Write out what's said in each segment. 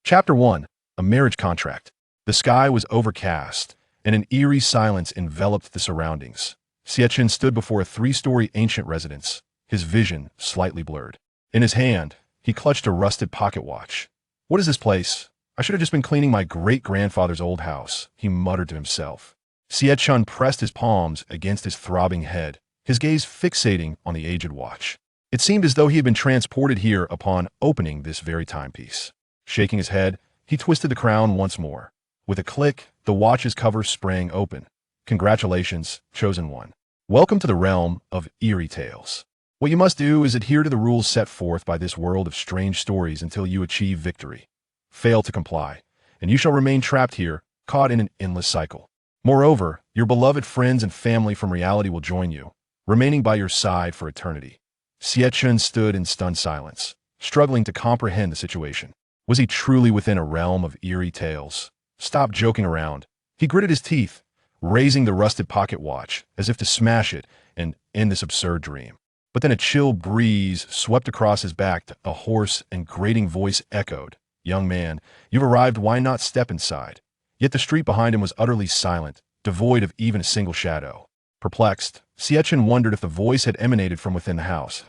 Chapter 1. A Marriage Contract. The sky was overcast, and an eerie silence enveloped the surroundings. Xie Chen stood before a three-story ancient residence, his vision slightly blurred. In his hand, he clutched a rusted pocket watch. "What is this place? I should have just been cleaning my great-grandfather's old house," he muttered to himself. Xie Chen pressed his palms against his throbbing head, his gaze fixating on the aged watch. It seemed as though he had been transported here upon opening this very timepiece. Shaking his head, he twisted the crown once more. With a click, the watch's cover sprang open. "Congratulations, chosen one. Welcome to the realm of eerie tales. What you must do is adhere to the rules set forth by this world of strange stories until you achieve victory. Fail to comply, and you shall remain trapped here, caught in an endless cycle. Moreover, your beloved friends and family from reality will join you, remaining by your side for eternity." Xie Chen stood in stunned silence, struggling to comprehend the situation. Was he truly within a realm of eerie tales? Stop joking around. He gritted his teeth, raising the rusted pocket watch as if to smash it and end this absurd dream. But then a chill breeze swept across his back. A hoarse and grating voice echoed, "Young man, you've arrived. Why not step inside?" Yet the street behind him was utterly silent, devoid of even a single shadow. Perplexed, Xie Chen wondered if the voice had emanated from within the house.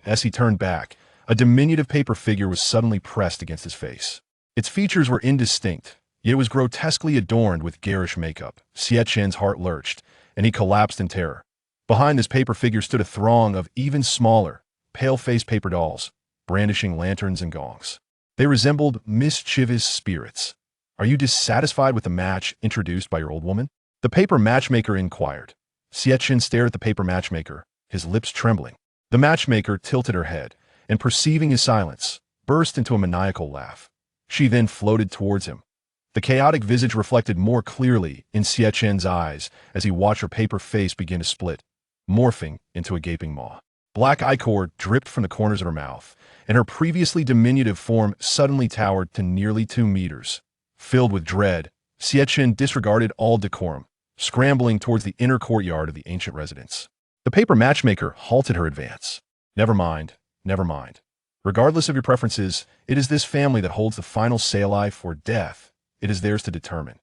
As he turned back, a diminutive paper figure was suddenly pressed against his face. Its features were indistinct, yet it was grotesquely adorned with garish makeup. Xie Chen's heart lurched, and he collapsed in terror. Behind this paper figure stood a throng of even smaller, pale-faced paper dolls, brandishing lanterns and gongs. They resembled mischievous spirits. "Are you dissatisfied with the match introduced by your old woman?" the paper matchmaker inquired. Xie Chen stared at the paper matchmaker, his lips trembling. The matchmaker tilted her head, and perceiving his silence, burst into a maniacal laugh. She then floated towards him. The chaotic visage reflected more clearly in Xie Chen's eyes as he watched her paper face begin to split, morphing into a gaping maw. Black ichor dripped from the corners of her mouth, and her previously diminutive form suddenly towered to nearly 2 meters. Filled with dread, Xie Chen disregarded all decorum, scrambling towards the inner courtyard of the ancient residence. The paper matchmaker halted her advance. "Never mind. Never mind. Regardless of your preferences, it is this family that holds the final say alive or death. It is theirs to determine.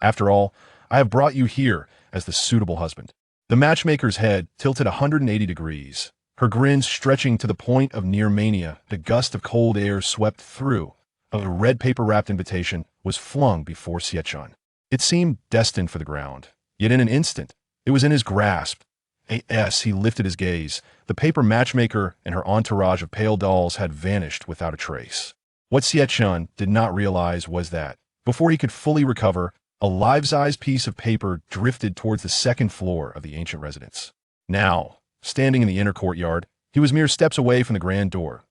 After all, I have brought you here as the suitable husband." The matchmaker's head tilted 180 degrees, her grin stretching to the point of near mania. The gust of cold air swept through. A red paper-wrapped invitation was flung before Xie Chen. It seemed destined for the ground, yet in an instant, it was in his grasp. He lifted his gaze. The paper matchmaker and her entourage of pale dolls had vanished without a trace. What Xie Chen did not realize was that, before he could fully recover, a life-size piece of paper drifted towards the second floor of the ancient residence. Now, standing in the inner courtyard, he was mere steps away from the grand door.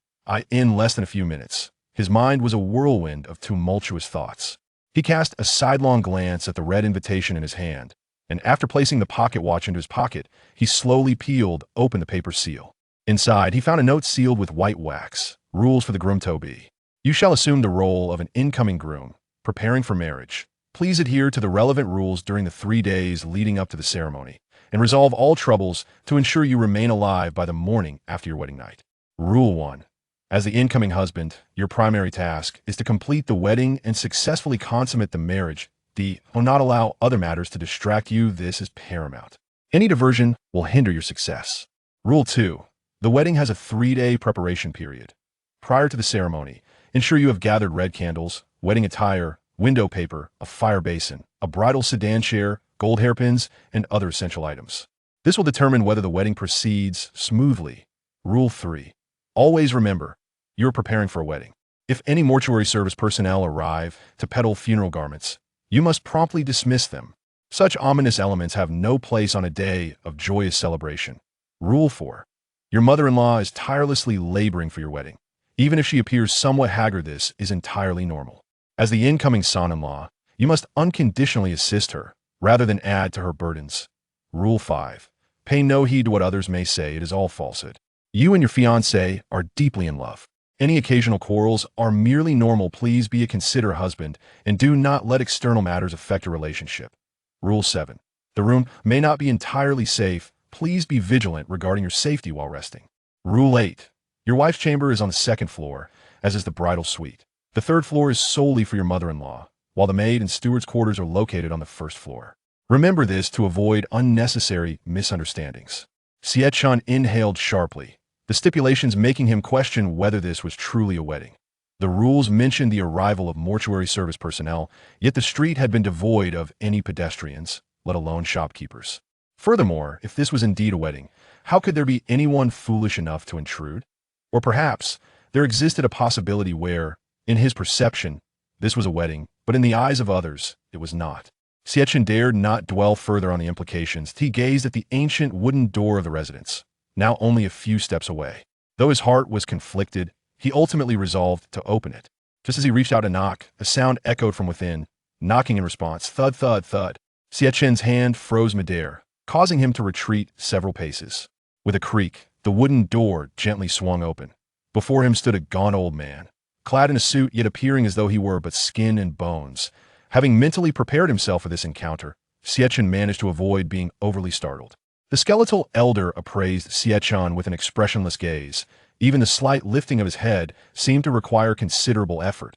In less than a few minutes, his mind was a whirlwind of tumultuous thoughts. He cast a sidelong glance at the red invitation in his hand, and after placing the pocket watch into his pocket, he slowly peeled open the paper seal. Inside, he found a note sealed with white wax. "Rules for the groom to be. You shall assume the role of an incoming groom, preparing for marriage. Please adhere to the relevant rules during the 3 days leading up to the ceremony, and resolve all troubles to ensure you remain alive by the morning after your wedding night. Rule 1. As the incoming husband, your primary task is to complete the wedding and successfully consummate the marriage. Do not allow other matters to distract you. This is paramount. Any diversion will hinder your success. Rule 2. The wedding has a 3-day preparation period. Prior to the ceremony, ensure you have gathered red candles, wedding attire, window paper, a fire basin, a bridal sedan chair, gold hairpins, and other essential items. This will determine whether the wedding proceeds smoothly. Rule 3. Always remember, you are preparing for a wedding. If any mortuary service personnel arrive to peddle funeral garments, you must promptly dismiss them. Such ominous elements have no place on a day of joyous celebration. Rule 4. Your mother-in-law is tirelessly laboring for your wedding. Even if she appears somewhat haggard, this is entirely normal. As the incoming son-in-law, you must unconditionally assist her, rather than add to her burdens. Rule 5. Pay no heed to what others may say. It is all falsehood. You and your fiancé are deeply in love. Any occasional quarrels are merely normal. Please be a considerate husband and do not let external matters affect your relationship. Rule 7. The room may not be entirely safe. Please be vigilant regarding your safety while resting. Rule 8. Your wife's chamber is on the 2nd floor, as is the bridal suite. The third floor is solely for your mother-in-law, while the maid and steward's quarters are located on the first floor. Remember this to avoid unnecessary misunderstandings. Xie Chen inhaled sharply, the stipulations making him question whether this was truly a wedding. The rules mentioned the arrival of mortuary service personnel, yet the street had been devoid of any pedestrians, let alone shopkeepers. Furthermore, if this was indeed a wedding, how could there be anyone foolish enough to intrude? Or perhaps there existed a possibility where, in his perception, this was a wedding, but in the eyes of others, it was not. Xie Chen dared not dwell further on the implications. He gazed at the ancient wooden door of the residence, now only a few steps away. Though his heart was conflicted, he ultimately resolved to open it. Just as he reached out to knock, a sound echoed from within, knocking in response, thud, thud, thud. Xie Chen's hand froze midair, causing him to retreat several paces. With a creak, the wooden door gently swung open. Before him stood a gaunt old man, clad in a suit yet appearing as though he were but skin and bones. Having mentally prepared himself for this encounter, Xie Chen managed to avoid being overly startled. The skeletal elder appraised Xie Chen with an expressionless gaze. Even the slight lifting of his head seemed to require considerable effort.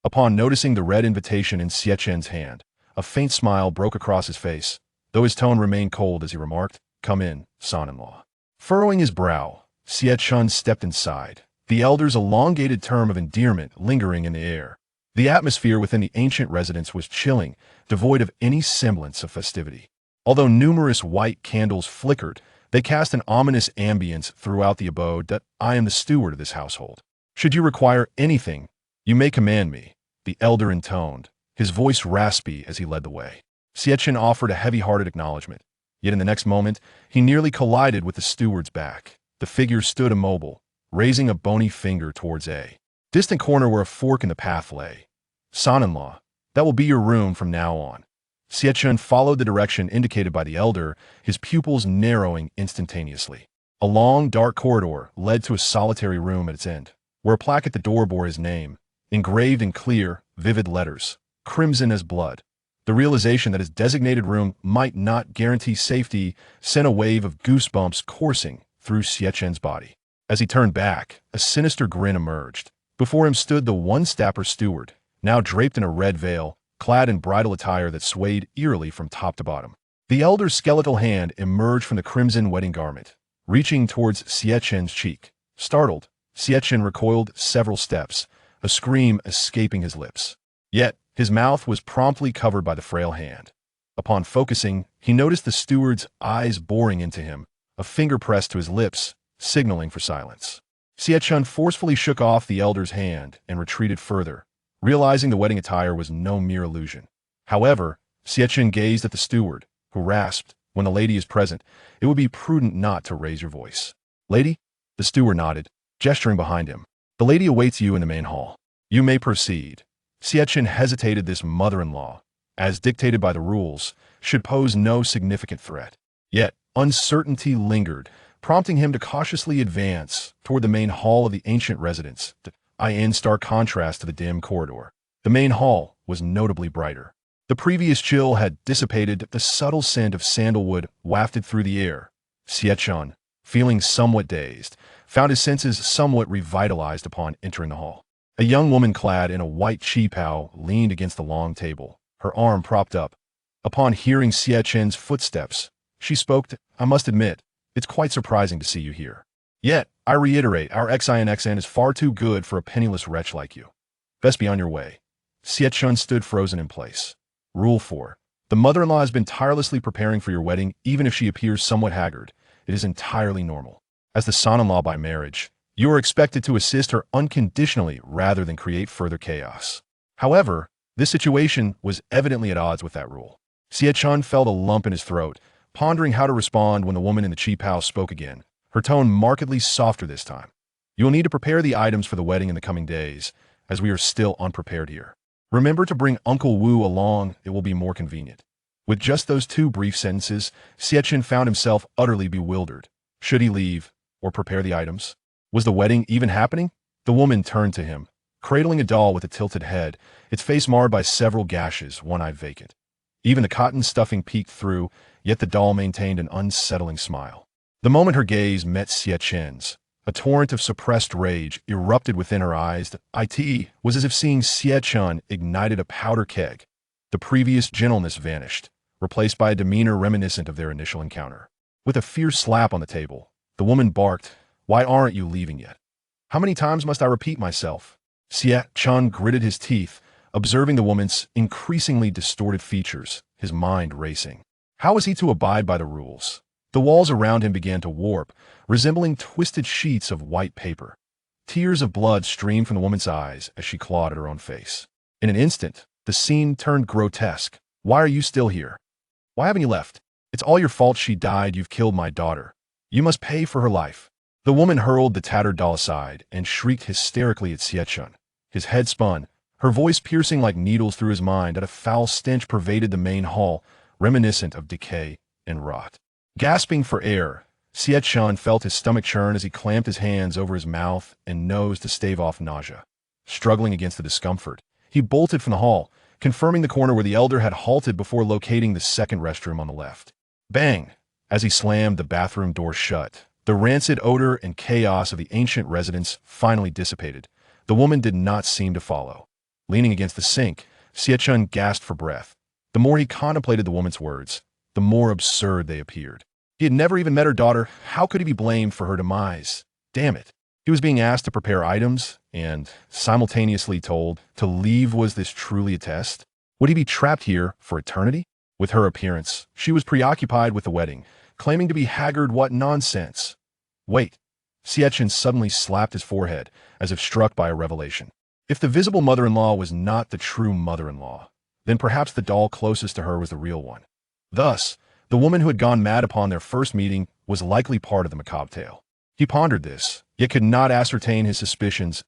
Upon noticing the red invitation in Xie Chen's hand, a faint smile broke across his face, though his tone remained cold as he remarked, "Come in, son-in-law." Furrowing his brow, Xie Chen stepped inside, the elder's elongated term of endearment lingering in the air. The atmosphere within the ancient residence was chilling, devoid of any semblance of festivity. Although numerous white candles flickered, they cast an ominous ambience throughout the abode that I am the steward of this household. Should you require anything, you may command me, the elder intoned, his voice raspy as he led the way. Xie Chen offered a heavy-hearted acknowledgement, yet in the next moment, he nearly collided with the steward's back. The figure stood immobile, raising a bony finger towards a distant corner where a fork in the path lay. "Son-in-law, that will be your room from now on." Xie Chen followed the direction indicated by the elder, his pupils narrowing instantaneously. A long, dark corridor led to a solitary room at its end, where a plaque at the door bore his name, engraved in clear, vivid letters, crimson as blood. The realization that his designated room might not guarantee safety sent a wave of goosebumps coursing through Xie Chen's body. As he turned back, a sinister grin emerged. Before him stood the one-stapper steward, now draped in a red veil, clad in bridal attire that swayed eerily from top to bottom. The elder's skeletal hand emerged from the crimson wedding garment, reaching towards Xie Chen's cheek. Startled, Xie Chen recoiled several steps, a scream escaping his lips. Yet, his mouth was promptly covered by the frail hand. Upon focusing, he noticed the steward's eyes boring into him, a finger pressed to his lips, signaling for silence. Xie Chen forcefully shook off the elder's hand and retreated further, realizing the wedding attire was no mere illusion. However, Xie Chen gazed at the steward, who rasped, "When the lady is present, it would be prudent not to raise your voice." "Lady?" The steward nodded, gesturing behind him. "The lady awaits you in the main hall. You may proceed." Xie Chen hesitated. This mother-in-law, as dictated by the rules, should pose no significant threat. Yet, uncertainty lingered, prompting him to cautiously advance toward the main hall of the ancient residence, in stark contrast to the dim corridor. The main hall was notably brighter. The previous chill had dissipated, the subtle scent of sandalwood wafted through the air. Xie Chen, feeling somewhat dazed, found his senses somewhat revitalized upon entering the hall. A young woman clad in a white qipao leaned against the long table, her arm propped up. Upon hearing Xie Chen's footsteps, she spoke. "I must admit, it's quite surprising to see you here. Yet, I reiterate, our XINXN is far too good for a penniless wretch like you. Best be on your way." Xie Chen stood frozen in place. Rule 4. The mother-in-law has been tirelessly preparing for your wedding, even if she appears somewhat haggard. It is entirely normal. As the son-in-law by marriage, you are expected to assist her unconditionally rather than create further chaos. However, this situation was evidently at odds with that rule. Xie Chen felt a lump in his throat, pondering how to respond when the woman in the qipao spoke again, her tone markedly softer this time. "You will need to prepare the items for the wedding in the coming days, as we are still unprepared here. Remember to bring Uncle Wu along, it will be more convenient." With just those two brief sentences, Xie Chen found himself utterly bewildered. Should he leave, or prepare the items? Was the wedding even happening? The woman turned to him, cradling a doll with a tilted head, its face marred by several gashes, one eye vacant. Even the cotton stuffing peeked through, yet the doll maintained an unsettling smile. The moment her gaze met Xie Chen's, A torrent of suppressed rage erupted within her eyes. It was as if seeing Xie Chen ignited a powder keg. The previous gentleness vanished, replaced by a demeanor reminiscent of their initial encounter. With a fierce slap on the table, the woman barked, "Why aren't you leaving yet? How many times must I repeat myself?" Xie Chen gritted his teeth, observing the woman's increasingly distorted features, his mind racing. How was he to abide by the rules? The walls around him began to warp, resembling twisted sheets of white paper. Tears of blood streamed from the woman's eyes as she clawed at her own face. In an instant, the scene turned grotesque. "Why are you still here? Why haven't you left? It's all your fault she died. You've killed my daughter. You must pay for her life." The woman hurled the tattered doll aside and shrieked hysterically at Xie Chen. His head spun, her voice piercing like needles through his mind, and a foul stench pervaded the main hall, reminiscent of decay and rot. Gasping for air, Xie Chen felt his stomach churn as he clamped his hands over his mouth and nose to stave off nausea. Struggling against the discomfort, he bolted from the hall, confirming the corner where the elder had halted before locating the second restroom on the left. Bang! As he slammed the bathroom door shut, the rancid odor and chaos of the ancient residence finally dissipated. The woman did not seem to follow. Leaning against the sink, Xie Chen gasped for breath. The more he contemplated the woman's words, the more absurd they appeared. He had never even met her daughter. How could he be blamed for her demise? Damn it. He was being asked to prepare items and simultaneously told to leave. Was this truly a test? Would he be trapped here for eternity? With her appearance, she was preoccupied with the wedding, claiming to be haggard. What nonsense. Wait. Xie Chen suddenly slapped his forehead, as if struck by a revelation. If the visible mother-in-law was not the true mother-in-law, then perhaps the doll closest to her was the real one. Thus, the woman who had gone mad upon their first meeting was likely part of the macabre tale. He pondered this, yet could not ascertain his suspicions.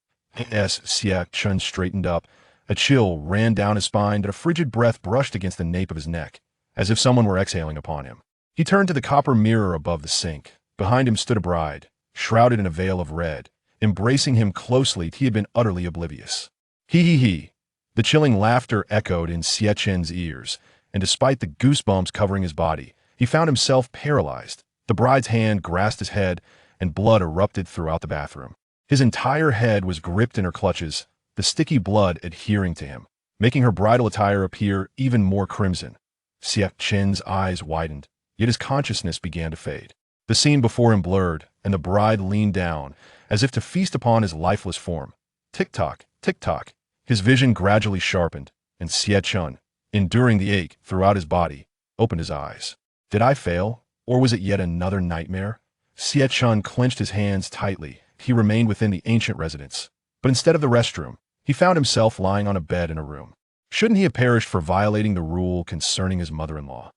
As Xie Chen straightened up, a chill ran down his spine and a frigid breath brushed against the nape of his neck, as if someone were exhaling upon him. He turned to the copper mirror above the sink. Behind him stood a bride, shrouded in a veil of red, embracing him closely. He had been utterly oblivious. He. The chilling laughter echoed in Xie Chen's ears, and despite the goosebumps covering his body, he found himself paralyzed. The bride's hand grasped his head, and blood erupted throughout the bathroom. His entire head was gripped in her clutches, the sticky blood adhering to him, making her bridal attire appear even more crimson. Xie Chen's eyes widened, yet his consciousness began to fade. The scene before him blurred, and the bride leaned down, as if to feast upon his lifeless form. Tick-tock, tick-tock. His vision gradually sharpened, and Xie Chen, enduring the ache throughout his body, opened his eyes. Did I fail, or was it yet another nightmare? Xie Chen clenched his hands tightly. He remained within the ancient residence, but instead of the restroom, he found himself lying on a bed in a room. Shouldn't he have perished for violating the rule concerning his mother-in-law?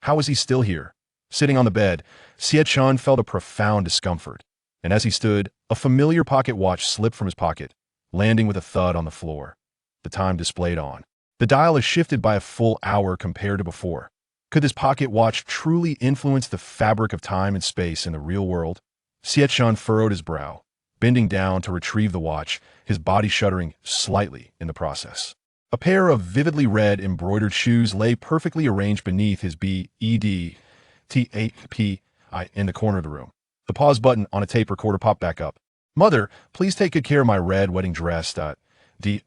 How was he still here? Sitting on the bed, Xie Chen felt a profound discomfort, and as he stood, a familiar pocket watch slipped from his pocket, landing with a thud on the floor. The time displayed on the dial is shifted by a full hour compared to before. Could this pocket watch truly influence the fabric of time and space in the real world? Xie Chen furrowed his brow, bending down to retrieve the watch, his body shuddering slightly in the process. A pair of vividly red embroidered shoes lay perfectly arranged beneath his bedtapi in the corner of the room. The pause button on a tape recorder popped back up. "Mother, please take good care of my red wedding dress. Not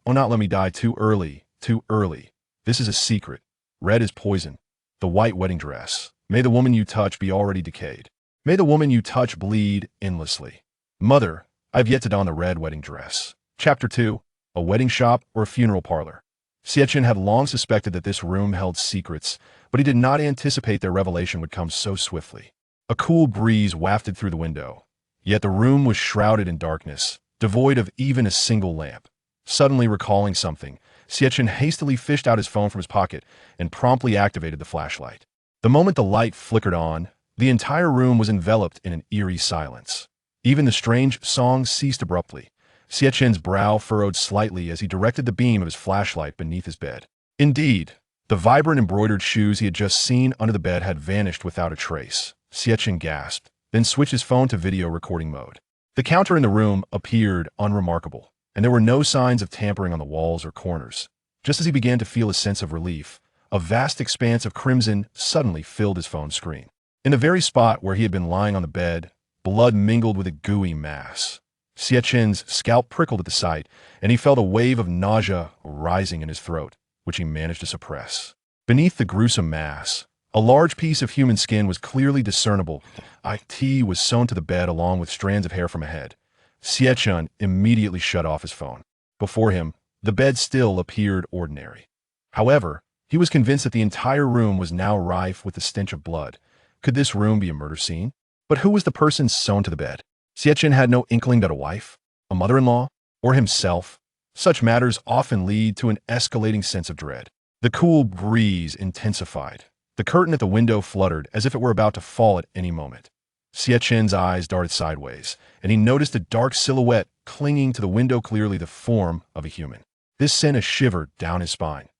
let me die too early. Too early. This is a secret. Red is poison. The white wedding dress. May the woman you touch be already decayed. May the woman you touch bleed endlessly. Mother, I've yet to don the red wedding dress." Chapter 2. A wedding shop or a funeral parlor. Xie Chen had long suspected that this room held secrets, but he did not anticipate their revelation would come so swiftly. A cool breeze wafted through the window, yet the room was shrouded in darkness, devoid of even a single lamp. Suddenly recalling something, Xie Chen hastily fished out his phone from his pocket and promptly activated the flashlight. The moment the light flickered on, the entire room was enveloped in an eerie silence. Even the strange song ceased abruptly. Xie Chen's brow furrowed slightly as he directed the beam of his flashlight beneath his bed. Indeed, the vibrant embroidered shoes he had just seen under the bed had vanished without a trace. Xie Chen gasped, then switched his phone to video recording mode. The counter in the room appeared unremarkable, and there were no signs of tampering on the walls or corners. Just as he began to feel a sense of relief, a vast expanse of crimson suddenly filled his phone screen. In the very spot where he had been lying on the bed, blood mingled with a gooey mass. Xie Chen's scalp prickled at the sight, and he felt a wave of nausea rising in his throat, which he managed to suppress. Beneath the gruesome mass, a large piece of human skin was clearly discernible. IT was sewn to the bed along with strands of hair from a head. Xie Chen immediately shut off his phone. Before him, the bed still appeared ordinary. However, he was convinced that the entire room was now rife with the stench of blood. Could this room be a murder scene? But who was the person sewn to the bed? Xie Chen had no inkling that a wife, a mother-in-law, or himself. Such matters often lead to an escalating sense of dread. The cool breeze intensified. The curtain at the window fluttered as if it were about to fall at any moment. Xie Chen's eyes darted sideways, and he noticed a dark silhouette clinging to the window, clearly the form of a human. This sent a shiver down his spine.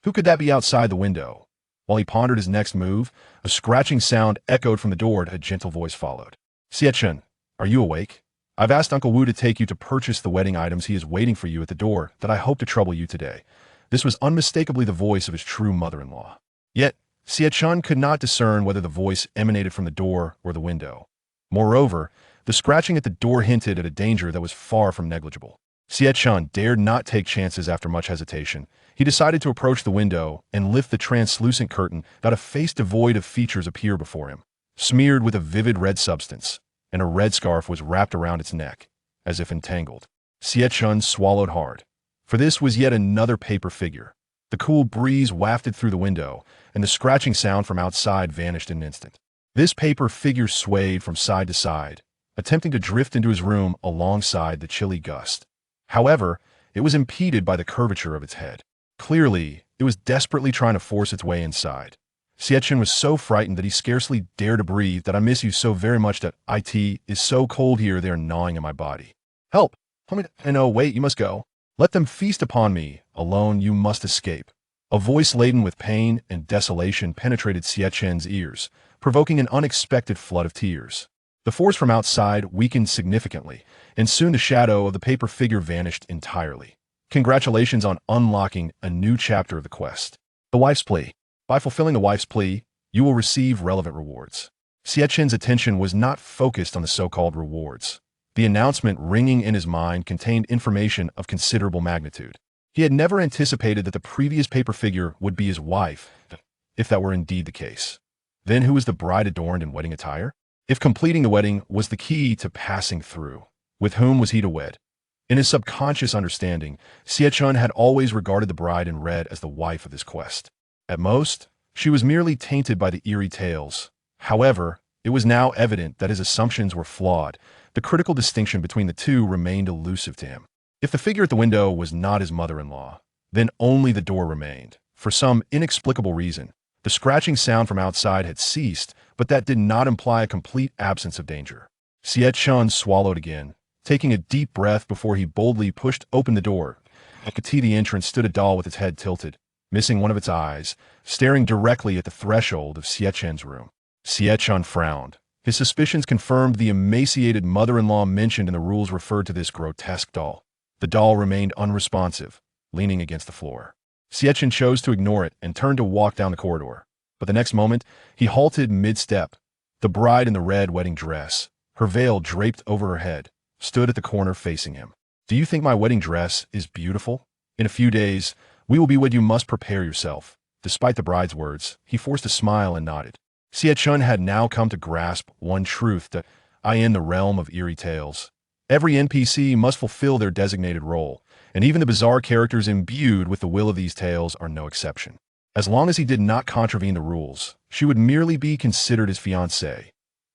Who could that be outside the window? While he pondered his next move, a scratching sound echoed from the door and a gentle voice followed. Xie Chen, are you awake? I've asked Uncle Wu to take you to purchase the wedding items. He is waiting for you at the door that I hope to trouble you today. This was unmistakably the voice of his true mother-in-law. Yet, Xie Chen could not discern whether the voice emanated from the door or the window. Moreover, the scratching at the door hinted at a danger that was far from negligible. Xie Chen dared not take chances. After much hesitation, he decided to approach the window and lift the translucent curtain that a face devoid of features appeared before him, smeared with a vivid red substance, and a red scarf was wrapped around its neck, as if entangled. Xie Chen swallowed hard, for this was yet another paper figure. The cool breeze wafted through the window, and the scratching sound from outside vanished in an instant. This paper figure swayed from side to side, attempting to drift into his room alongside the chilly gust. However, it was impeded by the curvature of its head. Clearly, it was desperately trying to force its way inside. Xie Chen was so frightened that he scarcely dared to breathe. That I miss you so very much. That it is so cold here, they are gnawing at my body. Help! Help me! I know, wait, you must go. Let them feast upon me. Alone you must escape. A voice laden with pain and desolation penetrated Xie Chen's ears, provoking an unexpected flood of tears. The force from outside weakened significantly, and soon the shadow of the paper figure vanished entirely. Congratulations on unlocking a new chapter of the quest. The wife's plea. By fulfilling the wife's plea, you will receive relevant rewards. Xie Chen's attention was not focused on the so-called rewards. The announcement ringing in his mind contained information of considerable magnitude. He had never anticipated that the previous paper figure would be his wife, if that were indeed the case. Then who was the bride adorned in wedding attire? If completing the wedding was the key to passing through, with whom was he to wed? In his subconscious understanding, Xie Chen had always regarded the bride in red as the wife of his quest. At most, she was merely tainted by the eerie tales. However, it was now evident that his assumptions were flawed. The critical distinction between the two remained elusive to him. If the figure at the window was not his mother-in-law, then only the door remained. For some inexplicable reason, the scratching sound from outside had ceased, but that did not imply a complete absence of danger. Xie Chen swallowed again, taking a deep breath before he boldly pushed open the door. At the entrance stood a doll with its head tilted, missing one of its eyes, staring directly at the threshold of Xie Chen's room. Xie Chen frowned. His suspicions confirmed the emaciated mother-in-law mentioned in the rules referred to this grotesque doll. The doll remained unresponsive, leaning against the floor. Xie Chen chose to ignore it and turned to walk down the corridor. But the next moment, he halted mid-step. The bride in the red wedding dress, her veil draped over her head, stood at the corner facing him. Do you think my wedding dress is beautiful? In a few days, we will be wed. You must prepare yourself. Despite the bride's words, he forced a smile and nodded. Xie Chen had now come to grasp one truth, that in the realm of eerie tales, every NPC must fulfill their designated role, and even the bizarre characters imbued with the will of these tales are no exception. As long as he did not contravene the rules, she would merely be considered his fiancée.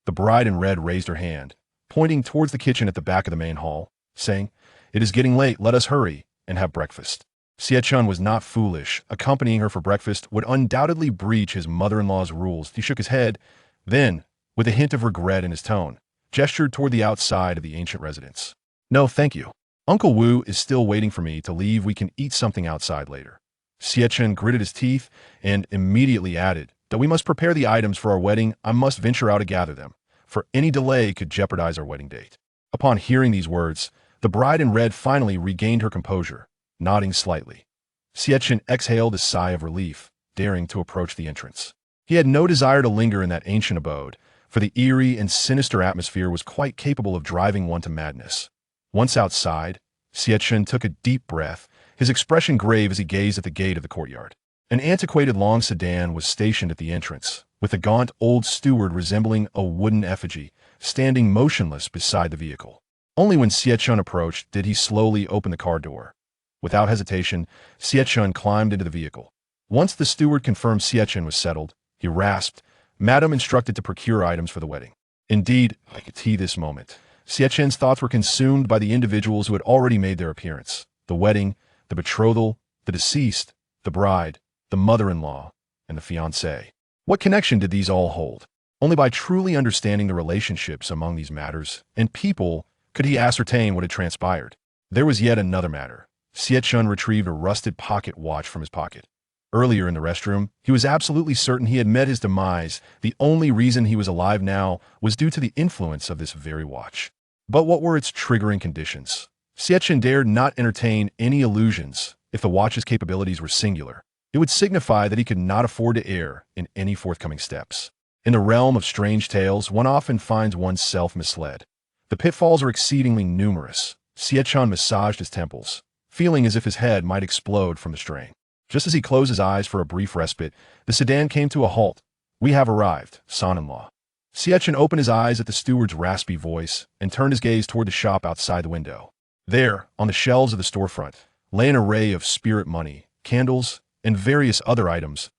The bride in red raised her hand, pointing towards the kitchen at the back of the main hall, saying, "It is getting late, let us hurry and have breakfast." Xie Chen was not foolish. Accompanying her for breakfast would undoubtedly breach his mother-in-law's rules. He shook his head, then, with a hint of regret in his tone, gestured toward the outside of the ancient residence. "No, thank you. Uncle Wu is still waiting for me to leave. We can eat something outside later." Xie Chen gritted his teeth and immediately added, "That we must prepare the items for our wedding. I must venture out to gather them, for any delay could jeopardize our wedding date." Upon hearing these words, the bride in red finally regained her composure, nodding slightly. Xie Chen exhaled a sigh of relief, daring to approach the entrance. He had no desire to linger in that ancient abode, for the eerie and sinister atmosphere was quite capable of driving one to madness. Once outside, Xie Chen took a deep breath, his expression grave as he gazed at the gate of the courtyard. An antiquated long sedan was stationed at the entrance, with a gaunt old steward resembling a wooden effigy, standing motionless beside the vehicle. Only when Xie Chen approached did he slowly open the car door. Without hesitation, Xie Chen climbed into the vehicle. Once the steward confirmed Xie Chen was settled, he rasped, "Madam instructed to procure items for the wedding." Indeed, I could see this moment. Xie Chen's thoughts were consumed by the individuals who had already made their appearance. The wedding, the betrothal, the deceased, the bride, the mother-in-law, and the fiancé. What connection did these all hold? Only by truly understanding the relationships among these matters and people could he ascertain what had transpired. There was yet another matter. Xie Chen retrieved a rusted pocket watch from his pocket. Earlier in the restroom, he was absolutely certain he had met his demise. The only reason he was alive now was due to the influence of this very watch. But what were its triggering conditions? Xie Chen dared not entertain any illusions. If the watch's capabilities were singular, it would signify that he could not afford to err in any forthcoming steps. In the realm of strange tales, one often finds oneself misled. The pitfalls are exceedingly numerous. Xie Chen massaged his temples, feeling as if his head might explode from the strain. Just as he closed his eyes for a brief respite, the sedan came to a halt. "We have arrived, son-in-law." Xie Chen opened his eyes at the steward's raspy voice and turned his gaze toward the shop outside the window. There, on the shelves of the storefront, lay an array of spirit money, candles, and various other items.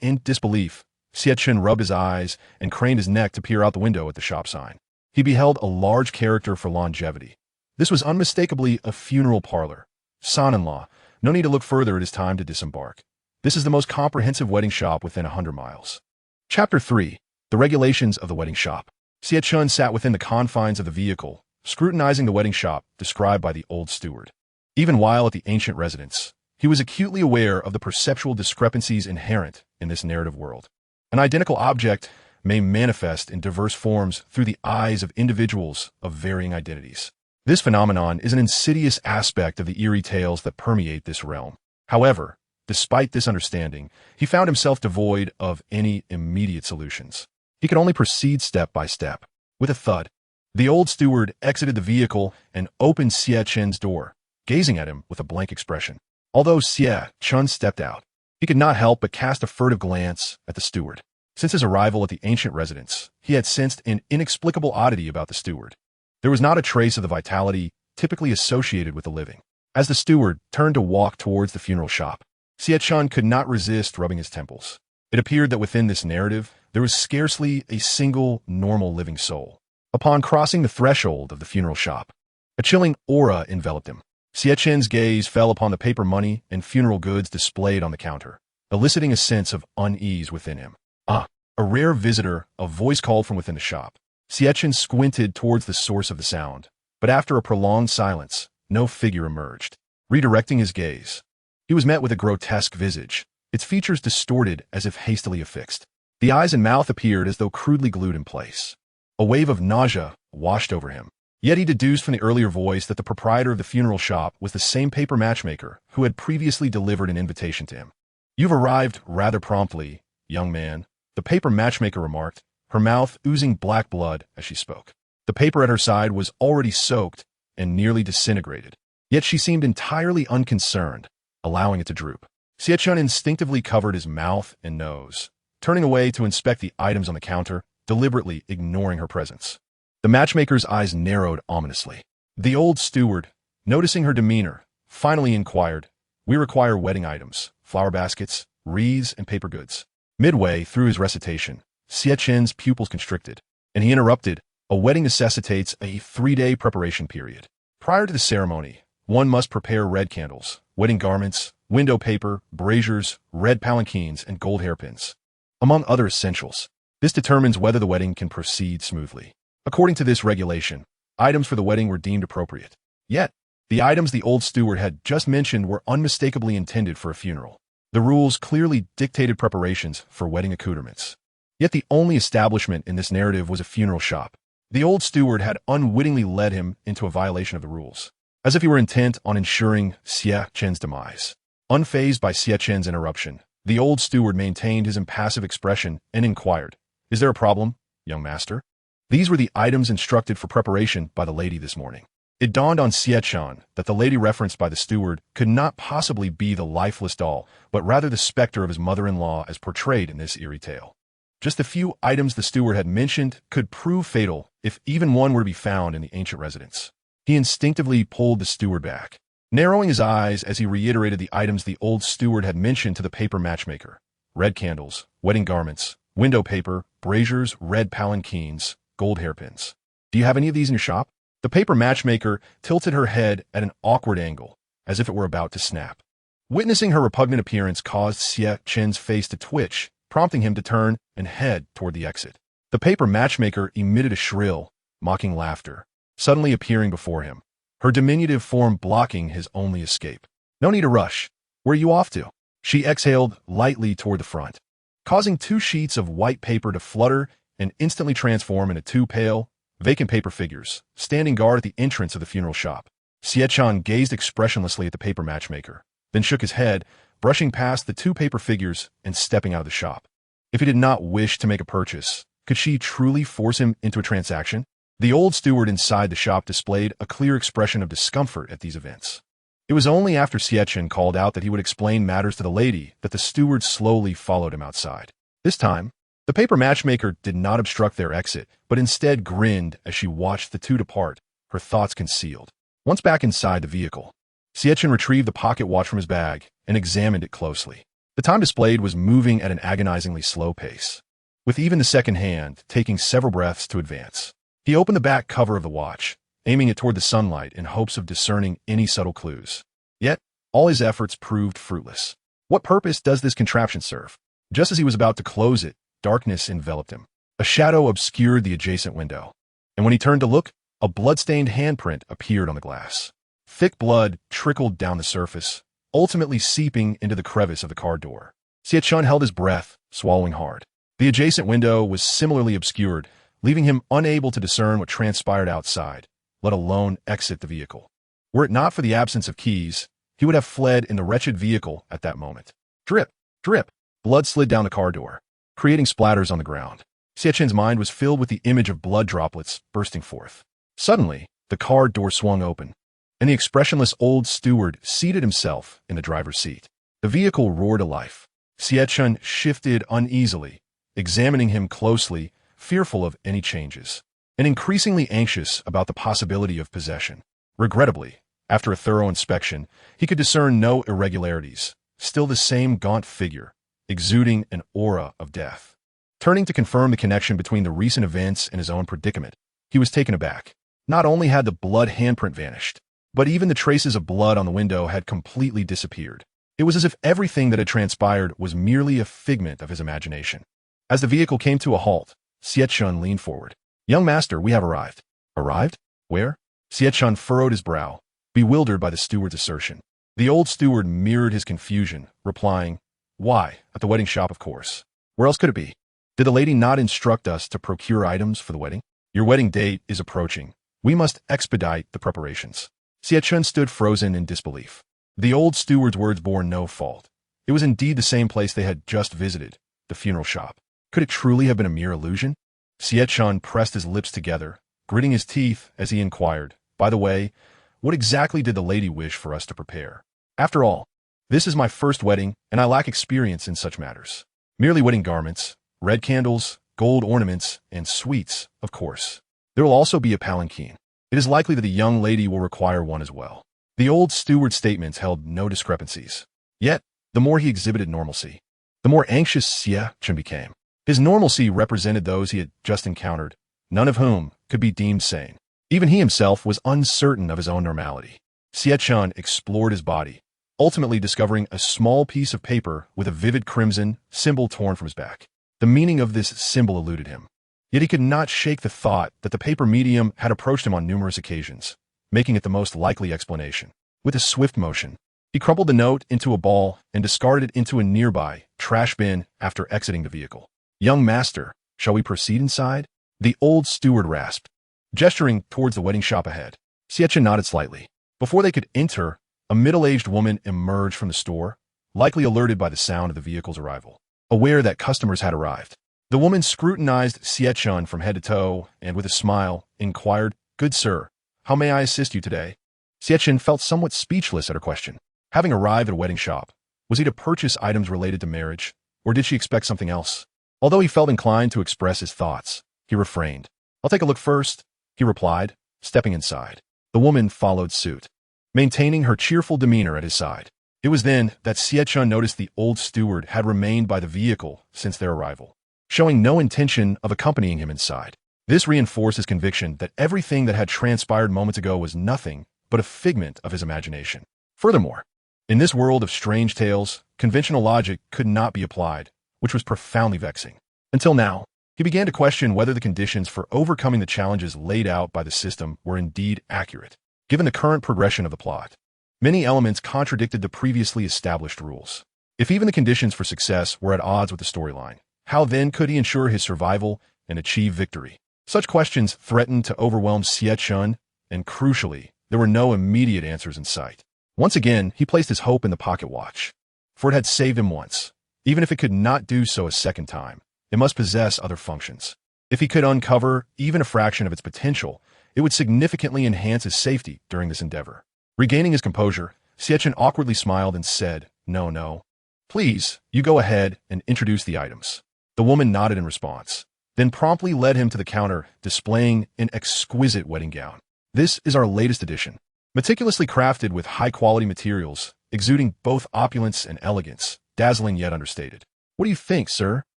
In disbelief, Xie Chen rubbed his eyes and craned his neck to peer out the window at the shop sign. He beheld a large character for longevity. This was unmistakably a funeral parlor. "Son-in-law, no need to look further, it is time to disembark. This is the most comprehensive wedding shop within 100 miles. Chapter 3. The Regulations of the Wedding Shop. Xie Chen sat within the confines of the vehicle, scrutinizing the wedding shop described by the old steward. Even while at the ancient residence, he was acutely aware of the perceptual discrepancies inherent in this narrative world. An identical object may manifest in diverse forms through the eyes of individuals of varying identities. This phenomenon is an insidious aspect of the eerie tales that permeate this realm. However, despite this understanding, he found himself devoid of any immediate solutions. He could only proceed step by step. With a thud, the old steward exited the vehicle and opened Xie Chen's door, gazing at him with a blank expression. Although Xie Chen stepped out, he could not help but cast a furtive glance at the steward. Since his arrival at the ancient residence, he had sensed an inexplicable oddity about the steward. There was not a trace of the vitality typically associated with the living. As the steward turned to walk towards the funeral shop, Xie Chen could not resist rubbing his temples. It appeared that within this narrative, there was scarcely a single normal living soul. Upon crossing the threshold of the funeral shop, a chilling aura enveloped him. Xie Chen's gaze fell upon the paper money and funeral goods displayed on the counter, eliciting a sense of unease within him. A rare visitor, a voice called from within the shop. Xie Chen squinted towards the source of the sound, but after a prolonged silence, no figure emerged. Redirecting his gaze, he was met with a grotesque visage, its features distorted as if hastily affixed. The eyes and mouth appeared as though crudely glued in place. A wave of nausea washed over him. Yet he deduced from the earlier voice that the proprietor of the funeral shop was the same paper matchmaker who had previously delivered an invitation to him. "You've arrived rather promptly, young man," the paper matchmaker remarked, her mouth oozing black blood as she spoke. The paper at her side was already soaked and nearly disintegrated, yet she seemed entirely unconcerned, allowing it to droop. Xie Chen instinctively covered his mouth and nose, turning away to inspect the items on the counter, deliberately ignoring her presence. The matchmaker's eyes narrowed ominously. The old steward, noticing her demeanor, finally inquired, "We require wedding items, flower baskets, wreaths, and paper goods." Midway through his recitation, Xie Chen's pupils constricted, and he interrupted, "A wedding necessitates a 3-day preparation period. Prior to the ceremony, one must prepare red candles, wedding garments, window paper, braziers, red palanquins, and gold hairpins, among other essentials. This determines whether the wedding can proceed smoothly." According to this regulation, items for the wedding were deemed appropriate. Yet, the items the old steward had just mentioned were unmistakably intended for a funeral. The rules clearly dictated preparations for wedding accoutrements. Yet the only establishment in this narrative was a funeral shop. The old steward had unwittingly led him into a violation of the rules, as if he were intent on ensuring Xie Chen's demise. Unfazed by Xie Chen's interruption, the old steward maintained his impassive expression and inquired, "Is there a problem, young master. These were the items instructed for preparation by the lady this morning. It dawned on Xie Chen that the lady referenced by the steward could not possibly be the lifeless doll, but rather the specter of his mother-in-law as portrayed in this eerie tale. Just the few items the steward had mentioned could prove fatal if even one were to be found in the ancient residence. He instinctively pulled the steward back, narrowing his eyes as he reiterated the items the old steward had mentioned to the paper matchmaker: red candles, wedding garments, window paper, braziers, red palanquins, gold hairpins. Do you have any of these in your shop? The paper matchmaker tilted her head at an awkward angle, as if it were about to snap. Witnessing her repugnant appearance caused Xie Chen's face to twitch, prompting him to turn and head toward the exit. The paper matchmaker emitted a shrill, mocking laughter, suddenly appearing before him, her diminutive form blocking his only escape. No need to rush. Where are you off to? She exhaled lightly toward the front, causing 2 sheets of white paper to flutter and instantly transform into 2 pale, vacant paper figures, standing guard at the entrance of the funeral shop. Xie Chen gazed expressionlessly at the paper matchmaker, then shook his head, brushing past the 2 paper figures and stepping out of the shop. If he did not wish to make a purchase, could she truly force him into a transaction? The old steward inside the shop displayed a clear expression of discomfort at these events. It was only after Xie Chen called out that he would explain matters to the lady that the steward slowly followed him outside. This time, the paper matchmaker did not obstruct their exit, but instead grinned as she watched the 2 depart, her thoughts concealed. Once back inside the vehicle, Xie Chen retrieved the pocket watch from his bag and examined it closely. The time displayed was moving at an agonizingly slow pace, with even the second hand taking several breaths to advance. He opened the back cover of the watch, aiming it toward the sunlight in hopes of discerning any subtle clues. Yet, all his efforts proved fruitless. What purpose does this contraption serve? Just as he was about to close it, darkness enveloped him. A shadow obscured the adjacent window, and when he turned to look, a blood-stained handprint appeared on the glass. Thick blood trickled down the surface, ultimately seeping into the crevice of the car door. Xie Chen held his breath, swallowing hard. The adjacent window was similarly obscured, leaving him unable to discern what transpired outside, let alone exit the vehicle. Were it not for the absence of keys, he would have fled in the wretched vehicle at that moment. Drip, drip, blood slid down the car door, creating splatters on the ground. Xie Chen's mind was filled with the image of blood droplets bursting forth. Suddenly, the car door swung open, and the expressionless old steward seated himself in the driver's seat. The vehicle roared to life. Xie Chen shifted uneasily, examining him closely, fearful of any changes, and increasingly anxious about the possibility of possession. Regrettably, after a thorough inspection, he could discern no irregularities, still the same gaunt figure, exuding an aura of death. Turning to confirm the connection between the recent events and his own predicament, he was taken aback. Not only had the blood handprint vanished, but even the traces of blood on the window had completely disappeared. It was as if everything that had transpired was merely a figment of his imagination. As the vehicle came to a halt, Xie Chen leaned forward. "Young master, we have arrived." "Arrived? Where?" Xie Chen furrowed his brow, bewildered by the steward's assertion. The old steward mirrored his confusion, replying, "Why, at the wedding shop, of course. Where else could it be? Did the lady not instruct us to procure items for the wedding? Your wedding date is approaching. We must expedite the preparations." Xie Chen stood frozen in disbelief. The old steward's words bore no fault. It was indeed the same place they had just visited, the funeral shop. Could it truly have been a mere illusion? Xie Chen pressed his lips together, gritting his teeth as he inquired, "By the way, what exactly did the lady wish for us to prepare? After all, this is my first wedding, and I lack experience in such matters. Merely wedding garments, red candles, gold ornaments, and sweets, of course. There will also be a palanquin. It is likely that the young lady will require one as well." The old steward's statements held no discrepancies. Yet, the more he exhibited normalcy, the more anxious Xie Chen became. His normalcy represented those he had just encountered, none of whom could be deemed sane. Even he himself was uncertain of his own normality. Xie Chen explored his body, ultimately discovering a small piece of paper with a vivid crimson symbol torn from his back. The meaning of this symbol eluded him. Yet he could not shake the thought that the paper medium had approached him on numerous occasions, making it the most likely explanation. With a swift motion, he crumpled the note into a ball and discarded it into a nearby trash bin after exiting the vehicle. "Young master, shall we proceed inside?" the old steward rasped, gesturing towards the wedding shop ahead. Xie Chen nodded slightly. Before they could enter, a middle-aged woman emerged from the store, likely alerted by the sound of the vehicle's arrival. Aware that customers had arrived, The woman scrutinized Xie Chen from head to toe and, with a smile, inquired, "Good sir, how may I assist you today?" Xie Chen felt somewhat speechless at her question. Having arrived at a wedding shop, was he to purchase items related to marriage, or did she expect something else? Although he felt inclined to express his thoughts, he refrained. "I'll take a look first," he replied, stepping inside. The woman followed suit, maintaining her cheerful demeanor at his side. It was then that Xie Chen noticed the old steward had remained by the vehicle since their arrival, showing no intention of accompanying him inside. This reinforced his conviction that everything that had transpired moments ago was nothing but a figment of his imagination. Furthermore, in this world of strange tales, conventional logic could not be applied, which was profoundly vexing. Until now, he began to question whether the conditions for overcoming the challenges laid out by the system were indeed accurate. Given the current progression of the plot, many elements contradicted the previously established rules. If even the conditions for success were at odds with the storyline, how then could he ensure his survival and achieve victory? Such questions threatened to overwhelm Xie Chen, and crucially, there were no immediate answers in sight. Once again, he placed his hope in the pocket watch, for it had saved him once. Even if it could not do so a second time, it must possess other functions. If he could uncover even a fraction of its potential, it would significantly enhance his safety during this endeavor. Regaining his composure, Xie Chen awkwardly smiled and said, "No. Please, you go ahead and introduce the items." The woman nodded in response, then promptly led him to the counter, displaying an exquisite wedding gown. "This is our latest edition, meticulously crafted with high-quality materials, exuding both opulence and elegance, dazzling yet understated. What do you think, sir?"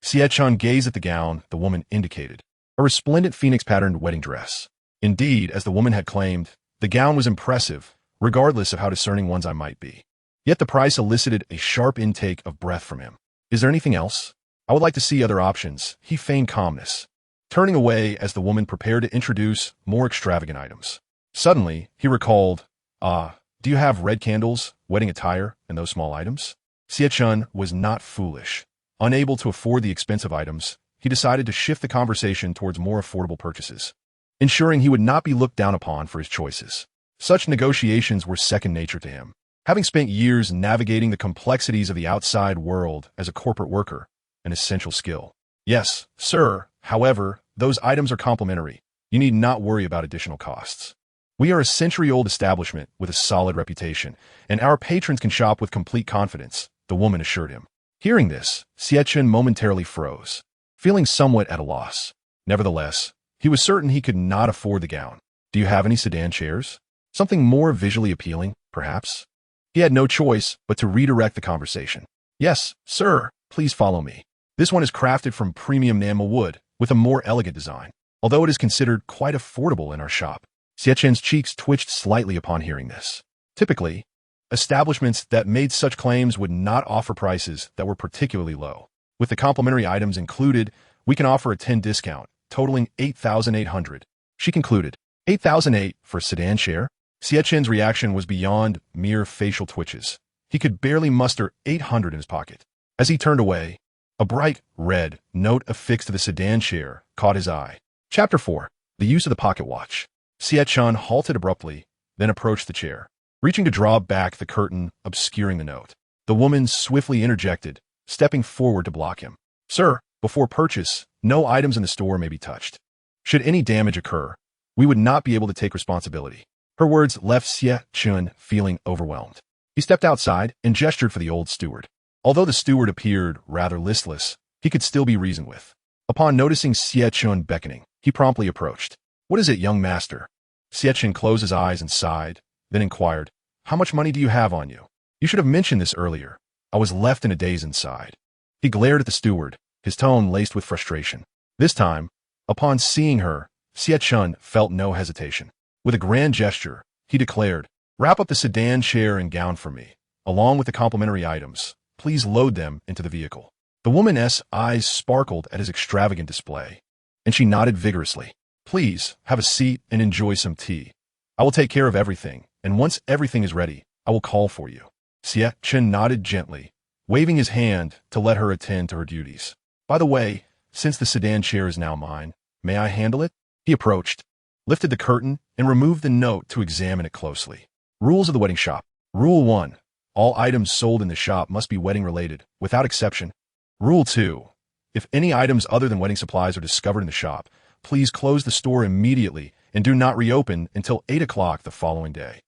Xie Chen gazed at the gown the woman indicated, a resplendent phoenix-patterned wedding dress. Indeed, as the woman had claimed, the gown was impressive, regardless of how discerning one's eye might be. Yet the price elicited a sharp intake of breath from him. "Is there anything else? I would like to see other options," he feigned calmness, turning away as the woman prepared to introduce more extravagant items. Suddenly, he recalled, "Do you have red candles, wedding attire, and those small items?" Xie Chen was not foolish. Unable to afford the expensive items, he decided to shift the conversation towards more affordable purchases, ensuring he would not be looked down upon for his choices. Such negotiations were second nature to him, having spent years navigating the complexities of the outside world as a corporate worker, an essential skill. "Yes, sir. However, those items are complimentary. You need not worry about additional costs. We are a century-old establishment with a solid reputation, and our patrons can shop with complete confidence," the woman assured him. Hearing this, Xie Chen momentarily froze, feeling somewhat at a loss. Nevertheless, he was certain he could not afford the gown. "Do you have any sedan chairs? Something more visually appealing, perhaps?" He had no choice but to redirect the conversation. "Yes, sir. Please follow me. This one is crafted from premium enamel wood, with a more elegant design, although it is considered quite affordable in our shop." Xie Chen's cheeks twitched slightly upon hearing this. Typically, establishments that made such claims would not offer prices that were particularly low. With the complimentary items included, we can offer a 10 discount, totaling 8,800. She concluded. 8,008 for a sedan chair? Xie Chen's reaction was beyond mere facial twitches. He could barely muster 800 in his pocket. As he turned away, a bright red note affixed to the sedan chair caught his eye. Chapter 4. The Use of the Pocket Watch. Xie Chen halted abruptly, then approached the chair, reaching to draw back the curtain obscuring the note. The woman swiftly interjected, stepping forward to block him. "Sir, before purchase, no items in the store may be touched. Should any damage occur, we would not be able to take responsibility." Her words left Xie Chen feeling overwhelmed. He stepped outside and gestured for the old steward. Although the steward appeared rather listless, he could still be reasoned with. Upon noticing Xie Chen beckoning, he promptly approached. "What is it, young master?" Xie Chen closed his eyes and sighed, then inquired, "How much money do you have on you? You should have mentioned this earlier. I was left in a daze inside." He glared at the steward, his tone laced with frustration. This time, upon seeing her, Xie Chen felt no hesitation. With a grand gesture, he declared, "Wrap up the sedan chair and gown for me, along with the complimentary items. Please load them into the vehicle." The woman's eyes sparkled at his extravagant display, and she nodded vigorously. "Please, have a seat and enjoy some tea. I will take care of everything, and once everything is ready, I will call for you." Xie Chen nodded gently, waving his hand to let her attend to her duties. "By the way, since the sedan chair is now mine, may I handle it?" He approached, lifted the curtain, and removed the note to examine it closely. Rules of the wedding shop. Rule 1. All items sold in the shop must be wedding-related, without exception. Rule 2. If any items other than wedding supplies are discovered in the shop, please close the store immediately and do not reopen until 8 o'clock the following day.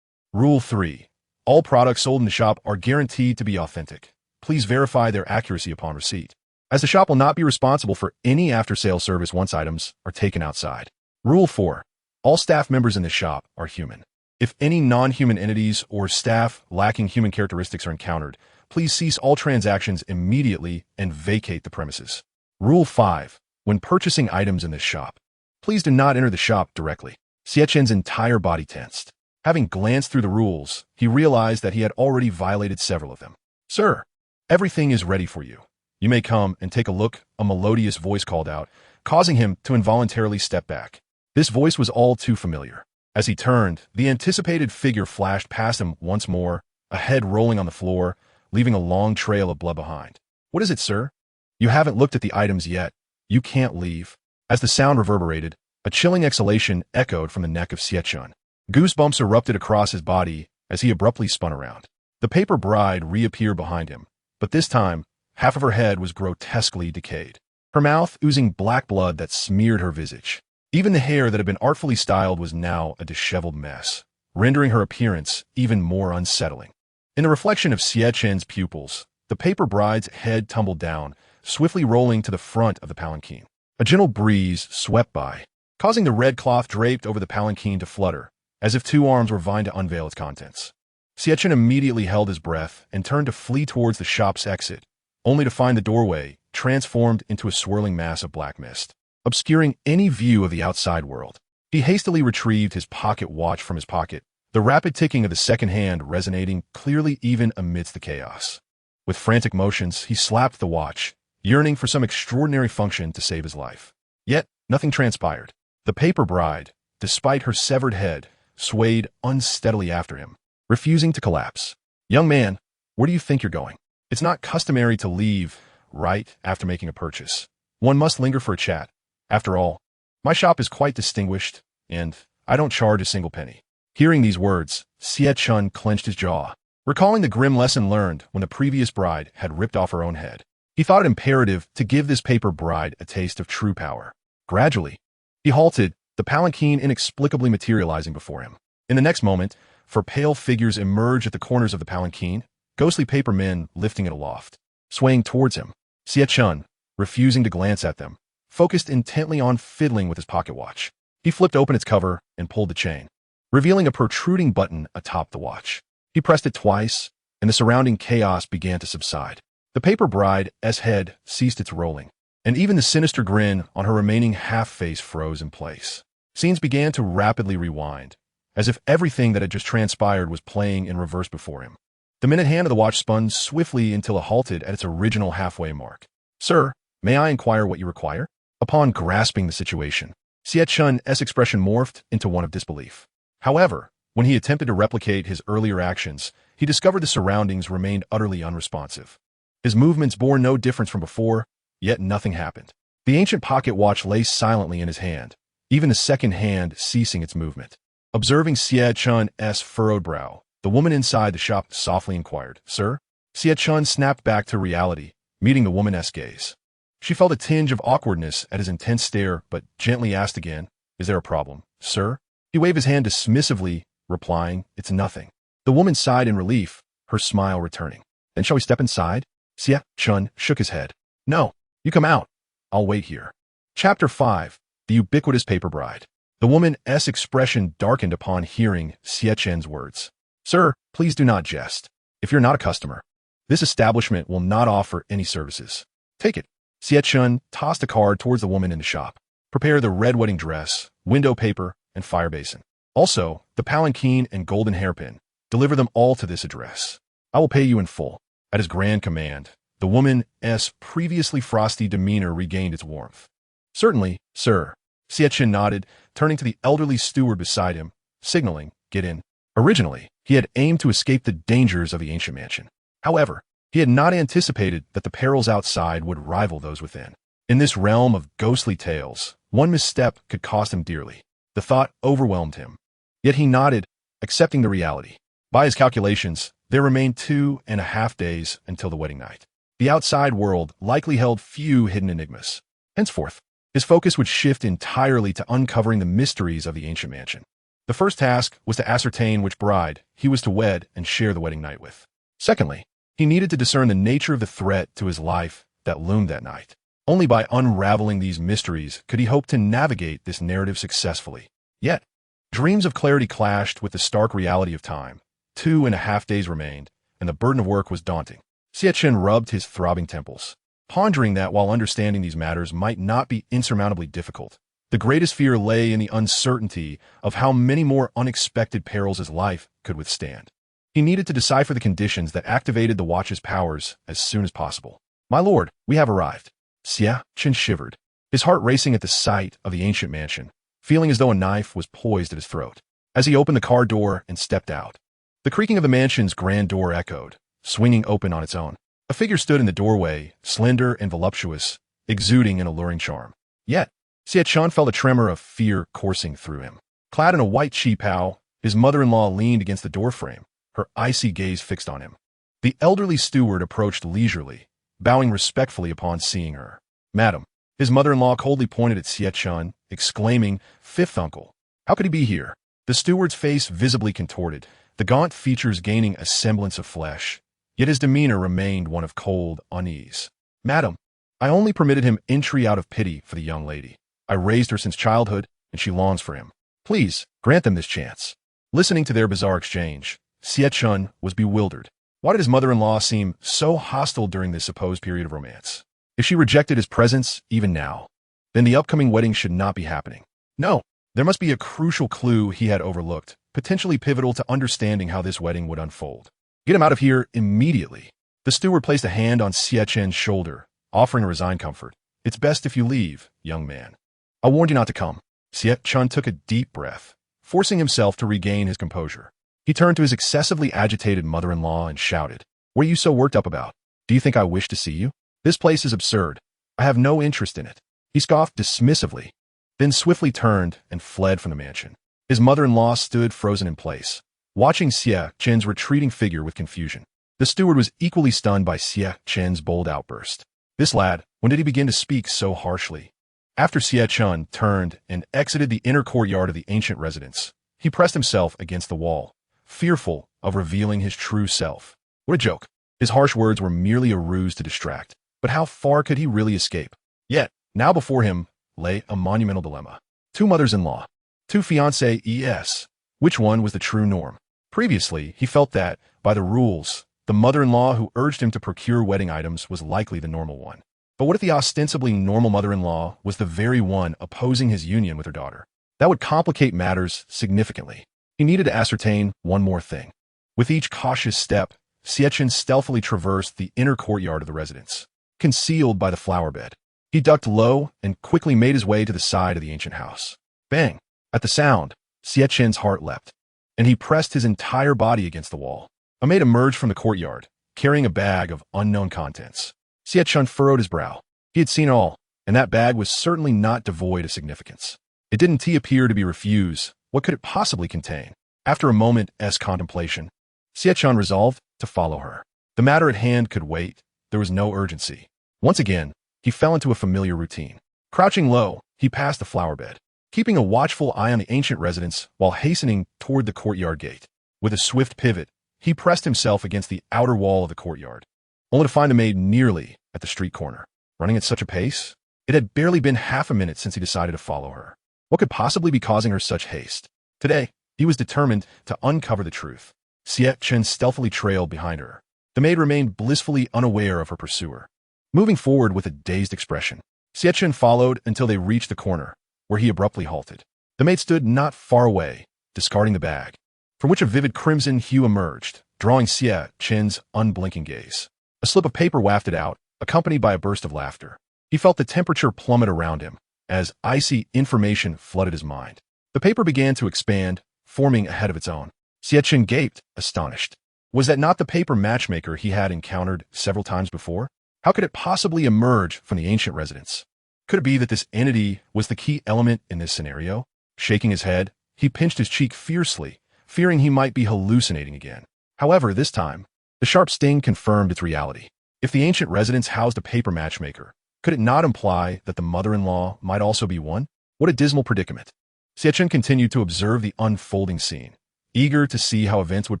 Rule 3. All products sold in the shop are guaranteed to be authentic. Please verify their accuracy upon receipt, as the shop will not be responsible for any after-sale service once items are taken outside. Rule 4. All staff members in the shop are human. If any non-human entities or staff lacking human characteristics are encountered, please cease all transactions immediately and vacate the premises. Rule 5. When purchasing items in this shop, please do not enter the shop directly. Xie Chen's entire body tensed. Having glanced through the rules, he realized that he had already violated several of them. "Sir, everything is ready for you. You may come and take a look," a melodious voice called out, causing him to involuntarily step back. This voice was all too familiar. As he turned, the anticipated figure flashed past him once more, a head rolling on the floor, leaving a long trail of blood behind. "What is it, sir? You haven't looked at the items yet. You can't leave." As the sound reverberated, a chilling exhalation echoed from the neck of Xie Chen. Goosebumps erupted across his body as he abruptly spun around. The paper bride reappeared behind him, but this time, half of her head was grotesquely decayed, her mouth oozing black blood that smeared her visage. Even the hair that had been artfully styled was now a disheveled mess, rendering her appearance even more unsettling. In the reflection of Xie Chen's pupils, the paper bride's head tumbled down, swiftly rolling to the front of the palanquin. A gentle breeze swept by, causing the red cloth draped over the palanquin to flutter, as if two arms were vying to unveil its contents. Xie Chen immediately held his breath and turned to flee towards the shop's exit, only to find the doorway transformed into a swirling mass of black mist, obscuring any view of the outside world. He hastily retrieved his pocket watch from his pocket, the rapid ticking of the second hand resonating clearly even amidst the chaos. With frantic motions, he slapped the watch, yearning for some extraordinary function to save his life. Yet, nothing transpired. The paper bride, despite her severed head, swayed unsteadily after him, refusing to collapse. "Young man, where do you think you're going? It's not customary to leave right after making a purchase. One must linger for a chat. After all, my shop is quite distinguished, and I don't charge a single penny." Hearing these words, Xie Chen clenched his jaw, recalling the grim lesson learned when the previous bride had ripped off her own head. He thought it imperative to give this paper bride a taste of true power. Gradually, he halted, the palanquin inexplicably materializing before him. In the next moment, four pale figures emerged at the corners of the palanquin, ghostly paper men lifting it aloft. Swaying towards him, Xie Chen, refusing to glance at them, focused intently on fiddling with his pocket watch. He flipped open its cover and pulled the chain, revealing a protruding button atop the watch. He pressed it twice, and the surrounding chaos began to subside. The paper bride's head ceased its rolling, and even the sinister grin on her remaining half-face froze in place. Scenes began to rapidly rewind, as if everything that had just transpired was playing in reverse before him. The minute hand of the watch spun swiftly until it halted at its original halfway mark. "Sir, may I inquire what you require?" Upon grasping the situation, Xie Chen's expression morphed into one of disbelief. However, when he attempted to replicate his earlier actions, he discovered the surroundings remained utterly unresponsive. His movements bore no difference from before, yet nothing happened. The ancient pocket watch lay silently in his hand, even the second hand ceasing its movement. Observing Xie Chen's furrowed brow, the woman inside the shop softly inquired, "Sir?" Xie Chen snapped back to reality, meeting the woman's gaze. She felt a tinge of awkwardness at his intense stare, but gently asked again, "Is there a problem, sir?" He waved his hand dismissively, replying, "It's nothing." The woman sighed in relief, her smile returning. "Then shall we step inside?" Xie Chen shook his head. "No, you come out. I'll wait here." Chapter 5. The Ubiquitous Paper Bride. The woman's expression darkened upon hearing Xie Chen's words. "Sir, please do not jest. If you're not a customer, this establishment will not offer any services. Take it." Xie Chen tossed a card towards the woman in the shop. "Prepare the red wedding dress, window paper, and fire basin. Also, the palanquin and golden hairpin. Deliver them all to this address. I will pay you in full." At his grand command, the woman's previously frosty demeanor regained its warmth. "Certainly, sir." Xie Chen nodded, turning to the elderly steward beside him, signaling, "Get in." Originally, he had aimed to escape the dangers of the ancient mansion. However, he had not anticipated that the perils outside would rival those within. In this realm of ghostly tales, one misstep could cost him dearly. The thought overwhelmed him. Yet he nodded, accepting the reality. By his calculations, there remained 2.5 days until the wedding night. The outside world likely held few hidden enigmas. Henceforth, his focus would shift entirely to uncovering the mysteries of the ancient mansion. The first task was to ascertain which bride he was to wed and share the wedding night with. Secondly, he needed to discern the nature of the threat to his life that loomed that night. Only by unraveling these mysteries could he hope to navigate this narrative successfully. Yet, dreams of clarity clashed with the stark reality of time. 2.5 days remained, and the burden of work was daunting. Xie Chen rubbed his throbbing temples, pondering that while understanding these matters might not be insurmountably difficult, the greatest fear lay in the uncertainty of how many more unexpected perils his life could withstand. He needed to decipher the conditions that activated the watch's powers as soon as possible. "My lord, we have arrived." Xie Chen shivered, his heart racing at the sight of the ancient mansion, feeling as though a knife was poised at his throat. As he opened the car door and stepped out, the creaking of the mansion's grand door echoed, swinging open on its own. A figure stood in the doorway, slender and voluptuous, exuding an alluring charm. Yet, Xie Chen felt a tremor of fear coursing through him. Clad in a white qipao, his mother-in-law leaned against the doorframe, her icy gaze fixed on him. The elderly steward approached leisurely, bowing respectfully upon seeing her. "Madam," his mother-in-law coldly pointed at Xie Chen, exclaiming, "Fifth uncle, how could he be here?" The steward's face visibly contorted, the gaunt features gaining a semblance of flesh. Yet his demeanor remained one of cold unease. "Madam, I only permitted him entry out of pity for the young lady. I raised her since childhood, and she longs for him. Please, grant them this chance." Listening to their bizarre exchange, Xie Chen was bewildered. Why did his mother-in-law seem so hostile during this supposed period of romance? If she rejected his presence, even now, then the upcoming wedding should not be happening. No, there must be a crucial clue he had overlooked, potentially pivotal to understanding how this wedding would unfold. "Get him out of here immediately." The steward placed a hand on Xie Chen's shoulder, offering a resigned comfort. "It's best if you leave, young man. I warned you not to come." Xie Chen took a deep breath, forcing himself to regain his composure. He turned to his excessively agitated mother-in-law and shouted, "What are you so worked up about? Do you think I wish to see you? This place is absurd. I have no interest in it." He scoffed dismissively, then swiftly turned and fled from the mansion. His mother-in-law stood frozen in place, watching Xie Chen's retreating figure with confusion. The steward was equally stunned by Xie Chen's bold outburst. This lad, when did he begin to speak so harshly? After Xie Chen turned and exited the inner courtyard of the ancient residence, he pressed himself against the wall, fearful of revealing his true self. What a joke. His harsh words were merely a ruse to distract. But how far could he really escape? Yet, now before him lay a monumental dilemma. Two mothers-in-law, two fiancés. Which one was the true norm? Previously, he felt that, by the rules, the mother-in-law who urged him to procure wedding items was likely the normal one. But what if the ostensibly normal mother-in-law was the very one opposing his union with her daughter? That would complicate matters significantly. He needed to ascertain one more thing. With each cautious step, Xie Chen stealthily traversed the inner courtyard of the residence, concealed by the flower bed. He ducked low and quickly made his way to the side of the ancient house. Bang! At the sound, Xie Chen's heart leapt, and he pressed his entire body against the wall. A maid emerged from the courtyard, carrying a bag of unknown contents. Xie Chen furrowed his brow. He had seen it all, and that bag was certainly not devoid of significance. It didn't appear to be refused. What could it possibly contain? After a moment's contemplation, Xie Chen resolved to follow her. The matter at hand could wait. There was no urgency. Once again, he fell into a familiar routine. Crouching low, he passed the flower bed, keeping a watchful eye on the ancient residence while hastening toward the courtyard gate. With a swift pivot, he pressed himself against the outer wall of the courtyard, only to find the maid nearly at the street corner. Running at such a pace? It had barely been half a minute since he decided to follow her. What could possibly be causing her such haste? Today, he was determined to uncover the truth. Xie Chen stealthily trailed behind her. The maid remained blissfully unaware of her pursuer. Moving forward with a dazed expression, Xie Chen followed until they reached the corner, where he abruptly halted. The maid stood not far away, discarding the bag, from which a vivid crimson hue emerged, drawing Xie Chen's unblinking gaze. A slip of paper wafted out, accompanied by a burst of laughter. He felt the temperature plummet around him, as icy information flooded his mind. The paper began to expand, forming a head of its own. Xie Chen gaped, astonished. Was that not the paper matchmaker he had encountered several times before? How could it possibly emerge from the ancient residence? Could it be that this entity was the key element in this scenario? Shaking his head, he pinched his cheek fiercely, fearing he might be hallucinating again. However, this time, the sharp sting confirmed its reality. If the ancient residence housed a paper matchmaker, could it not imply that the mother-in-law might also be one? What a dismal predicament. Xie Chen continued to observe the unfolding scene, eager to see how events would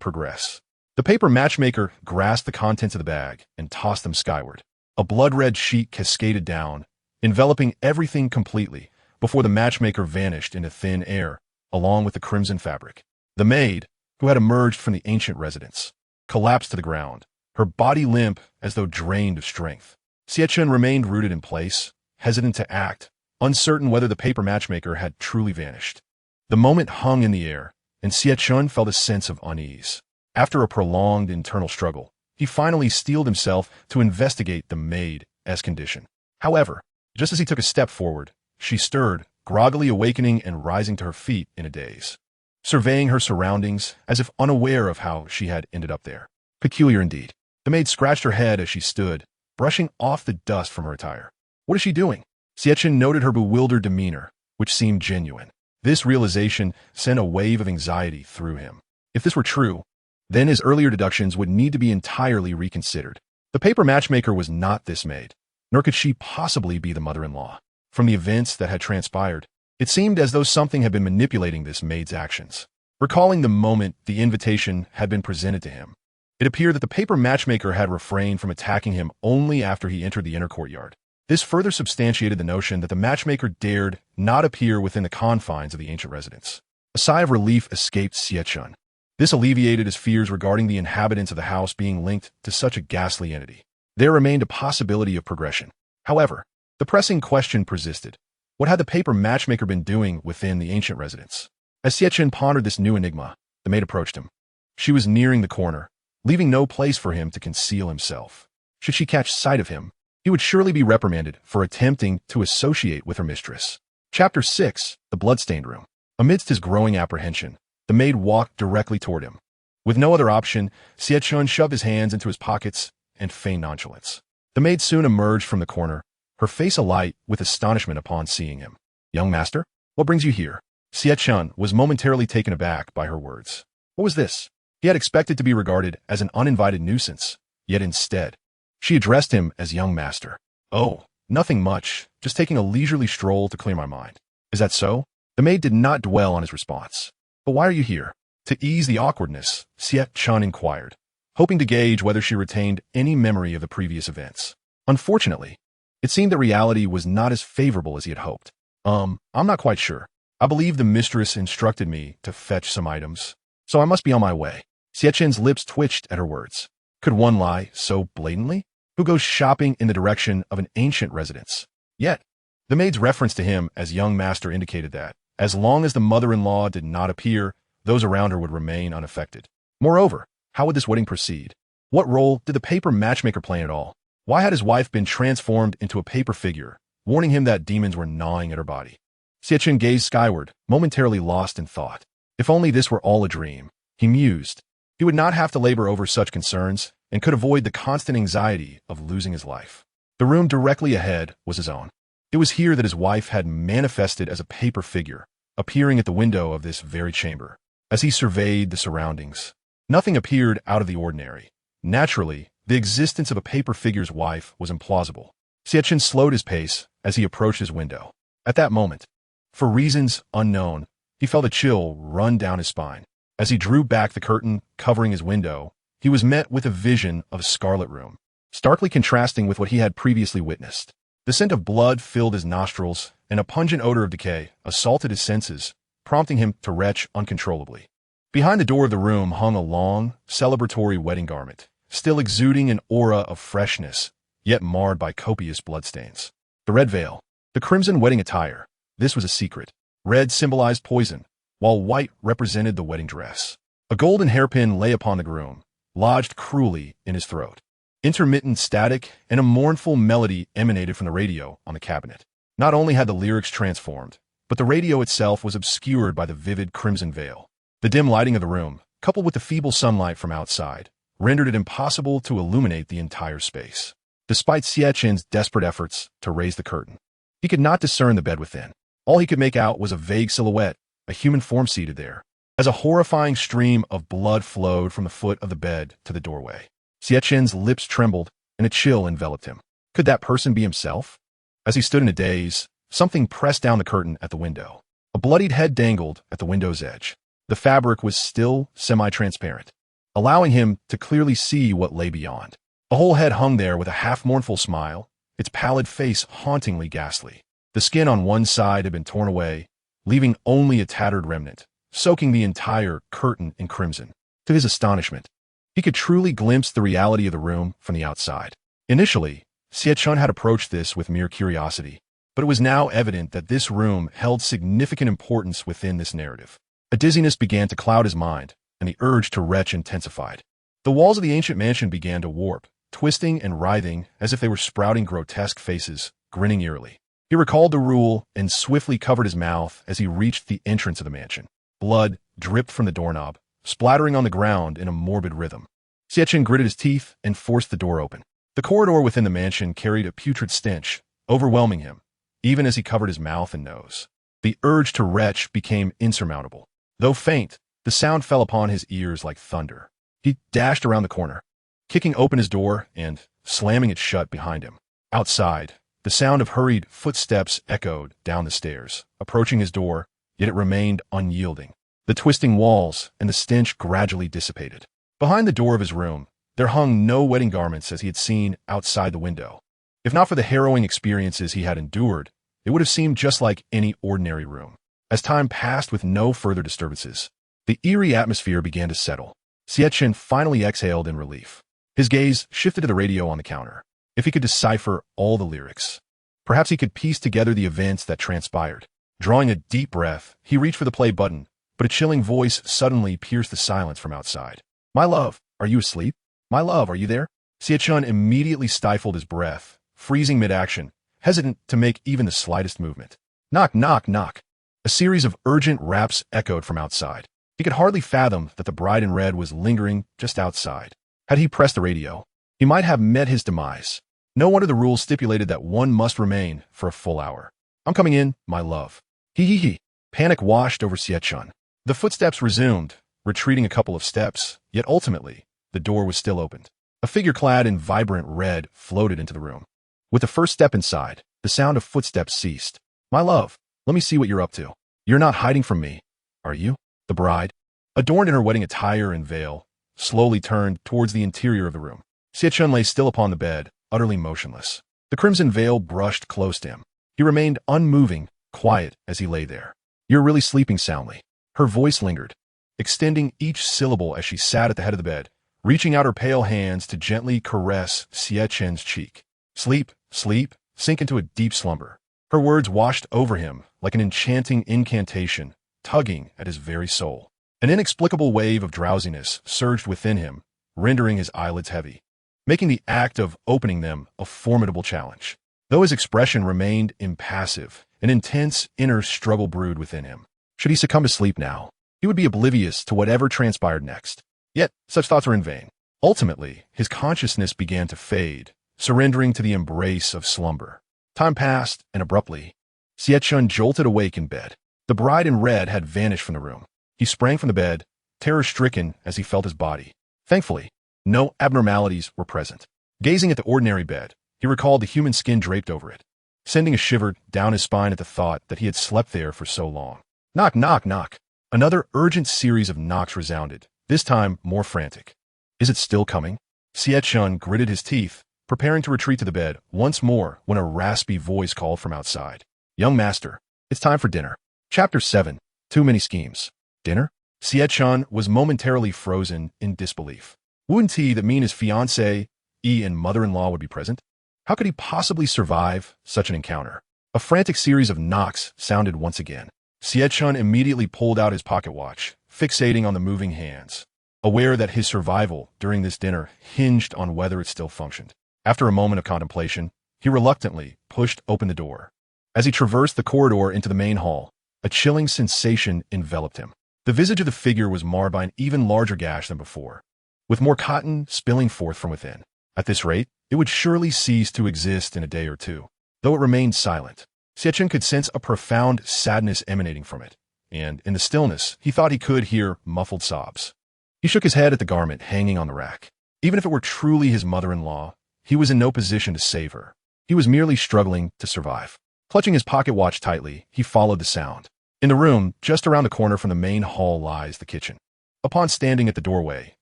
progress. The paper matchmaker grasped the contents of the bag and tossed them skyward. A blood-red sheet cascaded down, enveloping everything completely, before the matchmaker vanished into thin air, along with the crimson fabric. The maid, who had emerged from the ancient residence, collapsed to the ground, her body limp as though drained of strength. Xie Chen remained rooted in place, hesitant to act, uncertain whether the paper matchmaker had truly vanished. The moment hung in the air, and Xie Chen felt a sense of unease. After a prolonged internal struggle, he finally steeled himself to investigate the maid's condition. However, just as he took a step forward, she stirred, groggily awakening and rising to her feet in a daze, surveying her surroundings as if unaware of how she had ended up there. Peculiar indeed. The maid scratched her head as she stood, brushing off the dust from her attire. What is she doing? Xie Chen noted her bewildered demeanor, which seemed genuine. This realization sent a wave of anxiety through him. If this were true, then his earlier deductions would need to be entirely reconsidered. The paper matchmaker was not this maid, nor could she possibly be the mother-in-law. From the events that had transpired, it seemed as though something had been manipulating this maid's actions. Recalling the moment the invitation had been presented to him, it appeared that the paper matchmaker had refrained from attacking him only after he entered the inner courtyard. This further substantiated the notion that the matchmaker dared not appear within the confines of the ancient residence. A sigh of relief escaped Xie Chen. This alleviated his fears regarding the inhabitants of the house being linked to such a ghastly entity. There remained a possibility of progression. However, the pressing question persisted. What had the paper matchmaker been doing within the ancient residence? As Xie Chen pondered this new enigma, the maid approached him. She was nearing the corner, leaving no place for him to conceal himself. Should she catch sight of him, he would surely be reprimanded for attempting to associate with her mistress. Chapter 6. The Bloodstained Room. Amidst his growing apprehension, the maid walked directly toward him. With no other option, Xie Chen shoved his hands into his pockets and feigned nonchalance. The maid soon emerged from the corner, her face alight with astonishment upon seeing him. Young master, what brings you here? Xie Chen was momentarily taken aback by her words. What was this? He had expected to be regarded as an uninvited nuisance, yet instead, she addressed him as young master. Oh, nothing much, just taking a leisurely stroll to clear my mind. Is that so? The maid did not dwell on his response. But why are you here? To ease the awkwardness, Xie Chen inquired, hoping to gauge whether she retained any memory of the previous events. Unfortunately, it seemed that reality was not as favorable as he had hoped. I'm not quite sure. I believe the mistress instructed me to fetch some items, so I must be on my way. Xie Chen's lips twitched at her words. Could one lie so blatantly? Who goes shopping in the direction of an ancient residence? Yet, the maid's reference to him as young master indicated that, as long as the mother-in-law did not appear, those around her would remain unaffected. Moreover, how would this wedding proceed? What role did the paper matchmaker play in it all? Why had his wife been transformed into a paper figure, warning him that demons were gnawing at her body? Xie Chen gazed skyward, momentarily lost in thought. If only this were all a dream, he mused. He would not have to labor over such concerns and could avoid the constant anxiety of losing his life. The room directly ahead was his own. It was here that his wife had manifested as a paper figure, appearing at the window of this very chamber. As he surveyed the surroundings, nothing appeared out of the ordinary. Naturally, the existence of a paper figure's wife was implausible. Xie Chen slowed his pace as he approached his window. At that moment, for reasons unknown, he felt a chill run down his spine. As he drew back the curtain covering his window, he was met with a vision of a scarlet room, starkly contrasting with what he had previously witnessed. The scent of blood filled his nostrils, and a pungent odor of decay assaulted his senses, prompting him to retch uncontrollably. Behind the door of the room hung a long, celebratory wedding garment, still exuding an aura of freshness, yet marred by copious bloodstains. The red veil, the crimson wedding attire, this was a secret. Red symbolized poison, while white represented the wedding dress. A golden hairpin lay upon the groom, lodged cruelly in his throat. Intermittent static and a mournful melody emanated from the radio on the cabinet. Not only had the lyrics transformed, but the radio itself was obscured by the vivid crimson veil. The dim lighting of the room, coupled with the feeble sunlight from outside, rendered it impossible to illuminate the entire space. Despite Xie Chen's desperate efforts to raise the curtain, he could not discern the bed within. All he could make out was a vague silhouette, a human form seated there. As a horrifying stream of blood flowed from the foot of the bed to the doorway, Xie Chen's lips trembled, and a chill enveloped him. Could that person be himself? As he stood in a daze, something pressed down the curtain at the window. A bloodied head dangled at the window's edge. The fabric was still semi-transparent, allowing him to clearly see what lay beyond. A whole head hung there with a half-mournful smile, its pallid face hauntingly ghastly. The skin on one side had been torn away, leaving only a tattered remnant, soaking the entire curtain in crimson. To his astonishment, he could truly glimpse the reality of the room from the outside. Initially, Xie Chen had approached this with mere curiosity, but it was now evident that this room held significant importance within this narrative. A dizziness began to cloud his mind, and the urge to retch intensified. The walls of the ancient mansion began to warp, twisting and writhing as if they were sprouting grotesque faces, grinning eerily. He recalled the rule and swiftly covered his mouth as he reached the entrance of the mansion. Blood dripped from the doorknob, splattering on the ground in a morbid rhythm. Xie Chen gritted his teeth and forced the door open. The corridor within the mansion carried a putrid stench, overwhelming him, even as he covered his mouth and nose. The urge to retch became insurmountable. Though faint, the sound fell upon his ears like thunder. He dashed around the corner, kicking open his door and slamming it shut behind him. Outside, the sound of hurried footsteps echoed down the stairs, approaching his door, yet it remained unyielding. The twisting walls and the stench gradually dissipated. Behind the door of his room, there hung no wedding garments as he had seen outside the window. If not for the harrowing experiences he had endured, it would have seemed just like any ordinary room. As time passed with no further disturbances, the eerie atmosphere began to settle. Xie Chen finally exhaled in relief. His gaze shifted to the radio on the counter. If he could decipher all the lyrics, perhaps he could piece together the events that transpired. Drawing a deep breath, he reached for the play button, but a chilling voice suddenly pierced the silence from outside. "My love, are you asleep? My love, are you there?" Xie Chen immediately stifled his breath, freezing mid-action, hesitant to make even the slightest movement. Knock, knock, knock. A series of urgent raps echoed from outside. He could hardly fathom that the bride in red was lingering just outside. Had he pressed the radio, he might have met his demise. No wonder the rules stipulated that one must remain for a full hour. "I'm coming in, my love." He. Panic washed over Xie Chen. The footsteps resumed, retreating a couple of steps, yet ultimately, the door was still opened. A figure clad in vibrant red floated into the room. With the first step inside, the sound of footsteps ceased. "My love, let me see what you're up to. You're not hiding from me, are you?" The bride, adorned in her wedding attire and veil, slowly turned towards the interior of the room. Xie Chen lay still upon the bed, utterly motionless. The crimson veil brushed close to him. He remained unmoving, quiet as he lay there. "You're really sleeping soundly." Her voice lingered, extending each syllable as she sat at the head of the bed, reaching out her pale hands to gently caress Xie Chen's cheek. "Sleep, sleep, sink into a deep slumber." Her words washed over him like an enchanting incantation, tugging at his very soul. An inexplicable wave of drowsiness surged within him, rendering his eyelids heavy, making the act of opening them a formidable challenge. Though his expression remained impassive, an intense inner struggle brewed within him. Should he succumb to sleep now, he would be oblivious to whatever transpired next. Yet, such thoughts were in vain. Ultimately, his consciousness began to fade, surrendering to the embrace of slumber. Time passed, and abruptly, Xie Chen jolted awake in bed. The bride in red had vanished from the room. He sprang from the bed, terror-stricken as he felt his body. Thankfully, no abnormalities were present. Gazing at the ordinary bed, he recalled the human skin draped over it, sending a shiver down his spine at the thought that he had slept there for so long. Knock, knock, knock. Another urgent series of knocks resounded, this time more frantic. Is it still coming? Xie Chen gritted his teeth, preparing to retreat to the bed once more when a raspy voice called from outside. "Young master, it's time for dinner." Chapter 7. Too Many Schemes. Dinner? Xie Chen was momentarily frozen in disbelief. Wouldn't he that mean his fiancée and mother-in-law would be present? How could he possibly survive such an encounter? A frantic series of knocks sounded once again. Xie Chen immediately pulled out his pocket watch, fixating on the moving hands, aware that his survival during this dinner hinged on whether it still functioned. After a moment of contemplation, he reluctantly pushed open the door. As he traversed the corridor into the main hall, a chilling sensation enveloped him. The visage of the figure was marred by an even larger gash than before, with more cotton spilling forth from within. At this rate, it would surely cease to exist in a day or two. Though it remained silent, Xie Chen could sense a profound sadness emanating from it, and in the stillness, he thought he could hear muffled sobs. He shook his head at the garment hanging on the rack. Even if it were truly his mother-in-law, he was in no position to save her. He was merely struggling to survive. Clutching his pocket watch tightly, he followed the sound. In the room, just around the corner from the main hall, lies the kitchen. Upon standing at the doorway,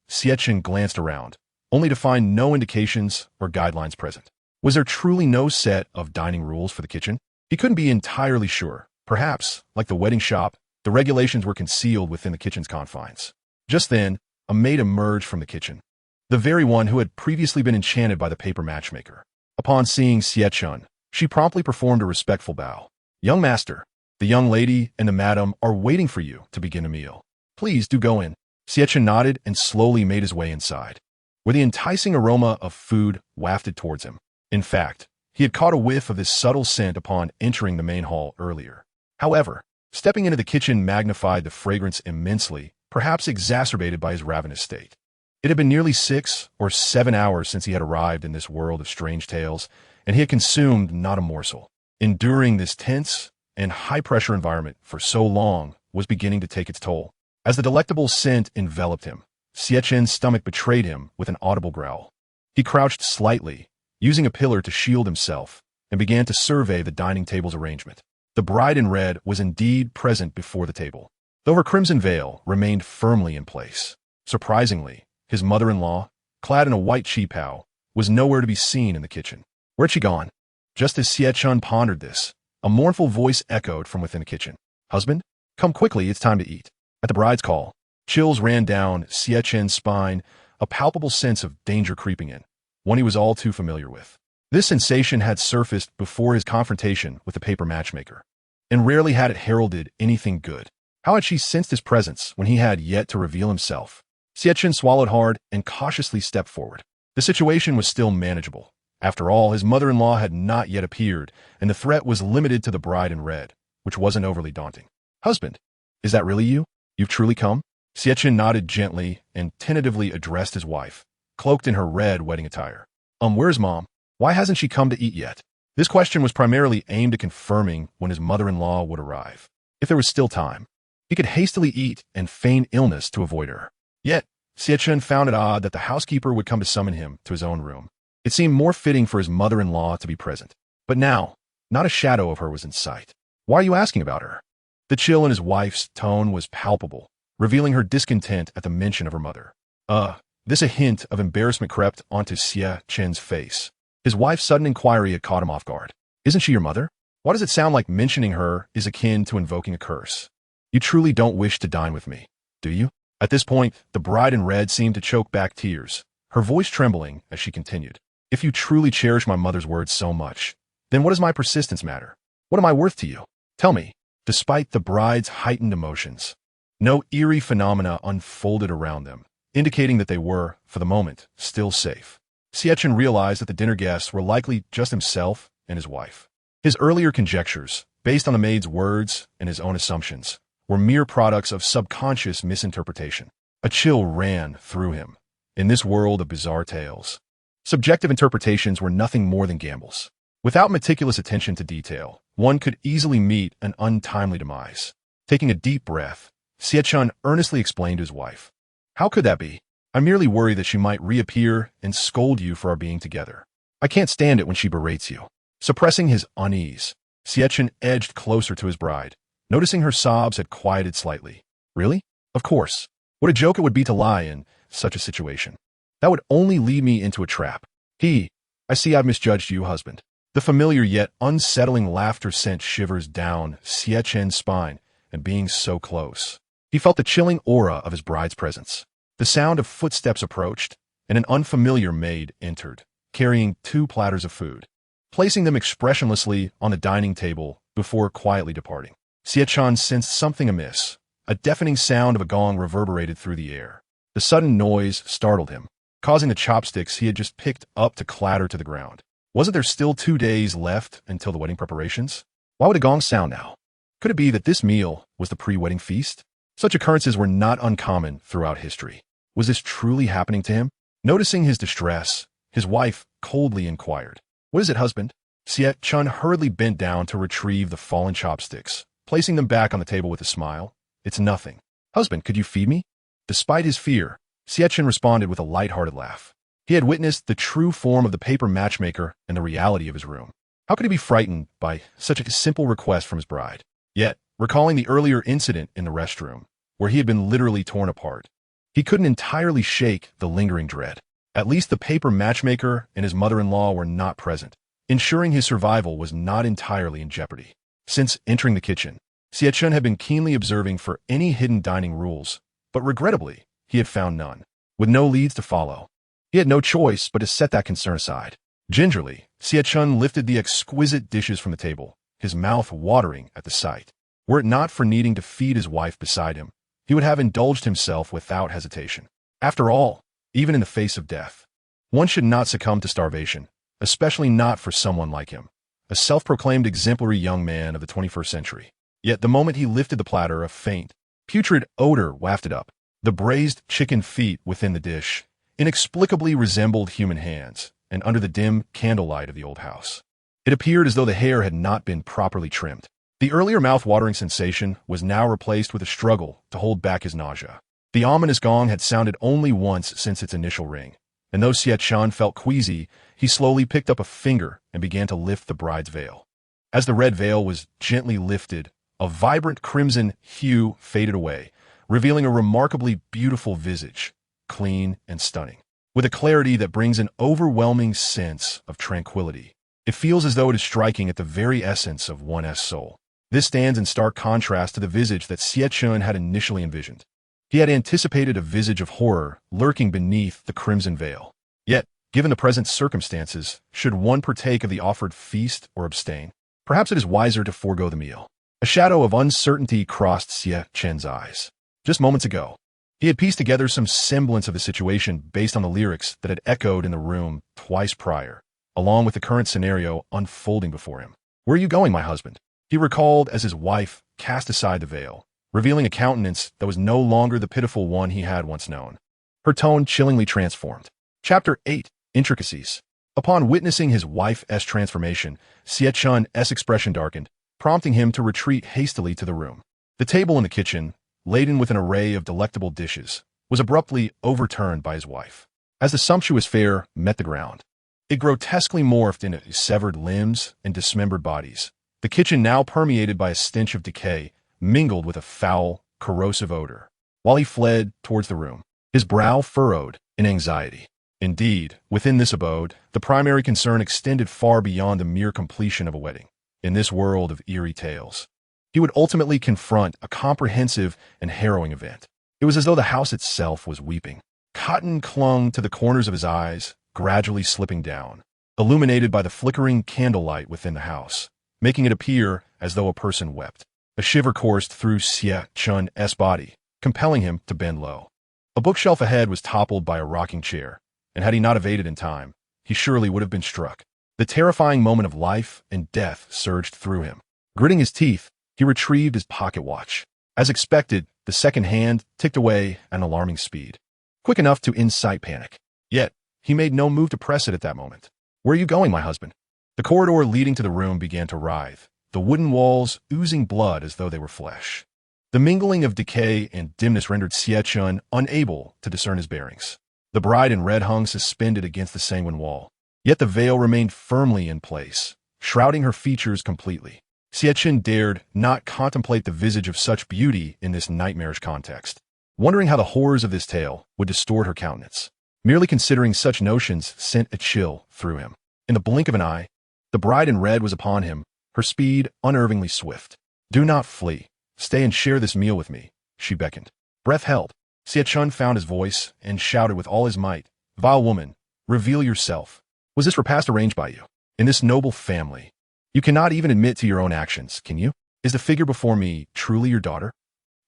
Xie Chen glanced around, only to find no indications or guidelines present. Was there truly no set of dining rules for the kitchen? He couldn't be entirely sure. Perhaps, like the wedding shop, the regulations were concealed within the kitchen's confines. Just then, a maid emerged from the kitchen, the very one who had previously been enchanted by the paper matchmaker. Upon seeing Xie Chen, she promptly performed a respectful bow. "Young master, the young lady and the madam are waiting for you to begin a meal. Please do go in." Xie Chen nodded and slowly made his way inside, where the enticing aroma of food wafted towards him. In fact, he had caught a whiff of this subtle scent upon entering the main hall earlier. However, stepping into the kitchen magnified the fragrance immensely, perhaps exacerbated by his ravenous state. It had been nearly 6 or 7 hours since he had arrived in this world of strange tales, and he had consumed not a morsel. Enduring this tense and high-pressure environment for so long was beginning to take its toll. As the delectable scent enveloped him, Xie Chen's stomach betrayed him with an audible growl. He crouched slightly, using a pillar to shield himself, and began to survey the dining table's arrangement. The bride in red was indeed present before the table, though her crimson veil remained firmly in place. Surprisingly, his mother-in-law, clad in a white qipao, was nowhere to be seen in the kitchen. Where'd she gone? Just as Xie Chen pondered this, a mournful voice echoed from within the kitchen. "Husband, come quickly, it's time to eat." At the bride's call, chills ran down Xie Chen's spine, a palpable sense of danger creeping in, one he was all too familiar with. This sensation had surfaced before his confrontation with the paper matchmaker, and rarely had it heralded anything good. How had she sensed his presence when he had yet to reveal himself? Xie Chen swallowed hard and cautiously stepped forward. The situation was still manageable. After all, his mother-in-law had not yet appeared, and the threat was limited to the bride in red, which wasn't overly daunting. "Husband, is that really you? You've truly come?" Xie Chen nodded gently and tentatively addressed his wife, cloaked in her red wedding attire. Where's Mom? Why hasn't she come to eat yet?" This question was primarily aimed at confirming when his mother-in-law would arrive. If there was still time, he could hastily eat and feign illness to avoid her. Yet, Xie Chen found it odd that the housekeeper would come to summon him to his own room. It seemed more fitting for his mother-in-law to be present. But now, not a shadow of her was in sight. "Why are you asking about her?" The chill in his wife's tone was palpable, revealing her discontent at the mention of her mother. A hint of embarrassment crept onto Xie Chen's face. His wife's sudden inquiry had caught him off guard. "Isn't she your mother? Why does it sound like mentioning her is akin to invoking a curse? You truly don't wish to dine with me, do you?" At this point, the bride in red seemed to choke back tears, her voice trembling as she continued. "If you truly cherish my mother's words so much, then what does my persistence matter? What am I worth to you? Tell me." Despite the bride's heightened emotions, no eerie phenomena unfolded around them, indicating that they were, for the moment, still safe. Xie Chen realized that the dinner guests were likely just himself and his wife. His earlier conjectures, based on the maid's words and his own assumptions, were mere products of subconscious misinterpretation. A chill ran through him. In this world of bizarre tales, subjective interpretations were nothing more than gambles. Without meticulous attention to detail, one could easily meet an untimely demise. Taking a deep breath, Xie Chen earnestly explained to his wife, "How could that be? I merely worry that she might reappear and scold you for our being together. I can't stand it when she berates you." Suppressing his unease, Xie Chen edged closer to his bride, noticing her sobs had quieted slightly. "Really? Of course. What a joke it would be to lie in such a situation. That would only lead me into a trap. I see I've misjudged you, husband." The familiar yet unsettling laughter sent shivers down Xie Chen's spine, and being so close, he felt the chilling aura of his bride's presence. The sound of footsteps approached, and an unfamiliar maid entered, carrying 2 platters of food, placing them expressionlessly on the dining table before quietly departing. Xie Chen sensed something amiss. A deafening sound of a gong reverberated through the air. The sudden noise startled him, causing the chopsticks he had just picked up to clatter to the ground. Wasn't there still 2 days left until the wedding preparations? Why would a gong sound now? Could it be that this meal was the pre-wedding feast? Such occurrences were not uncommon throughout history. Was this truly happening to him? Noticing his distress, his wife coldly inquired, "What is it, husband?" Xie Chen hurriedly bent down to retrieve the fallen chopsticks, placing them back on the table with a smile. "It's nothing. Husband, could you feed me?" Despite his fear, Xie Chen responded with a light-hearted laugh. He had witnessed the true form of the paper matchmaker and the reality of his room. How could he be frightened by such a simple request from his bride? Yet, recalling the earlier incident in the restroom, where he had been literally torn apart, he couldn't entirely shake the lingering dread. At least the paper matchmaker and his mother-in-law were not present, ensuring his survival was not entirely in jeopardy. Since entering the kitchen, Xie Chen had been keenly observing for any hidden dining rules, but regrettably, he had found none. With no leads to follow, he had no choice but to set that concern aside. Gingerly, Xie Chen lifted the exquisite dishes from the table, his mouth watering at the sight. Were it not for needing to feed his wife beside him, he would have indulged himself without hesitation. After all, even in the face of death, one should not succumb to starvation, especially not for someone like him, a self-proclaimed exemplary young man of the 21st century. Yet the moment he lifted the platter, a faint, putrid odor wafted up. The braised chicken feet within the dish inexplicably resembled human hands, and under the dim candlelight of the old house, it appeared as though the hair had not been properly trimmed. The earlier mouth-watering sensation was now replaced with a struggle to hold back his nausea. The ominous gong had sounded only once since its initial ring, and though Xie Chen felt queasy, he slowly picked up a finger and began to lift the bride's veil. As the red veil was gently lifted, a vibrant crimson hue faded away, revealing a remarkably beautiful visage, clean and stunning. With a clarity that brings an overwhelming sense of tranquility, it feels as though it is striking at the very essence of one's soul. This stands in stark contrast to the visage that Xie Chen had initially envisioned. He had anticipated a visage of horror lurking beneath the crimson veil. Yet, given the present circumstances, should one partake of the offered feast or abstain? Perhaps it is wiser to forego the meal. A shadow of uncertainty crossed Xie Chen's eyes. Just moments ago, he had pieced together some semblance of the situation based on the lyrics that had echoed in the room twice prior, along with the current scenario unfolding before him. "Where are you going, my husband?" he recalled as his wife cast aside the veil, revealing a countenance that was no longer the pitiful one he had once known. Her tone chillingly transformed. Chapter 8. Intricacies. Upon witnessing his wife's transformation, Xie Chen's expression darkened, prompting him to retreat hastily to the room. The table in the kitchen, laden with an array of delectable dishes, was abruptly overturned by his wife. As the sumptuous fare met the ground, it grotesquely morphed into severed limbs and dismembered bodies. The kitchen, now permeated by a stench of decay, mingled with a foul, corrosive odor. While he fled towards the room, his brow furrowed in anxiety. Indeed, within this abode, the primary concern extended far beyond the mere completion of a wedding. In this world of eerie tales, he would ultimately confront a comprehensive and harrowing event. It was as though the house itself was weeping. Cotton clung to the corners of his eyes, gradually slipping down, illuminated by the flickering candlelight within the house, making it appear as though a person wept. A shiver coursed through Xie Chen's body, compelling him to bend low. A bookshelf ahead was toppled by a rocking chair, and had he not evaded in time, he surely would have been struck. The terrifying moment of life and death surged through him. Gritting his teeth, he retrieved his pocket watch. As expected, the second hand ticked away at an alarming speed, quick enough to incite panic. Yet, he made no move to press it at that moment. "Where are you going, my husband?" The corridor leading to the room began to writhe, the wooden walls oozing blood as though they were flesh. The mingling of decay and dimness rendered Xie Chen unable to discern his bearings. The bride in red hung suspended against the sanguine wall, yet the veil remained firmly in place, shrouding her features completely. Xie Chen dared not contemplate the visage of such beauty in this nightmarish context, wondering how the horrors of this tale would distort her countenance. Merely considering such notions sent a chill through him. In the blink of an eye, the bride in red was upon him, her speed unnervingly swift. "Do not flee. Stay and share this meal with me," she beckoned. Breath held. Xie Chen found his voice and shouted with all his might, "Vile woman, reveal yourself. Was this repast arranged by you? In this noble family, you cannot even admit to your own actions, can you? Is the figure before me truly your daughter?"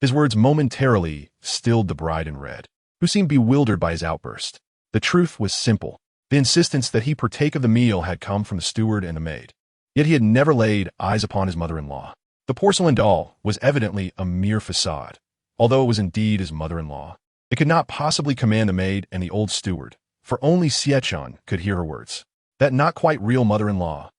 His words momentarily stilled the bride in red, who seemed bewildered by his outburst. The truth was simple. The insistence that he partake of the meal had come from the steward and the maid. Yet he had never laid eyes upon his mother-in-law. The porcelain doll was evidently a mere facade. Although it was indeed his mother-in-law, it could not possibly command the maid and the old steward, for only Xie Chen could hear her words. That not quite real mother-in-law,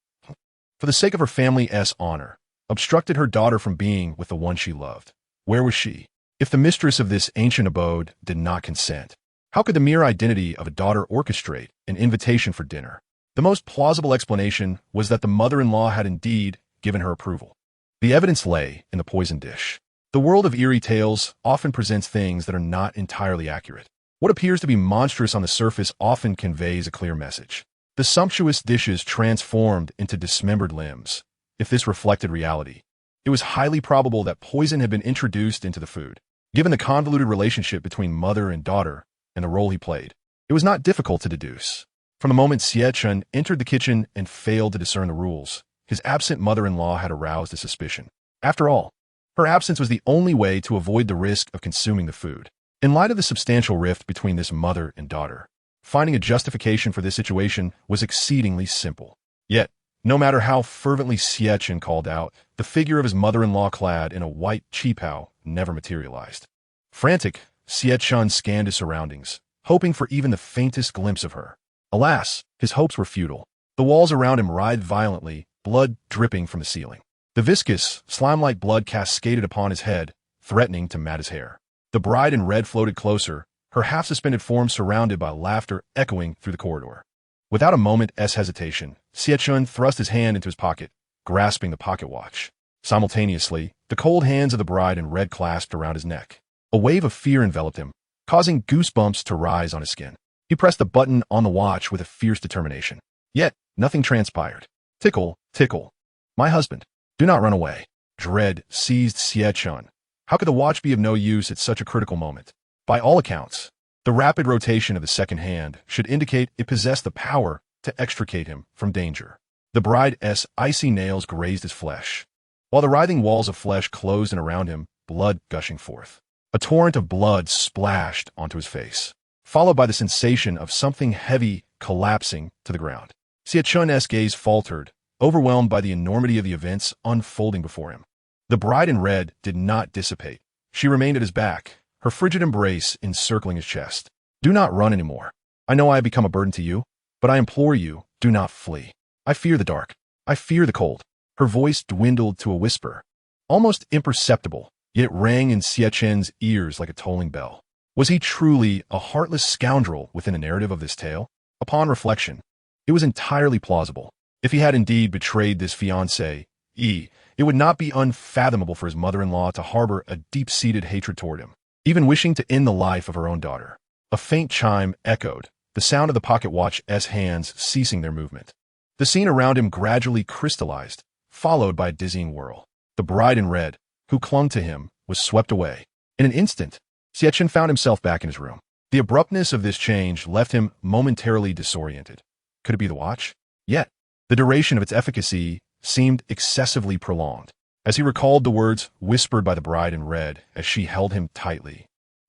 for the sake of her family's honor, obstructed her daughter from being with the one she loved. Where was she? If the mistress of this ancient abode did not consent, How could the mere identity of a daughter orchestrate an invitation for dinner? The most plausible explanation was that the mother-in-law had indeed given her approval. The evidence lay in the poison dish. The world of eerie tales often presents things that are not entirely accurate. What appears to be monstrous on the surface often conveys a clear message. The sumptuous dishes transformed into dismembered limbs. If this reflected reality, it was highly probable that poison had been introduced into the food. Given the convoluted relationship between mother and daughter and the role he played, it was not difficult to deduce. From the moment Xie Chen entered the kitchen and failed to discern the rules, his absent mother-in-law had aroused a suspicion. After all, her absence was the only way to avoid the risk of consuming the food. In light of the substantial rift between this mother and daughter, finding a justification for this situation was exceedingly simple. Yet, no matter how fervently Xie Chen called out, the figure of his mother-in-law clad in a white qipao never materialized. Frantic, Xie Chen scanned his surroundings, hoping for even the faintest glimpse of her. Alas, his hopes were futile. The walls around him writhed violently, blood dripping from the ceiling. The viscous, slime-like blood cascaded upon his head, threatening to mat his hair. The bride in red floated closer, her half-suspended form surrounded by laughter echoing through the corridor. Without a moment's hesitation, Xie Chen thrust his hand into his pocket, grasping the pocket watch. Simultaneously, the cold hands of the bride in red clasped around his neck. A wave of fear enveloped him, causing goosebumps to rise on his skin. He pressed the button on the watch with a fierce determination. Yet, nothing transpired. Tickle, tickle. My husband. Do not run away. Dread seized Xie Chen. How could the watch be of no use at such a critical moment? By all accounts, the rapid rotation of the second hand should indicate it possessed the power to extricate him from danger. The bride's icy nails grazed his flesh, while the writhing walls of flesh closed in around him, blood gushing forth. A torrent of blood splashed onto his face, followed by the sensation of something heavy collapsing to the ground. Xie Chen's gaze faltered, overwhelmed by the enormity of the events unfolding before him. The bride in red did not dissipate. She remained at his back, her frigid embrace encircling his chest. Do not run anymore. I know I have become a burden to you, but I implore you, do not flee. I fear the dark. I fear the cold. Her voice dwindled to a whisper, almost imperceptible, yet rang in Xie Chen's ears like a tolling bell. Was he truly a heartless scoundrel within the narrative of this tale? Upon reflection, it was entirely plausible. If he had indeed betrayed this fiancée, it would not be unfathomable for his mother-in-law to harbor a deep-seated hatred toward him, even wishing to end the life of her own daughter. A faint chime echoed, the sound of the pocket watch's hands ceasing their movement. The scene around him gradually crystallized, followed by a dizzying whirl. The bride in red, who clung to him, was swept away. In an instant, Xie Chen found himself back in his room. The abruptness of this change left him momentarily disoriented. Could it be the watch? Yet, the duration of its efficacy seemed excessively prolonged. As he recalled the words whispered by the bride in red as she held him tightly,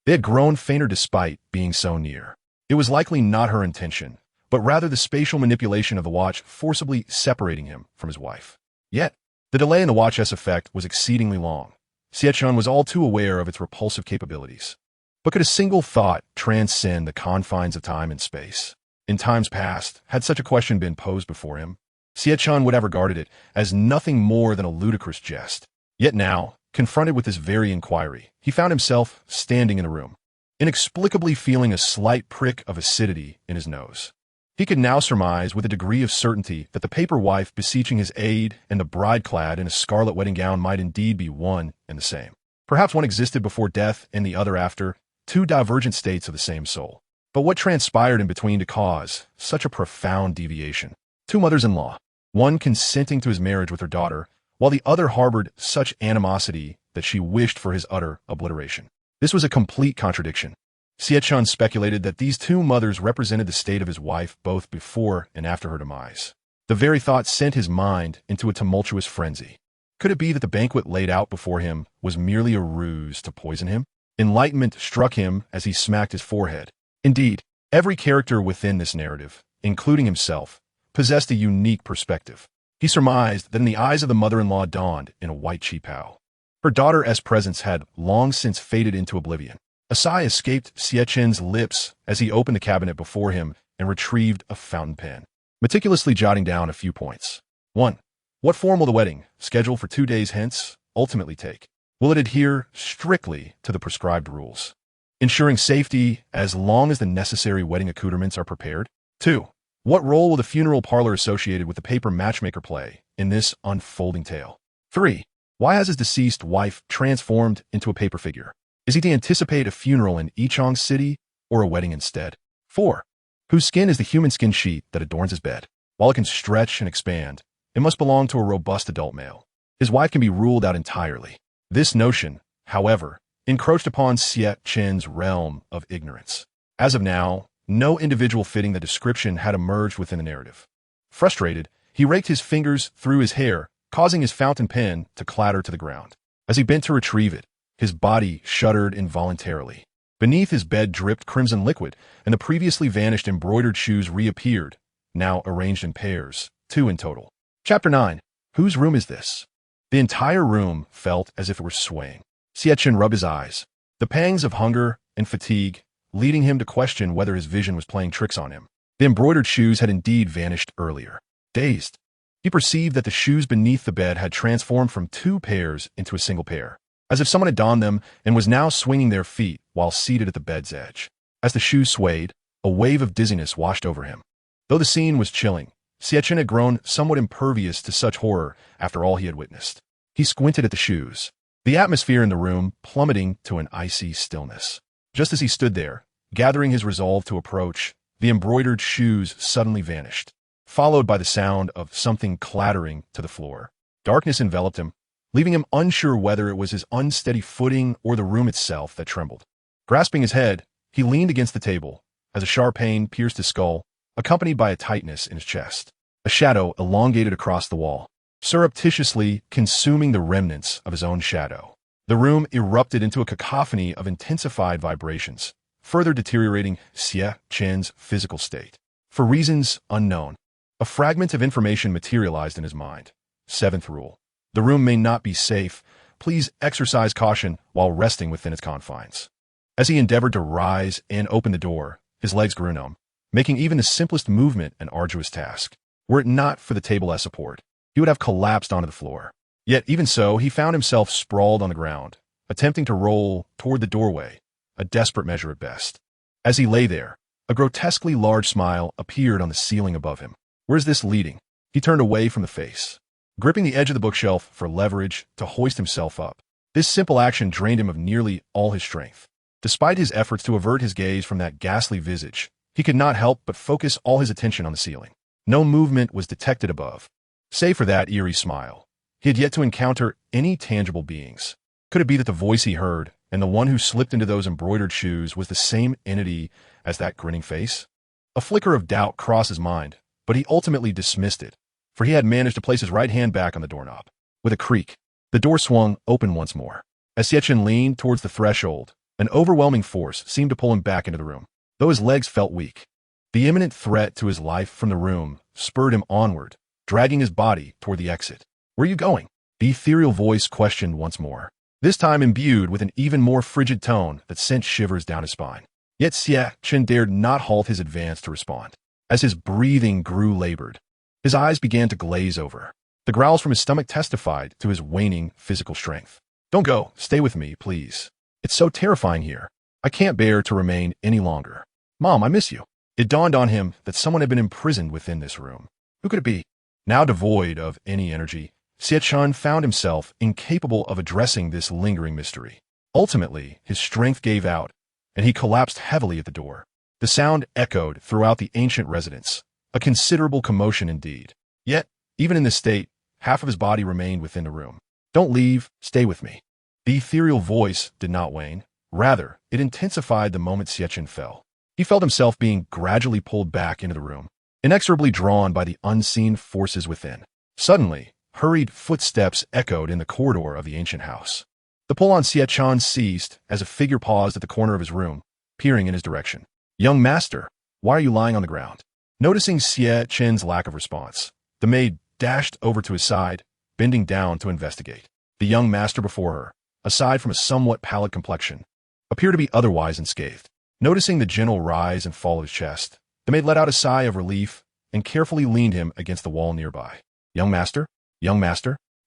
they had grown fainter despite being so near. It was likely not her intention, but rather the spatial manipulation of the watch forcibly separating him from his wife. Yet, the delay in the watch's effect was exceedingly long. Xie Chen was all too aware of its repulsive capabilities. But could a single thought transcend the confines of time and space? In times past, had such a question been posed before him, Xie Chen would have regarded it as nothing more than a ludicrous jest. Yet now, confronted with this very inquiry, he found himself standing in the room, inexplicably feeling a slight prick of acidity in his nose. He could now surmise with a degree of certainty that the paper wife beseeching his aid and the bride clad in a scarlet wedding gown might indeed be one and the same. Perhaps one existed before death and the other after, two divergent states of the same soul. But what transpired in between to cause such a profound deviation? Two mothers-in-law, one consenting to his marriage with her daughter, while the other harbored such animosity that she wished for his utter obliteration. This was a complete contradiction. Xie Chen speculated that these two mothers represented the state of his wife both before and after her demise. The very thought sent his mind into a tumultuous frenzy. Could it be that the banquet laid out before him was merely a ruse to poison him? Enlightenment struck him as he smacked his forehead. Indeed, every character within this narrative, including himself, possessed a unique perspective. He surmised that in the eyes of the mother-in-law donned in a white qipao, her daughter's presence had long since faded into oblivion. A sigh escaped Xie Chen's lips as he opened the cabinet before him and retrieved a fountain pen, meticulously jotting down a few points. 1. What form will the wedding, scheduled for 2 days hence, ultimately take? Will it adhere strictly to the prescribed rules? ensuring safety as long as the necessary wedding accoutrements are prepared. 2. What role will the funeral parlor associated with the paper matchmaker play in this unfolding tale? 3. Why has his deceased wife transformed into a paper figure? Is he to anticipate a funeral in Ichong City or a wedding instead? 4. Whose skin is the human skin sheet that adorns his bed? While it can stretch and expand, it must belong to a robust adult male. His wife can be ruled out entirely. This notion, however, encroached upon Xie Chen's realm of ignorance. As of now, no individual fitting the description had emerged within the narrative. Frustrated, he raked his fingers through his hair, causing his fountain pen to clatter to the ground. As he bent to retrieve it, his body shuddered involuntarily. Beneath his bed dripped crimson liquid, and the previously vanished embroidered shoes reappeared, now arranged in pairs, 2 in total. Chapter 9. Whose room is this? The entire room felt as if it were swaying. Xie Chen rubbed his eyes, the pangs of hunger and fatigue leading him to question whether his vision was playing tricks on him. The embroidered shoes had indeed vanished earlier. Dazed, he perceived that the shoes beneath the bed had transformed from 2 pairs into a single pair, as if someone had donned them and was now swinging their feet while seated at the bed's edge. As the shoes swayed, a wave of dizziness washed over him. Though the scene was chilling, Xie Chen had grown somewhat impervious to such horror after all he had witnessed. He squinted at the shoes, the atmosphere in the room plummeting to an icy stillness. Just as he stood there, gathering his resolve to approach, the embroidered shoes suddenly vanished, followed by the sound of something clattering to the floor. Darkness enveloped him, leaving him unsure whether it was his unsteady footing or the room itself that trembled. Grasping his head, he leaned against the table as a sharp pain pierced his skull, accompanied by a tightness in his chest. A shadow elongated across the wall, surreptitiously consuming the remnants of his own shadow. The room erupted into a cacophony of intensified vibrations, further deteriorating Xie Chen's physical state. For reasons unknown, a fragment of information materialized in his mind. 7th rule. The room may not be safe. Please exercise caution while resting within its confines. As he endeavored to rise and open the door, his legs grew numb, making even the simplest movement an arduous task. Were it not for the table as support, he would have collapsed onto the floor. Yet even so, he found himself sprawled on the ground, attempting to roll toward the doorway, a desperate measure at best. As he lay there, a grotesquely large smile appeared on the ceiling above him. Where's this leading? He turned away from the face, gripping the edge of the bookshelf for leverage to hoist himself up. This simple action drained him of nearly all his strength. Despite his efforts to avert his gaze from that ghastly visage, he could not help but focus all his attention on the ceiling. No movement was detected above, save for that eerie smile. He had yet to encounter any tangible beings. Could it be that the voice he heard and the one who slipped into those embroidered shoes was the same entity as that grinning face? A flicker of doubt crossed his mind, but he ultimately dismissed it, for he had managed to place his right hand back on the doorknob. With a creak, the door swung open once more. As Xie Chen leaned towards the threshold, an overwhelming force seemed to pull him back into the room. Though his legs felt weak, the imminent threat to his life from the room spurred him onward, dragging his body toward the exit. Where are you going? The ethereal voice questioned once more, this time imbued with an even more frigid tone that sent shivers down his spine. Yet Xie Chen dared not halt his advance to respond. As his breathing grew labored, his eyes began to glaze over. The growls from his stomach testified to his waning physical strength. Don't go. Stay with me, please. It's so terrifying here. I can't bear to remain any longer. Mom, I miss you. It dawned on him that someone had been imprisoned within this room. Who could it be? Now devoid of any energy, Xie Chen found himself incapable of addressing this lingering mystery. Ultimately, his strength gave out, and he collapsed heavily at the door. The sound echoed throughout the ancient residence, a considerable commotion indeed. Yet, even in this state, half of his body remained within the room. Don't leave, stay with me. The ethereal voice did not wane. Rather, it intensified the moment Xie Chen fell. He felt himself being gradually pulled back into the room, inexorably drawn by the unseen forces within. Suddenly, hurried footsteps echoed in the corridor of the ancient house. The pull on Xie Chen ceased as a figure paused at the corner of his room, peering in his direction. Young master, why are you lying on the ground? Noticing Xie Chen's lack of response, the maid dashed over to his side, bending down to investigate. The young master before her, aside from a somewhat pallid complexion, appeared to be otherwise unscathed. Noticing the gentle rise and fall of his chest, the maid let out a sigh of relief and carefully leaned him against the wall nearby. Young master,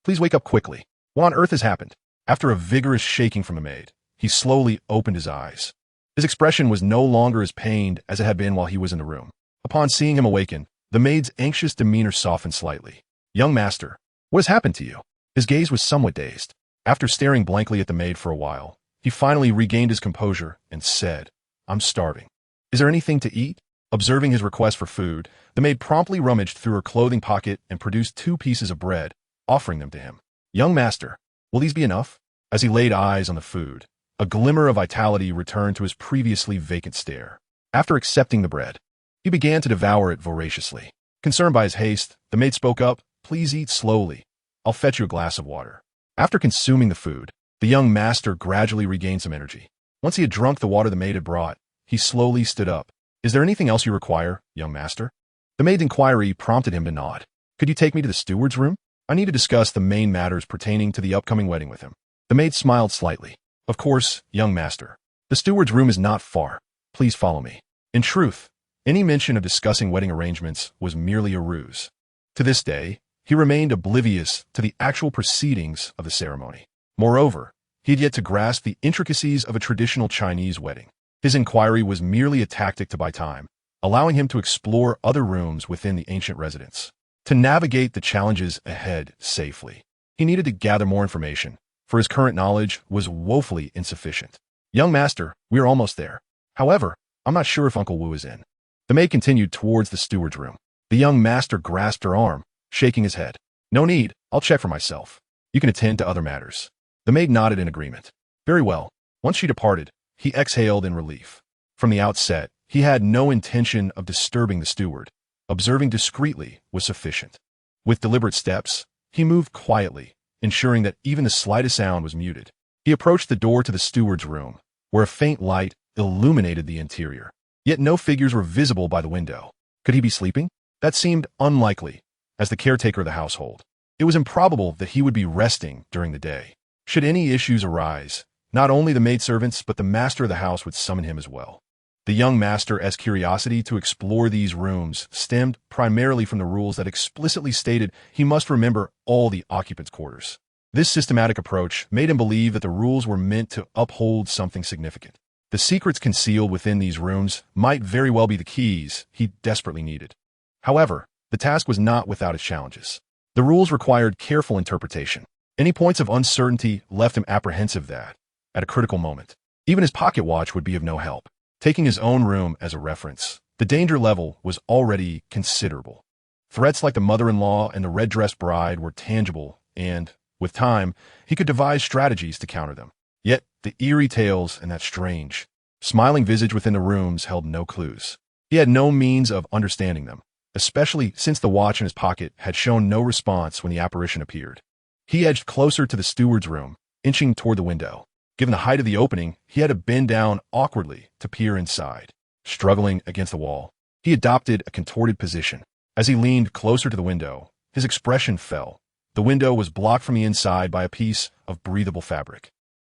please wake up quickly. What on earth has happened? After a vigorous shaking from the maid, he slowly opened his eyes. His expression was no longer as pained as it had been while he was in the room. Upon seeing him awaken, the maid's anxious demeanor softened slightly. "Young master, what has happened to you?" His gaze was somewhat dazed. After staring blankly at the maid for a while, he finally regained his composure and said, "I'm starving. Is there anything to eat?" Observing his request for food, the maid promptly rummaged through her clothing pocket and produced 2 pieces of bread, offering them to him. "Young master, will these be enough?" As he laid eyes on the food, a glimmer of vitality returned to his previously vacant stare. After accepting the bread, he began to devour it voraciously. Concerned by his haste, the maid spoke up, "Please eat slowly. I'll fetch you a glass of water." After consuming the food, the young master gradually regained some energy. Once he had drunk the water the maid had brought, he slowly stood up. "Is there anything else you require, young master?" The maid's inquiry prompted him to nod. "Could you take me to the steward's room? I need to discuss the main matters pertaining to the upcoming wedding with him." The maid smiled slightly. "Of course, young master. The steward's room is not far. Please follow me." In truth, any mention of discussing wedding arrangements was merely a ruse. To this day, he remained oblivious to the actual proceedings of the ceremony. Moreover, he had yet to grasp the intricacies of a traditional Chinese wedding. His inquiry was merely a tactic to buy time, allowing him to explore other rooms within the ancient residence. To navigate the challenges ahead safely, he needed to gather more information, for his current knowledge was woefully insufficient. "Young master, we are almost there. However, I'm not sure if Uncle Wu is in." The maid continued towards the steward's room. The young master grasped her arm, shaking his head. "No need, I'll check for myself. You can attend to other matters." The maid nodded in agreement. Very well. Once she departed, he exhaled in relief. From the outset, he had no intention of disturbing the steward. Observing discreetly was sufficient. With deliberate steps, he moved quietly, ensuring that even the slightest sound was muted. He approached the door to the steward's room, where a faint light illuminated the interior. Yet no figures were visible by the window. Could he be sleeping? That seemed unlikely, as the caretaker of the household. It was improbable that he would be resting during the day. Should any issues arise, not only the maidservants but the master of the house would summon him as well. The young master's curiosity to explore these rooms stemmed primarily from the rules that explicitly stated he must remember all the occupants' quarters. This systematic approach made him believe that the rules were meant to uphold something significant. The secrets concealed within these rooms might very well be the keys he desperately needed. However, the task was not without its challenges. The rules required careful interpretation. Any points of uncertainty left him apprehensive that, at a critical moment, even his pocket watch would be of no help. Taking his own room as a reference, the danger level was already considerable. Threats like the mother-in-law and the red-dressed bride were tangible, and, with time, he could devise strategies to counter them. Yet, the eerie tales and that strange, smiling visage within the rooms held no clues. He had no means of understanding them, especially since the watch in his pocket had shown no response when the apparition appeared. He edged closer to the steward's room, inching toward the window. Given the height of the opening, he had to bend down awkwardly to peer inside. Struggling against the wall, he adopted a contorted position. As he leaned closer to the window, his expression fell. The window was blocked from the inside by a piece of breathable fabric.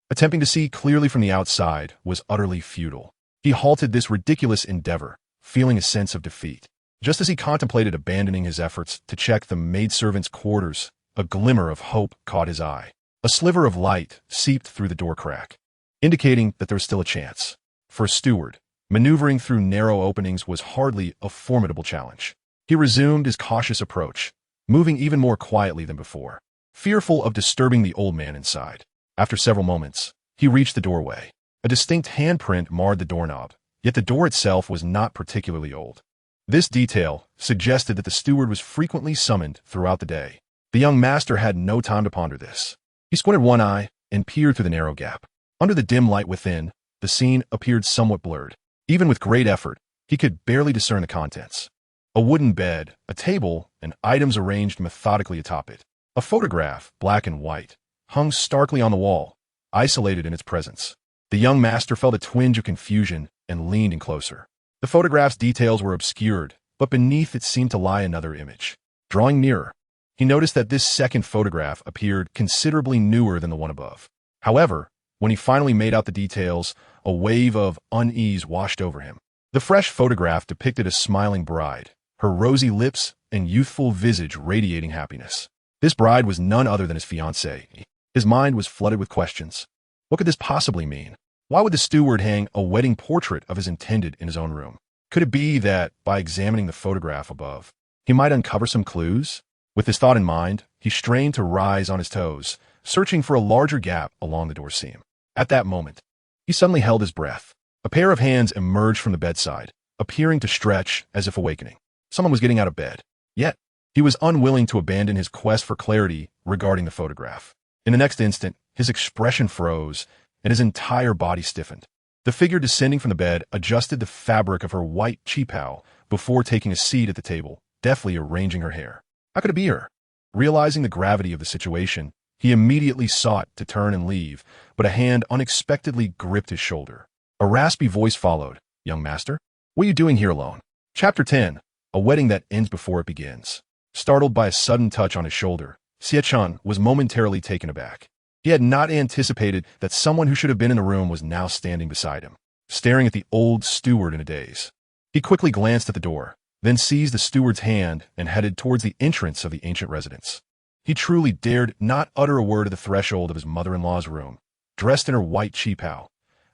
Attempting to see clearly from the outside was utterly futile. He halted this ridiculous endeavor, feeling a sense of defeat. Just as he contemplated abandoning his efforts to check the maidservant's quarters, a glimmer of hope caught his eye. A sliver of light seeped through the door crack, indicating that there was still a chance. For a steward, maneuvering through narrow openings was hardly a formidable challenge. He resumed his cautious approach, moving even more quietly than before, fearful of disturbing the old man inside. After several moments, he reached the doorway. A distinct handprint marred the doorknob, yet the door itself was not particularly old. This detail suggested that the steward was frequently summoned throughout the day. The young master had no time to ponder this. He squinted one eye and peered through the narrow gap. Under the dim light within, the scene appeared somewhat blurred. Even with great effort, he could barely discern the contents. A wooden bed, a table, and items arranged methodically atop it. A photograph, black and white, hung starkly on the wall, isolated in its presence. The young master felt a twinge of confusion and leaned in closer. The photograph's details were obscured, but beneath it seemed to lie another image. Drawing nearer, he noticed that this second photograph appeared considerably newer than the one above. However, when he finally made out the details, a wave of unease washed over him. The fresh photograph depicted a smiling bride, her rosy lips and youthful visage radiating happiness. This bride was none other than his fiancée. His mind was flooded with questions. What could this possibly mean? Why would the steward hang a wedding portrait of his intended in his own room? Could it be that, by examining the photograph above, he might uncover some clues? With this thought in mind, he strained to rise on his toes, searching for a larger gap along the door seam. At that moment, he suddenly held his breath. A pair of hands emerged from the bedside, appearing to stretch as if awakening. Someone was getting out of bed. Yet, he was unwilling to abandon his quest for clarity regarding the photograph. In the next instant, his expression froze, and his entire body stiffened. The figure descending from the bed adjusted the fabric of her white qipao before taking a seat at the table, deftly arranging her hair. How could it be her? Realizing the gravity of the situation, he immediately sought to turn and leave, but a hand unexpectedly gripped his shoulder. A raspy voice followed. "Young master? What are you doing here alone?" Chapter 10. A wedding that ends before it begins. Startled by a sudden touch on his shoulder, Xie Chen was momentarily taken aback. He had not anticipated that someone who should have been in the room was now standing beside him, staring at the old steward in a daze. He quickly glanced at the door, then seized the steward's hand and headed towards the entrance of the ancient residence. He truly dared not utter a word at the threshold of his mother-in-law's room, dressed in her white qipao.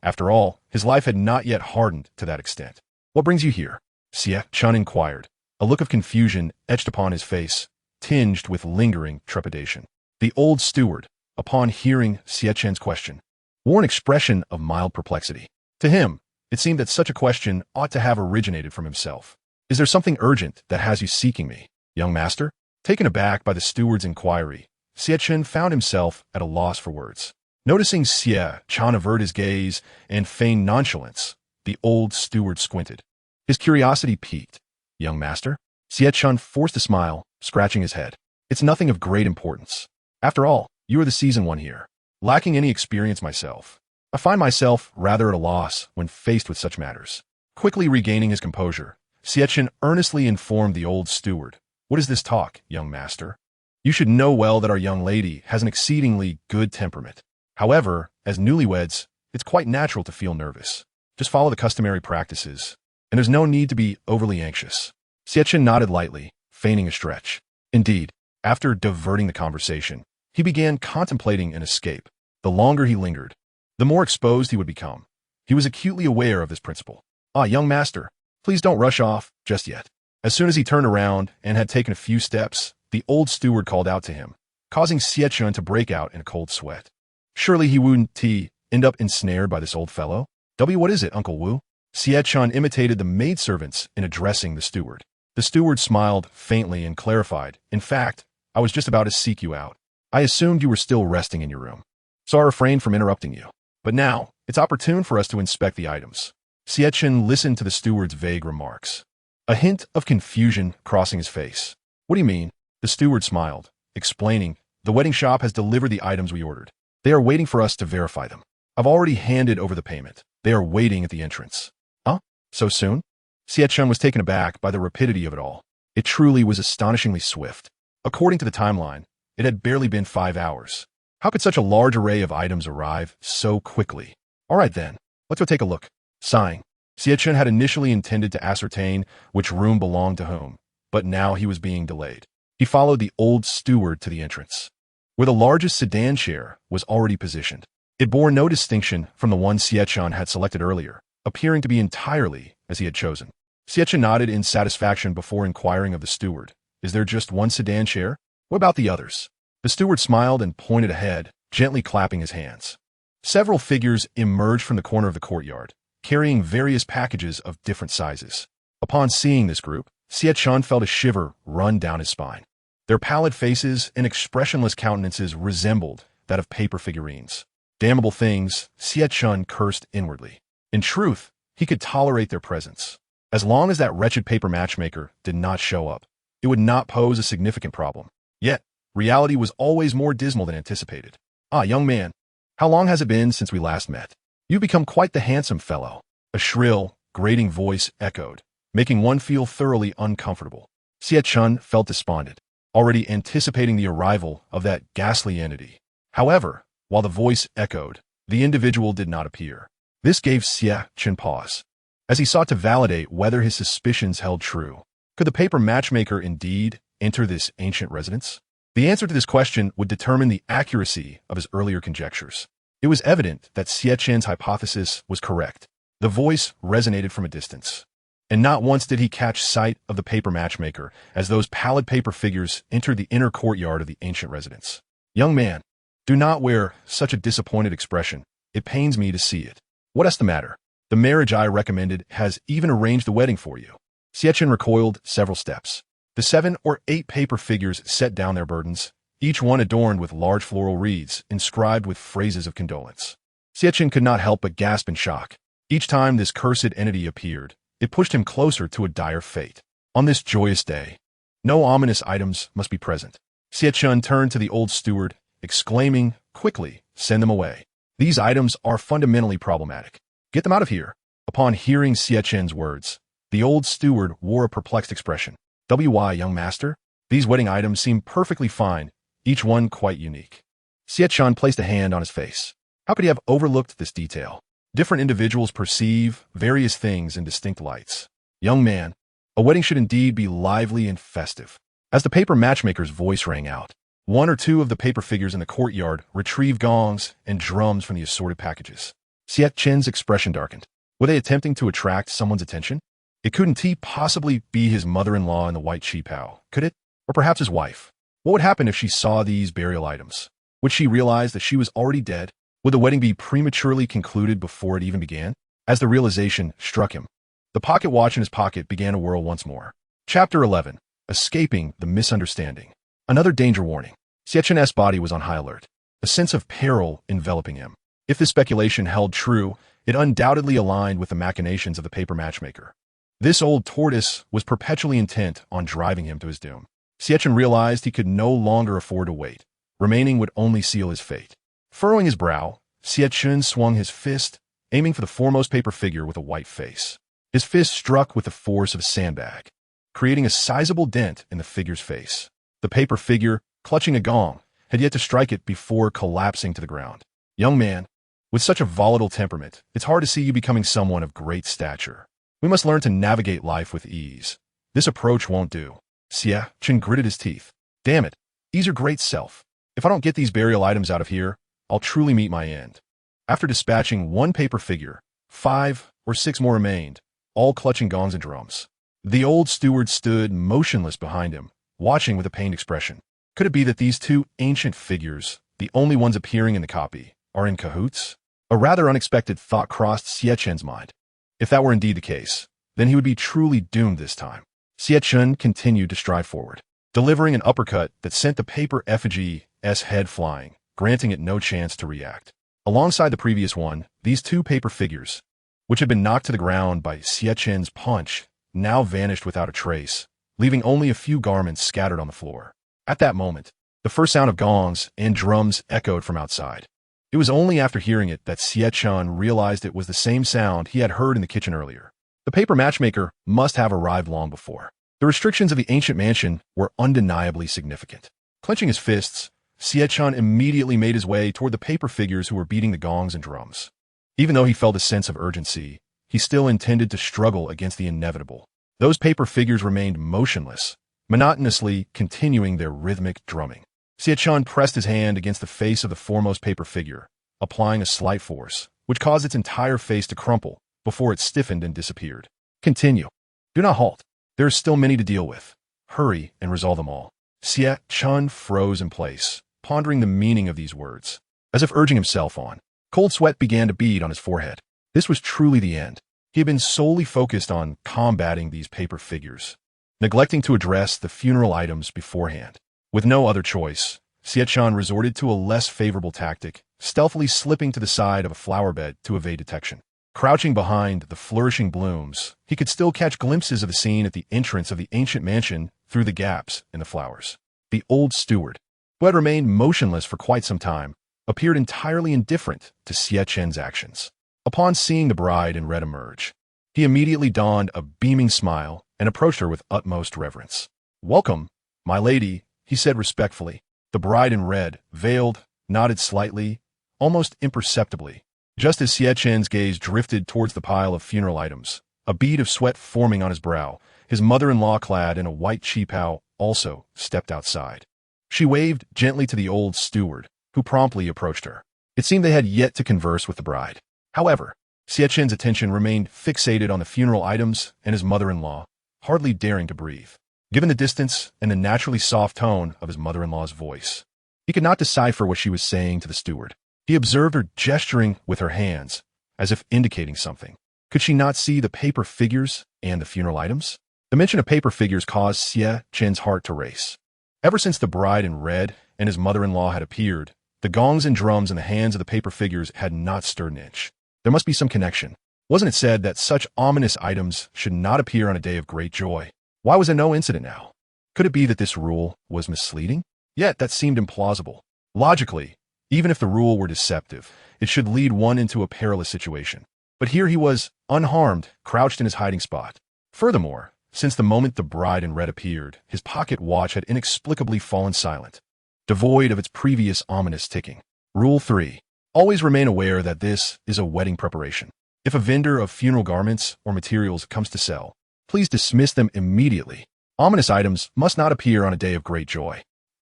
After all, his life had not yet hardened to that extent. "What brings you here?" Xie Chen inquired. A look of confusion etched upon his face, tinged with lingering trepidation. The old steward, upon hearing Xie Chen's question, wore an expression of mild perplexity. To him, it seemed that such a question ought to have originated from himself. "Is there something urgent that has you seeking me, young master?" Taken aback by the steward's inquiry, Xie Chen found himself at a loss for words. Noticing Xie Chen avert his gaze and feign nonchalance, the old steward squinted. His curiosity piqued. "Young master?" Xie Chen forced a smile, scratching his head. "It's nothing of great importance. After all, you are the seasoned one here. Lacking any experience myself, I find myself rather at a loss when faced with such matters." Quickly regaining his composure, Xie Chen earnestly informed the old steward. "What is this talk, young master? You should know well that our young lady has an exceedingly good temperament. However, as newlyweds, it's quite natural to feel nervous. Just follow the customary practices, and there's no need to be overly anxious." Xie Chen nodded lightly, feigning a stretch. Indeed, after diverting the conversation, he began contemplating an escape. The longer he lingered, the more exposed he would become. He was acutely aware of this principle. "Ah, young master, please don't rush off just yet." As soon as he turned around and had taken a few steps, the old steward called out to him, causing Xie Chen to break out in a cold sweat. Surely he wouldn't end up ensnared by this old fellow? What is it, Uncle Wu?" Xie Chen imitated the maidservants in addressing the steward. The steward smiled faintly and clarified, "In fact, I was just about to seek you out. I assumed you were still resting in your room, so I refrained from interrupting you. But now, it's opportune for us to inspect the items." Xie Chen listened to the steward's vague remarks, a hint of confusion crossing his face. "What do you mean?" The steward smiled, explaining, "The wedding shop has delivered the items we ordered. They are waiting for us to verify them. I've already handed over the payment. They are waiting at the entrance." "Huh? So soon?" Xie Chen was taken aback by the rapidity of it all. It truly was astonishingly swift. According to the timeline, it had barely been 5 hours. How could such a large array of items arrive so quickly? "All right then, let's go take a look." Sighing, Xie Chen had initially intended to ascertain which room belonged to whom, but now he was being delayed. He followed the old steward to the entrance, where the largest sedan chair was already positioned. It bore no distinction from the one Xie Chen had selected earlier, appearing to be entirely as he had chosen. Xie Chen nodded in satisfaction before inquiring of the steward, "Is there just one sedan chair? What about the others?" The steward smiled and pointed ahead, gently clapping his hands. Several figures emerged from the corner of the courtyard, carrying various packages of different sizes. Upon seeing this group, Xie Chen felt a shiver run down his spine. Their pallid faces and expressionless countenances resembled that of paper figurines. Damnable things, Xie Chen cursed inwardly. In truth, he could tolerate their presence. As long as that wretched paper matchmaker did not show up, it would not pose a significant problem. Yet, reality was always more dismal than anticipated. "Ah, young man, how long has it been since we last met? You've become quite the handsome fellow." A shrill, grating voice echoed, making one feel thoroughly uncomfortable. Xie Chen felt despondent, already anticipating the arrival of that ghastly entity. However, while the voice echoed, the individual did not appear. This gave Xie Chen pause, as he sought to validate whether his suspicions held true. Could the paper matchmaker indeed enter this ancient residence? The answer to this question would determine the accuracy of his earlier conjectures. It was evident that Xie Chen's hypothesis was correct. The voice resonated from a distance. And not once did he catch sight of the paper matchmaker as those pallid paper figures entered the inner courtyard of the ancient residence. Young man, do not wear such a disappointed expression. It pains me to see it. What is the matter? The marriage I recommended has even arranged the wedding for you. Xie Chen recoiled several steps. The 7 or 8 paper figures set down their burdens, each one adorned with large floral wreaths inscribed with phrases of condolence. Xie Chen could not help but gasp in shock. Each time this cursed entity appeared, it pushed him closer to a dire fate. On this joyous day, no ominous items must be present. Xie Chen turned to the old steward, exclaiming, "Quickly, send them away. These items are fundamentally problematic. Get them out of here." Upon hearing Xie Chen's words, the old steward wore a perplexed expression. "Why, young master? These wedding items seem perfectly fine, each one quite unique." Xie Chen placed a hand on his face. How could he have overlooked this detail? Different individuals perceive various things in distinct lights. Young man, a wedding should indeed be lively and festive. As the paper matchmaker's voice rang out, 1 or 2 of the paper figures in the courtyard retrieved gongs and drums from the assorted packages. Xie Chen's expression darkened. Were they attempting to attract someone's attention? It couldn't possibly be his mother-in-law in the white cheapao, could it? Or perhaps his wife? What would happen if she saw these burial items? Would she realize that she was already dead? Would the wedding be prematurely concluded before it even began? As the realization struck him, the pocket watch in his pocket began to whirl once more. Chapter 11. Escaping the Misunderstanding. Another danger warning. Xie Chen's body was on high alert, a sense of peril enveloping him. If this speculation held true, it undoubtedly aligned with the machinations of the paper matchmaker. This old tortoise was perpetually intent on driving him to his doom. Xie Chen realized he could no longer afford to wait. Remaining would only seal his fate. Furrowing his brow, Xie Chen swung his fist, aiming for the foremost paper figure with a white face. His fist struck with the force of a sandbag, creating a sizable dent in the figure's face. The paper figure, clutching a gong, had yet to strike it before collapsing to the ground. Young man, with such a volatile temperament, it's hard to see you becoming someone of great stature. We must learn to navigate life with ease. This approach won't do. Xie Chen gritted his teeth. Damn it, ease your great self. If I don't get these burial items out of here, I'll truly meet my end. After dispatching 1 paper figure, 5 or 6 more remained, all clutching gongs and drums. The old steward stood motionless behind him, watching with a pained expression. Could it be that these 2 ancient figures, the only ones appearing in the copy, are in cahoots? A rather unexpected thought crossed Xie Chen's mind. If that were indeed the case, then he would be truly doomed this time. Xie Chen continued to stride forward, delivering an uppercut that sent the paper effigy's head flying, granting it no chance to react. Alongside the previous one, these 2 paper figures, which had been knocked to the ground by Xie Chen's punch, now vanished without a trace, leaving only a few garments scattered on the floor. At that moment, the first sound of gongs and drums echoed from outside. It was only after hearing it that Xie Chen realized it was the same sound he had heard in the kitchen earlier. The paper matchmaker must have arrived long before. The restrictions of the ancient mansion were undeniably significant. Clenching his fists, Xie Chen immediately made his way toward the paper figures who were beating the gongs and drums. Even though he felt a sense of urgency, he still intended to struggle against the inevitable. Those paper figures remained motionless, monotonously continuing their rhythmic drumming. Xie Chen pressed his hand against the face of the foremost paper figure, applying a slight force, which caused its entire face to crumple before it stiffened and disappeared. Continue. Do not halt. There are still many to deal with. Hurry and resolve them all. Xie Chen froze in place, pondering the meaning of these words. As if urging himself on, cold sweat began to bead on his forehead. This was truly the end. He had been solely focused on combating these paper figures, neglecting to address the funeral items beforehand. With no other choice, Xie Chen resorted to a less favorable tactic, stealthily slipping to the side of a flower bed to evade detection. Crouching behind the flourishing blooms, he could still catch glimpses of the scene at the entrance of the ancient mansion through the gaps in the flowers. The old steward, who had remained motionless for quite some time, appeared entirely indifferent to Xie Chen's actions. Upon seeing the bride in red emerge, he immediately donned a beaming smile and approached her with utmost reverence. "Welcome, my lady," he said respectfully. The bride in red, veiled, nodded slightly, almost imperceptibly. Just as Xie Chen's gaze drifted towards the pile of funeral items, a bead of sweat forming on his brow, his mother-in-law clad in a white cheapao also stepped outside. She waved gently to the old steward, who promptly approached her. It seemed they had yet to converse with the bride. However, Xie Chen's attention remained fixated on the funeral items and his mother-in-law, hardly daring to breathe. Given the distance and the naturally soft tone of his mother-in-law's voice, he could not decipher what she was saying to the steward. He observed her gesturing with her hands, as if indicating something. Could she not see the paper figures and the funeral items? The mention of paper figures caused Xie Chen's heart to race. Ever since the bride in red and his mother-in-law had appeared, the gongs and drums in the hands of the paper figures had not stirred an inch. There must be some connection. Wasn't it said that such ominous items should not appear on a day of great joy? Why was there no incident now? Could it be that this rule was misleading? Yet that seemed implausible. Logically, even if the rule were deceptive, it should lead one into a perilous situation. But here he was, unharmed, crouched in his hiding spot. Furthermore, since the moment the bride in red appeared, his pocket watch had inexplicably fallen silent, devoid of its previous ominous ticking. Rule 3. Always remain aware that this is a wedding preparation. If a vendor of funeral garments or materials comes to sell, please dismiss them immediately. Ominous items must not appear on a day of great joy.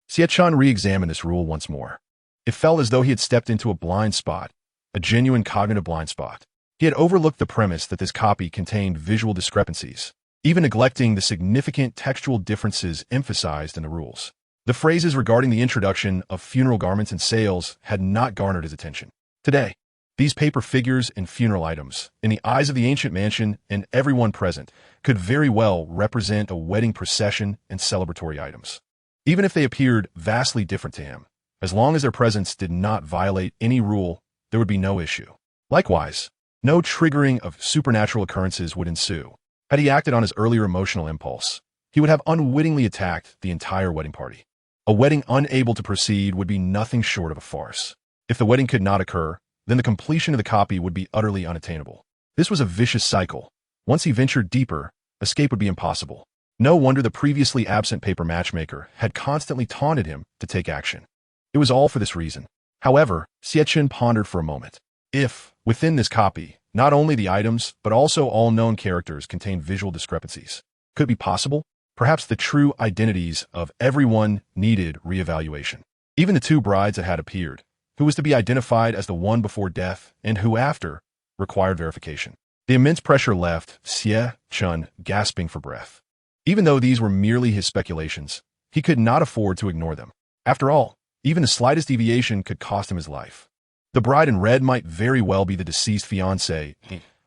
Xie Chen re-examined this rule once more. It felt as though he had stepped into a blind spot, a genuine cognitive blind spot. He had overlooked the premise that this copy contained visual discrepancies, even neglecting the significant textual differences emphasized in the rules. The phrases regarding the introduction of funeral garments and sales had not garnered his attention. Today, these paper figures and funeral items, in the eyes of the ancient mansion and everyone present, could very well represent a wedding procession and celebratory items. Even if they appeared vastly different to him, as long as their presence did not violate any rule, there would be no issue. Likewise, no triggering of supernatural occurrences would ensue. Had he acted on his earlier emotional impulse, he would have unwittingly attacked the entire wedding party. A wedding unable to proceed would be nothing short of a farce. If the wedding could not occur, then the completion of the copy would be utterly unattainable. This was a vicious cycle. Once he ventured deeper, escape would be impossible. No wonder the previously absent paper matchmaker had constantly taunted him to take action. It was all for this reason. However, Xie Chen pondered for a moment. If, within this copy, not only the items, but also all known characters contained visual discrepancies, could it be possible? Perhaps the true identities of everyone needed reevaluation. Even the two brides that had appeared, who was to be identified as the one before death and who after, required verification. The immense pressure left Xie Chen gasping for breath. Even though these were merely his speculations, he could not afford to ignore them. After all, even the slightest deviation could cost him his life. The bride in red might very well be the deceased fiancé,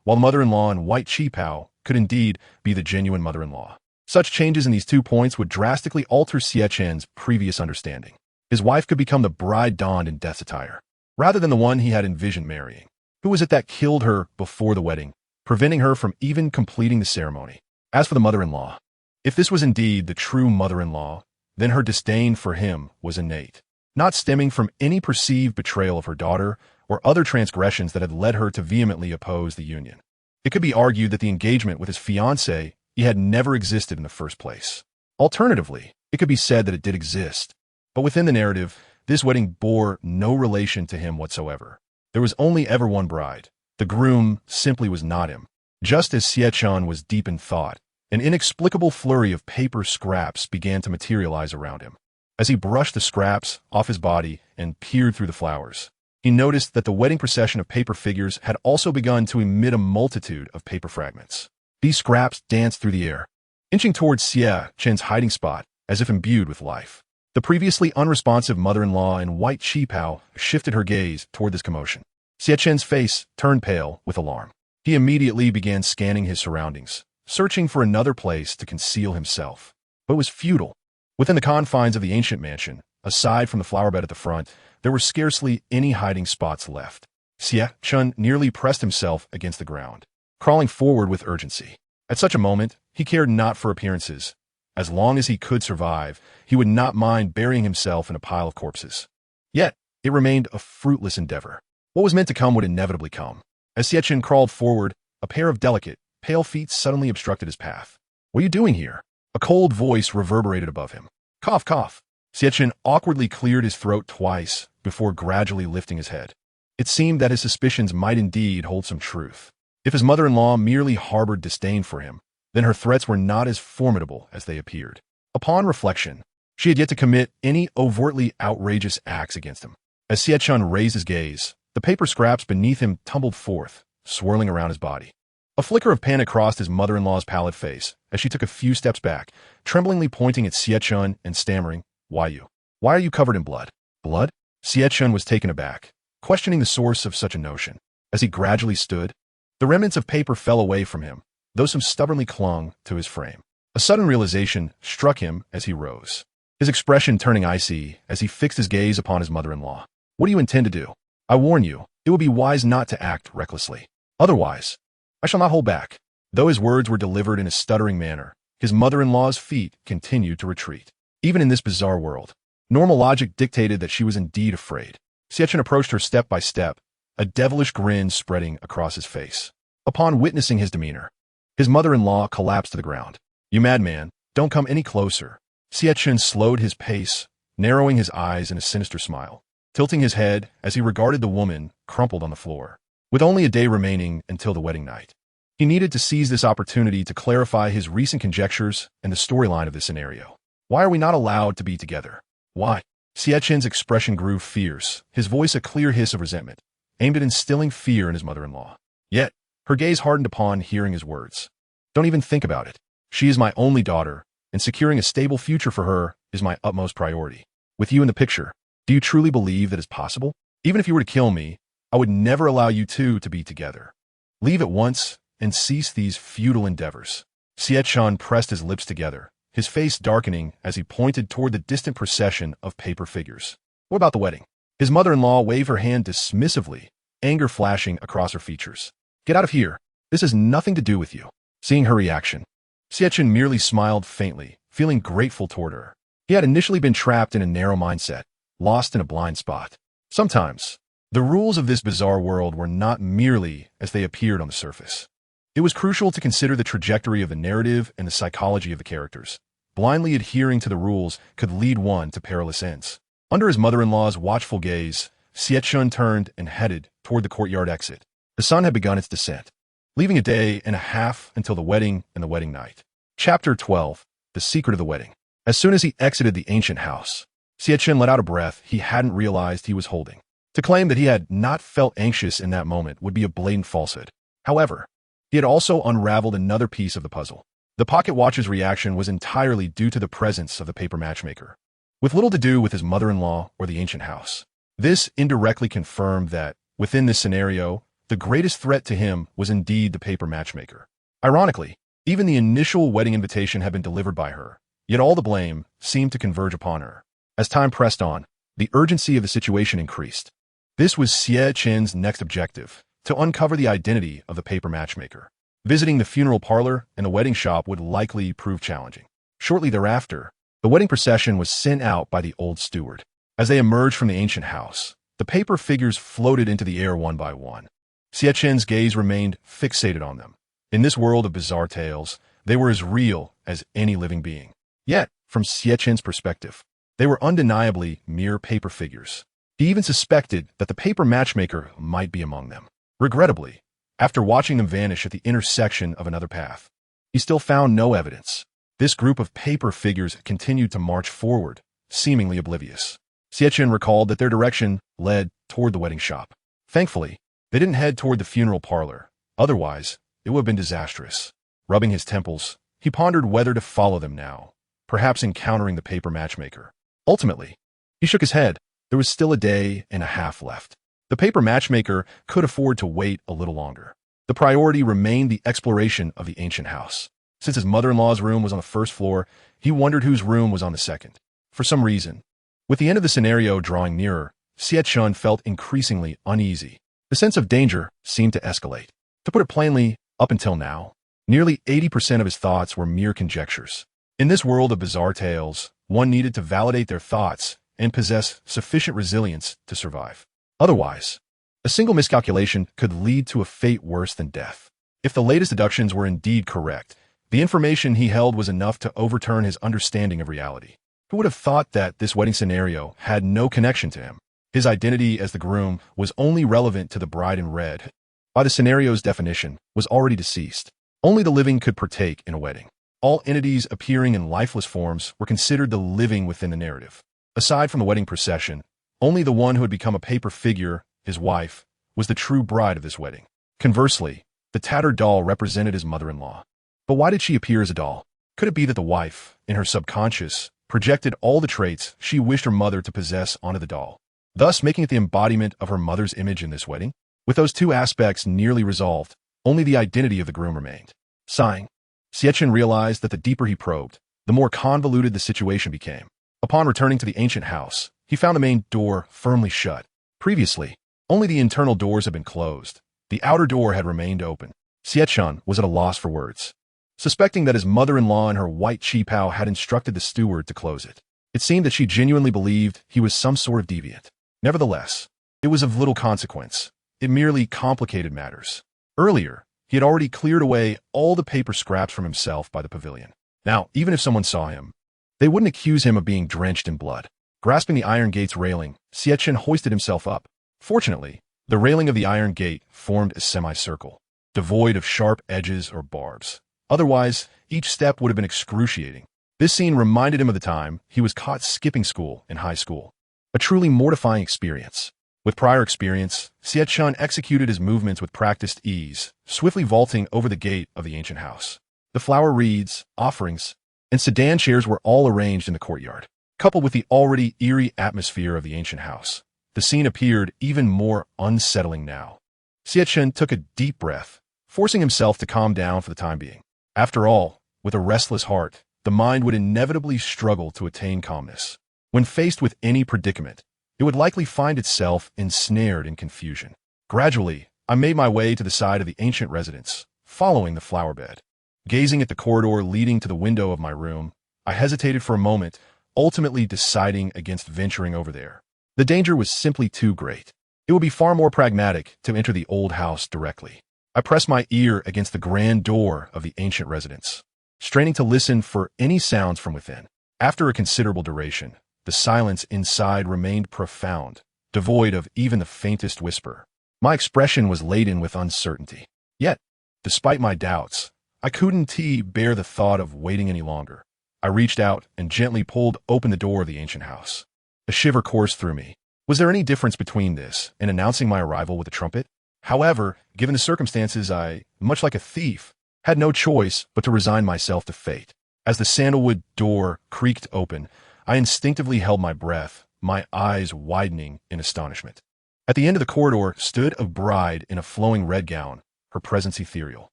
while the mother-in-law in white qipao could indeed be the genuine mother-in-law. Such changes in these 2 points would drastically alter Xie Chen's previous understanding. His wife could become the bride donned in death's attire, rather than the one he had envisioned marrying. Who was it that killed her before the wedding, preventing her from even completing the ceremony? As for the mother-in-law, if this was indeed the true mother-in-law, then her disdain for him was innate, not stemming from any perceived betrayal of her daughter or other transgressions that had led her to vehemently oppose the union. It could be argued that the engagement with his fiancée had never existed in the first place. Alternatively, it could be said that it did exist, but within the narrative, this wedding bore no relation to him whatsoever. There was only ever one bride. The groom simply was not him. Just as Xie Chen was deep in thought, an inexplicable flurry of paper scraps began to materialize around him. As he brushed the scraps off his body and peered through the flowers, he noticed that the wedding procession of paper figures had also begun to emit a multitude of paper fragments. These scraps danced through the air, inching towards Xie Chen's hiding spot as if imbued with life. The previously unresponsive mother-in-law in white qipao shifted her gaze toward this commotion. Xie Chen's face turned pale with alarm. He immediately began scanning his surroundings, searching for another place to conceal himself. But it was futile. Within the confines of the ancient mansion, aside from the flowerbed at the front, there were scarcely any hiding spots left. Xie Chen nearly pressed himself against the ground, crawling forward with urgency. At such a moment, he cared not for appearances. As long as he could survive, he would not mind burying himself in a pile of corpses. Yet, it remained a fruitless endeavor. What was meant to come would inevitably come. As Xie Chen crawled forward, a pair of delicate, pale feet suddenly obstructed his path. "What are you doing here?" A cold voice reverberated above him. "Cough, cough." Xie Chen awkwardly cleared his throat twice before gradually lifting his head. It seemed that his suspicions might indeed hold some truth. If his mother-in-law merely harbored disdain for him, then her threats were not as formidable as they appeared. Upon reflection, she had yet to commit any overtly outrageous acts against him. As Xie Chen raised his gaze, the paper scraps beneath him tumbled forth, swirling around his body. A flicker of panic crossed his mother-in-law's pallid face as she took a few steps back, tremblingly pointing at Xie Chen and stammering, Why you? Why are you covered in blood? Blood? Xie Chen was taken aback, questioning the source of such a notion. As he gradually stood, the remnants of paper fell away from him, though some stubbornly clung to his frame. A sudden realization struck him as he rose, his expression turning icy as he fixed his gaze upon his mother-in-law. What do you intend to do? I warn you, it would be wise not to act recklessly. Otherwise, I shall not hold back. Though his words were delivered in a stuttering manner, his mother-in-law's feet continued to retreat. Even in this bizarre world, normal logic dictated that she was indeed afraid. Xie Chen approached her step by step, a devilish grin spreading across his face. Upon witnessing his demeanor, his mother-in-law collapsed to the ground. You madman, don't come any closer. Xie Chen slowed his pace, narrowing his eyes in a sinister smile, tilting his head as he regarded the woman crumpled on the floor. With only a day remaining until the wedding night, he needed to seize this opportunity to clarify his recent conjectures and the storyline of this scenario. Why are we not allowed to be together? Why? Xie Chen's expression grew fierce, his voice a clear hiss of resentment, aimed at instilling fear in his mother-in-law. Yet, her gaze hardened upon hearing his words. Don't even think about it. She is my only daughter, and securing a stable future for her is my utmost priority. With you in the picture, do you truly believe that is possible? Even if you were to kill me, I would never allow you two to be together. Leave at once and cease these futile endeavors. Xie Chen pressed his lips together, his face darkening as he pointed toward the distant procession of paper figures. What about the wedding? His mother-in-law waved her hand dismissively, anger flashing across her features. Get out of here. This has nothing to do with you. Seeing her reaction, Xie Chen merely smiled faintly, feeling grateful toward her. He had initially been trapped in a narrow mindset, lost in a blind spot. Sometimes, the rules of this bizarre world were not merely as they appeared on the surface. It was crucial to consider the trajectory of the narrative and the psychology of the characters. Blindly adhering to the rules could lead one to perilous ends. Under his mother-in-law's watchful gaze, Xie Chen turned and headed toward the courtyard exit. The sun had begun its descent, leaving a day and a half until the wedding and the wedding night. Chapter 12. The Secret of the Wedding. As soon as he exited the ancient house, Xie Chen let out a breath he hadn't realized he was holding. To claim that he had not felt anxious in that moment would be a blatant falsehood. However, he had also unraveled another piece of the puzzle. The pocket watch's reaction was entirely due to the presence of the paper matchmaker, with little to do with his mother-in-law or the ancient house. This indirectly confirmed that, within this scenario, the greatest threat to him was indeed the paper matchmaker. Ironically, even the initial wedding invitation had been delivered by her, yet all the blame seemed to converge upon her. As time pressed on, the urgency of the situation increased. This was Xie Chen's next objective, to uncover the identity of the paper matchmaker. Visiting the funeral parlor and the wedding shop would likely prove challenging. Shortly thereafter, the wedding procession was sent out by the old steward. As they emerged from the ancient house, the paper figures floated into the air one by one. Xie Chen's gaze remained fixated on them. In this world of bizarre tales, they were as real as any living being. Yet, from Xie Chen's perspective, they were undeniably mere paper figures. He even suspected that the paper matchmaker might be among them. Regrettably, after watching them vanish at the intersection of another path, he still found no evidence. This group of paper figures continued to march forward, seemingly oblivious. Xie Chen recalled that their direction led toward the wedding shop. Thankfully, they didn't head toward the funeral parlor. Otherwise, it would have been disastrous. Rubbing his temples, he pondered whether to follow them now, perhaps encountering the paper matchmaker. Ultimately, he shook his head. There was still a day and a half left. The paper matchmaker could afford to wait a little longer. The priority remained the exploration of the ancient house. Since his mother-in-law's room was on the first floor, he wondered whose room was on the second. For some reason, with the end of the scenario drawing nearer, Xie Chen felt increasingly uneasy. The sense of danger seemed to escalate. To put it plainly, up until now, nearly 80% of his thoughts were mere conjectures. In this world of bizarre tales, one needed to validate their thoughts and possess sufficient resilience to survive. Otherwise, a single miscalculation could lead to a fate worse than death. If the latest deductions were indeed correct, the information he held was enough to overturn his understanding of reality. Who would have thought that this wedding scenario had no connection to him? His identity as the groom was only relevant to the bride in red. By the scenario's definition, was already deceased. Only the living could partake in a wedding. All entities appearing in lifeless forms were considered the living within the narrative. Aside from the wedding procession, Only the one who had become a paper figure, his wife, was the true bride of this wedding. Conversely, the tattered doll represented his mother-in-law. But why did she appear as a doll? Could it be that the wife, in her subconscious, projected all the traits she wished her mother to possess onto the doll, thus making it the embodiment of her mother's image in this wedding? With those two aspects nearly resolved, only the identity of the groom remained. Sighing, Xie Chen realized that the deeper he probed, the more convoluted the situation became. Upon returning to the ancient house, he found the main door firmly shut. Previously, only the internal doors had been closed. The outer door had remained open. Xie Chen was at a loss for words, suspecting that his mother-in-law and her white chi-pao had instructed the steward to close it. It seemed that she genuinely believed he was some sort of deviant. Nevertheless, it was of little consequence. It merely complicated matters. Earlier, he had already cleared away all the paper scraps from himself by the pavilion. Now, even if someone saw him, they wouldn't accuse him of being drenched in blood. Grasping the iron gate's railing, Xie Chen hoisted himself up. Fortunately, the railing of the iron gate formed a semicircle, devoid of sharp edges or barbs. Otherwise, each step would have been excruciating. This scene reminded him of the time he was caught skipping school in high school. A truly mortifying experience. With prior experience, Xie Chen executed his movements with practiced ease, swiftly vaulting over the gate of the ancient house. The flower wreaths, offerings, and sedan chairs were all arranged in the courtyard. Coupled with the already eerie atmosphere of the ancient house, the scene appeared even more unsettling now. Xie Chen took a deep breath, forcing himself to calm down for the time being. After all, with a restless heart, the mind would inevitably struggle to attain calmness. When faced with any predicament, it would likely find itself ensnared in confusion. Gradually, I made my way to the side of the ancient residence, following the flower bed. Gazing at the corridor leading to the window of my room, I hesitated for a moment, ultimately deciding against venturing over there. The danger was simply too great. It would be far more pragmatic to enter the old house directly. I pressed my ear against the grand door of the ancient residence, straining to listen for any sounds from within. After a considerable duration, the silence inside remained profound, devoid of even the faintest whisper. My expression was laden with uncertainty. Yet, despite my doubts, I couldn't bear the thought of waiting any longer. I reached out and gently pulled open the door of the ancient house. A shiver coursed through me. Was there any difference between this and announcing my arrival with a trumpet? However, given the circumstances, I, much like a thief, had no choice but to resign myself to fate. As the sandalwood door creaked open, I instinctively held my breath, my eyes widening in astonishment. At the end of the corridor stood a bride in a flowing red gown, her presence ethereal.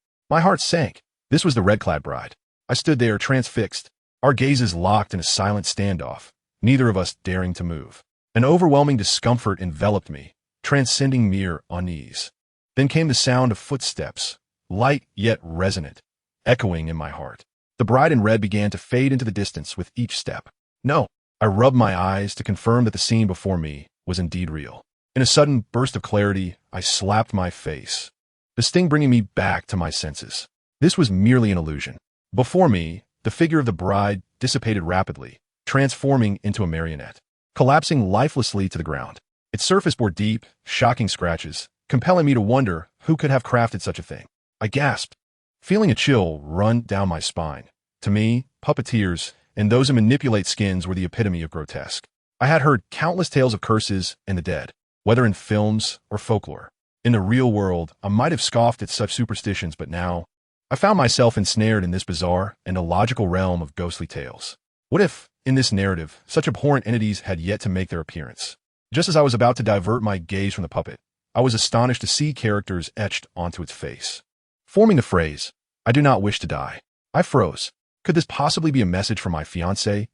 My heart sank. This was the red-clad bride. I stood there transfixed, our gazes locked in a silent standoff, neither of us daring to move. An overwhelming discomfort enveloped me, transcending mere unease. Then came the sound of footsteps, light yet resonant, echoing in my heart. The bride in red began to fade into the distance with each step. No, I rubbed my eyes to confirm that the scene before me was indeed real. In a sudden burst of clarity, I slapped my face, the sting bringing me back to my senses. This was merely an illusion. Before me, the figure of the bride dissipated rapidly, transforming into a marionette, collapsing lifelessly to the ground. Its surface bore deep, shocking scratches, compelling me to wonder who could have crafted such a thing. I gasped, feeling a chill run down my spine. To me, puppeteers and those who manipulate skins were the epitome of grotesque. I had heard countless tales of curses and the dead, whether in films or folklore. In the real world, I might have scoffed at such superstitions, but now, I found myself ensnared in this bizarre and illogical realm of ghostly tales. What if, in this narrative, such abhorrent entities had yet to make their appearance? Just as I was about to divert my gaze from the puppet, I was astonished to see characters etched onto its face, forming the phrase, "I do not wish to die." I froze. Could this possibly be a message from my fiancée?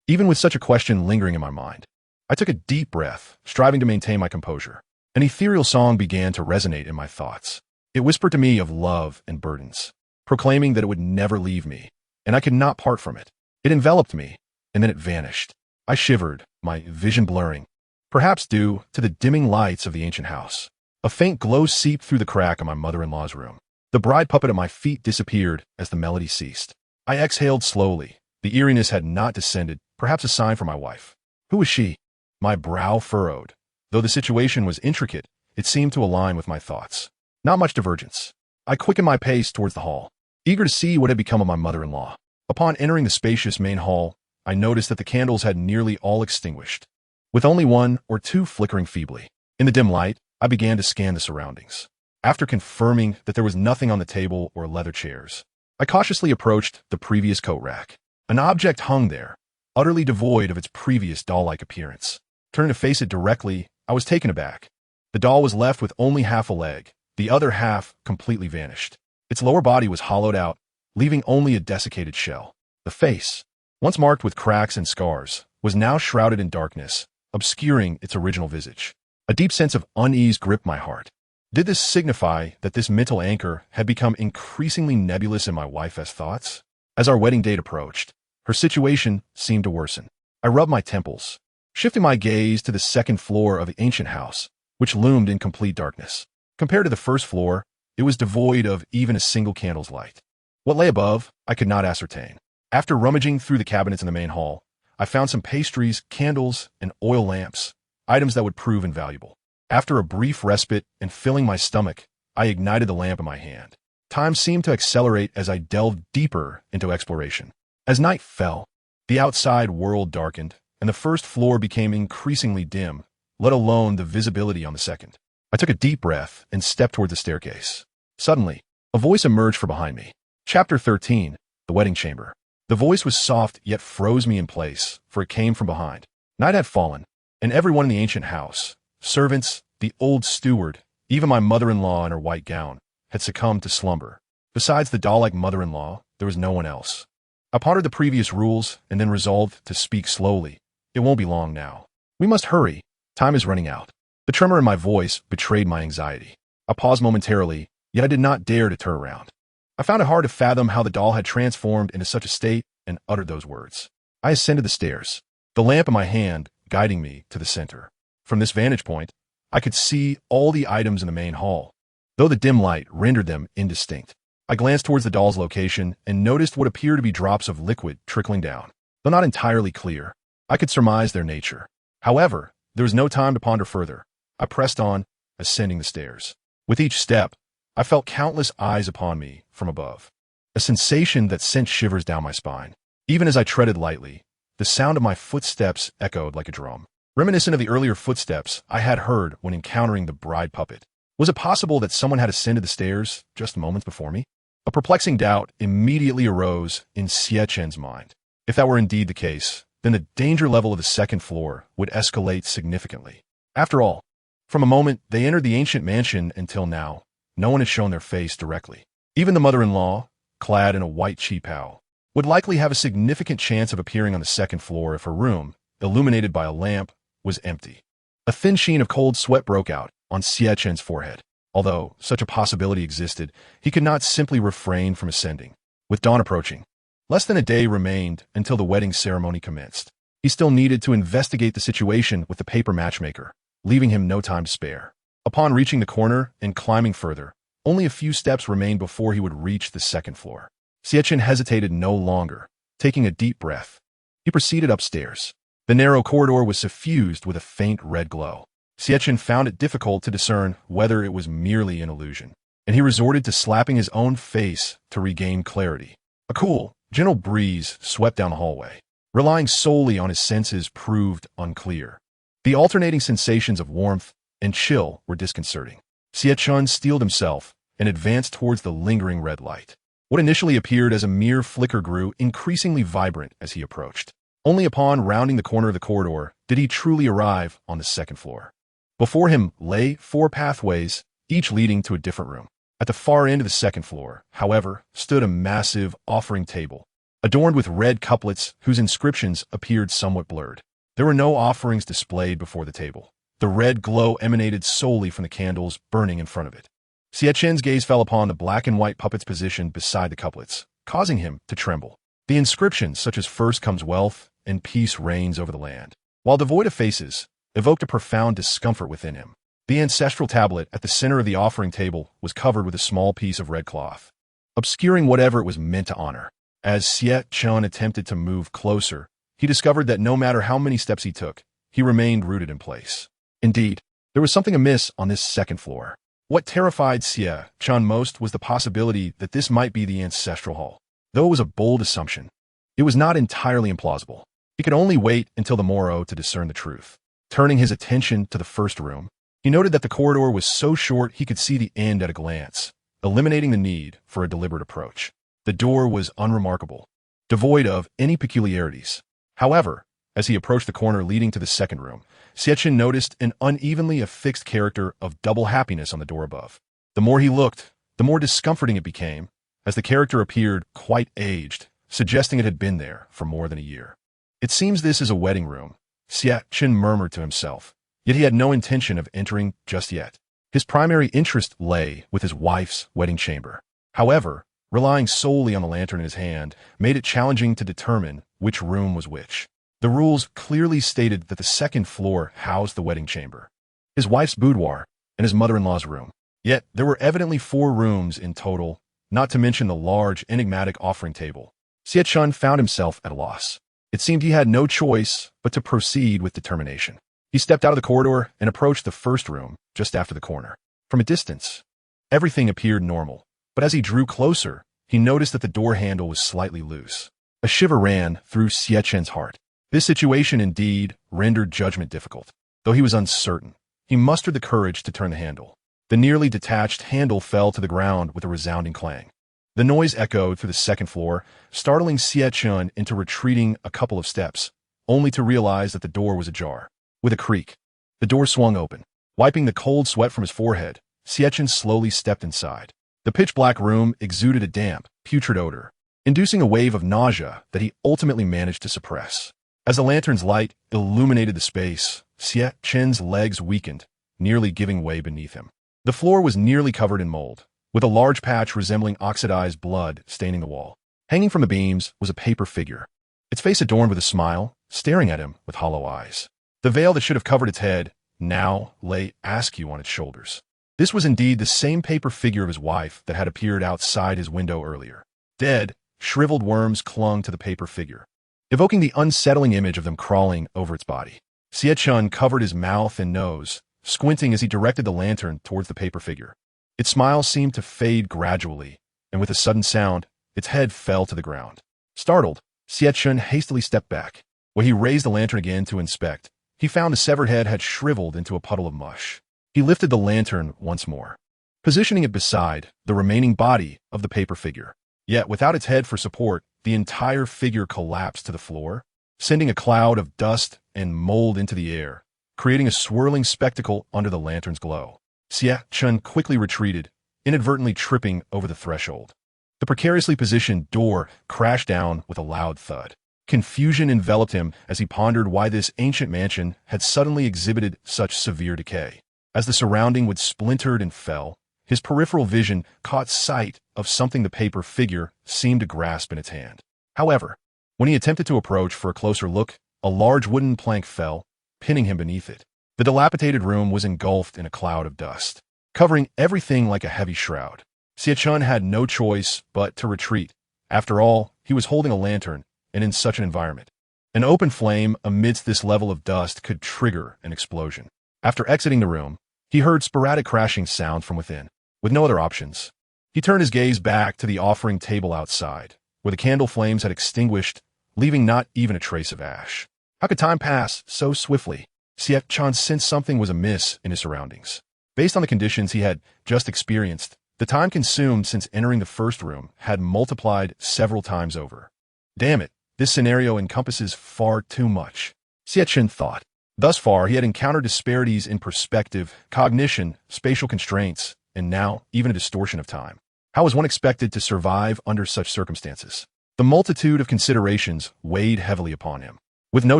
Even with such a question lingering in my mind, I took a deep breath, striving to maintain my composure. An ethereal song began to resonate in my thoughts. It whispered to me of love and burdens, proclaiming that it would never leave me, and I could not part from it. It enveloped me, and then it vanished. I shivered, my vision blurring, perhaps due to the dimming lights of the ancient house. A faint glow seeped through the crack of my mother-in-law's room. The bride puppet at my feet disappeared as the melody ceased. I exhaled slowly. The eeriness had not descended, perhaps a sign from my wife. Who was she? My brow furrowed. Though the situation was intricate, it seemed to align with my thoughts. Not much divergence. I quickened my pace towards the hall, eager to see what had become of my mother-in-law. Upon entering the spacious main hall, I noticed that the candles had nearly all extinguished. with only one or two flickering feebly. In the dim light, I began to scan the surroundings. After confirming that there was nothing on the table or leather chairs, I cautiously approached the previous coat rack. An object hung there, utterly devoid of its previous doll-like appearance. Turning to face it directly, I was taken aback. The doll was left with only half a leg, the other half completely vanished. Its lower body was hollowed out, leaving only a desiccated shell. The face, once marked with cracks and scars, was now shrouded in darkness, obscuring its original visage. A deep sense of unease gripped my heart. Did this signify that this mental anchor had become increasingly nebulous in my wife's thoughts? As our wedding date approached, her situation seemed to worsen. I rubbed my temples, shifting my gaze to the second floor of the ancient house, which loomed in complete darkness. Compared to the first floor, it was devoid of even a single candle's light. What lay above, I could not ascertain. After rummaging through the cabinets in the main hall, I found some pastries, candles, and oil lamps, items that would prove invaluable. After a brief respite and filling my stomach, I ignited the lamp in my hand. Time seemed to accelerate as I delved deeper into exploration. As night fell, the outside world darkened, and the first floor became increasingly dim, let alone the visibility on the second. I took a deep breath and stepped toward the staircase. Suddenly, a voice emerged from behind me. Chapter 13, The Wedding Chamber. The voice was soft yet froze me in place, for it came from behind. Night had fallen, and everyone in the ancient house, servants, the old steward, even my mother-in-law in her white gown, had succumbed to slumber. Besides the doll-like mother-in-law, there was no one else. I pondered the previous rules and then resolved to speak slowly. It won't be long now. We must hurry. Time is running out. The tremor in my voice betrayed my anxiety. I paused momentarily, yet I did not dare to turn around. I found it hard to fathom how the doll had transformed into such a state and uttered those words. I ascended the stairs, the lamp in my hand guiding me to the center. From this vantage point, I could see all the items in the main hall, though the dim light rendered them indistinct. I glanced towards the doll's location and noticed what appeared to be drops of liquid trickling down. Though not entirely clear, I could surmise their nature. However, there was no time to ponder further. I pressed on, ascending the stairs. With each step, I felt countless eyes upon me from above, a sensation that sent shivers down my spine. Even as I treaded lightly, the sound of my footsteps echoed like a drum, reminiscent of the earlier footsteps I had heard when encountering the bride puppet. Was it possible that someone had ascended the stairs just moments before me? A perplexing doubt immediately arose in Xie Chen's mind. If that were indeed the case, then the danger level of the second floor would escalate significantly. After all, from a moment they entered the ancient mansion until now, no one had shown their face directly. Even the mother-in-law, clad in a white qipao, would likely have a significant chance of appearing on the second floor if her room, illuminated by a lamp, was empty. A thin sheen of cold sweat broke out on Xie Chen's forehead. Although such a possibility existed, he could not simply refrain from ascending. With dawn approaching, less than a day remained until the wedding ceremony commenced. He still needed to investigate the situation with the paper matchmaker, leaving him no time to spare. Upon reaching the corner and climbing further, only a few steps remained before he would reach the second floor. Xie Chen hesitated no longer. Taking a deep breath, he proceeded upstairs. The narrow corridor was suffused with a faint red glow. Xie Chen found it difficult to discern whether it was merely an illusion, and he resorted to slapping his own face to regain clarity. A cool, gentle breeze swept down the hallway. Relying solely on his senses proved unclear. The alternating sensations of warmth and chill were disconcerting. Xie Chen steeled himself and advanced towards the lingering red light. What initially appeared as a mere flicker grew increasingly vibrant as he approached. Only upon rounding the corner of the corridor did he truly arrive on the second floor. Before him lay 4 pathways, each leading to a different room. At the far end of the second floor, however, stood a massive offering table, adorned with red couplets whose inscriptions appeared somewhat blurred. There were no offerings displayed before the table. The red glow emanated solely from the candles burning in front of it. Xie Chen's gaze fell upon the black and white puppets positioned beside the couplets, causing him to tremble. The inscriptions, such as "First comes wealth" and "Peace reigns over the land," while devoid of faces, evoked a profound discomfort within him. The ancestral tablet at the center of the offering table was covered with a small piece of red cloth, obscuring whatever it was meant to honor. As Xie Chen attempted to move closer, he discovered that no matter how many steps he took, he remained rooted in place. Indeed, there was something amiss on this second floor. What terrified Xie Chen most was the possibility that this might be the ancestral hall. Though it was a bold assumption, it was not entirely implausible. He could only wait until the morrow to discern the truth. Turning his attention to the first room, he noted that the corridor was so short he could see the end at a glance, eliminating the need for a deliberate approach. The door was unremarkable, devoid of any peculiarities. However, as he approached the corner leading to the second room, Xie Chen noticed an unevenly affixed character of double happiness on the door above. The more he looked, the more discomforting it became, as the character appeared quite aged, suggesting it had been there for more than a year. It seems this is a wedding room, Xie Chen murmured to himself, yet he had no intention of entering just yet. His primary interest lay with his wife's wedding chamber. However, relying solely on the lantern in his hand made it challenging to determine which room was which. The rules clearly stated that the second floor housed the wedding chamber, his wife's boudoir, and his mother-in-law's room. Yet there were evidently 4 rooms in total, not to mention the large, enigmatic offering table. Xie Chen found himself at a loss. It seemed he had no choice but to proceed with determination. He stepped out of the corridor and approached the first room just after the corner. From a distance, everything appeared normal, but as he drew closer, he noticed that the door handle was slightly loose. A shiver ran through Xie Chen's heart. This situation indeed rendered judgment difficult. Though he was uncertain, he mustered the courage to turn the handle. The nearly detached handle fell to the ground with a resounding clang. The noise echoed through the second floor, startling Xie Chen into retreating a couple of steps, only to realize that the door was ajar. With a creak, the door swung open. Wiping the cold sweat from his forehead, Xie Chen slowly stepped inside. The pitch-black room exuded a damp, putrid odor, inducing a wave of nausea that he ultimately managed to suppress. As the lantern's light illuminated the space, Xie Chen's legs weakened, nearly giving way beneath him. The floor was nearly covered in mold, with a large patch resembling oxidized blood staining the wall. Hanging from the beams was a paper figure, its face adorned with a smile, staring at him with hollow eyes. The veil that should have covered its head now lay askew on its shoulders. This was indeed the same paper figure of his wife that had appeared outside his window earlier. Dead, shriveled worms clung to the paper figure, evoking the unsettling image of them crawling over its body. Xie Chen covered his mouth and nose, squinting as he directed the lantern towards the paper figure. Its smile seemed to fade gradually, and with a sudden sound, its head fell to the ground. Startled, Xie Chen hastily stepped back. When he raised the lantern again to inspect, he found the severed head had shriveled into a puddle of mush. He lifted the lantern once more, positioning it beside the remaining body of the paper figure. Yet, without its head for support, the entire figure collapsed to the floor, sending a cloud of dust and mold into the air, creating a swirling spectacle under the lantern's glow. Xie Chen quickly retreated, inadvertently tripping over the threshold. The precariously positioned door crashed down with a loud thud. Confusion enveloped him as he pondered why this ancient mansion had suddenly exhibited such severe decay. As the surrounding wood splintered and fell, his peripheral vision caught sight of something the paper figure seemed to grasp in its hand. However, when he attempted to approach for a closer look, a large wooden plank fell, pinning him beneath it. The dilapidated room was engulfed in a cloud of dust, covering everything like a heavy shroud. Xie Chen had no choice but to retreat. After all, he was holding a lantern, and in such an environment, an open flame amidst this level of dust could trigger an explosion. After exiting the room, he heard sporadic crashing sound from within. With no other options, he turned his gaze back to the offering table outside, where the candle flames had extinguished, leaving not even a trace of ash. How could time pass so swiftly? Xie Chen sensed something was amiss in his surroundings. Based on the conditions he had just experienced, the time consumed since entering the first room had multiplied several times over. Damn it, this scenario encompasses far too much, Xie Chen thought. Thus far, he had encountered disparities in perspective, cognition, spatial constraints, and now even a distortion of time. How was one expected to survive under such circumstances? The multitude of considerations weighed heavily upon him. With no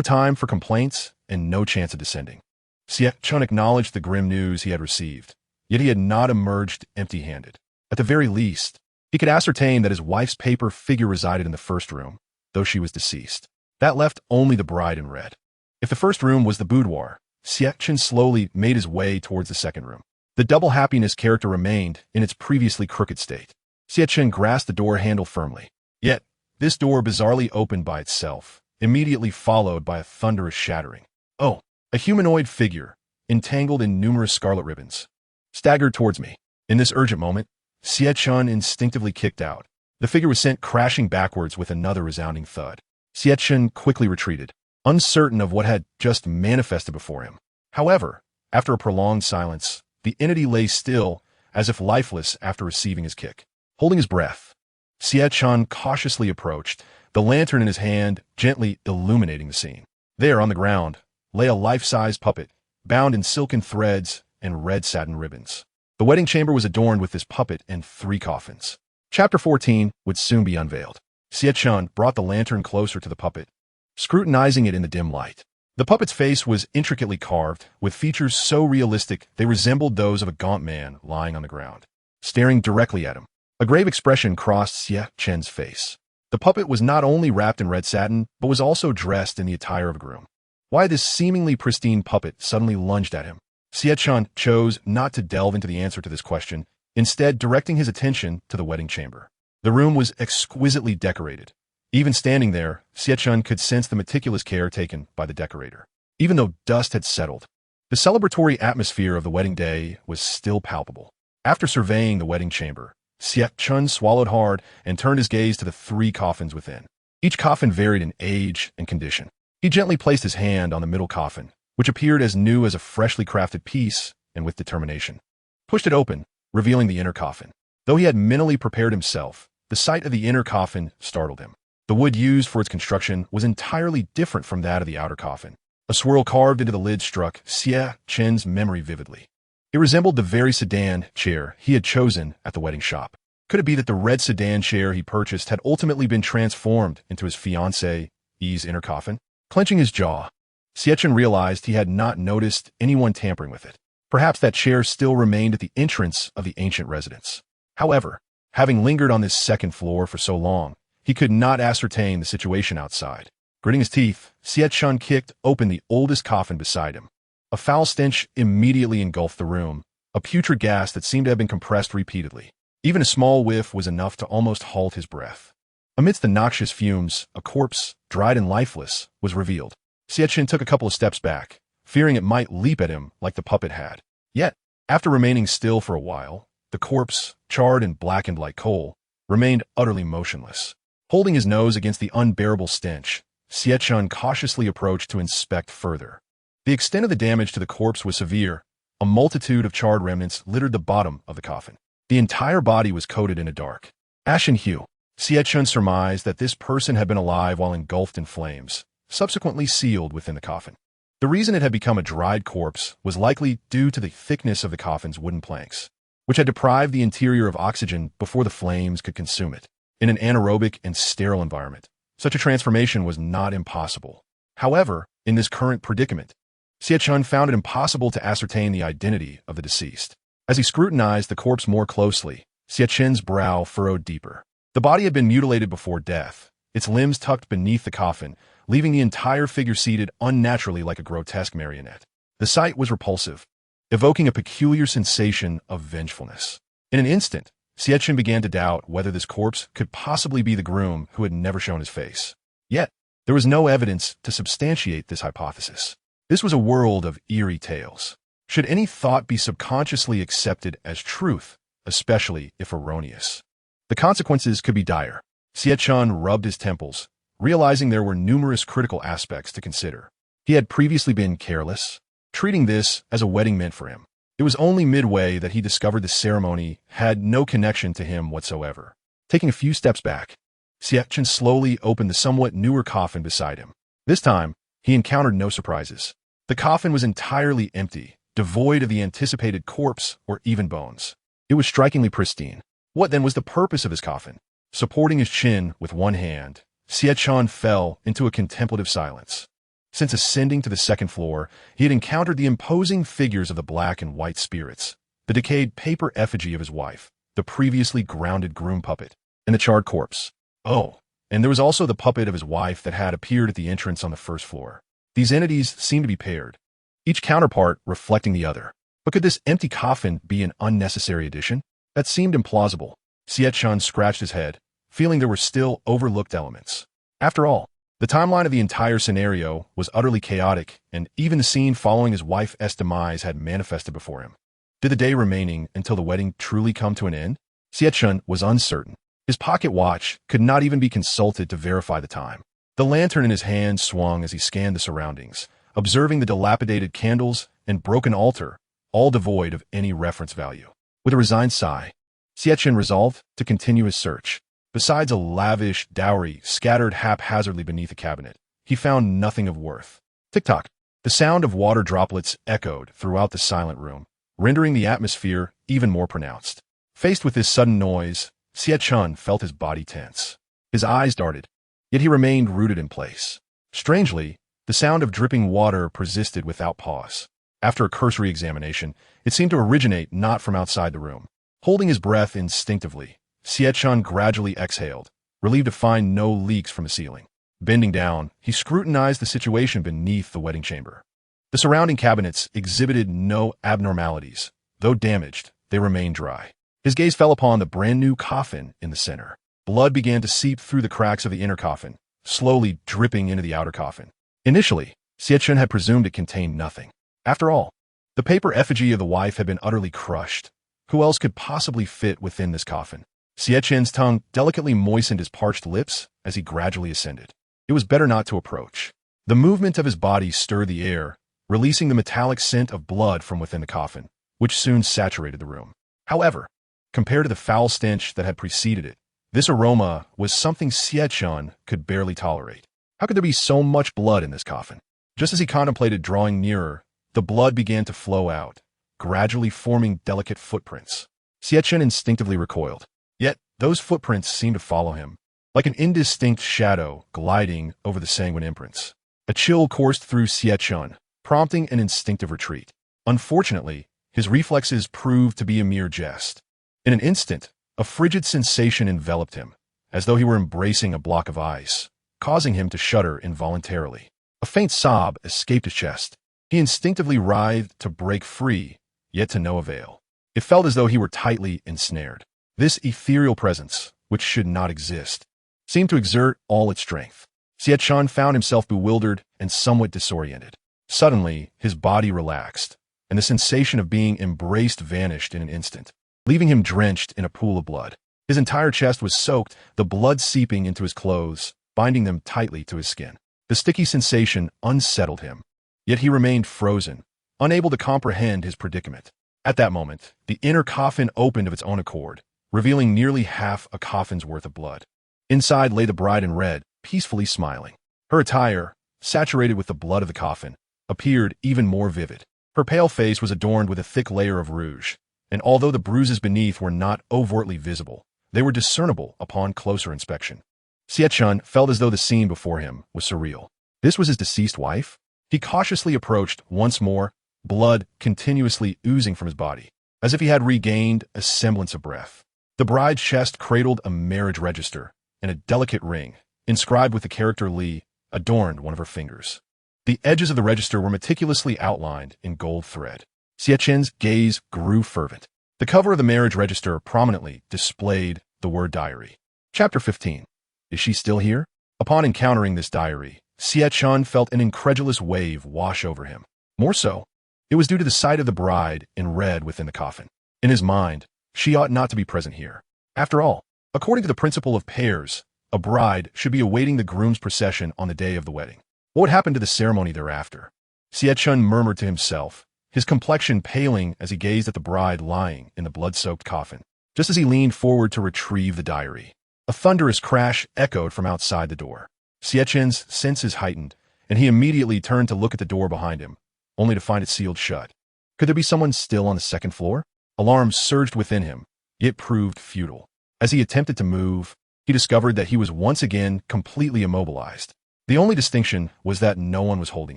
time for complaints and no chance of descending, Xie Chen acknowledged the grim news he had received, yet he had not emerged empty-handed. At the very least, he could ascertain that his wife's paper figure resided in the first room, though she was deceased. That left only the bride in red. If the first room was the boudoir, Xie Chen slowly made his way towards the second room. The double happiness character remained in its previously crooked state. Xie Chen grasped the door handle firmly. Yet, this door bizarrely opened by itself, immediately followed by a thunderous shattering. Oh, a humanoid figure, entangled in numerous scarlet ribbons, staggered towards me. In this urgent moment, Xie Chen instinctively kicked out. The figure was sent crashing backwards with another resounding thud. Xie Chen quickly retreated. uncertain of what had just manifested before him. However, after a prolonged silence, the entity lay still, as if lifeless after receiving his kick. Holding his breath, Xie Chen cautiously approached, the lantern in his hand gently illuminating the scene. There, on the ground, lay a life-size puppet, bound in silken threads and red satin ribbons. The wedding chamber was adorned with this puppet and 3 coffins. Chapter 14 would soon be unveiled. Xie Chen brought the lantern closer to the puppet, scrutinizing it in the dim light. The puppet's face was intricately carved, with features so realistic they resembled those of a gaunt man lying on the ground, staring directly at him. A grave expression crossed Xie Chen's face. The puppet was not only wrapped in red satin, but was also dressed in the attire of a groom. Why this seemingly pristine puppet suddenly lunged at him? Xie Chen chose not to delve into the answer to this question, instead directing his attention to the wedding chamber. The room was exquisitely decorated. Even standing there, Xie Chen could sense the meticulous care taken by the decorator. Even though dust had settled, the celebratory atmosphere of the wedding day was still palpable. After surveying the wedding chamber, Xie Chen swallowed hard and turned his gaze to the 3 coffins within. Each coffin varied in age and condition. He gently placed his hand on the middle coffin, which appeared as new as a freshly crafted piece, and with determination pushed it open, revealing the inner coffin. Though he had mentally prepared himself, the sight of the inner coffin startled him. The wood used for its construction was entirely different from that of the outer coffin. A swirl carved into the lid struck Xie Chen's memory vividly. It resembled the very sedan chair he had chosen at the wedding shop. Could it be that the red sedan chair he purchased had ultimately been transformed into his fiancée's inner coffin? Clenching his jaw, Xie Chen realized he had not noticed anyone tampering with it. Perhaps that chair still remained at the entrance of the ancient residence. However, having lingered on this second floor for so long, he could not ascertain the situation outside. Gritting his teeth, Xie Chen kicked open the oldest coffin beside him. A foul stench immediately engulfed the room, a putrid gas that seemed to have been compressed repeatedly. Even a small whiff was enough to almost halt his breath. Amidst the noxious fumes, a corpse, dried and lifeless, was revealed. Xie Chen took a couple of steps back, fearing it might leap at him like the puppet had. Yet, after remaining still for a while, the corpse, charred and blackened like coal, remained utterly motionless. Holding his nose against the unbearable stench, Xie Chen cautiously approached to inspect further. The extent of the damage to the corpse was severe. A multitude of charred remnants littered the bottom of the coffin. The entire body was coated in a dark, ashen hue. Xie Chen surmised that this person had been alive while engulfed in flames, subsequently sealed within the coffin. The reason it had become a dried corpse was likely due to the thickness of the coffin's wooden planks, which had deprived the interior of oxygen before the flames could consume it. In an anaerobic and sterile environment, such a transformation was not impossible. However, in this current predicament, Xie Chen found it impossible to ascertain the identity of the deceased. As he scrutinized the corpse more closely, Xie Chen's brow furrowed deeper. The body had been mutilated before death, its limbs tucked beneath the coffin, leaving the entire figure seated unnaturally like a grotesque marionette. The sight was repulsive, evoking a peculiar sensation of vengefulness. In an instant, Xie Chen began to doubt whether this corpse could possibly be the groom who had never shown his face. Yet, there was no evidence to substantiate this hypothesis. This was a world of eerie tales. Should any thought be subconsciously accepted as truth, especially if erroneous, the consequences could be dire. Xie Chen rubbed his temples, realizing there were numerous critical aspects to consider. He had previously been careless, treating this as a wedding meant for him. It was only midway that he discovered the ceremony had no connection to him whatsoever. Taking a few steps back, Xie Chen slowly opened the somewhat newer coffin beside him. This time, he encountered no surprises. The coffin was entirely empty, devoid of the anticipated corpse or even bones. It was strikingly pristine. What then was the purpose of his coffin? Supporting his chin with one hand, Xie Chen fell into a contemplative silence. Since ascending to the second floor, he had encountered the imposing figures of the black and white spirits, the decayed paper effigy of his wife, the previously grounded groom puppet, and the charred corpse. Oh, and there was also the puppet of his wife that had appeared at the entrance on the first floor. These entities seemed to be paired, each counterpart reflecting the other. But could this empty coffin be an unnecessary addition? That seemed implausible. Xie Chen scratched his head, feeling there were still overlooked elements. After all, the timeline of the entire scenario was utterly chaotic, and even the scene following his wife's demise had manifested before him. Did the day remaining until the wedding truly come to an end? Xie Chen was uncertain. His pocket watch could not even be consulted to verify the time. The lantern in his hand swung as he scanned the surroundings, observing the dilapidated candles and broken altar, all devoid of any reference value. With a resigned sigh, Xie Chen resolved to continue his search. Besides a lavish dowry scattered haphazardly beneath a cabinet, he found nothing of worth. Tick-tock. The sound of water droplets echoed throughout the silent room, rendering the atmosphere even more pronounced. Faced with this sudden noise, Xie Chen felt his body tense. His eyes darted, yet he remained rooted in place. Strangely, the sound of dripping water persisted without pause. After a cursory examination, it seemed to originate not from outside the room. Holding his breath instinctively, Xie Chen gradually exhaled, relieved to find no leaks from the ceiling. Bending down, he scrutinized the situation beneath the wedding chamber. The surrounding cabinets exhibited no abnormalities. Though damaged, they remained dry. His gaze fell upon the brand-new coffin in the center. Blood began to seep through the cracks of the inner coffin, slowly dripping into the outer coffin. Initially, Xie Chen had presumed it contained nothing. After all, the paper effigy of the wife had been utterly crushed. Who else could possibly fit within this coffin? Xie Chen's tongue delicately moistened his parched lips as he gradually ascended. It was better not to approach. The movement of his body stirred the air, releasing the metallic scent of blood from within the coffin, which soon saturated the room. However, compared to the foul stench that had preceded it, this aroma was something Xie Chen could barely tolerate. How could there be so much blood in this coffin? Just as he contemplated drawing nearer, the blood began to flow out, gradually forming delicate footprints. Xie Chen instinctively recoiled. Yet, those footprints seemed to follow him, like an indistinct shadow gliding over the sanguine imprints. A chill coursed through Xie Chen, prompting an instinctive retreat. Unfortunately, his reflexes proved to be a mere jest. In an instant, a frigid sensation enveloped him, as though he were embracing a block of ice, causing him to shudder involuntarily. A faint sob escaped his chest. He instinctively writhed to break free, yet to no avail. It felt as though he were tightly ensnared. This ethereal presence, which should not exist, seemed to exert all its strength. Xie Chen found himself bewildered and somewhat disoriented. Suddenly, his body relaxed, and the sensation of being embraced vanished in an instant, leaving him drenched in a pool of blood. His entire chest was soaked, the blood seeping into his clothes, binding them tightly to his skin. The sticky sensation unsettled him, yet he remained frozen, unable to comprehend his predicament. At that moment, the inner coffin opened of its own accord, revealing nearly half a coffin's worth of blood. Inside lay the bride in red, peacefully smiling. Her attire, saturated with the blood of the coffin, appeared even more vivid. Her pale face was adorned with a thick layer of rouge, and although the bruises beneath were not overtly visible, they were discernible upon closer inspection. Xie Chen felt as though the scene before him was surreal. This was his deceased wife? He cautiously approached once more, blood continuously oozing from his body, as if he had regained a semblance of breath. The bride's chest cradled a marriage register, and a delicate ring, inscribed with the character Li, adorned one of her fingers. The edges of the register were meticulously outlined in gold thread. Xie Chen's gaze grew fervent. The cover of the marriage register prominently displayed the word diary. Chapter 15. Is she still here? Upon encountering this diary, Xie Chen felt an incredulous wave wash over him. More so, it was due to the sight of the bride in red within the coffin. In his mind, she ought not to be present here. After all, according to the principle of pairs, a bride should be awaiting the groom's procession on the day of the wedding. What would happen to the ceremony thereafter? Xie Chen murmured to himself, his complexion paling as he gazed at the bride lying in the blood-soaked coffin. Just as he leaned forward to retrieve the diary, a thunderous crash echoed from outside the door. Xie Chen's senses heightened, and he immediately turned to look at the door behind him, only to find it sealed shut. Could there be someone still on the second floor? Alarm surged within him. It proved futile. As he attempted to move, he discovered that he was once again completely immobilized. The only distinction was that no one was holding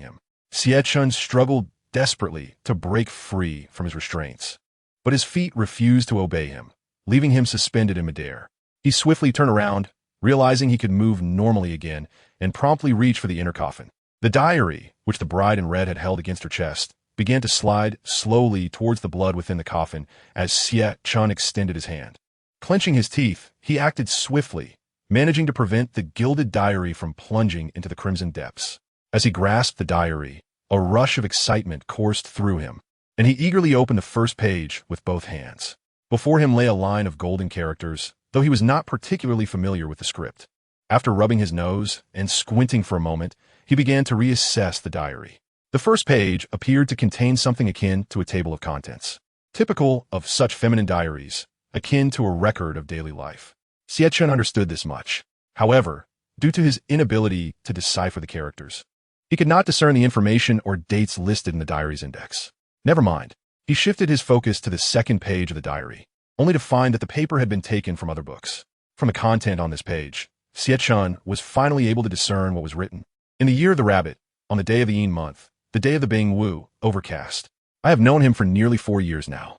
him. Xie Chen struggled desperately to break free from his restraints, but his feet refused to obey him, leaving him suspended in midair. He swiftly turned around, realizing he could move normally again, and promptly reached for the inner coffin. The diary, which the bride in red had held against her chest, began to slide slowly towards the blood within the coffin as Xie Chen extended his hand. Clenching his teeth, he acted swiftly, managing to prevent the gilded diary from plunging into the crimson depths. As he grasped the diary, a rush of excitement coursed through him, and he eagerly opened the first page with both hands. Before him lay a line of golden characters, though he was not particularly familiar with the script. After rubbing his nose and squinting for a moment, he began to reassess the diary. The first page appeared to contain something akin to a table of contents, typical of such feminine diaries, akin to a record of daily life. Xie Chen understood this much. However, due to his inability to decipher the characters, he could not discern the information or dates listed in the diary's index. Never mind. He shifted his focus to the second page of the diary, only to find that the paper had been taken from other books. From the content on this page, Xie Chen was finally able to discern what was written. In the year of the rabbit, on the day of the Yin month, the day of the Bing Wu, overcast. I have known him for nearly 4 years now.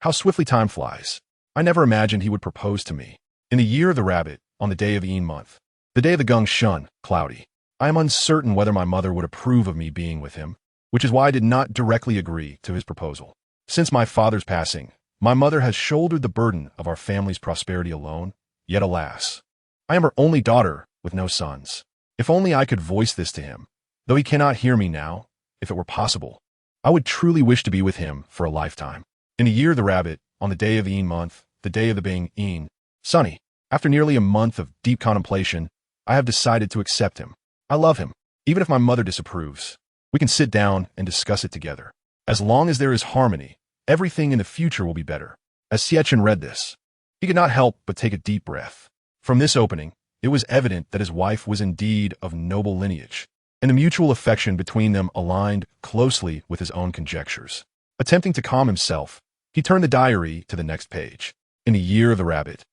How swiftly time flies. I never imagined he would propose to me. In the year of the rabbit, on the day of the Yin month, the day of the Gong Shun, cloudy. I am uncertain whether my mother would approve of me being with him, which is why I did not directly agree to his proposal. Since my father's passing, my mother has shouldered the burden of our family's prosperity alone, yet alas, I am her only daughter with no sons. If only I could voice this to him. Though he cannot hear me now, if it were possible, I would truly wish to be with him for a lifetime. In the year of the rabbit, on the day of the Yin month, the day of the Bing Yin, sunny. After nearly a month of deep contemplation, I have decided to accept him. I love him, even if my mother disapproves. We can sit down and discuss it together. As long as there is harmony, everything in the future will be better. As Xie Chen read this, he could not help but take a deep breath. From this opening, it was evident that his wife was indeed of noble lineage, and the mutual affection between them aligned closely with his own conjectures. Attempting to calm himself, he turned the diary to the next page. In the year of the rabbit,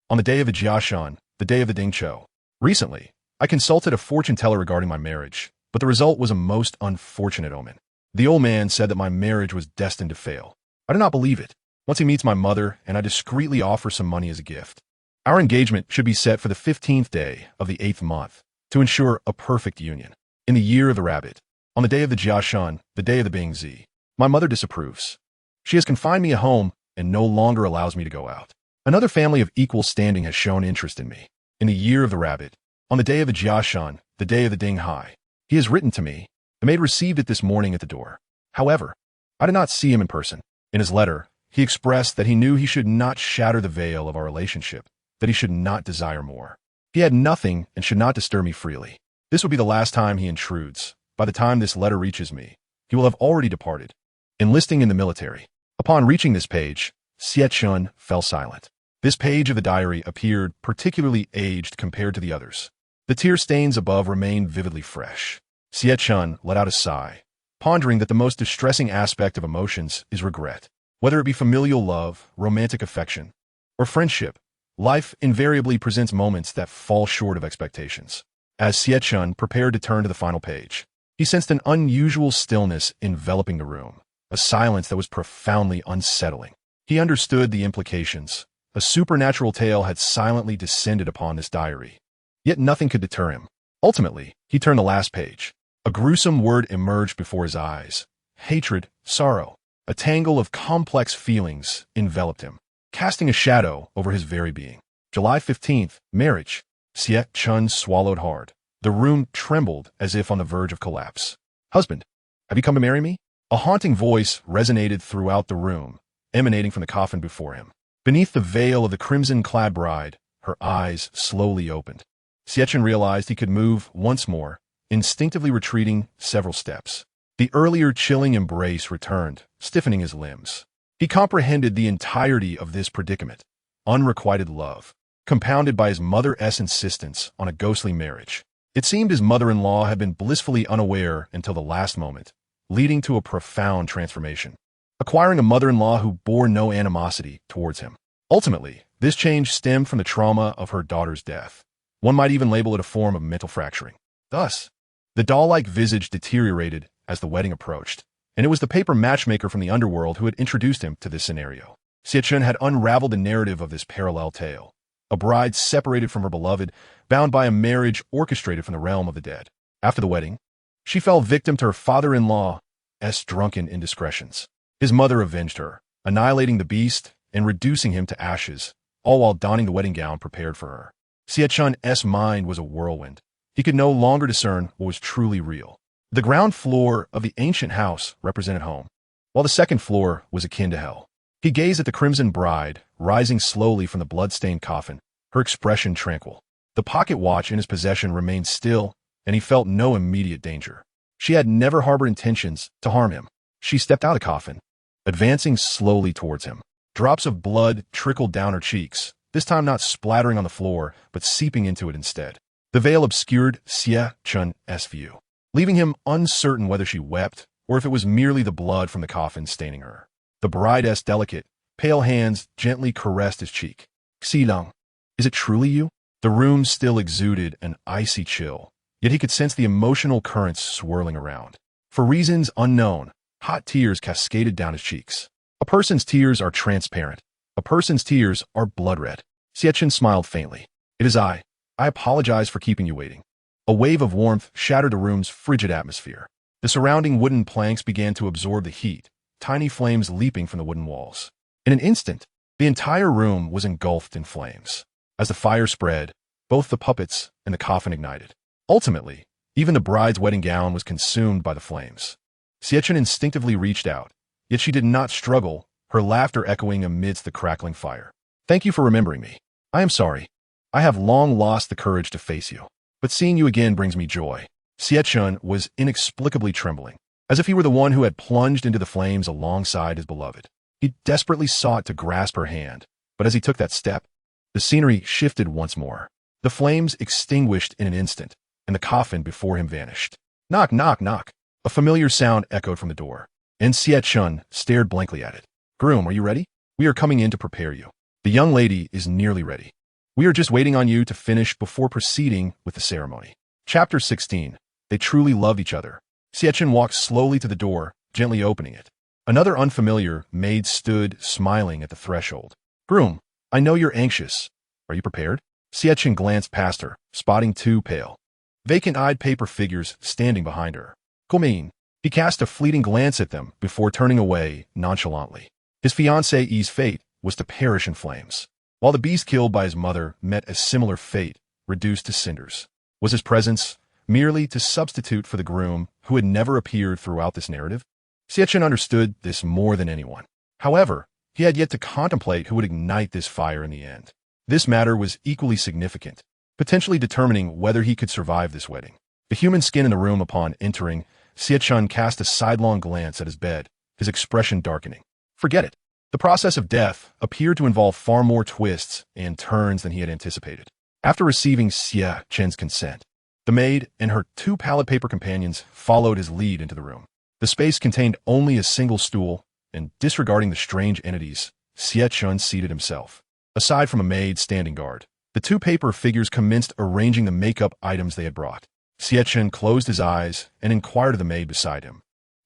on the day of the Jiashan, the day of the Dingqiu. Recently, I consulted a fortune teller regarding my marriage, but the result was a most unfortunate omen. The old man said that my marriage was destined to fail. I do not believe it. Once he meets my mother, and I discreetly offer some money as a gift. Our engagement should be set for the 15th day of the 8th month to ensure a perfect union. In the year of the rabbit, on the day of the Jiashan, the day of the Bing Zi, my mother disapproves. She has confined me at home and no longer allows me to go out. Another family of equal standing has shown interest in me. In the year of the rabbit, on the day of the Jiashan, the day of the Ding Hai, he has written to me. The maid received it this morning at the door. However, I did not see him in person. In his letter, he expressed that he knew he should not shatter the veil of our relationship, that he should not desire more. He had nothing and should not disturb me freely. This will be the last time he intrudes. By the time this letter reaches me, he will have already departed, enlisting in the military. Upon reaching this page, Xie Chen fell silent. This page of the diary appeared particularly aged compared to the others. The tear stains above remained vividly fresh. Xie Chen let out a sigh, pondering that the most distressing aspect of emotions is regret. Whether it be familial love, romantic affection, or friendship, life invariably presents moments that fall short of expectations. As Xie Chen prepared to turn to the final page, he sensed an unusual stillness enveloping the room, a silence that was profoundly unsettling. He understood the implications. A supernatural tale had silently descended upon this diary. Yet nothing could deter him. Ultimately, he turned the last page. A gruesome word emerged before his eyes. Hatred, sorrow, a tangle of complex feelings enveloped him, casting a shadow over his very being. July 15th, marriage. Xie Chen swallowed hard. The room trembled as if on the verge of collapse. Husband, have you come to marry me? A haunting voice resonated throughout the room, emanating from the coffin before him. Beneath the veil of the crimson-clad bride, her eyes slowly opened. Xie Chen realized he could move once more, instinctively retreating several steps. The earlier chilling embrace returned, stiffening his limbs. He comprehended the entirety of this predicament. Unrequited love, compounded by his mother's insistence on a ghostly marriage. It seemed his mother-in-law had been blissfully unaware until the last moment, leading to a profound transformation. Acquiring a mother-in-law who bore no animosity towards him. Ultimately, this change stemmed from the trauma of her daughter's death. One might even label it a form of mental fracturing. Thus, the doll-like visage deteriorated as the wedding approached, and it was the paper matchmaker from the underworld who had introduced him to this scenario. Xie Chen had unraveled the narrative of this parallel tale. A bride separated from her beloved, bound by a marriage orchestrated from the realm of the dead. After the wedding, she fell victim to her father-in-law's drunken indiscretions. His mother avenged her, annihilating the beast and reducing him to ashes, all while donning the wedding gown prepared for her. Xie Chen's mind was a whirlwind. He could no longer discern what was truly real. The ground floor of the ancient house represented home, while the second floor was akin to hell. He gazed at the crimson bride, rising slowly from the blood-stained coffin, her expression tranquil. The pocket watch in his possession remained still, and he felt no immediate danger. She had never harbored intentions to harm him. She stepped out of the coffin, advancing slowly towards him. Drops of blood trickled down her cheeks, this time not splattering on the floor, but seeping into it instead. The veil obscured Xie Chen's view, leaving him uncertain whether she wept or if it was merely the blood from the coffin staining her. The bride's delicate, pale hands gently caressed his cheek. Xie Long, is it truly you? The room still exuded an icy chill, yet he could sense the emotional currents swirling around. For reasons unknown, hot tears cascaded down his cheeks. A person's tears are transparent. A person's tears are blood red. Xie Chen smiled faintly. It is I. I apologize for keeping you waiting. A wave of warmth shattered the room's frigid atmosphere. The surrounding wooden planks began to absorb the heat, tiny flames leaping from the wooden walls. In an instant, the entire room was engulfed in flames. As the fire spread, both the puppets and the coffin ignited. Ultimately, even the bride's wedding gown was consumed by the flames. Xie Chen instinctively reached out, yet she did not struggle, her laughter echoing amidst the crackling fire. Thank you for remembering me. I am sorry. I have long lost the courage to face you, but seeing you again brings me joy. Xie Chen was inexplicably trembling, as if he were the one who had plunged into the flames alongside his beloved. He desperately sought to grasp her hand, but as he took that step, the scenery shifted once more. The flames extinguished in an instant, and the coffin before him vanished. Knock, knock, knock. A familiar sound echoed from the door, and Xie Chen stared blankly at it. Groom, are you ready? We are coming in to prepare you. The young lady is nearly ready. We are just waiting on you to finish before proceeding with the ceremony. Chapter 16. They truly loved each other. Xie Chen walked slowly to the door, gently opening it. Another unfamiliar maid stood, smiling at the threshold. Groom, I know you're anxious. Are you prepared? Xie Chen glanced past her, spotting two pale, vacant-eyed paper figures standing behind her. Commune. He cast a fleeting glance at them before turning away nonchalantly. His fiancée's fate was to perish in flames, while the beast killed by his mother met a similar fate, reduced to cinders. Was his presence merely to substitute for the groom who had never appeared throughout this narrative? Xie Chen understood this more than anyone. However, he had yet to contemplate who would ignite this fire in the end. This matter was equally significant, potentially determining whether he could survive this wedding. The human skin in the room upon entering, Xie Chen cast a sidelong glance at his bed, his expression darkening. Forget it. The process of death appeared to involve far more twists and turns than he had anticipated. After receiving Xie Chen's consent, the maid and her two pallet paper companions followed his lead into the room. The space contained only a single stool, and disregarding the strange entities, Xie Chen seated himself. Aside from a maid standing guard, the two paper figures commenced arranging the makeup items they had brought. Xie Chen closed his eyes and inquired of the maid beside him.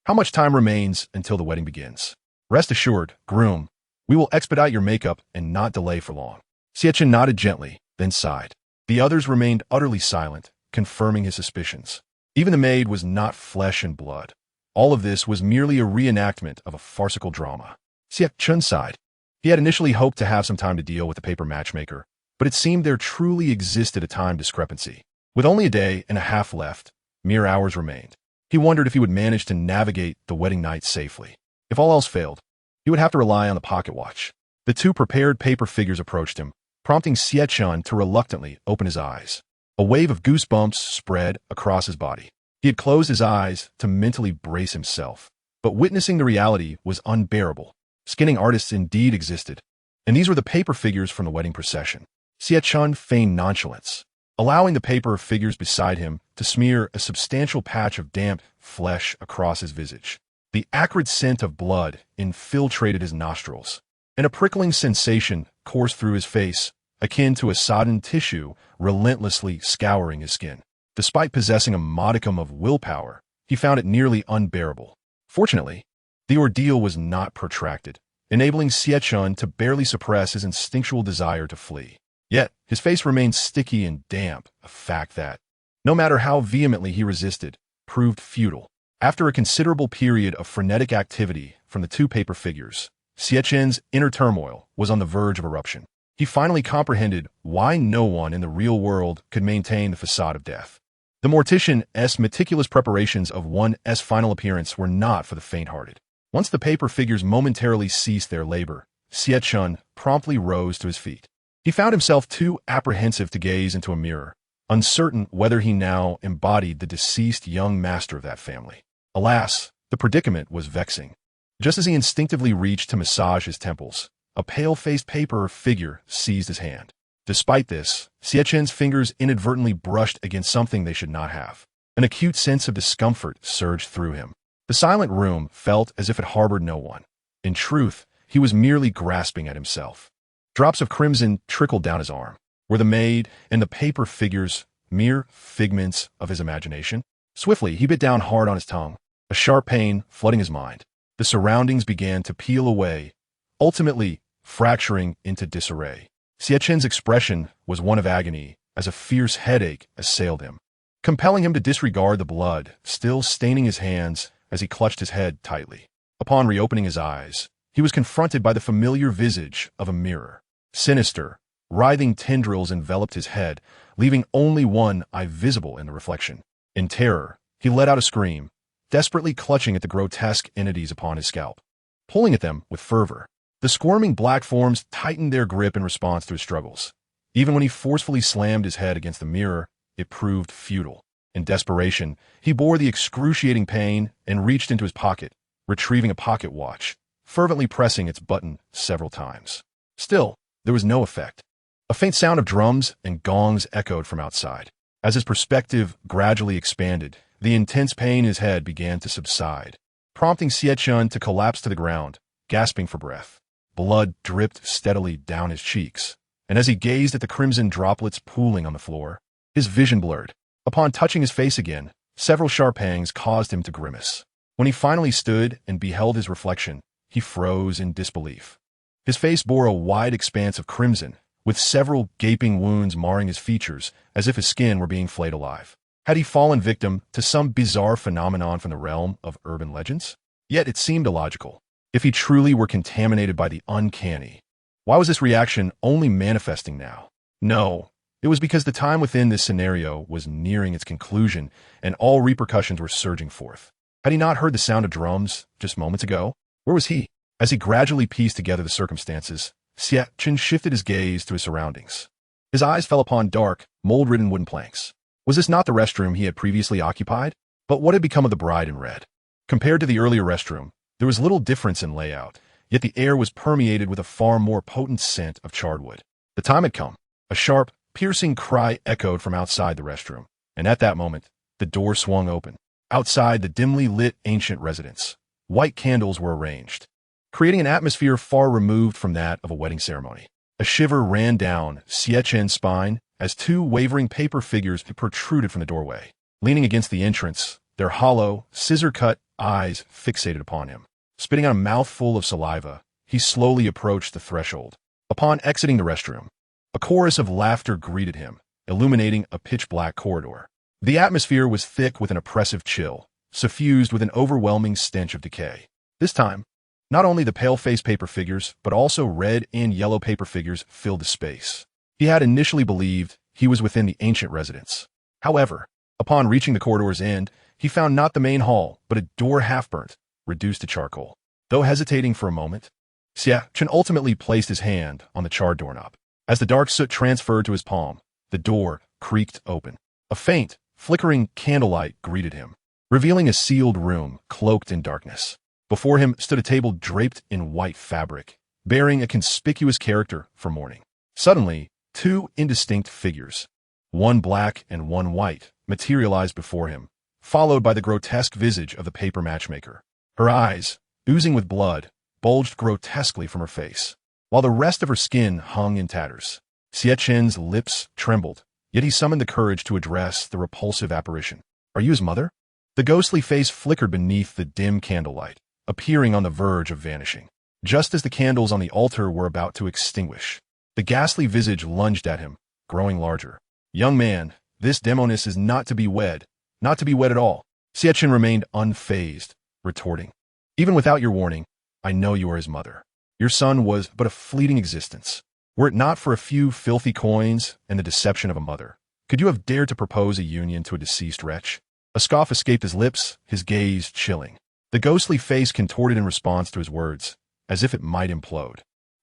How much time remains until the wedding begins? Rest assured, groom, we will expedite your makeup and not delay for long. Xie Chen nodded gently, then sighed. The others remained utterly silent, confirming his suspicions. Even the maid was not flesh and blood. All of this was merely a reenactment of a farcical drama. Xie Chen sighed. He had initially hoped to have some time to deal with the paper matchmaker, but it seemed there truly existed a time discrepancy. With only a day and a half left, mere hours remained. He wondered if he would manage to navigate the wedding night safely. If all else failed, he would have to rely on the pocket watch. The two prepared paper figures approached him, prompting Xie Chen to reluctantly open his eyes. A wave of goosebumps spread across his body. He had closed his eyes to mentally brace himself, but witnessing the reality was unbearable. Skinning artists indeed existed, and these were the paper figures from the wedding procession. Xie Chen feigned nonchalance, allowing the paper figures beside him to smear a substantial patch of damp flesh across his visage. The acrid scent of blood infiltrated his nostrils, and a prickling sensation coursed through his face, akin to a sodden tissue relentlessly scouring his skin. Despite possessing a modicum of willpower, he found it nearly unbearable. Fortunately, the ordeal was not protracted, enabling Xie Chen to barely suppress his instinctual desire to flee. Yet, his face remained sticky and damp, a fact that, no matter how vehemently he resisted, proved futile. After a considerable period of frenetic activity from the two paper figures, Xie Chen's inner turmoil was on the verge of eruption. He finally comprehended why no one in the real world could maintain the facade of death. The mortician's meticulous preparations of one's final appearance were not for the faint-hearted. Once the paper figures momentarily ceased their labor, Xie Chen promptly rose to his feet. He found himself too apprehensive to gaze into a mirror, uncertain whether he now embodied the deceased young master of that family. Alas, the predicament was vexing. Just as he instinctively reached to massage his temples, a pale-faced paper figure seized his hand. Despite this, Xie Chen's fingers inadvertently brushed against something they should not have. An acute sense of discomfort surged through him. The silent room felt as if it harbored no one. In truth, he was merely grasping at himself. Drops of crimson trickled down his arm. Were the maid and the paper figures mere figments of his imagination? Swiftly, he bit down hard on his tongue, a sharp pain flooding his mind. The surroundings began to peel away, ultimately fracturing into disarray. Xie Chen's expression was one of agony as a fierce headache assailed him, compelling him to disregard the blood still staining his hands as he clutched his head tightly. Upon reopening his eyes, he was confronted by the familiar visage of a mirror. Sinister, writhing tendrils enveloped his head, leaving only one eye visible in the reflection. In terror, he let out a scream, desperately clutching at the grotesque entities upon his scalp, pulling at them with fervor. The squirming black forms tightened their grip in response to his struggles. Even when he forcefully slammed his head against the mirror, it proved futile. In desperation, he bore the excruciating pain and reached into his pocket, retrieving a pocket watch, fervently pressing its button several times. Still, there was no effect. A faint sound of drums and gongs echoed from outside. As his perspective gradually expanded, the intense pain in his head began to subside, prompting Xie Chen to collapse to the ground, gasping for breath. Blood dripped steadily down his cheeks, and as he gazed at the crimson droplets pooling on the floor, his vision blurred. Upon touching his face again, several sharp pangs caused him to grimace. When he finally stood and beheld his reflection, he froze in disbelief. His face bore a wide expanse of crimson, with several gaping wounds marring his features as if his skin were being flayed alive. Had he fallen victim to some bizarre phenomenon from the realm of urban legends? Yet it seemed illogical. If he truly were contaminated by the uncanny, why was this reaction only manifesting now? No, it was because the time within this scenario was nearing its conclusion and all repercussions were surging forth. Had he not heard the sound of drums just moments ago? Where was he? As he gradually pieced together the circumstances, Xie Chen shifted his gaze to his surroundings. His eyes fell upon dark, mold-ridden wooden planks. Was this not the restroom he had previously occupied? But what had become of the bride in red? Compared to the earlier restroom, there was little difference in layout, yet the air was permeated with a far more potent scent of charred wood. The time had come. A sharp, piercing cry echoed from outside the restroom, and at that moment, the door swung open. Outside the dimly lit ancient residence, white candles were arranged, creating an atmosphere far removed from that of a wedding ceremony. A shiver ran down Xie Chen's spine as two wavering paper figures protruded from the doorway. Leaning against the entrance, their hollow, scissor-cut eyes fixated upon him. Spitting out a mouthful of saliva, he slowly approached the threshold. Upon exiting the restroom, a chorus of laughter greeted him, illuminating a pitch-black corridor. The atmosphere was thick with an oppressive chill, suffused with an overwhelming stench of decay. This time, not only the pale-faced paper figures, but also red and yellow paper figures filled the space. He had initially believed he was within the ancient residence. However, upon reaching the corridor's end, he found not the main hall, but a door half-burnt, reduced to charcoal. Though hesitating for a moment, Xie Chen ultimately placed his hand on the charred doorknob. As the dark soot transferred to his palm, the door creaked open. A faint, flickering candlelight greeted him, revealing a sealed room cloaked in darkness. Before him stood a table draped in white fabric, bearing a conspicuous character for mourning. Suddenly, two indistinct figures, one black and one white, materialized before him, followed by the grotesque visage of the paper matchmaker. Her eyes, oozing with blood, bulged grotesquely from her face, while the rest of her skin hung in tatters. Xie Chen's lips trembled, yet he summoned the courage to address the repulsive apparition. "Are you his mother?" The ghostly face flickered beneath the dim candlelight, appearing on the verge of vanishing. Just as the candles on the altar were about to extinguish, the ghastly visage lunged at him, growing larger. "Young man, this demoness is not to be wed, not to be wed at all." Xie Chen remained unfazed, retorting, "Even without your warning, I know you are his mother. Your son was but a fleeting existence. Were it not for a few filthy coins and the deception of a mother, could you have dared to propose a union to a deceased wretch?" A scoff escaped his lips, his gaze chilling. The ghostly face contorted in response to his words, as if it might implode.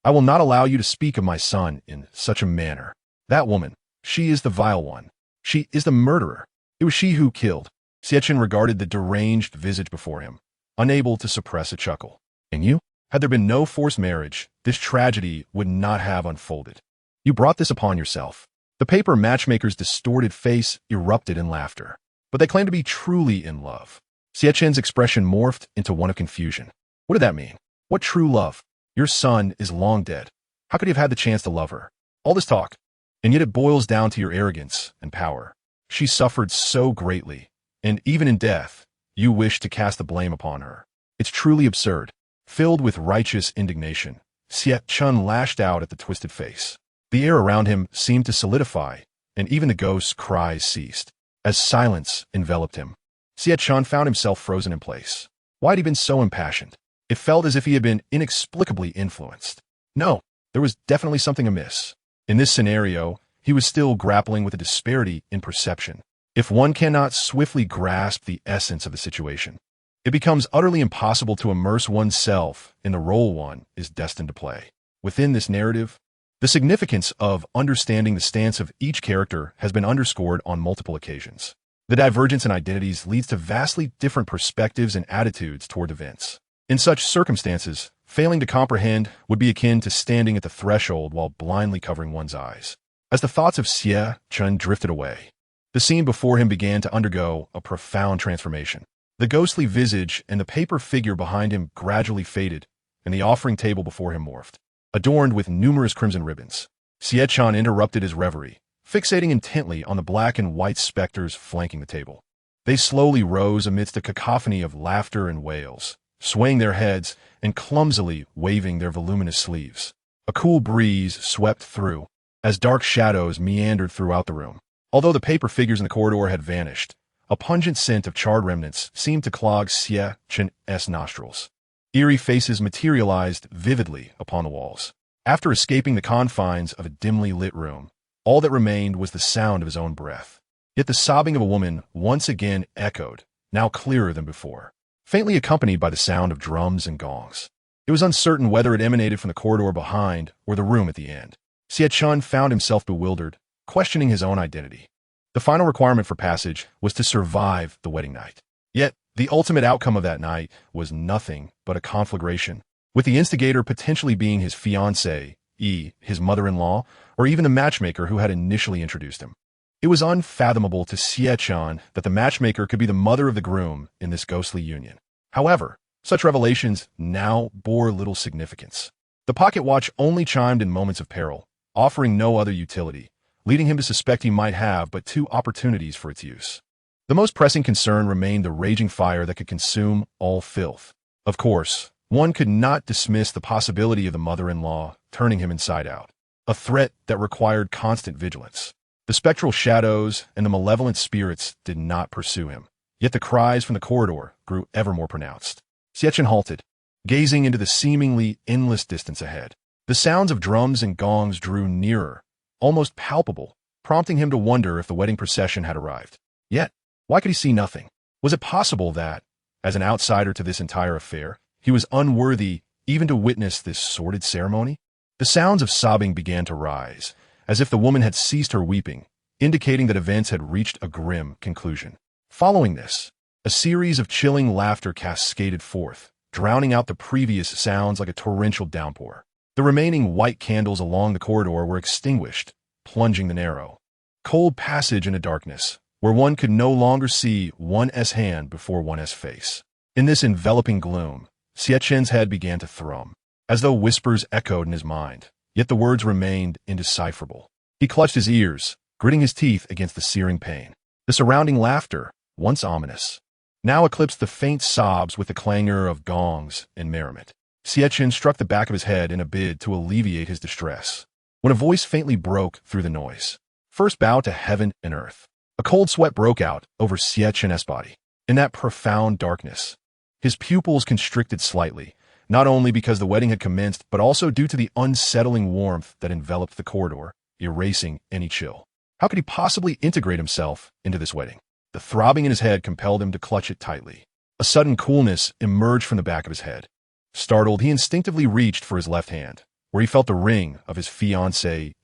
I will not allow you to speak of my son in such a manner. That woman, she is the vile one. She is the murderer. It was she who killed. Xie Chen regarded the deranged visage before him, unable to suppress a chuckle. And you? Had there been no forced marriage, this tragedy would not have unfolded. You brought this upon yourself. The paper matchmaker's distorted face erupted in laughter. But they claimed to be truly in love. Xie Chen's expression morphed into one of confusion. What did that mean? What true love? Your son is long dead. How could he have had the chance to love her? All this talk. And yet it boils down to your arrogance and power. She suffered so greatly, and even in death, you wish to cast the blame upon her. It's truly absurd. Filled with righteous indignation, Xie Chen lashed out at the twisted face. The air around him seemed to solidify, and even the ghost's cries ceased, as silence enveloped him. Xie Chen found himself frozen in place. Why had he been so impassioned? It felt as if he had been inexplicably influenced. No, there was definitely something amiss. In this scenario, he was still grappling with a disparity in perception. If one cannot swiftly grasp the essence of the situation, it becomes utterly impossible to immerse oneself in the role one is destined to play. Within this narrative, the significance of understanding the stance of each character has been underscored on multiple occasions. The divergence in identities leads to vastly different perspectives and attitudes toward events. In such circumstances, failing to comprehend would be akin to standing at the threshold while blindly covering one's eyes. As the thoughts of Xie Chen drifted away, the scene before him began to undergo a profound transformation. The ghostly visage and the paper figure behind him gradually faded, and the offering table before him morphed, adorned with numerous crimson ribbons. Xie Chen interrupted his reverie, fixating intently on the black and white specters flanking the table. They slowly rose amidst a cacophony of laughter and wails, swaying their heads and clumsily waving their voluminous sleeves. A cool breeze swept through, as dark shadows meandered throughout the room. Although the paper figures in the corridor had vanished, a pungent scent of charred remnants seemed to clog Xie Chen's nostrils. Eerie faces materialized vividly upon the walls. After escaping the confines of a dimly lit room, all that remained was the sound of his own breath. Yet the sobbing of a woman once again echoed, now clearer than before, faintly accompanied by the sound of drums and gongs. It was uncertain whether it emanated from the corridor behind or the room at the end. Xie Chen found himself bewildered, questioning his own identity. The final requirement for passage was to survive the wedding night. Yet, the ultimate outcome of that night was nothing but a conflagration, with the instigator potentially being his fiancée, his mother-in-law, or even the matchmaker who had initially introduced him. It was unfathomable to Xie Chen that the matchmaker could be the mother of the groom in this ghostly union. However, such revelations now bore little significance. The pocket watch only chimed in moments of peril, offering no other utility, leading him to suspect he might have but two opportunities for its use. The most pressing concern remained the raging fire that could consume all filth. Of course, one could not dismiss the possibility of the mother-in-law turning him inside out, a threat that required constant vigilance. The spectral shadows and the malevolent spirits did not pursue him, yet the cries from the corridor grew ever more pronounced. Xie Chen halted, gazing into the seemingly endless distance ahead. The sounds of drums and gongs drew nearer, almost palpable, prompting him to wonder if the wedding procession had arrived. Yet, why could he see nothing? Was it possible that, as an outsider to this entire affair, he was unworthy even to witness this sordid ceremony? The sounds of sobbing began to rise, as if the woman had ceased her weeping, indicating that events had reached a grim conclusion. Following this, a series of chilling laughter cascaded forth, drowning out the previous sounds like a torrential downpour. The remaining white candles along the corridor were extinguished, plunging the narrow, cold passage into darkness, where one could no longer see one's hand before one's face. In this enveloping gloom, Xie Chen's head began to thrum, as though whispers echoed in his mind, yet the words remained indecipherable. He clutched his ears, gritting his teeth against the searing pain. The surrounding laughter, once ominous, now eclipsed the faint sobs with the clangor of gongs and merriment. Xie Chen struck the back of his head in a bid to alleviate his distress, when a voice faintly broke through the noise. First bow to heaven and earth. A cold sweat broke out over Xie Chen's body. In that profound darkness, his pupils constricted slightly, not only because the wedding had commenced, but also due to the unsettling warmth that enveloped the corridor, erasing any chill. How could he possibly integrate himself into this wedding? The throbbing in his head compelled him to clutch it tightly. A sudden coolness emerged from the back of his head. Startled, he instinctively reached for his left hand, where he felt the ring of his fiancée,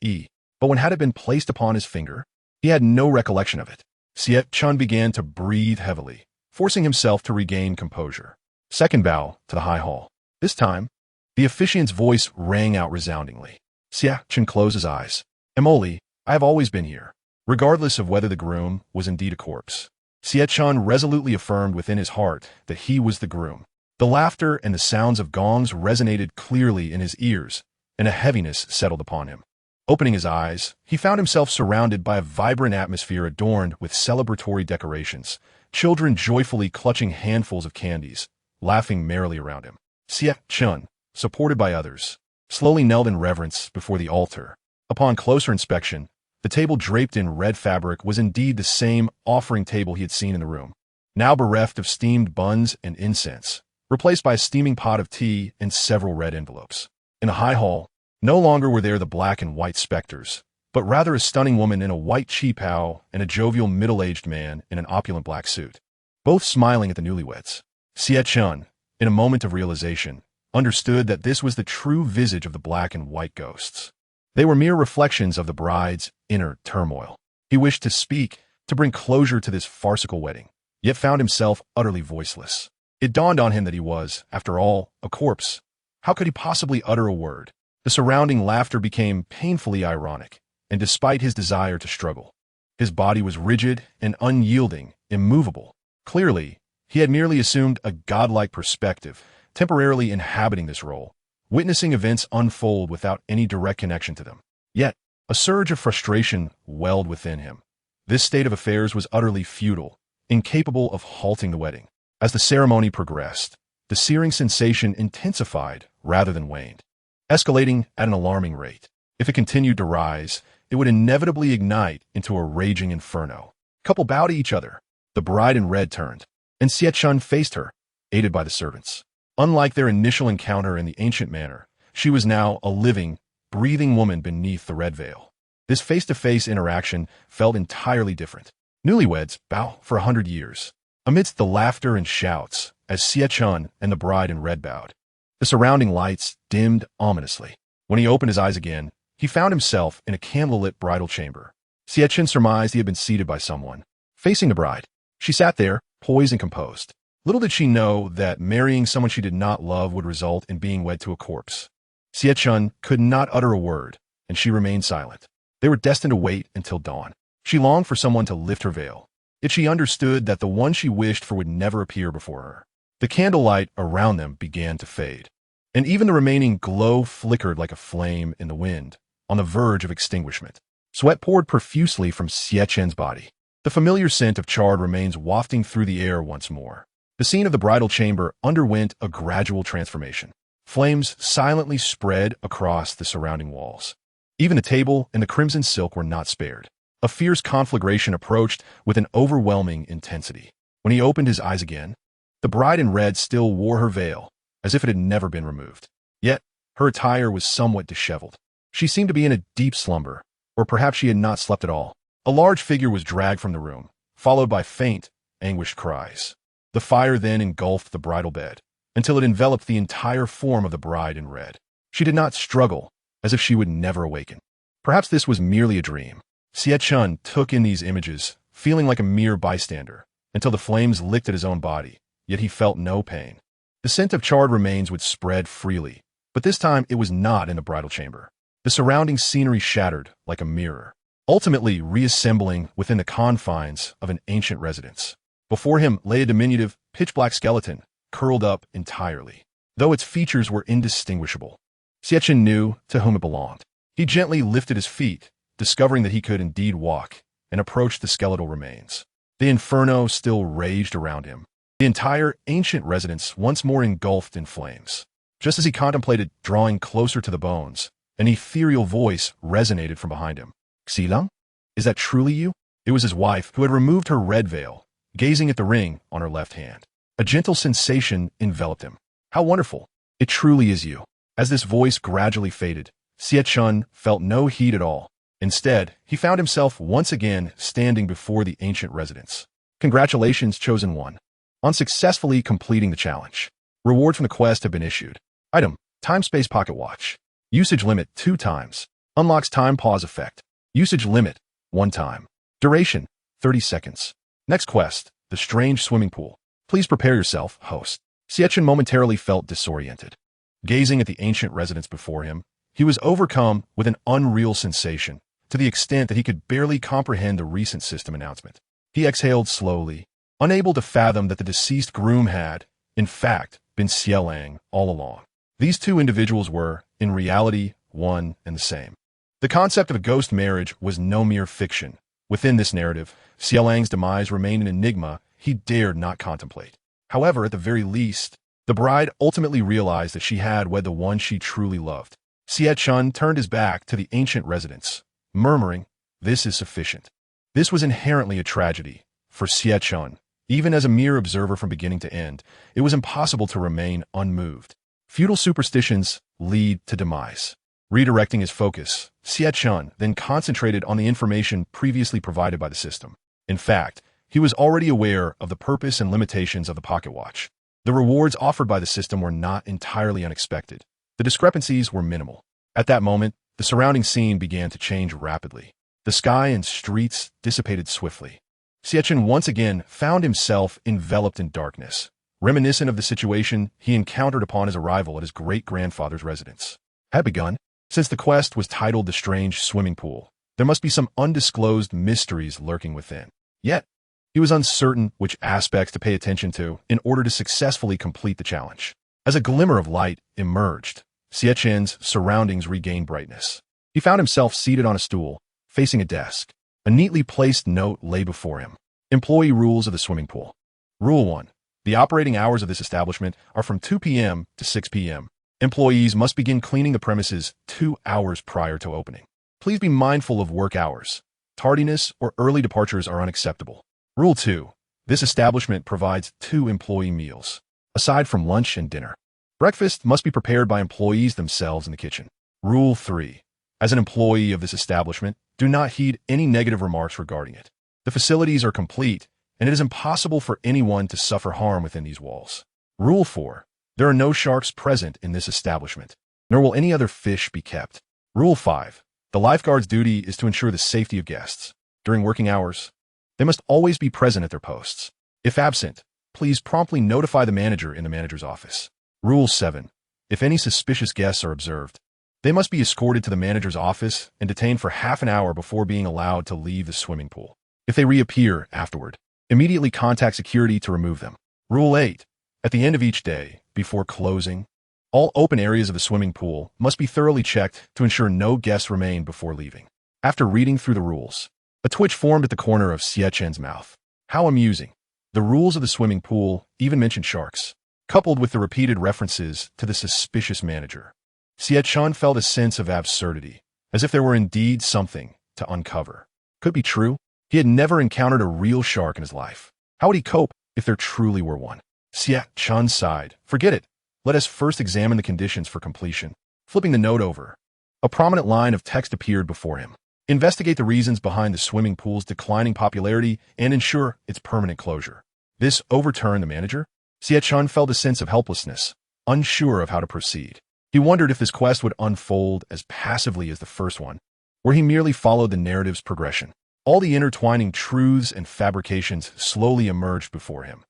but when had it been placed upon his finger, he had no recollection of it. Xie Chen began to breathe heavily, forcing himself to regain composure. Second bow to the high hall. This time, the officiant's voice rang out resoundingly. Xie Chen closed his eyes. Emoli, I have always been here, regardless of whether the groom was indeed a corpse. Xie Chen resolutely affirmed within his heart that he was the groom. The laughter and the sounds of gongs resonated clearly in his ears, and a heaviness settled upon him. Opening his eyes, he found himself surrounded by a vibrant atmosphere adorned with celebratory decorations, children joyfully clutching handfuls of candies, laughing merrily around him. Xie Chen, supported by others, slowly knelt in reverence before the altar. Upon closer inspection, the table draped in red fabric was indeed the same offering table he had seen in the room, now bereft of steamed buns and incense, replaced by a steaming pot of tea and several red envelopes. In the high hall, no longer were there the black and white specters, but rather a stunning woman in a white qipao and a jovial middle-aged man in an opulent black suit, both smiling at the newlyweds. Xie Chen, in a moment of realization, understood that this was the true visage of the black and white ghosts. They were mere reflections of the bride's inner turmoil. He wished to speak, to bring closure to this farcical wedding, yet found himself utterly voiceless. It dawned on him that he was, after all, a corpse. How could he possibly utter a word? The surrounding laughter became painfully ironic, and despite his desire to struggle, his body was rigid and unyielding, immovable. Clearly, he had merely assumed a godlike perspective, temporarily inhabiting this role, witnessing events unfold without any direct connection to them. Yet, a surge of frustration welled within him. This state of affairs was utterly futile, incapable of halting the wedding. As the ceremony progressed, the searing sensation intensified rather than waned, escalating at an alarming rate. If it continued to rise, it would inevitably ignite into a raging inferno. The couple bowed to each other. The bride in red turned, and Xie Chen faced her, aided by the servants. Unlike their initial encounter in the ancient manor, she was now a living, breathing woman beneath the red veil. This face-to-face interaction felt entirely different. Newlyweds bow for 100 years. Amidst the laughter and shouts, as Xie Chen and the bride in red bowed, the surrounding lights dimmed ominously. When he opened his eyes again, he found himself in a candlelit bridal chamber. Xie Chen surmised he had been seated by someone, facing the bride. She sat there, poised and composed. Little did she know that marrying someone she did not love would result in being wed to a corpse. Xie Chen could not utter a word, and she remained silent. They were destined to wait until dawn. She longed for someone to lift her veil, yet she understood that the one she wished for would never appear before her. The candlelight around them began to fade, and even the remaining glow flickered like a flame in the wind, on the verge of extinguishment. Sweat poured profusely from Xie Chen's body. The familiar scent of charred remains wafting through the air once more. The scene of the bridal chamber underwent a gradual transformation. Flames silently spread across the surrounding walls. Even the table and the crimson silk were not spared. A fierce conflagration approached with an overwhelming intensity. When he opened his eyes again, the bride in red still wore her veil, as if it had never been removed. Yet, her attire was somewhat disheveled. She seemed to be in a deep slumber, or perhaps she had not slept at all. A large figure was dragged from the room, followed by faint, anguished cries. The fire then engulfed the bridal bed, until it enveloped the entire form of the bride in red. She did not struggle, as if she would never awaken. Perhaps this was merely a dream. Xie Chen took in these images, feeling like a mere bystander, until the flames licked at his own body, yet he felt no pain. The scent of charred remains would spread freely, but this time it was not in the bridal chamber. The surrounding scenery shattered like a mirror, ultimately reassembling within the confines of an ancient residence. Before him lay a diminutive, pitch-black skeleton, curled up entirely, though its features were indistinguishable. Xie Chen knew to whom it belonged. He gently lifted his feet, discovering that he could indeed walk, and approached the skeletal remains. The inferno still raged around him, the entire ancient residence once more engulfed in flames. Just as he contemplated drawing closer to the bones, an ethereal voice resonated from behind him. Xilang? Is that truly you? It was his wife, who had removed her red veil, gazing at the ring on her left hand. A gentle sensation enveloped him. How wonderful! It truly is you. As this voice gradually faded, Xie Chen felt no heat at all. Instead, he found himself once again standing before the ancient residence. Congratulations, chosen one, on successfully completing the challenge. Reward from the quest have been issued. Item: Time-Space Pocket Watch. Usage limit 2 times. Unlocks time pause effect. Usage limit 1 time. Duration 30 seconds. Next quest, the strange swimming pool. Please prepare yourself, host. Xie Chen momentarily felt disoriented. Gazing at the ancient residence before him, he was overcome with an unreal sensation, to the extent that he could barely comprehend the recent system announcement. He exhaled slowly, unable to fathom that the deceased groom had, in fact, been Xie Lang all along. These two individuals were, in reality, one and the same. The concept of a ghost marriage was no mere fiction. Within this narrative, Xie Lang's demise remained an enigma he dared not contemplate. However, at the very least, the bride ultimately realized that she had wed the one she truly loved. Xie Chen turned his back to the ancient residence, murmuring, "This is sufficient." This was inherently a tragedy. For Xie Chen, even as a mere observer from beginning to end, it was impossible to remain unmoved. Feudal superstitions lead to demise. Redirecting his focus, Xie Chen then concentrated on the information previously provided by the system. In fact, he was already aware of the purpose and limitations of the pocket watch. The rewards offered by the system were not entirely unexpected. The discrepancies were minimal. At that moment, the surrounding scene began to change rapidly. The sky and streets dissipated swiftly. Xie Chen once again found himself enveloped in darkness, reminiscent of the situation he encountered upon his arrival at his great-grandfather's residence. Had begun. Since the quest was titled The Strange Swimming Pool, there must be some undisclosed mysteries lurking within. Yet, he was uncertain which aspects to pay attention to in order to successfully complete the challenge. As a glimmer of light emerged, Xie Chen's surroundings regained brightness. He found himself seated on a stool, facing a desk. A neatly placed note lay before him. Employee rules of the swimming pool. Rule 1. The operating hours of this establishment are from 2 p.m. to 6 p.m. Employees must begin cleaning the premises 2 hours prior to opening. Please be mindful of work hours. Tardiness or early departures are unacceptable. Rule 2. This establishment provides 2 employee meals, aside from lunch and dinner. Breakfast must be prepared by employees themselves in the kitchen. Rule 3. As an employee of this establishment, do not heed any negative remarks regarding it. The facilities are complete, and it is impossible for anyone to suffer harm within these walls. Rule 4. There are no sharks present in this establishment, nor will any other fish be kept. Rule 5. The lifeguard's duty is to ensure the safety of guests. During working hours, they must always be present at their posts. If absent, please promptly notify the manager in the manager's office. Rule 7. If any suspicious guests are observed, they must be escorted to the manager's office and detained for half an hour before being allowed to leave the swimming pool. If they reappear afterward, immediately contact security to remove them. Rule 8. At the end of each day, before closing, all open areas of the swimming pool must be thoroughly checked to ensure no guests remain before leaving. After reading through the rules, a twitch formed at the corner of Xie Chen's mouth. How amusing. The rules of the swimming pool even mention sharks, coupled with the repeated references to the suspicious manager. Xie Chen felt a sense of absurdity, as if there were indeed something to uncover. Could be true. He had never encountered a real shark in his life. How would he cope if there truly were one? Xie Chen sighed. Forget it. Let us first examine the conditions for completion. Flipping the note over, a prominent line of text appeared before him. Investigate the reasons behind the swimming pool's declining popularity and ensure its permanent closure. This overturned the manager. Xie Chen felt a sense of helplessness, unsure of how to proceed. He wondered if this quest would unfold as passively as the first one, where he merely followed the narrative's progression. All the intertwining truths and fabrications slowly emerged before him.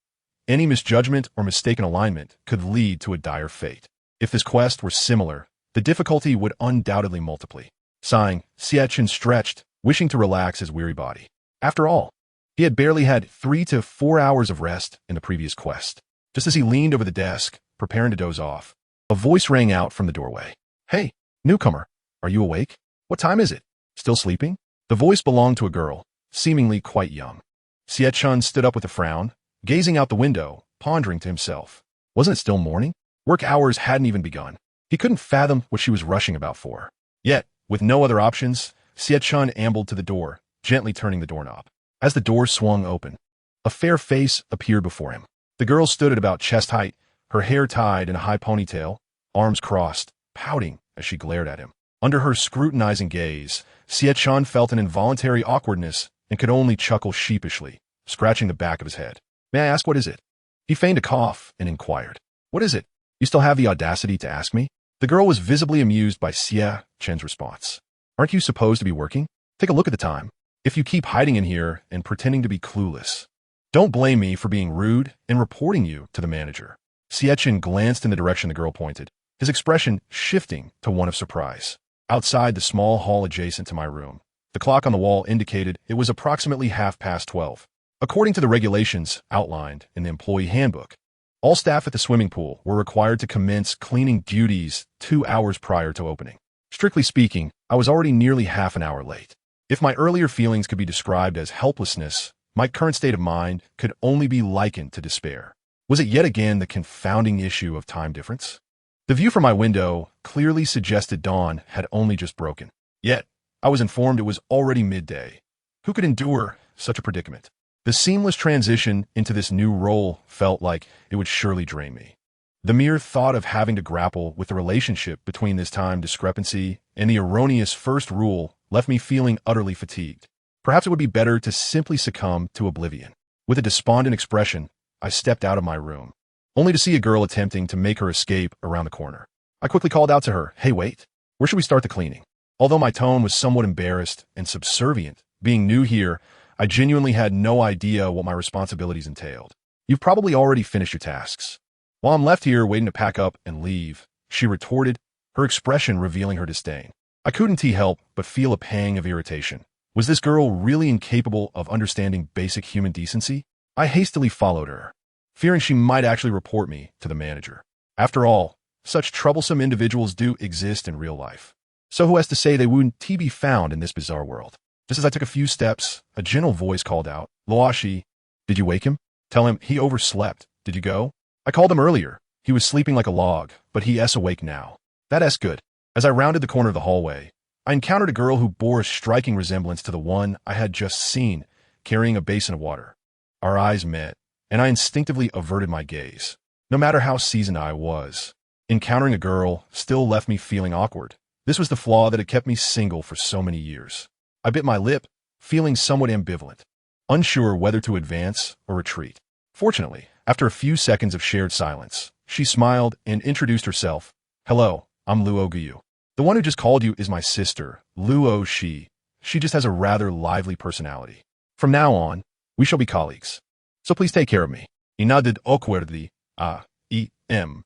Any misjudgment or mistaken alignment could lead to a dire fate. If this quest were similar, the difficulty would undoubtedly multiply. Sighing, Xie Chen stretched, wishing to relax his weary body. After all, he had barely had 3 to 4 hours of rest in the previous quest. Just as he leaned over the desk, preparing to doze off, a voice rang out from the doorway. "Hey, newcomer, are you awake? What time is it? Still sleeping?" The voice belonged to a girl, seemingly quite young. Xie Chen stood up with a frown, gazing out the window, pondering to himself. Wasn't it still morning? Work hours hadn't even begun. He couldn't fathom what she was rushing about for. Yet, with no other options, Xie Chen ambled to the door, gently turning the doorknob. As the door swung open, a fair face appeared before him. The girl stood at about chest height, her hair tied in a high ponytail, arms crossed, pouting as she glared at him. Under her scrutinizing gaze, Xie Chen felt an involuntary awkwardness and could only chuckle sheepishly, scratching the back of his head. "May I ask what is it?" He feigned a cough and inquired. "What is it? You still have the audacity to ask me?" The girl was visibly amused by Xie Chen's response. Aren't you supposed to be working? Take a look at the time. If you keep hiding in here and pretending to be clueless. Don't blame me for being rude and reporting you to the manager. Xie Chen glanced in the direction the girl pointed, his expression shifting to one of surprise. Outside the small hall adjacent to my room, the clock on the wall indicated it was approximately 12:30. According to the regulations outlined in the employee handbook, all staff at the swimming pool were required to commence cleaning duties 2 hours prior to opening. Strictly speaking, I was already nearly half an hour late. If my earlier feelings could be described as helplessness, my current state of mind could only be likened to despair. Was it yet again the confounding issue of time difference? The view from my window clearly suggested dawn had only just broken. Yet, I was informed it was already midday. Who could endure such a predicament? The seamless transition into this new role felt like it would surely drain me. The mere thought of having to grapple with the relationship between this time discrepancy and the erroneous first rule left me feeling utterly fatigued. Perhaps it would be better to simply succumb to oblivion. With a despondent expression, I stepped out of my room, only to see a girl attempting to make her escape around the corner. I quickly called out to her, "Hey, wait, where should we start the cleaning?" Although my tone was somewhat embarrassed and subservient, being new here, I genuinely had no idea what my responsibilities entailed. "You've probably already finished your tasks." While I'm left here waiting to pack up and leave, she retorted, her expression revealing her disdain. I couldn't help but feel a pang of irritation. Was this girl really incapable of understanding basic human decency? I hastily followed her, fearing she might actually report me to the manager. After all, such troublesome individuals do exist in real life. So who has to say they wouldn't be found in this bizarre world? Just as I took a few steps, a gentle voice called out, "Luoshi, did you wake him? Tell him he overslept. Did you go?" I called him earlier. He was sleeping like a log, but he is awake now. That's good. As I rounded the corner of the hallway, I encountered a girl who bore a striking resemblance to the one I had just seen, carrying a basin of water. Our eyes met, and I instinctively averted my gaze. No matter how seasoned I was, encountering a girl still left me feeling awkward. This was the flaw that had kept me single for so many years. I bit my lip, feeling somewhat ambivalent, unsure whether to advance or retreat. Fortunately, after a few seconds of shared silence, she smiled and introduced herself. "Hello, I'm Luo Guyu. The one who just called you is my sister, Luo Shi. She just has a rather lively personality. From now on, we shall be colleagues. So please take care of me. Inadid okwerdi em.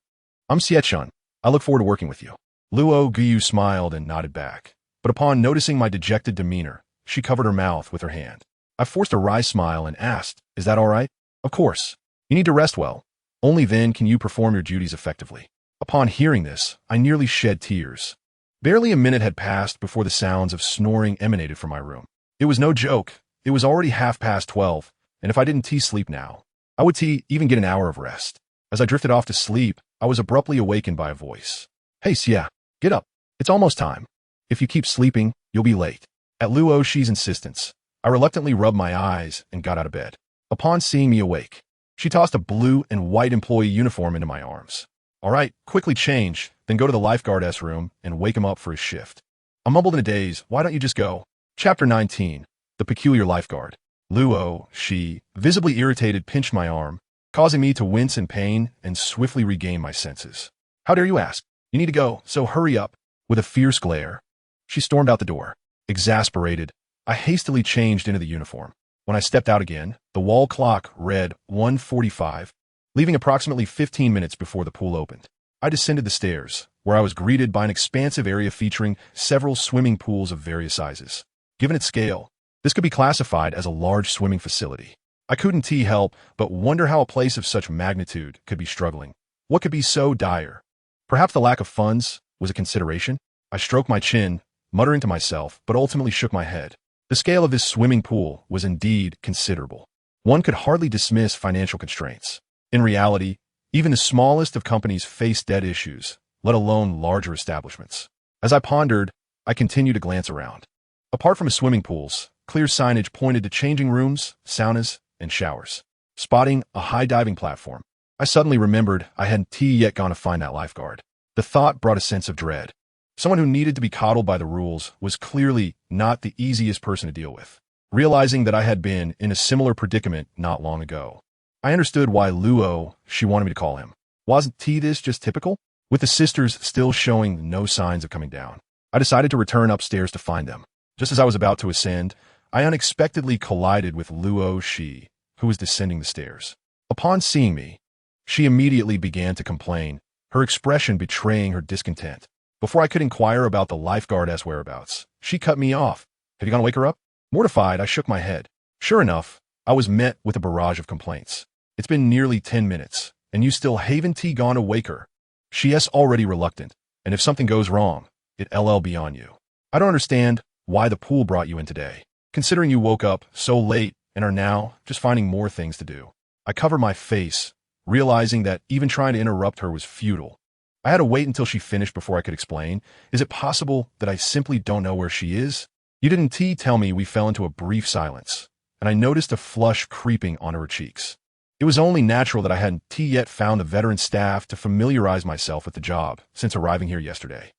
I'm Xie Chen. I look forward to working with you." Luo Guyu smiled and nodded back, but upon noticing my dejected demeanor, she covered her mouth with her hand. I forced a wry smile and asked, "Is that all right?" "Of course. You need to rest well. Only then can you perform your duties effectively." Upon hearing this, I nearly shed tears. Barely a minute had passed before the sounds of snoring emanated from my room. It was no joke. It was already 12:30, and if I didn't sleep now, I would even get an hour of rest. As I drifted off to sleep, I was abruptly awakened by a voice. "Hey, Xie, get up. It's almost time. If you keep sleeping, you'll be late." At Luo Shi's insistence, I reluctantly rubbed my eyes and got out of bed. Upon seeing me awake, she tossed a blue and white employee uniform into my arms. "All right, quickly change, then go to the lifeguard's room and wake him up for his shift." I mumbled in a daze, "Why don't you just go?" Chapter 19, The Peculiar Lifeguard. Luo Shi, visibly irritated, pinched my arm, causing me to wince in pain and swiftly regain my senses. "How dare you ask? You need to go, so hurry up." With a fierce glare, she stormed out the door. Exasperated, I hastily changed into the uniform. When I stepped out again, the wall clock read 1:45, leaving approximately 15 minutes before the pool opened. I descended the stairs, where I was greeted by an expansive area featuring several swimming pools of various sizes. Given its scale, this could be classified as a large swimming facility. I couldn't help but wonder how a place of such magnitude could be struggling. What could be so dire? Perhaps the lack of funds was a consideration? I stroked my chin, muttering to myself, but ultimately shook my head. The scale of this swimming pool was indeed considerable. One could hardly dismiss financial constraints. In reality, even the smallest of companies face debt issues, let alone larger establishments. As I pondered, I continued to glance around. Apart from the swimming pools, clear signage pointed to changing rooms, saunas, and showers. Spotting a high diving platform, I suddenly remembered I hadn't yet gone to find that lifeguard. The thought brought a sense of dread. Someone who needed to be coddled by the rules was clearly not the easiest person to deal with. Realizing that I had been in a similar predicament not long ago, I understood why Luo Shi wanted me to call him. Wasn't this just typical? With the sisters still showing no signs of coming down, I decided to return upstairs to find them. Just as I was about to ascend, I unexpectedly collided with Luo Xie, who was descending the stairs. Upon seeing me, she immediately began to complain, her expression betraying her discontent. Before I could inquire about the lifeguardess whereabouts, she cut me off. "Have you gone to wake her up?" Mortified, I shook my head. Sure enough, I was met with a barrage of complaints. "It's been nearly 10 minutes, and you still haven't gone to wake her. She's already reluctant, and if something goes wrong, it'll be on you. I don't understand why the pool brought you in today, considering you woke up so late and are now just finding more things to do." I covered my face, realizing that even trying to interrupt her was futile. I had to wait until she finished before I could explain. "Is it possible that I simply don't know where she is? You didn't tell me." We fell into a brief silence, and I noticed a flush creeping onto her cheeks. It was only natural that I hadn't yet found the veteran staff to familiarize myself with the job since arriving here yesterday.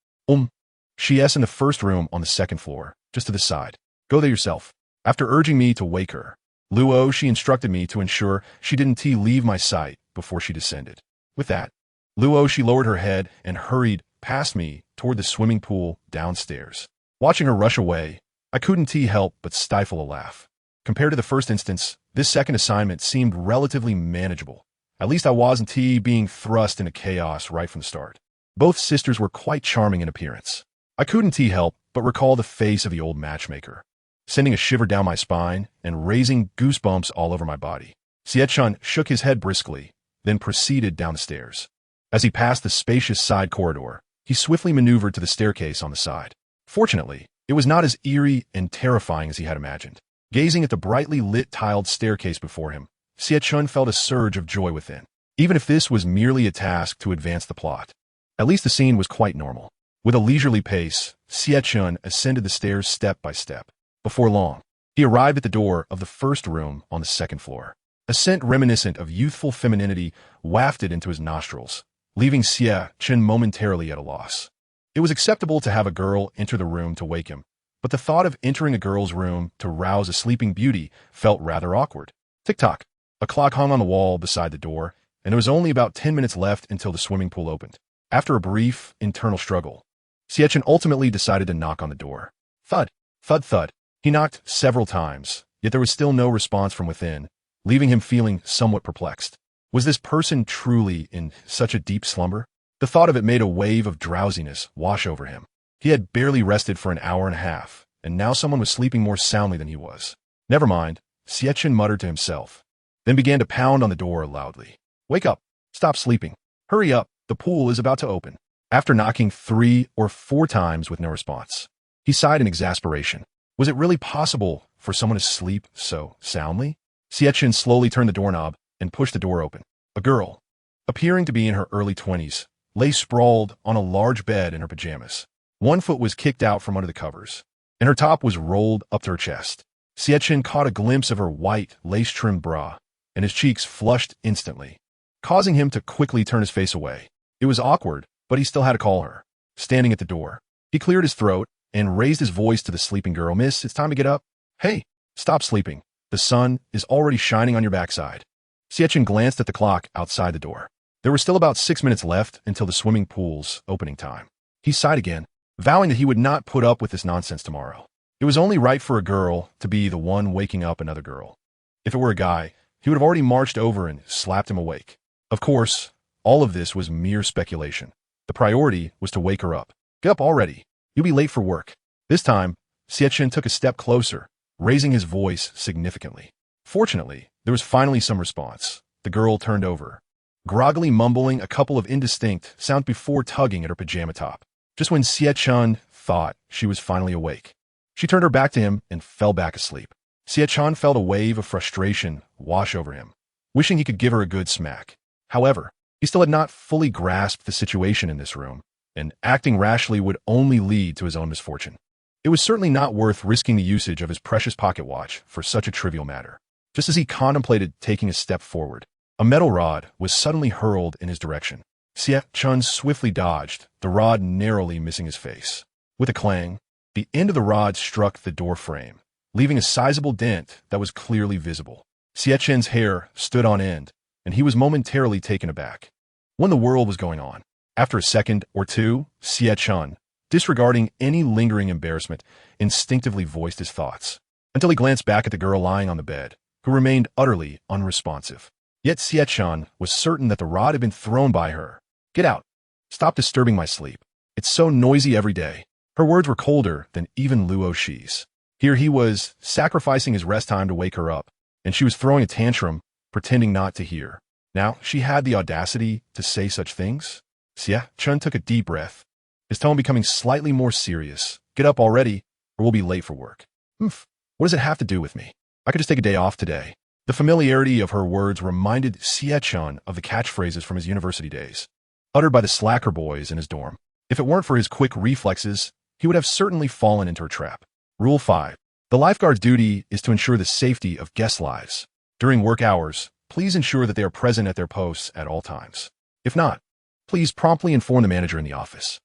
She's in the first room on the second floor, just to the side. Go there yourself." After urging me to wake her, Luo, she instructed me to ensure she didn't leave my sight before she descended. With that, Luo, she lowered her head and hurried past me toward the swimming pool downstairs. Watching her rush away, I couldn't help but stifle a laugh. Compared to the first instance, this second assignment seemed relatively manageable. At least I wasn't being thrust into chaos right from the start. Both sisters were quite charming in appearance. I couldn't help but recall the face of the old matchmaker, sending a shiver down my spine and raising goosebumps all over my body. Xie Chen shook his head briskly, then proceeded down the stairs. As he passed the spacious side corridor, he swiftly maneuvered to the staircase on the side. Fortunately, it was not as eerie and terrifying as he had imagined. Gazing at the brightly lit tiled staircase before him, Xie Chen felt a surge of joy within, even if this was merely a task to advance the plot. At least the scene was quite normal. With a leisurely pace, Xie Chen ascended the stairs step by step. Before long, he arrived at the door of the first room on the second floor. A scent reminiscent of youthful femininity wafted into his nostrils, leaving Xie Chen momentarily at a loss. It was acceptable to have a girl enter the room to wake him, but the thought of entering a girl's room to rouse a sleeping beauty felt rather awkward. Tick-tock. A clock hung on the wall beside the door, and there was only about 10 minutes left until the swimming pool opened. After a brief, internal struggle, Xie Chen ultimately decided to knock on the door. Thud, thud, thud. He knocked several times, yet there was still no response from within, leaving him feeling somewhat perplexed. Was this person truly in such a deep slumber? The thought of it made a wave of drowsiness wash over him. He had barely rested for an hour and a half, and now someone was sleeping more soundly than he was. Never mind, Xie Chen muttered to himself, then began to pound on the door loudly. Wake up! Stop sleeping! Hurry up! The pool is about to open. After knocking 3 or 4 times with no response, he sighed in exasperation. Was it really possible for someone to sleep so soundly? Xie Chen slowly turned the doorknob and pushed the door open. A girl, appearing to be in her early 20s, lay sprawled on a large bed in her pajamas. One foot was kicked out from under the covers, and her top was rolled up to her chest. Xie Chen caught a glimpse of her white, lace-trimmed bra, and his cheeks flushed instantly, causing him to quickly turn his face away. It was awkward, but he still had to call her. Standing at the door, he cleared his throat and raised his voice to the sleeping girl. Miss, it's time to get up. Hey, stop sleeping. The sun is already shining on your backside. Xie Chen glanced at the clock outside the door. There were still about 6 minutes left until the swimming pool's opening time. He sighed again, vowing that he would not put up with this nonsense tomorrow. It was only right for a girl to be the one waking up another girl. If it were a guy, he would have already marched over and slapped him awake. Of course, all of this was mere speculation. The priority was to wake her up. Get up already. You'll be late for work. This time, Xie Chen took a step closer, raising his voice significantly. Fortunately, there was finally some response. The girl turned over, groggily mumbling a couple of indistinct sounds before tugging at her pajama top. Just when Xie Chen thought she was finally awake, she turned her back to him and fell back asleep. Xie Chen felt a wave of frustration wash over him, wishing he could give her a good smack. However, he still had not fully grasped the situation in this room, and acting rashly would only lead to his own misfortune. It was certainly not worth risking the usage of his precious pocket watch for such a trivial matter. Just as he contemplated taking a step forward, a metal rod was suddenly hurled in his direction. Xie Chen swiftly dodged, the rod narrowly missing his face. With a clang, the end of the rod struck the door frame, leaving a sizable dent that was clearly visible. Xie Chen's hair stood on end, and he was momentarily taken aback. What in the world was going on? After a second or two, Xie Chen, disregarding any lingering embarrassment, instinctively voiced his thoughts, until he glanced back at the girl lying on the bed, who remained utterly unresponsive. Yet Xie Chen was certain that the rod had been thrown by her. "Get out. Stop disturbing my sleep. It's so noisy every day." Her words were colder than even Luo Shi's. Here he was, sacrificing his rest time to wake her up, and she was throwing a tantrum, pretending not to hear. Now she had the audacity to say such things? Xie Chen took a deep breath, his tone becoming slightly more serious. "Get up already, or we'll be late for work." "What does it have to do with me? I could just take a day off today." The familiarity of her words reminded Xie Chen of the catchphrases from his university days, uttered by the slacker boys in his dorm. If it weren't for his quick reflexes, he would have certainly fallen into her trap. Rule 5. The lifeguard's duty is to ensure the safety of guest lives. During work hours, please ensure that they are present at their posts at all times. If not, please promptly inform the manager in the office.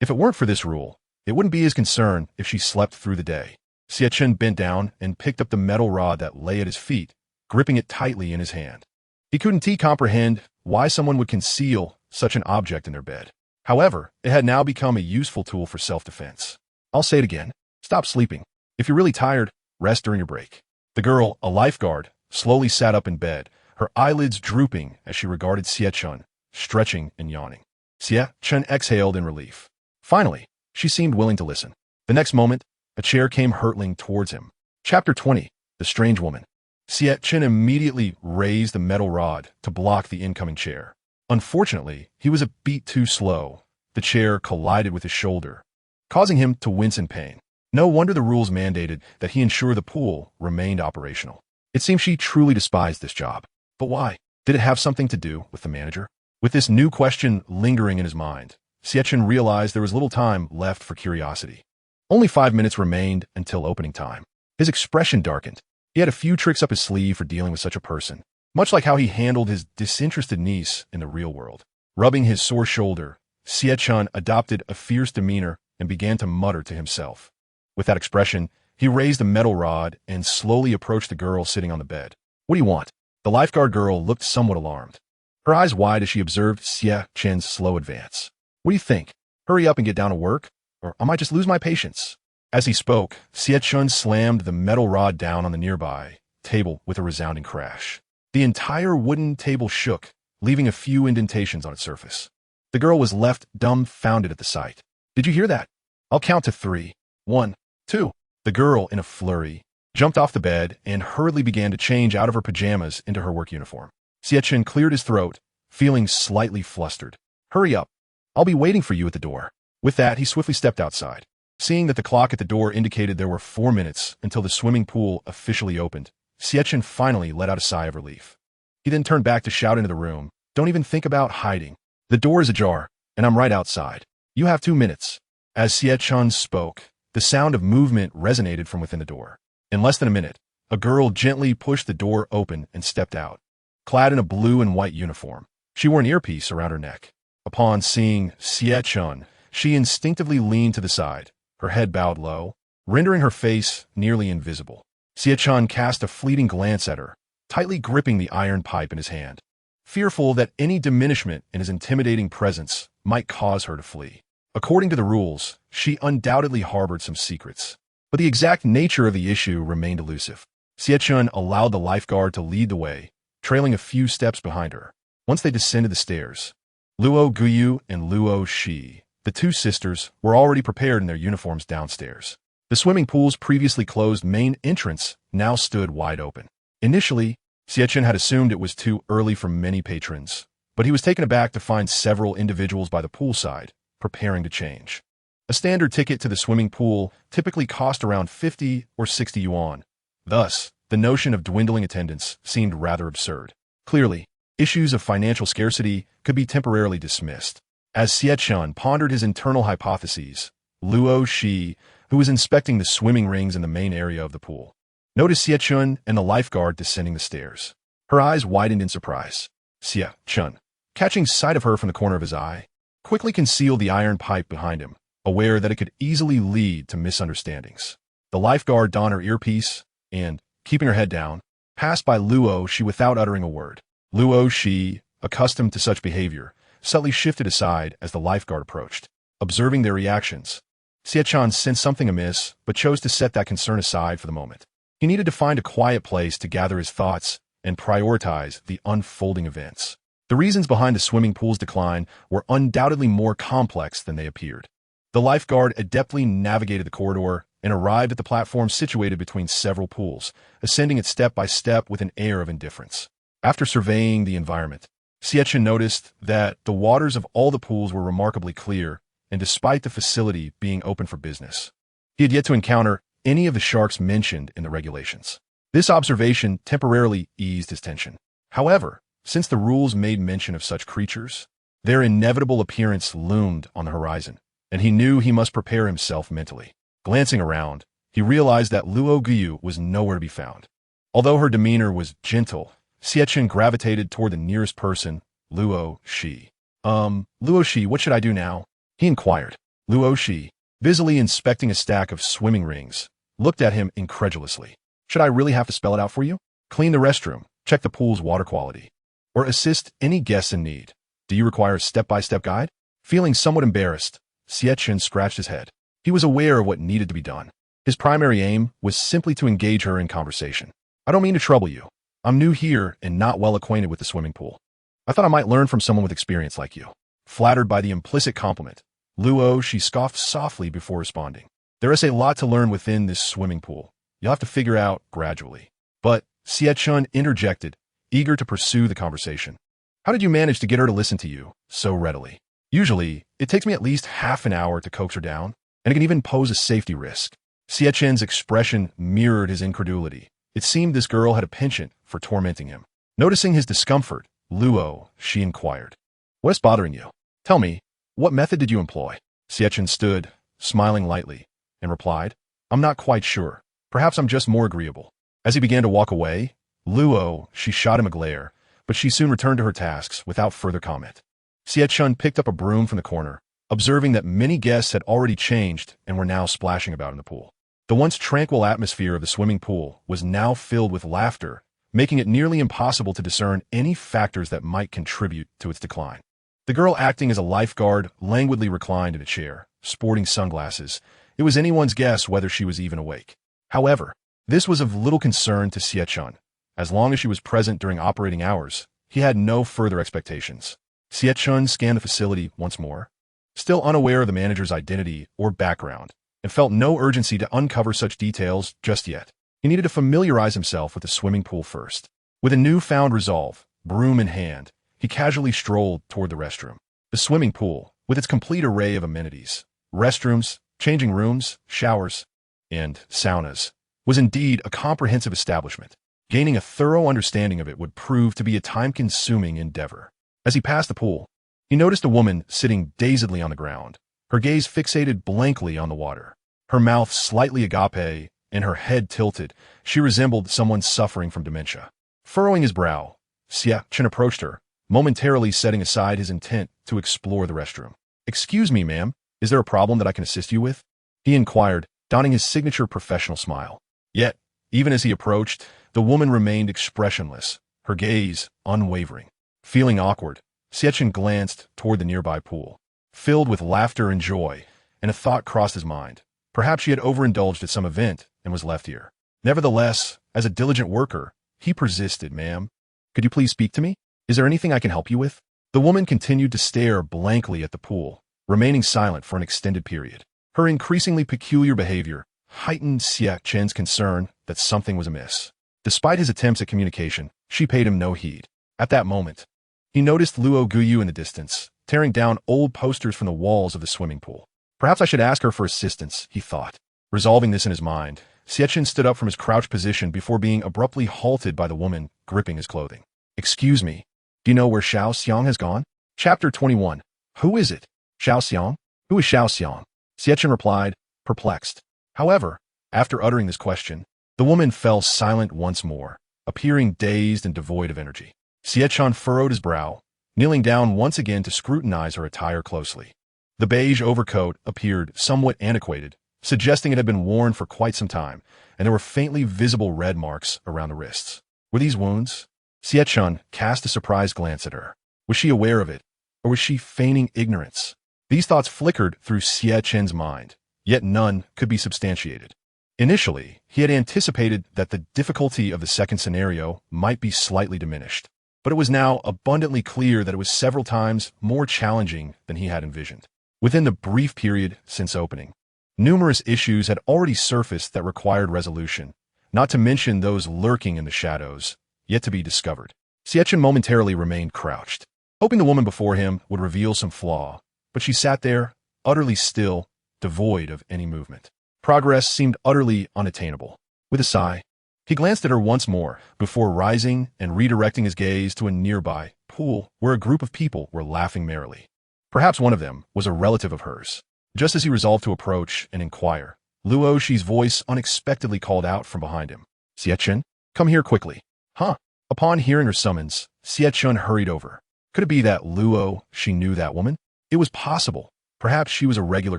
If it weren't for this rule, it wouldn't be his concern if she slept through the day. Xie Chen bent down and picked up the metal rod that lay at his feet, gripping it tightly in his hand. He couldn't comprehend why someone would conceal such an object in their bed. However, it had now become a useful tool for self-defense. "I'll say it again. Stop sleeping. If you're really tired, rest during your break." The girl, a lifeguard, slowly sat up in bed, her eyelids drooping as she regarded Xie Chen, stretching and yawning. Xie Chen exhaled in relief. Finally, she seemed willing to listen. The next moment, a chair came hurtling towards him. Chapter 20. The Strange Woman. Xie Chen immediately raised the metal rod to block the incoming chair. Unfortunately, he was a beat too slow. The chair collided with his shoulder, causing him to wince in pain. No wonder the rules mandated that he ensure the pool remained operational. It seemed she truly despised this job. But why? Did it have something to do with the manager? With this new question lingering in his mind, Xie Chen realized there was little time left for curiosity. Only 5 minutes remained until opening time. His expression darkened. He had a few tricks up his sleeve for dealing with such a person, much like how he handled his disinterested niece in the real world. Rubbing his sore shoulder, Xie Chen adopted a fierce demeanor and began to mutter to himself. With that expression, he raised the metal rod and slowly approached the girl sitting on the bed. "What do you want?" The lifeguard girl looked somewhat alarmed, her eyes wide as she observed Xie Chen's slow advance. "What do you think? Hurry up and get down to work, or I might just lose my patience." As he spoke, Xie Chen slammed the metal rod down on the nearby table with a resounding crash. The entire wooden table shook, leaving a few indentations on its surface. The girl was left dumbfounded at the sight. "Did you hear that? I'll count to 3. 1, 2. The girl, in a flurry, jumped off the bed and hurriedly began to change out of her pajamas into her work uniform. Xie Chen cleared his throat, feeling slightly flustered. "Hurry up. I'll be waiting for you at the door." With that, he swiftly stepped outside. Seeing that the clock at the door indicated there were 4 minutes until the swimming pool officially opened, Xie Chen finally let out a sigh of relief. He then turned back to shout into the room, "Don't even think about hiding. The door is ajar, and I'm right outside. You have 2 minutes." As Xie Chen spoke, the sound of movement resonated from within the door. In less than a minute, a girl gently pushed the door open and stepped out. Clad in a blue and white uniform, she wore an earpiece around her neck. Upon seeing Xie Chen, she instinctively leaned to the side, her head bowed low, rendering her face nearly invisible. Xie Chen cast a fleeting glance at her, tightly gripping the iron pipe in his hand, fearful that any diminishment in his intimidating presence might cause her to flee. According to the rules, she undoubtedly harbored some secrets, but the exact nature of the issue remained elusive. Xie Chen allowed the lifeguard to lead the way, trailing a few steps behind her. Once they descended the stairs, Luo Guyu and Luo Shi, the two sisters, were already prepared in their uniforms downstairs. The swimming pool's previously closed main entrance now stood wide open. Initially, Xie Chen had assumed it was too early for many patrons, but he was taken aback to find several individuals by the poolside, preparing to change. A standard ticket to the swimming pool typically cost around 50 or 60 yuan. Thus, the notion of dwindling attendance seemed rather absurd. Clearly, issues of financial scarcity could be temporarily dismissed. As Xie Chen pondered his internal hypotheses, Luo Shi, who was inspecting the swimming rings in the main area of the pool, noticed Xie Chen and the lifeguard descending the stairs. Her eyes widened in surprise. Xie Chen, catching sight of her from the corner of his eye, quickly concealed the iron pipe behind him, aware that it could easily lead to misunderstandings. The lifeguard donned her earpiece and, keeping her head down, passed by Luo Shi without uttering a word. Luo Shi, accustomed to such behavior, subtly shifted aside as the lifeguard approached. Observing their reactions, Xie Chen sensed something amiss, but chose to set that concern aside for the moment. He needed to find a quiet place to gather his thoughts and prioritize the unfolding events. The reasons behind the swimming pool's decline were undoubtedly more complex than they appeared. The lifeguard adeptly navigated the corridor and arrived at the platform situated between several pools, ascending it step by step with an air of indifference. After surveying the environment, Xie Chen noticed that the waters of all the pools were remarkably clear, and despite the facility being open for business, he had yet to encounter any of the sharks mentioned in the regulations. This observation temporarily eased his tension. However, since the rules made mention of such creatures, their inevitable appearance loomed on the horizon, and he knew he must prepare himself mentally. Glancing around, he realized that Luo Guyu was nowhere to be found. Although her demeanor was gentle, Xie Chen gravitated toward the nearest person, Luo Shi. Luo Shi, what should I do now? He inquired. Luo Shi, busily inspecting a stack of swimming rings, looked at him incredulously. Should I really have to spell it out for you? Clean the restroom, check the pool's water quality, or assist any guests in need. Do you require a step-by-step guide? Feeling somewhat embarrassed, Xie Chen scratched his head. He was aware of what needed to be done. His primary aim was simply to engage her in conversation. I don't mean to trouble you. I'm new here and not well acquainted with the swimming pool. I thought I might learn from someone with experience like you. Flattered by the implicit compliment, Luo, she scoffed softly before responding. There is a lot to learn within this swimming pool. You'll have to figure out gradually. But Xie Chen interjected, eager to pursue the conversation. How did you manage to get her to listen to you so readily? Usually, it takes me at least half an hour to coax her down, and it can even pose a safety risk. Xie Chen's expression mirrored his incredulity. It seemed this girl had a penchant for tormenting him. Noticing his discomfort, Luo, she inquired. What's bothering you? Tell me, what method did you employ? Xie Chen stood, smiling lightly, and replied, I'm not quite sure. Perhaps I'm just more agreeable. As he began to walk away, Luo, she shot him a glare, but she soon returned to her tasks without further comment. Xie Chen picked up a broom from the corner, observing that many guests had already changed and were now splashing about in the pool. The once tranquil atmosphere of the swimming pool was now filled with laughter, making it nearly impossible to discern any factors that might contribute to its decline. The girl acting as a lifeguard languidly reclined in a chair, sporting sunglasses. It was anyone's guess whether she was even awake. However, this was of little concern to Xie Chen. As long as she was present during operating hours, he had no further expectations. Xie Chen scanned the facility once more, still unaware of the manager's identity or background, and felt no urgency to uncover such details just yet. He needed to familiarize himself with the swimming pool first. With a newfound resolve, broom in hand, he casually strolled toward the restroom. The swimming pool, with its complete array of amenities, restrooms, changing rooms, showers, and saunas, was indeed a comprehensive establishment. Gaining a thorough understanding of it would prove to be a time-consuming endeavor. As he passed the pool, he noticed a woman sitting dazedly on the ground, her gaze fixated blankly on the water. Her mouth slightly agape and her head tilted, she resembled someone suffering from dementia. Furrowing his brow, Xie Chen approached her, momentarily setting aside his intent to explore the restroom. Excuse me, ma'am, is there a problem that I can assist you with? He inquired, donning his signature professional smile. Yet, even as he approached, the woman remained expressionless, her gaze unwavering. Feeling awkward, Xie Chen glanced toward the nearby pool. Filled with laughter and joy, and a thought crossed his mind. Perhaps she had overindulged at some event and was left here. Nevertheless, as a diligent worker, he persisted. Ma'am, could you please speak to me? Is there anything I can help you with? The woman continued to stare blankly at the pool, remaining silent for an extended period. Her increasingly peculiar behavior heightened Xie Chen's concern that something was amiss. Despite his attempts at communication, she paid him no heed. At that moment, he noticed Luo Guyu in the distance, tearing down old posters from the walls of the swimming pool. Perhaps I should ask her for assistance, he thought. Resolving this in his mind, Xie Chen stood up from his crouched position before being abruptly halted by the woman gripping his clothing. Excuse me, do you know where Xiao Xiang has gone? Chapter 21. Who is it? Xiao Xiang? Who is Xiao Xiang? Xie Chen replied, perplexed. However, after uttering this question, the woman fell silent once more, appearing dazed and devoid of energy. Xie Chen furrowed his brow, kneeling down once again to scrutinize her attire closely. The beige overcoat appeared somewhat antiquated, suggesting it had been worn for quite some time, and there were faintly visible red marks around the wrists. Were these wounds? Xie Chen cast a surprised glance at her. Was she aware of it? Or was she feigning ignorance? These thoughts flickered through Xie Chen's mind, yet none could be substantiated. Initially, he had anticipated that the difficulty of the second scenario might be slightly diminished, but it was now abundantly clear that it was several times more challenging than he had envisioned. Within the brief period since opening, numerous issues had already surfaced that required resolution, not to mention those lurking in the shadows, yet to be discovered. Xie Chen momentarily remained crouched, hoping the woman before him would reveal some flaw, but she sat there, utterly still, devoid of any movement. Progress seemed utterly unattainable. With a sigh, he glanced at her once more before rising and redirecting his gaze to a nearby pool where a group of people were laughing merrily. Perhaps one of them was a relative of hers. Just as he resolved to approach and inquire, Luo Shi's voice unexpectedly called out from behind him. Xie Chen, come here quickly. Huh? Upon hearing her summons, Xie Chen hurried over. Could it be that Luo Shi knew that woman? It was possible. Perhaps she was a regular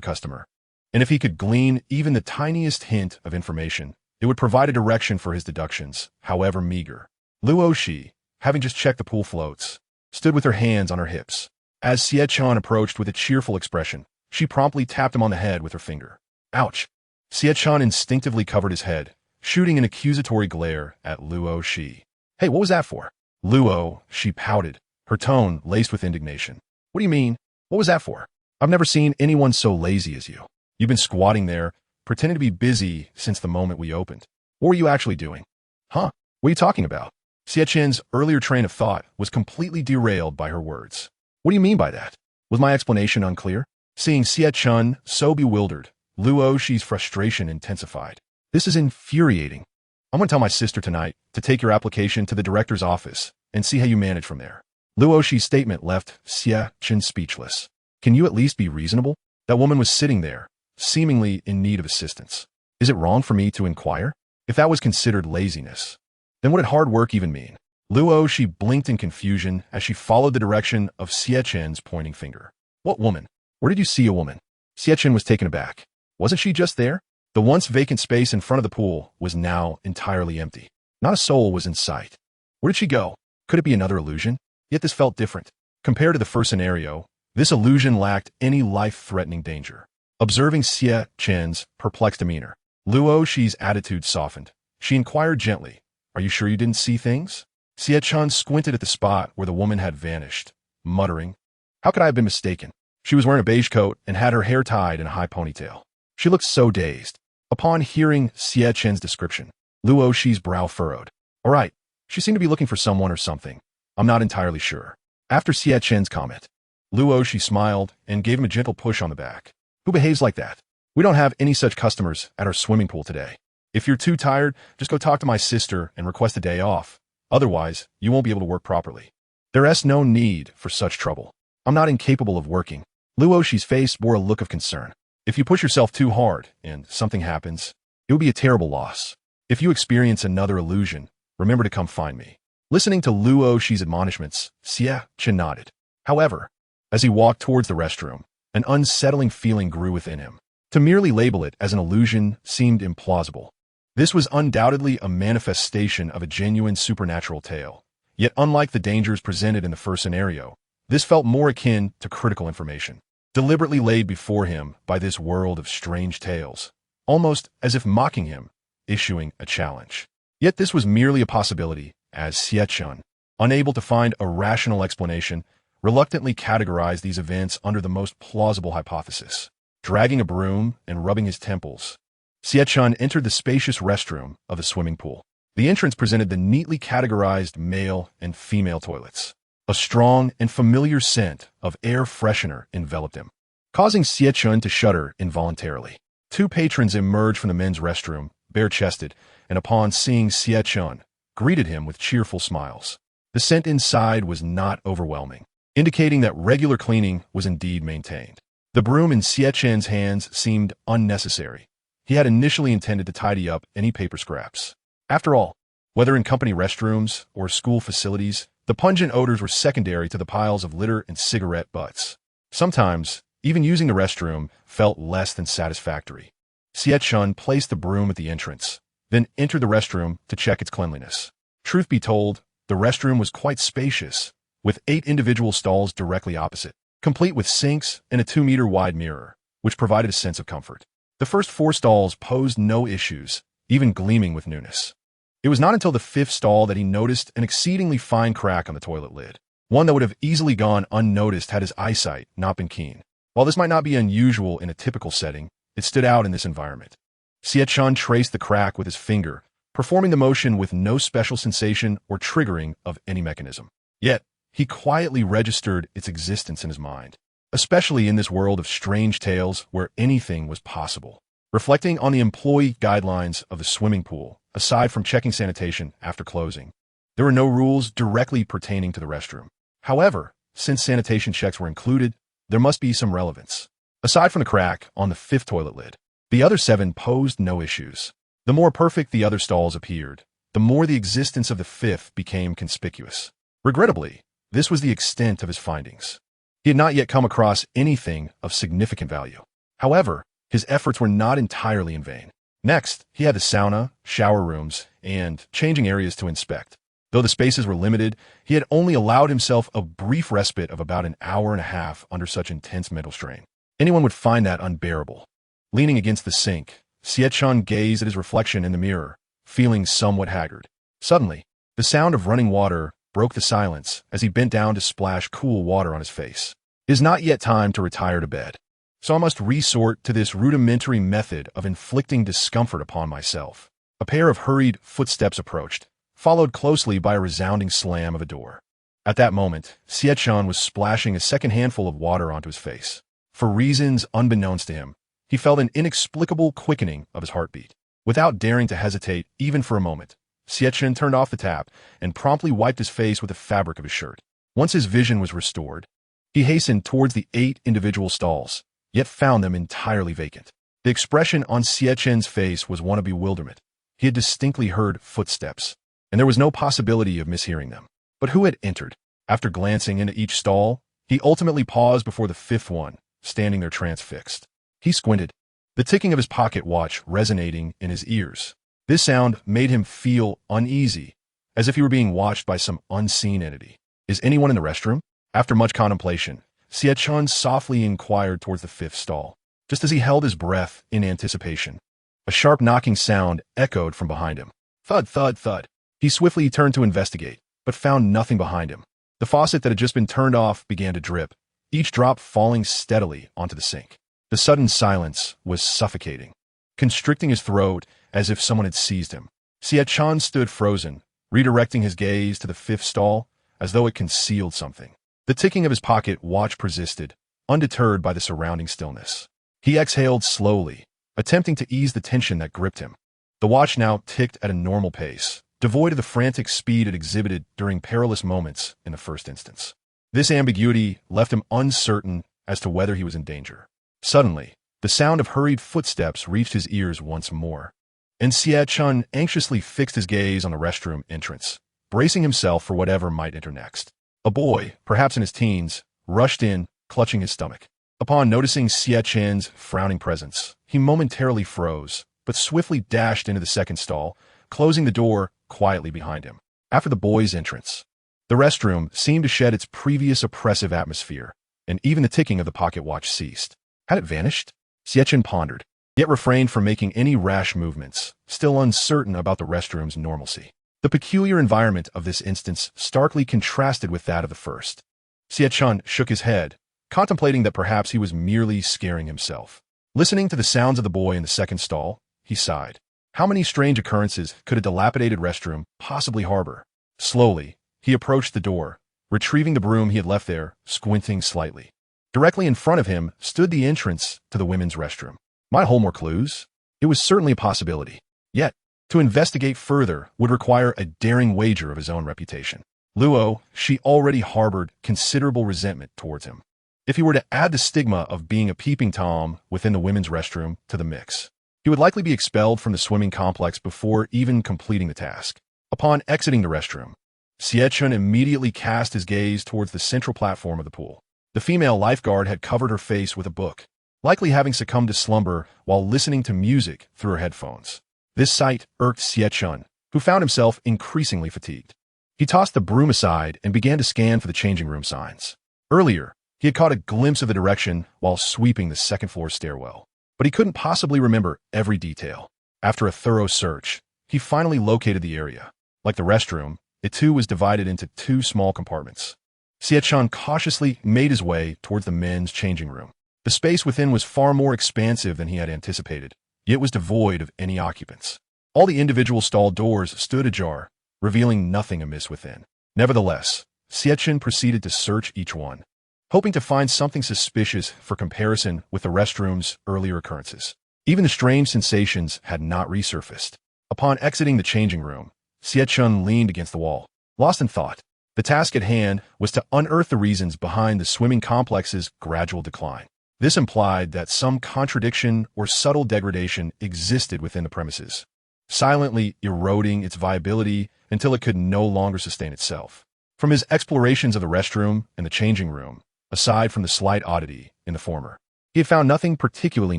customer. And if he could glean even the tiniest hint of information, it would provide a direction for his deductions, however meager. Luo Shi, having just checked the pool floats, stood with her hands on her hips. As Xie Chen approached with a cheerful expression, she promptly tapped him on the head with her finger. Ouch! Xie Chen instinctively covered his head, shooting an accusatory glare at Luo Shi. Hey, what was that for? Luo Shi pouted, her tone laced with indignation. What do you mean? What was that for? I've never seen anyone so lazy as you. You've been squatting there, pretending to be busy since the moment we opened. What were you actually doing? Huh? What are you talking about? Xie Chen's earlier train of thought was completely derailed by her words. What do you mean by that? Was my explanation unclear? Seeing Xie Chen so bewildered, Luo Shi's frustration intensified. This is infuriating. I'm going to tell my sister tonight to take your application to the director's office and see how you manage from there. Luo Shi's statement left Xie Chen speechless. Can you at least be reasonable? That woman was sitting there, seemingly in need of assistance. Is it wrong for me to inquire? If that was considered laziness, then what did hard work even mean? Luo Shi blinked in confusion as she followed the direction of Xie Chen's pointing finger. What woman? Where did you see a woman? Xie Chen was taken aback. Wasn't she just there? The once vacant space in front of the pool was now entirely empty. Not a soul was in sight. Where did she go? Could it be another illusion? Yet this felt different. Compared to the first scenario, this illusion lacked any life-threatening danger. Observing Xie Chen's perplexed demeanor, Luo Shi's attitude softened. She inquired gently, Are you sure you didn't see things? Xie Chen squinted at the spot where the woman had vanished, muttering, How could I have been mistaken? She was wearing a beige coat and had her hair tied in a high ponytail. She looked so dazed. Upon hearing Xie Chen's description, Luo Shi's brow furrowed. All right, she seemed to be looking for someone or something. I'm not entirely sure. After Xie Chen's comment, Luo Shi smiled and gave him a gentle push on the back. Who behaves like that? We don't have any such customers at our swimming pool today. If you're too tired, just go talk to my sister and request a day off. Otherwise, you won't be able to work properly. There is no need for such trouble. I'm not incapable of working. Luo Shi's face bore a look of concern. If you push yourself too hard and something happens, it would be a terrible loss. If you experience another illusion, remember to come find me. Listening to Luo Shi's admonishments, Xie Chen nodded. However, as he walked towards the restroom, an unsettling feeling grew within him. To merely label it as an illusion seemed implausible. This was undoubtedly a manifestation of a genuine supernatural tale. Yet unlike the dangers presented in the first scenario, this felt more akin to critical information, deliberately laid before him by this world of strange tales, almost as if mocking him, issuing a challenge. Yet this was merely a possibility, as Xie Chen, unable to find a rational explanation, reluctantly categorized these events under the most plausible hypothesis. Dragging a broom and rubbing his temples, Xie Chen entered the spacious restroom of the swimming pool. The entrance presented the neatly categorized male and female toilets. A strong and familiar scent of air freshener enveloped him, causing Xie Chen to shudder involuntarily. Two patrons emerged from the men's restroom, bare-chested, and upon seeing Xie Chen, greeted him with cheerful smiles. The scent inside was not overwhelming, indicating that regular cleaning was indeed maintained. The broom in Xie Chen's hands seemed unnecessary. He had initially intended to tidy up any paper scraps. After all, whether in company restrooms or school facilities, the pungent odors were secondary to the piles of litter and cigarette butts. Sometimes, even using the restroom felt less than satisfactory. Xie Chen placed the broom at the entrance, then entered the restroom to check its cleanliness. Truth be told, the restroom was quite spacious, with 8 individual stalls directly opposite, complete with sinks and a 2-meter-wide mirror, which provided a sense of comfort. The first 4 stalls posed no issues, even gleaming with newness. It was not until the 5th stall that he noticed an exceedingly fine crack on the toilet lid, one that would have easily gone unnoticed had his eyesight not been keen. While this might not be unusual in a typical setting, it stood out in this environment. Xie Chen traced the crack with his finger, performing the motion with no special sensation or triggering of any mechanism. Yet, he quietly registered its existence in his mind, especially in this world of strange tales where anything was possible. Reflecting on the employee guidelines of the swimming pool, aside from checking sanitation after closing, there were no rules directly pertaining to the restroom. However, since sanitation checks were included, there must be some relevance. Aside from the crack on the 5th toilet lid, the other 7 posed no issues. The more perfect the other stalls appeared, the more the existence of the 5th became conspicuous. Regrettably, this was the extent of his findings. He had not yet come across anything of significant value. However, his efforts were not entirely in vain. Next, he had the sauna, shower rooms, and changing areas to inspect. Though the spaces were limited, he had only allowed himself a brief respite of about an hour and a half under such intense mental strain. Anyone would find that unbearable. Leaning against the sink, Xie Chen gazed at his reflection in the mirror, feeling somewhat haggard. Suddenly, the sound of running water broke the silence as he bent down to splash cool water on his face. It is not yet time to retire to bed, so I must resort to this rudimentary method of inflicting discomfort upon myself. A pair of hurried footsteps approached, followed closely by a resounding slam of a door. At that moment, Xie Chen was splashing a second handful of water onto his face. For reasons unbeknownst to him, he felt an inexplicable quickening of his heartbeat. Without daring to hesitate even for a moment, Xie Chen turned off the tap and promptly wiped his face with the fabric of his shirt. Once his vision was restored, he hastened towards the 8 individual stalls, yet found them entirely vacant. The expression on Xie Chen's face was one of bewilderment. He had distinctly heard footsteps, and there was no possibility of mishearing them. But who had entered? After glancing into each stall, he ultimately paused before the 5th one, standing there transfixed. He squinted, the ticking of his pocket watch resonating in his ears. This sound made him feel uneasy, as if he were being watched by some unseen entity. Is anyone in the restroom? After much contemplation, Xie Chen softly inquired towards the 5th stall. Just as he held his breath in anticipation, a sharp knocking sound echoed from behind him. Thud, thud, thud. He swiftly turned to investigate, but found nothing behind him. The faucet that had just been turned off began to drip, each drop falling steadily onto the sink. The sudden silence was suffocating, constricting his throat as if someone had seized him. Xie Chen stood frozen, redirecting his gaze to the 5th stall, as though it concealed something. The ticking of his pocket watch persisted, undeterred by the surrounding stillness. He exhaled slowly, attempting to ease the tension that gripped him. The watch now ticked at a normal pace, devoid of the frantic speed it exhibited during perilous moments in the first instance. This ambiguity left him uncertain as to whether he was in danger. Suddenly, the sound of hurried footsteps reached his ears once more, and Xie Chen anxiously fixed his gaze on the restroom entrance, bracing himself for whatever might enter next. A boy, perhaps in his teens, rushed in, clutching his stomach. Upon noticing Xie Chen's frowning presence, he momentarily froze, but swiftly dashed into the 2nd stall, closing the door quietly behind him. After the boy's entrance, the restroom seemed to shed its previous oppressive atmosphere, and even the ticking of the pocket watch ceased. Had it vanished? Xie Chen pondered, yet refrained from making any rash movements, still uncertain about the restroom's normalcy. The peculiar environment of this instance starkly contrasted with that of the first. Xie Chen shook his head, contemplating that perhaps he was merely scaring himself. Listening to the sounds of the boy in the 2nd stall, he sighed. How many strange occurrences could a dilapidated restroom possibly harbor? Slowly, he approached the door, retrieving the broom he had left there, squinting slightly. Directly in front of him stood the entrance to the women's restroom. Might hold more clues? It was certainly a possibility. Yet, to investigate further would require a daring wager of his own reputation. Luo, she already harbored considerable resentment towards him. If he were to add the stigma of being a peeping Tom within the women's restroom to the mix, he would likely be expelled from the swimming complex before even completing the task. Upon exiting the restroom, Xie Chen immediately cast his gaze towards the central platform of the pool. The female lifeguard had covered her face with a book, likely having succumbed to slumber while listening to music through her headphones. This sight irked Xie Chen, who found himself increasingly fatigued. He tossed the broom aside and began to scan for the changing room signs. Earlier, he had caught a glimpse of the direction while sweeping the second-floor stairwell, but he couldn't possibly remember every detail. After a thorough search, he finally located the area. Like the restroom, it too was divided into two small compartments. Xie Chen cautiously made his way towards the men's changing room. The space within was far more expansive than he had anticipated, yet was devoid of any occupants. All the individual stall doors stood ajar, revealing nothing amiss within. Nevertheless, Xie Chen proceeded to search each one, hoping to find something suspicious for comparison with the restroom's earlier occurrences. Even the strange sensations had not resurfaced. Upon exiting the changing room, Xie Chen leaned against the wall, lost in thought. The task at hand was to unearth the reasons behind the swimming complex's gradual decline. This implied that some contradiction or subtle degradation existed within the premises, silently eroding its viability until it could no longer sustain itself. From his explorations of the restroom and the changing room, aside from the slight oddity in the former, he had found nothing particularly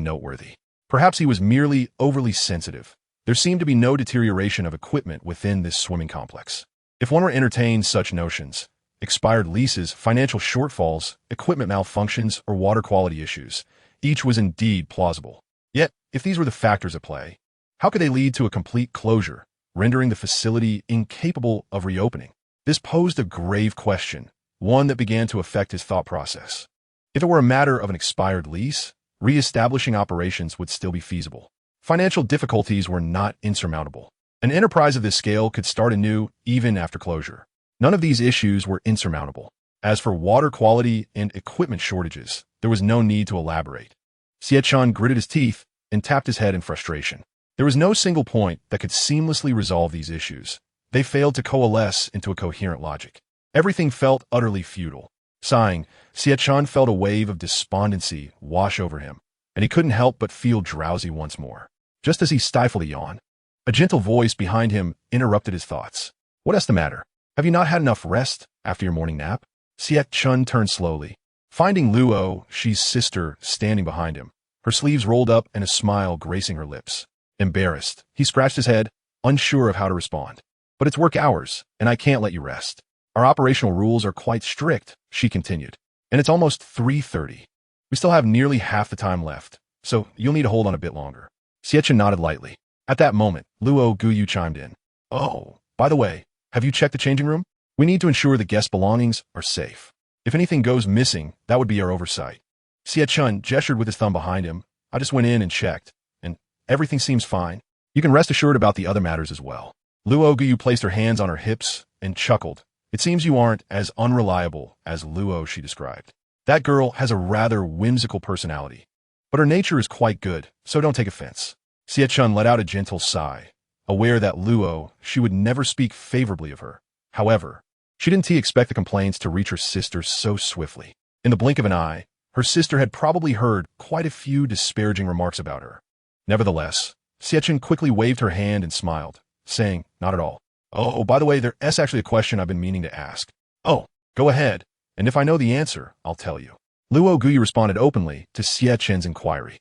noteworthy. Perhaps he was merely overly sensitive. There seemed to be no deterioration of equipment within this swimming complex. If one were to entertain such notions, expired leases, financial shortfalls, equipment malfunctions, or water quality issues, each was indeed plausible. Yet, if these were the factors at play, how could they lead to a complete closure, rendering the facility incapable of reopening? This posed a grave question, one that began to affect his thought process. If it were a matter of an expired lease, re-establishing operations would still be feasible. Financial difficulties were not insurmountable. An enterprise of this scale could start anew even after closure. None of these issues were insurmountable. As for water quality and equipment shortages, there was no need to elaborate. Xie Chen gritted his teeth and tapped his head in frustration. There was no single point that could seamlessly resolve these issues. They failed to coalesce into a coherent logic. Everything felt utterly futile. Sighing, Xie Chen felt a wave of despondency wash over him, and he couldn't help but feel drowsy once more. Just as he stifled a yawn, a gentle voice behind him interrupted his thoughts. "What's the matter? Have you not had enough rest after your morning nap?" Xie Chen turned slowly, finding Luo, Xi's sister, standing behind him, her sleeves rolled up and a smile gracing her lips. Embarrassed, he scratched his head, unsure of how to respond. "But it's work hours, and I can't let you rest. Our operational rules are quite strict," she continued, "and it's almost 3:30. We still have nearly half the time left, so you'll need to hold on a bit longer." Xie Chen nodded lightly. At that moment, Luo Guyu chimed in. "Oh, by the way, have you checked the changing room? We need to ensure the guest belongings are safe. If anything goes missing, that would be our oversight." Xie Chen gestured with his thumb behind him. "I just went in and checked, and everything seems fine. You can rest assured about the other matters as well." Luo Guyu placed her hands on her hips and chuckled. "It seems you aren't as unreliable as Luo," she described. "That girl has a rather whimsical personality, but her nature is quite good, so don't take offense." Xie Chen let out a gentle sigh, aware that Luo, she would never speak favorably of her. However, she didn't expect the complaints to reach her sister so swiftly. In the blink of an eye, her sister had probably heard quite a few disparaging remarks about her. Nevertheless, Xie Chen quickly waved her hand and smiled, saying, "Not at all. Oh, by the way, there's actually a question I've been meaning to ask." "Oh, go ahead, and if I know the answer, I'll tell you." Luo Guyu responded openly to Xie Chen's inquiry.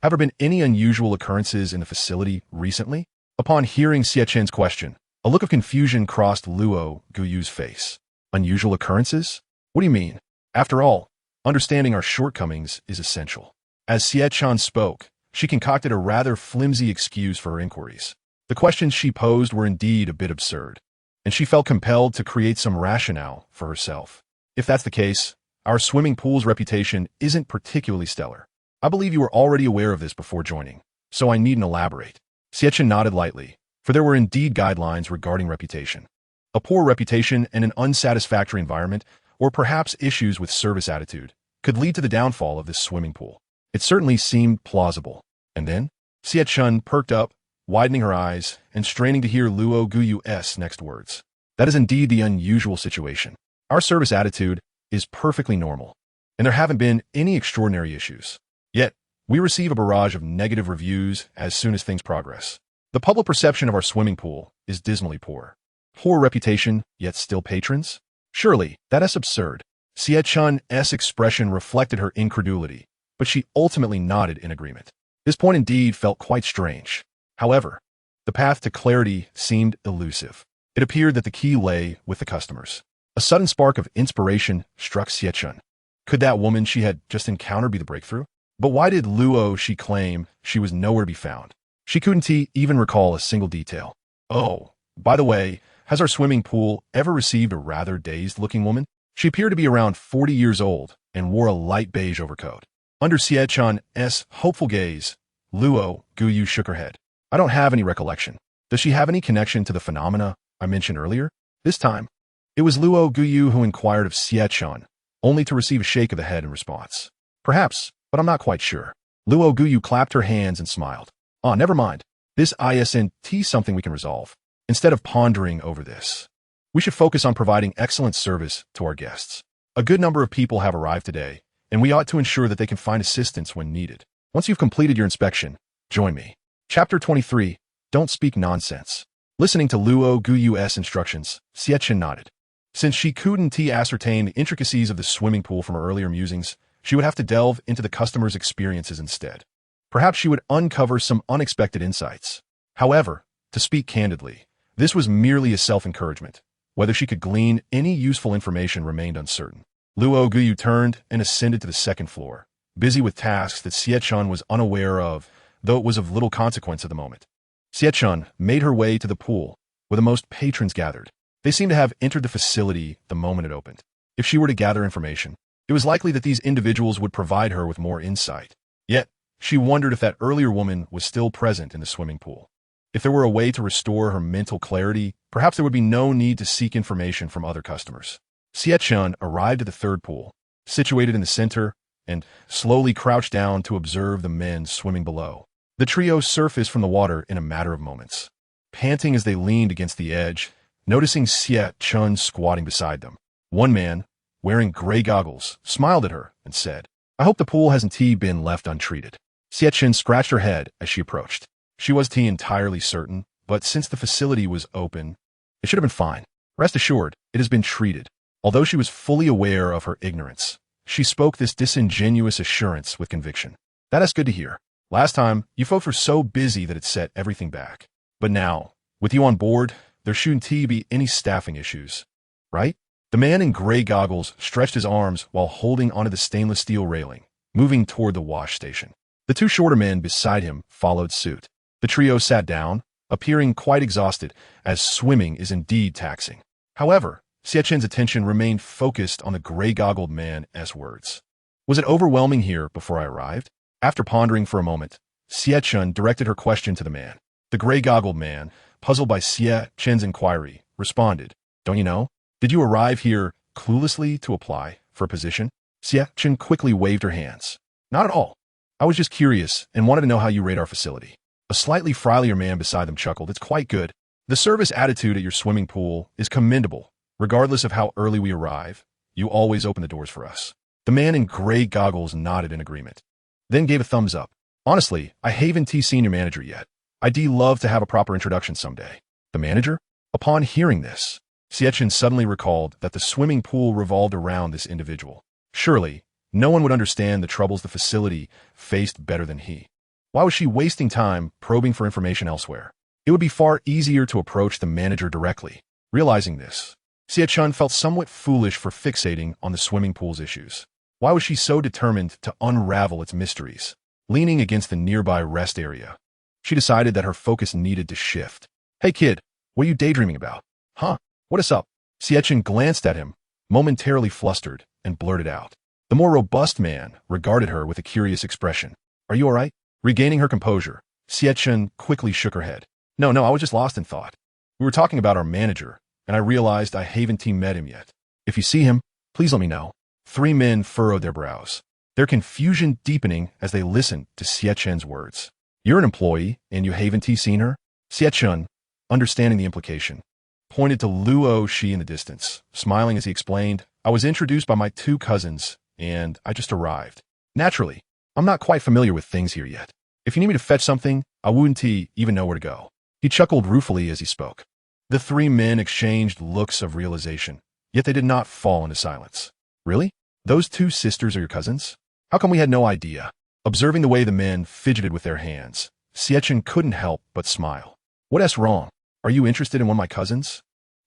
Have there been any unusual occurrences in the facility recently?" Upon hearing Xie Chen's question, a look of confusion crossed Luo Guyu's face. "Unusual occurrences? What do you mean?" After all, understanding our shortcomings is essential. As Xie Chen spoke, she concocted a rather flimsy excuse for her inquiries. The questions she posed were indeed a bit absurd, and she felt compelled to create some rationale for herself. "If that's the case, our swimming pool's reputation isn't particularly stellar. I believe you were already aware of this before joining, so I needn't elaborate." Xie Chen nodded lightly, for there were indeed guidelines regarding reputation. A poor reputation and an unsatisfactory environment, or perhaps issues with service attitude, could lead to the downfall of this swimming pool. It certainly seemed plausible. And then, Xie Chen perked up, widening her eyes and straining to hear Luo Guyu's next words. "That is indeed the unusual situation. Our service attitude is perfectly normal, and there haven't been any extraordinary issues. Yet, we receive a barrage of negative reviews as soon as things progress. The public perception of our swimming pool is dismally poor. Poor reputation, yet still patrons? Surely, that is absurd." Xie Chen's expression reflected her incredulity, but she ultimately nodded in agreement. This point indeed felt quite strange. However, the path to clarity seemed elusive. It appeared that the key lay with the customers. A sudden spark of inspiration struck Xie Chen. Could that woman she had just encountered be the breakthrough? But why did Luo she claim she was nowhere to be found? She couldn't even recall a single detail. Oh, by the way, has our swimming pool ever received a rather dazed-looking woman? She appeared to be around 40 years old and wore a light beige overcoat. Under Xie Chen's hopeful gaze, Luo Guyu shook her head. I don't have any recollection. Does she have any connection to the phenomena I mentioned earlier? This time, it was Luo Guyu who inquired of Xie Chen, only to receive a shake of the head in response. Perhaps, but I'm not quite sure. Luo Guyu clapped her hands and smiled. Ah, never mind. This isn't something we can resolve. Instead of pondering over this, we should focus on providing excellent service to our guests. A good number of people have arrived today, and we ought to ensure that they can find assistance when needed. Once you've completed your inspection, join me. Chapter 23. Don't speak nonsense. Listening to Luo Guyu's instructions, Xie Chen nodded. Since she couldn't ascertain the intricacies of the swimming pool from her earlier musings, she would have to delve into the customer's experiences instead. Perhaps she would uncover some unexpected insights. However, to speak candidly, this was merely a self-encouragement. Whether she could glean any useful information remained uncertain. Luo Guyu turned and ascended to the second floor, busy with tasks that Xie Chen was unaware of, though it was of little consequence at the moment. Xie Chen made her way to the pool, where the most patrons gathered. They seemed to have entered the facility the moment it opened. If she were to gather information, it was likely that these individuals would provide her with more insight. Yet, she wondered if that earlier woman was still present in the swimming pool. If there were a way to restore her mental clarity, perhaps there would be no need to seek information from other customers. Xie Chen arrived at the third pool, situated in the center, and slowly crouched down to observe the men swimming below. The trio surfaced from the water in a matter of moments, panting as they leaned against the edge, noticing Xie Chen squatting beside them. One man, wearing gray goggles, smiled at her and said, I hope the pool hasn't been left untreated. Xie Chen scratched her head as she approached. She wasn't entirely certain, but since the facility was open, it should have been fine. Rest assured, it has been treated. Although she was fully aware of her ignorance, she spoke this disingenuous assurance with conviction. That's good to hear. Last time, you folks were so busy that it set everything back. But now, with you on board, there shouldn't be any staffing issues. Right? The man in gray goggles stretched his arms while holding onto the stainless steel railing, moving toward the wash station. The two shorter men beside him followed suit. The trio sat down, appearing quite exhausted, as swimming is indeed taxing. However, Xie Chen's attention remained focused on the gray-goggled man's words. Was it overwhelming here before I arrived? After pondering for a moment, Xie Chen directed her question to the man. The gray-goggled man, puzzled by Xie Chen's inquiry, responded, Don't you know? Did you arrive here cluelessly to apply for a position? Xie Chen quickly waved her hands. Not at all. I was just curious and wanted to know how you rate our facility. A slightly frilier man beside them chuckled. It's quite good. The service attitude at your swimming pool is commendable. Regardless of how early we arrive, you always open the doors for us. The man in gray goggles nodded in agreement, then gave a thumbs up. Honestly, I haven't seen your manager yet. I'd love to have a proper introduction someday. The manager? Upon hearing this, Xie Chen suddenly recalled that the swimming pool revolved around this individual. Surely, no one would understand the troubles the facility faced better than he. Why was she wasting time probing for information elsewhere? It would be far easier to approach the manager directly. Realizing this, Xie Chen felt somewhat foolish for fixating on the swimming pool's issues. Why was she so determined to unravel its mysteries? Leaning against the nearby rest area, she decided that her focus needed to shift. Hey kid, what are you daydreaming about? Huh? What is up? Xie Chen glanced at him, momentarily flustered, and blurted out. The more robust man regarded her with a curious expression. Are you all right? Regaining her composure, Xie Chen quickly shook her head. No, I was just lost in thought. We were talking about our manager, and I realized I haven't met him yet. If you see him, please let me know. Three men furrowed their brows, their confusion deepening as they listened to Xie Chen's words. You're an employee, and you haven't seen her? Xie Chen, understanding the implication, pointed to Luo Shi in the distance, smiling as he explained, I was introduced by my two cousins, and I just arrived. Naturally, I'm not quite familiar with things here yet. If you need me to fetch something, I wouldn't even know where to go. He chuckled ruefully as he spoke. The three men exchanged looks of realization, yet they did not fall into silence. Really? Those two sisters are your cousins? How come we had no idea? Observing the way the men fidgeted with their hands, Xie Chen couldn't help but smile. What's wrong? Are you interested in one of my cousins?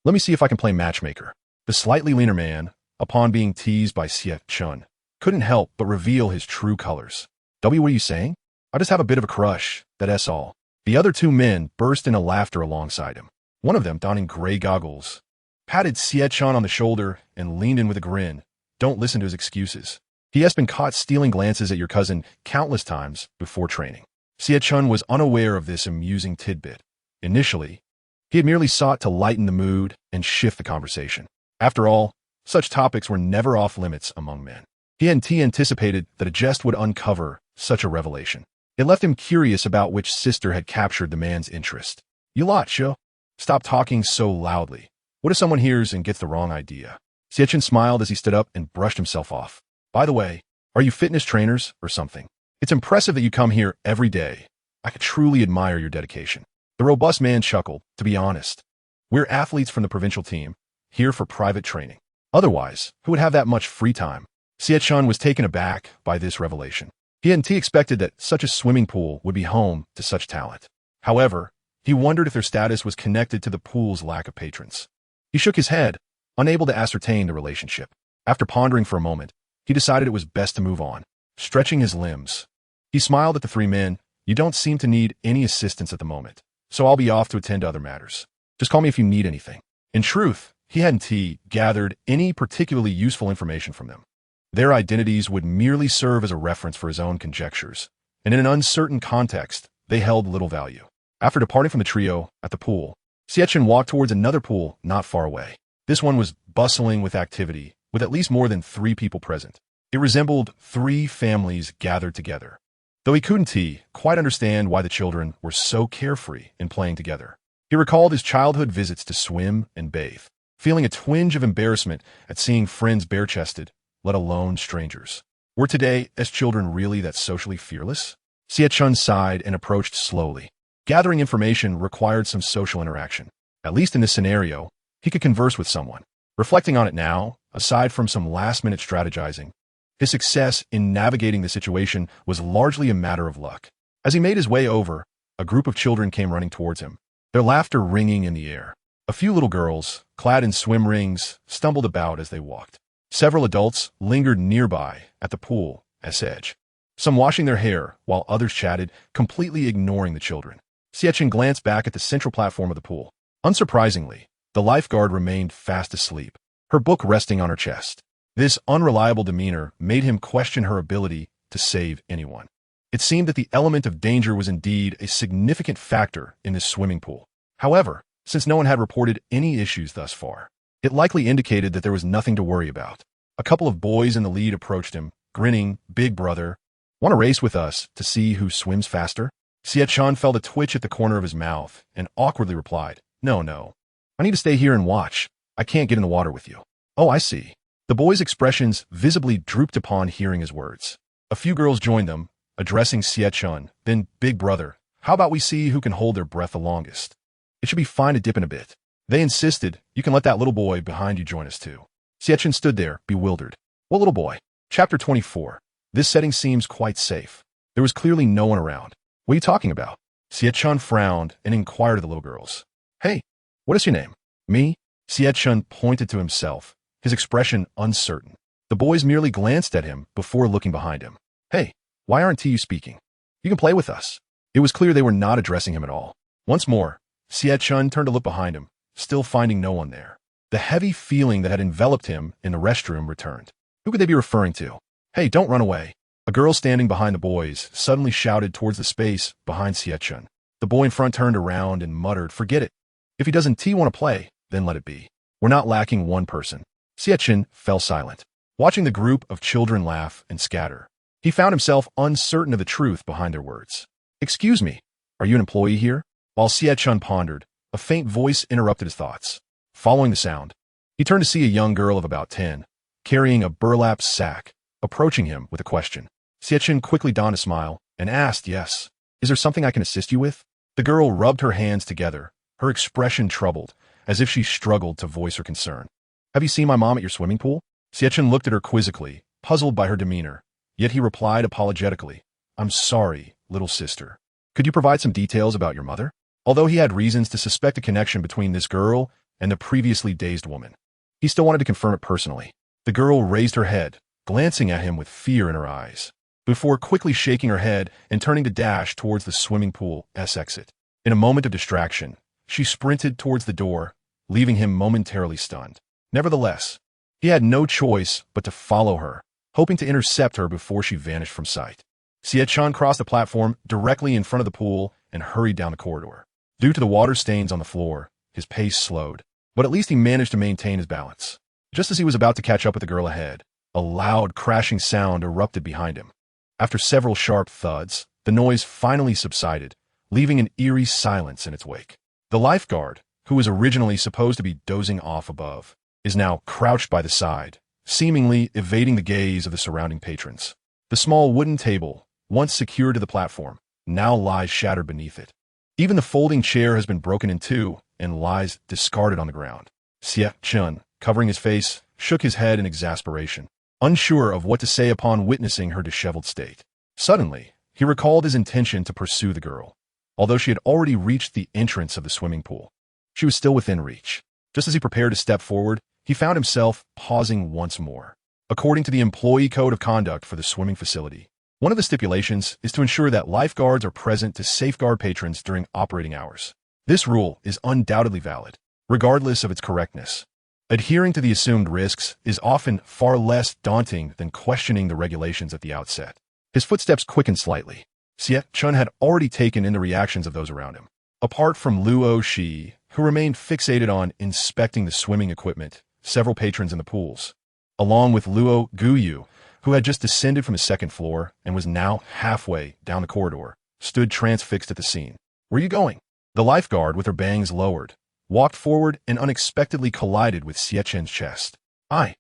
Let me see if I can play matchmaker. The slightly leaner man, upon being teased by Xie Chen, couldn't help but reveal his true colors. W, what are you saying? I just have a bit of a crush, that's all. The other two men burst into laughter alongside him. One of them, donning gray goggles, patted Xie Chen on the shoulder and leaned in with a grin. Don't listen to his excuses. He has been caught stealing glances at your cousin countless times before training. Xie Chen was unaware of this amusing tidbit. Initially, he had merely sought to lighten the mood and shift the conversation. After all, such topics were never off limits among men. He hadn't anticipated that a jest would uncover such a revelation. It left him curious about which sister had captured the man's interest. You lot, Xie. Stop talking so loudly. What if someone hears and gets the wrong idea? Xie Chen smiled as he stood up and brushed himself off. By the way, are you fitness trainers or something? It's impressive that you come here every day. I could truly admire your dedication. The robust man chuckled. To be honest, we're athletes from the provincial team, here for private training. Otherwise, who would have that much free time? Xie Chen was taken aback by this revelation. He hadn't expected that such a swimming pool would be home to such talent. However, he wondered if their status was connected to the pool's lack of patrons. He shook his head, unable to ascertain the relationship. After pondering for a moment, he decided it was best to move on. Stretching his limbs, he smiled at the three men. You don't seem to need any assistance at the moment, so I'll be off to attend to other matters. Just call me if you need anything. In truth, he hadn't gathered any particularly useful information from them. Their identities would merely serve as a reference for his own conjectures, and in an uncertain context, they held little value. After departing from the trio at the pool, Xie Chen walked towards another pool not far away. This one was bustling with activity, with at least more than 3 people present. It resembled 3 families gathered together. Though he couldn't quite understand why the children were so carefree in playing together. He recalled his childhood visits to swim and bathe, feeling a twinge of embarrassment at seeing friends bare-chested, let alone strangers. Were today, as children, really that socially fearless? Xie Chen sighed and approached slowly. Gathering information required some social interaction. At least in this scenario, he could converse with someone. Reflecting on it now, aside from some last-minute strategizing, his success in navigating the situation was largely a matter of luck. As he made his way over, a group of children came running towards him, their laughter ringing in the air. A few little girls, clad in swim rings, stumbled about as they walked. Several adults lingered nearby at the pool edge, some washing their hair while others chatted, completely ignoring the children. Xie Chen glanced back at the central platform of the pool. Unsurprisingly, the lifeguard remained fast asleep, her book resting on her chest. This unreliable demeanor made him question her ability to save anyone. It seemed that the element of danger was indeed a significant factor in this swimming pool. However, since no one had reported any issues thus far, it likely indicated that there was nothing to worry about. A couple of boys in the lead approached him, grinning. Big brother, want to race with us to see who swims faster? Xie Chen felt a twitch at the corner of his mouth and awkwardly replied, No. I need to stay here and watch. I can't get in the water with you. Oh, I see. The boys' expressions visibly drooped upon hearing his words. A few girls joined them, addressing Xie Chen. Then, big brother, how about we see who can hold their breath the longest? It should be fine to dip in a bit. They insisted. You can let that little boy behind you join us too. Xie Chen stood there, bewildered. What little boy? Chapter 24. This setting seems quite safe. There was clearly no one around. What are you talking about? Xie Chen frowned and inquired of the little girls. Hey, what is your name? Me? Xie Chen pointed to himself, his expression uncertain. The boys merely glanced at him before looking behind him. Hey, why aren't you speaking? You can play with us. It was clear they were not addressing him at all. Once more, Xie Chen turned to look behind him, still finding no one there. The heavy feeling that had enveloped him in the restroom returned. Who could they be referring to? Hey, don't run away. A girl standing behind the boys suddenly shouted towards the space behind Xie Chen. The boy in front turned around and muttered, Forget it. If he doesn't want to play, then let it be. We're not lacking one person. Xie Chen fell silent, watching the group of children laugh and scatter. He found himself uncertain of the truth behind their words. Excuse me, are you an employee here? While Xie Chen pondered, a faint voice interrupted his thoughts. Following the sound, he turned to see a young girl of about 10, carrying a burlap sack, approaching him with a question. Xie Chen quickly donned a smile and asked, Yes. Is there something I can assist you with? The girl rubbed her hands together, her expression troubled, as if she struggled to voice her concern. Have you seen my mom at your swimming pool? Xie Chen looked at her quizzically, puzzled by her demeanor, yet he replied apologetically, I'm sorry, little sister. Could you provide some details about your mother? Although he had reasons to suspect a connection between this girl and the previously dazed woman. He still wanted to confirm it personally. The girl raised her head, glancing at him with fear in her eyes, before quickly shaking her head and turning to dash towards the swimming pool's exit. In a moment of distraction, she sprinted towards the door, leaving him momentarily stunned. Nevertheless, he had no choice but to follow her, hoping to intercept her before she vanished from sight. Xie Chen crossed the platform directly in front of the pool and hurried down the corridor. Due to the water stains on the floor, his pace slowed, but at least he managed to maintain his balance. Just as he was about to catch up with the girl ahead, a loud crashing sound erupted behind him. After several sharp thuds, the noise finally subsided, leaving an eerie silence in its wake. The lifeguard, who was originally supposed to be dozing off above, is now crouched by the side, seemingly evading the gaze of the surrounding patrons. The small wooden table, once secured to the platform, now lies shattered beneath it. Even the folding chair has been broken in two and lies discarded on the ground. Xie Chen, covering his face, shook his head in exasperation, unsure of what to say upon witnessing her disheveled state. Suddenly, he recalled his intention to pursue the girl. Although she had already reached the entrance of the swimming pool, she was still within reach. Just as he prepared to step forward, he found himself pausing once more. According to the employee code of conduct for the swimming facility, one of the stipulations is to ensure that lifeguards are present to safeguard patrons during operating hours. This rule is undoubtedly valid, regardless of its correctness. Adhering to the assumed risks is often far less daunting than questioning the regulations at the outset. His footsteps quickened slightly. Xie Chen had already taken in the reactions of those around him. Apart from Luo Shi, who remained fixated on inspecting the swimming equipment, several patrons in the pools, along with Luo Guyu, who had just descended from the second floor and was now halfway down the corridor, stood transfixed at the scene. "Where are you going?" The lifeguard, with her bangs lowered, walked forward and unexpectedly collided with Xie Chen's chest. I,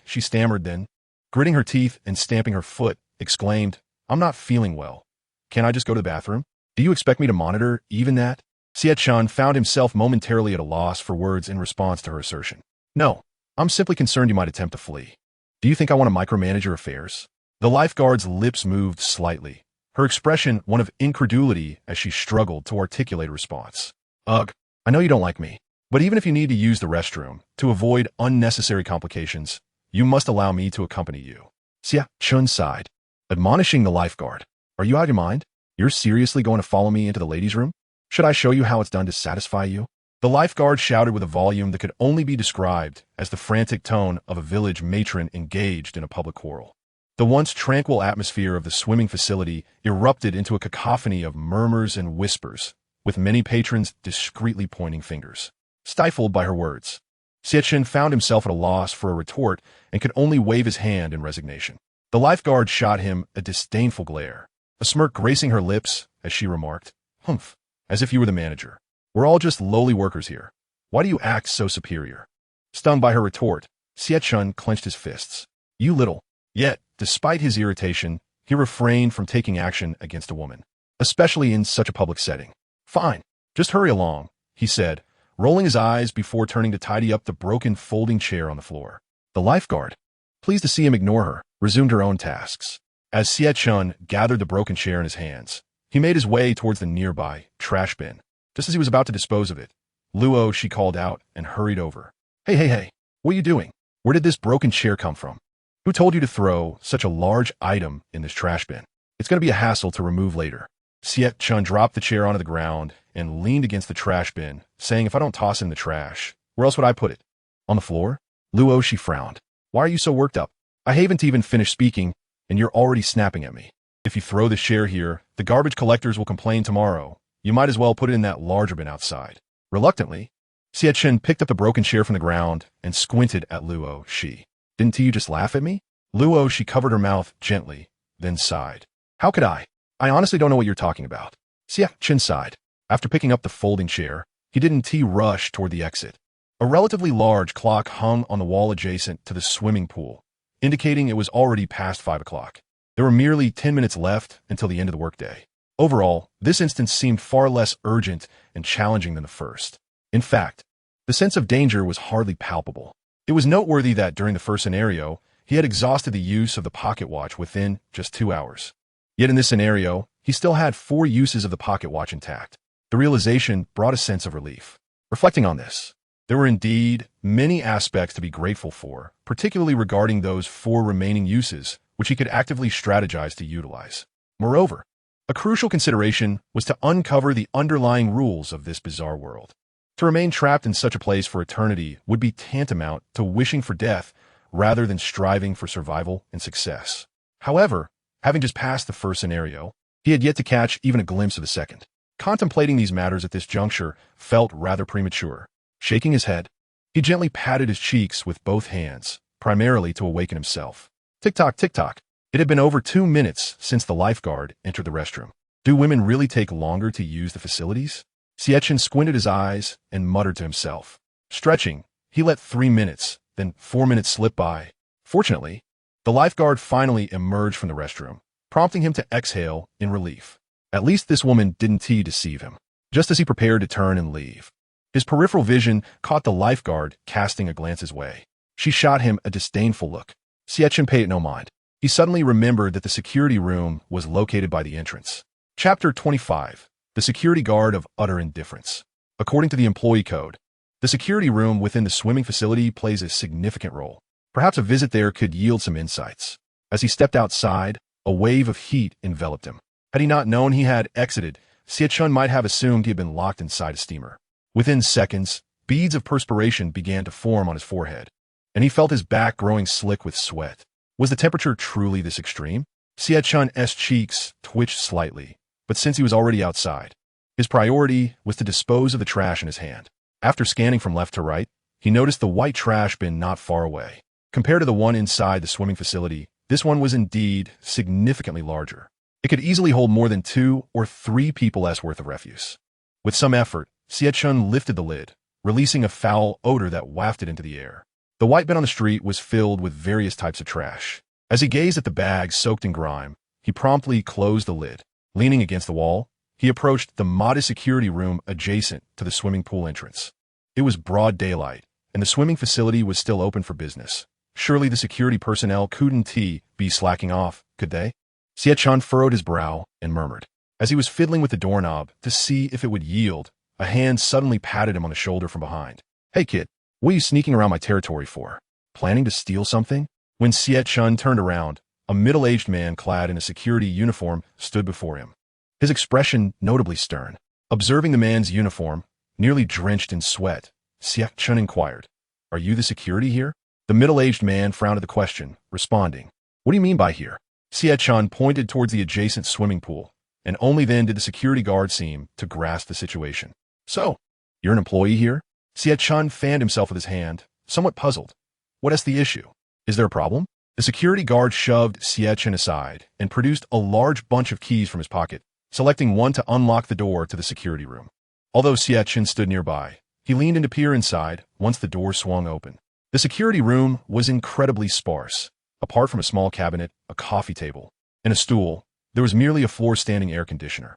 she stammered, then, gritting her teeth and stamping her foot, exclaimed, "I'm not feeling well. Can I just go to the bathroom? Do you expect me to monitor even that?" Xie Chen found himself momentarily at a loss for words in response to her assertion. "No, I'm simply concerned you might attempt to flee. Do you think I want to micromanage your affairs?" The lifeguard's lips moved slightly, her expression one of incredulity as she struggled to articulate a response. "Ugh, I know you don't like me, but even if you need to use the restroom to avoid unnecessary complications, you must allow me to accompany you." Xie Chen sighed, admonishing the lifeguard. "Are you out of your mind? You're seriously going to follow me into the ladies' room? Should I show you how it's done to satisfy you?" The lifeguard shouted with a volume that could only be described as the frantic tone of a village matron engaged in a public quarrel. The once tranquil atmosphere of the swimming facility erupted into a cacophony of murmurs and whispers, with many patrons discreetly pointing fingers. Stifled by her words, Xie Chen found himself at a loss for a retort and could only wave his hand in resignation. The lifeguard shot him a disdainful glare, a smirk gracing her lips as she remarked, "Humph, as if you were the manager. We're all just lowly workers here. Why do you act so superior?" Stung by her retort, Xie Chen clenched his fists. "You little." Yet, despite his irritation, he refrained from taking action against a woman, especially in such a public setting. "Fine, just hurry along," he said, rolling his eyes before turning to tidy up the broken folding chair on the floor. The lifeguard, pleased to see him ignore her, resumed her own tasks. As Xie Chen gathered the broken chair in his hands, he made his way towards the nearby trash bin. Just as he was about to dispose of it, Luo, she called out and hurried over. Hey, what are you doing? Where did this broken chair come from? Who told you to throw such a large item in this trash bin? It's going to be a hassle to remove later." Xie Chen dropped the chair onto the ground and leaned against the trash bin, saying, "If I don't toss it in the trash, where else would I put it? On the floor?" Luo, she frowned. "Why are you so worked up? I haven't even finished speaking, and you're already snapping at me. If you throw this chair here, the garbage collectors will complain tomorrow. You might as well put it in that larger bin outside." Reluctantly, Xie Chen picked up the broken chair from the ground and squinted at Luo Shi. "Didn't you just laugh at me?" Luo Shi covered her mouth gently, then sighed. "How could I? I honestly don't know what you're talking about." Xie Chen sighed. After picking up the folding chair, he didn't rush toward the exit. A relatively large clock hung on the wall adjacent to the swimming pool, indicating it was already past 5 o'clock. There were merely 10 minutes left until the end of the workday. Overall, this instance seemed far less urgent and challenging than the first. In fact, the sense of danger was hardly palpable. It was noteworthy that during the first scenario, he had exhausted the use of the pocket watch within just 2 hours. Yet in this scenario, he still had 4 uses of the pocket watch intact. The realization brought a sense of relief. Reflecting on this, There were indeed many aspects to be grateful for, particularly regarding those 4 remaining uses which he could actively strategize to utilize. Moreover, a crucial consideration was to uncover the underlying rules of this bizarre world. To remain trapped in such a place for eternity would be tantamount to wishing for death rather than striving for survival and success. However, having just passed the first scenario, he had yet to catch even a glimpse of the second. Contemplating these matters at this juncture felt rather premature. Shaking his head, he gently patted his cheeks with both hands, primarily to awaken himself. Tick-tock, tick-tock. It had been over 2 minutes since the lifeguard entered the restroom. Do women really take longer to use the facilities? Xie Chen squinted his eyes and muttered to himself. Stretching, he let 3 minutes, then 4 minutes slip by. Fortunately, the lifeguard finally emerged from the restroom, prompting him to exhale in relief. At least this woman didn't deceive him. Just as he prepared to turn and leave, his peripheral vision caught the lifeguard casting a glance his way. She shot him a disdainful look. Xie Chen paid it no mind. He suddenly remembered that the security room was located by the entrance. Chapter 25. The Security Guard of Utter Indifference. According to the employee code, the security room within the swimming facility plays a significant role. Perhaps a visit there could yield some insights. As he stepped outside, a wave of heat enveloped him. Had he not known he had exited, Xie Chen might have assumed he had been locked inside a steamer. Within seconds, beads of perspiration began to form on his forehead, and he felt his back growing slick with sweat. Was the temperature truly this extreme? Xie Chen's cheeks twitched slightly, but since he was already outside, his priority was to dispose of the trash in his hand. After scanning from left to right, he noticed the white trash bin not far away. Compared to the one inside the swimming facility, this one was indeed significantly larger. It could easily hold more than 2 or 3 people's worth of refuse. With some effort, Xie Chen lifted the lid, releasing a foul odor that wafted into the air. The white bin on the street was filled with various types of trash. As he gazed at the bags soaked in grime, he promptly closed the lid. Leaning against the wall, he approached the modest security room adjacent to the swimming pool entrance. It was broad daylight, and the swimming facility was still open for business. Surely the security personnel couldn't be slacking off, could they? Xie Chen furrowed his brow and murmured. As he was fiddling with the doorknob to see if it would yield, a hand suddenly patted him on the shoulder from behind. Hey kid, what are you sneaking around my territory for? Planning to steal something? When Xie Chen turned around, a middle-aged man clad in a security uniform stood before him. His expression notably stern. Observing the man's uniform, nearly drenched in sweat, Xie Chen inquired, "Are you the security here?" The middle-aged man frowned at the question, responding, "What do you mean by here?" Xie Chen pointed towards the adjacent swimming pool, and only then did the security guard seem to grasp the situation. "So, you're an employee here?" Xie Chen fanned himself with his hand, somewhat puzzled. "What is the issue? Is there a problem?" The security guard shoved Xie Chen aside and produced a large bunch of keys from his pocket, selecting one to unlock the door to the security room. Although Xie Chen stood nearby, he leaned in to peer inside once the door swung open. The security room was incredibly sparse. Apart from a small cabinet, a coffee table, and a stool, there was merely a floor-standing air conditioner.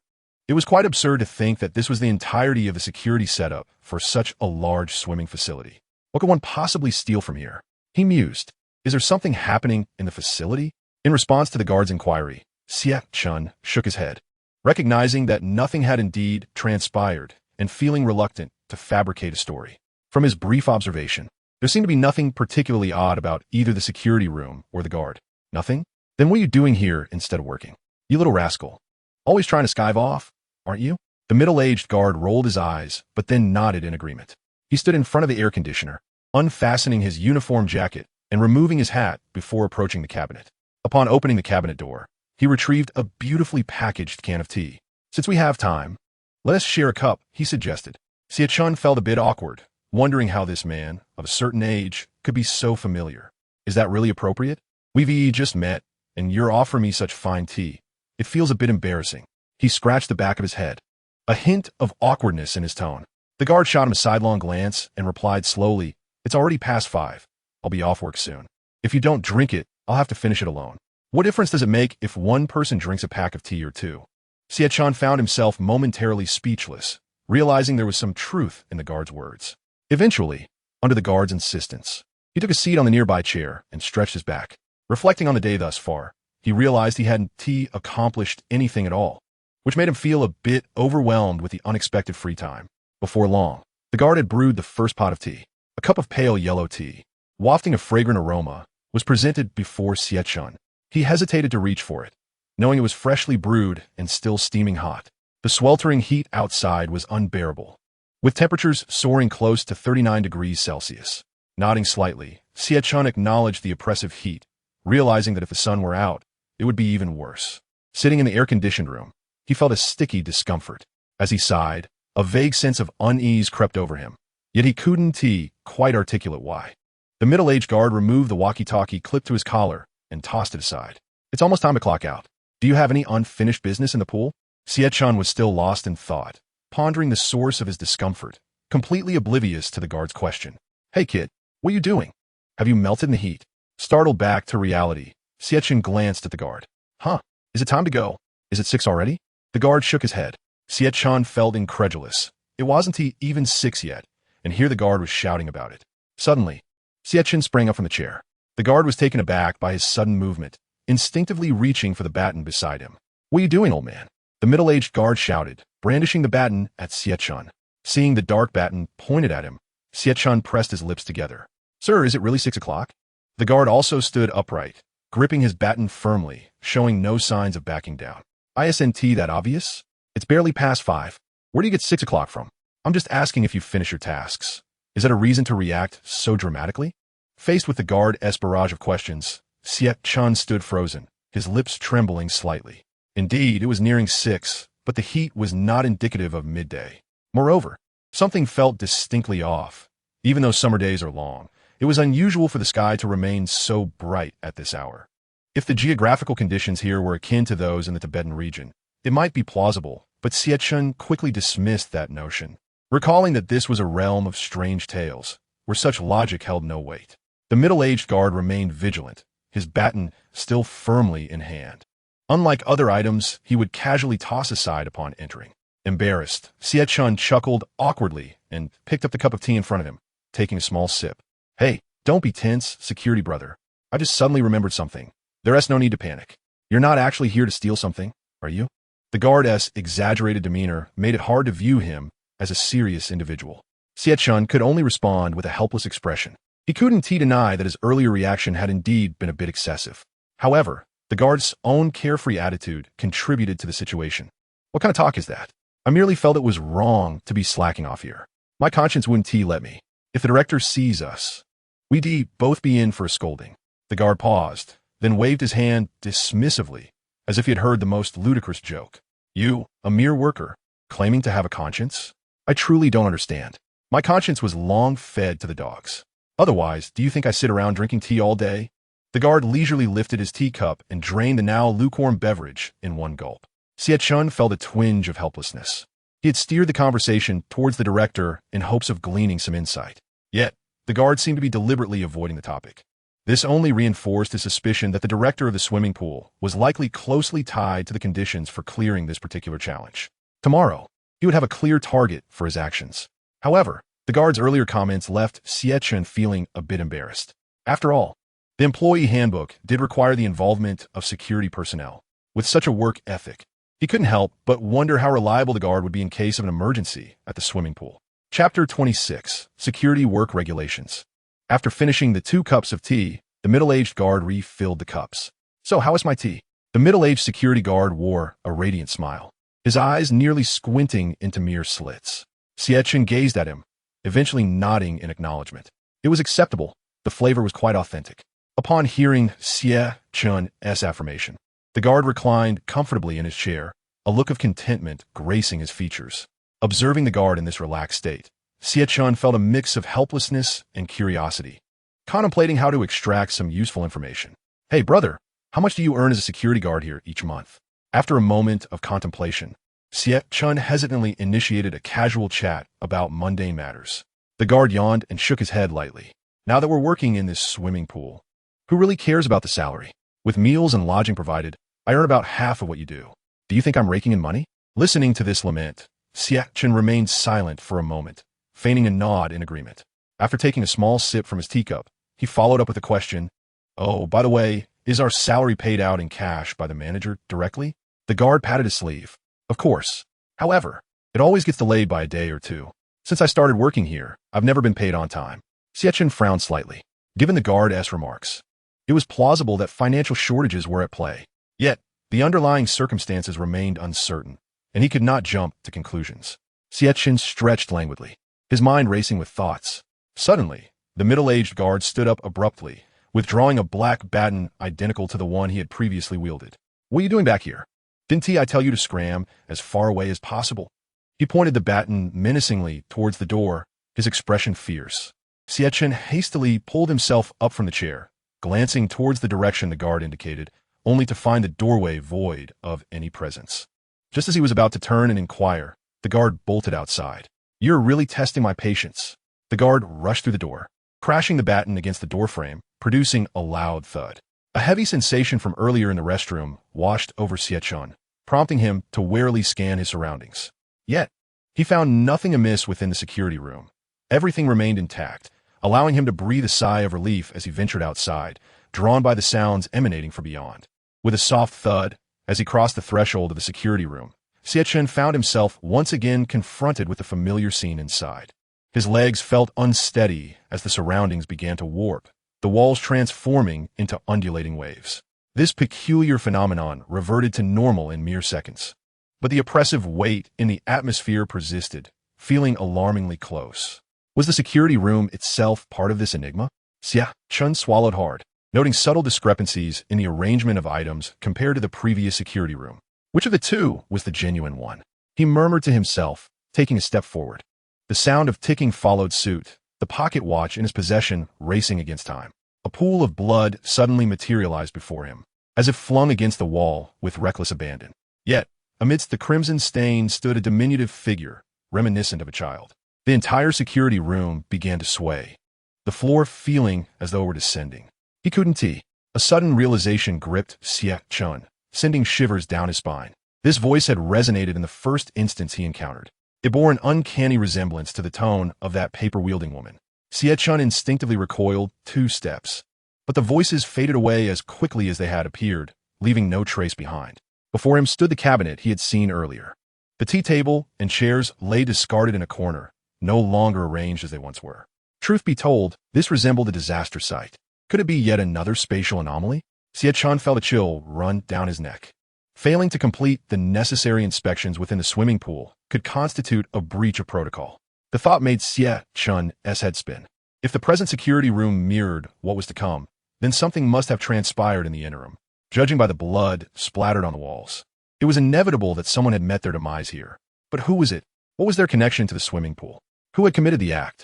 It was quite absurd to think that this was the entirety of the security setup for such a large swimming facility. What could one possibly steal from here? He mused. Is there something happening in the facility? In response to the guard's inquiry, Xie Chen shook his head, recognizing that nothing had indeed transpired and feeling reluctant to fabricate a story. From his brief observation, there seemed to be nothing particularly odd about either the security room or the guard. Nothing? Then what are you doing here instead of working? You little rascal. Always trying to skive off, aren't you? The middle-aged guard rolled his eyes, but then nodded in agreement. He stood in front of the air conditioner, unfastening his uniform jacket and removing his hat before approaching the cabinet. Upon opening the cabinet door, he retrieved a beautifully packaged can of tea. "Since we have time, let us share a cup," he suggested. Xie Chen felt a bit awkward, wondering how this man, of a certain age, could be so familiar. Is that really appropriate? We've just met, and you're offering me such fine tea. It feels a bit embarrassing. He scratched the back of his head, a hint of awkwardness in his tone. The guard shot him a sidelong glance and replied slowly, "It's already past 5. I'll be off work soon. If you don't drink it, I'll have to finish it alone. What difference does it make if one person drinks a pack of tea or 2? Xie Chen found himself momentarily speechless, realizing there was some truth in the guard's words. Eventually, under the guard's insistence, he took a seat on the nearby chair and stretched his back. Reflecting on the day thus far, he realized he hadn't accomplished anything at all, which made him feel a bit overwhelmed with the unexpected free time. Before long, The guard had brewed the first pot of tea. A cup of pale yellow tea, wafting a fragrant aroma, was presented before Xie Chen. He hesitated to reach for it, knowing it was freshly brewed and still steaming hot. The sweltering heat outside was unbearable, with temperatures soaring close to 39 degrees Celsius. Nodding slightly, Xie Chen acknowledged the oppressive heat, realizing that if the sun were out, it would be even worse. Sitting in the air-conditioned room, he felt a sticky discomfort. As he sighed, a vague sense of unease crept over him, yet he couldn't quite articulate why. The middle-aged guard removed the walkie-talkie clipped to his collar and tossed it aside. It's almost time to clock out. Do you have any unfinished business in the pool? Xie Chen was still lost in thought, pondering the source of his discomfort, completely oblivious to the guard's question. Hey kid, what are you doing? Have you melted in the heat? Startled back to reality, Xie Chen glanced at the guard. Huh? Is it time to go? Is it 6 already? The guard shook his head. Xie Chen felt incredulous. It wasn't even 6 yet, and here the guard was shouting about it. Suddenly, Xie Chen sprang up from the chair. The guard was taken aback by his sudden movement, instinctively reaching for the baton beside him. What are you doing, old man? The middle-aged guard shouted, brandishing the baton at Xie Chen. Seeing the dark baton pointed at him, Xie Chen pressed his lips together. Sir, is it really 6 o'clock? The guard also stood upright, gripping his baton firmly, showing no signs of backing down. Isn't that obvious? It's barely past 5. Where do you get 6 o'clock from? I'm just asking if you finish your tasks. Is that a reason to react so dramatically? Faced with the guard's barrage of questions, Xie Chen stood frozen, his lips trembling slightly. Indeed, it was nearing 6, but the heat was not indicative of midday. Moreover, something felt distinctly off. Even though summer days are long, it was unusual for the sky to remain so bright at this hour. If the geographical conditions here were akin to those in the Tibetan region, it might be plausible, but Xie Chen quickly dismissed that notion, recalling that this was a realm of strange tales, where such logic held no weight. The middle-aged guard remained vigilant, his baton still firmly in hand. Unlike other items, he would casually toss aside upon entering. Embarrassed, Xie Chen chuckled awkwardly and picked up the cup of tea in front of him, taking a small sip. Hey, don't be tense, security brother. I just suddenly remembered something. There's no need to panic. You're not actually here to steal something, are you? The guard's exaggerated demeanor made it hard to view him as a serious individual. Xie Chen could only respond with a helpless expression. He couldn't deny that his earlier reaction had indeed been a bit excessive. However, the guard's own carefree attitude contributed to the situation. What kind of talk is that? I merely felt it was wrong to be slacking off here. My conscience wouldn't let me. If the director sees us, we'd both be in for a scolding. The guard paused, then waved his hand dismissively, as if he had heard the most ludicrous joke. You, a mere worker, claiming to have a conscience? I truly don't understand. My conscience was long fed to the dogs. Otherwise, do you think I sit around drinking tea all day? The guard leisurely lifted his teacup and drained the now lukewarm beverage in one gulp. Xie Chen felt a twinge of helplessness. He had steered the conversation towards the director in hopes of gleaning some insight. Yet, the guard seemed to be deliberately avoiding the topic. This only reinforced his suspicion that the director of the swimming pool was likely closely tied to the conditions for clearing this particular challenge. Tomorrow, he would have a clear target for his actions. However, the guard's earlier comments left Xie Chen feeling a bit embarrassed. After all, the employee handbook did require the involvement of security personnel. With such a work ethic, he couldn't help but wonder how reliable the guard would be in case of an emergency at the swimming pool. Chapter 26, Security Work Regulations. After finishing the 2 cups of tea, the middle-aged guard refilled the cups. So how is my tea? The middle-aged security guard wore a radiant smile, his eyes nearly squinting into mere slits. Xie Chen gazed at him, eventually nodding in acknowledgement. It was acceptable. The flavor was quite authentic. Upon hearing Xie Chen's affirmation, the guard reclined comfortably in his chair, a look of contentment gracing his features. Observing the guard in this relaxed state, Xie Chen felt a mix of helplessness and curiosity, contemplating how to extract some useful information. Hey brother, how much do you earn as a security guard here each month? After a moment of contemplation, Xie Chen hesitantly initiated a casual chat about mundane matters. The guard yawned and shook his head lightly. Now that we're working in this swimming pool, who really cares about the salary? With meals and lodging provided, I earn about half of what you do. Do you think I'm raking in money? Listening to this lament, Xie Chen remained silent for a moment, feigning a nod in agreement. After taking a small sip from his teacup, he followed up with a question. Oh, by the way, is our salary paid out in cash by the manager directly? The guard patted his sleeve. Of course. However, it always gets delayed by a day or two. Since I started working here, I've never been paid on time. Xie Chen frowned slightly. Given the guard's remarks, it was plausible that financial shortages were at play. Yet, the underlying circumstances remained uncertain, and he could not jump to conclusions. Xie Chen stretched languidly, his mind racing with thoughts. Suddenly, the middle-aged guard stood up abruptly, withdrawing a black baton identical to the one he had previously wielded. "What are you doing back here? Didn't I tell you to scram as far away as possible?" He pointed the baton menacingly towards the door, his expression fierce. Xie Chen hastily pulled himself up from the chair, glancing towards the direction the guard indicated, only to find the doorway void of any presence. Just as he was about to turn and inquire, the guard bolted outside. "You're really testing my patience." The guard rushed through the door, crashing the baton against the doorframe, producing a loud thud. A heavy sensation from earlier in the restroom washed over Xie Chen, prompting him to warily scan his surroundings. Yet, he found nothing amiss within the security room. Everything remained intact, allowing him to breathe a sigh of relief as he ventured outside, drawn by the sounds emanating from beyond. With a soft thud, as he crossed the threshold of the security room, Xie Chen found himself once again confronted with the familiar scene inside. His legs felt unsteady as the surroundings began to warp, the walls transforming into undulating waves. This peculiar phenomenon reverted to normal in mere seconds. But the oppressive weight in the atmosphere persisted, feeling alarmingly close. Was the security room itself part of this enigma? Xie Chen swallowed hard, noting subtle discrepancies in the arrangement of items compared to the previous security room. Which of the two was the genuine one? He murmured to himself, taking a step forward. The sound of ticking followed suit, the pocket watch in his possession racing against time. A pool of blood suddenly materialized before him, as if flung against the wall with reckless abandon. Yet, amidst the crimson stain stood a diminutive figure, reminiscent of a child. The entire security room began to sway, the floor feeling as though it were descending. He couldn't tell. A sudden realization gripped Xie Chen, sending shivers down his spine. This voice had resonated in the first instance he encountered. It bore an uncanny resemblance to the tone of that paper-wielding woman. Xie Chen instinctively recoiled 2 steps, but the voices faded away as quickly as they had appeared, leaving no trace behind. Before him stood the cabinet he had seen earlier. The tea table and chairs lay discarded in a corner, no longer arranged as they once were. Truth be told, this resembled a disaster site. Could it be yet another spatial anomaly? Xie Chen felt a chill run down his neck. Failing to complete the necessary inspections within the swimming pool could constitute a breach of protocol. The thought made Xie Chen's head spin. If the present security room mirrored what was to come, then something must have transpired in the interim, judging by the blood splattered on the walls. It was inevitable that someone had met their demise here. But who was it? What was their connection to the swimming pool? Who had committed the act?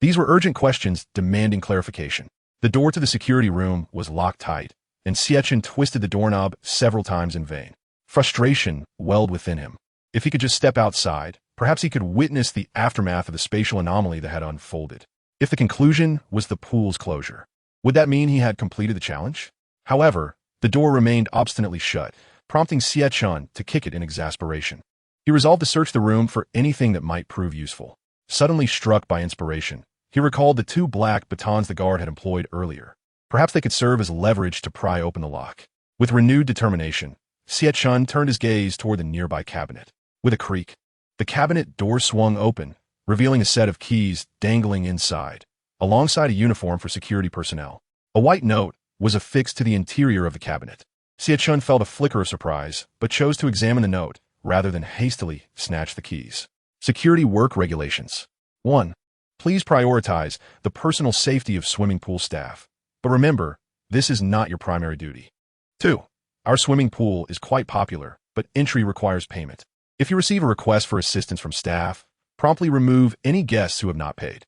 These were urgent questions demanding clarification. The door to the security room was locked tight, and Xie Chen twisted the doorknob several times in vain. Frustration welled within him. If he could just step outside, perhaps he could witness the aftermath of the spatial anomaly that had unfolded. If the conclusion was the pool's closure, would that mean he had completed the challenge? However, the door remained obstinately shut, prompting Xie Chen to kick it in exasperation. He resolved to search the room for anything that might prove useful. Suddenly struck by inspiration, he recalled the 2 black batons the guard had employed earlier. Perhaps they could serve as leverage to pry open the lock. With renewed determination, Xie Chen turned his gaze toward the nearby cabinet. With a creak, the cabinet door swung open, revealing a set of keys dangling inside, alongside a uniform for security personnel. A white note was affixed to the interior of the cabinet. Xie Chen felt a flicker of surprise, but chose to examine the note rather than hastily snatch the keys. Security Work Regulations. 1. Please prioritize the personal safety of swimming pool staff. But remember, this is not your primary duty. 2. Our swimming pool is quite popular, but entry requires payment. If you receive a request for assistance from staff, promptly remove any guests who have not paid.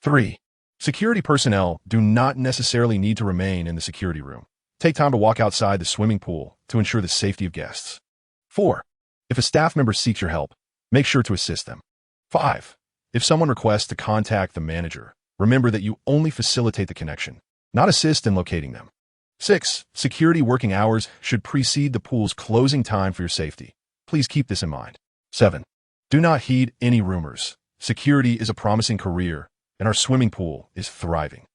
3. Security personnel do not necessarily need to remain in the security room. Take time to walk outside the swimming pool to ensure the safety of guests. 4. If a staff member seeks your help, make sure to assist them. 5. If someone requests to contact the manager, remember that you only facilitate the connection, not assist in locating them. 6. Security working hours should precede the pool's closing time for your safety. Please keep this in mind. 7. Do not heed any rumors. Security is a promising career, and our swimming pool is thriving.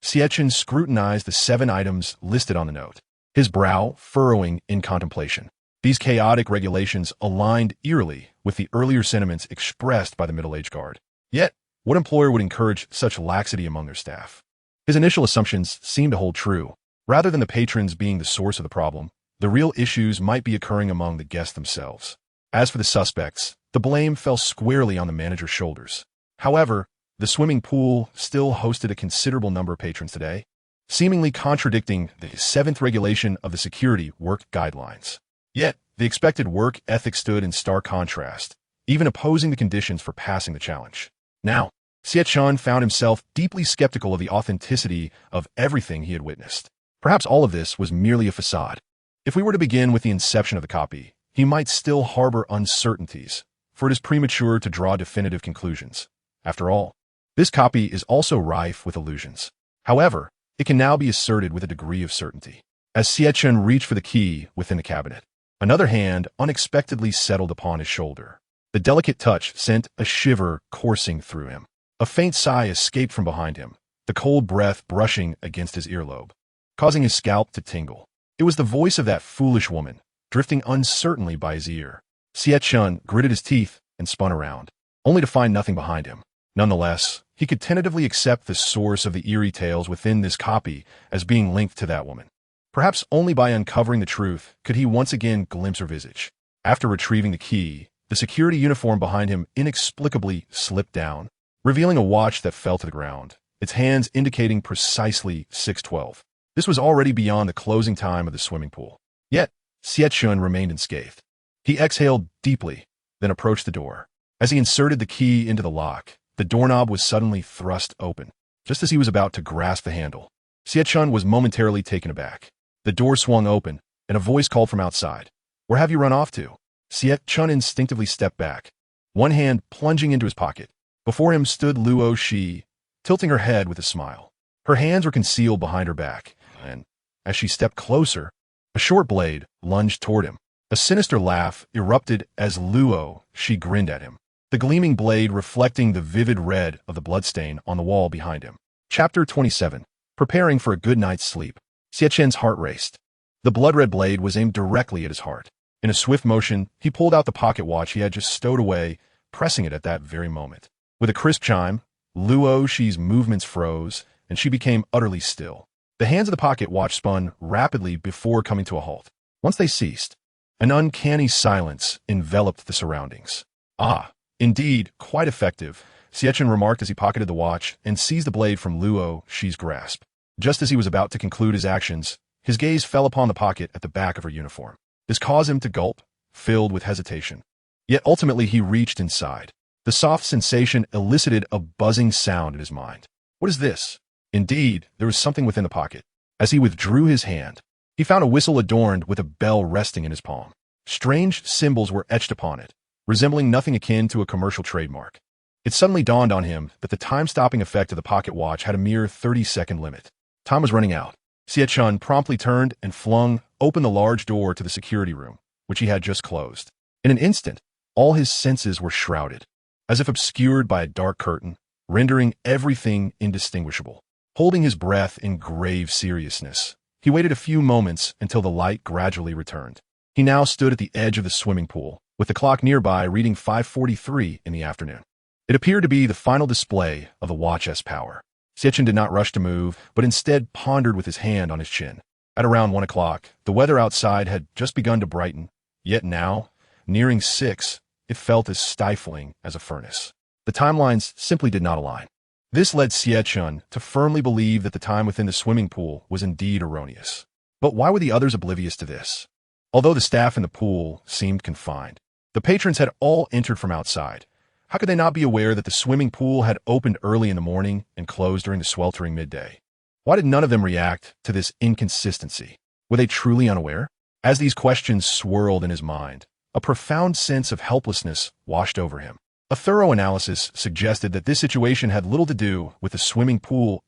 Xie Chen scrutinized the 7 items listed on the note, his brow furrowing in contemplation. These chaotic regulations aligned eerily with the earlier sentiments expressed by the middle-aged guard. Yet, what employer would encourage such laxity among their staff? His initial assumptions seemed to hold true. Rather than the patrons being the source of the problem, the real issues might be occurring among the guests themselves. As for the suspects, the blame fell squarely on the manager's shoulders. However, the swimming pool still hosted a considerable number of patrons today, seemingly contradicting the seventh regulation of the security work guidelines. Yet, the expected work ethic stood in stark contrast, even opposing the conditions for passing the challenge. Now, Xie Chen found himself deeply skeptical of the authenticity of everything he had witnessed. Perhaps all of this was merely a facade. If we were to begin with the inception of the copy, he might still harbor uncertainties, for it is premature to draw definitive conclusions. After all, this copy is also rife with illusions. However, it can now be asserted with a degree of certainty. As Xie Chen reached for the key within the cabinet, another hand unexpectedly settled upon his shoulder. The delicate touch sent a shiver coursing through him. A faint sigh escaped from behind him, the cold breath brushing against his earlobe, causing his scalp to tingle. It was the voice of that foolish woman, drifting uncertainly by his ear. Xie Chen gritted his teeth and spun around, only to find nothing behind him. Nonetheless, he could tentatively accept the source of the eerie tales within this copy as being linked to that woman. Perhaps only by uncovering the truth could he once again glimpse her visage. After retrieving the key, the security uniform behind him inexplicably slipped down, revealing a watch that fell to the ground, its hands indicating precisely 6:12. This was already beyond the closing time of the swimming pool. Yet, Xie Chen remained unscathed. He exhaled deeply, then approached the door. As he inserted the key into the lock, the doorknob was suddenly thrust open. Just as he was about to grasp the handle, Xie Chen was momentarily taken aback. The door swung open, and a voice called from outside. "Where have you run off to?" Xie Chen instinctively stepped back, one hand plunging into his pocket. Before him stood Luo Shi, tilting her head with a smile. Her hands were concealed behind her back, and, as she stepped closer, a short blade lunged toward him. A sinister laugh erupted as Luo Shi grinned at him, the gleaming blade reflecting the vivid red of the bloodstain on the wall behind him. Chapter 27. Preparing for a good night's sleep. Xie Chen's heart raced. The blood-red blade was aimed directly at his heart. In a swift motion, he pulled out the pocket watch he had just stowed away, pressing it at that very moment. With a crisp chime, Luo Shi's movements froze, and she became utterly still. The hands of the pocket watch spun rapidly before coming to a halt. Once they ceased, an uncanny silence enveloped the surroundings. "Ah, indeed, quite effective," Xie Chen remarked as he pocketed the watch and seized the blade from Luo Shi's grasp. Just as he was about to conclude his actions, his gaze fell upon the pocket at the back of her uniform. This caused him to gulp, filled with hesitation. Yet ultimately he reached inside. The soft sensation elicited a buzzing sound in his mind. What is this? Indeed, there was something within the pocket. As he withdrew his hand, he found a whistle adorned with a bell resting in his palm. Strange symbols were etched upon it, resembling nothing akin to a commercial trademark. It suddenly dawned on him that the time-stopping effect of the pocket watch had a mere 30-second limit. Time was running out. Xie Chen promptly turned and flung open the large door to the security room, which he had just closed. In an instant, all his senses were shrouded, as if obscured by a dark curtain, rendering everything indistinguishable. Holding his breath in grave seriousness, he waited a few moments until the light gradually returned. He now stood at the edge of the swimming pool, with the clock nearby reading 5:43 in the afternoon. It appeared to be the final display of the watch's power. Xie Chen did not rush to move, but instead pondered with his hand on his chin. At around 1 o'clock, the weather outside had just begun to brighten, yet now, nearing 6, it felt as stifling as a furnace. The timelines simply did not align. This led Xie Chen to firmly believe that the time within the swimming pool was indeed erroneous. But why were the others oblivious to this? Although the staff in the pool seemed confined, the patrons had all entered from outside. How could they not be aware that the swimming pool had opened early in the morning and closed during the sweltering midday? Why did none of them react to this inconsistency? Were they truly unaware? As these questions swirled in his mind, a profound sense of helplessness washed over him. A thorough analysis suggested that this situation had little to do with the swimming pool's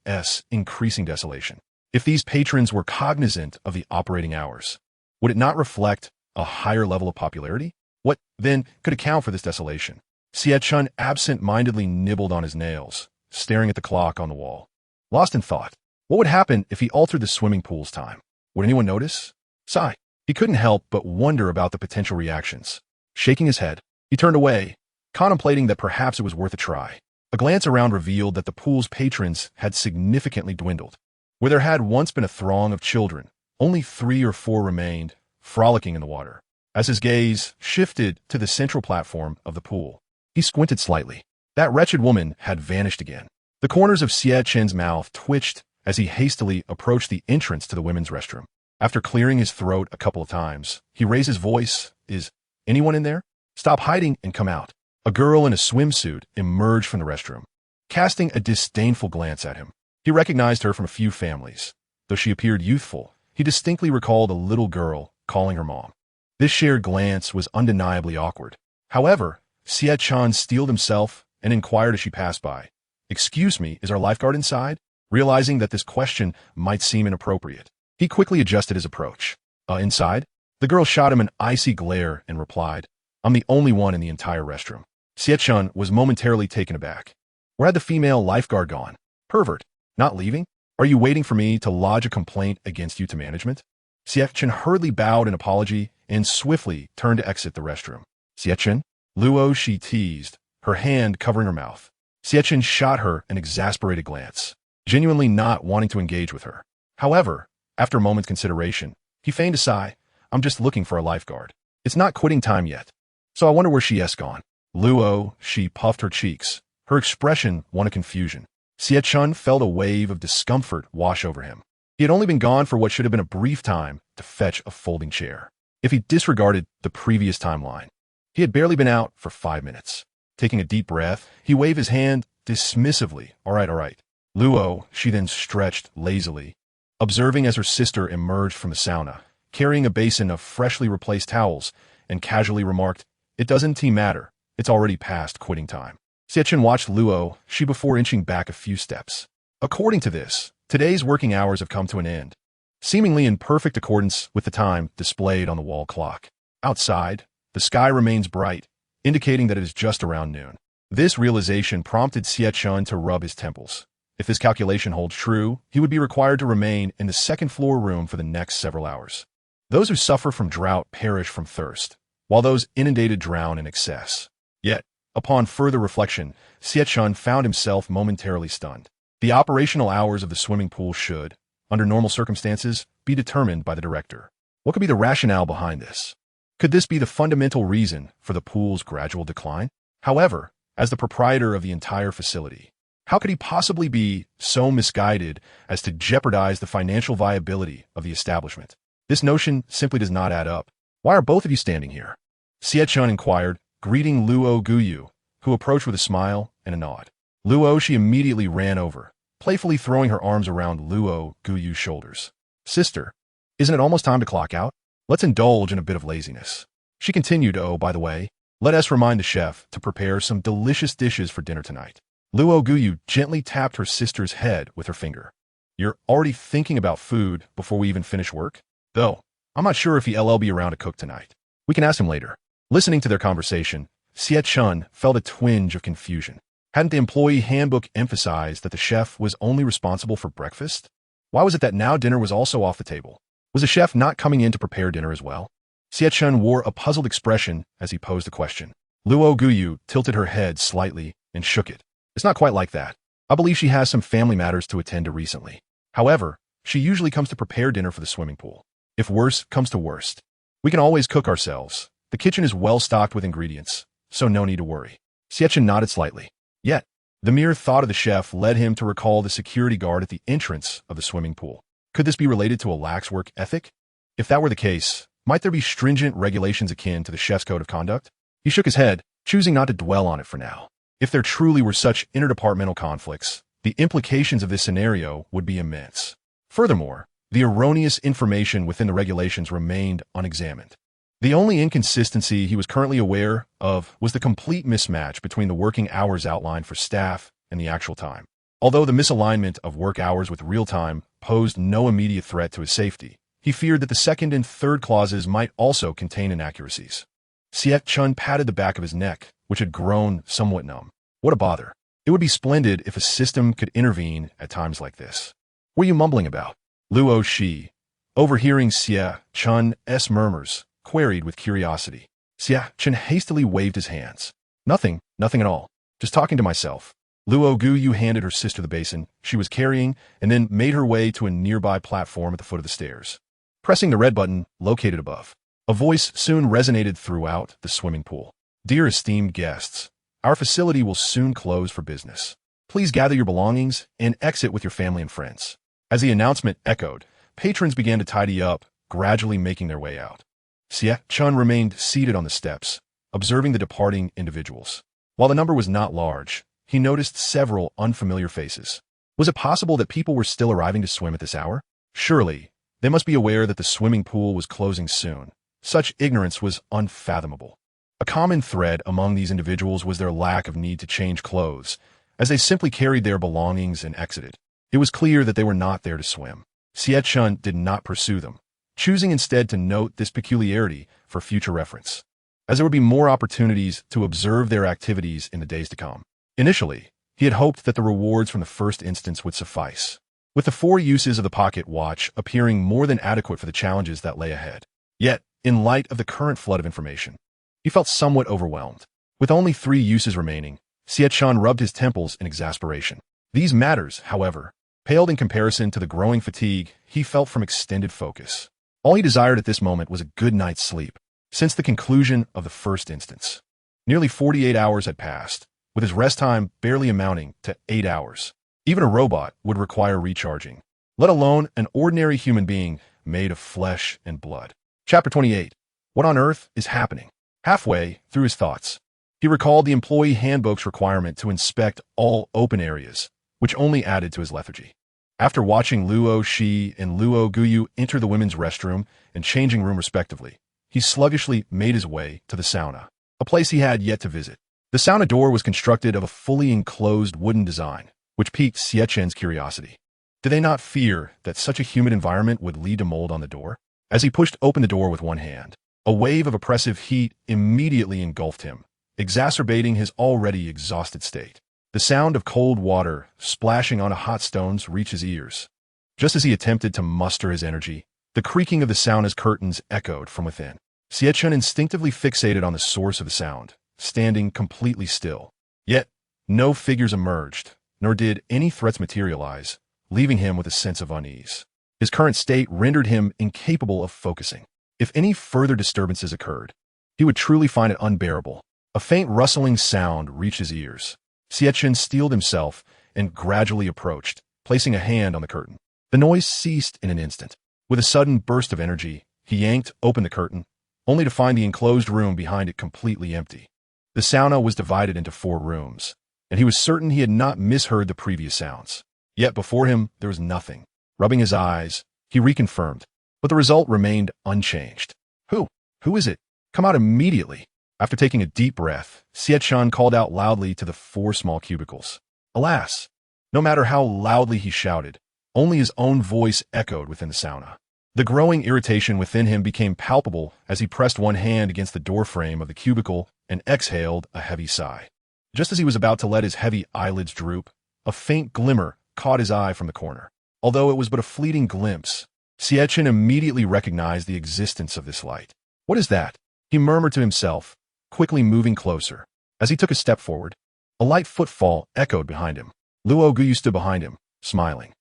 increasing desolation. If these patrons were cognizant of the operating hours, would it not reflect a higher level of popularity? What, then, could account for this desolation? Xie Chen absent-mindedly nibbled on his nails, staring at the clock on the wall. Lost in thought, what would happen if he altered the swimming pool's time? Would anyone notice? Sigh. He couldn't help but wonder about the potential reactions. Shaking his head, he turned away, contemplating that perhaps it was worth a try. A glance around revealed that the pool's patrons had significantly dwindled. Where there had once been a throng of children, only 3 or 4 remained, frolicking in the water. As his gaze shifted to the central platform of the pool, he squinted slightly. That wretched woman had vanished again. The corners of Xie Chen's mouth twitched as he hastily approached the entrance to the women's restroom. After clearing his throat a couple of times, he raised his voice. Is anyone in there? Stop hiding and come out. A girl in a swimsuit emerged from the restroom, casting a disdainful glance at him. He recognized her from a few families. Though she appeared youthful, he distinctly recalled a little girl calling her mom. This shared glance was undeniably awkward. However, Xie Chen steeled himself and inquired as she passed by, "Excuse me, is our lifeguard inside?" Realizing that this question might seem inappropriate, he quickly adjusted his approach. Inside?" The girl shot him an icy glare and replied, "I'm the only one in the entire restroom." Xie Chen was momentarily taken aback. Where had the female lifeguard gone? Pervert. Not leaving? Are you waiting for me to lodge a complaint against you to management? Xie Chen hurriedly bowed in apology and swiftly turned to exit the restroom. Xie Chen? Luo, she teased, her hand covering her mouth. Xie Chen shot her an exasperated glance, genuinely not wanting to engage with her. However, after a moment's consideration, he feigned a sigh. "I'm just looking for a lifeguard. It's not quitting time yet, so I wonder where she has gone." Luo, she puffed her cheeks, her expression one of confusion. Xie Chen felt a wave of discomfort wash over him. He had only been gone for what should have been a brief time to fetch a folding chair. If he disregarded the previous timeline, he had barely been out for 5 minutes. Taking a deep breath, he waved his hand dismissively. All right. Luo, she then stretched lazily, observing as her sister emerged from the sauna, carrying a basin of freshly replaced towels, and casually remarked, "It doesn't matter. It's already past quitting time." Xie Chen watched Luo, she before inching back a few steps. According to this, today's working hours have come to an end, seemingly in perfect accordance with the time displayed on the wall clock. Outside, the sky remains bright, indicating that it is just around noon. This realization prompted Xie Chen to rub his temples. If this calculation holds true, he would be required to remain in the second-floor room for the next several hours. Those who suffer from drought perish from thirst, while those inundated drown in excess. Yet, upon further reflection, Xie Chen found himself momentarily stunned. The operational hours of the swimming pool should, under normal circumstances, be determined by the director. What could be the rationale behind this? Could this be the fundamental reason for the pool's gradual decline? However, as the proprietor of the entire facility, how could he possibly be so misguided as to jeopardize the financial viability of the establishment? This notion simply does not add up. "Why are both of you standing here?" Xie Chen inquired, greeting Luo Guyu, who approached with a smile and a nod. Luo, she immediately ran over, playfully throwing her arms around Luo Guyu's shoulders. "Sister, isn't it almost time to clock out? Let's indulge in a bit of laziness." She continued, "Oh, by the way, let us remind the chef to prepare some delicious dishes for dinner tonight." Luo Guyu gently tapped her sister's head with her finger. "You're already thinking about food before we even finish work? Though, I'm not sure if he'll be around to cook tonight. We can ask him later." Listening to their conversation, Xie Chen felt a twinge of confusion. Hadn't the employee handbook emphasized that the chef was only responsible for breakfast? Why was it that now dinner was also off the table? Was the chef not coming in to prepare dinner as well? Xie Chen wore a puzzled expression as he posed the question. Luo Guyu tilted her head slightly and shook it. "It's not quite like that. I believe she has some family matters to attend to recently. However, she usually comes to prepare dinner for the swimming pool. If worse comes to worst, we can always cook ourselves. The kitchen is well stocked with ingredients, so no need to worry." Xie Chen nodded slightly. Yet, the mere thought of the chef led him to recall the security guard at the entrance of the swimming pool. Could this be related to a lax work ethic? If that were the case, might there be stringent regulations akin to the chef's code of conduct? He shook his head, choosing not to dwell on it for now. If there truly were such interdepartmental conflicts, the implications of this scenario would be immense. Furthermore, the erroneous information within the regulations remained unexamined. The only inconsistency he was currently aware of was the complete mismatch between the working hours outlined for staff and the actual time. Although the misalignment of work hours with real time posed no immediate threat to his safety, he feared that the second and third clauses might also contain inaccuracies. Xie Chen patted the back of his neck, which had grown somewhat numb. What a bother. It would be splendid if a system could intervene at times like this. "What are you mumbling about?" Luo Shi, overhearing Xie Chen's murmurs, queried with curiosity. Xie Chen hastily waved his hands. Nothing at all. Just talking to myself." Luo Guyu handed her sister the basin she was carrying and then made her way to a nearby platform at the foot of the stairs. Pressing the red button located above, a voice soon resonated throughout the swimming pool. Dear esteemed guests, our facility will soon close for business. Please gather your belongings and exit with your family and friends. As the announcement echoed, patrons began to tidy up, gradually making their way out. Xie Chen remained seated on the steps, observing the departing individuals. While the number was not large, he noticed several unfamiliar faces. Was it possible that people were still arriving to swim at this hour? Surely, they must be aware that the swimming pool was closing soon. Such ignorance was unfathomable. A common thread among these individuals was their lack of need to change clothes, as they simply carried their belongings and exited. It was clear that they were not there to swim. Xie Chen did not pursue them, choosing instead to note this peculiarity for future reference, as there would be more opportunities to observe their activities in the days to come. Initially, he had hoped that the rewards from the first instance would suffice, with the 4 uses of the pocket watch appearing more than adequate for the challenges that lay ahead. Yet, in light of the current flood of information, he felt somewhat overwhelmed. With only 3 uses remaining, Xie Chen rubbed his temples in exasperation. These matters, however, paled in comparison to the growing fatigue he felt from extended focus. All he desired at this moment was a good night's sleep. Since the conclusion of the first instance, nearly 48 hours had passed, with his rest time barely amounting to 8 hours. Even a robot would require recharging, let alone an ordinary human being made of flesh and blood. Chapter 28. What on earth is happening? Halfway through his thoughts, he recalled the employee handbook's requirement to inspect all open areas, which only added to his lethargy. After watching Luo Shi and Luo Guyu enter the women's restroom and changing room respectively, he sluggishly made his way to the sauna, a place he had yet to visit. The sauna door was constructed of a fully enclosed wooden design, which piqued Xie Chen's curiosity. Did they not fear that such a humid environment would lead to mold on the door? As he pushed open the door with one hand, a wave of oppressive heat immediately engulfed him, exacerbating his already exhausted state. The sound of cold water splashing onto hot stones reached his ears. Just as he attempted to muster his energy, the creaking of the sauna's curtains echoed from within. Xie Chen instinctively fixated on the source of the sound, standing completely still. Yet, no figures emerged, nor did any threats materialize, leaving him with a sense of unease. His current state rendered him incapable of focusing. If any further disturbances occurred, he would truly find it unbearable. A faint rustling sound reached his ears. Xie Chen steeled himself and gradually approached, placing a hand on the curtain. The noise ceased in an instant. With a sudden burst of energy, he yanked open the curtain, only to find the enclosed room behind it completely empty. The sauna was divided into 4 rooms, and he was certain he had not misheard the previous sounds. Yet before him there was nothing. Rubbing his eyes, he reconfirmed, but the result remained unchanged. Who is it? Come out immediately. After taking a deep breath, Xie Chen called out loudly to the 4 small cubicles. Alas, no matter how loudly he shouted, only his own voice echoed within the sauna. The growing irritation within him became palpable as he pressed one hand against the doorframe of the cubicle and exhaled a heavy sigh. Just as he was about to let his heavy eyelids droop, a faint glimmer caught his eye from the corner. Although it was but a fleeting glimpse, Xie Chen immediately recognized the existence of this light. What is that? He murmured to himself, quickly moving closer. As he took a step forward, a light footfall echoed behind him. Luo Guyu stood behind him, smiling.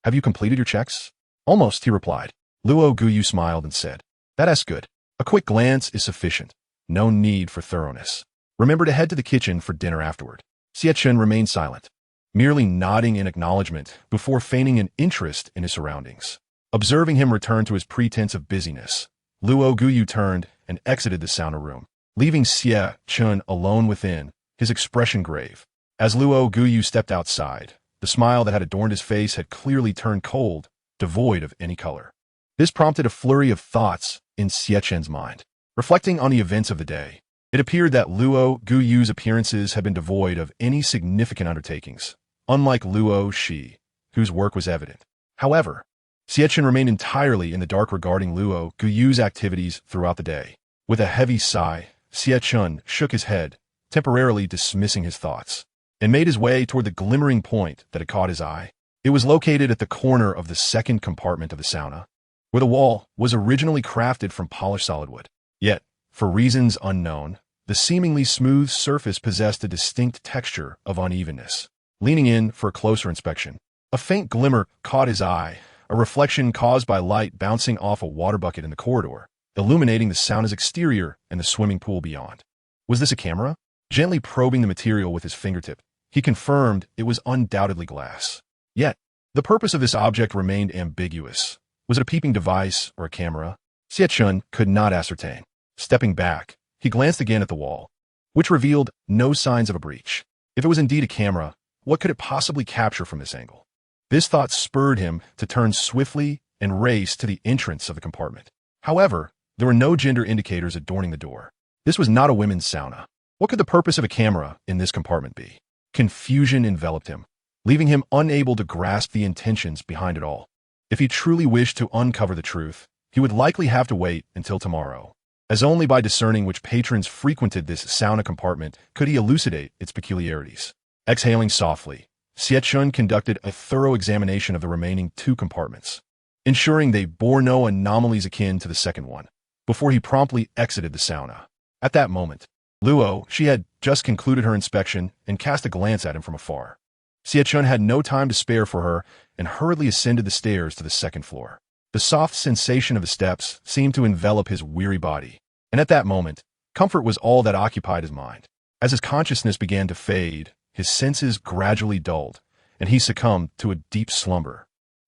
Have you completed your checks? Almost, he replied. Luo Guyu smiled and said, That's good. A quick glance is sufficient. No need for thoroughness. Remember to head to the kitchen for dinner afterward. Xie Chen remained silent, merely nodding in acknowledgement before feigning an interest in his surroundings. Observing him return to his pretense of busyness, Luo Guyu turned and exited the sauna room, leaving Xie Chen alone within, his expression grave. As Luo Guyu stepped outside, the smile that had adorned his face had clearly turned cold, devoid of any color. This prompted a flurry of thoughts in Xie Chen's mind. Reflecting on the events of the day, it appeared that Luo Guyu's appearances had been devoid of any significant undertakings, unlike Luo Shi, whose work was evident. However, Xie Chen remained entirely in the dark regarding Luo Guyu's activities throughout the day. With a heavy sigh, Xie Chen shook his head, temporarily dismissing his thoughts, and made his way toward the glimmering point that had caught his eye. It was located at the corner of the second compartment of the sauna, where the wall was originally crafted from polished solid wood. Yet, for reasons unknown, the The seemingly smooth surface possessed a distinct texture of unevenness. Leaning in for a closer inspection, a faint glimmer caught his eye, a reflection caused by light bouncing off a water bucket in the corridor, illuminating the sauna's exterior and the swimming pool beyond. Was this a camera? Gently probing the material with his fingertip, he confirmed it was undoubtedly glass. Yet, the purpose of this object remained ambiguous. Was it a peeping device or a camera? Xie Chen could not ascertain. Stepping back, he glanced again at the wall, which revealed no signs of a breach. If it was indeed a camera, what could it possibly capture from this angle? This thought spurred him to turn swiftly and race to the entrance of the compartment. However, there were no gender indicators adorning the door. This was not a women's sauna. What could the purpose of a camera in this compartment be? Confusion enveloped him, leaving him unable to grasp the intentions behind it all. If he truly wished to uncover the truth, he would likely have to wait until tomorrow, as only by discerning which patrons frequented this sauna compartment could he elucidate its peculiarities. Exhaling softly, Xie Chen conducted a thorough examination of the remaining 2 compartments, ensuring they bore no anomalies akin to the second one, before he promptly exited the sauna. At that moment, Luo, she had just concluded her inspection and cast a glance at him from afar. Xie Chen had no time to spare for her and hurriedly ascended the stairs to the second floor. The soft sensation of the steps seemed to envelop his weary body, and at that moment, comfort was all that occupied his mind. As his consciousness began to fade, his senses gradually dulled, and he succumbed to a deep slumber.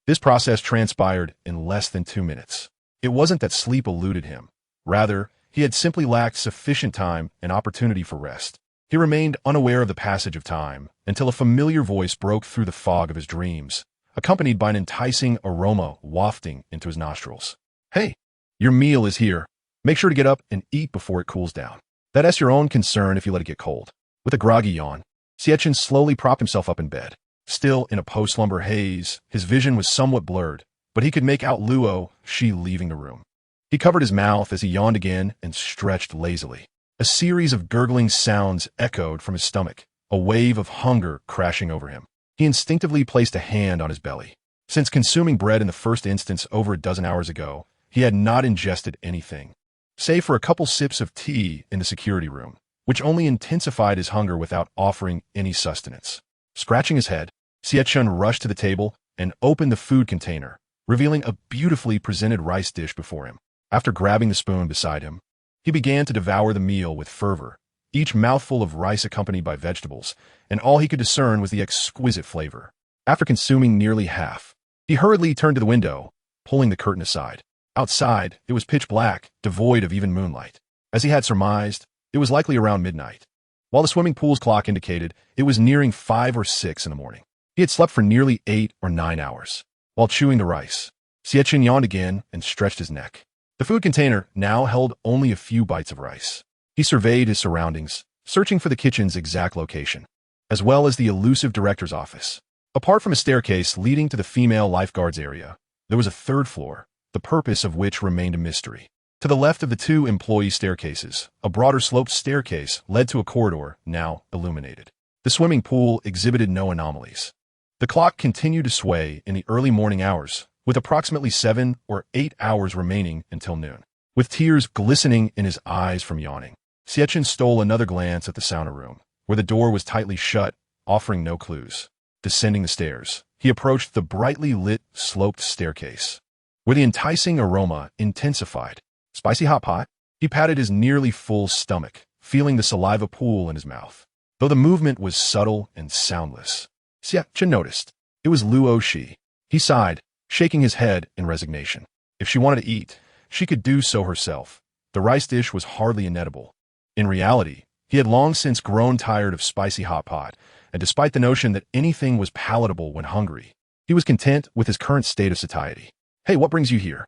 This process transpired in less than 2 minutes. It wasn't that sleep eluded him. Rather, he had simply lacked sufficient time and opportunity for rest. He remained unaware of the passage of time until a familiar voice broke through the fog of his dreams, accompanied by an enticing aroma wafting into his nostrils. "Hey, your meal is here. Make sure to get up and eat before it cools down. That's your own concern if you let it get cold." With a groggy yawn, Xie Chen slowly propped himself up in bed. Still in a post-slumber haze, his vision was somewhat blurred, but he could make out Luo, she leaving the room. He covered his mouth as he yawned again and stretched lazily. A series of gurgling sounds echoed from his stomach, a wave of hunger crashing over him. He instinctively placed a hand on his belly. Since consuming bread in the first instance over a dozen hours ago, he had not ingested anything, save for a couple sips of tea in the security room, which only intensified his hunger without offering any sustenance. Scratching his head, Xie Chen rushed to the table and opened the food container, revealing a beautifully presented rice dish before him. After grabbing the spoon beside him, he began to devour the meal with fervor, each mouthful of rice accompanied by vegetables, and all he could discern was the exquisite flavor. After consuming nearly half, he hurriedly turned to the window, pulling the curtain aside. Outside, it was pitch black, devoid of even moonlight. As he had surmised, it was likely around midnight. While the swimming pool's clock indicated it was nearing 5 or 6 in the morning. He had slept for nearly 8 or 9 hours. While chewing the rice, Xie Chen yawned again and stretched his neck. The food container now held only a few bites of rice. He surveyed his surroundings, searching for the kitchen's exact location, as well as the elusive director's office. Apart from a staircase leading to the female lifeguards area, there was a 3rd floor, the purpose of which remained a mystery. To the left of the 2 employee staircases, a broader sloped staircase led to a corridor now illuminated. The swimming pool exhibited no anomalies. The clock continued to sway in the early morning hours, with approximately 7 or 8 hours remaining until noon. With tears glistening in his eyes from yawning, Xie Chen stole another glance at the sauna room, where the door was tightly shut, offering no clues. Descending the stairs, he approached the brightly lit, sloped staircase, where the enticing aroma intensified. Spicy hot pot? He patted his nearly full stomach, feeling the saliva pool in his mouth. Though the movement was subtle and soundless, Xie Chen noticed. It was Luo Shi. He sighed, shaking his head in resignation. If she wanted to eat, she could do so herself. The rice dish was hardly inedible. In reality, he had long since grown tired of spicy hot pot, and despite the notion that anything was palatable when hungry, he was content with his current state of satiety. "Hey, what brings you here?"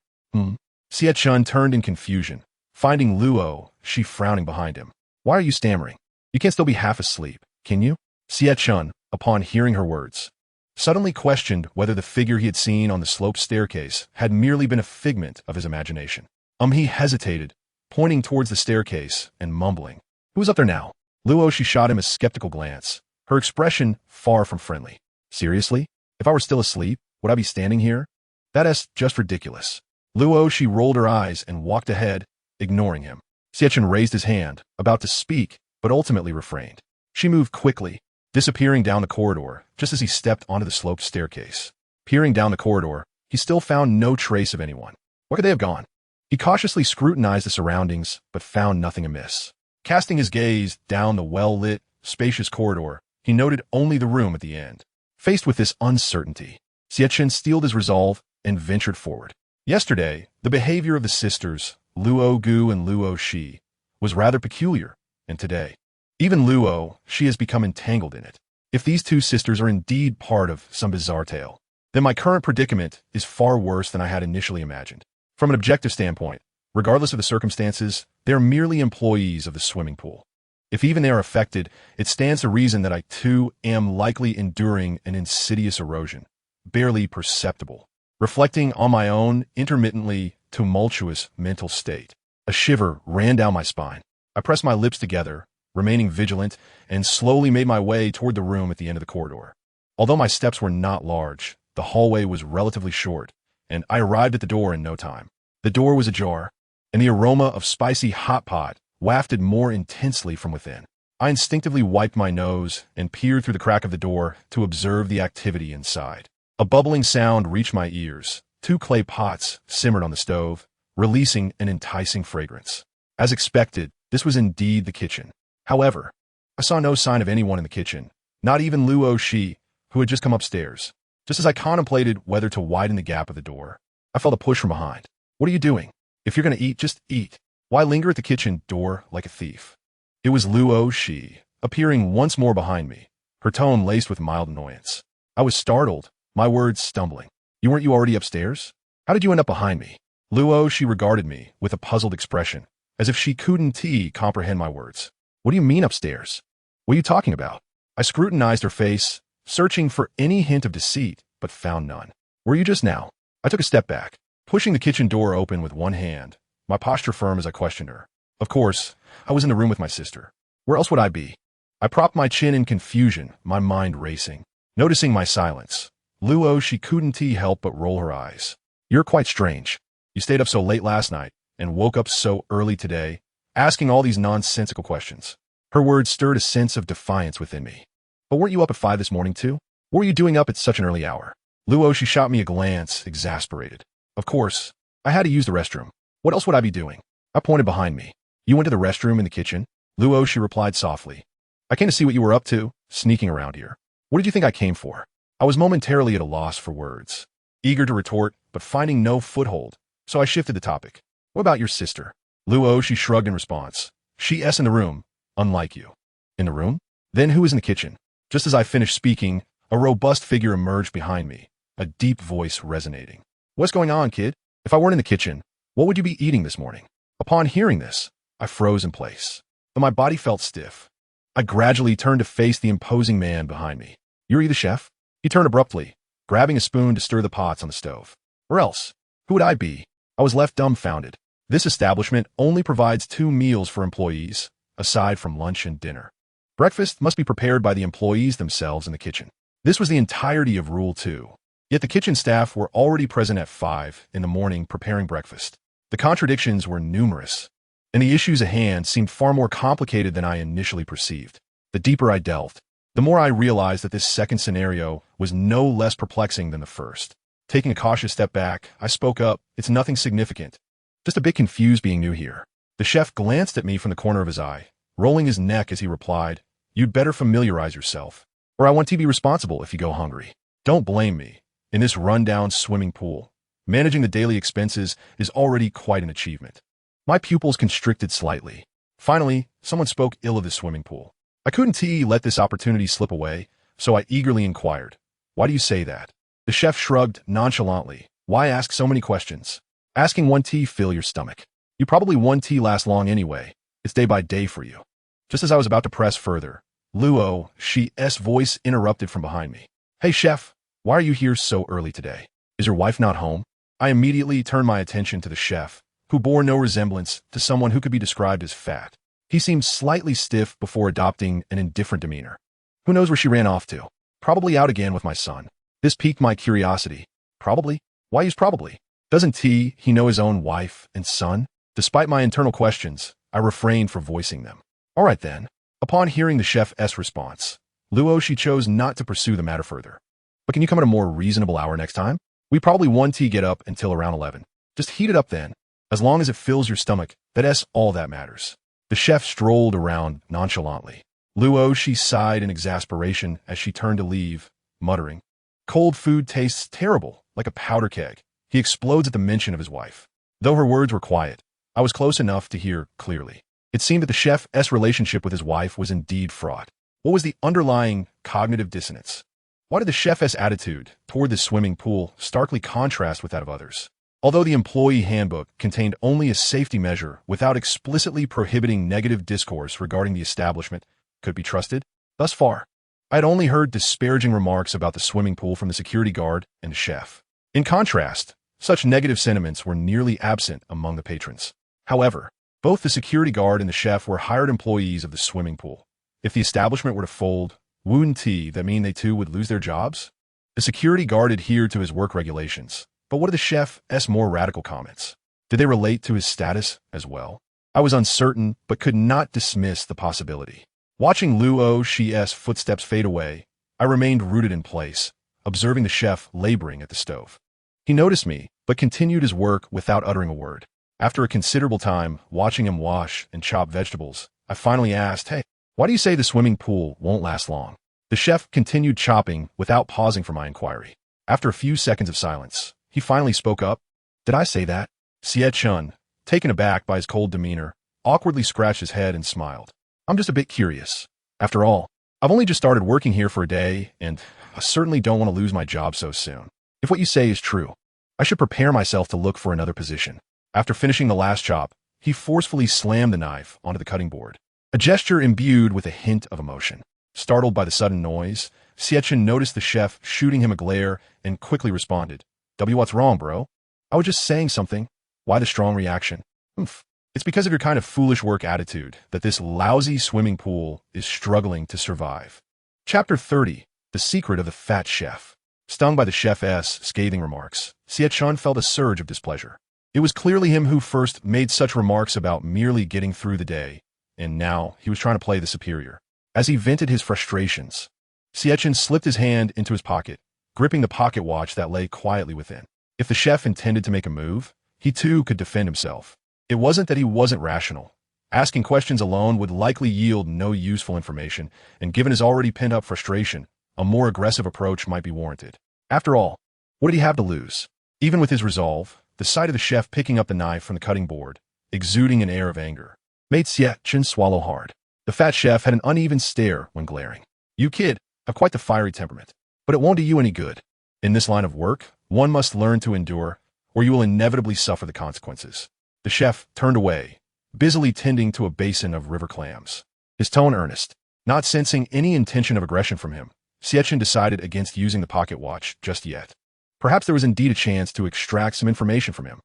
Xie Chen turned in confusion, finding Luo, she frowning behind him. "Why are you stammering? You can't still be half asleep, can you?" Xie Chen, upon hearing her words, suddenly questioned whether the figure he had seen on the sloped staircase had merely been a figment of his imagination. He hesitated, pointing towards the staircase and mumbling. "Who's up there now?" Luo, she shot him a skeptical glance, her expression far from friendly. "Seriously? If I were still asleep, would I be standing here? That's just ridiculous." Luo, she rolled her eyes and walked ahead, ignoring him. Xie Chen raised his hand, about to speak, but ultimately refrained. She moved quickly, disappearing down the corridor just as he stepped onto the sloped staircase. Peering down the corridor, he still found no trace of anyone. Where could they have gone? He cautiously scrutinized the surroundings, but found nothing amiss. Casting his gaze down the well-lit, spacious corridor, he noted only the room at the end. Faced with this uncertainty, Xie Chen steeled his resolve and ventured forward. Yesterday, the behavior of the sisters, Luo Gu and Luo Shi, was rather peculiar, and today, even Luo Shi has become entangled in it. If these two sisters are indeed part of some bizarre tale, then my current predicament is far worse than I had initially imagined. From an objective standpoint, regardless of the circumstances, they are merely employees of the swimming pool. If even they are affected, it stands to reason that I too am likely enduring an insidious erosion, barely perceptible, reflecting on my own intermittently tumultuous mental state. A shiver ran down my spine. I pressed my lips together, remaining vigilant, and slowly made my way toward the room at the end of the corridor. Although my steps were not large, the hallway was relatively short, and I arrived at the door in no time. The door was ajar, and the aroma of spicy hot pot wafted more intensely from within. I instinctively wiped my nose and peered through the crack of the door to observe the activity inside. A bubbling sound reached my ears. 2 clay pots simmered on the stove, releasing an enticing fragrance. As expected, this was indeed the kitchen. However, I saw no sign of anyone in the kitchen, not even Luo Shi, who had just come upstairs. Just as I contemplated whether to widen the gap of the door, I felt a push from behind. What are you doing? If you're going to eat, just eat. Why linger at the kitchen door like a thief? It was Luo Shi, appearing once more behind me, her tone laced with mild annoyance. I was startled, my words stumbling. Weren't you already upstairs? How did you end up behind me? Luo Shi regarded me with a puzzled expression, as if she couldn't comprehend my words. What do you mean upstairs? What are you talking about? I scrutinized her face, searching for any hint of deceit, but found none. Were you just now? I took a step back, pushing the kitchen door open with one hand, my posture firm as I questioned her. Of course, I was in the room with my sister. Where else would I be? I propped my chin in confusion, my mind racing. Noticing my silence, Luo Shi couldn't help but roll her eyes. You're quite strange. You stayed up so late last night and woke up so early today, asking all these nonsensical questions. Her words stirred a sense of defiance within me. But weren't you up at 5 this morning too? What were you doing up at such an early hour? Luo Shi shot me a glance, exasperated. Of course, I had to use the restroom. What else would I be doing? I pointed behind me. You went to the restroom in the kitchen? Luo Shi replied softly. I came to see what you were up to, sneaking around here. What did you think I came for? I was momentarily at a loss for words, eager to retort, but finding no foothold, so I shifted the topic. What about your sister? Luo Shi shrugged in response. She's in the room, unlike you. In the room? Then who is in the kitchen? Just as I finished speaking, a robust figure emerged behind me, a deep voice resonating. What's going on, kid? If I weren't in the kitchen, what would you be eating this morning? Upon hearing this, I froze in place, but my body felt stiff. I gradually turned to face the imposing man behind me. You're the chef? He turned abruptly, grabbing a spoon to stir the pots on the stove. Or else, who would I be? I was left dumbfounded. This establishment only provides 2 meals for employees, aside from lunch and dinner. Breakfast must be prepared by the employees themselves in the kitchen. This was the entirety of Rule 2. Yet the kitchen staff were already present at 5 in the morning preparing breakfast. The contradictions were numerous, and the issues at hand seemed far more complicated than I initially perceived. The deeper I delved, the more I realized that this second scenario was no less perplexing than the first. Taking a cautious step back, I spoke up. It's nothing significant. Just a bit confused being new here. The chef glanced at me from the corner of his eye, rolling his neck as he replied, You'd better familiarize yourself, or I want to be responsible if you go hungry. Don't blame me. In this rundown swimming pool, managing the daily expenses is already quite an achievement. My pupils constricted slightly. Finally, someone spoke ill of the swimming pool. I couldn't let this opportunity slip away, so I eagerly inquired, Why do you say that? The chef shrugged nonchalantly. Why ask so many questions? Asking one tea fill your stomach. You probably one tea last long anyway. It's day by day for you. Just as I was about to press further, Luo Shi's voice interrupted from behind me. Hey chef, why are you here so early today? Is your wife not home? I immediately turned my attention to the chef, who bore no resemblance to someone who could be described as fat. He seemed slightly stiff before adopting an indifferent demeanor. Who knows where she ran off to? Probably out again with my son. This piqued my curiosity. Probably? Why use probably? Doesn't he know his own wife and son? Despite my internal questions, I refrained from voicing them. All right then. Upon hearing the chef's response, Luo chose not to pursue the matter further. But can you come at a more reasonable hour next time? We probably won't get up until around 11. Just heat it up then. As long as it fills your stomach, that's all that matters. The chef strolled around nonchalantly. Luo sighed in exasperation as she turned to leave, muttering, "Cold food tastes terrible, like a powder keg." He explodes at the mention of his wife. Though her words were quiet, I was close enough to hear clearly. It seemed that the chef's relationship with his wife was indeed fraught. What was the underlying cognitive dissonance? Why did the chef's attitude toward the swimming pool starkly contrast with that of others? Although the employee handbook contained only a safety measure without explicitly prohibiting negative discourse regarding the establishment, could it be trusted? Thus far, I had only heard disparaging remarks about the swimming pool from the security guard and the chef. In contrast, such negative sentiments were nearly absent among the patrons. However, both the security guard and the chef were hired employees of the swimming pool. If the establishment were to fold, wouldn't that mean they too would lose their jobs? The security guard adhered to his work regulations, but what are the chef's more radical comments? Did they relate to his status as well? I was uncertain, but could not dismiss the possibility. Watching Luo's footsteps fade away, I remained rooted in place, observing the chef laboring at the stove. He noticed me, but continued his work without uttering a word. After a considerable time, watching him wash and chop vegetables, I finally asked, "Hey, why do you say the swimming pool won't last long?" The chef continued chopping without pausing for my inquiry. After a few seconds of silence, he finally spoke up. "Did I say that?" Xie Chen, taken aback by his cold demeanor, awkwardly scratched his head and smiled. "I'm just a bit curious. After all, I've only just started working here for a day, and I certainly don't want to lose my job so soon. If what you say is true, I should prepare myself to look for another position." After finishing the last chop, he forcefully slammed the knife onto the cutting board, a gesture imbued with a hint of emotion. Startled by the sudden noise, Xie Chen noticed the chef shooting him a glare and quickly responded, "What's wrong, bro? I was just saying something. Why the strong reaction?" It's because of your kind of foolish work attitude that this lousy swimming pool is struggling to survive." Chapter 30, The Secret of the Fat Chef. Stung by the chef's scathing remarks, Xie Chen felt a surge of displeasure. It was clearly him who first made such remarks about merely getting through the day, and now he was trying to play the superior. As he vented his frustrations, Xie Chen slipped his hand into his pocket, gripping the pocket watch that lay quietly within. If the chef intended to make a move, he too could defend himself. It wasn't that he wasn't rational. Asking questions alone would likely yield no useful information, and given his already pent-up frustration, a more aggressive approach might be warranted. After all, what did he have to lose? Even with his resolve, the sight of the chef picking up the knife from the cutting board, exuding an air of anger, made Xie Chen swallow hard. The fat chef had an uneven stare when glaring. "You kid have quite the fiery temperament, but it won't do you any good. In this line of work, one must learn to endure, or you will inevitably suffer the consequences." The chef turned away, busily tending to a basin of river clams. His tone earnest. Not sensing any intention of aggression from him, Xie Chen decided against using the pocket watch just yet. Perhaps there was indeed a chance to extract some information from him.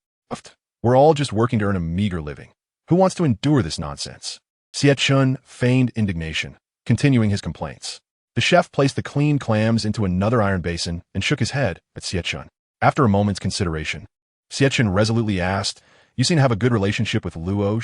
We're all just working to earn a meager living. Who wants to endure this nonsense? Xie Chen feigned indignation, continuing his complaints. The chef placed the clean clams into another iron basin and shook his head at Xie Chen. After a moment's consideration, Xie Chen resolutely asked, "You seem to have a good relationship with Luo,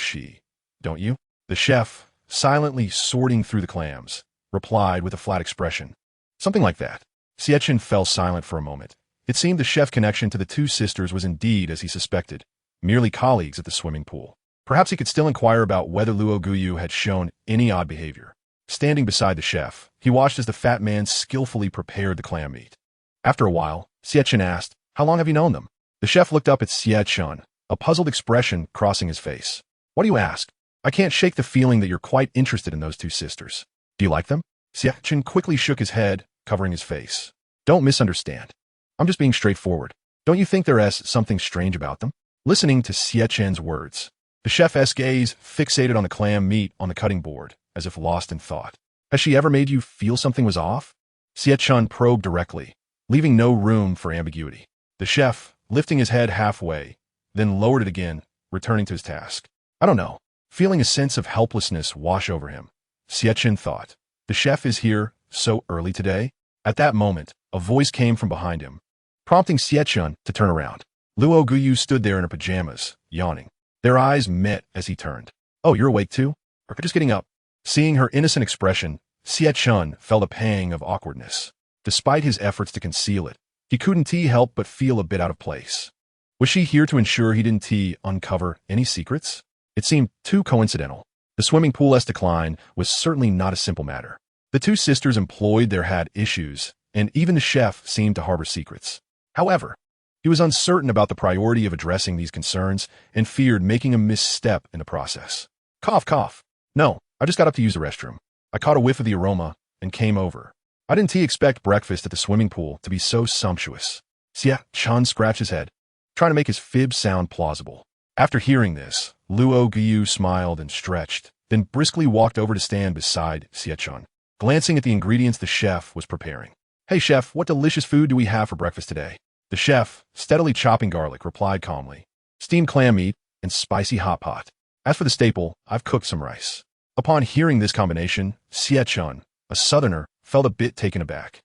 don't you?" The chef, silently sorting through the clams, replied with a flat expression. "Something like that." Xie Chen fell silent for a moment. It seemed the chef connection to the two sisters was indeed as he suspected, merely colleagues at the swimming pool. Perhaps he could still inquire about whether Luo had shown any odd behavior. Standing beside the chef, he watched as the fat man skillfully prepared the clam meat. After a while, Xie Chen asked, "How long have you known them?" The chef looked up at Xie Chen, a puzzled expression crossing his face. "What do you ask? I can't shake the feeling that you're quite interested in those two sisters. Do you like them?" Xie Chen quickly shook his head, covering his face. "Don't misunderstand. I'm just being straightforward. Don't you think there's something strange about them?" Listening to Xie Chen's words, the chef's gaze fixated on the clam meat on the cutting board, as if lost in thought. "Has she ever made you feel something was off?" Xie Chen probed directly, leaving no room for ambiguity. The chef, lifting his head halfway, then lowered it again, returning to his task. "I don't know." Feeling a sense of helplessness wash over him, Xie Chen thought, "The chef is here so early today?" At that moment, a voice came from behind him, prompting Xie Chen to turn around. Luo stood there in her pajamas, yawning. Their eyes met as he turned. Oh, you're awake too? Or just getting up? Seeing her innocent expression, Xie Chen felt a pang of awkwardness. Despite his efforts to conceal it, he couldn't help but feel a bit out of place. Was she here to ensure he didn't uncover any secrets? It seemed too coincidental. The swimming pool's decline was certainly not a simple matter. The two sisters employed there had issues, and even the chef seemed to harbor secrets. However, he was uncertain about the priority of addressing these concerns and feared making a misstep in the process. Cough, cough. No, I just got up to use the restroom. I caught a whiff of the aroma and came over. I didn't expect breakfast at the swimming pool to be so sumptuous. Xie Chen scratched his head, trying to make his fib sound plausible. After hearing this, Luo Guiyu smiled and stretched, then briskly walked over to stand beside Xie Chen, glancing at the ingredients the chef was preparing. Hey chef, what delicious food do we have for breakfast today? The chef, steadily chopping garlic, replied calmly. Steamed clam meat and spicy hot pot. As for the staple, I've cooked some rice. Upon hearing this combination, Xie Chen, a southerner, felt a bit taken aback.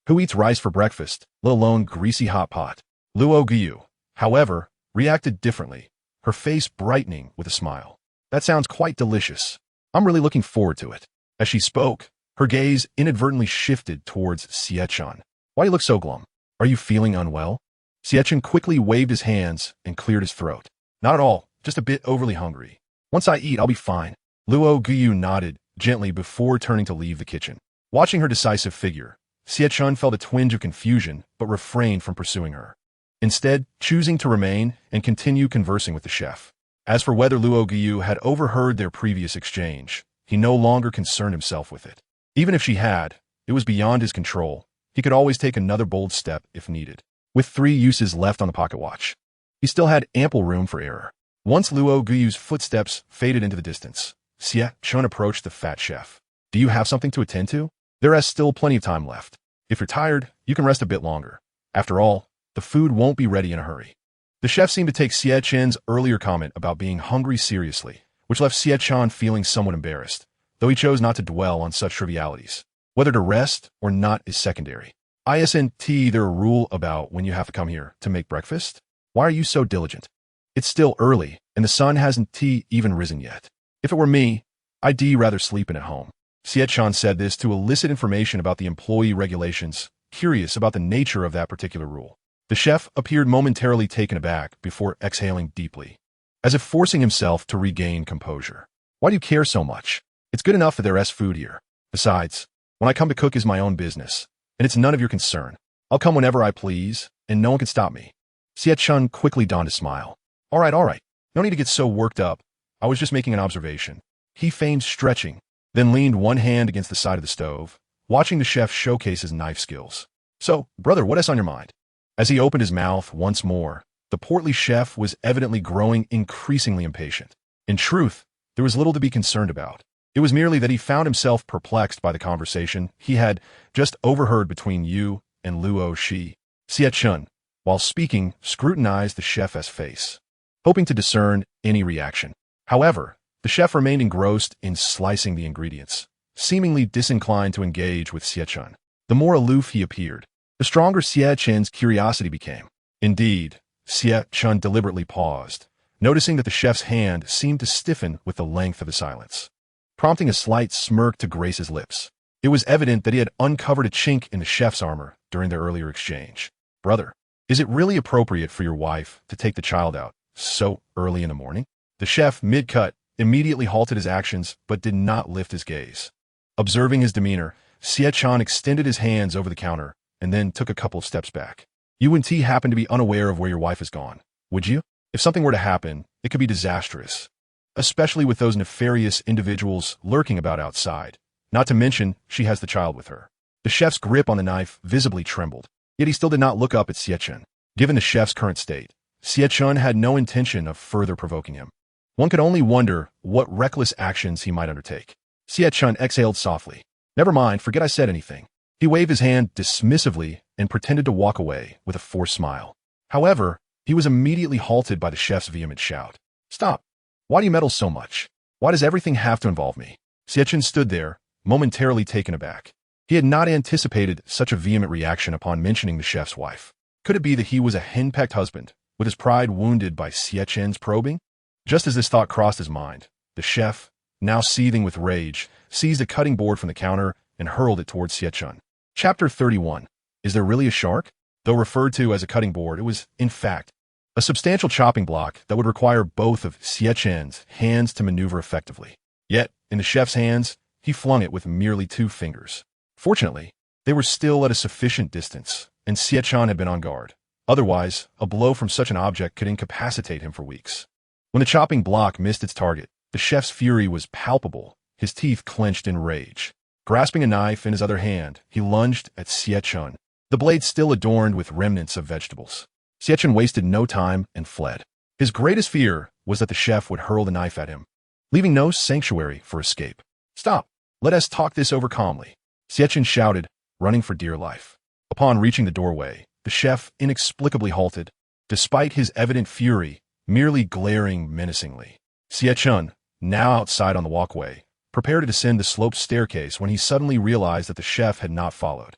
Who eats rice for breakfast, let alone greasy hot pot? Luo Guiyu, however, reacted differently, her face brightening with a smile. That sounds quite delicious. I'm really looking forward to it. As she spoke, her gaze inadvertently shifted towards Xie Chen. Why do you look so glum? Are you feeling unwell? Xie Chen quickly waved his hands and cleared his throat. Not at all, just a bit overly hungry. Once I eat, I'll be fine. Luo Guiyu nodded gently before turning to leave the kitchen. Watching her decisive figure, Xie Chen felt a twinge of confusion but refrained from pursuing her, instead choosing to remain and continue conversing with the chef. As for whether Luo Guiyu had overheard their previous exchange, he no longer concerned himself with it. Even if she had, it was beyond his control. He could always take another bold step if needed. With 3 uses left on the pocket watch, he still had ample room for error. Once Luo Guiyu's footsteps faded into the distance, Xie Chen approached the fat chef. Do you have something to attend to? There is still plenty of time left. If you're tired, you can rest a bit longer. After all, the food won't be ready in a hurry. The chef seemed to take Xie Chen's earlier comment about being hungry seriously, which left Xie Chen feeling somewhat embarrassed, though he chose not to dwell on such trivialities. Whether to rest or not is secondary. Isn't there a rule about when you have to come here to make breakfast? Why are you so diligent? It's still early, and the sun hasn't even risen yet. If it were me, I'd rather sleeping at home. Xie Chen said this to elicit information about the employee regulations, curious about the nature of that particular rule. The chef appeared momentarily taken aback before exhaling deeply, as if forcing himself to regain composure. Why do you care so much? It's good enough that there's food here. Besides, when I come to cook is my own business, and it's none of your concern. I'll come whenever I please, and no one can stop me. Xie Chen quickly donned a smile. All right. No need to get so worked up. I was just making an observation. He feigned stretching, then leaned one hand against the side of the stove, watching the chef showcase his knife skills. So, brother, what is on your mind? As he opened his mouth once more, the portly chef was evidently growing increasingly impatient. In truth, there was little to be concerned about. It was merely that he found himself perplexed by the conversation he had just overheard between you and Luo Shi. Xie Chen, while speaking, scrutinized the chef's face, hoping to discern any reaction. However, the chef remained engrossed in slicing the ingredients, seemingly disinclined to engage with Xie Chen. The more aloof he appeared, the stronger Xie Chen's curiosity became. Indeed, Xie Chen deliberately paused, noticing that the chef's hand seemed to stiffen with the length of the silence, prompting a slight smirk to grace his lips. It was evident that he had uncovered a chink in the chef's armor during their earlier exchange. Brother, is it really appropriate for your wife to take the child out so early in the morning? The chef, mid-cut, immediately halted his actions but did not lift his gaze. Observing his demeanor, Xie Chen extended his hands over the counter and then took a couple of steps back. You wouldn't happen to be unaware of where your wife has gone, would you? If something were to happen, it could be disastrous, especially with those nefarious individuals lurking about outside. Not to mention, she has the child with her. The chef's grip on the knife visibly trembled, yet he still did not look up at Xie Chen. Given the chef's current state, Xie Chen had no intention of further provoking him. One could only wonder what reckless actions he might undertake. Xie Chen exhaled softly. Never mind, forget I said anything. He waved his hand dismissively and pretended to walk away with a forced smile. However, he was immediately halted by the chef's vehement shout. Stop! Why do you meddle so much? Why does everything have to involve me? Xie Chen stood there, momentarily taken aback. He had not anticipated such a vehement reaction upon mentioning the chef's wife. Could it be that he was a henpecked husband, with his pride wounded by Xie Chen's probing? Just as this thought crossed his mind, The chef, now seething with rage, seized a cutting board from the counter and hurled it towards Xie Chen. Chapter 31. Is there really a shark? Though referred to as a cutting board, it was, in fact, a substantial chopping block that would require both of Xie Chen's hands to maneuver effectively. Yet, in the chef's hands, he flung it with merely 2 fingers. Fortunately, they were still at a sufficient distance, and Xie Chen had been on guard. Otherwise, a blow from such an object could incapacitate him for weeks. When the chopping block missed its target, the chef's fury was palpable, his teeth clenched in rage. Grasping a knife in his other hand, he lunged at Xie Chen, the blade still adorned with remnants of vegetables. Xie Chen wasted no time and fled. His greatest fear was that the chef would hurl the knife at him, leaving no sanctuary for escape. "Stop! Let us talk this over calmly," Xie Chen shouted, running for dear life. Upon reaching the doorway, the chef inexplicably halted, despite his evident fury, merely glaring menacingly. Xie Chen, now outside on the walkway, prepared to descend the sloped staircase when he suddenly realized that the chef had not followed.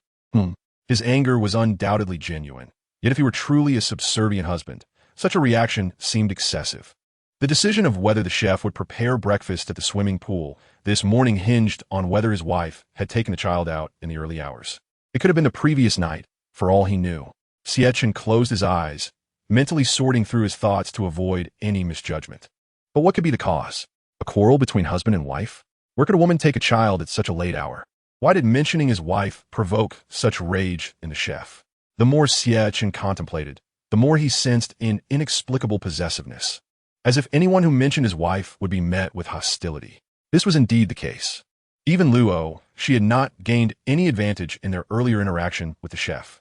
His anger was undoubtedly genuine, yet if he were truly a subservient husband, such a reaction seemed excessive. The decision of whether the chef would prepare breakfast at the swimming pool this morning hinged on whether his wife had taken the child out in the early hours. It could have been the previous night, for all he knew. Xie Chen closed his eyes, mentally sorting through his thoughts to avoid any misjudgment. But what could be the cause? A quarrel between husband and wife? Where could a woman take a child at such a late hour? Why did mentioning his wife provoke such rage in the chef? The more Xie Chen contemplated, the more he sensed an inexplicable possessiveness, as if anyone who mentioned his wife would be met with hostility. This was indeed the case. Even Luo, she had not gained any advantage in their earlier interaction with the chef.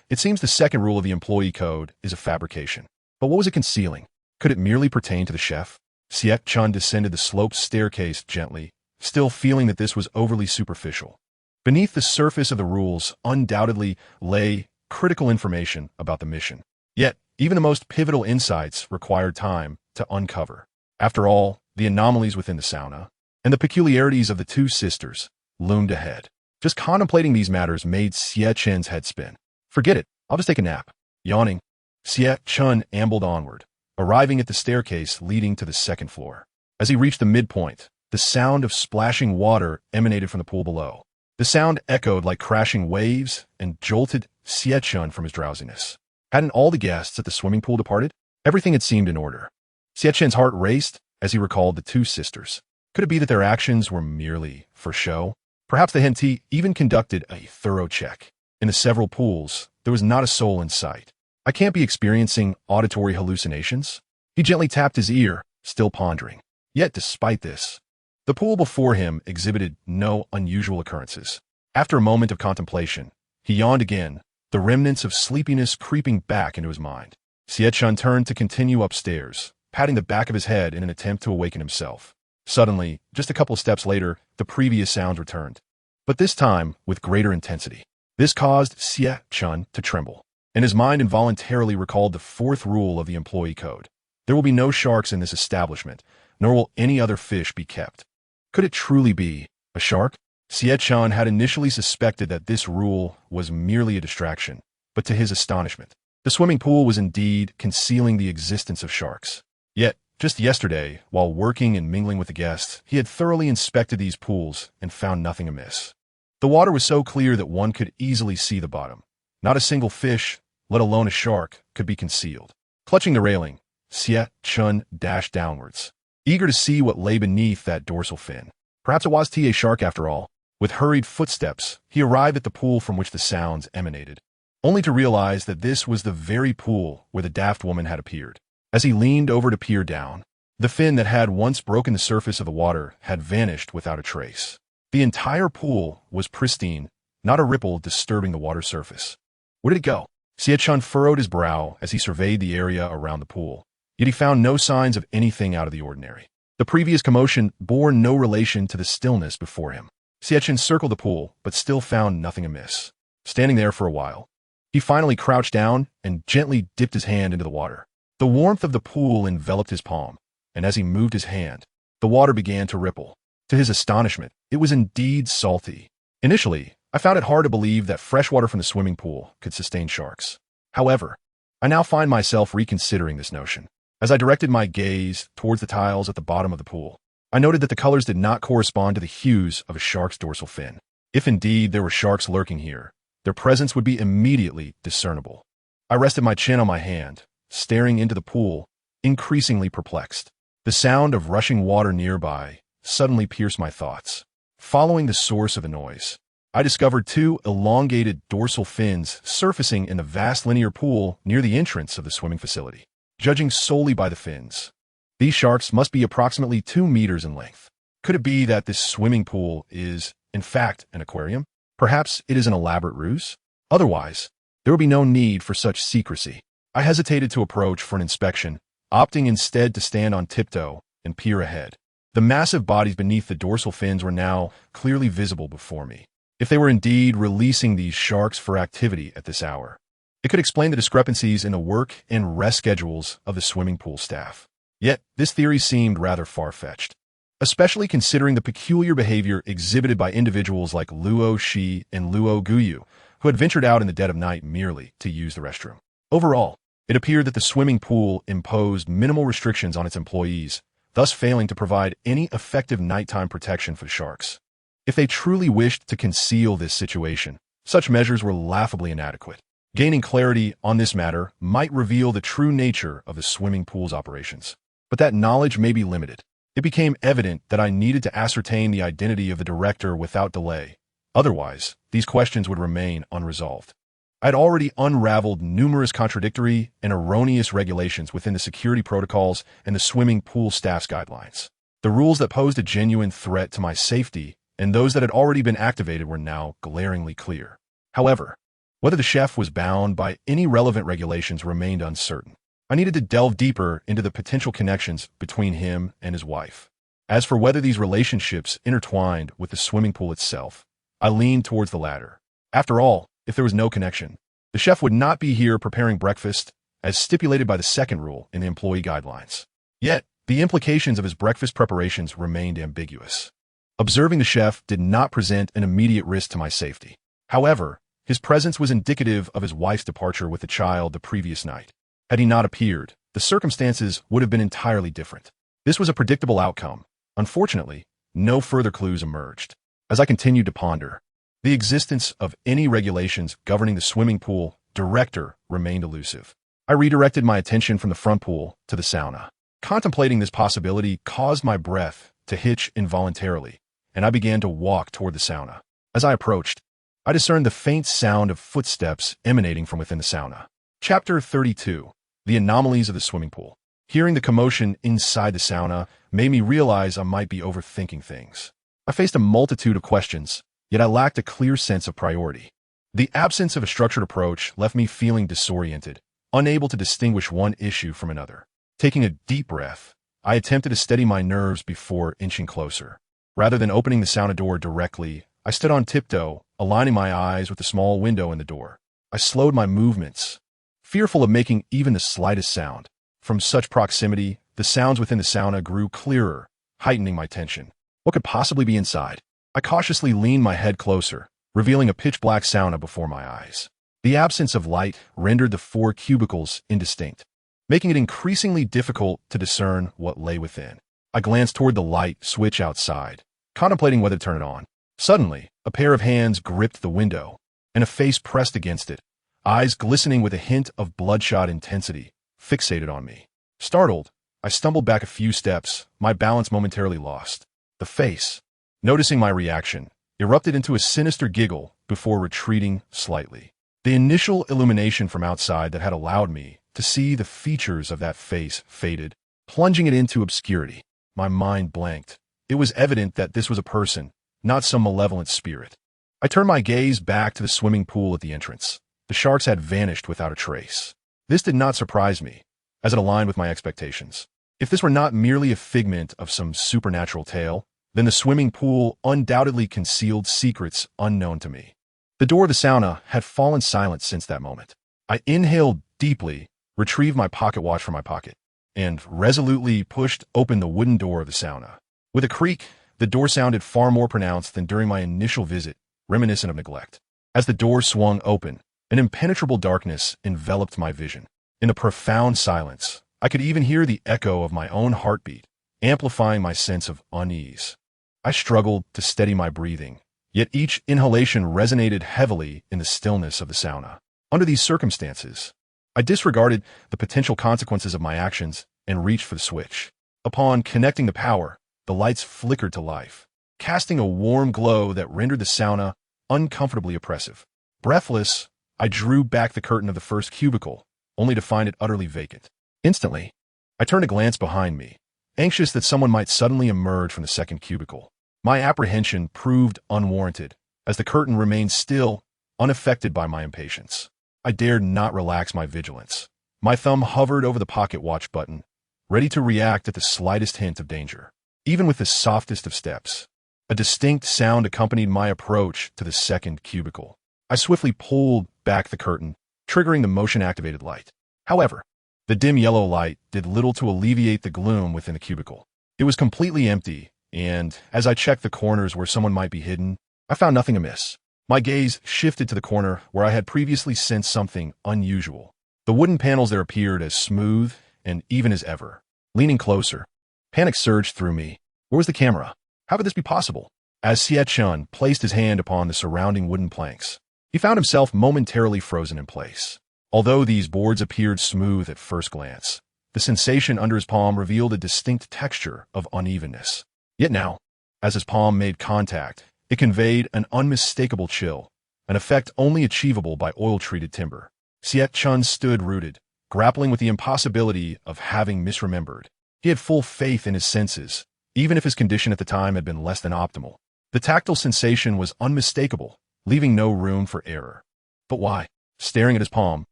It seems the second rule of the employee code is a fabrication. But what was it concealing? Could it merely pertain to the chef? Xie Chen descended the sloped staircase gently, still feeling that this was overly superficial. Beneath the surface of the rules undoubtedly lay critical information about the mission. Yet, even the most pivotal insights required time to uncover. After all, the anomalies within the sauna and the peculiarities of the 2 sisters loomed ahead. Just contemplating these matters made Xie Chen's head spin. "Forget it, I'll just take a nap." Yawning, Xie Chen ambled onward, arriving at the staircase leading to the 2nd floor. As he reached the midpoint, the sound of splashing water emanated from the pool below. The sound echoed like crashing waves and jolted Xie Chen from his drowsiness. Hadn't all the guests at the swimming pool departed? Everything had seemed in order. Xie Chen's heart raced as he recalled the 2 sisters. Could it be that their actions were merely for show? Perhaps the Henti even conducted a thorough check. In the several pools, there was not a soul in sight. I can't be experiencing auditory hallucinations? He gently tapped his ear, still pondering. Yet despite this, the pool before him exhibited no unusual occurrences. After a moment of contemplation, he yawned again, the remnants of sleepiness creeping back into his mind. Xie Chen turned to continue upstairs, patting the back of his head in an attempt to awaken himself. Suddenly, just a couple of steps later, the previous sounds returned, but this time with greater intensity. This caused Xie Chen to tremble, and his mind involuntarily recalled the 4th rule of the employee code. There will be no sharks in this establishment, nor will any other fish be kept. Could it truly be a shark? Xie Chen had initially suspected that this rule was merely a distraction, but to his astonishment, the swimming pool was indeed concealing the existence of sharks. Yet, just yesterday, while working and mingling with the guests, he had thoroughly inspected these pools and found nothing amiss. The water was so clear that one could easily see the bottom. Not a single fish, let alone a shark, could be concealed. Clutching the railing, Xie Chen dashed downwards, eager to see what lay beneath that dorsal fin. Perhaps it was a shark after all. With hurried footsteps, he arrived at the pool from which the sounds emanated, only to realize that this was the very pool where the daft woman had appeared. As he leaned over to peer down, the fin that had once broken the surface of the water had vanished without a trace. The entire pool was pristine, not a ripple disturbing the water surface. Where did it go? Xie Chen furrowed his brow as he surveyed the area around the pool, yet he found no signs of anything out of the ordinary. The previous commotion bore no relation to the stillness before him. Xie Chen circled the pool, but still found nothing amiss. Standing there for a while, he finally crouched down and gently dipped his hand into the water. The warmth of the pool enveloped his palm, and as he moved his hand, the water began to ripple. To his astonishment, it was indeed salty. Initially, I found it hard to believe that fresh water from the swimming pool could sustain sharks. However, I now find myself reconsidering this notion. As I directed my gaze towards the tiles at the bottom of the pool, I noted that the colors did not correspond to the hues of a shark's dorsal fin. If indeed there were sharks lurking here, their presence would be immediately discernible. I rested my chin on my hand, staring into the pool, increasingly perplexed. The sound of rushing water nearby suddenly pierced my thoughts. Following the source of the noise, I discovered two elongated dorsal fins surfacing in the vast linear pool near the entrance of the swimming facility. Judging solely by the fins, these sharks must be approximately 2 meters in length. Could it be that this swimming pool is, in fact, an aquarium? Perhaps it is an elaborate ruse? Otherwise, there would be no need for such secrecy. I hesitated to approach for an inspection, opting instead to stand on tiptoe and peer ahead. The massive bodies beneath the dorsal fins were now clearly visible before me. If they were indeed releasing these sharks for activity at this hour, it could explain the discrepancies in the work and rest schedules of the swimming pool staff. Yet, this theory seemed rather far-fetched, especially considering the peculiar behavior exhibited by individuals like Luo Xi and Luo Guyu, who had ventured out in the dead of night merely to use the restroom. Overall, it appeared that the swimming pool imposed minimal restrictions on its employees, thus failing to provide any effective nighttime protection for the sharks. If they truly wished to conceal this situation, such measures were laughably inadequate. Gaining clarity on this matter might reveal the true nature of the swimming pool's operations, but that knowledge may be limited. It became evident that I needed to ascertain the identity of the director without delay. Otherwise, these questions would remain unresolved. I had already unraveled numerous contradictory and erroneous regulations within the security protocols and the swimming pool staff's guidelines. The rules that posed a genuine threat to my safety and those that had already been activated were now glaringly clear. However, whether the chef was bound by any relevant regulations remained uncertain. I needed to delve deeper into the potential connections between him and his wife. As for whether these relationships intertwined with the swimming pool itself, I leaned towards the latter. After all, if there was no connection, the chef would not be here preparing breakfast, as stipulated by the second rule in the employee guidelines. Yet, the implications of his breakfast preparations remained ambiguous. Observing the chef did not present an immediate risk to my safety. However, his presence was indicative of his wife's departure with the child the previous night. Had he not appeared, the circumstances would have been entirely different. This was a predictable outcome. Unfortunately, no further clues emerged. As I continued to ponder, the existence of any regulations governing the swimming pool director remained elusive. I redirected my attention from the front pool to the sauna. Contemplating this possibility caused my breath to hitch involuntarily, and I began to walk toward the sauna. As I approached, I discerned the faint sound of footsteps emanating from within the sauna. Chapter 32. The Anomalies of the Swimming Pool. Hearing the commotion inside the sauna made me realize I might be overthinking things. I faced a multitude of questions, yet I lacked a clear sense of priority. The absence of a structured approach left me feeling disoriented, unable to distinguish one issue from another. Taking a deep breath, I attempted to steady my nerves before inching closer. Rather than opening the sauna door directly, I stood on tiptoe, aligning my eyes with the small window in the door. I slowed my movements, fearful of making even the slightest sound. From such proximity, the sounds within the sauna grew clearer, heightening my tension. What could possibly be inside? I cautiously leaned my head closer, revealing a pitch-black sauna before my eyes. The absence of light rendered the 4 cubicles indistinct, making it increasingly difficult to discern what lay within. I glanced toward the light switch outside, contemplating whether to turn it on. Suddenly, a pair of hands gripped the window, and a face pressed against it, eyes glistening with a hint of bloodshot intensity, fixated on me. Startled, I stumbled back a few steps, my balance momentarily lost. The face, noticing my reaction, erupted into a sinister giggle before retreating slightly. The initial illumination from outside that had allowed me to see the features of that face faded, plunging it into obscurity. My mind blanked. It was evident that this was a person, not some malevolent spirit. I turned my gaze back to the swimming pool at the entrance. The sharks had vanished without a trace. This did not surprise me, as it aligned with my expectations. If this were not merely a figment of some supernatural tale, then the swimming pool undoubtedly concealed secrets unknown to me. The door of the sauna had fallen silent since that moment. I inhaled deeply, retrieved my pocket watch from my pocket, and resolutely pushed open the wooden door of the sauna. With a creak, the door sounded far more pronounced than during my initial visit, reminiscent of neglect. As the door swung open, an impenetrable darkness enveloped my vision. In the profound silence, I could even hear the echo of my own heartbeat, amplifying my sense of unease. I struggled to steady my breathing, yet each inhalation resonated heavily in the stillness of the sauna. Under these circumstances, I disregarded the potential consequences of my actions and reached for the switch. Upon connecting the power, the lights flickered to life, casting a warm glow that rendered the sauna uncomfortably oppressive. Breathless, I drew back the curtain of the first cubicle, only to find it utterly vacant. Instantly, I turned to glance behind me, anxious that someone might suddenly emerge from the second cubicle. My apprehension proved unwarranted, as the curtain remained still, unaffected by my impatience. I dared not relax my vigilance. My thumb hovered over the pocket watch button, ready to react at the slightest hint of danger. Even with the softest of steps, a distinct sound accompanied my approach to the second cubicle. I swiftly pulled back the curtain, triggering the motion-activated light. However, the dim yellow light did little to alleviate the gloom within the cubicle. It was completely empty, and as I checked the corners where someone might be hidden, I found nothing amiss. My gaze shifted to the corner where I had previously sensed something unusual. The wooden panels there appeared as smooth and even as ever. Leaning closer, panic surged through me. Where was the camera? How could this be possible? As Xie Chen placed his hand upon the surrounding wooden planks, he found himself momentarily frozen in place. Although these boards appeared smooth at first glance, the sensation under his palm revealed a distinct texture of unevenness. Yet now, as his palm made contact, it conveyed an unmistakable chill, an effect only achievable by oil-treated timber. Xie Chen stood rooted, grappling with the impossibility of having misremembered. He had full faith in his senses, even if his condition at the time had been less than optimal. The tactile sensation was unmistakable, leaving no room for error. But why? Staring at his palm,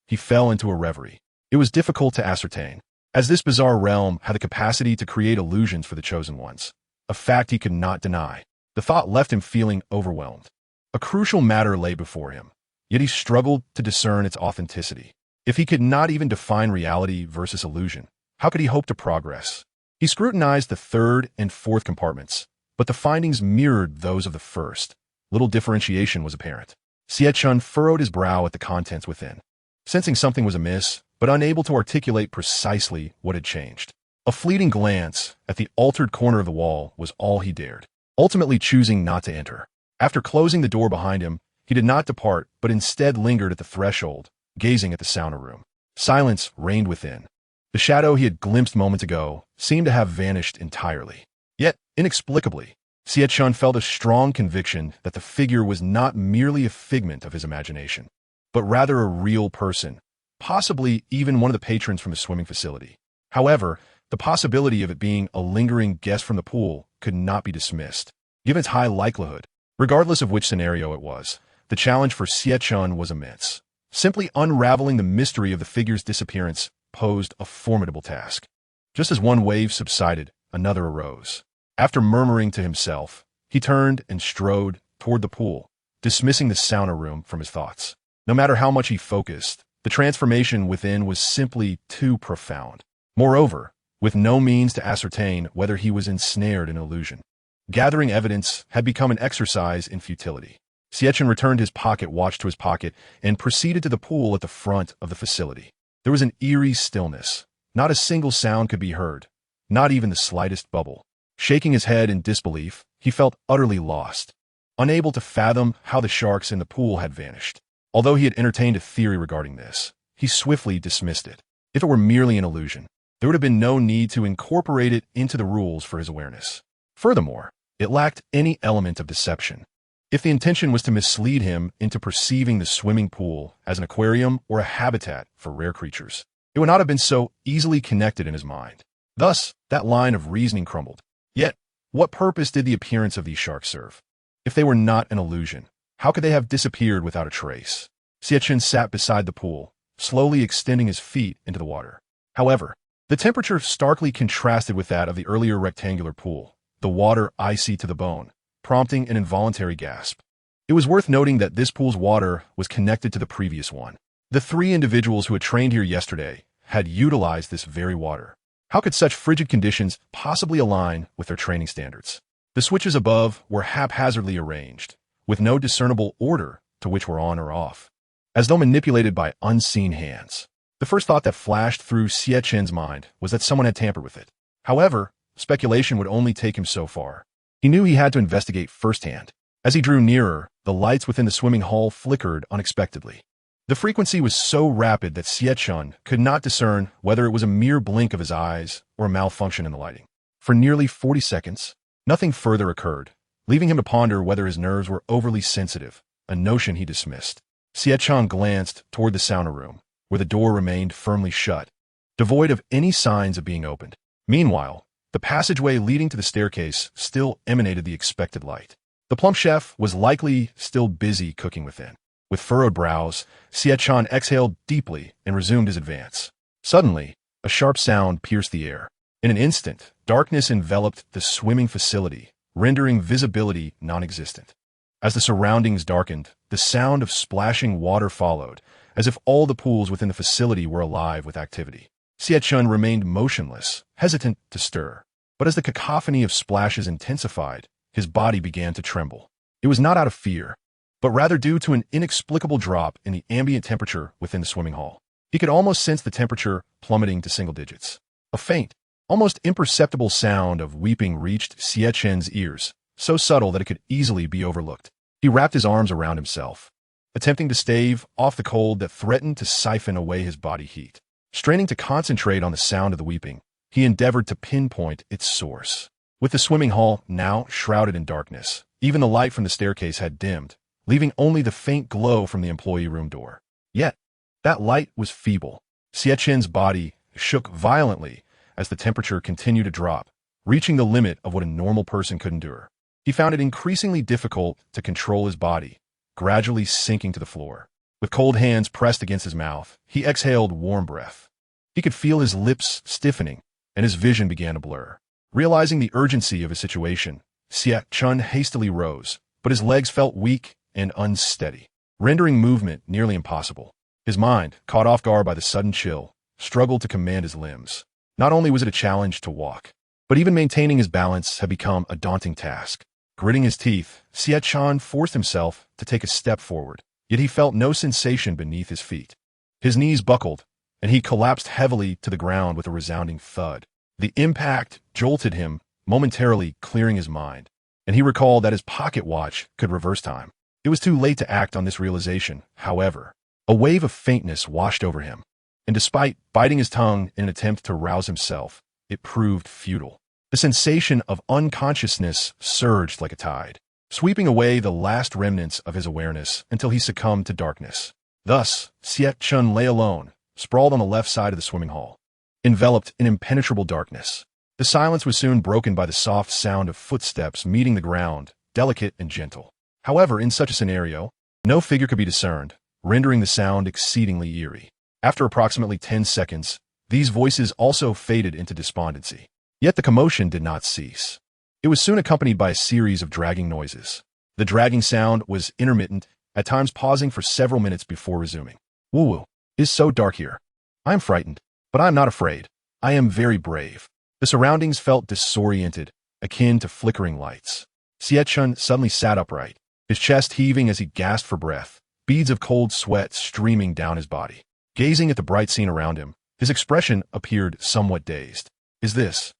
he fell into a reverie. It was difficult to ascertain, as this bizarre realm had the capacity to create illusions for the chosen ones, a fact he could not deny. The thought left him feeling overwhelmed. A crucial matter lay before him, yet he struggled to discern its authenticity. If he could not even define reality versus illusion, how could he hope to progress? He scrutinized the third and fourth compartments, but the findings mirrored those of the first. Little differentiation was apparent. Xie Chen furrowed his brow at the contents within, sensing something was amiss, but unable to articulate precisely what had changed. A fleeting glance at the altered corner of the wall was all he dared, ultimately choosing not to enter. After closing the door behind him, he did not depart, but instead lingered at the threshold, gazing at the sauna room. Silence reigned within. The shadow he had glimpsed moments ago seemed to have vanished entirely. Yet, inexplicably, Xie Chen felt a strong conviction that the figure was not merely a figment of his imagination, but rather a real person, possibly even one of the patrons from the swimming facility. However, the possibility of it being a lingering guest from the pool could not be dismissed. Given its high likelihood, regardless of which scenario it was, the challenge for Xie Chen was immense. Simply unraveling the mystery of the figure's disappearance posed a formidable task. Just as one wave subsided, another arose. After murmuring to himself, he turned and strode toward the pool, dismissing the sauna room from his thoughts. No matter how much he focused, the transformation within was simply too profound. Moreover, with no means to ascertain whether he was ensnared in illusion, gathering evidence had become an exercise in futility. Xie Chen returned his pocket watch to his pocket and proceeded to the pool at the front of the facility. There was an eerie stillness. Not a single sound could be heard, not even the slightest bubble. Shaking his head in disbelief, he felt utterly lost, unable to fathom how the sharks in the pool had vanished. Although he had entertained a theory regarding this, he swiftly dismissed it. If it were merely an illusion, there would have been no need to incorporate it into the rules for his awareness. Furthermore, it lacked any element of deception. If the intention was to mislead him into perceiving the swimming pool as an aquarium or a habitat for rare creatures, it would not have been so easily connected in his mind. Thus, that line of reasoning crumbled. Yet, what purpose did the appearance of these sharks serve? If they were not an illusion, how could they have disappeared without a trace? Xie Chen sat beside the pool, slowly extending his feet into the water. However, the temperature starkly contrasted with that of the earlier rectangular pool, the water icy to the bone, prompting an involuntary gasp. It was worth noting that this pool's water was connected to the previous one. The three individuals who had trained here yesterday had utilized this very water. How could such frigid conditions possibly align with their training standards? The switches above were haphazardly arranged, with no discernible order to which were on or off, as though manipulated by unseen hands. The first thought that flashed through Xie Chen's mind was that someone had tampered with it. However, speculation would only take him so far. He knew he had to investigate firsthand. As he drew nearer, the lights within the swimming hall flickered unexpectedly. The frequency was so rapid that Xie Chen could not discern whether it was a mere blink of his eyes or a malfunction in the lighting. For nearly 40 seconds, nothing further occurred, leaving him to ponder whether his nerves were overly sensitive, a notion he dismissed. Xie Chen glanced toward the sauna room, where the door remained firmly shut, devoid of any signs of being opened. Meanwhile, the passageway leading to the staircase still emanated the expected light. The plump chef was likely still busy cooking within. With furrowed brows, Xie Chen exhaled deeply and resumed his advance. Suddenly, a sharp sound pierced the air. In an instant, darkness enveloped the swimming facility, rendering visibility non-existent. As the surroundings darkened, the sound of splashing water followed, as if all the pools within the facility were alive with activity. Xie Chen remained motionless, hesitant to stir. But as the cacophony of splashes intensified, his body began to tremble. It was not out of fear, but rather due to an inexplicable drop in the ambient temperature within the swimming hall. He could almost sense the temperature plummeting to single digits. A faint, almost imperceptible sound of weeping reached Xie Chen's ears, so subtle that it could easily be overlooked. He wrapped his arms around himself, attempting to stave off the cold that threatened to siphon away his body heat. Straining to concentrate on the sound of the weeping, he endeavored to pinpoint its source. With the swimming hall now shrouded in darkness, even the light from the staircase had dimmed, leaving only the faint glow from the employee room door. Yet, that light was feeble. Xie Chen's body shook violently as the temperature continued to drop, reaching the limit of what a normal person could endure. He found it increasingly difficult to control his body, gradually sinking to the floor. With cold hands pressed against his mouth, he exhaled warm breath. He could feel his lips stiffening, and his vision began to blur. Realizing the urgency of his situation, Xie Chen hastily rose, but his legs felt weak and unsteady, rendering movement nearly impossible. His mind, caught off guard by the sudden chill, struggled to command his limbs. Not only was it a challenge to walk, but even maintaining his balance had become a daunting task. Gritting his teeth, Xie Chen forced himself to take a step forward, yet he felt no sensation beneath his feet. His knees buckled, and he collapsed heavily to the ground with a resounding thud. The impact jolted him, momentarily clearing his mind, and he recalled that his pocket watch could reverse time. It was too late to act on this realization, however. A wave of faintness washed over him, and despite biting his tongue in an attempt to rouse himself, it proved futile. The sensation of unconsciousness surged like a tide, sweeping away the last remnants of his awareness until he succumbed to darkness. Thus, Xie Chen lay alone, sprawled on the left side of the swimming hall, enveloped in impenetrable darkness. The silence was soon broken by the soft sound of footsteps meeting the ground, delicate and gentle. However, in such a scenario, no figure could be discerned, rendering the sound exceedingly eerie. After approximately 10 seconds, these voices also faded into despondency. Yet the commotion did not cease. It was soon accompanied by a series of dragging noises. The dragging sound was intermittent, at times pausing for several minutes before resuming. Woo-woo. It is so dark here. I am frightened, but I am not afraid. I am very brave. The surroundings felt disoriented, akin to flickering lights. Xie Chen suddenly sat upright, his chest heaving as he gasped for breath, beads of cold sweat streaming down his body. Gazing at the bright scene around him, his expression appeared somewhat dazed. Is this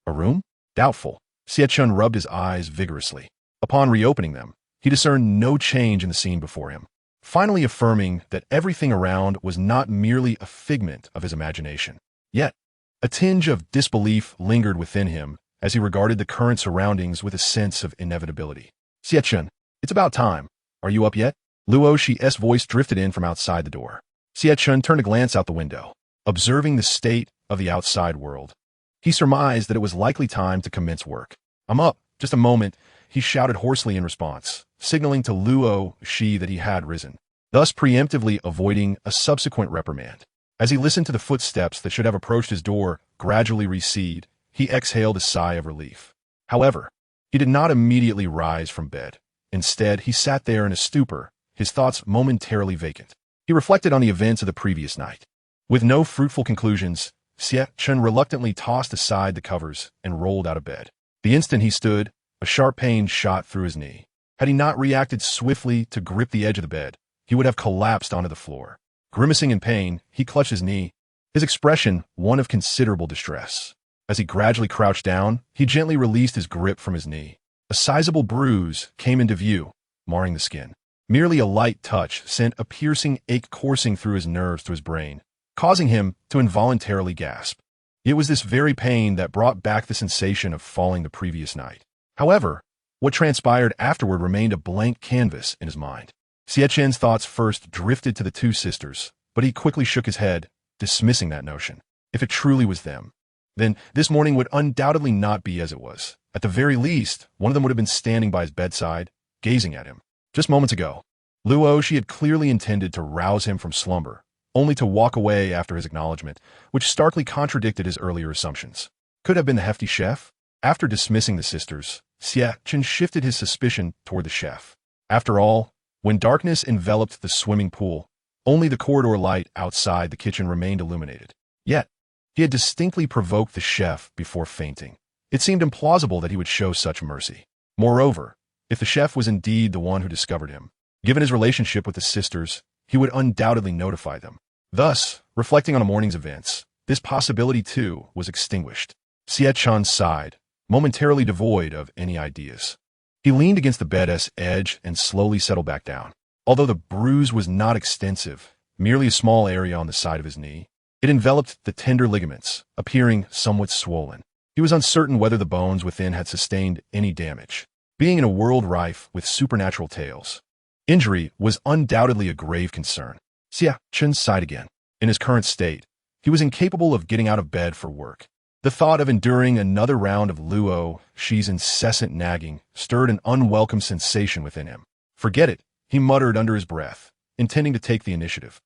a room? Doubtful. Xie Chen rubbed his eyes vigorously. Upon reopening them, he discerned no change in the scene before him, finally affirming that everything around was not merely a figment of his imagination. Yet, a tinge of disbelief lingered within him as he regarded the current surroundings with a sense of inevitability. Xie Chen, it's about time. Are you up yet? Luo Xi's voice drifted in from outside the door. Xie Chen turned a glance out the window, observing the state of the outside world. He surmised that it was likely time to commence work. I'm up. Just a moment, he shouted hoarsely in response, signaling to Luo Xi that he had risen, thus preemptively avoiding a subsequent reprimand. As he listened to the footsteps that should have approached his door gradually recede, he exhaled a sigh of relief. However, he did not immediately rise from bed. Instead, he sat there in a stupor, his thoughts momentarily vacant. He reflected on the events of the previous night. With no fruitful conclusions, Xie Chen reluctantly tossed aside the covers and rolled out of bed. The instant he stood, a sharp pain shot through his knee. Had he not reacted swiftly to grip the edge of the bed, he would have collapsed onto the floor. Grimacing in pain, he clutched his knee, his expression one of considerable distress. As he gradually crouched down, he gently released his grip from his knee. A sizable bruise came into view, marring the skin. Merely a light touch sent a piercing ache coursing through his nerves to his brain, causing him to involuntarily gasp. It was this very pain that brought back the sensation of falling the previous night. However, what transpired afterward remained a blank canvas in his mind. Xie Chen's thoughts first drifted to the two sisters, but he quickly shook his head, dismissing that notion. If it truly was them, then this morning would undoubtedly not be as it was. At the very least, one of them would have been standing by his bedside, gazing at him. Just moments ago, Luo, she had clearly intended to rouse him from slumber, only to walk away after his acknowledgement, which starkly contradicted his earlier assumptions. Could have been the hefty chef? After dismissing the sisters, Xie Chen shifted his suspicion toward the chef. After all, when darkness enveloped the swimming pool, only the corridor light outside the kitchen remained illuminated. Yet, he had distinctly provoked the chef before fainting. It seemed implausible that he would show such mercy. Moreover, if the chef was indeed the one who discovered him, given his relationship with the sisters, he would undoubtedly notify them. Thus, reflecting on the morning's events, this possibility too was extinguished. Xie Chen sighed, momentarily devoid of any ideas. He leaned against the bed's edge and slowly settled back down. Although the bruise was not extensive, merely a small area on the side of his knee, it enveloped the tender ligaments, appearing somewhat swollen. He was uncertain whether the bones within had sustained any damage. Being in a world rife with supernatural tales, injury was undoubtedly a grave concern. Xie Chen sighed again. In his current state, he was incapable of getting out of bed for work. The thought of enduring another round of Luo Shi's incessant nagging stirred an unwelcome sensation within him. Forget it, he muttered under his breath, intending to take the initiative.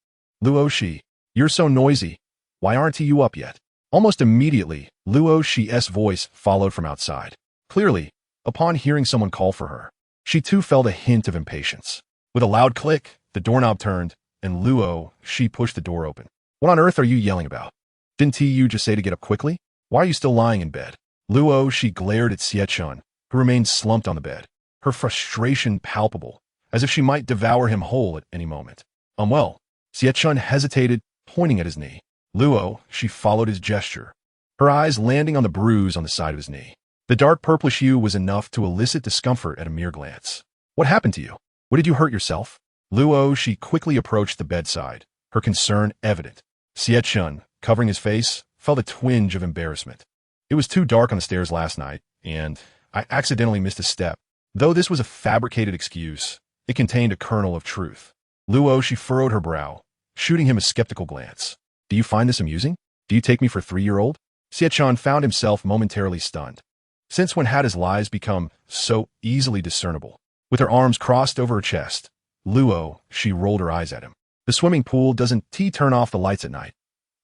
Luo Shi, you're so noisy. Why aren't you up yet? Almost immediately, Luo Shi's voice followed from outside. Clearly, upon hearing someone call for her, she too felt a hint of impatience. With a loud click, the doorknob turned, and Luo Shi pushed the door open. What on earth are you yelling about? Didn't you just say to get up quickly? Why are you still lying in bed? Luo Shi glared at Xie Chen, who remained slumped on the bed, her frustration palpable, as if she might devour him whole at any moment. Well, Xie Chen hesitated, pointing at his knee. Luo Shi followed his gesture, her eyes landing on the bruise on the side of his knee. The dark purplish hue was enough to elicit discomfort at a mere glance. What happened to you? What did you hurt yourself? Luo Shi quickly approached the bedside, her concern evident. Xie Chen, covering his face, felt a twinge of embarrassment. It was too dark on the stairs last night, and I accidentally missed a step. Though this was a fabricated excuse, it contained a kernel of truth. Luo Shi furrowed her brow, shooting him a skeptical glance. Do you find this amusing? Do you take me for a 3-year-old? Xie Chen found himself momentarily stunned. Since when had his lies become so easily discernible? With her arms crossed over her chest, Luo Shi rolled her eyes at him. The swimming pool doesn't turn off the lights at night.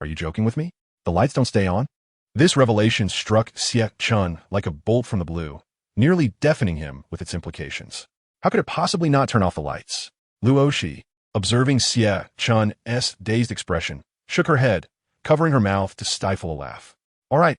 Are you joking with me? The lights don't stay on? This revelation struck Xie Chen like a bolt from the blue, nearly deafening him with its implications. How could it possibly not turn off the lights? Luo Shi, observing Xie Chen's dazed expression, shook her head, covering her mouth to stifle a laugh. All right,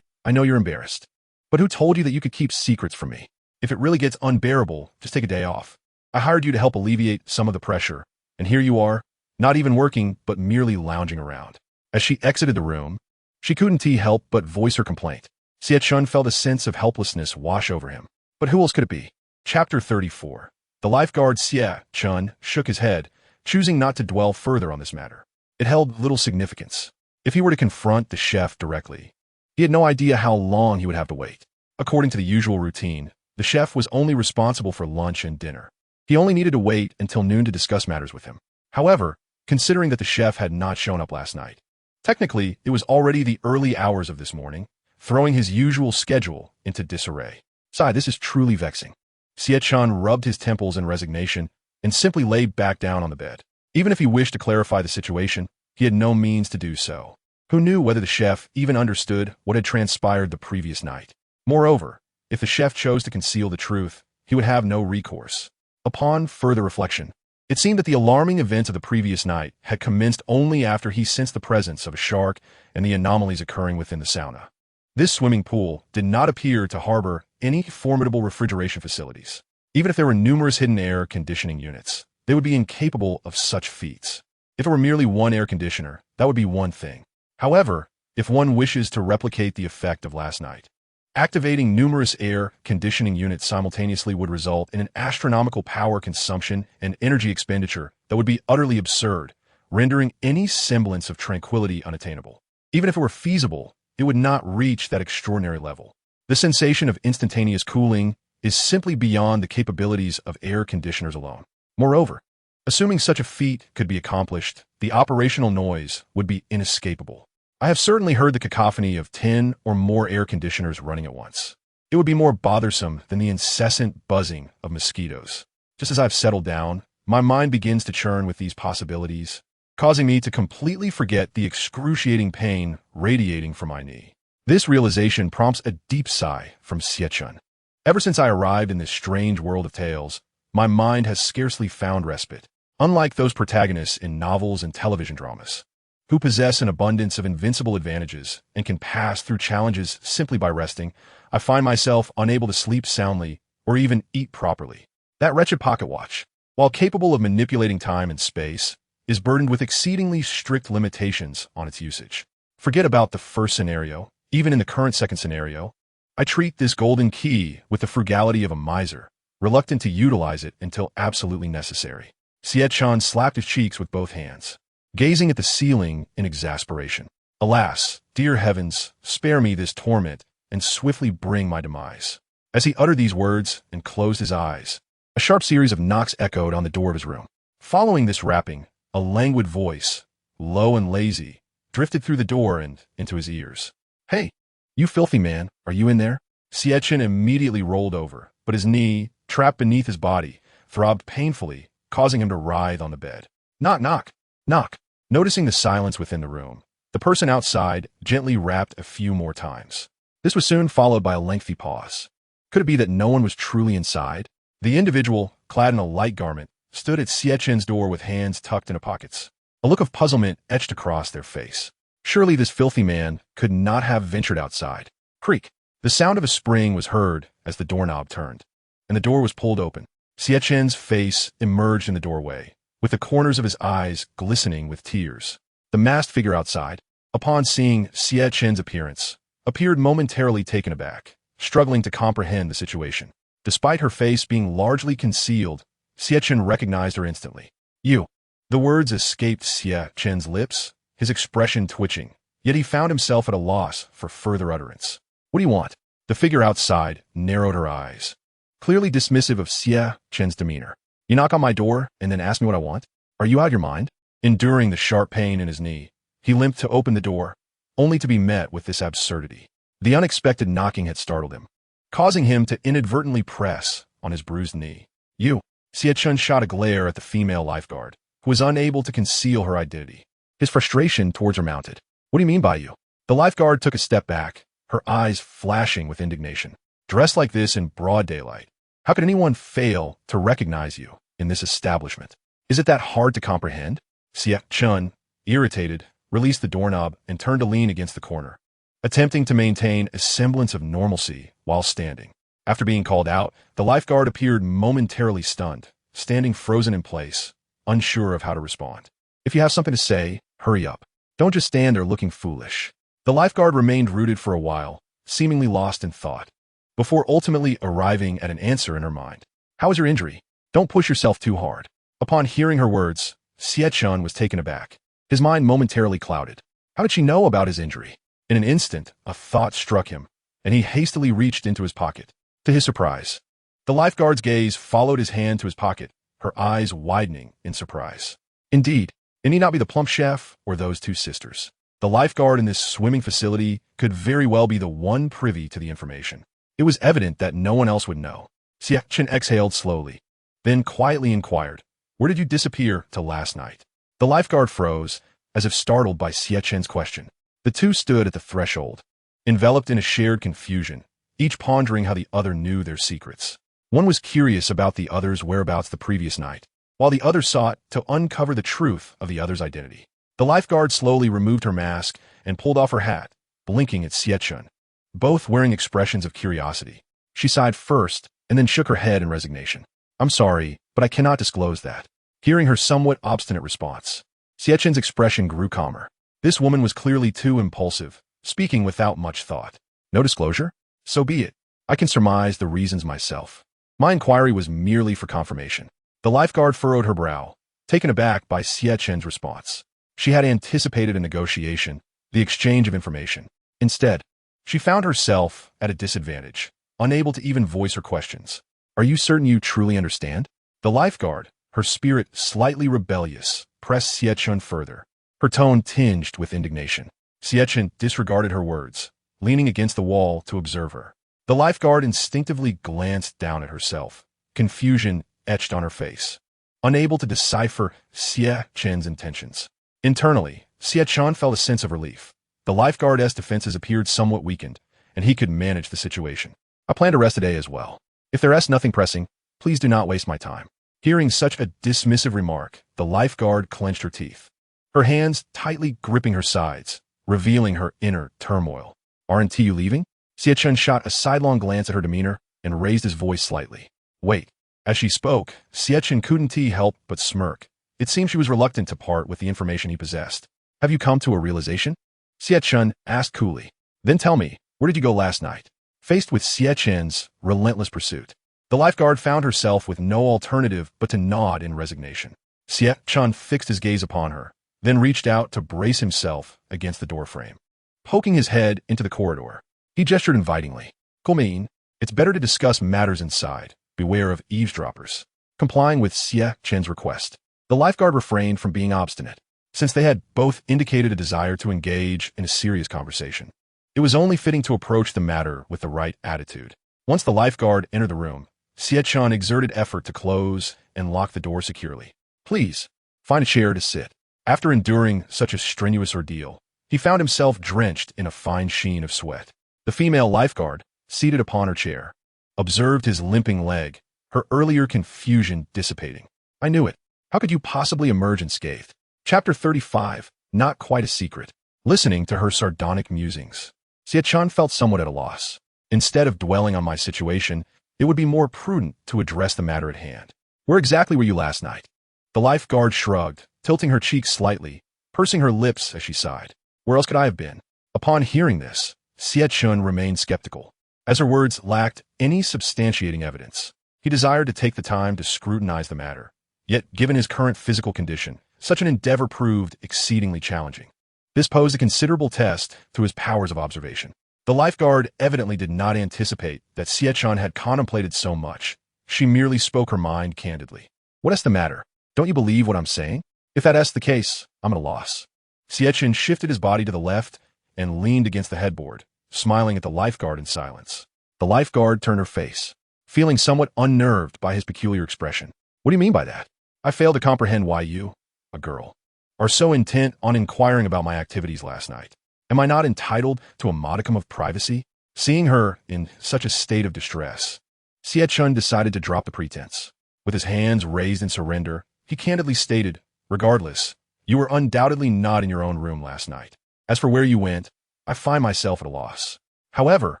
I know you're embarrassed. But who told you that you could keep secrets from me? If it really gets unbearable, just take a day off. I hired you to help alleviate some of the pressure, and here you are, not even working, but merely lounging around. As she exited the room, she couldn't help but voice her complaint. Xie Chen felt a sense of helplessness wash over him. But who else could it be? Chapter 34. The lifeguard Xie Chen shook his head, choosing not to dwell further on this matter. It held little significance. If he were to confront the chef directly, he had no idea how long he would have to wait. According to the usual routine, the chef was only responsible for lunch and dinner. He only needed to wait until noon to discuss matters with him. However, considering that the chef had not shown up last night, technically it was already the early hours of this morning, throwing his usual schedule into disarray. Sigh, this is truly vexing. Xie Chen rubbed his temples in resignation and simply lay back down on the bed. Even if he wished to clarify the situation, he had no means to do so. Who knew whether the chef even understood what had transpired the previous night? Moreover, if the chef chose to conceal the truth, he would have no recourse. Upon further reflection, it seemed that the alarming events of the previous night had commenced only after he sensed the presence of a shark and the anomalies occurring within the sauna. This swimming pool did not appear to harbor any formidable refrigeration facilities. Even if there were numerous hidden air conditioning units, they would be incapable of such feats. If it were merely one air conditioner, that would be one thing. However, if one wishes to replicate the effect of last night. Activating numerous air conditioning units simultaneously would result in an astronomical power consumption and energy expenditure that would be utterly absurd, rendering any semblance of tranquility unattainable. Even if it were feasible, it would not reach that extraordinary level. The sensation of instantaneous cooling is simply beyond the capabilities of air conditioners alone. Moreover, assuming such a feat could be accomplished, the operational noise would be inescapable. I have certainly heard the cacophony of 10 or more air conditioners running at once. It would be more bothersome than the incessant buzzing of mosquitoes. Just as I've settled down, my mind begins to churn with these possibilities, causing me to completely forget the excruciating pain radiating from my knee. This realization prompts a deep sigh from Xie Chen. Ever since I arrived in this strange world of tales, my mind has scarcely found respite, unlike those protagonists in novels and television dramas, who possess an abundance of invincible advantages and can pass through challenges simply by resting. I find myself unable to sleep soundly or even eat properly. That wretched pocket watch, while capable of manipulating time and space, is burdened with exceedingly strict limitations on its usage. Forget about the first scenario. Even in the current second scenario, I treat this golden key with the frugality of a miser, reluctant to utilize it until absolutely necessary. Xie Chen slapped his cheeks with both hands, gazing at the ceiling in exasperation. Alas, dear heavens, spare me this torment and swiftly bring my demise. As he uttered these words and closed his eyes, a sharp series of knocks echoed on the door of his room. Following this rapping, a languid voice, low and lazy, drifted through the door and into his ears. "Hey, you filthy man, are you in there?" Xie Chen immediately rolled over, but his knee, trapped beneath his body, throbbed painfully, causing him to writhe on the bed. "Knock, knock, knock." Noticing the silence within the room, the person outside gently rapped a few more times. This was soon followed by a lengthy pause. Could it be that no one was truly inside? The individual, clad in a light garment, stood at Xie Chen's door with hands tucked into pockets. A look of puzzlement etched across their face. Surely this filthy man could not have ventured outside. Creak. The sound of a spring was heard as the doorknob turned, and the door was pulled open. Xie Chen's face emerged in the doorway, with the corners of his eyes glistening with tears. The masked figure outside, upon seeing Xie Chen's appearance, appeared momentarily taken aback, struggling to comprehend the situation. Despite her face being largely concealed, Xie Chen recognized her instantly. "You." The words escaped Xie Chen's lips, his expression twitching, yet he found himself at a loss for further utterance. "What do you want?" The figure outside narrowed her eyes, clearly dismissive of Xie Chen's demeanor. "You knock on my door and then ask me what I want? Are you out of your mind?" Enduring the sharp pain in his knee, he limped to open the door, only to be met with this absurdity. The unexpected knocking had startled him, causing him to inadvertently press on his bruised knee. "You." Xie Chen shot a glare at the female lifeguard, who was unable to conceal her identity. His frustration towards her mounted. "What do you mean by you?" The lifeguard took a step back, her eyes flashing with indignation. "Dressed like this in broad daylight, how could anyone fail to recognize you in this establishment? Is it that hard to comprehend?" Xie Chen, irritated, released the doorknob and turned to lean against the corner, attempting to maintain a semblance of normalcy while standing. After being called out, the lifeguard appeared momentarily stunned, standing frozen in place, unsure of how to respond. "If you have something to say, hurry up. Don't just stand there looking foolish." The lifeguard remained rooted for a while, seemingly lost in thought, before ultimately arriving at an answer in her mind. "How is your injury? Don't push yourself too hard." Upon hearing her words, Xie Chen was taken aback, his mind momentarily clouded. How did she know about his injury? In an instant, a thought struck him, and he hastily reached into his pocket. To his surprise, the lifeguard's gaze followed his hand to his pocket, her eyes widening in surprise. Indeed, it need not be the plump chef or those two sisters. The lifeguard in this swimming facility could very well be the one privy to the information. It was evident that no one else would know. Xie Chen exhaled slowly, then quietly inquired, "Where did you disappear till last night?" The lifeguard froze, as if startled by Xie Chen's question. The two stood at the threshold, enveloped in a shared confusion, each pondering how the other knew their secrets. One was curious about the other's whereabouts the previous night, while the other sought to uncover the truth of the other's identity. The lifeguard slowly removed her mask and pulled off her hat, blinking at Xie Chen, both wearing expressions of curiosity. She sighed first and then shook her head in resignation. "I'm sorry, but I cannot disclose that." Hearing her somewhat obstinate response, Xie Chen's expression grew calmer. This woman was clearly too impulsive, speaking without much thought. No disclosure? So be it. I can surmise the reasons myself. My inquiry was merely for confirmation. The lifeguard furrowed her brow, taken aback by Xie Chen's response. She had anticipated a negotiation, the exchange of information. Instead, she found herself at a disadvantage, unable to even voice her questions. Are you certain you truly understand? The lifeguard, her spirit slightly rebellious, pressed Xie Chen further, her tone tinged with indignation. Xie Chen disregarded her words, leaning against the wall to observe her. The lifeguard instinctively glanced down at herself, confusion etched on her face, unable to decipher Xie Chen's intentions. Internally, Xie Chen felt a sense of relief. The lifeguard's defenses appeared somewhat weakened, and he could manage the situation. I plan to rest today as well. If there is nothing pressing, please do not waste my time. Hearing such a dismissive remark, the lifeguard clenched her teeth, her hands tightly gripping her sides, revealing her inner turmoil. Aren't you leaving? Xie Chen shot a sidelong glance at her demeanor and raised his voice slightly. Wait. As she spoke, Xie Chen couldn't help but smirk. It seemed she was reluctant to part with the information he possessed. Have you come to a realization? Xie Chen asked coolly. Then tell me, where did you go last night? Faced with Xie Chen's relentless pursuit, the lifeguard found herself with no alternative but to nod in resignation. Xie Chen fixed his gaze upon her, then reached out to brace himself against the doorframe. Poking his head into the corridor, he gestured invitingly. Colmeen, it's better to discuss matters inside. Beware of eavesdroppers. Complying with Xie Chen's request, the lifeguard refrained from being obstinate, since they had both indicated a desire to engage in a serious conversation. It was only fitting to approach the matter with the right attitude. Once the lifeguard entered the room, Xie Chen exerted effort to close and lock the door securely. Please, find a chair to sit. After enduring such a strenuous ordeal, he found himself drenched in a fine sheen of sweat. The female lifeguard, seated upon her chair, observed his limping leg, her earlier confusion dissipating. I knew it. How could you possibly emerge unscathed? Chapter 35, Not Quite a Secret. Listening to her sardonic musings, Xie Chen felt somewhat at a loss. Instead of dwelling on my situation, it would be more prudent to address the matter at hand. Where exactly were you last night? The lifeguard shrugged, tilting her cheeks slightly, pursing her lips as she sighed. Where else could I have been? Upon hearing this, Xie Chen remained skeptical, as her words lacked any substantiating evidence. He desired to take the time to scrutinize the matter. Yet, given his current physical condition, such an endeavor proved exceedingly challenging. This posed a considerable test to his powers of observation. The lifeguard evidently did not anticipate that Xie Chen had contemplated so much. She merely spoke her mind candidly. What is the matter? Don't you believe what I'm saying? If that is the case, I'm at a loss. Xie Chen shifted his body to the left and leaned against the headboard, smiling at the lifeguard in silence. The lifeguard turned her face, feeling somewhat unnerved by his peculiar expression. What do you mean by that? I fail to comprehend why you, a girl, are so intent on inquiring about my activities last night. Am I not entitled to a modicum of privacy? Seeing her in such a state of distress, Xie Chen decided to drop the pretense. With his hands raised in surrender, he candidly stated, regardless, you were undoubtedly not in your own room last night. As for where you went, I find myself at a loss. However,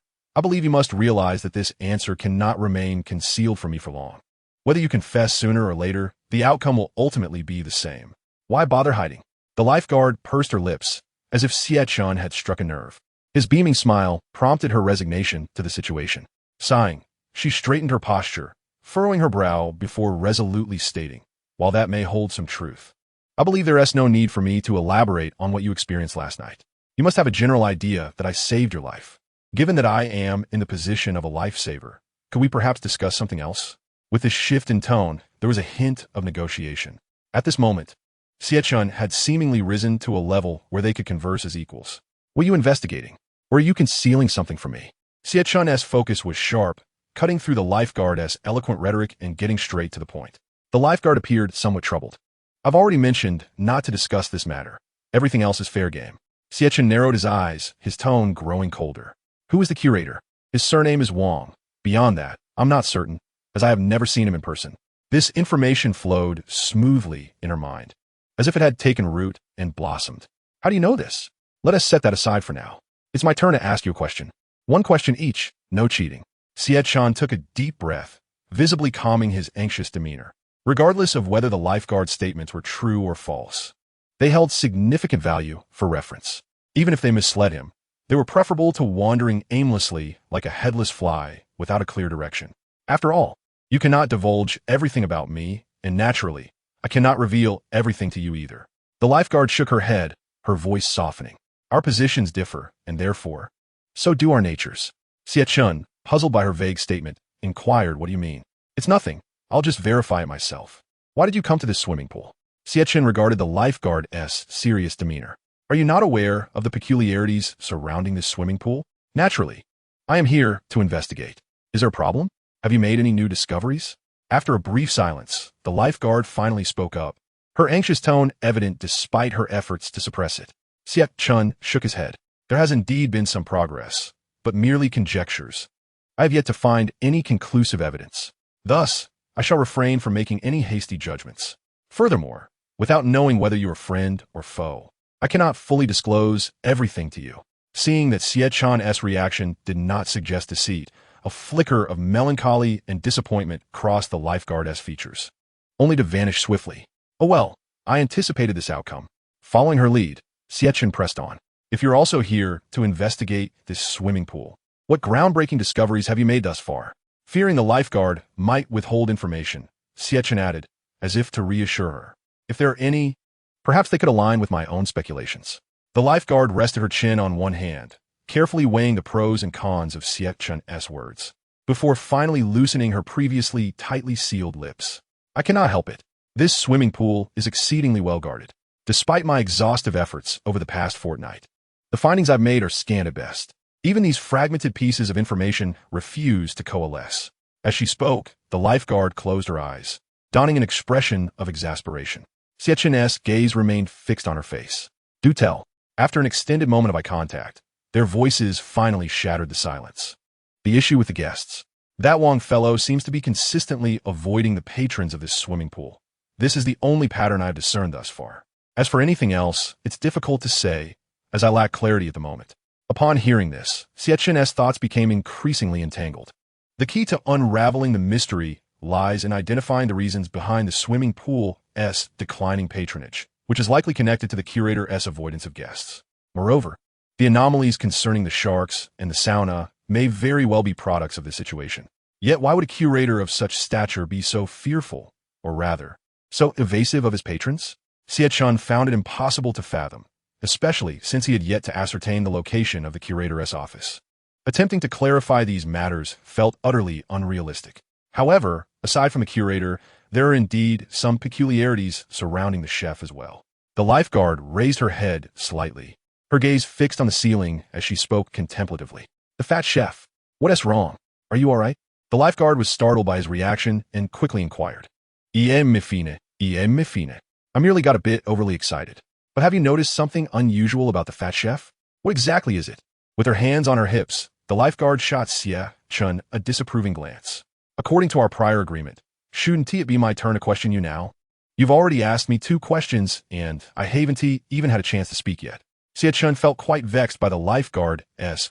I believe you must realize that this answer cannot remain concealed from me for long. Whether you confess sooner or later, the outcome will ultimately be the same. Why bother hiding? The lifeguard pursed her lips, as if Xie Chen had struck a nerve. His beaming smile prompted her resignation to the situation. Sighing, she straightened her posture, furrowing her brow before resolutely stating, while that may hold some truth, I believe there is no need for me to elaborate on what you experienced last night. You must have a general idea that I saved your life. Given that I am in the position of a lifesaver, could we perhaps discuss something else? With this shift in tone, there was a hint of negotiation. At this moment, Xie Chen had seemingly risen to a level where they could converse as equals. Were you investigating? Or are you concealing something from me? Xie Chen's focus was sharp, cutting through the lifeguard's eloquent rhetoric and getting straight to the point. The lifeguard appeared somewhat troubled. I've already mentioned not to discuss this matter. Everything else is fair game. Xie Chen narrowed his eyes, his tone growing colder. Who is the curator? His surname is Wang. Beyond that, I'm not certain, as I have never seen him in person. This information flowed smoothly in her mind, as if it had taken root and blossomed. How do you know this? Let us set that aside for now. It's my turn to ask you a question. One question each, no cheating. Xie Chen took a deep breath, visibly calming his anxious demeanor. Regardless of whether the lifeguard's statements were true or false, they held significant value for reference. Even if they misled him, They were preferable to wandering aimlessly like a headless fly without a clear direction. After all, you cannot divulge everything about me, and naturally, I cannot reveal everything to you either. The lifeguard shook her head, her voice softening. Our positions differ, and therefore, so do our natures. Xie Chen, puzzled by her vague statement, inquired, what do you mean? It's nothing. I'll just verify it myself. Why did you come to this swimming pool? Xie Chen regarded the lifeguard's serious demeanor. Are you not aware of the peculiarities surrounding this swimming pool? Naturally. I am here to investigate. Is there a problem? Have you made any new discoveries? After a brief silence, the lifeguard finally spoke up, her anxious tone evident despite her efforts to suppress it. Xie Chen shook his head. There has indeed been some progress, but merely conjectures. I have yet to find any conclusive evidence. Thus, I shall refrain from making any hasty judgments. Furthermore, without knowing whether you are friend or foe, I cannot fully disclose everything to you. Seeing that Xie Chen's reaction did not suggest deceit, a flicker of melancholy and disappointment crossed the lifeguard's features, only to vanish swiftly. Oh well, I anticipated this outcome. Following her lead, Xie Chen pressed on. If you're also here to investigate this swimming pool, what groundbreaking discoveries have you made thus far? Fearing the lifeguard might withhold information, Xie Chen added, as if to reassure her. If there are any, perhaps they could align with my own speculations. The lifeguard rested her chin on one hand, carefully weighing the pros and cons of Xie Chen's words, before finally loosening her previously tightly sealed lips. I cannot help it. This swimming pool is exceedingly well guarded. Despite my exhaustive efforts over the past fortnight, the findings I've made are scant at best. Even these fragmented pieces of information refuse to coalesce. As she spoke, the lifeguard closed her eyes, donning an expression of exasperation. Xie Chen's gaze remained fixed on her face. Do tell. After an extended moment of eye contact, their voices finally shattered the silence. The issue with the guests. That Wong fellow seems to be consistently avoiding the patrons of this swimming pool. This is the only pattern I've discerned thus far. As for anything else, it's difficult to say, as I lack clarity at the moment. Upon hearing this, Xie Chen's thoughts became increasingly entangled. The key to unraveling the mystery lies in identifying the reasons behind the swimming pool's declining patronage, which is likely connected to the curator's avoidance of guests. Moreover, the anomalies concerning the sharks and the sauna may very well be products of this situation. Yet why would a curator of such stature be so fearful, or rather, so evasive of his patrons? Xie Chen found it impossible to fathom, especially since he had yet to ascertain the location of the curator's office. Attempting to clarify these matters felt utterly unrealistic. However, aside from the curator, there are indeed some peculiarities surrounding the chef as well. The lifeguard raised her head slightly, her gaze fixed on the ceiling as she spoke contemplatively. The fat chef. What's wrong? Are you all right? The lifeguard was startled by his reaction and quickly inquired. Me fine. I merely got a bit overly excited. But have you noticed something unusual about the fat chef? What exactly is it? With her hands on her hips, the lifeguard shot Xie Chen a disapproving glance. According to our prior agreement, shouldn't it be my turn to question you now? You've already asked me 2 questions, and I haven't even had a chance to speak yet. Xie Chen felt quite vexed by the lifeguard's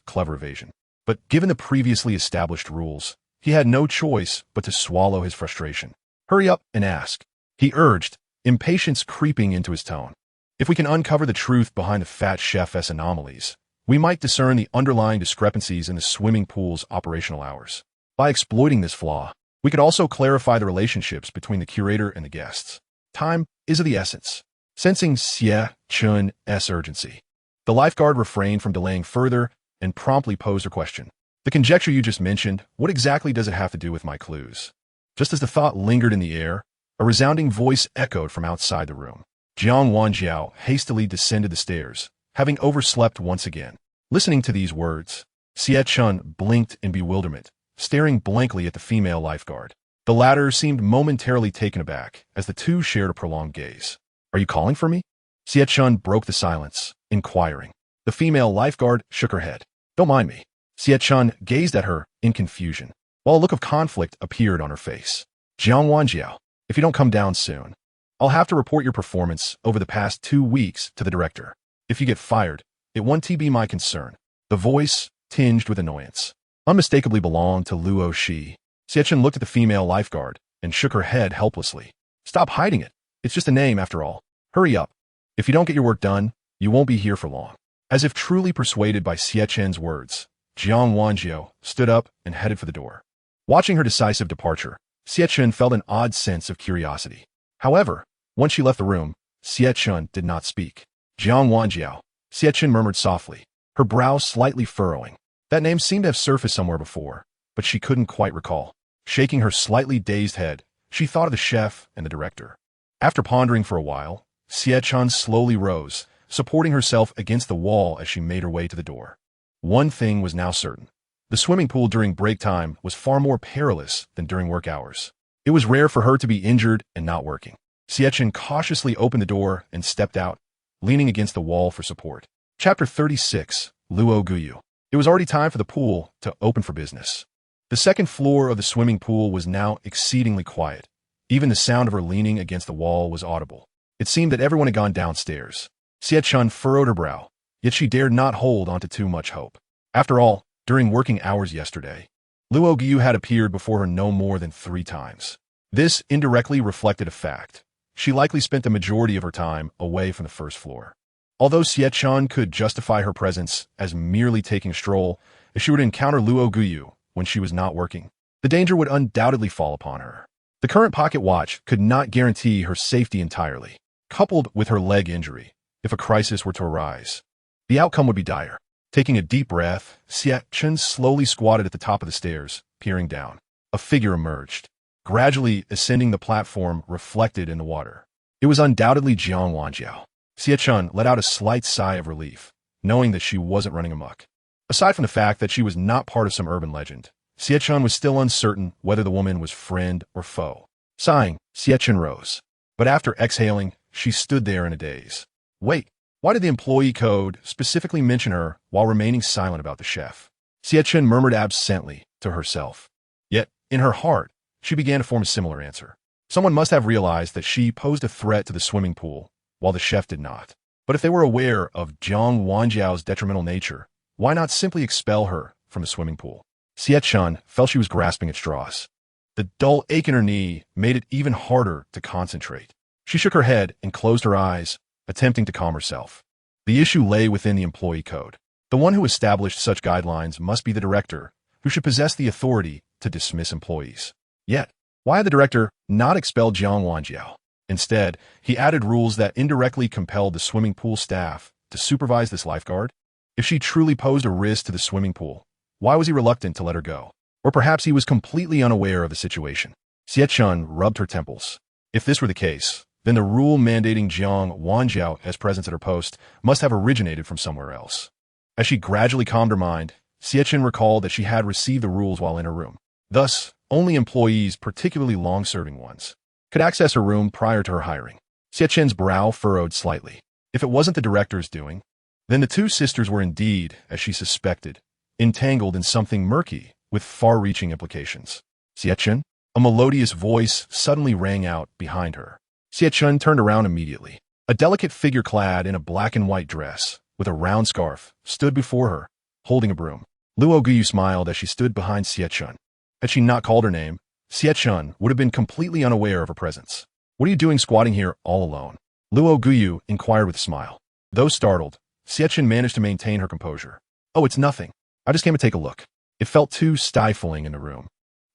clever evasion. But given the previously established rules, he had no choice but to swallow his frustration. Hurry up and ask, he urged, impatience creeping into his tone. If we can uncover the truth behind the fat chef's anomalies, we might discern the underlying discrepancies in the swimming pool's operational hours. By exploiting this flaw, we could also clarify the relationships between the curator and the guests. Time is of the essence. Sensing Xie Chen's urgency, the lifeguard refrained from delaying further and promptly posed her question. The conjecture you just mentioned, what exactly does it have to do with my clues? Just as the thought lingered in the air, a resounding voice echoed from outside the room. Jiang Wanjiao hastily descended the stairs, having overslept once again. Listening to these words, Xie Chen blinked in bewilderment, staring blankly at the female lifeguard. The latter seemed momentarily taken aback as the two shared a prolonged gaze. Are you calling for me? Xie Chen broke the silence, inquiring. The female lifeguard shook her head. Don't mind me. Xie Chen gazed at her in confusion, while a look of conflict appeared on her face. Jiang Wanjiao, if you don't come down soon, I'll have to report your performance over the past 2 weeks to the director. If you get fired, it won't be my concern. The voice, tinged with annoyance, unmistakably belonged to Luo Shi. Xie Chen looked at the female lifeguard and shook her head helplessly. Stop hiding it. It's just a name after all. Hurry up. If you don't get your work done, you won't be here for long. As if truly persuaded by Xie Chen's words, Jiang Wanjiao stood up and headed for the door. Watching her decisive departure, Xie Chen felt an odd sense of curiosity. However, once she left the room, Xie Chen did not speak. Jiang Wanjiao, Xie Chen murmured softly, her brow slightly furrowing. That name seemed to have surfaced somewhere before, but she couldn't quite recall. Shaking her slightly dazed head, she thought of the chef and the director. After pondering for a while, Xie Chen slowly rose, supporting herself against the wall as she made her way to the door. One thing was now certain. The swimming pool during break time was far more perilous than during work hours. It was rare for her to be injured and not working. Xie Chen cautiously opened the door and stepped out, leaning against the wall for support. Chapter 36, Luo Guyu. It was already time for the pool to open for business. The second floor of the swimming pool was now exceedingly quiet. Even the sound of her leaning against the wall was audible. It seemed that everyone had gone downstairs. Xie Chen furrowed her brow, yet she dared not hold on to too much hope. After all, during working hours yesterday, Luo Guyu had appeared before her no more than 3 times. This indirectly reflected a fact. She likely spent the majority of her time away from the first floor. Although Xie Chen could justify her presence as merely taking a stroll, if she were to encounter Luo Guyu when she was not working, the danger would undoubtedly fall upon her. The current pocket watch could not guarantee her safety entirely. Coupled with her leg injury, if a crisis were to arise, the outcome would be dire. Taking a deep breath, Xie Chen slowly squatted at the top of the stairs, peering down. A figure emerged, gradually ascending the platform reflected in the water. It was undoubtedly Jiang Wanjiao. Xie Chen let out a slight sigh of relief, knowing that she wasn't running amok. Aside from the fact that she was not part of some urban legend, Xie Chen was still uncertain whether the woman was friend or foe. Sighing, Xie Chen rose. But after exhaling, she stood there in a daze. Wait, why did the employee code specifically mention her while remaining silent about the chef? Xie Chen murmured absently to herself. Yet, in her heart, she began to form a similar answer. Someone must have realized that she posed a threat to the swimming pool, while the chef did not. But if they were aware of Jiang Wanjiao's detrimental nature, why not simply expel her from the swimming pool? Xie Chen felt she was grasping at straws. The dull ache in her knee made it even harder to concentrate. She shook her head and closed her eyes, attempting to calm herself. The issue lay within the employee code. The one who established such guidelines must be the director, who should possess the authority to dismiss employees. Yet, why had the director not expelled Jiang Wanjiao? Instead, he added rules that indirectly compelled the swimming pool staff to supervise this lifeguard. If she truly posed a risk to the swimming pool, why was he reluctant to let her go? Or perhaps he was completely unaware of the situation. Xie Chen rubbed her temples. If this were the case, then the rule mandating Jiang Wanjiao as presence at her post must have originated from somewhere else. As she gradually calmed her mind, Xie Chen recalled that she had received the rules while in her room. Thus, only employees, particularly long-serving ones, could access her room prior to her hiring. Xie Chen's brow furrowed slightly. If it wasn't the director's doing, then the 2 sisters were indeed, as she suspected, entangled in something murky with far-reaching implications. Xie Chen? A melodious voice suddenly rang out behind her. Xie Chen turned around immediately. A delicate figure clad in a black and white dress, with a round scarf, stood before her, holding a broom. Luo Guyu smiled as she stood behind Xie Chen. Had she not called her name, Xie Chen would have been completely unaware of her presence. What are you doing squatting here all alone? Luo Guyu inquired with a smile. Though startled, Xie Chen managed to maintain her composure. Oh, it's nothing. I just came to take a look. It felt too stifling in the room,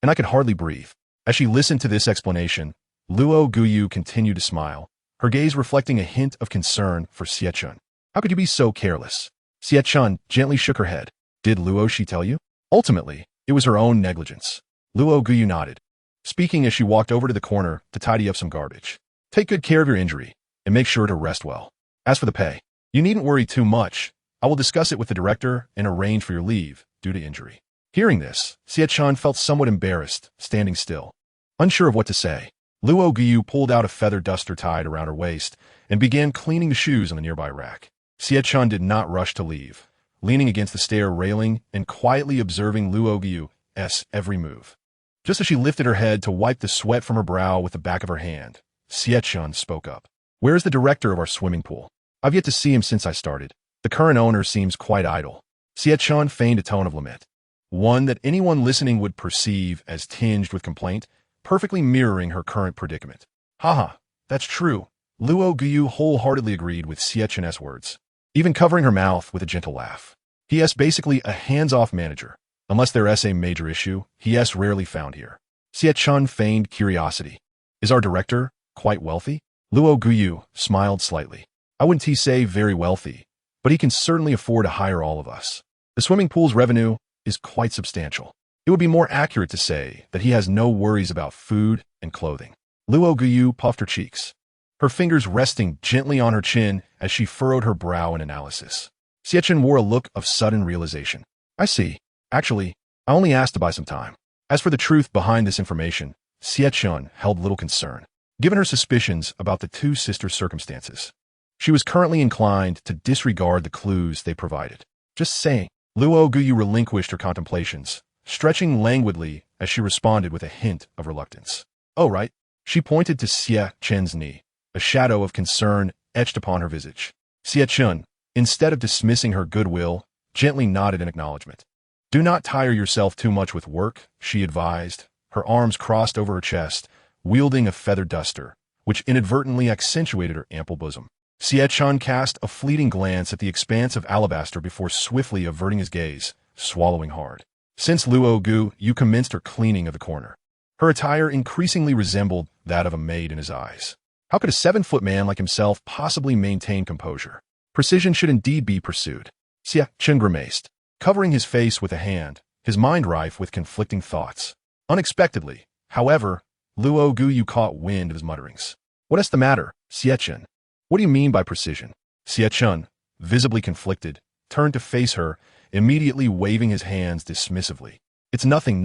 and I could hardly breathe. As she listened to this explanation, Luo Guyu continued to smile, her gaze reflecting a hint of concern for Xie Chen. How could you be so careless? Xie Chen gently shook her head. Did Luo she tell you? Ultimately, it was her own negligence. Luo Guyu nodded, speaking as she walked over to the corner to tidy up some garbage. Take good care of your injury, and make sure to rest well. As for the pay, you needn't worry too much. I will discuss it with the director and arrange for your leave due to injury. Hearing this, Xie Chen felt somewhat embarrassed, standing still. Unsure of what to say, Luo Guyu pulled out a feather duster tied around her waist and began cleaning the shoes on the nearby rack. Xie Chen did not rush to leave, leaning against the stair railing and quietly observing Luo Guyu's every move. Just as she lifted her head to wipe the sweat from her brow with the back of her hand, Xie Chen spoke up. Where is the director of our swimming pool? I've yet to see him since I started. The current owner seems quite idle. Xie Chen feigned a tone of lament, one that anyone listening would perceive as tinged with complaint, perfectly mirroring her current predicament. Haha, that's true. Luo Guyu wholeheartedly agreed with Xie Chen's words. even covering her mouth with a gentle laugh. P.S. Basically a hands-off manager. Unless there's a major issue, he.s. rarely found here. Xie Chen feigned curiosity. Is our director quite wealthy? Luo Guyu smiled slightly. I wouldn't say very wealthy, but he can certainly afford to hire all of us. The swimming pool's revenue is quite substantial. It would be more accurate to say that he has no worries about food and clothing. Luo Guyu puffed her cheeks, her fingers resting gently on her chin as she furrowed her brow in analysis. Xie Chen wore a look of sudden realization. I see. Actually, I only asked to buy some time. As for the truth behind this information, Xie Chen held little concern, given her suspicions about the two sisters' circumstances. She was currently inclined to disregard the clues they provided. Just saying. Luo Guyu relinquished her contemplations, stretching languidly as she responded with a hint of reluctance. Oh, right. She pointed to Xie Chen's knee, a shadow of concern etched upon her visage. Xie Chen, instead of dismissing her goodwill, gently nodded in acknowledgement. Do not tire yourself too much with work, she advised, her arms crossed over her chest, wielding a feather duster, which inadvertently accentuated her ample bosom. Xie Chen cast a fleeting glance at the expanse of alabaster before swiftly averting his gaze, swallowing hard. Since Luo Guyu commenced her cleaning of the corner, her attire increasingly resembled that of a maid in his eyes. How could a 7-foot man like himself possibly maintain composure? Precision should indeed be pursued. Xie Chen grimaced, covering his face with a hand, his mind rife with conflicting thoughts. Unexpectedly, however, Luo Guyu caught wind of his mutterings. What is the matter, Xie Chen? What do you mean by precision? Xie Chen, visibly conflicted, turned to face her, immediately waving his hands dismissively. It's nothing.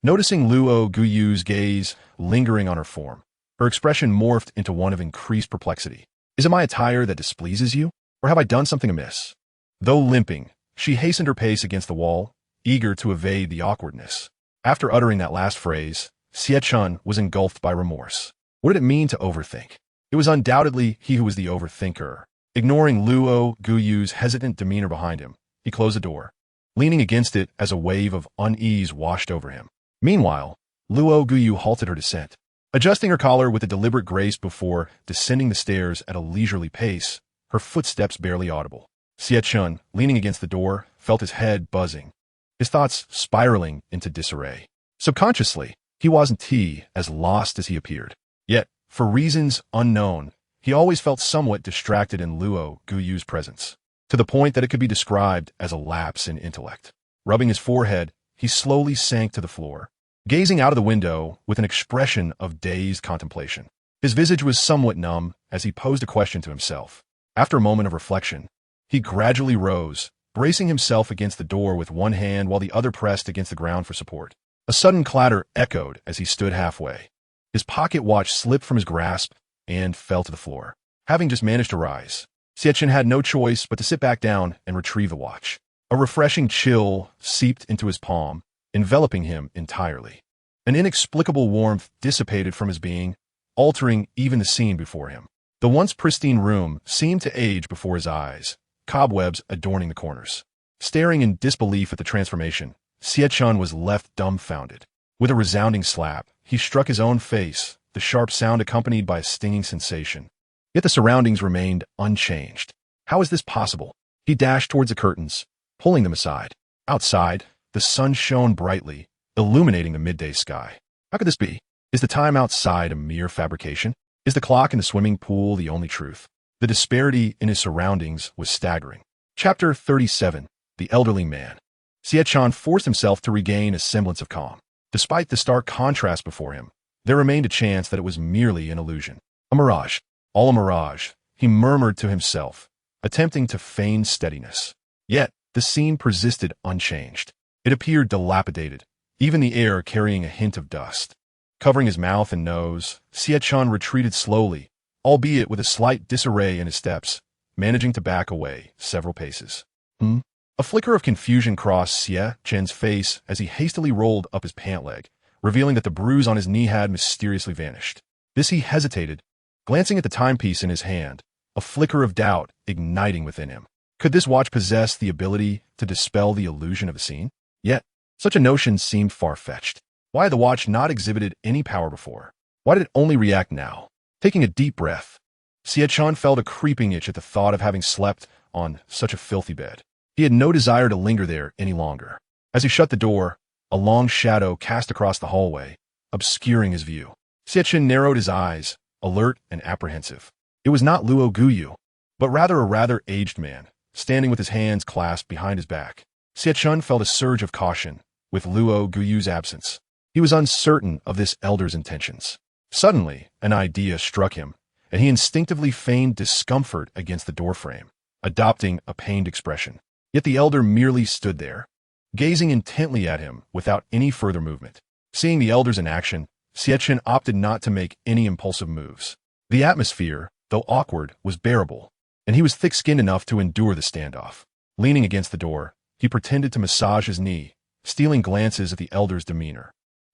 Noticing Luo Guyu's gaze lingering on her form, her expression morphed into one of increased perplexity. Is it my attire that displeases you, or have I done something amiss? Though limping, she hastened her pace against the wall, eager to evade the awkwardness. After uttering that last phrase, Xie Chen was engulfed by remorse. What did it mean to overthink? It was undoubtedly he who was the overthinker. Ignoring Luo Guyu's hesitant demeanor behind him, he closed the door, leaning against it as a wave of unease washed over him. Meanwhile, Luo Guyu halted her descent, adjusting her collar with a deliberate grace before descending the stairs at a leisurely pace, her footsteps barely audible. Xie Chen, leaning against the door, felt his head buzzing, his thoughts spiraling into disarray. Subconsciously, he wasn't as lost as he appeared. Yet, for reasons unknown, he always felt somewhat distracted in Luo Guyu's presence, to the point that it could be described as a lapse in intellect. Rubbing his forehead, he slowly sank to the floor, gazing out of the window with an expression of dazed contemplation. His visage was somewhat numb as he posed a question to himself. After a moment of reflection, he gradually rose, bracing himself against the door with one hand while the other pressed against the ground for support. A sudden clatter echoed as he stood halfway. His pocket watch slipped from his grasp and fell to the floor. Having just managed to rise, Xie Chen had no choice but to sit back down and retrieve the watch. A refreshing chill seeped into his palm, enveloping him entirely. An inexplicable warmth dissipated from his being, altering even the scene before him. The once pristine room seemed to age before his eyes, cobwebs adorning the corners. Staring in disbelief at the transformation, Xie Chen was left dumbfounded. With a resounding slap, he struck his own face, the sharp sound accompanied by a stinging sensation. Yet the surroundings remained unchanged. How is this possible? He dashed towards the curtains, pulling them aside. Outside, the sun shone brightly, illuminating the midday sky. How could this be? Is the time outside a mere fabrication? Is the clock in the swimming pool the only truth? The disparity in his surroundings was staggering. Chapter 37. The Elderly Man. Xie Chen forced himself to regain a semblance of calm. Despite the stark contrast before him, there remained a chance that it was merely an illusion. A mirage. All a mirage, he murmured to himself, attempting to feign steadiness. Yet, the scene persisted unchanged. It appeared dilapidated, even the air carrying a hint of dust. Covering his mouth and nose, Xie Chen retreated slowly, albeit with a slight disarray in his steps, managing to back away several paces. A flicker of confusion crossed Xie Chen's face as he hastily rolled up his pant leg, revealing that the bruise on his knee had mysteriously vanished. This he hesitated, glancing at the timepiece in his hand, a flicker of doubt igniting within him. Could this watch possess the ability to dispel the illusion of a scene? Yet, such a notion seemed far-fetched. Why had the watch not exhibited any power before? Why did it only react now? Taking a deep breath, Xie Chen felt a creeping itch at the thought of having slept on such a filthy bed. He had no desire to linger there any longer. As he shut the door, a long shadow cast across the hallway, obscuring his view. Xie Chen narrowed his eyes, alert and apprehensive. It was not Luo Guyu, but rather a rather aged man, standing with his hands clasped behind his back. Xie Chen felt a surge of caution with Luo Guyu's absence. He was uncertain of this elder's intentions. Suddenly, an idea struck him, and he instinctively feigned discomfort against the doorframe, adopting a pained expression. Yet the elder merely stood there, gazing intently at him without any further movement. Seeing the elders in action, Xie Chen opted not to make any impulsive moves. The atmosphere, though awkward, was bearable, and he was thick-skinned enough to endure the standoff. Leaning against the door, he pretended to massage his knee, stealing glances at the elder's demeanor.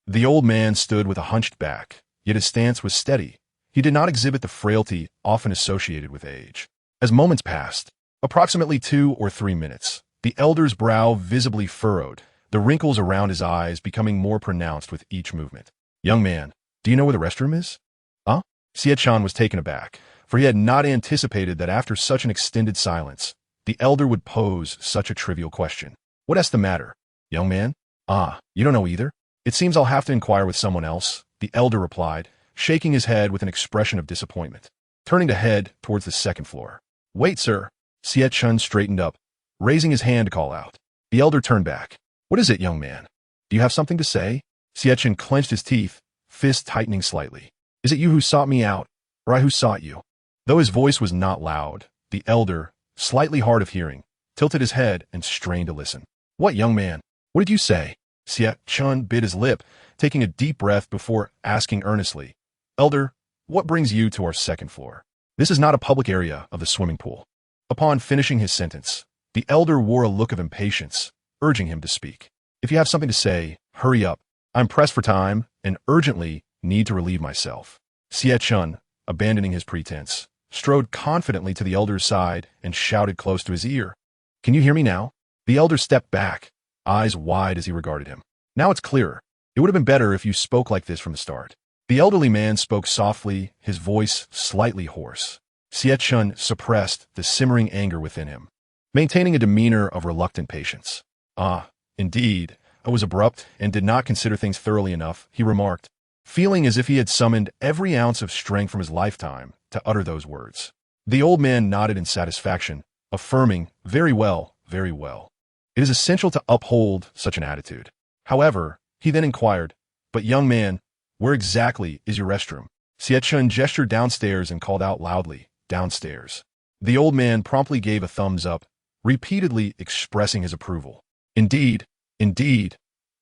The old man stood with a hunched back, yet his stance was steady. He did not exhibit the frailty often associated with age. As moments passed, approximately 2 or 3 minutes, the elder's brow visibly furrowed, the wrinkles around his eyes becoming more pronounced with each movement. "Young man, do you know where the restroom is?" "Huh?" Xie Chen was taken aback, for he had not anticipated that after such an extended silence, the elder would pose such a trivial question. "What's the matter, young man?" "Ah, you don't know either? It seems I'll have to inquire with someone else," the elder replied, shaking his head with an expression of disappointment, turning to head towards the second floor. "Wait, sir." Xie Chen straightened up, raising his hand to call out. The elder turned back. "What is it, young man? Do you have something to say?" Xie Chen clenched his teeth, fist tightening slightly. "Is it you who sought me out, or I who sought you?" Though his voice was not loud, the elder, slightly hard of hearing, tilted his head and strained to listen. "What, young man? What did you say?" Xie Chen bit his lip, taking a deep breath before asking earnestly, "Elder, what brings you to our second floor? This is not a public area of the swimming pool." Upon finishing his sentence, the elder wore a look of impatience, urging him to speak. "If you have something to say, hurry up. I'm pressed for time and urgently need to relieve myself." Xie Chen, abandoning his pretense, strode confidently to the elder's side and shouted close to his ear, "Can you hear me now?" The elder stepped back, eyes wide as he regarded him. "Now it's clearer. It would have been better if you spoke like this from the start." The elderly man spoke softly, his voice slightly hoarse. Xie Chen suppressed the simmering anger within him, maintaining a demeanor of reluctant patience. "Ah, indeed, I was abrupt and did not consider things thoroughly enough," he remarked, feeling as if he had summoned every ounce of strength from his lifetime to utter those words. The old man nodded in satisfaction, affirming, "Very well, very well. It is essential to uphold such an attitude." However, he then inquired, "But young man, where exactly is your restroom?" Xie Chen gestured downstairs and called out loudly, "Downstairs." The old man promptly gave a thumbs up, repeatedly expressing his approval. "Indeed, indeed,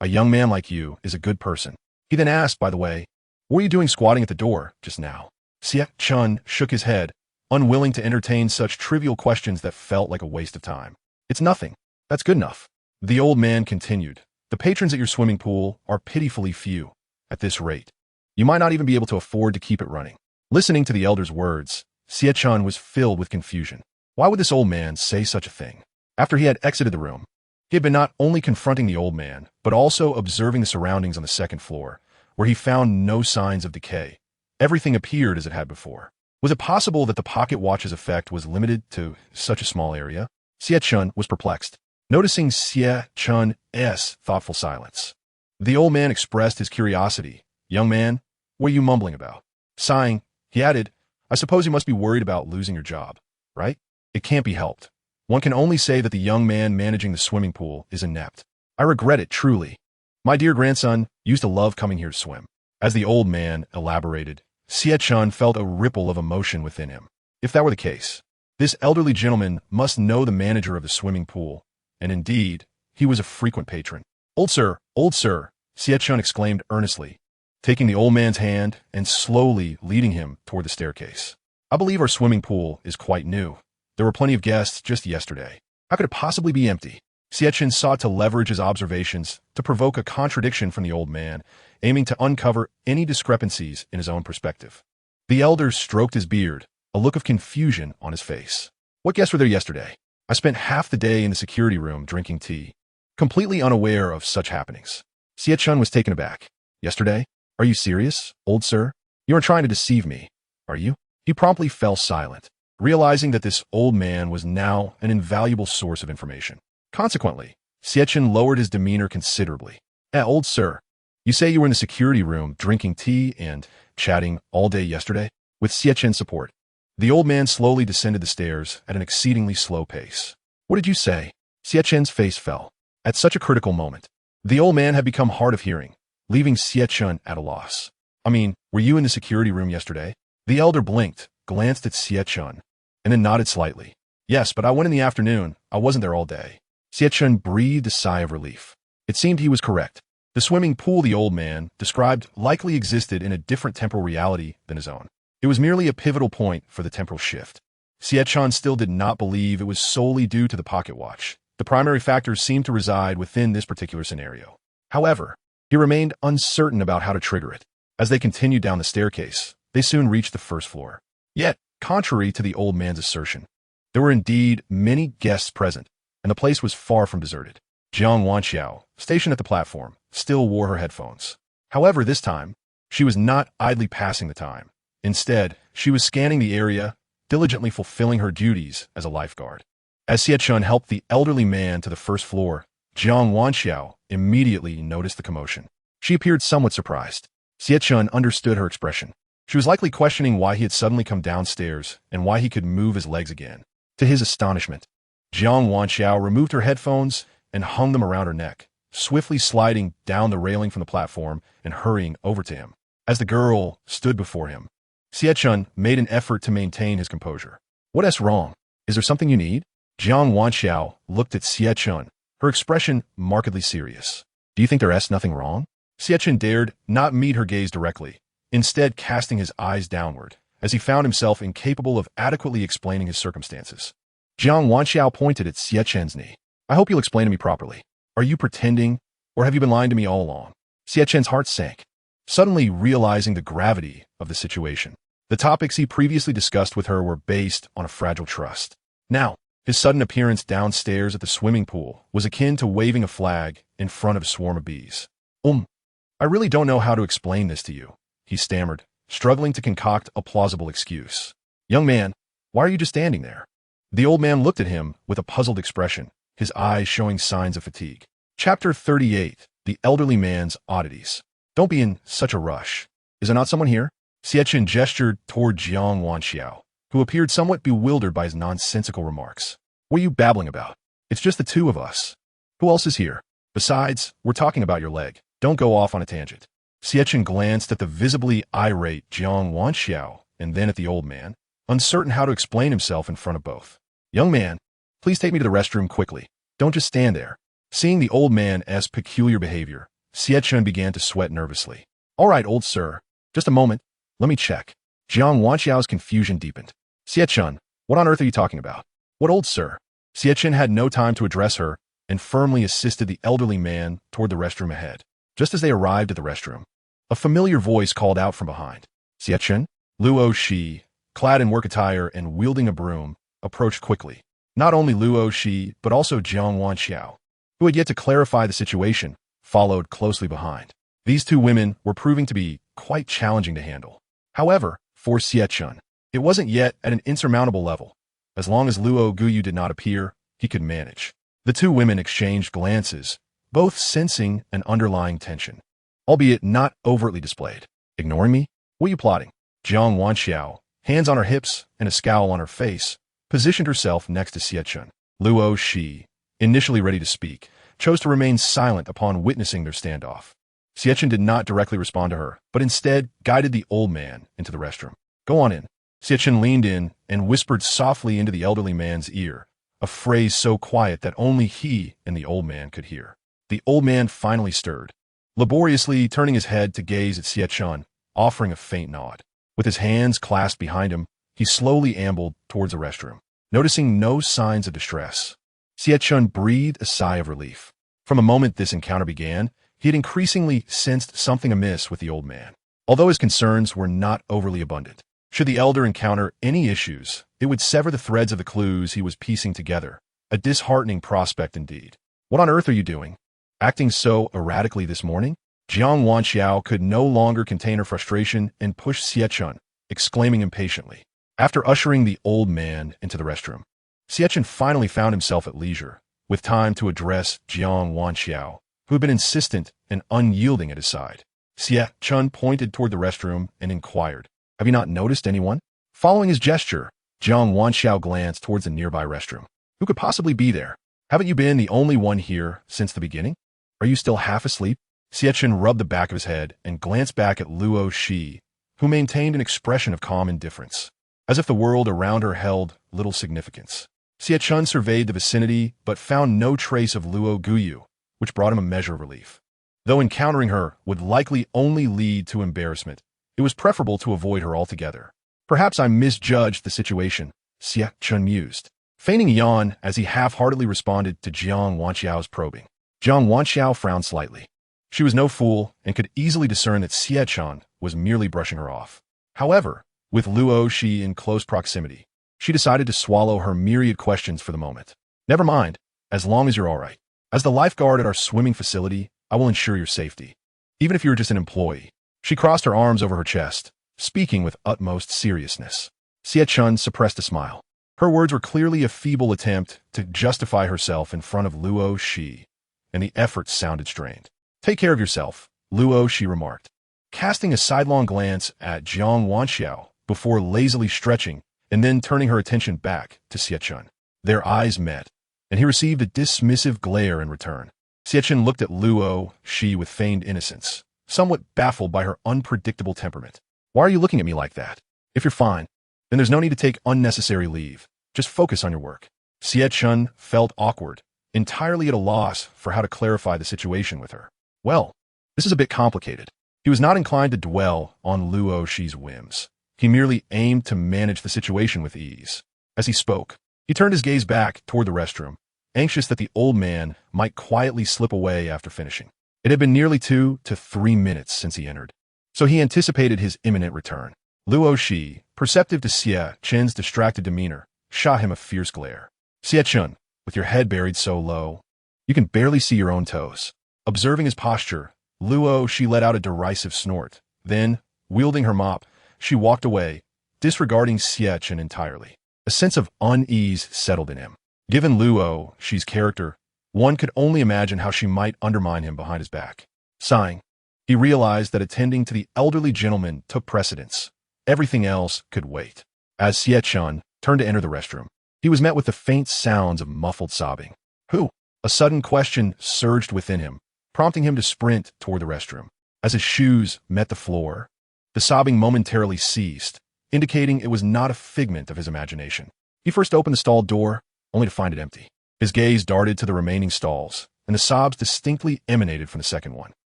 a young man like you is a good person." He then asked, "By the way, what were you doing squatting at the door just now?" Xie Chen shook his head, unwilling to entertain such trivial questions that felt like a waste of time. "It's nothing. That's good enough." The old man continued, "The patrons at your swimming pool are pitifully few. At this rate, you might not even be able to afford to keep it running." Listening to the elder's words, Xie Chen was filled with confusion. Why would this old man say such a thing? After he had exited the room, he had been not only confronting the old man, but also observing the surroundings on the second floor, where he found no signs of decay. Everything appeared as it had before. Was it possible that the pocket watch's effect was limited to such a small area? Xie Chen was perplexed, noticing Xie Chen's thoughtful silence. The old man expressed his curiosity. "Young man, what are you mumbling about?" Sighing, he added, "I suppose you must be worried about losing your job, right? It can't be helped. One can only say that the young man managing the swimming pool is inept. I regret it, truly. My dear grandson used to love coming here to swim." As the old man elaborated, Xie Chen felt a ripple of emotion within him. If that were the case, this elderly gentleman must know the manager of the swimming pool, and indeed, he was a frequent patron. Old sir, Xie Chen exclaimed earnestly, taking the old man's hand and slowly leading him toward the staircase. "I believe our swimming pool is quite new. There were plenty of guests just yesterday. How could it possibly be empty?" Xie Chen sought to leverage his observations to provoke a contradiction from the old man, aiming to uncover any discrepancies in his own perspective. The elder stroked his beard, a look of confusion on his face. "What guests were there yesterday? I spent half the day in the security room drinking tea, completely unaware of such happenings." Xie Chen was taken aback. "Yesterday? Are you serious, old sir? You aren't trying to deceive me, are you?" He promptly fell silent. realizing that this old man was now an invaluable source of information. Consequently, Xie Chen lowered his demeanor considerably. Old sir, you say you were in the security room drinking tea and chatting all day yesterday? With Xie Chen's support, the old man slowly descended the stairs at an exceedingly slow pace. What did you say? Xie Chen's face fell. At such a critical moment, the old man had become hard of hearing, leaving Xie Chen at a loss. I mean, were you in the security room yesterday? The elder blinked, glanced at Xie Chen, and then nodded slightly. Yes, but I went in the afternoon. I wasn't there all day. Xie Chen breathed a sigh of relief. It seemed he was correct. The swimming pool the old man described likely existed in a different temporal reality than his own. It was merely a pivotal point for the temporal shift. Xie Chen still did not believe it was solely due to the pocket watch. The primary factors seemed to reside within this particular scenario. However, he remained uncertain about how to trigger it. As they continued down the staircase, they soon reached the first floor. Yet, contrary to the old man's assertion, there were indeed many guests present, and the place was far from deserted. Jiang Wanxiao, stationed at the platform, still wore her headphones. However, this time, she was not idly passing the time. Instead, she was scanning the area, diligently fulfilling her duties as a lifeguard. As Xie Chen helped the elderly man to the first floor, Jiang Wanxiao immediately noticed the commotion. She appeared somewhat surprised. Xie Chen understood her expression. She was likely questioning why he had suddenly come downstairs and why he could move his legs again. To his astonishment, Jiang Wanxiao removed her headphones and hung them around her neck, swiftly sliding down the railing from the platform and hurrying over to him. As the girl stood before him, Xie Chen made an effort to maintain his composure. What's wrong? Is there something you need? Jiang Wanxiao looked at Xie Chen, her expression markedly serious. Do you think there's nothing wrong? Xie Chen dared not meet her gaze directly, instead casting his eyes downward, as he found himself incapable of adequately explaining his circumstances. Jiang Wanxiao pointed at Xie Chen's knee. I hope you'll explain to me properly. Are you pretending, or have you been lying to me all along? Xie Chen's heart sank, suddenly realizing the gravity of the situation. The topics he previously discussed with her were based on a fragile trust. Now, his sudden appearance downstairs at the swimming pool was akin to waving a flag in front of a swarm of bees. I really don't know how to explain this to you, he stammered, struggling to concoct a plausible excuse. Young man, why are you just standing there? The old man looked at him with a puzzled expression, his eyes showing signs of fatigue. Chapter 38, The Elderly Man's Oddities. Don't be in such a rush. Is there not someone here? Xie Chen gestured toward Jiang Wanxiao, who appeared somewhat bewildered by his nonsensical remarks. What are you babbling about? It's just the two of us. Who else is here? Besides, we're talking about your leg. Don't go off on a tangent. Xie Chen glanced at the visibly irate Jiang Wanxiao and then at the old man, uncertain how to explain himself in front of both. Young man, please take me to the restroom quickly. Don't just stand there. Seeing the old man's peculiar behavior, Xie Chen began to sweat nervously. All right, old sir. Just a moment. Let me check. Jiang Wanxiao's confusion deepened. Xie Chen, what on earth are you talking about? What old sir? Xie Chen had no time to address her and firmly assisted the elderly man toward the restroom ahead. Just as they arrived at the restroom, a familiar voice called out from behind. Xie Chen? Luo Shi, clad in work attire and wielding a broom, approached quickly. Not only Luo Shi, but also Jiang Wanxiao, who had yet to clarify the situation, followed closely behind. These two women were proving to be quite challenging to handle. However, for Xie Chen, it wasn't yet at an insurmountable level. As long as Luo Guyu did not appear, he could manage. The two women exchanged glances, both sensing an underlying tension, albeit not overtly displayed. Ignoring me? What are you plotting? Jiang Wanxiao, hands on her hips and a scowl on her face, positioned herself next to Xie Chen. Luo Shi, initially ready to speak, chose to remain silent upon witnessing their standoff. Xie Chen did not directly respond to her, but instead guided the old man into the restroom. Go on in. Xie Chen leaned in and whispered softly into the elderly man's ear, a phrase so quiet that only he and the old man could hear. The old man finally stirred, laboriously turning his head to gaze at Xie Chen, offering a faint nod. With his hands clasped behind him, he slowly ambled towards the restroom. Noticing no signs of distress, Xie Chen breathed a sigh of relief. From the moment this encounter began, he had increasingly sensed something amiss with the old man. Although his concerns were not overly abundant, should the elder encounter any issues, it would sever the threads of the clues he was piecing together. A disheartening prospect indeed. What on earth are you doing? Acting so erratically this morning? Jiang Wanxiao could no longer contain her frustration and pushed Xie Chen, exclaiming impatiently. After ushering the old man into the restroom, Xie Chen finally found himself at leisure, with time to address Jiang Wanxiao, who had been insistent and unyielding at his side. Xie Chen pointed toward the restroom and inquired, "Have you not noticed anyone?" Following his gesture, Jiang Wanxiao glanced towards the nearby restroom. "Who could possibly be there? Haven't you been the only one here since the beginning? Are you still half asleep?" Xie Chen rubbed the back of his head and glanced back at Luo Shi, who maintained an expression of calm indifference, as if the world around her held little significance. Xie Chen surveyed the vicinity but found no trace of Luo Guyu, which brought him a measure of relief. Though encountering her would likely only lead to embarrassment, it was preferable to avoid her altogether. "Perhaps I misjudged the situation," Xie Chen mused, feigning a yawn as he half-heartedly responded to Jiang Wanxiao's probing. Jiang Wanxiao frowned slightly. She was no fool and could easily discern that Xie Chen was merely brushing her off. However, with Luo Shi in close proximity, she decided to swallow her myriad questions for the moment. "Never mind, as long as you're all right. As the lifeguard at our swimming facility, I will ensure your safety, even if you're just an employee." She crossed her arms over her chest, speaking with utmost seriousness. Xie Chen suppressed a smile. Her words were clearly a feeble attempt to justify herself in front of Luo Shi, and the effort sounded strained. "Take care of yourself," Luo Shi remarked, casting a sidelong glance at Jiang Wanxiao before lazily stretching and then turning her attention back to Xie Chen. Their eyes met, and he received a dismissive glare in return. Xie Chen looked at Luo Shi with feigned innocence, somewhat baffled by her unpredictable temperament. "Why are you looking at me like that? If you're fine, then there's no need to take unnecessary leave. Just focus on your work." Xie Chen felt awkward, entirely at a loss for how to clarify the situation with her. Well, this is a bit complicated. He was not inclined to dwell on Luo Shi's whims. He merely aimed to manage the situation with ease. As he spoke, he turned his gaze back toward the restroom, anxious that the old man might quietly slip away after finishing. It had been nearly 2 to 3 minutes since he entered, so he anticipated his imminent return. Luo Shi, perceptive to Xie Chen's distracted demeanor, shot him a fierce glare. "Xie Chen, with your head buried so low, you can barely see your own toes." Observing his posture, Luo Shi let out a derisive snort. Then, wielding her mop, she walked away, disregarding Xie Chen entirely. A sense of unease settled in him. Given Luo Shi's character, one could only imagine how she might undermine him behind his back. Sighing, he realized that attending to the elderly gentleman took precedence. Everything else could wait. As Xie Chen turned to enter the restroom, he was met with the faint sounds of muffled sobbing. "Who?" A sudden question surged within him, prompting him to sprint toward the restroom. As his shoes met the floor, the sobbing momentarily ceased, indicating it was not a figment of his imagination. He first opened the stall door, only to find it empty. His gaze darted to the remaining stalls, and the sobs distinctly emanated from the second one.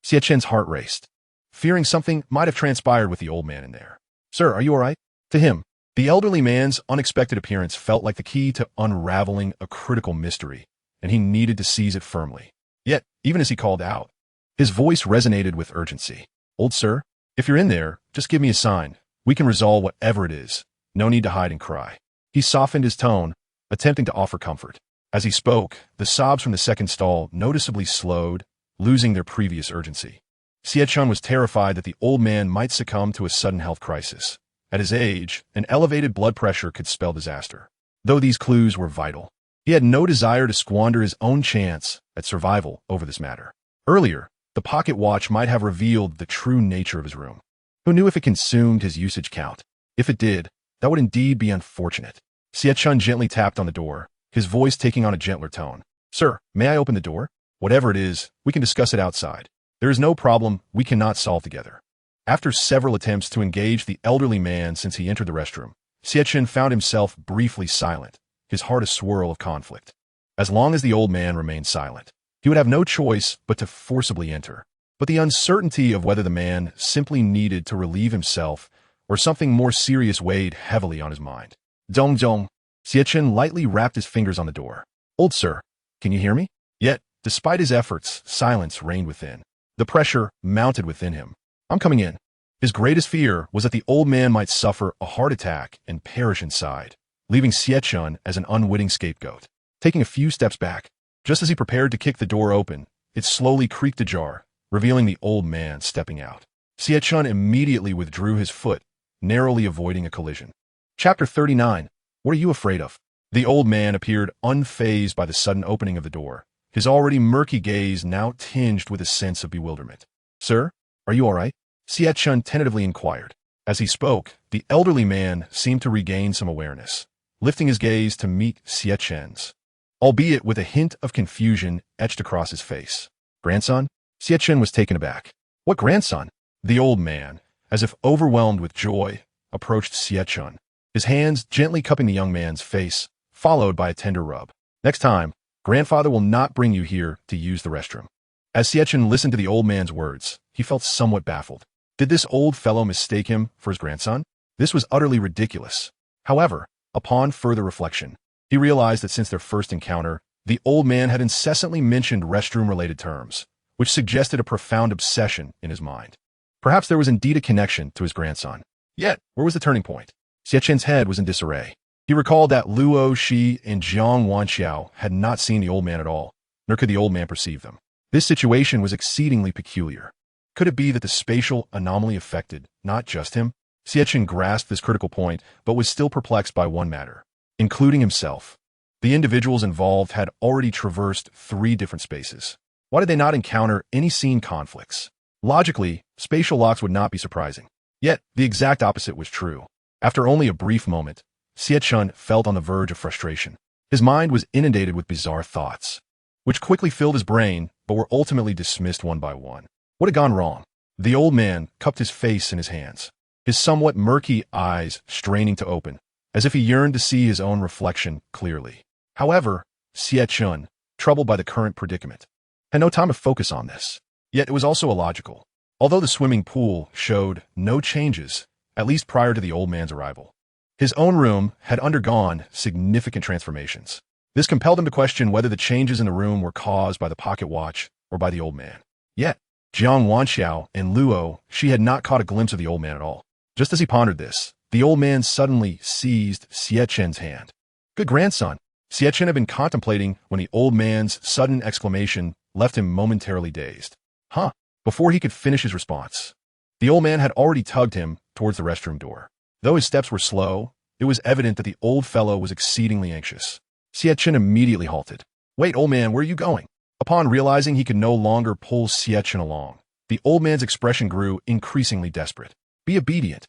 Xie Chen's heart raced, fearing something might have transpired with the old man in there. "Sir, are you all right?" To him, the elderly man's unexpected appearance felt like the key to unraveling a critical mystery, and he needed to seize it firmly. Yet, even as he called out, his voice resonated with urgency. "Old sir, if you're in there, just give me a sign. We can resolve whatever it is. No need to hide and cry." He softened his tone, attempting to offer comfort. As he spoke, the sobs from the second stall noticeably slowed, losing their previous urgency. Xie Chen was terrified that the old man might succumb to a sudden health crisis. At his age, an elevated blood pressure could spell disaster. Though these clues were vital, he had no desire to squander his own chance at survival over this matter. Earlier, the pocket watch might have revealed the true nature of his room. Who knew if it consumed his usage count? If it did, that would indeed be unfortunate. Xie Chen gently tapped on the door, his voice taking on a gentler tone. "Sir, may I open the door? Whatever it is, we can discuss it outside. There is no problem we cannot solve together." After several attempts to engage the elderly man since he entered the restroom, Xie Chen found himself briefly silent, his heart a swirl of conflict. As long as the old man remained silent, he would have no choice but to forcibly enter. But the uncertainty of whether the man simply needed to relieve himself or something more serious weighed heavily on his mind. "Dong dong." Xie Chen lightly rapped his fingers on the door. "Old sir, can you hear me?" Yet, despite his efforts, silence reigned within. The pressure mounted within him. "I'm coming in." His greatest fear was that the old man might suffer a heart attack and perish inside, leaving Xie Chen as an unwitting scapegoat. Taking a few steps back, just as he prepared to kick the door open, it slowly creaked ajar, revealing the old man stepping out. Xie Chen immediately withdrew his foot, narrowly avoiding a collision. Chapter 39. What are you afraid of? The old man appeared unfazed by the sudden opening of the door, his already murky gaze now tinged with a sense of bewilderment. Sir, are you all right? Xie Chen tentatively inquired. As he spoke, the elderly man seemed to regain some awareness, lifting his gaze to meet Xie Chen's, albeit with a hint of confusion etched across his face. Grandson? Xie Chen was taken aback. What grandson? The old man, as if overwhelmed with joy, approached Xie Chen, his hands gently cupping the young man's face, followed by a tender rub. Next time, grandfather will not bring you here to use the restroom. As Xie Chen listened to the old man's words, he felt somewhat baffled. Did this old fellow mistake him for his grandson? This was utterly ridiculous. However, upon further reflection, he realized that since their first encounter, the old man had incessantly mentioned restroom-related terms, which suggested a profound obsession in his mind. Perhaps there was indeed a connection to his grandson. Yet, where was the turning point? Xie Chen's head was in disarray. He recalled that Luo Shi and Jiang Wanxiao had not seen the old man at all, nor could the old man perceive them. This situation was exceedingly peculiar. Could it be that the spatial anomaly affected not just him? Xie Chen grasped this critical point, but was still perplexed by one matter. Including himself, the individuals involved had already traversed 3 different spaces. Why did they not encounter any scene conflicts? Logically, spatial locks would not be surprising. Yet, the exact opposite was true. After only a brief moment, Xie Chen felt on the verge of frustration. His mind was inundated with bizarre thoughts, which quickly filled his brain but were ultimately dismissed one by one. What had gone wrong? The old man cupped his face in his hands, his somewhat murky eyes straining to open, as if he yearned to see his own reflection clearly. However, Xie Chen, troubled by the current predicament, had no time to focus on this. Yet it was also illogical. Although the swimming pool showed no changes, at least prior to the old man's arrival, his own room had undergone significant transformations. This compelled him to question whether the changes in the room were caused by the pocket watch or by the old man. Yet, Jiang Wanxiao and Luo Shi had not caught a glimpse of the old man at all. Just as he pondered this, the old man suddenly seized Xie Chen's hand. Good grandson. Xie Chen had been contemplating when the old man's sudden exclamation left him momentarily dazed. Huh? Before he could finish his response, the old man had already tugged him towards the restroom door. Though his steps were slow, it was evident that the old fellow was exceedingly anxious. Xie Chen immediately halted. Wait, old man, where are you going? Upon realizing he could no longer pull Xie Chen along, the old man's expression grew increasingly desperate. Be obedient.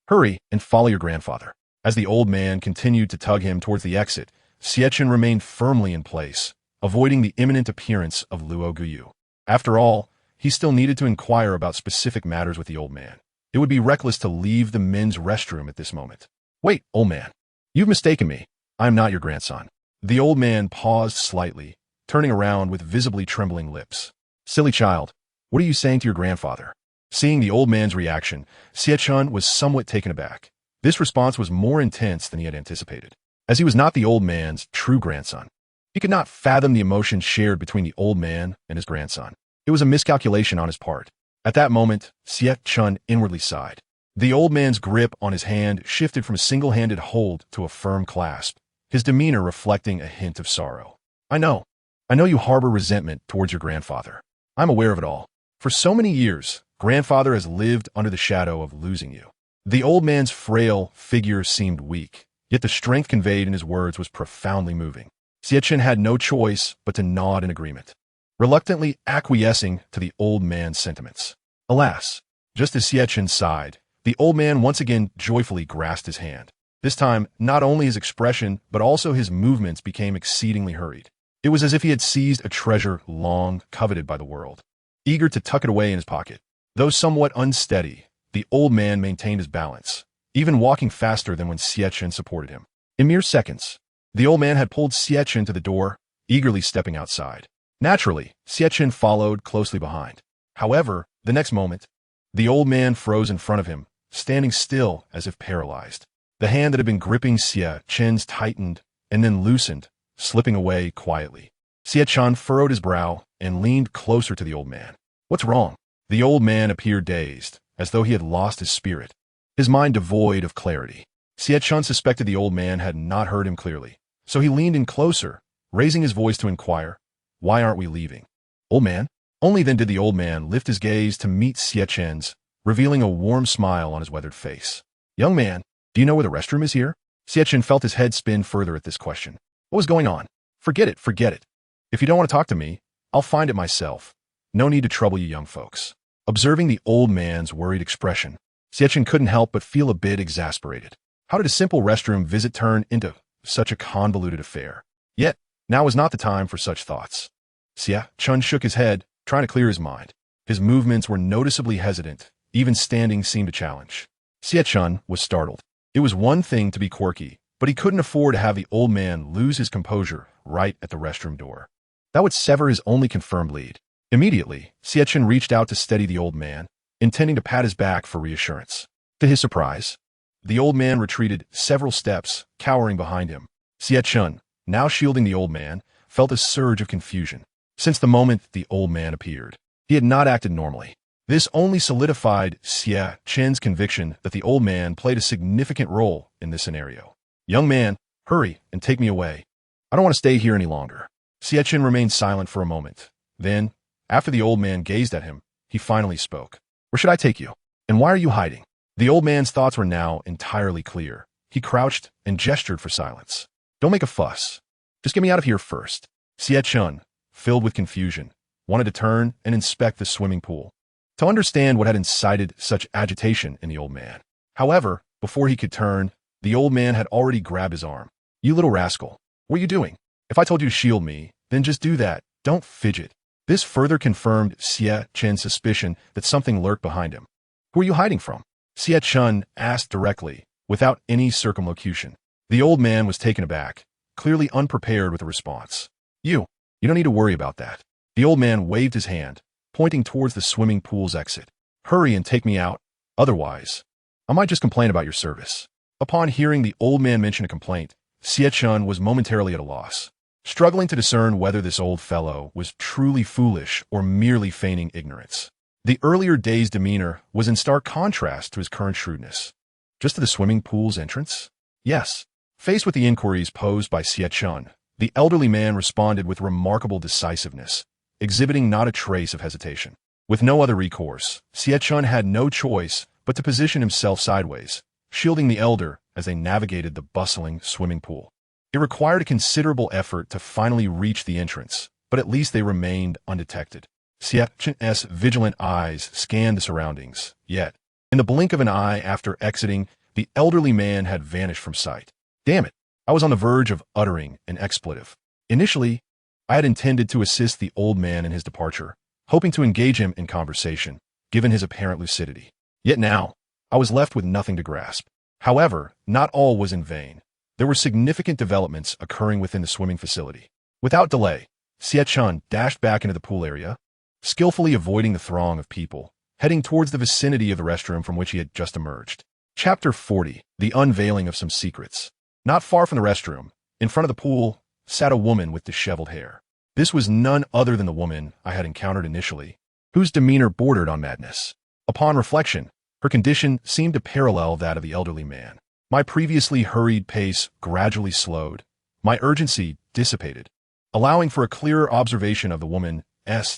Hurry and follow your grandfather. As the old man continued to tug him towards the exit, Xie Chen remained firmly in place, avoiding the imminent appearance of Luo Guyu. After all, he still needed to inquire about specific matters with the old man. It would be reckless to leave the men's restroom at this moment. Wait, old man. You've mistaken me. I am not your grandson. The old man paused slightly, turning around with visibly trembling lips. Silly child, what are you saying to your grandfather? Seeing the old man's reaction, Xie Chen was somewhat taken aback. This response was more intense than he had anticipated. As he was not the old man's true grandson, he could not fathom the emotion shared between the old man and his grandson. It was a miscalculation on his part. At that moment, Xie Chen inwardly sighed. The old man's grip on his hand shifted from a single-handed hold to a firm clasp, his demeanor reflecting a hint of sorrow. I know you harbor resentment towards your grandfather. I'm aware of it all. For so many years, grandfather has lived under the shadow of losing you. The old man's frail figure seemed weak, yet the strength conveyed in his words was profoundly moving. Xie Chen had no choice but to nod in agreement, reluctantly acquiescing to the old man's sentiments. Alas, just as Xie Chen sighed, the old man once again joyfully grasped his hand. This time, not only his expression, but also his movements became exceedingly hurried. It was as if he had seized a treasure long coveted by the world, eager to tuck it away in his pocket. Though somewhat unsteady, the old man maintained his balance, even walking faster than when Xie Chen supported him. In mere seconds, the old man had pulled Xie Chen to the door, eagerly stepping outside. Naturally, Xie Chen followed closely behind. However, the next moment, the old man froze in front of him, standing still as if paralyzed. The hand that had been gripping Xie Chen's tightened and then loosened, slipping away quietly. Xie Chen furrowed his brow and leaned closer to the old man. What's wrong? The old man appeared dazed, as though he had lost his spirit, his mind devoid of clarity. Xie Chen suspected the old man had not heard him clearly, so he leaned in closer, raising his voice to inquire, "Why aren't we leaving? Old man?" Only then did the old man lift his gaze to meet Xie Chen's, revealing a warm smile on his weathered face. "Young man, do you know where the restroom is here?" Xie Chen felt his head spin further at this question. What was going on? Forget it, forget it. If you don't want to talk to me, I'll find it myself. No need to trouble you young folks. Observing the old man's worried expression, Xie Chen couldn't help but feel a bit exasperated. How did a simple restroom visit turn into such a convoluted affair? Yet, now was not the time for such thoughts. Xie Chen shook his head, trying to clear his mind. His movements were noticeably hesitant. Even standing seemed a challenge. Xie Chen was startled. It was one thing to be quirky, but he couldn't afford to have the old man lose his composure right at the restroom door. That would sever his only confirmed lead. Immediately, Xie Chen reached out to steady the old man, intending to pat his back for reassurance. To his surprise, the old man retreated several steps, cowering behind him. Xie Chen, now shielding the old man, felt a surge of confusion. Since the moment the old man appeared, he had not acted normally. This only solidified Xie Chen's conviction that the old man played a significant role in this scenario. Young man, hurry and take me away. I don't want to stay here any longer. Xie Chen remained silent for a moment. Then, after the old man gazed at him, he finally spoke. Where should I take you? And why are you hiding? The old man's thoughts were now entirely clear. He crouched and gestured for silence. Don't make a fuss. Just get me out of here first. Xie Chen, filled with confusion, wanted to turn and inspect the swimming pool, to understand what had incited such agitation in the old man. However, before he could turn, the old man had already grabbed his arm. You little rascal, what are you doing? If I told you to shield me, then just do that. Don't fidget. This further confirmed Xie Chen's suspicion that something lurked behind him. Who are you hiding from? Xie Chen asked directly, without any circumlocution. The old man was taken aback, clearly unprepared with a response. You don't need to worry about that. The old man waved his hand, pointing towards the swimming pool's exit. Hurry and take me out. Otherwise, I might just complain about your service. Upon hearing the old man mention a complaint, Xie Chen was momentarily at a loss, struggling to discern whether this old fellow was truly foolish or merely feigning ignorance. The earlier day's demeanor was in stark contrast to his current shrewdness. Just to the swimming pool's entrance? Yes. Faced with the inquiries posed by Xie Chen, the elderly man responded with remarkable decisiveness, exhibiting not a trace of hesitation. With no other recourse, Xie Chen had no choice but to position himself sideways, shielding the elder as they navigated the bustling swimming pool. It required a considerable effort to finally reach the entrance, but at least they remained undetected. Xie Chen's vigilant eyes scanned the surroundings, yet, in the blink of an eye after exiting, the elderly man had vanished from sight. Damn it, I was on the verge of uttering an expletive. Initially, I had intended to assist the old man in his departure, hoping to engage him in conversation, given his apparent lucidity. Yet now, I was left with nothing to grasp. However, not all was in vain. There were significant developments occurring within the swimming facility. Without delay, Xie Chen dashed back into the pool area, skillfully avoiding the throng of people, heading towards the vicinity of the restroom from which he had just emerged. Chapter 40, The Unveiling of Some Secrets. Not far from the restroom, in front of the pool, sat a woman with disheveled hair. This was none other than the woman I had encountered initially, whose demeanor bordered on madness. Upon reflection, her condition seemed to parallel that of the elderly man. My previously hurried pace gradually slowed, my urgency dissipated, allowing for a clearer observation of the woman's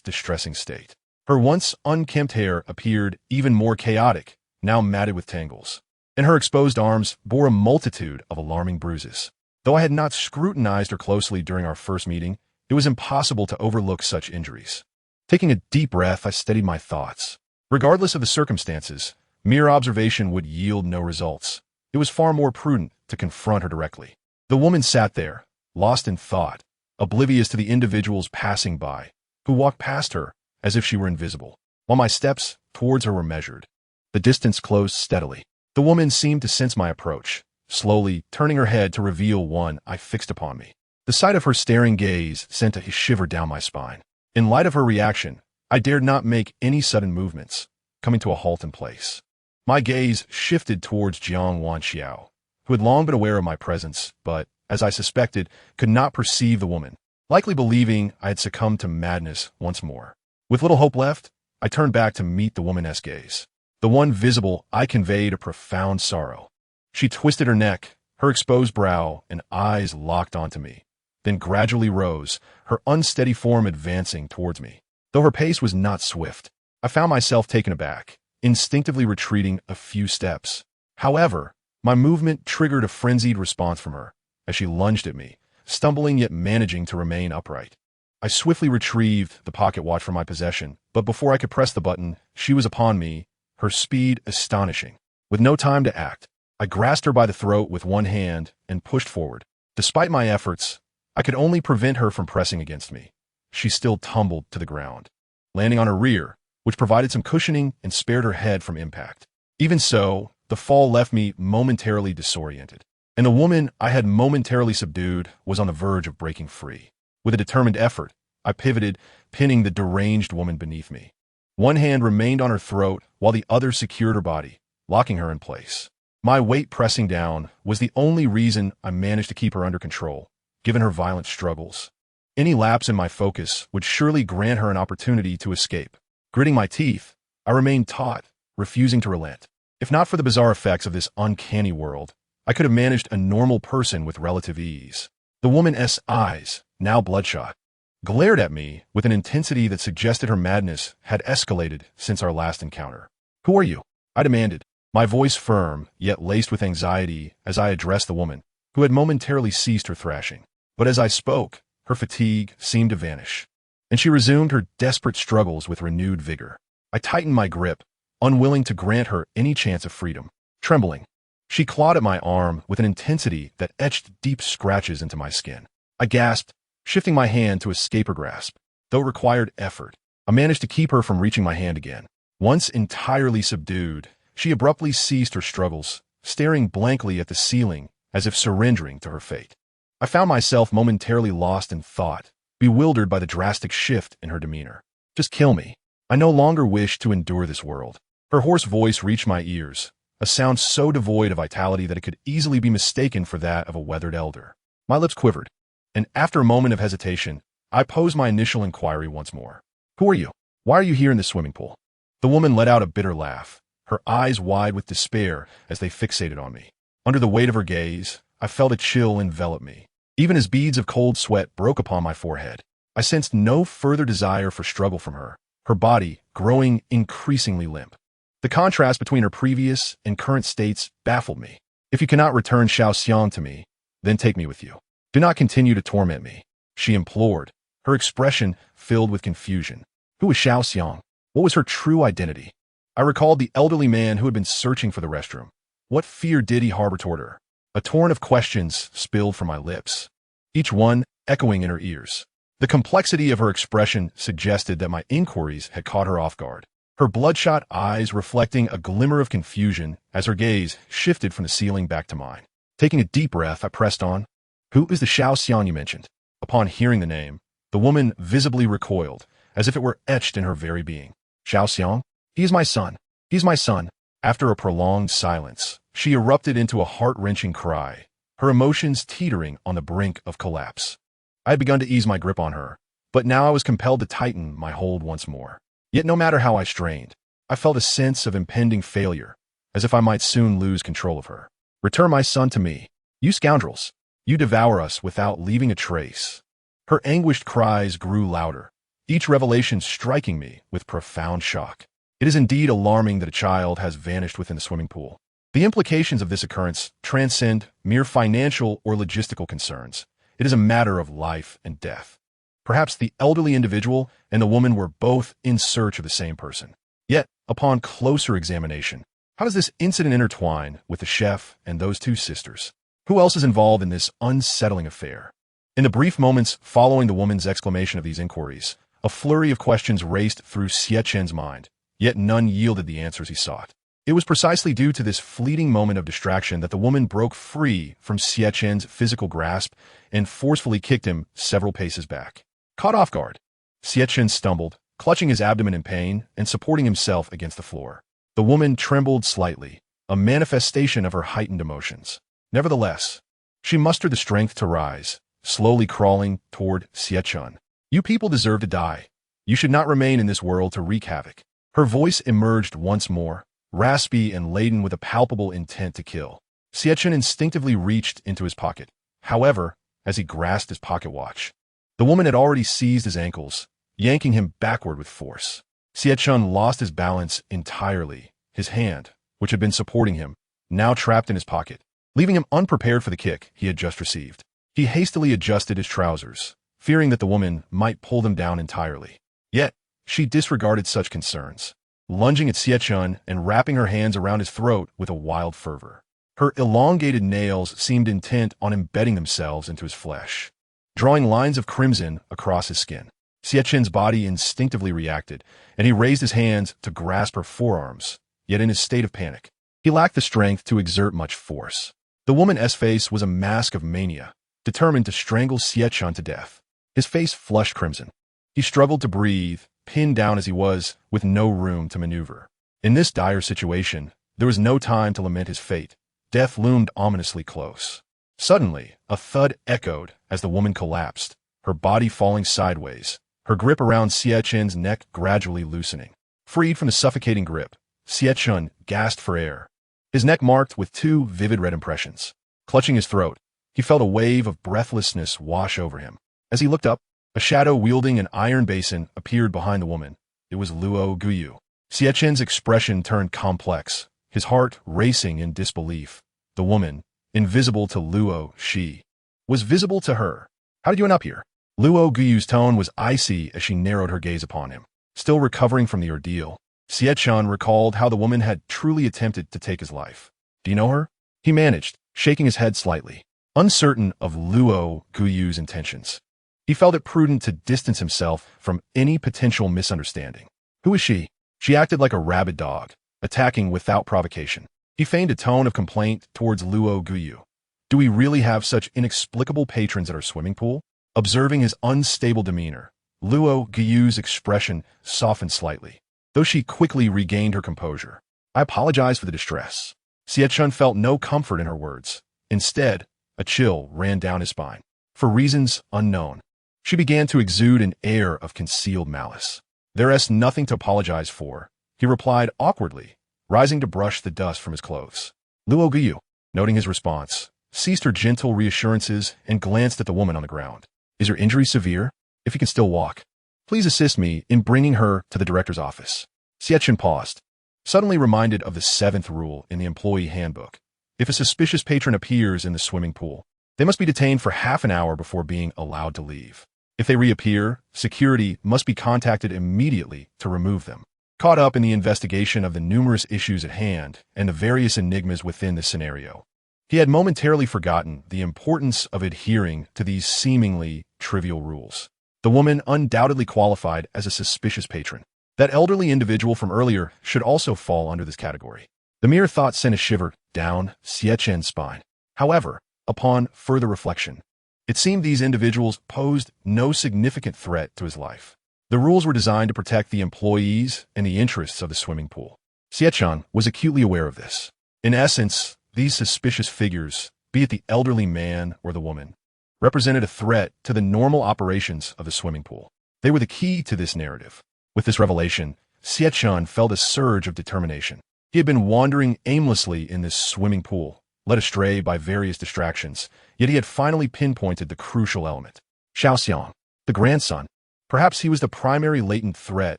distressing state. Her once unkempt hair appeared even more chaotic, now matted with tangles, and her exposed arms bore a multitude of alarming bruises. Though I had not scrutinized her closely during our first meeting, it was impossible to overlook such injuries. Taking a deep breath, I steadied my thoughts. Regardless of the circumstances, mere observation would yield no results. It was far more prudent to confront her directly. The woman sat there, lost in thought, oblivious to the individuals passing by, who walked past her as if she were invisible, while my steps towards her were measured. The distance closed steadily. The woman seemed to sense my approach, slowly turning her head to reveal one eye fixed upon me. The sight of her staring gaze sent a shiver down my spine. In light of her reaction, I dared not make any sudden movements, coming to a halt in place. My gaze shifted towards Jiang Wanxiao, who had long been aware of my presence, but, as I suspected, could not perceive the woman, likely believing I had succumbed to madness once more. With little hope left, I turned back to meet the woman's gaze. The one visible eye conveyed a profound sorrow. She twisted her neck, her exposed brow and eyes locked onto me, then gradually rose, her unsteady form advancing towards me. Though her pace was not swift, I found myself taken aback, instinctively retreating a few steps. However, My movement triggered a frenzied response from her as she lunged at me, stumbling yet managing to remain upright. I swiftly retrieved the pocket watch from my possession, but before I could press the button, she was upon me, her speed astonishing. With no time to act, I grasped her by the throat with one hand and pushed forward. Despite my efforts, I could only prevent her from pressing against me. She still tumbled to the ground, landing on her rear, which provided some cushioning and spared her head from impact. Even so, the fall left me momentarily disoriented, and the woman I had momentarily subdued was on the verge of breaking free. With a determined effort, I pivoted, pinning the deranged woman beneath me. One hand remained on her throat while the other secured her body, locking her in place. My weight pressing down was the only reason I managed to keep her under control, given her violent struggles. Any lapse in my focus would surely grant her an opportunity to escape. Gritting my teeth, I remained taut, refusing to relent. If not for the bizarre effects of this uncanny world, I could have managed a normal person with relative ease. The woman's eyes, now bloodshot, glared at me with an intensity that suggested her madness had escalated since our last encounter. "Who are you?" I demanded, my voice firm yet laced with anxiety as I addressed the woman, who had momentarily ceased her thrashing. But as I spoke, her fatigue seemed to vanish, and she resumed her desperate struggles with renewed vigor. I tightened my grip, unwilling to grant her any chance of freedom. Trembling, she clawed at my arm with an intensity that etched deep scratches into my skin. I gasped, shifting my hand to escape her grasp. Though it required effort, I managed to keep her from reaching my hand again. Once entirely subdued, she abruptly ceased her struggles, staring blankly at the ceiling as if surrendering to her fate. I found myself momentarily lost in thought, bewildered by the drastic shift in her demeanor. "Just kill me. I no longer wish to endure this world." Her hoarse voice reached my ears, a sound so devoid of vitality that it could easily be mistaken for that of a weathered elder. My lips quivered, and after a moment of hesitation, I posed my initial inquiry once more. "Who are you? Why are you here in this swimming pool?" The woman let out a bitter laugh, her eyes wide with despair as they fixated on me. Under the weight of her gaze, I felt a chill envelop me. Even as beads of cold sweat broke upon my forehead, I sensed no further desire for struggle from her, her body growing increasingly limp. The contrast between her previous and current states baffled me. "If you cannot return Xie Chen to me, then take me with you. Do not continue to torment me," she implored, her expression filled with confusion. Who was Xie Chen? What was her true identity? I recalled the elderly man who had been searching for the restroom. What fear did he harbor toward her? A torrent of questions spilled from my lips, each one echoing in her ears. The complexity of her expression suggested that my inquiries had caught her off guard, her bloodshot eyes reflecting a glimmer of confusion as her gaze shifted from the ceiling back to mine. Taking a deep breath, I pressed on. "Who is the Xie Chen you mentioned?" Upon hearing the name, the woman visibly recoiled, as if it were etched in her very being. "Xie Chen? He is my son. He's my son." After a prolonged silence, she erupted into a heart-wrenching cry, her emotions teetering on the brink of collapse. I had begun to ease my grip on her, but now I was compelled to tighten my hold once more. Yet no matter how I strained, I felt a sense of impending failure, as if I might soon lose control of her. "Return my son to me. You scoundrels. You devour us without leaving a trace." Her anguished cries grew louder, each revelation striking me with profound shock. It is indeed alarming that a child has vanished within the swimming pool. The implications of this occurrence transcend mere financial or logistical concerns. It is a matter of life and death. Perhaps the elderly individual and the woman were both in search of the same person. Yet, upon closer examination, how does this incident intertwine with the chef and those two sisters? Who else is involved in this unsettling affair? In the brief moments following the woman's exclamation of these inquiries, a flurry of questions raced through Xie Chen's mind, yet none yielded the answers he sought. It was precisely due to this fleeting moment of distraction that the woman broke free from Xie Chen's physical grasp and forcefully kicked him several paces back. Caught off guard, Xie Chen stumbled, clutching his abdomen in pain and supporting himself against the floor. The woman trembled slightly, a manifestation of her heightened emotions. Nevertheless, she mustered the strength to rise, slowly crawling toward Xie Chen. "You people deserve to die. You should not remain in this world to wreak havoc." Her voice emerged once more, raspy and laden with a palpable intent to kill. Xie Chen instinctively reached into his pocket. However, as he grasped his pocket watch, the woman had already seized his ankles, yanking him backward with force. Xie Chen lost his balance entirely. His hand, which had been supporting him, now trapped in his pocket, leaving him unprepared for the kick he had just received. He hastily adjusted his trousers, fearing that the woman might pull them down entirely. Yet, she disregarded such concerns, lunging at Xie Chen and wrapping her hands around his throat with a wild fervor. Her elongated nails seemed intent on embedding themselves into his flesh, drawing lines of crimson across his skin. Xie Chen's body instinctively reacted, and he raised his hands to grasp her forearms, yet in his state of panic, he lacked the strength to exert much force. The woman's face was a mask of mania, determined to strangle Xie Chen to death. His face flushed crimson. He struggled to breathe, pinned down as he was, with no room to maneuver. In this dire situation, there was no time to lament his fate. Death loomed ominously close. Suddenly, a thud echoed as the woman collapsed, her body falling sideways, her grip around Xie Chen's neck gradually loosening. Freed from the suffocating grip, Xie Chen gasped for air, his neck marked with two vivid red impressions. Clutching his throat, he felt a wave of breathlessness wash over him. As he looked up, a shadow wielding an iron basin appeared behind the woman. It was Luo Guyu. Xie Chen's expression turned complex, his heart racing in disbelief. The woman, invisible to Luo Shi, was visible to her. How did you end up here? Luo Guyu's tone was icy as she narrowed her gaze upon him. Still recovering from the ordeal, Xie Chen recalled how the woman had truly attempted to take his life. Do you know her? He managed, shaking his head slightly, uncertain of Luo Guyu's intentions. He felt it prudent to distance himself from any potential misunderstanding. Who is she? She acted like a rabid dog, attacking without provocation. He feigned a tone of complaint towards Luo Guyu. Do we really have such inexplicable patrons at our swimming pool? Observing his unstable demeanor, Luo Guyu's expression softened slightly, though she quickly regained her composure. I apologize for the distress. Xie Chen felt no comfort in her words. Instead, a chill ran down his spine. For reasons unknown, she began to exude an air of concealed malice. There is nothing to apologize for, he replied awkwardly, rising to brush the dust from his clothes. Luo Guyu, noting his response, ceased her gentle reassurances and glanced at the woman on the ground. Is her injury severe? If you can still walk, please assist me in bringing her to the director's office. Xie Chen paused, suddenly reminded of the 7th rule in the employee handbook. If a suspicious patron appears in the swimming pool, they must be detained for half an hour before being allowed to leave. If they reappear, security must be contacted immediately to remove them. Caught up in the investigation of the numerous issues at hand and the various enigmas within the scenario, he had momentarily forgotten the importance of adhering to these seemingly trivial rules. The woman undoubtedly qualified as a suspicious patron. That elderly individual from earlier should also fall under this category. The mere thought sent a shiver down Xie Chen's spine. However, upon further reflection, it seemed these individuals posed no significant threat to his life. The rules were designed to protect the employees and the interests of the swimming pool. Xie Chen was acutely aware of this. In essence, these suspicious figures, be it the elderly man or the woman, represented a threat to the normal operations of the swimming pool. They were the key to this narrative. With this revelation, Xie Chen felt a surge of determination. He had been wandering aimlessly in this swimming pool, led astray by various distractions, yet he had finally pinpointed the crucial element. Xiaoxiang, the grandson. Perhaps he was the primary latent threat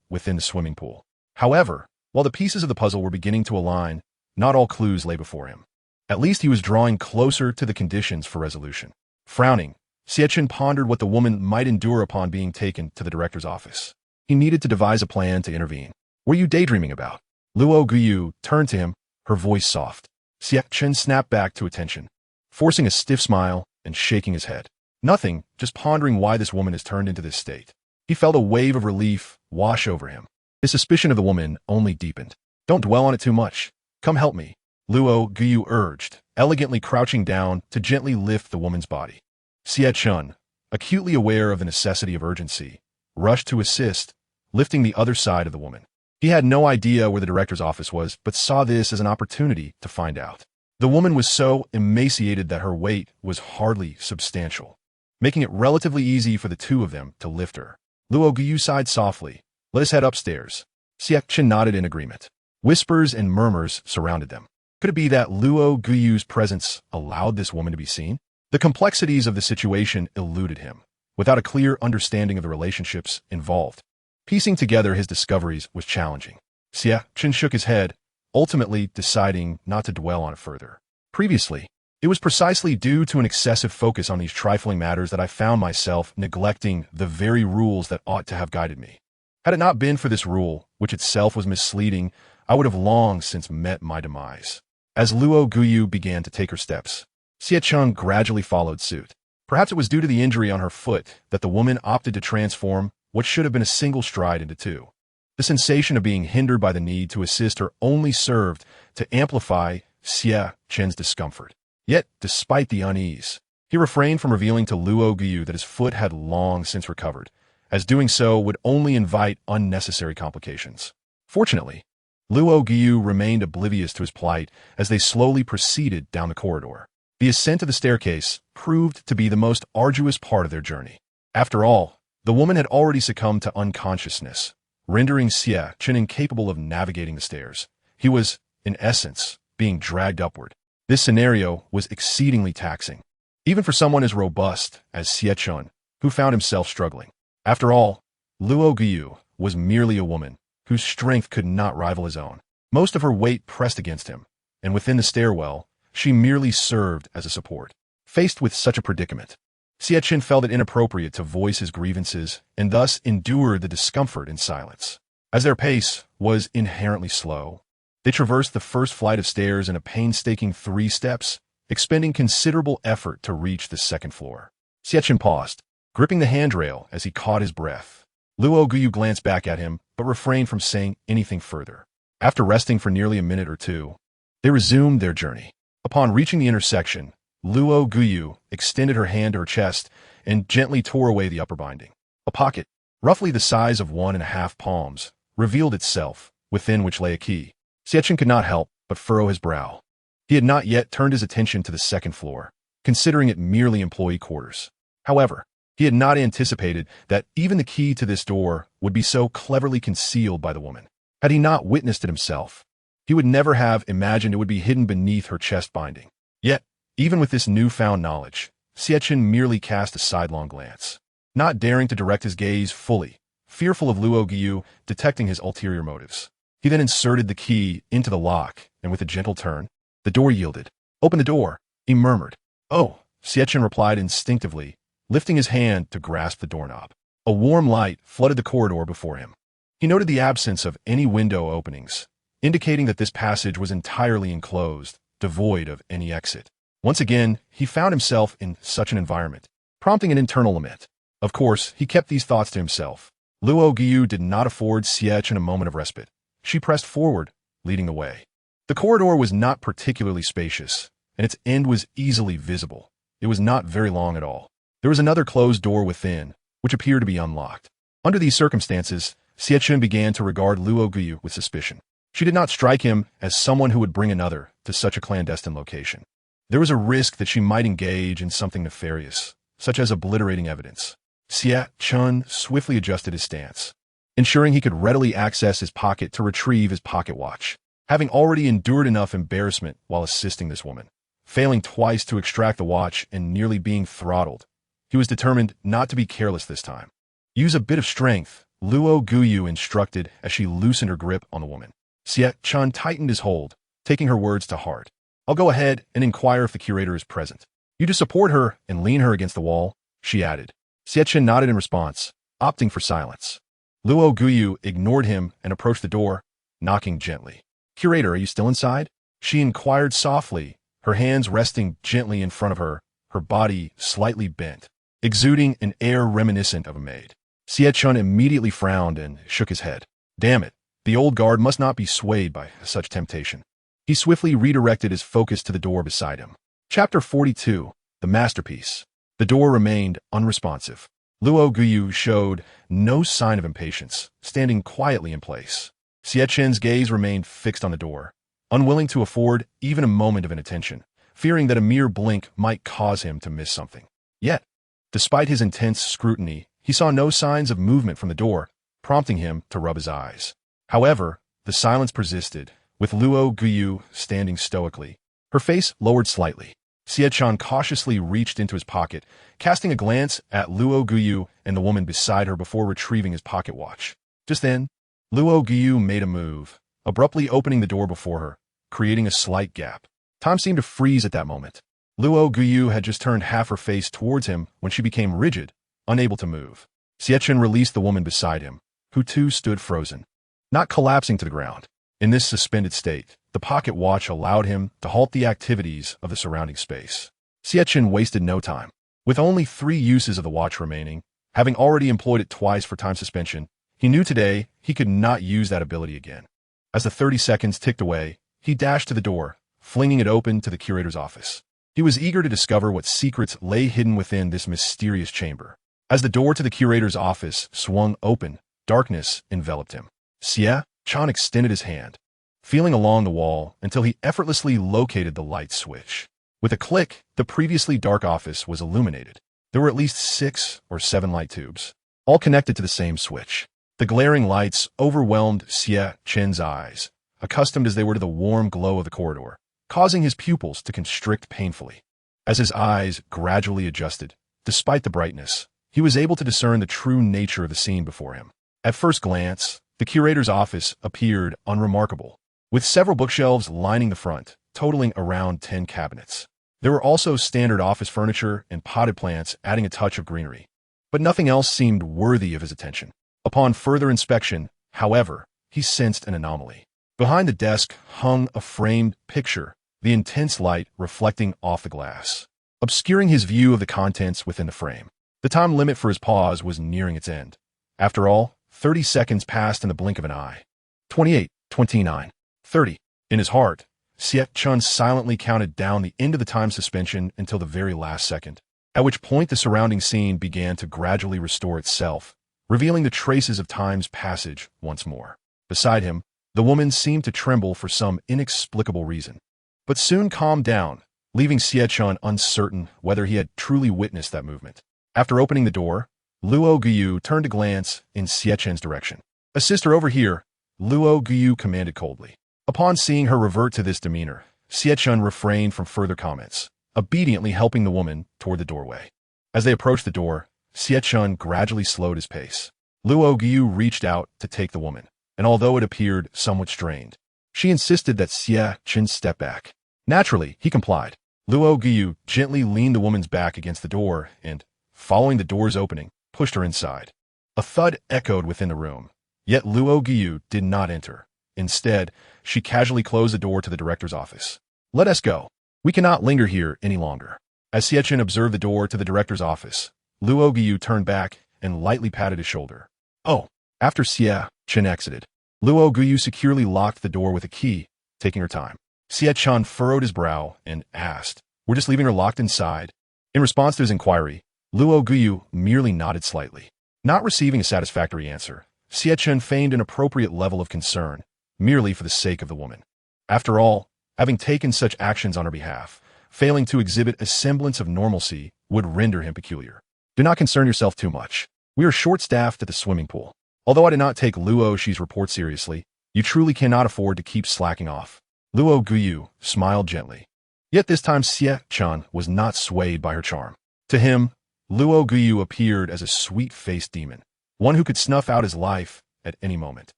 within the swimming pool. However, while the pieces of the puzzle were beginning to align, not all clues lay before him. At least he was drawing closer to the conditions for resolution. Frowning, Xie Chen pondered what the woman might endure upon being taken to the director's office. He needed to devise a plan to intervene. What are you daydreaming about? Luo Guyu turned to him, her voice soft. Xie Chen snapped back to attention, forcing a stiff smile and shaking his head. Nothing, just pondering why this woman has turned into this state. He felt a wave of relief wash over him. His suspicion of the woman only deepened. Don't dwell on it too much. Come help me, Luo Guyu urged, elegantly crouching down to gently lift the woman's body. Xie Chen, acutely aware of the necessity of urgency, rushed to assist, lifting the other side of the woman. He had no idea where the director's office was, but saw this as an opportunity to find out. The woman was so emaciated that her weight was hardly substantial, making it relatively easy for the two of them to lift her. Luo Guyu sighed softly. Let us head upstairs. Xie Chen nodded in agreement. Whispers and murmurs surrounded them. Could it be that Luo Guyu's presence allowed this woman to be seen? The complexities of the situation eluded him, without a clear understanding of the relationships involved. Piecing together his discoveries was challenging. Xie Chen shook his head, ultimately deciding not to dwell on it further. Previously, it was precisely due to an excessive focus on these trifling matters that I found myself neglecting the very rules that ought to have guided me. Had it not been for this rule, which itself was misleading, I would have long since met my demise. As Luo Guyu began to take her steps, Xie Chen gradually followed suit. Perhaps it was due to the injury on her foot that the woman opted to transform what should have been a single stride into two. The sensation of being hindered by the need to assist her only served to amplify Xie Chen's discomfort. Yet, despite the unease, he refrained from revealing to Luo Guyu that his foot had long since recovered, as doing so would only invite unnecessary complications. Fortunately, Luo Guyu remained oblivious to his plight as they slowly proceeded down the corridor. The ascent of the staircase proved to be the most arduous part of their journey. After all, the woman had already succumbed to unconsciousness, rendering Xie Chen incapable of navigating the stairs. He was, in essence, being dragged upward. This scenario was exceedingly taxing, even for someone as robust as Xie Chen, who found himself struggling. After all, Luo Guyu was merely a woman whose strength could not rival his own. Most of her weight pressed against him, and within the stairwell, she merely served as a support. Faced with such a predicament, Xie Chen felt it inappropriate to voice his grievances and thus endured the discomfort in silence. As their pace was inherently slow, they traversed the first flight of stairs in a painstaking 3 steps, expending considerable effort to reach the second floor. Xie Chen paused, gripping the handrail as he caught his breath. Luo Guyu glanced back at him, but refrained from saying anything further. After resting for nearly a minute or two, they resumed their journey. Upon reaching the intersection, Luo Guyu extended her hand to her chest and gently tore away the upper binding. A pocket, roughly the size of 1.5 palms, revealed itself, within which lay a key. Xie Chen could not help but furrow his brow. He had not yet turned his attention to the second floor, considering it merely employee quarters. However, he had not anticipated that even the key to this door would be so cleverly concealed by the woman. Had he not witnessed it himself, he would never have imagined it would be hidden beneath her chest binding. Yet, even with this newfound knowledge, Xie Chen merely cast a sidelong glance, not daring to direct his gaze fully, fearful of Luo Guyu detecting his ulterior motives. He then inserted the key into the lock, and with a gentle turn, the door yielded. "Open the door," he murmured. "Oh," Xie Chen replied instinctively, lifting his hand to grasp the doorknob. A warm light flooded the corridor before him. He noted the absence of any window openings, indicating that this passage was entirely enclosed, devoid of any exit. Once again, he found himself in such an environment, prompting an internal lament. Of course, he kept these thoughts to himself. Luo Guyu did not afford Xie Chen a moment of respite. She pressed forward, leading the way. The corridor was not particularly spacious, and its end was easily visible. It was not very long at all. There was another closed door within, which appeared to be unlocked. Under these circumstances, Xie Chen began to regard Luo Guyu with suspicion. She did not strike him as someone who would bring another to such a clandestine location. There was a risk that she might engage in something nefarious, such as obliterating evidence. Xie Chen swiftly adjusted his stance, ensuring he could readily access his pocket to retrieve his pocket watch. Having already endured enough embarrassment while assisting this woman, failing twice to extract the watch and nearly being throttled, he was determined not to be careless this time. "Use a bit of strength," Luo Guyu instructed as she loosened her grip on the woman. Xie Chen tightened his hold, taking her words to heart. "I'll go ahead and inquire if the curator is present. You just support her and lean her against the wall," she added. Xie Chen nodded in response, opting for silence. Luo Guyu ignored him and approached the door, knocking gently. "Curator, are you still inside?" she inquired softly, her hands resting gently in front of her, her body slightly bent, exuding an air reminiscent of a maid. Xie Chen immediately frowned and shook his head. Damn it, the old guard must not be swayed by such temptation. He swiftly redirected his focus to the door beside him. Chapter 42, The Masterpiece. The door remained unresponsive. Luo Guyu showed no sign of impatience, standing quietly in place. Xie Chen's gaze remained fixed on the door, unwilling to afford even a moment of inattention, fearing that a mere blink might cause him to miss something. Yet, despite his intense scrutiny, he saw no signs of movement from the door, prompting him to rub his eyes. However, the silence persisted, with Luo Guyu standing stoically, her face lowered slightly. Xie Chen cautiously reached into his pocket, casting a glance at Luo Guyu and the woman beside her before retrieving his pocket watch. Just then, Luo Guyu made a move, abruptly opening the door before her, creating a slight gap. Time seemed to freeze at that moment. Luo Guyu had just turned half her face towards him when she became rigid, unable to move. Xie Chen released the woman beside him, who too stood frozen, not collapsing to the ground. In this suspended state, the pocket watch allowed him to halt the activities of the surrounding space. Xie Chen wasted no time. With only 3 uses of the watch remaining, having already employed it twice for time suspension, he knew today he could not use that ability again. As the 30 seconds ticked away, he dashed to the door, flinging it open to the curator's office. He was eager to discover what secrets lay hidden within this mysterious chamber. As the door to the curator's office swung open, darkness enveloped him. Xie Chen extended his hand, feeling along the wall until he effortlessly located the light switch. With a click, the previously dark office was illuminated. There were at least 6 or 7 light tubes, all connected to the same switch. The glaring lights overwhelmed Xie Chen's eyes, accustomed as they were to the warm glow of the corridor, causing his pupils to constrict painfully. As his eyes gradually adjusted, despite the brightness, he was able to discern the true nature of the scene before him. At first glance, the curator's office appeared unremarkable, with several bookshelves lining the front, totaling around 10 cabinets. There were also standard office furniture and potted plants adding a touch of greenery, but nothing else seemed worthy of his attention. Upon further inspection, however, he sensed an anomaly. Behind the desk hung a framed picture, the intense light reflecting off the glass, obscuring his view of the contents within the frame. The time limit for his pause was nearing its end. After all, 30 seconds passed in the blink of an eye. 28, 29, 30. In his heart, Xie Chen silently counted down the end of the time suspension until the very last second, at which point the surrounding scene began to gradually restore itself, revealing the traces of time's passage once more. Beside him, the woman seemed to tremble for some inexplicable reason, but soon calmed down, leaving Xie Chen uncertain whether he had truly witnessed that movement. After opening the door, Luo Guyu turned to glance in Xie Chen's direction. "Assist her over here," Luo Guyu commanded coldly. Upon seeing her revert to this demeanor, Xie Chen refrained from further comments, obediently helping the woman toward the doorway. As they approached the door, Xie Chen gradually slowed his pace. Luo Guyu reached out to take the woman, and although it appeared somewhat strained, she insisted that Xie Chen step back. Naturally, he complied. Luo Guyu gently leaned the woman's back against the door and, following the door's opening, pushed her inside. A thud echoed within the room, yet Luo Guyu did not enter. Instead, she casually closed the door to the director's office. "Let us go. We cannot linger here any longer." As Xie Chen observed the door to the director's office, Luo Guyu turned back and lightly patted his shoulder. "Oh." After Xie Chen exited, Luo Guyu securely locked the door with a key, taking her time. Xie Chen furrowed his brow and asked, "We're just leaving her locked inside?" In response to his inquiry, Luo Guyu merely nodded slightly. Not receiving a satisfactory answer, Xie Chen feigned an appropriate level of concern, merely for the sake of the woman. After all, having taken such actions on her behalf, failing to exhibit a semblance of normalcy would render him peculiar. "Do not concern yourself too much. We are short-staffed at the swimming pool. Although I did not take Luo Xi's report seriously, you truly cannot afford to keep slacking off." Luo Guyu smiled gently. Yet this time Xie Chen was not swayed by her charm. To him, Luo Guyu appeared as a sweet-faced demon, one who could snuff out his life at any moment.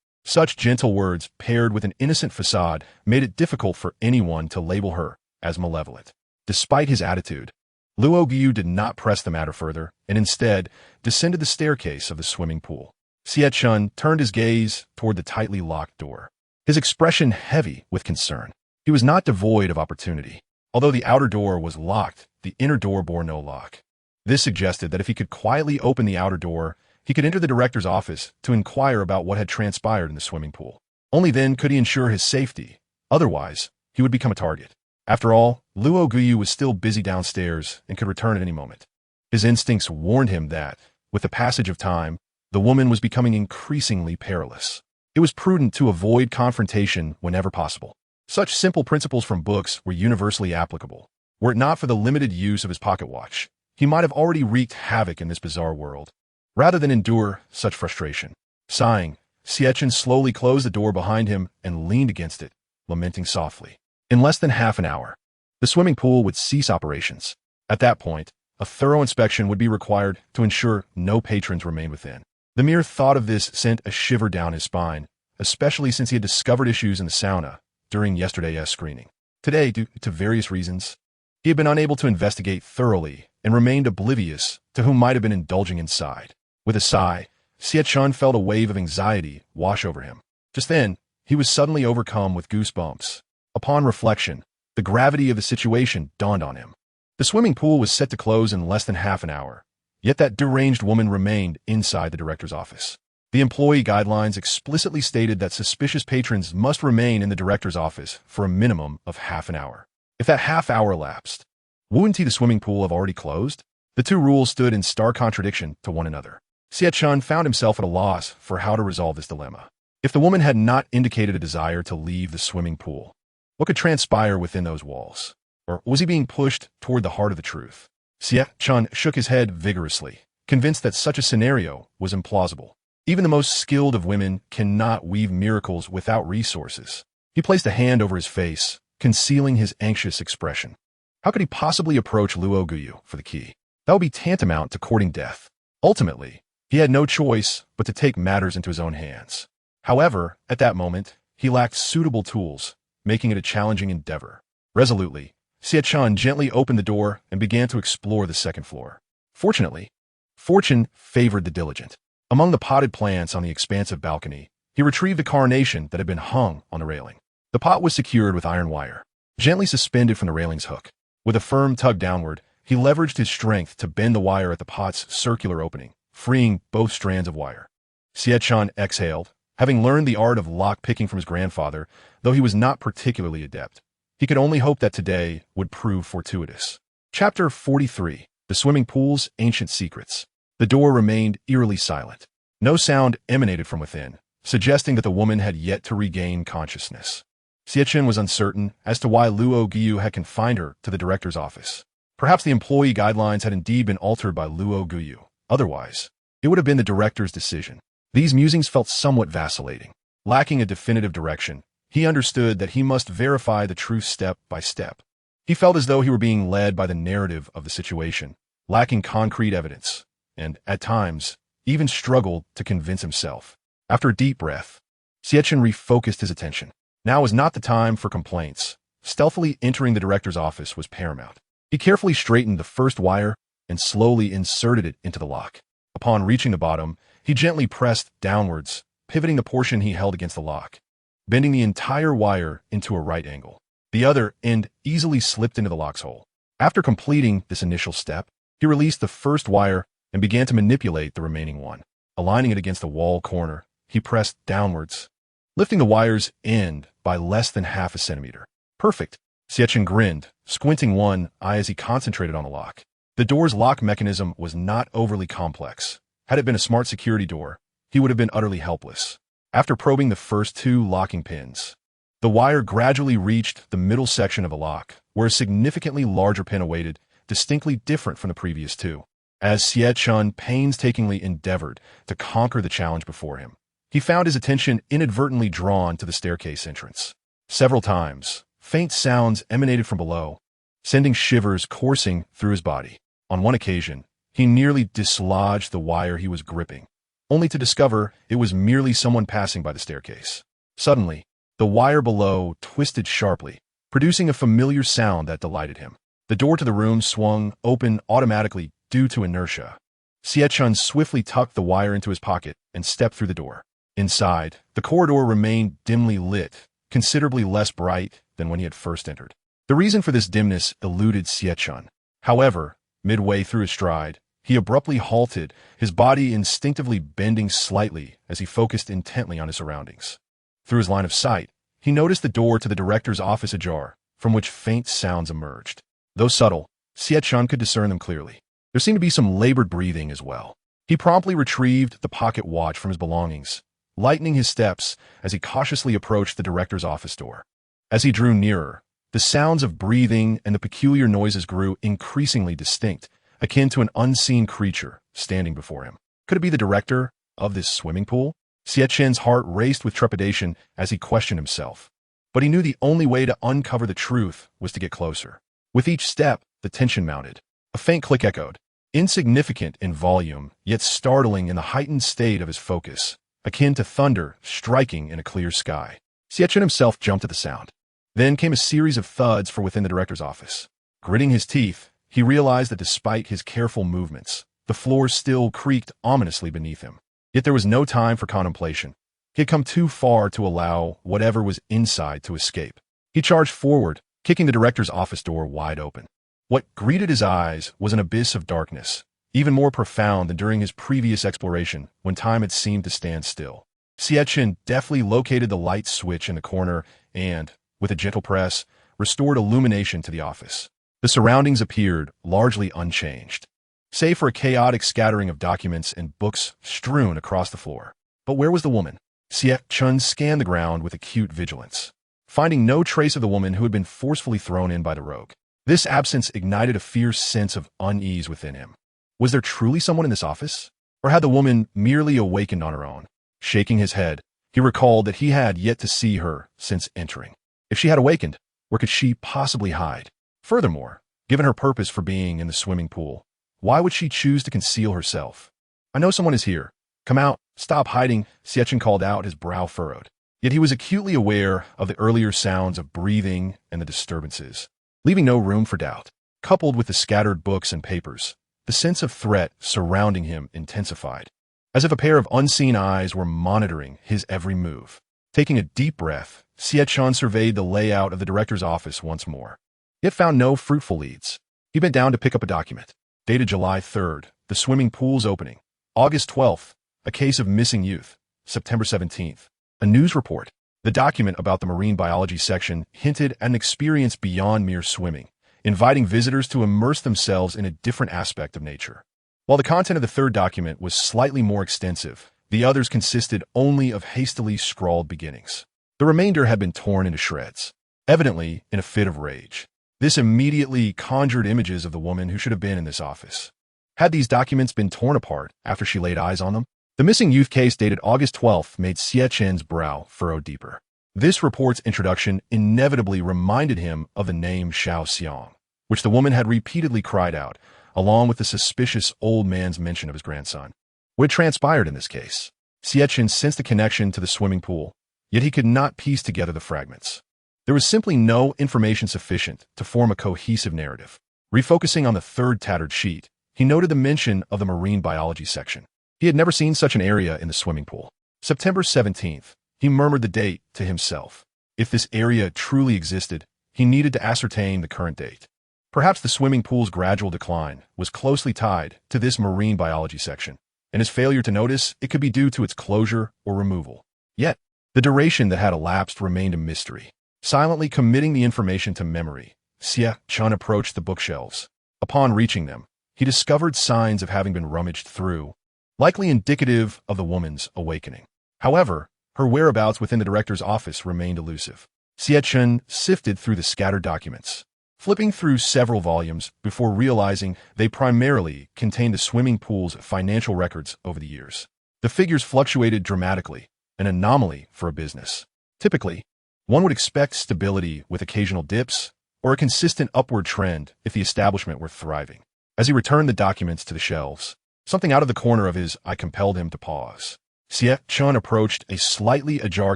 Such gentle words, paired with an innocent facade, made it difficult for anyone to label her as malevolent. Despite his attitude, Luo Guyu did not press the matter further, and instead descended the staircase of the swimming pool. Xie Chen turned his gaze toward the tightly locked door, his expression heavy with concern. He was not devoid of opportunity. Although the outer door was locked, the inner door bore no lock. This suggested that if he could quietly open the outer door, he could enter the director's office to inquire about what had transpired in the swimming pool. Only then could he ensure his safety. Otherwise, he would become a target. After all, Luo Guyu was still busy downstairs and could return at any moment. His instincts warned him that, with the passage of time, the woman was becoming increasingly perilous. It was prudent to avoid confrontation whenever possible. Such simple principles from books were universally applicable. Were it not for the limited use of his pocket watch, he might have already wreaked havoc in this bizarre world, rather than endure such frustration. Sighing, Xie Chen slowly closed the door behind him and leaned against it, lamenting softly. In less than half an hour, the swimming pool would cease operations. At that point, a thorough inspection would be required to ensure no patrons remained within. The mere thought of this sent a shiver down his spine, especially since he had discovered issues in the sauna during yesterday's screening. Today, due to various reasons, he had been unable to investigate thoroughly and remained oblivious to whom might have been indulging inside. With a sigh, Xie Chen felt a wave of anxiety wash over him. Just then, he was suddenly overcome with goosebumps. Upon reflection, the gravity of the situation dawned on him. The swimming pool was set to close in less than half an hour, yet that deranged woman remained inside the director's office. The employee guidelines explicitly stated that suspicious patrons must remain in the director's office for a minimum of half an hour. If that half hour elapsed, wouldn't the swimming pool have already closed? The two rules stood in stark contradiction to one another. Xie Chen found himself at a loss for how to resolve this dilemma. If the woman had not indicated a desire to leave the swimming pool, what could transpire within those walls? Or was he being pushed toward the heart of the truth? Xie Chen shook his head vigorously, convinced that such a scenario was implausible. Even the most skilled of women cannot weave miracles without resources. He placed a hand over his face, concealing his anxious expression. How could he possibly approach Luo Guyu for the key? That would be tantamount to courting death. Ultimately, he had no choice but to take matters into his own hands. However, at that moment, he lacked suitable tools, making it a challenging endeavor. Resolutely, Xie Chen gently opened the door and began to explore the second floor. Fortunately, fortune favored the diligent. Among the potted plants on the expansive balcony, he retrieved a carnation that had been hung on the railing. The pot was secured with iron wire, gently suspended from the railing's hook. With a firm tug downward, he leveraged his strength to bend the wire at the pot's circular opening, freeing both strands of wire. Xie Chen exhaled, having learned the art of lock-picking from his grandfather, though he was not particularly adept. He could only hope that today would prove fortuitous. Chapter 43. The Swimming Pool's Ancient Secrets. The door remained eerily silent. No sound emanated from within, suggesting that the woman had yet to regain consciousness. Xie Chen was uncertain as to why Luo Guyu had confined her to the director's office. Perhaps the employee guidelines had indeed been altered by Luo Guyu. Otherwise, it would have been the director's decision. These musings felt somewhat vacillating. Lacking a definitive direction, he understood that he must verify the truth step by step. He felt as though he were being led by the narrative of the situation, lacking concrete evidence, and, at times, even struggled to convince himself. After a deep breath, Xie Chen refocused his attention. Now was not the time for complaints. Stealthily entering the director's office was paramount. He carefully straightened the first wire and slowly inserted it into the lock. Upon reaching the bottom, he gently pressed downwards, pivoting the portion he held against the lock, bending the entire wire into a right angle. The other end easily slipped into the lock's hole. After completing this initial step, he released the first wire and began to manipulate the remaining one. Aligning it against the wall corner, he pressed downwards, lifting the wire's end by less than half a centimeter. Perfect. Xie Chen grinned, squinting one eye as he concentrated on the lock. The door's lock mechanism was not overly complex. Had it been a smart security door, he would have been utterly helpless. After probing the first two locking pins, the wire gradually reached the middle section of the lock, where a significantly larger pin awaited, distinctly different from the previous two. As Xie Chen painstakingly endeavored to conquer the challenge before him, he found his attention inadvertently drawn to the staircase entrance. Several times, faint sounds emanated from below, sending shivers coursing through his body. On one occasion, he nearly dislodged the wire he was gripping, only to discover it was merely someone passing by the staircase. Suddenly, the wire below twisted sharply, producing a familiar sound that delighted him. The door to the room swung open automatically due to inertia. Xie Chen swiftly tucked the wire into his pocket and stepped through the door. Inside, the corridor remained dimly lit, considerably less bright than when he had first entered. The reason for this dimness eluded Xie Chen. However, midway through his stride, he abruptly halted, his body instinctively bending slightly as he focused intently on his surroundings. Through his line of sight, he noticed the door to the director's office ajar, from which faint sounds emerged. Though subtle, Xie Chen could discern them clearly. There seemed to be some labored breathing as well. He promptly retrieved the pocket watch from his belongings, lightening his steps as he cautiously approached the director's office door. As he drew nearer, the sounds of breathing and the peculiar noises grew increasingly distinct, akin to an unseen creature standing before him. Could it be the director of this swimming pool? Xie Chen's heart raced with trepidation as he questioned himself. But he knew the only way to uncover the truth was to get closer. With each step, the tension mounted. A faint click echoed. Insignificant in volume, yet startling in the heightened state of his focus, akin to thunder striking in a clear sky. Xie Chen himself jumped at the sound. Then came a series of thuds from within the director's office. Gritting his teeth, he realized that despite his careful movements, the floor still creaked ominously beneath him. Yet there was no time for contemplation. He had come too far to allow whatever was inside to escape. He charged forward, kicking the director's office door wide open. What greeted his eyes was an abyss of darkness, even more profound than during his previous exploration when time had seemed to stand still. Xie Chen deftly located the light switch in the corner and, with a gentle press, restored illumination to the office. The surroundings appeared largely unchanged, save for a chaotic scattering of documents and books strewn across the floor. But where was the woman? Xie Chen scanned the ground with acute vigilance, finding no trace of the woman who had been forcefully thrown in by the rogue. This absence ignited a fierce sense of unease within him. Was there truly someone in this office? Or had the woman merely awakened on her own? Shaking his head, he recalled that he had yet to see her since entering. If she had awakened, where could she possibly hide? Furthermore, given her purpose for being in the swimming pool, why would she choose to conceal herself? I know someone is here. Come out, stop hiding, Xie Chen called out, his brow furrowed. Yet he was acutely aware of the earlier sounds of breathing and the disturbances, leaving no room for doubt. Coupled with the scattered books and papers, the sense of threat surrounding him intensified, as if a pair of unseen eyes were monitoring his every move. Taking a deep breath, Xie Chen surveyed the layout of the director's office once more, yet found no fruitful leads. He bent down to pick up a document, dated July 3rd, the swimming pool's opening. August 12th, a case of missing youth. September 17th, a news report. The document about the marine biology section hinted at an experience beyond mere swimming, inviting visitors to immerse themselves in a different aspect of nature. While the content of the third document was slightly more extensive, the others consisted only of hastily scrawled beginnings. The remainder had been torn into shreds, evidently in a fit of rage. This immediately conjured images of the woman who should have been in this office. Had these documents been torn apart after she laid eyes on them? The missing youth case dated August 12th made Xie Chen's brow furrow deeper. This report's introduction inevitably reminded him of the name Xiao Xiang, which the woman had repeatedly cried out, along with the suspicious old man's mention of his grandson. What had transpired in this case? Xie Chen sensed a connection to the swimming pool, yet he could not piece together the fragments. There was simply no information sufficient to form a cohesive narrative. Refocusing on the third tattered sheet, he noted the mention of the marine biology section. He had never seen such an area in the swimming pool. September 17th, he murmured the date to himself. If this area truly existed, he needed to ascertain the current date. Perhaps the swimming pool's gradual decline was closely tied to this marine biology section, and his failure to notice it could be due to its closure or removal. Yet, the duration that had elapsed remained a mystery. Silently committing the information to memory, Xie Chen approached the bookshelves. Upon reaching them, he discovered signs of having been rummaged through, likely indicative of the woman's awakening. However, her whereabouts within the director's office remained elusive. Xie Chen sifted through the scattered documents, flipping through several volumes before realizing they primarily contained the swimming pool's financial records over the years. The figures fluctuated dramatically, an anomaly for a business. Typically, one would expect stability with occasional dips or a consistent upward trend if the establishment were thriving. As he returned the documents to the shelves, something out of the corner of his eye compelled him to pause. Xie Chen approached a slightly ajar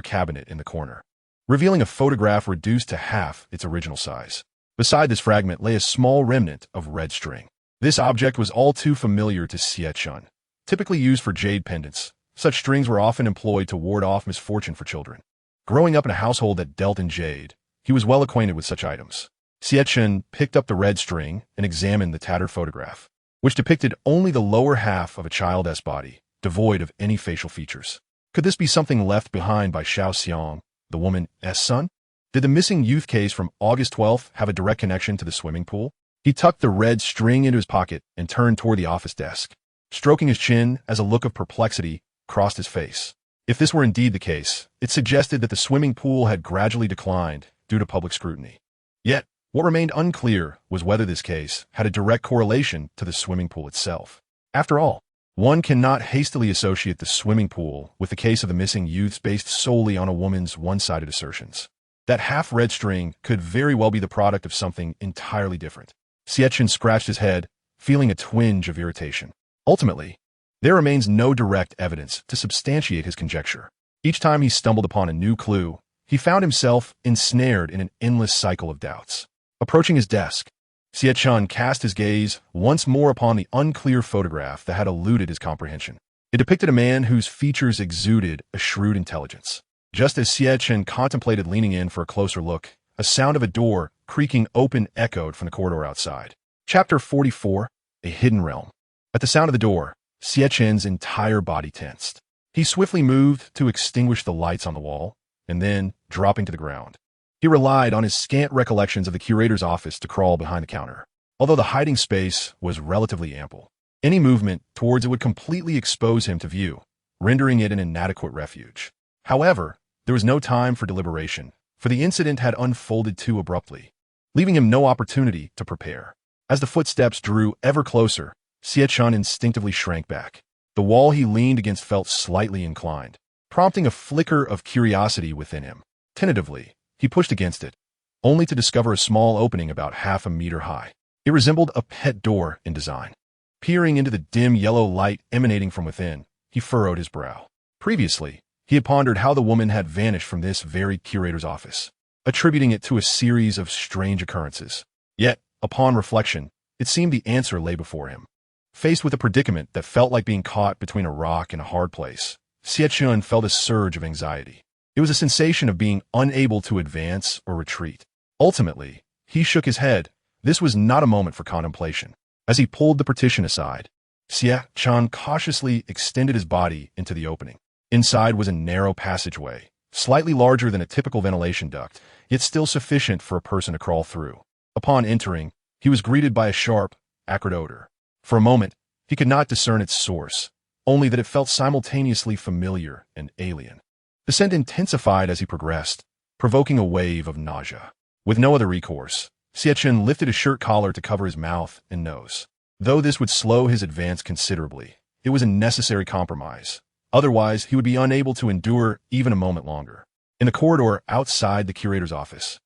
cabinet in the corner, revealing a photograph reduced to half its original size. Beside this fragment lay a small remnant of red string. This object was all too familiar to Xie Chen. Typically used for jade pendants, such strings were often employed to ward off misfortune for children. Growing up in a household that dealt in jade, he was well acquainted with such items. Xie Chen picked up the red string and examined the tattered photograph, which depicted only the lower half of a child's body, devoid of any facial features. Could this be something left behind by Xiao Xiang, the woman's son? Did the missing youth case from August 12th have a direct connection to the swimming pool? He tucked the red string into his pocket and turned toward the office desk, stroking his chin as a look of perplexity crossed his face. If this were indeed the case, it suggested that the swimming pool had gradually declined due to public scrutiny. Yet, what remained unclear was whether this case had a direct correlation to the swimming pool itself. After all, one cannot hastily associate the swimming pool with the case of the missing youths based solely on a woman's one-sided assertions. That half-red string could very well be the product of something entirely different. Xie Chen scratched his head, feeling a twinge of irritation. Ultimately, There remains no direct evidence to substantiate his conjecture. Each time he stumbled upon a new clue, he found himself ensnared in an endless cycle of doubts. Approaching his desk, Xie Chen cast his gaze once more upon the unclear photograph that had eluded his comprehension. It depicted a man whose features exuded a shrewd intelligence. Just as Xie Chen contemplated leaning in for a closer look, a sound of a door creaking open echoed from the corridor outside. Chapter 44, A Hidden Realm. At the sound of the door, Xie Chen's entire body tensed. He swiftly moved to extinguish the lights on the wall, and then, dropping to the ground, he relied on his scant recollections of the curator's office to crawl behind the counter. Although the hiding space was relatively ample, any movement towards it would completely expose him to view, rendering it an inadequate refuge. However, there was no time for deliberation, for the incident had unfolded too abruptly, leaving him no opportunity to prepare. As the footsteps drew ever closer, Xie Chen instinctively shrank back. The wall he leaned against felt slightly inclined, prompting a flicker of curiosity within him. Tentatively, he pushed against it, only to discover a small opening about half a meter high. It resembled a pet door in design. Peering into the dim yellow light emanating from within, he furrowed his brow. Previously, he had pondered how the woman had vanished from this very curator's office, attributing it to a series of strange occurrences. Yet, upon reflection, it seemed the answer lay before him. Faced with a predicament that felt like being caught between a rock and a hard place, Xie Chen felt a surge of anxiety. It was a sensation of being unable to advance or retreat. Ultimately, he shook his head. This was not a moment for contemplation. As he pulled the partition aside, Xie Chen cautiously extended his body into the opening. Inside was a narrow passageway, slightly larger than a typical ventilation duct, yet still sufficient for a person to crawl through. Upon entering, he was greeted by a sharp, acrid odor. For a moment, he could not discern its source, only that it felt simultaneously familiar and alien. The scent intensified as he progressed, provoking a wave of nausea. With no other recourse, Xie Chen lifted his shirt collar to cover his mouth and nose. Though this would slow his advance considerably, it was a necessary compromise. Otherwise, he would be unable to endure even a moment longer. In the corridor outside the curator's office,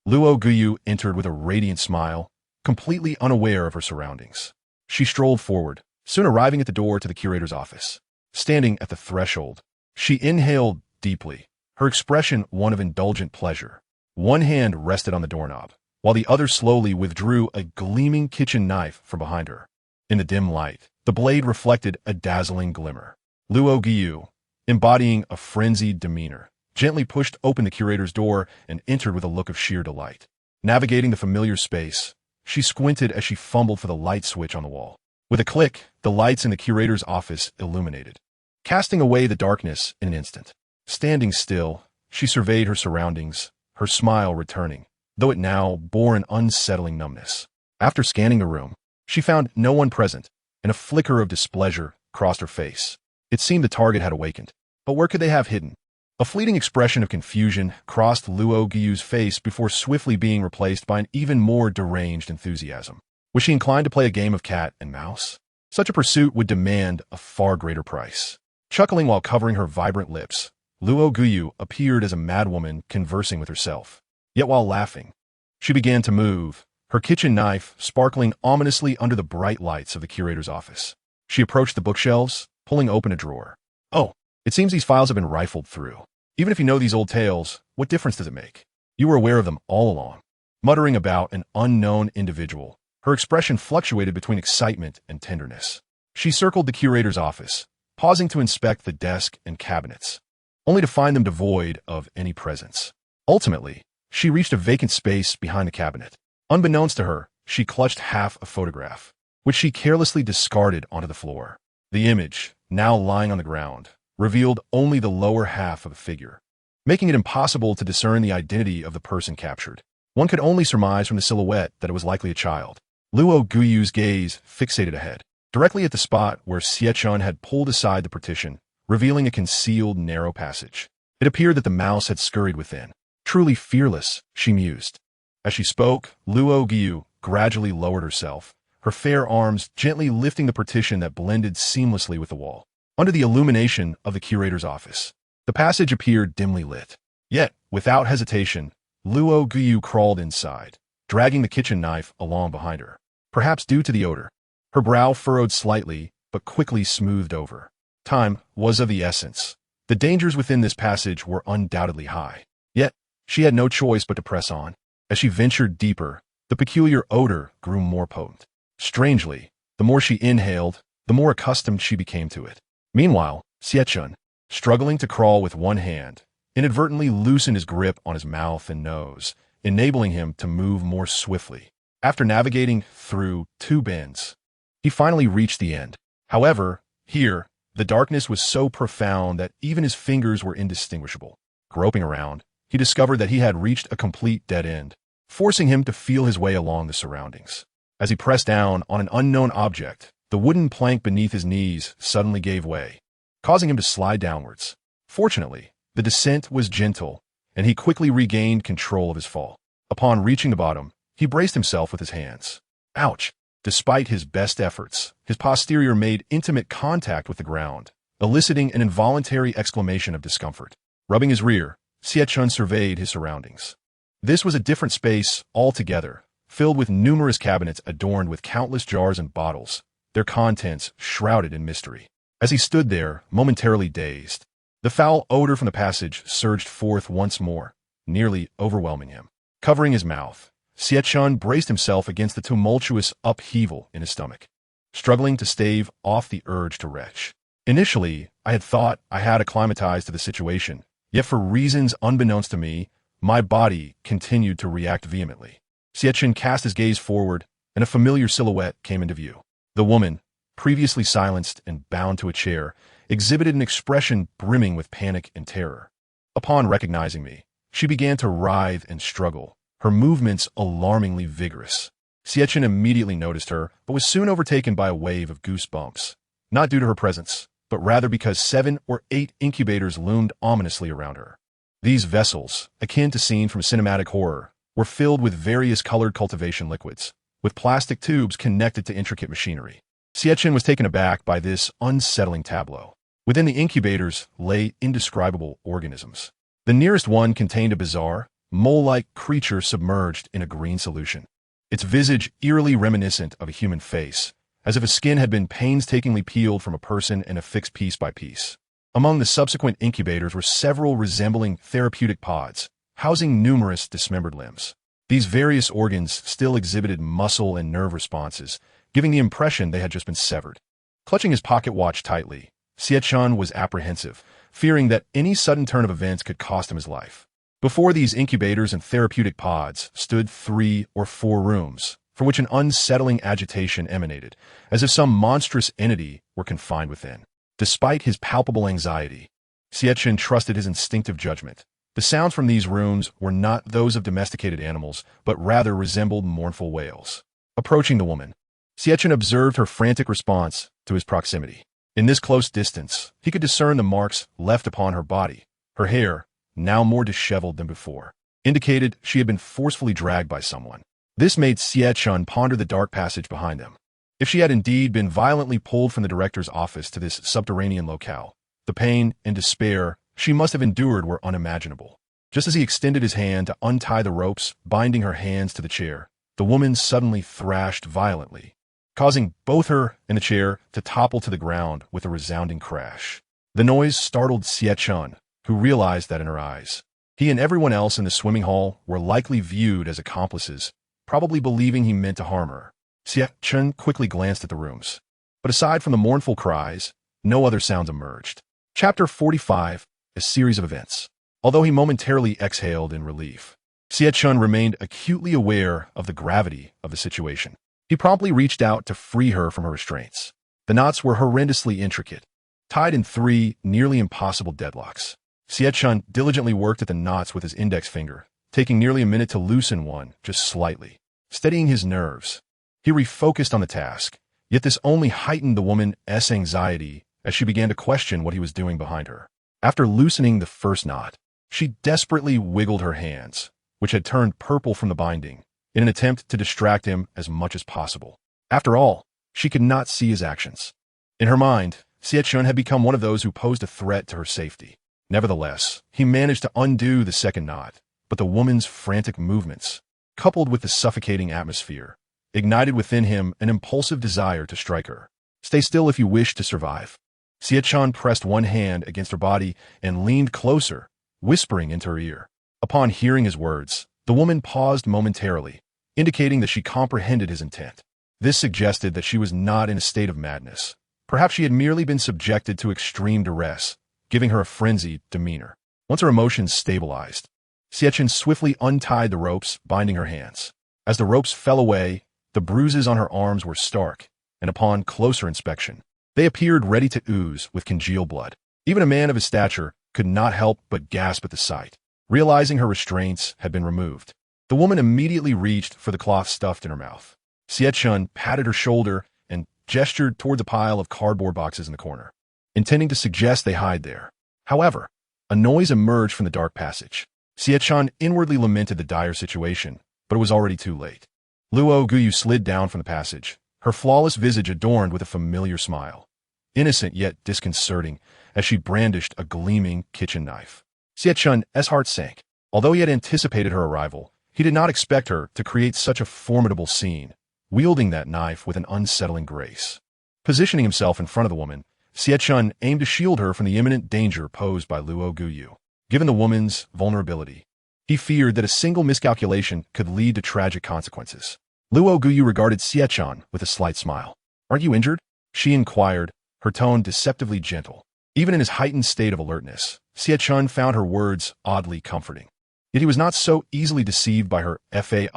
Luo Guyu entered with a radiant smile, completely unaware of her surroundings. She strolled forward, soon arriving at the door to the curator's office. Standing at the threshold, she inhaled deeply, her expression one of indulgent pleasure. One hand rested on the doorknob, while the other slowly withdrew a gleaming kitchen knife from behind her. In the dim light, the blade reflected a dazzling glimmer. Luo Guyu, embodying a frenzied demeanor, gently pushed open the curator's door and entered with a look of sheer delight. Navigating the familiar space, she squinted as she fumbled for the light switch on the wall. With a click, the lights in the curator's office illuminated, casting away the darkness in an instant. Standing still, she surveyed her surroundings, her smile returning, though it now bore an unsettling numbness. After scanning the room, she found no one present, and a flicker of displeasure crossed her face. It seemed the target had awakened, but where could they have hidden? A fleeting expression of confusion crossed Luo Guyu's face before swiftly being replaced by an even more deranged enthusiasm. Was she inclined to play a game of cat and mouse? Such a pursuit would demand a far greater price. Chuckling while covering her vibrant lips, Luo Guyu appeared as a madwoman conversing with herself. Yet while laughing, she began to move, her kitchen knife sparkling ominously under the bright lights of the curator's office. She approached the bookshelves, pulling open a drawer. Oh, it seems these files have been rifled through. Even if you know these old tales, what difference does it make? You were aware of them all along. Muttering about an unknown individual, her expression fluctuated between excitement and tenderness. She circled the curator's office, pausing to inspect the desk and cabinets, only to find them devoid of any presence. Ultimately, she reached a vacant space behind the cabinet. Unbeknownst to her, she clutched half a photograph, which she carelessly discarded onto the floor. The image, now lying on the ground, revealed only the lower half of a figure, making it impossible to discern the identity of the person captured. One could only surmise from the silhouette that it was likely a child. Luo Guyu's gaze fixated ahead, directly at the spot where Xie Chen had pulled aside the partition, revealing a concealed narrow passage. It appeared that the mouse had scurried within. Truly fearless, she mused. As she spoke, Luo Guyu gradually lowered herself, her fair arms gently lifting the partition that blended seamlessly with the wall. Under the illumination of the curator's office, the passage appeared dimly lit. Yet, without hesitation, Luo Guyu crawled inside, dragging the kitchen knife along behind her. Perhaps due to the odor, her brow furrowed slightly but quickly smoothed over. Time was of the essence. The dangers within this passage were undoubtedly high. Yet, she had no choice but to press on. As she ventured deeper, the peculiar odor grew more potent. Strangely, the more she inhaled, the more accustomed she became to it. Meanwhile, Xie Chen, struggling to crawl with one hand, inadvertently loosened his grip on his mouth and nose, enabling him to move more swiftly. After navigating through 2 bends, he finally reached the end. However, here, the darkness was so profound that even his fingers were indistinguishable. Groping around, he discovered that he had reached a complete dead end, forcing him to feel his way along the surroundings. As he pressed down on an unknown object, the wooden plank beneath his knees suddenly gave way, causing him to slide downwards. Fortunately, the descent was gentle, and he quickly regained control of his fall. Upon reaching the bottom, he braced himself with his hands. Ouch! Despite his best efforts, his posterior made intimate contact with the ground, eliciting an involuntary exclamation of discomfort. Rubbing his rear, Xie Chen surveyed his surroundings. This was a different space altogether, filled with numerous cabinets adorned with countless jars and bottles, their contents shrouded in mystery. As he stood there, momentarily dazed, the foul odor from the passage surged forth once more, nearly overwhelming him. Covering his mouth, Xie Chen braced himself against the tumultuous upheaval in his stomach, struggling to stave off the urge to retch. Initially, I had thought I had acclimatized to the situation, yet for reasons unbeknownst to me, my body continued to react vehemently. Xie Chen cast his gaze forward, and a familiar silhouette came into view. The woman, previously silenced and bound to a chair, exhibited an expression brimming with panic and terror. Upon recognizing me, she began to writhe and struggle, her movements alarmingly vigorous. Xie Chen immediately noticed her, but was soon overtaken by a wave of goosebumps, not due to her presence, but rather because 7 or 8 incubators loomed ominously around her. These vessels, akin to scenes from cinematic horror, were filled with various colored cultivation liquids, with plastic tubes connected to intricate machinery. Xie Chen was taken aback by this unsettling tableau. Within the incubators lay indescribable organisms. The nearest one contained a bizarre, mole-like creature submerged in a green solution, its visage eerily reminiscent of a human face, as if a skin had been painstakingly peeled from a person and affixed piece by piece. Among the subsequent incubators were several resembling therapeutic pods, housing numerous dismembered limbs. These various organs still exhibited muscle and nerve responses, giving the impression they had just been severed. Clutching his pocket watch tightly, Xie Chen was apprehensive, fearing that any sudden turn of events could cost him his life. Before these incubators and therapeutic pods stood 3 or 4 rooms, from which an unsettling agitation emanated, as if some monstrous entity were confined within. Despite his palpable anxiety, Xie Chen trusted his instinctive judgment. The sounds from these rooms were not those of domesticated animals, but rather resembled mournful wails. Approaching the woman, Xie Chen observed her frantic response to his proximity. In this close distance, he could discern the marks left upon her body. Her hair, now more disheveled than before, indicated she had been forcefully dragged by someone. This made Xie Chen ponder the dark passage behind them. If she had indeed been violently pulled from the director's office to this subterranean locale, the pain and despair she must have endured were unimaginable. Just as he extended his hand to untie the ropes binding her hands to the chair, the woman suddenly thrashed violently, causing both her and the chair to topple to the ground with a resounding crash. The noise startled Xie Chen, who realized that in her eyes, he and everyone else in the swimming hall were likely viewed as accomplices, probably believing he meant to harm her. Xie Chen quickly glanced at the rooms, but aside from the mournful cries, no other sounds emerged. Chapter 45, a series of events. Although he momentarily exhaled in relief, Xie Chen remained acutely aware of the gravity of the situation. He promptly reached out to free her from her restraints. The knots were horrendously intricate, tied in 3 nearly impossible deadlocks. Xie Chen diligently worked at the knots with his index finger, taking nearly a minute to loosen one just slightly. Steadying his nerves, he refocused on the task, yet this only heightened the woman's anxiety as she began to question what he was doing behind her. After loosening the first knot, she desperately wiggled her hands, which had turned purple from the binding, in an attempt to distract him as much as possible. After all, she could not see his actions. In her mind, Xie Chen had become one of those who posed a threat to her safety. Nevertheless, he managed to undo the second knot, but the woman's frantic movements, coupled with the suffocating atmosphere, ignited within him an impulsive desire to strike her. Stay still if you wish to survive. Xie Chen pressed one hand against her body and leaned closer, whispering into her ear. Upon hearing his words, the woman paused momentarily, indicating that she comprehended his intent. This suggested that she was not in a state of madness. Perhaps she had merely been subjected to extreme duress, giving her a frenzied demeanor. Once her emotions stabilized, Xie Chen swiftly untied the ropes binding her hands. As the ropes fell away, the bruises on her arms were stark, and upon closer inspection, they appeared ready to ooze with congealed blood. Even a man of his stature could not help but gasp at the sight. Realizing her restraints had been removed, the woman immediately reached for the cloth stuffed in her mouth. Xie Chen patted her shoulder and gestured toward the pile of cardboard boxes in the corner, intending to suggest they hide there. However, a noise emerged from the dark passage. Xie Chen inwardly lamented the dire situation, but it was already too late. Luo Guyu slid down from the passage, her flawless visage adorned with a familiar smile, innocent yet disconcerting, as she brandished a gleaming kitchen knife. Xie Chen's heart sank. Although he had anticipated her arrival, he did not expect her to create such a formidable scene, wielding that knife with an unsettling grace. Positioning himself in front of the woman, Xie Chen aimed to shield her from the imminent danger posed by Luo Guyu. Given the woman's vulnerability, he feared that a single miscalculation could lead to tragic consequences. Luo Guyu regarded Xie Chen with a slight smile. "Aren't you injured?" she inquired, her tone deceptively gentle. Even in his heightened state of alertness, Xie Chen found her words oddly comforting. Yet he was not so easily deceived by her fade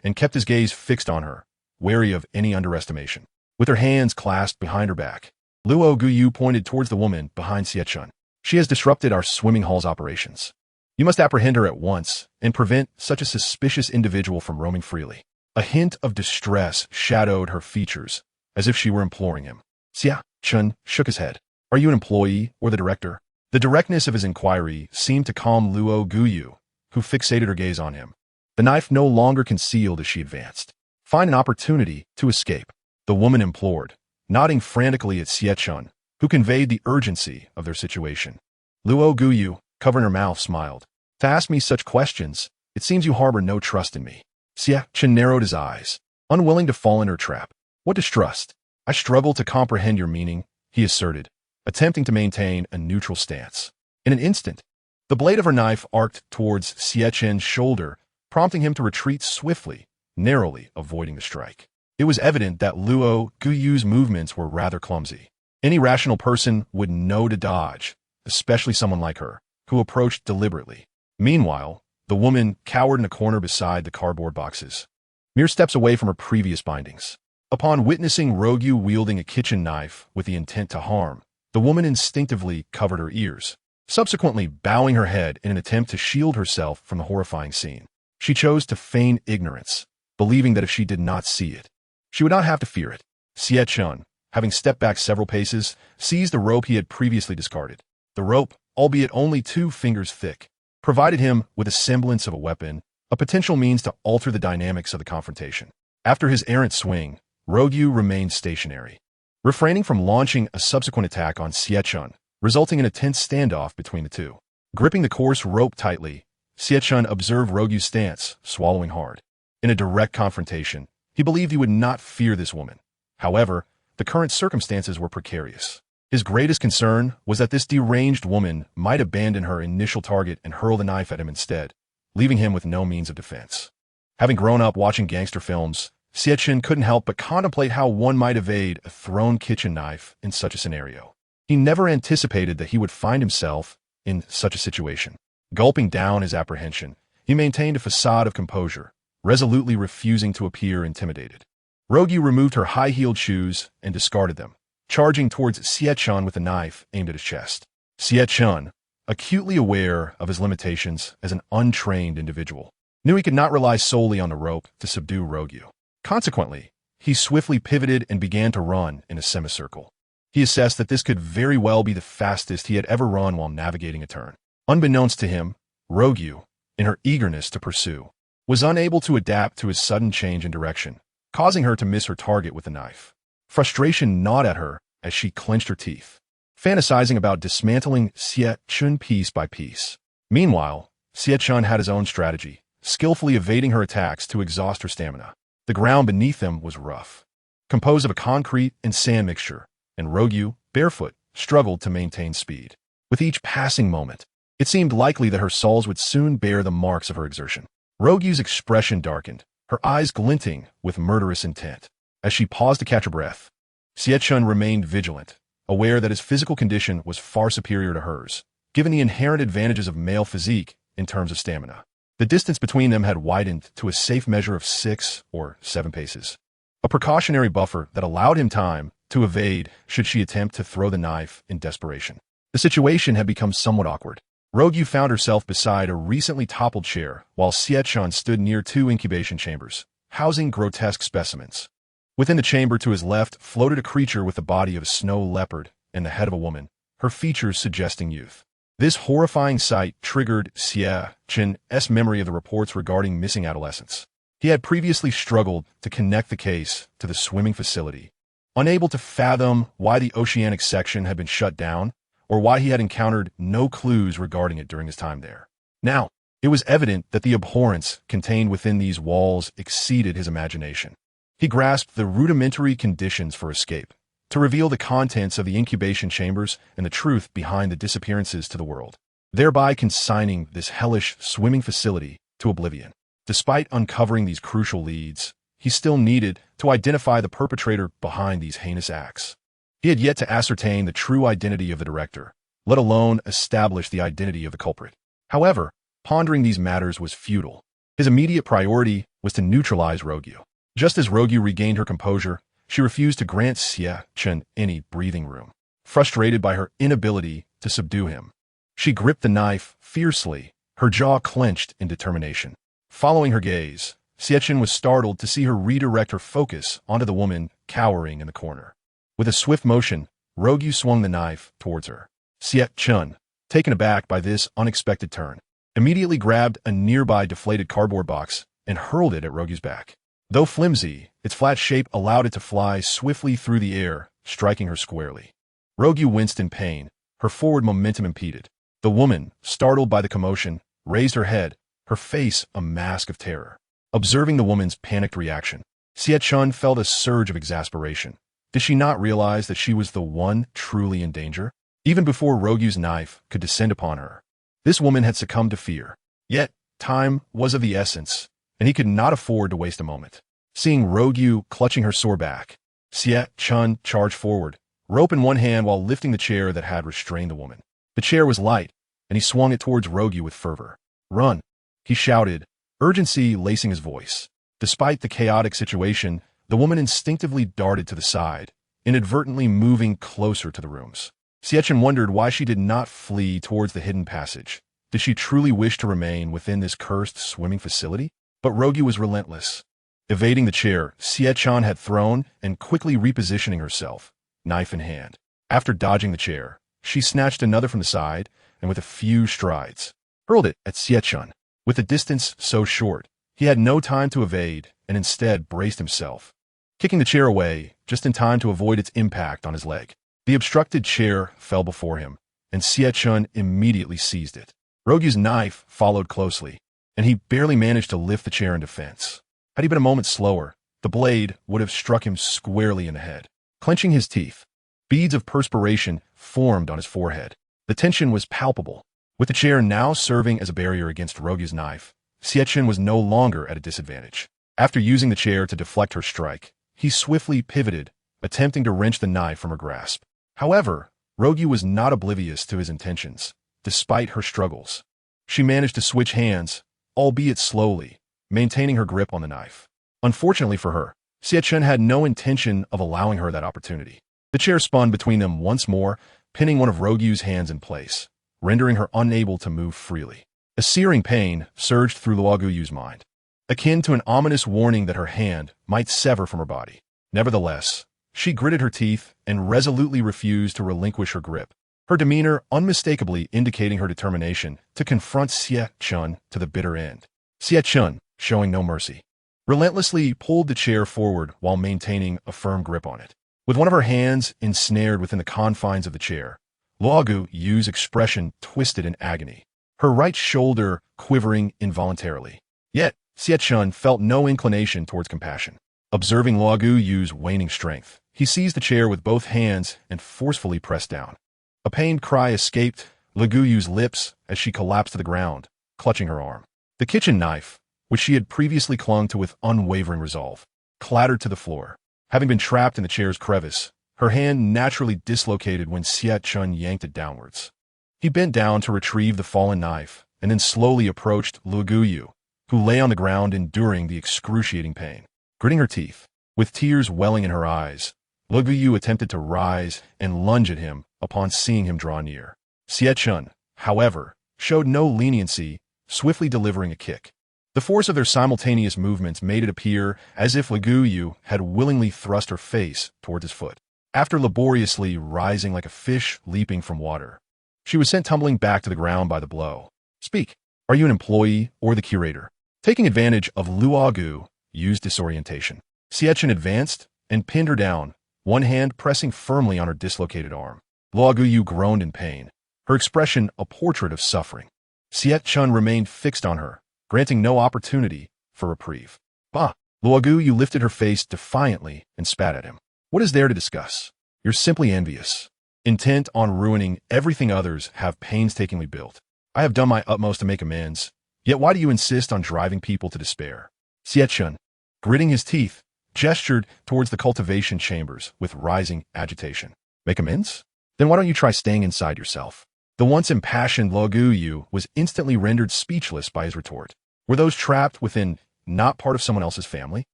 and kept his gaze fixed on her, wary of any underestimation. With her hands clasped behind her back, Luo Guyu pointed towards the woman behind Xie Chen. "She has disrupted our swimming hall's operations. You must apprehend her at once and prevent such a suspicious individual from roaming freely." A hint of distress shadowed her features, as if she were imploring him. Xie Chen shook his head. "Are you an employee or the director?" The directness of his inquiry seemed to calm Luo Guyu, who fixated her gaze on him. The knife no longer concealed as she advanced. "Find an opportunity to escape," the woman implored, nodding frantically at Xie Chen, who conveyed the urgency of their situation. Luo Guyu, covering her mouth, smiled. "To ask me such questions, it seems you harbor no trust in me." Xie Chen narrowed his eyes, unwilling to fall in her trap. "What distrust?" "I struggle to comprehend your meaning," he asserted, attempting to maintain a neutral stance. In an instant, the blade of her knife arced towards Xie Chen's shoulder, prompting him to retreat swiftly, narrowly avoiding the strike. It was evident that Luo Guyu's movements were rather clumsy. Any rational person would know to dodge, especially someone like her, who approached deliberately. Meanwhile, the woman cowered in a corner beside the cardboard boxes, mere steps away from her previous bindings. Upon witnessing Rogu wielding a kitchen knife with the intent to harm, the woman instinctively covered her ears, subsequently bowing her head in an attempt to shield herself from the horrifying scene. She chose to feign ignorance, believing that if she did not see it, she would not have to fear it. Xie Chen, having stepped back several paces, seized the rope he had previously discarded. The rope, albeit only 2 fingers thick, provided him with a semblance of a weapon, a potential means to alter the dynamics of the confrontation. After his errant swing, Rogu remained stationary, refraining from launching a subsequent attack on Xie Chen, resulting in a tense standoff between the two. Gripping the coarse rope tightly, Xie Chen observed Rogu's stance, swallowing hard. In a direct confrontation, he believed he would not fear this woman. However, the current circumstances were precarious. His greatest concern was that this deranged woman might abandon her initial target and hurl the knife at him instead, leaving him with no means of defense. Having grown up watching gangster films, Xie Chen couldn't help but contemplate how one might evade a thrown kitchen knife in such a scenario. He never anticipated that he would find himself in such a situation. Gulping down his apprehension, he maintained a facade of composure, resolutely refusing to appear intimidated. Rogu removed her high-heeled shoes and discarded them, charging towards Xie Chen with a knife aimed at his chest. Xie Chen, acutely aware of his limitations as an untrained individual, knew he could not rely solely on the rope to subdue Rogu. Consequently, he swiftly pivoted and began to run in a semicircle. He assessed that this could very well be the fastest he had ever run while navigating a turn. Unbeknownst to him, Rogu, in her eagerness to pursue, was unable to adapt to his sudden change in direction, causing her to miss her target with the knife. Frustration gnawed at her as she clenched her teeth, fantasizing about dismantling Xie Chen piece by piece. Meanwhile, Xie Chen had his own strategy, skillfully evading her attacks to exhaust her stamina. The ground beneath them was rough, composed of a concrete and sand mixture, and Rogue, barefoot, struggled to maintain speed. With each passing moment, it seemed likely that her soles would soon bear the marks of her exertion. Rogue's expression darkened, her eyes glinting with murderous intent. As she paused to catch her breath, Xie Chen remained vigilant, aware that his physical condition was far superior to hers, given the inherent advantages of male physique in terms of stamina. The distance between them had widened to a safe measure of 6 or 7 paces, a precautionary buffer that allowed him time to evade should she attempt to throw the knife in desperation. The situation had become somewhat awkward. Rogue found herself beside a recently toppled chair, while Xie Chen stood near 2 incubation chambers, housing grotesque specimens. Within the chamber to his left floated a creature with the body of a snow leopard and the head of a woman, her features suggesting youth. This horrifying sight triggered Xie Chen's memory of the reports regarding missing adolescents. He had previously struggled to connect the case to the swimming facility, unable to fathom why the oceanic section had been shut down, or why he had encountered no clues regarding it during his time there. Now, it was evident that the abhorrence contained within these walls exceeded his imagination. He grasped the rudimentary conditions for escape, to reveal the contents of the incubation chambers and the truth behind the disappearances to the world, thereby consigning this hellish swimming facility to oblivion. Despite uncovering these crucial leads, he still needed to identify the perpetrator behind these heinous acts. He had yet to ascertain the true identity of the director, let alone establish the identity of the culprit. However, pondering these matters was futile. His immediate priority was to neutralize Rogue. Just as Rogue regained her composure, she refused to grant Xie Chen any breathing room. Frustrated by her inability to subdue him, she gripped the knife fiercely, her jaw clenched in determination. Following her gaze, Xie Chen was startled to see her redirect her focus onto the woman cowering in the corner. With a swift motion, Rogue swung the knife towards her. Xie Chen, taken aback by this unexpected turn, immediately grabbed a nearby deflated cardboard box and hurled it at Rogue's back. Though flimsy, its flat shape allowed it to fly swiftly through the air, striking her squarely. Rogue winced in pain, her forward momentum impeded. The woman, startled by the commotion, raised her head, her face a mask of terror. Observing the woman's panicked reaction, Xie Chen felt a surge of exasperation. Did she not realize that she was the one truly in danger? Even before Rogue's knife could descend upon her, this woman had succumbed to fear. Yet, time was of the essence, and he could not afford to waste a moment. Seeing Rogue clutching her sore back, Xie Chen charged forward, rope in one hand while lifting the chair that had restrained the woman. The chair was light, and he swung it towards Rogue with fervor. "Run!" he shouted, urgency lacing his voice. Despite the chaotic situation, the woman instinctively darted to the side, inadvertently moving closer to the rooms. Xie Chen wondered why she did not flee towards the hidden passage. Did she truly wish to remain within this cursed swimming facility? But Rogue was relentless. Evading the chair Xie Chen had thrown and quickly repositioning herself, knife in hand. After dodging the chair, she snatched another from the side and with a few strides, hurled it at Xie Chen. With the distance so short, he had no time to evade and instead braced himself, kicking the chair away just in time to avoid its impact on his leg. The obstructed chair fell before him, and Xie Chen immediately seized it. Rogue's knife followed closely, and he barely managed to lift the chair in defense. Had he been a moment slower, the blade would have struck him squarely in the head. Clenching his teeth, beads of perspiration formed on his forehead. The tension was palpable. With the chair now serving as a barrier against Rogue's knife, Xie Chen was no longer at a disadvantage. After using the chair to deflect her strike, he swiftly pivoted, attempting to wrench the knife from her grasp. However, Rogue was not oblivious to his intentions, despite her struggles. She managed to switch hands, albeit slowly, maintaining her grip on the knife. Unfortunately for her, Xie Chen had no intention of allowing her that opportunity. The chair spun between them once more, pinning one of Rogue's hands in place, rendering her unable to move freely. A searing pain surged through Luogu's mind, akin to an ominous warning that her hand might sever from her body. Nevertheless, she gritted her teeth and resolutely refused to relinquish her grip, her demeanor unmistakably indicating her determination to confront Xie Chen to the bitter end. Xie Chen, showing no mercy, relentlessly pulled the chair forward while maintaining a firm grip on it. With one of her hands ensnared within the confines of the chair, Luogu's expression twisted in agony, her right shoulder quivering involuntarily. Yet, Xie Chen felt no inclination towards compassion. Observing Luo Yu's waning strength, he seized the chair with both hands and forcefully pressed down. A pained cry escaped Luo Yu's lips as she collapsed to the ground, clutching her arm. The kitchen knife, which she had previously clung to with unwavering resolve, clattered to the floor. Having been trapped in the chair's crevice, her hand naturally dislocated when Xie Chen yanked it downwards. He bent down to retrieve the fallen knife, and then slowly approached Luo Yu, who lay on the ground enduring the excruciating pain. Gritting her teeth, with tears welling in her eyes, Luo Yu attempted to rise and lunge at him upon seeing him draw near. Xie Chen, however, showed no leniency, swiftly delivering a kick. The force of their simultaneous movements made it appear as if Luo Yu had willingly thrust her face towards his foot. After laboriously rising like a fish leaping from water, she was sent tumbling back to the ground by the blow. Speak. Are you an employee or the curator? Taking advantage of Luo Yu's disorientation, Xie Chen advanced and pinned her down, one hand pressing firmly on her dislocated arm. Luo Yu groaned in pain, her expression a portrait of suffering. Xie Chen remained fixed on her, granting no opportunity for reprieve. Bah! Luo Yu lifted her face defiantly and spat at him. What is there to discuss? You're simply envious, intent on ruining everything others have painstakingly built. I have done my utmost to make amends, yet why do you insist on driving people to despair? Xie Chen, gritting his teeth, gestured towards the cultivation chambers with rising agitation. Make amends? Then why don't you try staying inside yourself? The once impassioned Luo Yu was instantly rendered speechless by his retort. Were those trapped within not part of someone else's family?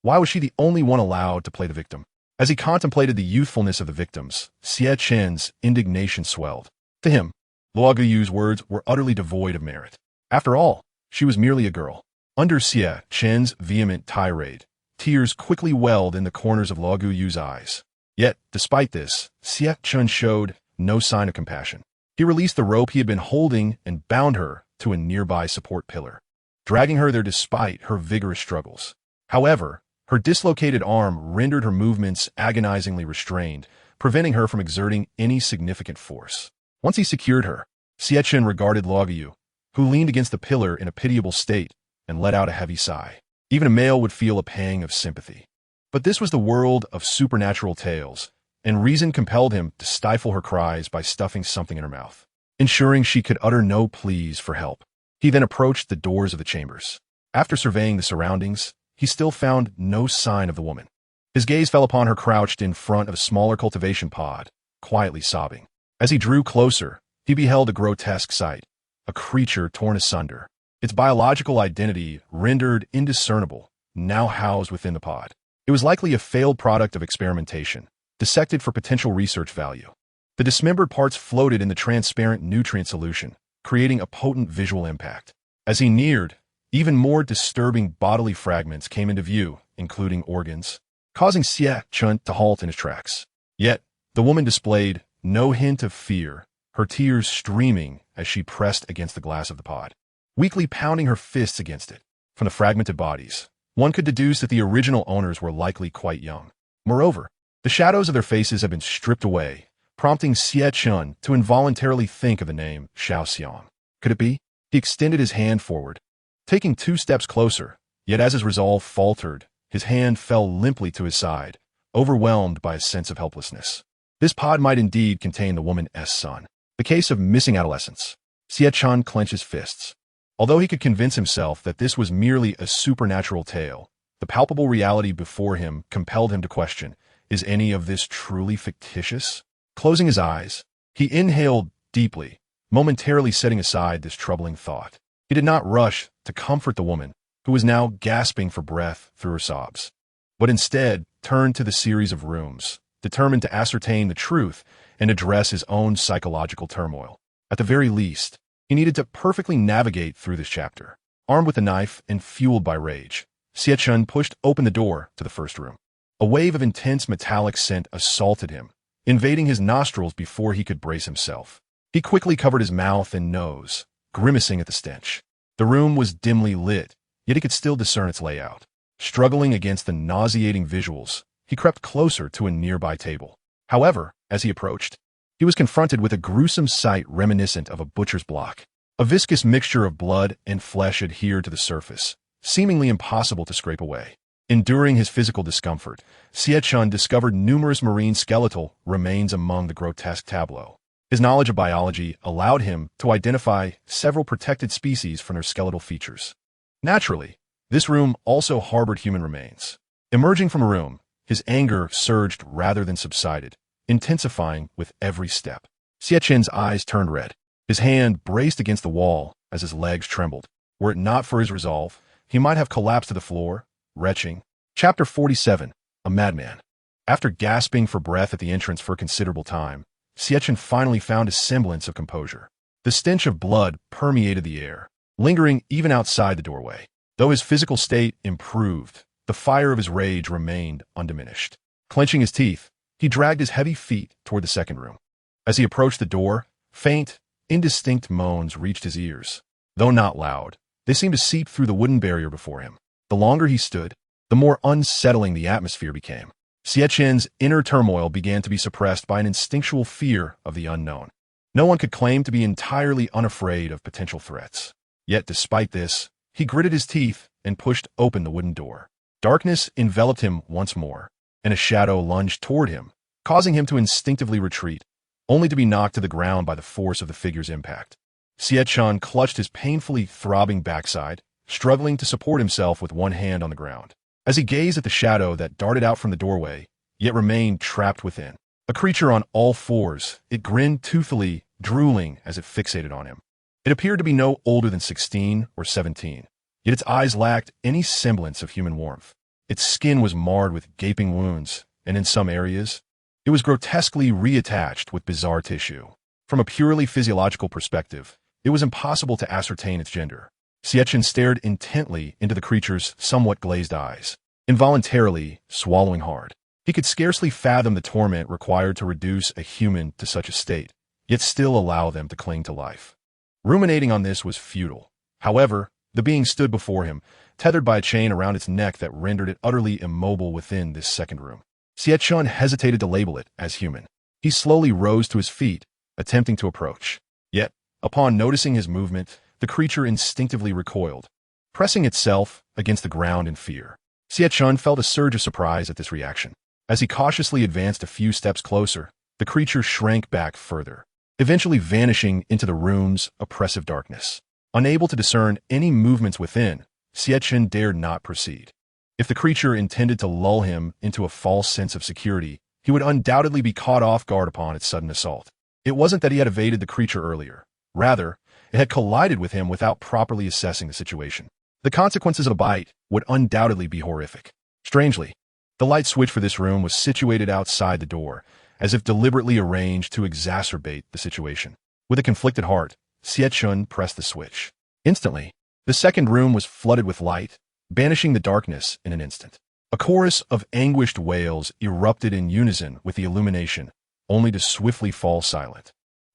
Why was she the only one allowed to play the victim? As he contemplated the youthfulness of the victims, Xie Chen's indignation swelled. To him, Luo Yu's words were utterly devoid of merit. After all, she was merely a girl. Under Xie Chen's vehement tirade, tears quickly welled in the corners of Luo Yu's eyes. Yet, despite this, Xie Chen showed no sign of compassion. He released the rope he had been holding and bound her to a nearby support pillar, dragging her there despite her vigorous struggles. However, her dislocated arm rendered her movements agonizingly restrained, preventing her from exerting any significant force. Once he secured her, Xie Chen regarded Luo Yu, who leaned against the pillar in a pitiable state, and let out a heavy sigh. Even a male would feel a pang of sympathy. But this was the world of supernatural tales, and reason compelled him to stifle her cries by stuffing something in her mouth, ensuring she could utter no pleas for help. He then approached the doors of the chambers. After surveying the surroundings, he still found no sign of the woman. His gaze fell upon her crouched in front of a smaller cultivation pod, quietly sobbing. As he drew closer, he beheld a grotesque sight, a creature torn asunder, its biological identity rendered indiscernible, now housed within the pod. It was likely a failed product of experimentation, dissected for potential research value. The dismembered parts floated in the transparent nutrient solution, creating a potent visual impact. As he neared, even more disturbing bodily fragments came into view, including organs, causing Xie Chen to halt in his tracks. Yet, the woman displayed no hint of fear, her tears streaming as she pressed against the glass of the pod, weakly pounding her fists against it. From the fragmented bodies, one could deduce that the original owners were likely quite young. Moreover, the shadows of their faces had been stripped away, prompting Xie Chen to involuntarily think of the name Xiaoxiang. Could it be? He extended his hand forward, taking 2 steps closer, yet as his resolve faltered, his hand fell limply to his side, overwhelmed by a sense of helplessness. This pod might indeed contain the woman's son. The case of missing adolescence. Xie Chen clenched his fists. Although he could convince himself that this was merely a supernatural tale, the palpable reality before him compelled him to question, is any of this truly fictitious? Closing his eyes, he inhaled deeply, momentarily setting aside this troubling thought. He did not rush to comfort the woman, who was now gasping for breath through her sobs, but instead turned to the series of rooms, determined to ascertain the truth and address his own psychological turmoil. At the very least, he needed to perfectly navigate through this chapter. Armed with a knife and fueled by rage, Xie Chen pushed open the door to the first room. A wave of intense metallic scent assaulted him, invading his nostrils before he could brace himself. He quickly covered his mouth and nose, grimacing at the stench. The room was dimly lit, yet he could still discern its layout. Struggling against the nauseating visuals, he crept closer to a nearby table. However, as he approached, he was confronted with a gruesome sight reminiscent of a butcher's block. A viscous mixture of blood and flesh adhered to the surface, seemingly impossible to scrape away. Enduring his physical discomfort, Xie Chen discovered numerous marine skeletal remains among the grotesque tableau. His knowledge of biology allowed him to identify several protected species from their skeletal features. Naturally, this room also harbored human remains. Emerging from a room, his anger surged rather than subsided, intensifying with every step. Xie Chen's eyes turned red. His hand braced against the wall as his legs trembled. Were it not for his resolve, he might have collapsed to the floor, retching. Chapter 47. A Madman. After gasping for breath at the entrance for a considerable time, Xie Chen finally found a semblance of composure. The stench of blood permeated the air, lingering even outside the doorway. Though his physical state improved, the fire of his rage remained undiminished. Clenching his teeth, he dragged his heavy feet toward the second room. As he approached the door, faint, indistinct moans reached his ears. Though not loud, they seemed to seep through the wooden barrier before him. The longer he stood, the more unsettling the atmosphere became. Xie Chen's inner turmoil began to be suppressed by an instinctual fear of the unknown. No one could claim to be entirely unafraid of potential threats. Yet despite this, he gritted his teeth and pushed open the wooden door. Darkness enveloped him once more, and a shadow lunged toward him, causing him to instinctively retreat, only to be knocked to the ground by the force of the figure's impact. Xie Chen clutched his painfully throbbing backside, struggling to support himself with one hand on the ground. As he gazed at the shadow that darted out from the doorway, yet remained trapped within. A creature on all fours, it grinned toothily, drooling as it fixated on him. It appeared to be no older than 16 or 17, yet its eyes lacked any semblance of human warmth. Its skin was marred with gaping wounds, and in some areas, it was grotesquely reattached with bizarre tissue. From a purely physiological perspective, it was impossible to ascertain its gender. Xie Chen stared intently into the creature's somewhat glazed eyes, involuntarily swallowing hard. He could scarcely fathom the torment required to reduce a human to such a state, yet still allow them to cling to life. Ruminating on this was futile. However, the being stood before him, tethered by a chain around its neck that rendered it utterly immobile within this second room. Xie Chen hesitated to label it as human. He slowly rose to his feet, attempting to approach. Yet, upon noticing his movement, the creature instinctively recoiled, pressing itself against the ground in fear. Xie Chen felt a surge of surprise at this reaction. As he cautiously advanced a few steps closer, the creature shrank back further, eventually vanishing into the room's oppressive darkness. Unable to discern any movements within, Xie Chen dared not proceed. If the creature intended to lull him into a false sense of security, he would undoubtedly be caught off guard upon its sudden assault. It wasn't that he had evaded the creature earlier. Rather, it had collided with him without properly assessing the situation. The consequences of a bite would undoubtedly be horrific. Strangely, the light switch for this room was situated outside the door, as if deliberately arranged to exacerbate the situation. With a conflicted heart, Xie Chen pressed the switch. Instantly, the second room was flooded with light, banishing the darkness in an instant. A chorus of anguished wails erupted in unison with the illumination, only to swiftly fall silent.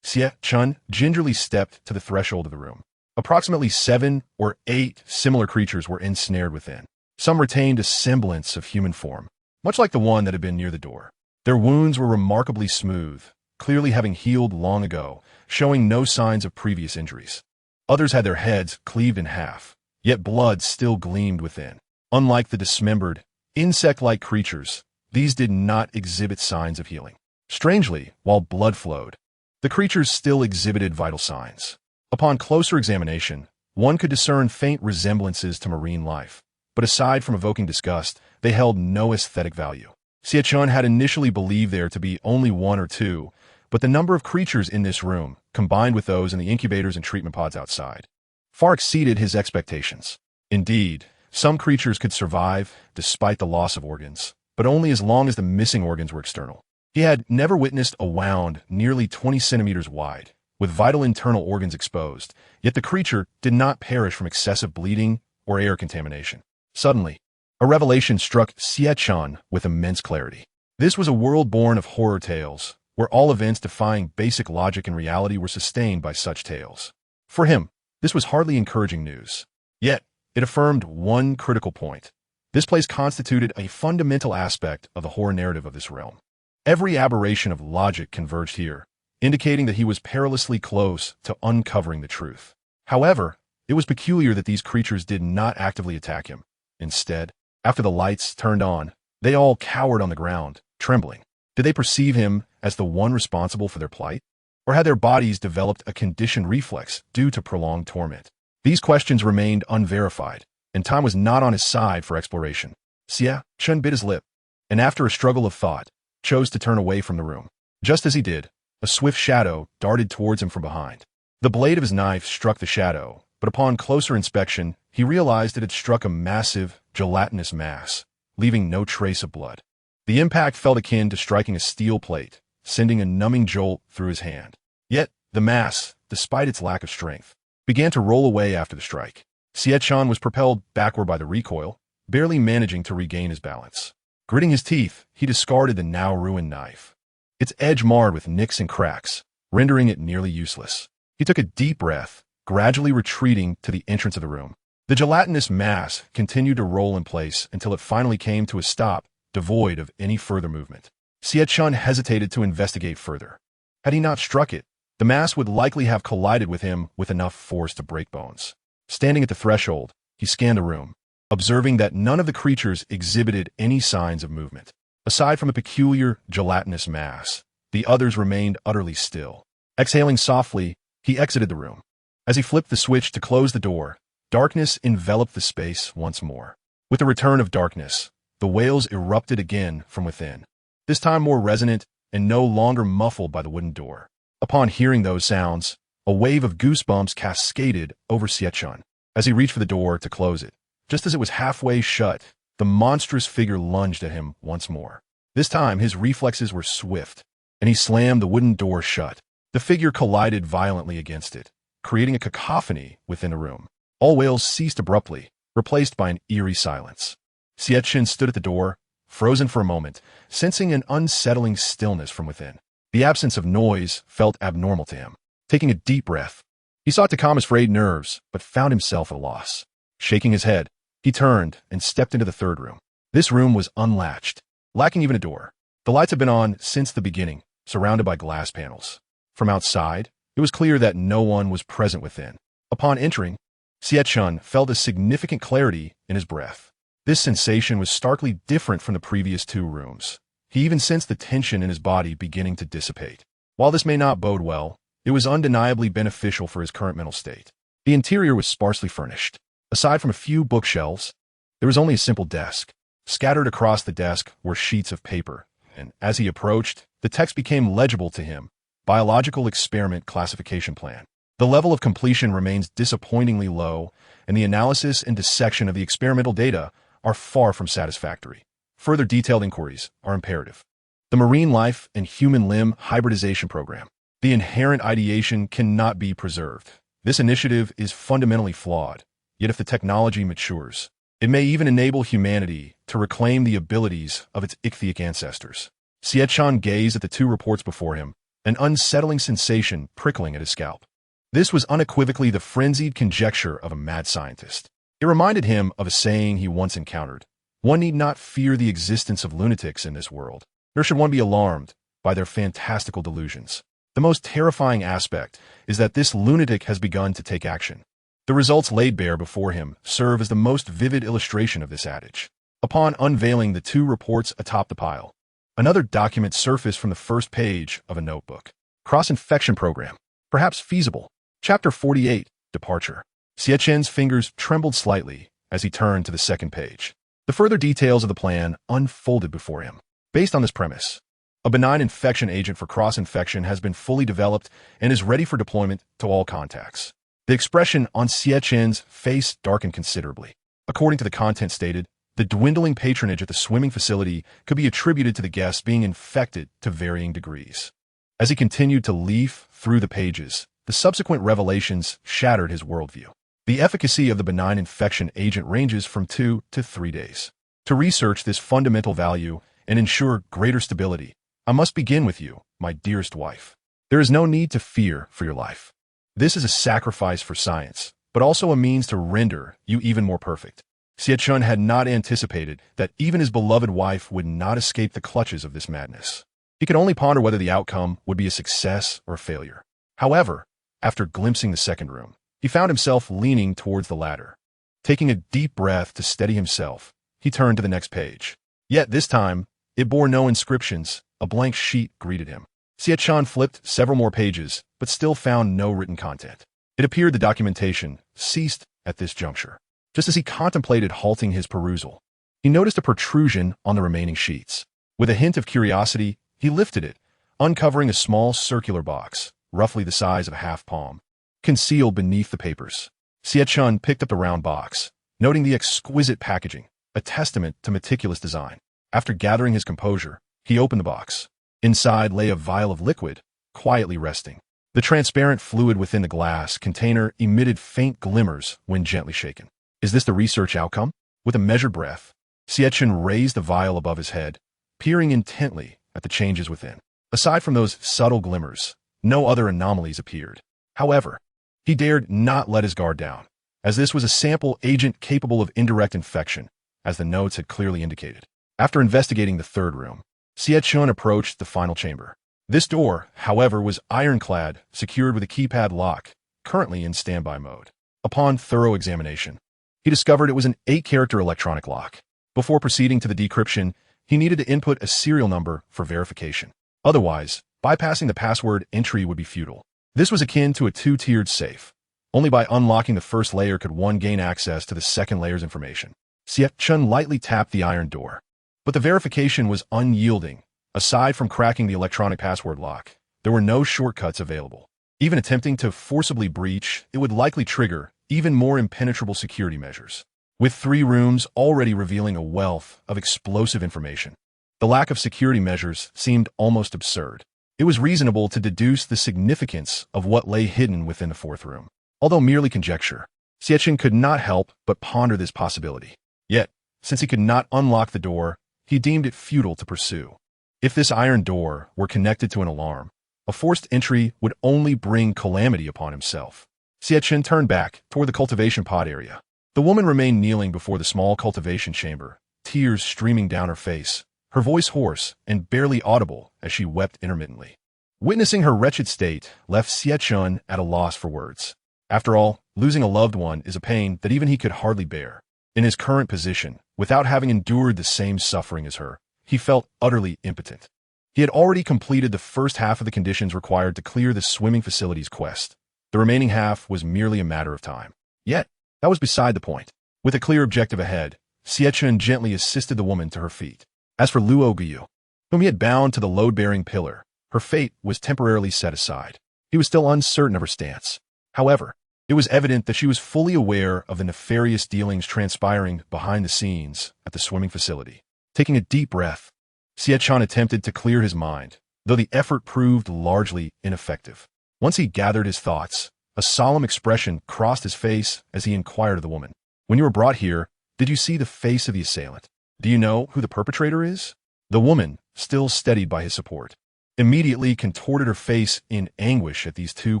Xie Chen gingerly stepped to the threshold of the room. Approximately 7 or 8 similar creatures were ensnared within. Some retained a semblance of human form, much like the one that had been near the door. Their wounds were remarkably smooth, clearly having healed long ago, showing no signs of previous injuries. Others had their heads cleaved in half, yet blood still gleamed within. Unlike the dismembered, insect-like creatures, these did not exhibit signs of healing. Strangely, while blood flowed, the creatures still exhibited vital signs. Upon closer examination, one could discern faint resemblances to marine life, but aside from evoking disgust, they held no aesthetic value. Xie Chen had initially believed there to be only 1 or 2, but the number of creatures in this room, combined with those in the incubators and treatment pods outside, far exceeded his expectations. Indeed, some creatures could survive despite the loss of organs, but only as long as the missing organs were external. He had never witnessed a wound nearly 20 centimeters wide, with vital internal organs exposed, yet the creature did not perish from excessive bleeding or air contamination. Suddenly, a revelation struck Xie Chen with immense clarity. This was a world born of horror tales, where all events defying basic logic and reality were sustained by such tales. For him, this was hardly encouraging news. Yet, it affirmed one critical point. This place constituted a fundamental aspect of the horror narrative of this realm. Every aberration of logic converged here, indicating that he was perilously close to uncovering the truth. However, it was peculiar that these creatures did not actively attack him. Instead, After the lights turned on, they all cowered on the ground, trembling. Did they perceive him as the one responsible for their plight? Or had their bodies developed a conditioned reflex due to prolonged torment? These questions remained unverified, and time was not on his side for exploration. Xie Chen bit his lip, and after a struggle of thought, chose to turn away from the room. Just as he did, a swift shadow darted towards him from behind. The blade of his knife struck the shadow, but upon closer inspection, he realized it had struck a massive, gelatinous mass, leaving no trace of blood. The impact felt akin to striking a steel plate, sending a numbing jolt through his hand. Yet, the mass, despite its lack of strength, began to roll away after the strike. Xie Chen was propelled backward by the recoil, barely managing to regain his balance. Gritting his teeth, he discarded the now-ruined knife, its edge marred with nicks and cracks, rendering it nearly useless. He took a deep breath, gradually retreating to the entrance of the room. The gelatinous mass continued to roll in place until it finally came to a stop, devoid of any further movement. Xie Chen hesitated to investigate further. Had he not struck it, the mass would likely have collided with him with enough force to break bones. Standing at the threshold, he scanned the room, observing that none of the creatures exhibited any signs of movement. Aside from a peculiar, gelatinous mass, the others remained utterly still. Exhaling softly, he exited the room. As he flipped the switch to close the door, darkness enveloped the space once more. With the return of darkness, the wails erupted again from within, this time more resonant and no longer muffled by the wooden door. Upon hearing those sounds, a wave of goosebumps cascaded over Xie Chen. As he reached for the door to close it, just as it was halfway shut, the monstrous figure lunged at him once more. This time, his reflexes were swift, and he slammed the wooden door shut. The figure collided violently against it, creating a cacophony within the room. All wails ceased abruptly, replaced by an eerie silence. Xie Chen stood at the door, frozen for a moment, sensing an unsettling stillness from within. The absence of noise felt abnormal to him. Taking a deep breath, he sought to calm his frayed nerves, but found himself at a loss. Shaking his head, he turned and stepped into the third room. This room was unlatched, lacking even a door. The lights had been on since the beginning, surrounded by glass panels. From outside, it was clear that no one was present within. Upon entering, Xie Chen felt a significant clarity in his breath. This sensation was starkly different from the previous two rooms. He even sensed the tension in his body beginning to dissipate. While this may not bode well, it was undeniably beneficial for his current mental state. The interior was sparsely furnished. Aside from a few bookshelves, there was only a simple desk. Scattered across the desk were sheets of paper, and as he approached, the text became legible to him. Biological Experiment Classification Plan. The level of completion remains disappointingly low, and the analysis and dissection of the experimental data are far from satisfactory. Further detailed inquiries are imperative. The Marine Life and Human Limb Hybridization Program. The inherent ideation cannot be preserved. This initiative is fundamentally flawed, yet if the technology matures, it may even enable humanity to reclaim the abilities of its ichthytic ancestors. Xie Chen gazed at the two reports before him, an unsettling sensation prickling at his scalp. This was unequivocally the frenzied conjecture of a mad scientist. It reminded him of a saying he once encountered. One need not fear the existence of lunatics in this world, nor should one be alarmed by their fantastical delusions. The most terrifying aspect is that this lunatic has begun to take action. The results laid bare before him serve as the most vivid illustration of this adage. Upon unveiling the two reports atop the pile, another document surfaced from the first page of a notebook. Cross-infection program. Perhaps feasible. Chapter 48, Departure. Xie Chen's fingers trembled slightly as he turned to the second page. The further details of the plan unfolded before him. Based on this premise, a benign infection agent for cross-infection has been fully developed and is ready for deployment to all contacts. The expression on Xie Chen's face darkened considerably. According to the content stated, the dwindling patronage at the swimming facility could be attributed to the guests being infected to varying degrees. As he continued to leaf through the pages, the subsequent revelations shattered his worldview. The efficacy of the benign infection agent ranges from 2 to 3 days. To research this fundamental value and ensure greater stability, I must begin with you, my dearest wife. There is no need to fear for your life. This is a sacrifice for science, but also a means to render you even more perfect. Xie Chen had not anticipated that even his beloved wife would not escape the clutches of this madness. He could only ponder whether the outcome would be a success or a failure. However, after glimpsing the second room, he found himself leaning towards the latter. Taking a deep breath to steady himself, he turned to the next page. Yet this time, it bore no inscriptions. A blank sheet greeted him. Xie Chen flipped several more pages, but still found no written content. It appeared the documentation ceased at this juncture. Just as he contemplated halting his perusal, he noticed a protrusion on the remaining sheets. With a hint of curiosity, he lifted it, uncovering a small circular box, roughly the size of a half palm, concealed beneath the papers. Xie Chen picked up the round box, noting the exquisite packaging, a testament to meticulous design. After gathering his composure, he opened the box. Inside lay a vial of liquid, quietly resting. The transparent fluid within the glass container emitted faint glimmers when gently shaken. Is this the research outcome? With a measured breath, Xie Chen raised the vial above his head, peering intently at the changes within. Aside from those subtle glimmers, no other anomalies appeared. However, he dared not let his guard down, as this was a sample agent capable of indirect infection, as the notes had clearly indicated. After investigating the third room, Xie Chen approached the final chamber. This door, however, was ironclad, secured with a keypad lock, currently in standby mode. Upon thorough examination, he discovered it was an 8-character electronic lock. Before proceeding to the decryption, he needed to input a serial number for verification. Otherwise, bypassing the password entry would be futile. This was akin to a 2-tiered safe. Only by unlocking the first layer could one gain access to the second layer's information. Xie Chen lightly tapped the iron door, but the verification was unyielding. Aside from cracking the electronic password lock, there were no shortcuts available. Even attempting to forcibly breach, it would likely trigger even more impenetrable security measures. With 3 rooms already revealing a wealth of explosive information, the lack of security measures seemed almost absurd. It was reasonable to deduce the significance of what lay hidden within the 4th room. Although merely conjecture, Xie Chen could not help but ponder this possibility. Yet, since he could not unlock the door, he deemed it futile to pursue. If this iron door were connected to an alarm, a forced entry would only bring calamity upon himself. Xie Chen turned back toward the cultivation pod area. The woman remained kneeling before the small cultivation chamber, tears streaming down her face, her voice hoarse and barely audible as she wept intermittently. Witnessing her wretched state left Xie Chen at a loss for words. After all, losing a loved one is a pain that even he could hardly bear. In his current position, without having endured the same suffering as her, he felt utterly impotent. He had already completed the first half of the conditions required to clear the swimming facility's quest. The remaining half was merely a matter of time. Yet, that was beside the point. With a clear objective ahead, Xie Chen gently assisted the woman to her feet. As for Luo Guiyu, whom he had bound to the load-bearing pillar, her fate was temporarily set aside. He was still uncertain of her stance. However, it was evident that she was fully aware of the nefarious dealings transpiring behind the scenes at the swimming facility. Taking a deep breath, Xie Chen attempted to clear his mind, though the effort proved largely ineffective. Once he gathered his thoughts, a solemn expression crossed his face as he inquired of the woman. When you were brought here, did you see the face of the assailant? Do you know who the perpetrator is? The woman, still steadied by his support, immediately contorted her face in anguish at these 2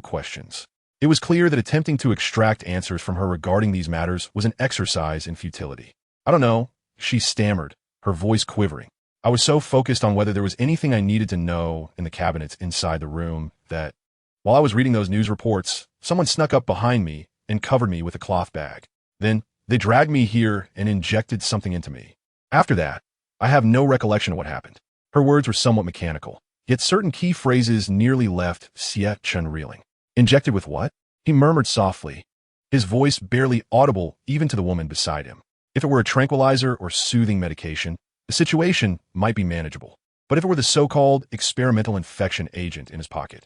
questions. It was clear that attempting to extract answers from her regarding these matters was an exercise in futility. I don't know, she stammered, her voice quivering. I was so focused on whether there was anything I needed to know in the cabinets inside the room that, while I was reading those news reports, someone snuck up behind me and covered me with a cloth bag. Then, they dragged me here and injected something into me. After that, I have no recollection of what happened. Her words were somewhat mechanical, yet certain key phrases nearly left Xie Chen reeling. Injected with what? He murmured softly, his voice barely audible even to the woman beside him. If it were a tranquilizer or soothing medication, the situation might be manageable. But if it were the so-called experimental infection agent in his pocket,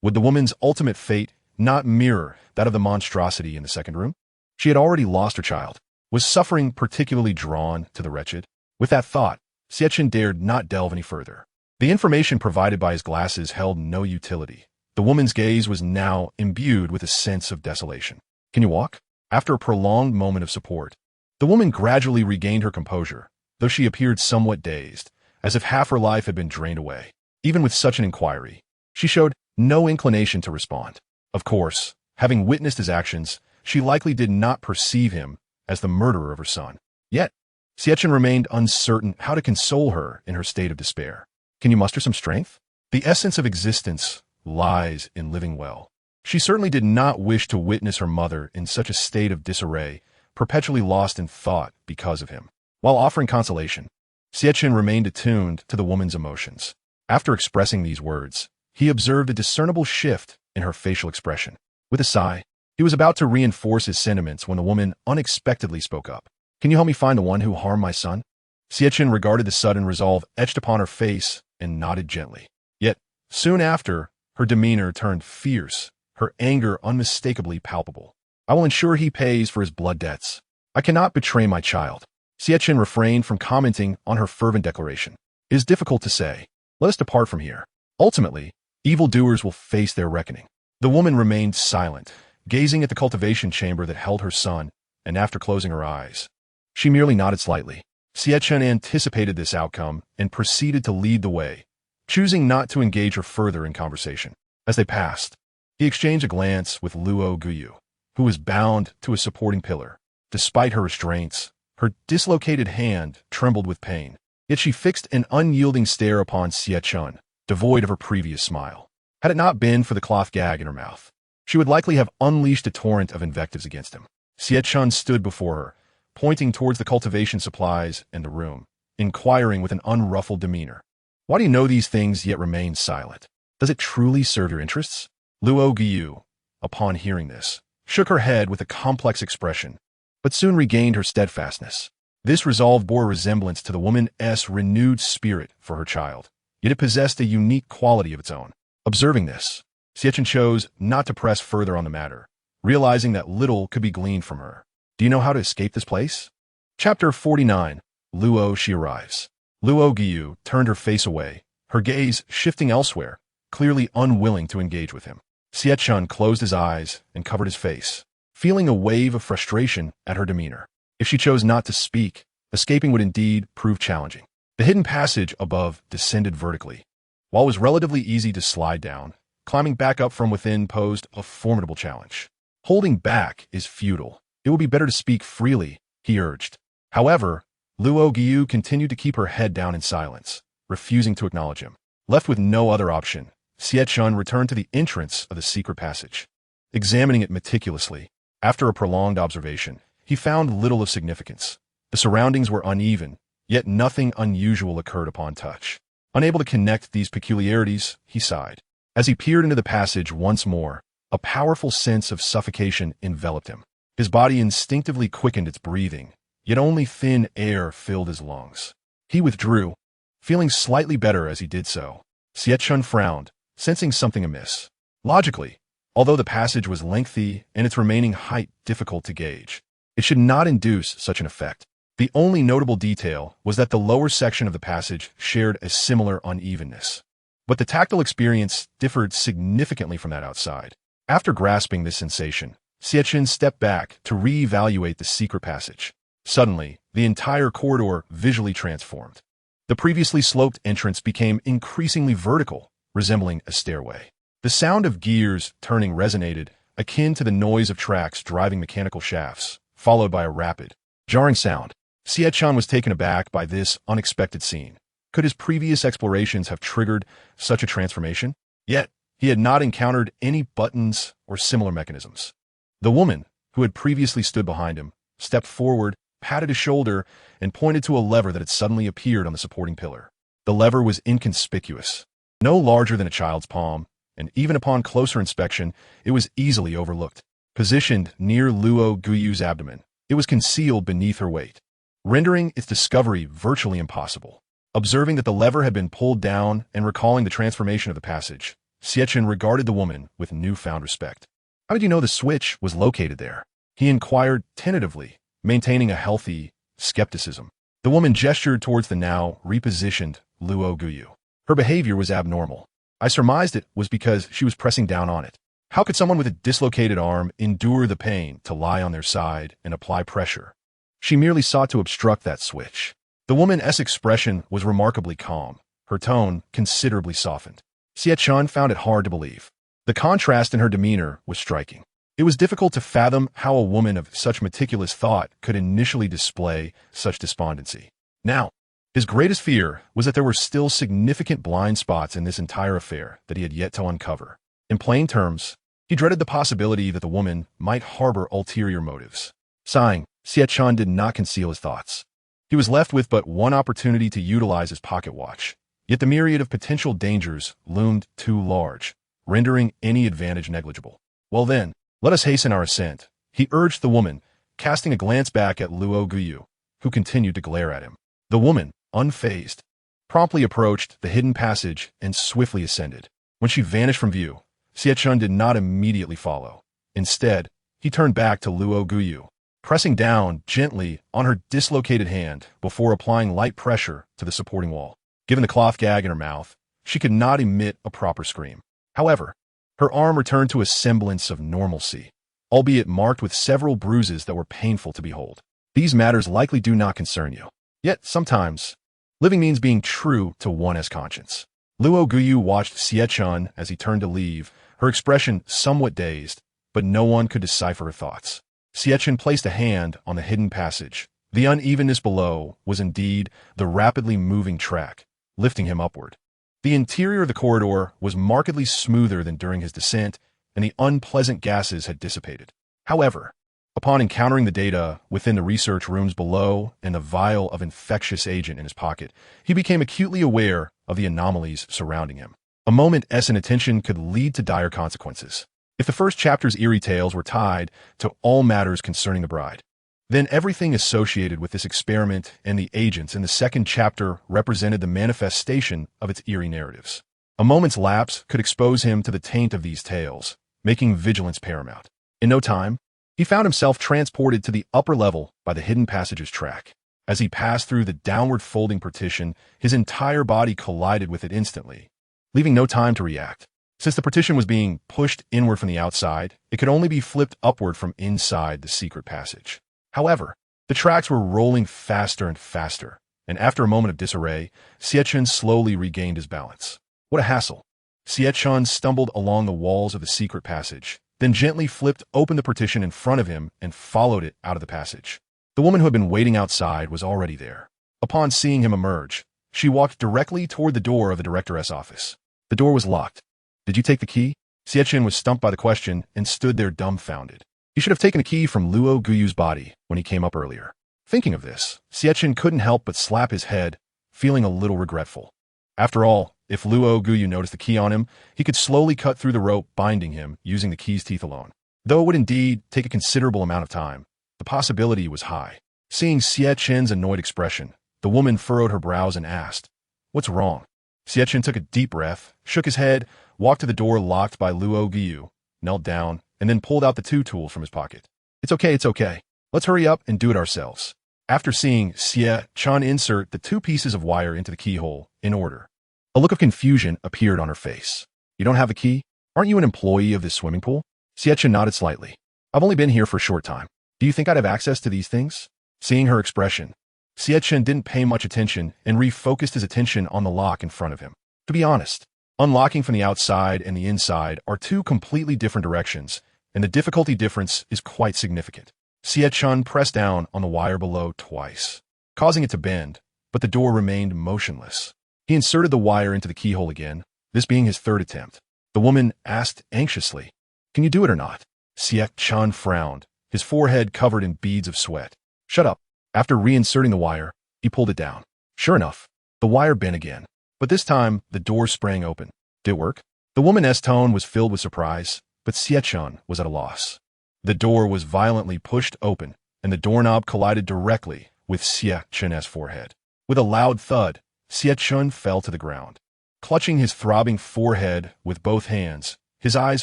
would the woman's ultimate fate not mirror that of the monstrosity in the second room? She had already lost her child. Was suffering particularly drawn to the wretched? With that thought, Xie Chen dared not delve any further. The information provided by his glasses held no utility. The woman's gaze was now imbued with a sense of desolation. Can you walk? After a prolonged moment of support, the woman gradually regained her composure, though she appeared somewhat dazed, as if half her life had been drained away. Even with such an inquiry, she showed no inclination to respond. Of course, having witnessed his actions, she likely did not perceive him as the murderer of her son. Yet, Xie Chen remained uncertain how to console her in her state of despair. Can you muster some strength? The essence of existence lies in living well. She certainly did not wish to witness her mother in such a state of disarray, perpetually lost in thought because of him. While offering consolation, Xie Chen remained attuned to the woman's emotions. After expressing these words, he observed a discernible shift in her facial expression. With a sigh, he was about to reinforce his sentiments when the woman unexpectedly spoke up. "Can you help me find the one who harmed my son?" Xie Chen regarded the sudden resolve etched upon her face and nodded gently. Yet, soon after, her demeanor turned fierce, her anger unmistakably palpable. "I will ensure he pays for his blood debts. I cannot betray my child." Xie Chen refrained from commenting on her fervent declaration. "It is difficult to say. Let us depart from here. Ultimately, evildoers will face their reckoning." The woman remained silent, gazing at the cultivation chamber that held her son, and after closing her eyes, she merely nodded slightly. Xie Chen anticipated this outcome and proceeded to lead the way, choosing not to engage her further in conversation. As they passed, he exchanged a glance with Luo Guyu, who was bound to a supporting pillar. Despite her restraints, her dislocated hand trembled with pain, yet she fixed an unyielding stare upon Xie Chen, devoid of her previous smile. Had it not been for the cloth gag in her mouth, she would likely have unleashed a torrent of invectives against him. Xie Chen stood before her, pointing towards the cultivation supplies and the room, inquiring with an unruffled demeanor. "Why do you know these things yet remain silent? Does it truly serve your interests?" Luo Guyu, upon hearing this, shook her head with a complex expression, but soon regained her steadfastness. This resolve bore resemblance to the woman's renewed spirit for her child, yet it possessed a unique quality of its own. Observing this, Xie Chen chose not to press further on the matter, realizing that little could be gleaned from her. "Do you know how to escape this place?" Chapter 49. Luo She arrives. Luo Guyu turned her face away, her gaze shifting elsewhere, clearly unwilling to engage with him. Xie Chen closed his eyes and covered his face, feeling a wave of frustration at her demeanor. If she chose not to speak, escaping would indeed prove challenging. The hidden passage above descended vertically. While it was relatively easy to slide down, climbing back up from within posed a formidable challenge. Holding back is futile. It will be better to speak freely, he urged. However, Luo Guyu continued to keep her head down in silence, refusing to acknowledge him. Left with no other option, Xie Chen returned to the entrance of the secret passage. Examining it meticulously, after a prolonged observation, he found little of significance. The surroundings were uneven, yet nothing unusual occurred upon touch. Unable to connect these peculiarities, he sighed. As he peered into the passage once more, a powerful sense of suffocation enveloped him. His body instinctively quickened its breathing, yet only thin air filled his lungs. He withdrew, feeling slightly better as he did so. Xie Chen frowned, sensing something amiss. Logically, although the passage was lengthy and its remaining height difficult to gauge, it should not induce such an effect. The only notable detail was that the lower section of the passage shared a similar unevenness. But the tactile experience differed significantly from that outside. After grasping this sensation, Xie Chen stepped back to re-evaluate the secret passage. Suddenly, the entire corridor visually transformed. The previously sloped entrance became increasingly vertical, resembling a stairway. The sound of gears turning resonated, akin to the noise of tracks driving mechanical shafts, followed by a rapid, jarring sound. Xie Chen was taken aback by this unexpected scene. Could his previous explorations have triggered such a transformation? Yet, he had not encountered any buttons or similar mechanisms. The woman, who had previously stood behind him, stepped forward, patted his shoulder, and pointed to a lever that had suddenly appeared on the supporting pillar. The lever was inconspicuous, no larger than a child's palm, and even upon closer inspection, it was easily overlooked. Positioned near Luo Guyu's abdomen, it was concealed beneath her weight, rendering its discovery virtually impossible. Observing that the lever had been pulled down and recalling the transformation of the passage, Xie Chen regarded the woman with newfound respect. "How did you know the switch was located there?" he inquired tentatively, maintaining a healthy skepticism. The woman gestured towards the now repositioned Luo Guyu. Her behavior was abnormal. "I surmised it was because she was pressing down on it. How could someone with a dislocated arm endure the pain to lie on their side and apply pressure? She merely sought to obstruct that switch." The woman's expression was remarkably calm, her tone considerably softened. Xie Chen found it hard to believe. The contrast in her demeanor was striking. It was difficult to fathom how a woman of such meticulous thought could initially display such despondency. Now, his greatest fear was that there were still significant blind spots in this entire affair that he had yet to uncover. In plain terms, he dreaded the possibility that the woman might harbor ulterior motives. Sighing, Xie Chen did not conceal his thoughts. He was left with but one opportunity to utilize his pocket watch. Yet the myriad of potential dangers loomed too large, rendering any advantage negligible. Well then, let us hasten our ascent, he urged the woman, casting a glance back at Luo Guyu, who continued to glare at him. The woman, unfazed, promptly approached the hidden passage and swiftly ascended. When she vanished from view, Xie Chen did not immediately follow. Instead, he turned back to Luo Guyu, pressing down gently on her dislocated hand before applying light pressure to the supporting wall. Given the cloth gag in her mouth, she could not emit a proper scream. However, her arm returned to a semblance of normalcy, albeit marked with several bruises that were painful to behold. These matters likely do not concern you. Yet, sometimes, living means being true to one's conscience. Luo Guyu watched Xie Chen as he turned to leave, her expression somewhat dazed, but no one could decipher her thoughts. Xie Chen placed a hand on the hidden passage. The unevenness below was indeed the rapidly moving track, lifting him upward. The interior of the corridor was markedly smoother than during his descent, and the unpleasant gases had dissipated. However, upon encountering the data within the research rooms below and the vial of infectious agent in his pocket, he became acutely aware of the anomalies surrounding him. A moment's inattention could lead to dire consequences. If the first chapter's eerie tales were tied to all matters concerning the bride, then everything associated with this experiment and the agents in the second chapter represented the manifestation of its eerie narratives. A moment's lapse could expose him to the taint of these tales, making vigilance paramount. In no time, he found himself transported to the upper level by the hidden passage's track. As he passed through the downward folding partition, his entire body collided with it instantly, leaving no time to react. Since the partition was being pushed inward from the outside, it could only be flipped upward from inside the secret passage. However, the tracks were rolling faster and faster, and after a moment of disarray, Xie Chen slowly regained his balance. What a hassle! Xie Chen stumbled along the walls of the secret passage, then gently flipped open the partition in front of him and followed it out of the passage. The woman who had been waiting outside was already there. Upon seeing him emerge, she walked directly toward the door of the director's office. The door was locked. Did you take the key? Xie Chen was stumped by the question and stood there dumbfounded. He should have taken a key from Luo Guyu's body when he came up earlier. Thinking of this, Xie Chen couldn't help but slap his head, feeling a little regretful. After all, if Luo Guyu noticed the key on him, he could slowly cut through the rope binding him using the key's teeth alone. Though it would indeed take a considerable amount of time, the possibility was high. Seeing Xie Chen's annoyed expression, the woman furrowed her brows and asked, "What's wrong?" Xie Chen took a deep breath, shook his head, walked to the door locked by Luo Guyu, knelt down, and then pulled out the two tools from his pocket. It's okay. Let's hurry up and do it ourselves." After seeing Xie Chen insert the two pieces of wire into the keyhole in order, a look of confusion appeared on her face. "You don't have a key? Aren't you an employee of this swimming pool?" Xie Chen nodded slightly. "I've only been here for a short time. Do you think I'd have access to these things?" Seeing her expression, Xie Chen didn't pay much attention and refocused his attention on the lock in front of him. To be honest, unlocking from the outside and the inside are two completely different directions, and the difficulty difference is quite significant. Xie Chen pressed down on the wire below twice, causing it to bend, but the door remained motionless. He inserted the wire into the keyhole again, this being his third attempt. The woman asked anxiously, "Can you do it or not?" Xie Chen frowned, his forehead covered in beads of sweat. "Shut up." After reinserting the wire, he pulled it down. Sure enough, the wire bent again, but this time the door sprang open. Did it work? The woman's tone was filled with surprise, but Xie Chen was at a loss. The door was violently pushed open, and the doorknob collided directly with Xie Chen's forehead. With a loud thud, Xie Chen fell to the ground. Clutching his throbbing forehead with both hands, his eyes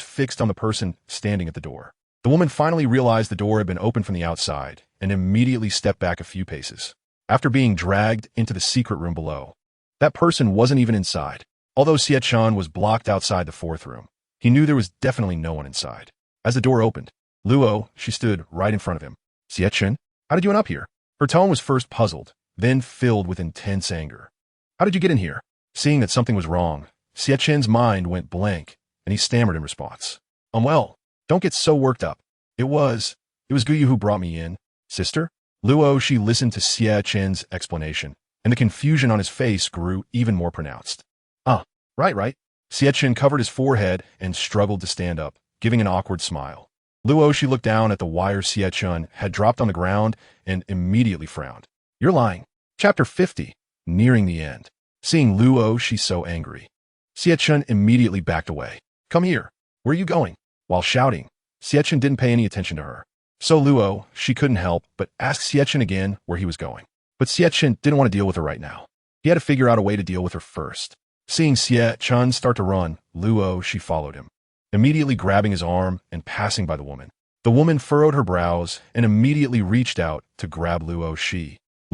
fixed on the person standing at the door. The woman finally realized the door had been opened from the outside and immediately stepped back a few paces. After being dragged into the secret room below, that person wasn't even inside. Although Xie Chen was blocked outside the fourth room, he knew there was definitely no one inside. As the door opened, Luo, she stood right in front of him. "Xie Chen, how did you end up here?" Her tone was first puzzled, then filled with intense anger. "How did you get in here?" Seeing that something was wrong, Xie Chen's mind went blank, and he stammered in response. Well, don't get so worked up. It was Guyu who brought me in, sister." Luo, she listened to Xie Chen's explanation, and the confusion on his face grew even more pronounced. Right. Xie Chen covered his forehead and struggled to stand up, giving an awkward smile. Luo, she looked down at the wire Xie Chen had dropped on the ground and immediately frowned. "You're lying. Chapter 50. Nearing the end. Seeing Luo, she's so angry. Xie Chen immediately backed away. Come here. Where are you going? While shouting, Xie Chen didn't pay any attention to her. So Luo, she couldn't help but ask Xie Chen again where he was going. But Xie Chen didn't want to deal with her right now. He had to figure out a way to deal with her first. Seeing Xie Chen start to run, Luo, she followed him, immediately grabbing his arm and passing by the woman. The woman furrowed her brows and immediately reached out to grab Luo.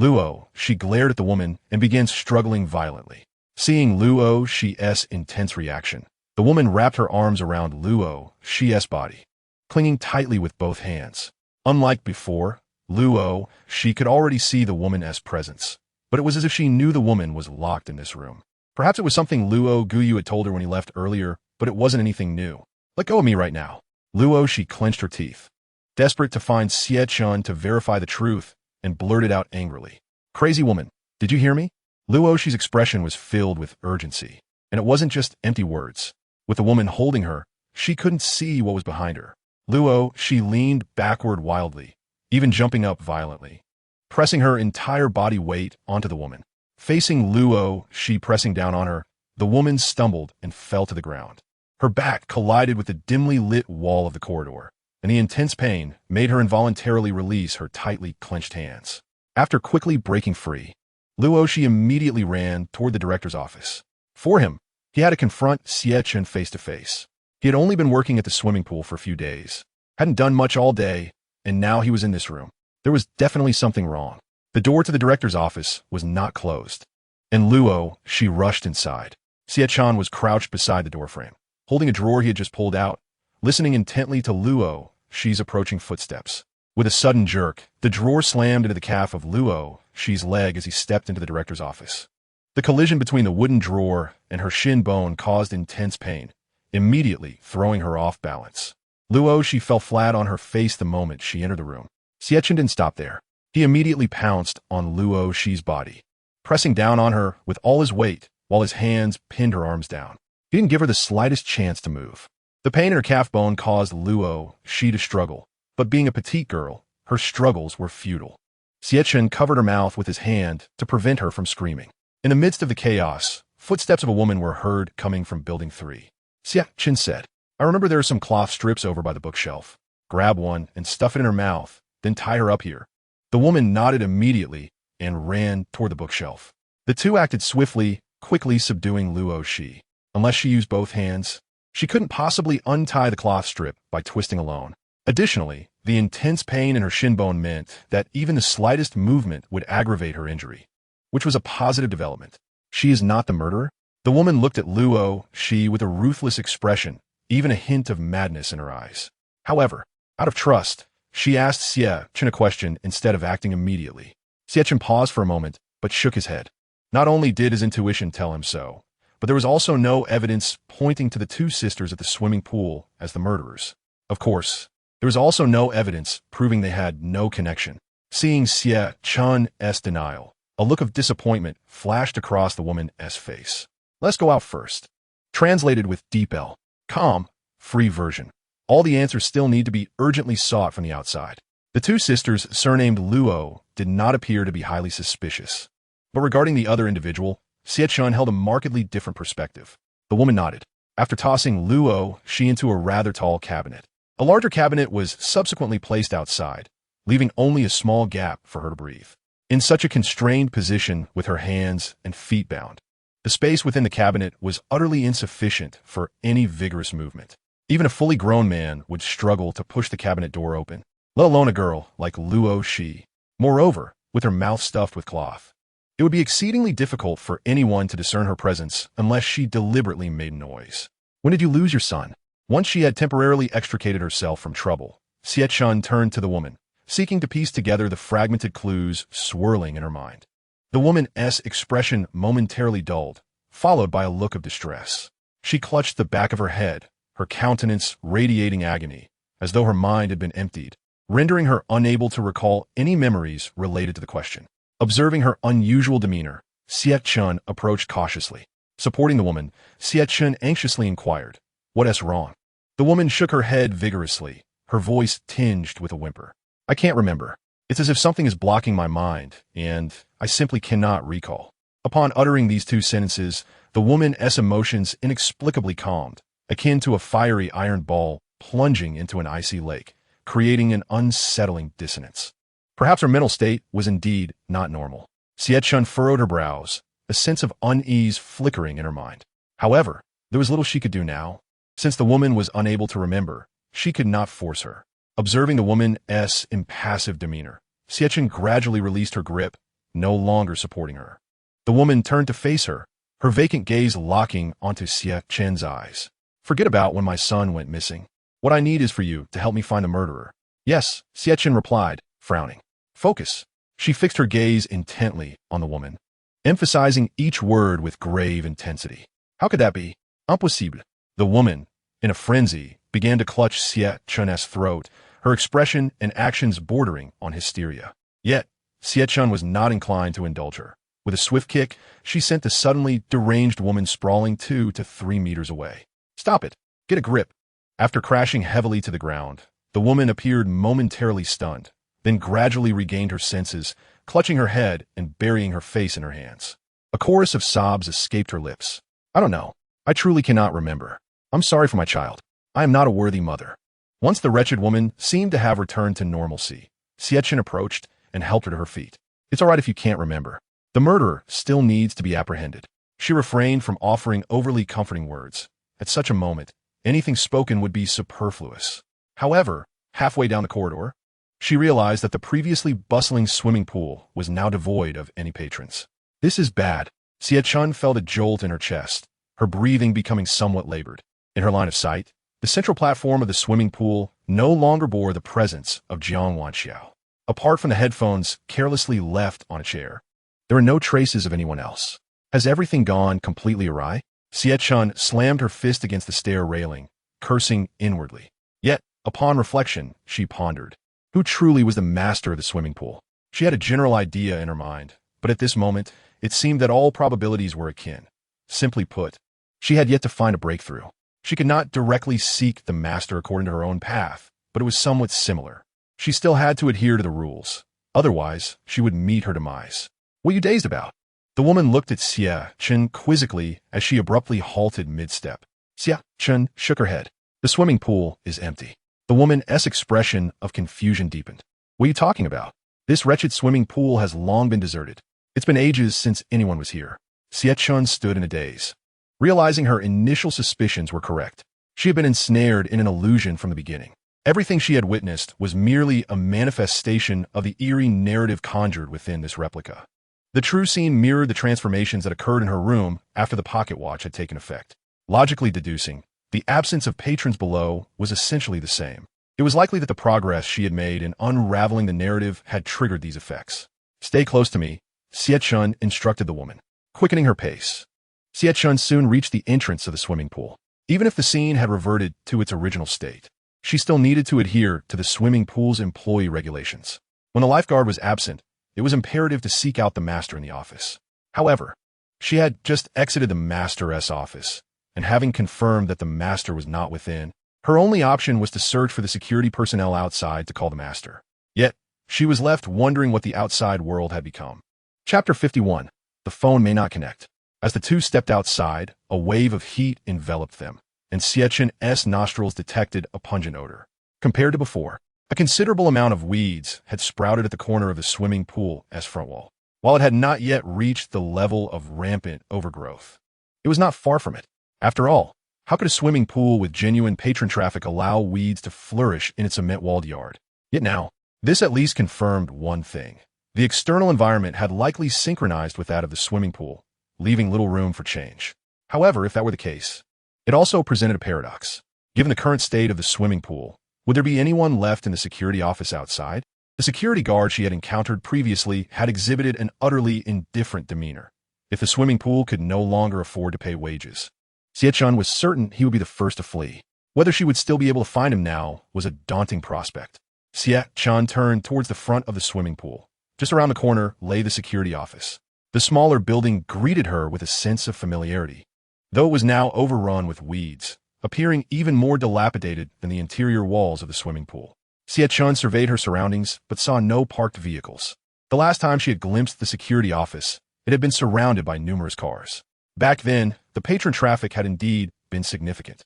Luo, she glared at the woman and began struggling violently. Seeing Luo, she's intense reaction, the woman wrapped her arms around Luo, she's body, clinging tightly with both hands. Unlike before, Luo, she could already see the woman's presence, but it was as if she knew the woman was locked in this room. Perhaps it was something Luo Guyu had told her when he left earlier, but it wasn't anything new. Let go of me right now. Luo, she clenched her teeth, desperate to find Xie Chen to verify the truth, and blurted out angrily. Crazy woman, did you hear me? Luo, she's expression was filled with urgency, and it wasn't just empty words. With the woman holding her, she couldn't see what was behind her. Luo, she leaned backward wildly, even jumping up violently, pressing her entire body weight onto the woman. Facing Luo, she pressing down on her, the woman stumbled and fell to the ground. Her back collided with the dimly lit wall of the corridor, and the intense pain made her involuntarily release her tightly clenched hands. After quickly breaking free, Luo, she immediately ran toward the director's office. For him, he had to confront Xie Chen face to face. He had only been working at the swimming pool for a few days, hadn't done much all day, and now he was in this room. There was definitely something wrong. The door to the director's office was not closed, and Luo, she rushed inside. Xie Chen was crouched beside the doorframe, holding a drawer he had just pulled out, listening intently to Luo, she's approaching footsteps. With a sudden jerk, the drawer slammed into the calf of Luo, she's leg as he stepped into the director's office. The collision between the wooden drawer and her shin bone caused intense pain, immediately throwing her off balance. Luo, she fell flat on her face the moment she entered the room. Xie Chen didn't stop there. He immediately pounced on Luo, she's body, pressing down on her with all his weight while his hands pinned her arms down. He didn't give her the slightest chance to move. The pain in her calf bone caused Luo, she to struggle, but being a petite girl, her struggles were futile. Xie Chen covered her mouth with his hand to prevent her from screaming. In the midst of the chaos, footsteps of a woman were heard coming from Building 3. Xie Chen said, I remember there are some cloth strips over by the bookshelf. Grab one and stuff it in her mouth, then tie her up here. The woman nodded immediately and ran toward the bookshelf. The two acted swiftly, quickly subduing Luo. Unless she used both hands, she couldn't possibly untie the cloth strip by twisting alone. Additionally, the intense pain in her shin bone meant that even the slightest movement would aggravate her injury, which was a positive development. She is not the murderer? The woman looked at Luo, with a ruthless expression, even a hint of madness in her eyes. However, out of trust, she asked Xie Chen a question instead of acting immediately. Xie Chen paused for a moment, but shook his head. Not only did his intuition tell him so, but there was also no evidence pointing to the two sisters at the swimming pool as the murderers. Of course, there was also no evidence proving they had no connection. Seeing Xie Chen's denial, a look of disappointment flashed across the woman's face. Let's go out first. Translated with deep L. Calm, free version. All the answers still need to be urgently sought from the outside. The two sisters, surnamed Luo, did not appear to be highly suspicious. But regarding the other individual, Xie Chen held a markedly different perspective. The woman nodded. After tossing Luo, she into a rather tall cabinet. A larger cabinet was subsequently placed outside, leaving only a small gap for her to breathe. In such a constrained position with her hands and feet bound, the space within the cabinet was utterly insufficient for any vigorous movement. Even a fully grown man would struggle to push the cabinet door open, let alone a girl like Luo. Moreover, with her mouth stuffed with cloth, it would be exceedingly difficult for anyone to discern her presence unless she deliberately made noise. When did you lose your son? Once she had temporarily extricated herself from trouble, Xie Chen turned to the woman, seeking to piece together the fragmented clues swirling in her mind. The woman's expression momentarily dulled, followed by a look of distress. She clutched the back of her head, her countenance radiating agony, as though her mind had been emptied, rendering her unable to recall any memories related to the question. Observing her unusual demeanor, Xie Chen approached cautiously. Supporting the woman, Xie Chen anxiously inquired, "What's wrong?" The woman shook her head vigorously, her voice tinged with a whimper. "I can't remember. It's as if something is blocking my mind, and I simply cannot recall. Upon uttering these two sentences, the woman's emotions inexplicably calmed, akin to a fiery iron ball plunging into an icy lake, creating an unsettling dissonance. Perhaps her mental state was indeed not normal. Xie Chen furrowed her brows, a sense of unease flickering in her mind. However, there was little she could do now. Since the woman was unable to remember, she could not force her. Observing the woman's impassive demeanor, Xie Chen gradually released her grip, no longer supporting her. The woman turned to face her, her vacant gaze locking onto Xie Chen's eyes. Forget about when my son went missing. What I need is for you to help me find the murderer. Yes, Xie Chen replied, frowning. Focus. She fixed her gaze intently on the woman, emphasizing each word with grave intensity. How could that be? Impossible. The woman, in a frenzy, began to clutch Xie Chen's throat, her expression and actions bordering on hysteria. Yet, Xie Chen was not inclined to indulge her. With a swift kick, she sent the suddenly deranged woman sprawling 2 to 3 meters away. Stop it. Get a grip. After crashing heavily to the ground, the woman appeared momentarily stunned, then gradually regained her senses, clutching her head and burying her face in her hands. A chorus of sobs escaped her lips. I don't know. I truly cannot remember. I'm sorry for my child. I am not a worthy mother. Once the wretched woman seemed to have returned to normalcy, Xie Chen approached and helped her to her feet. It's all right if you can't remember. The murderer still needs to be apprehended. She refrained from offering overly comforting words. At such a moment, anything spoken would be superfluous. However, halfway down the corridor, she realized that the previously bustling swimming pool was now devoid of any patrons. This is bad. Xie Chen felt a jolt in her chest, her breathing becoming somewhat labored. In her line of sight, the central platform of the swimming pool no longer bore the presence of Jiang Wanxiao. Apart from the headphones carelessly left on a chair, there were no traces of anyone else. Has everything gone completely awry? Xie Chen slammed her fist against the stair railing, cursing inwardly. Yet, upon reflection, she pondered. Who truly was the master of the swimming pool? She had a general idea in her mind, but at this moment, it seemed that all probabilities were akin. Simply put, she had yet to find a breakthrough. She could not directly seek the master according to her own path, but it was somewhat similar. She still had to adhere to the rules. Otherwise, she would meet her demise. What are you dazed about? The woman looked at Xie Chen quizzically as she abruptly halted mid-step. Xie Chen shook her head. The swimming pool is empty. The woman's expression of confusion deepened. What are you talking about? This wretched swimming pool has long been deserted. It's been ages since anyone was here. Xie Chen stood in a daze. Realizing her initial suspicions were correct, she had been ensnared in an illusion from the beginning. Everything she had witnessed was merely a manifestation of the eerie narrative conjured within this replica. The true scene mirrored the transformations that occurred in her room after the pocket watch had taken effect. Logically deducing, the absence of patrons below was essentially the same. It was likely that the progress she had made in unraveling the narrative had triggered these effects. Stay close to me, Xie Chen instructed the woman, quickening her pace. Xie Chen soon reached the entrance of the swimming pool. Even if the scene had reverted to its original state, she still needed to adhere to the swimming pool's employee regulations. When the lifeguard was absent, it was imperative to seek out the master in the office. However, she had just exited the master's office, and having confirmed that the master was not within, her only option was to search for the security personnel outside to call the master. Yet, she was left wondering what the outside world had become. Chapter 51. The phone may not connect. As the two stepped outside, a wave of heat enveloped them, and Xie Chen's nostrils detected a pungent odor. Compared to before, a considerable amount of weeds had sprouted at the corner of the swimming pool's front wall. While it had not yet reached the level of rampant overgrowth, it was not far from it. After all, how could a swimming pool with genuine patron traffic allow weeds to flourish in its cement-walled yard? Yet now, this at least confirmed one thing. The external environment had likely synchronized with that of the swimming pool, leaving little room for change. However, if that were the case, it also presented a paradox. Given the current state of the swimming pool, would there be anyone left in the security office outside? The security guard she had encountered previously had exhibited an utterly indifferent demeanor. If the swimming pool could no longer afford to pay wages, Xie Chen was certain he would be the first to flee. Whether she would still be able to find him now was a daunting prospect. Xie Chen turned towards the front of the swimming pool. Just around the corner lay the security office. The smaller building greeted her with a sense of familiarity, though it was now overrun with weeds, appearing even more dilapidated than the interior walls of the swimming pool. Xie Chen surveyed her surroundings, but saw no parked vehicles. The last time she had glimpsed the security office, it had been surrounded by numerous cars. Back then, the patron traffic had indeed been significant.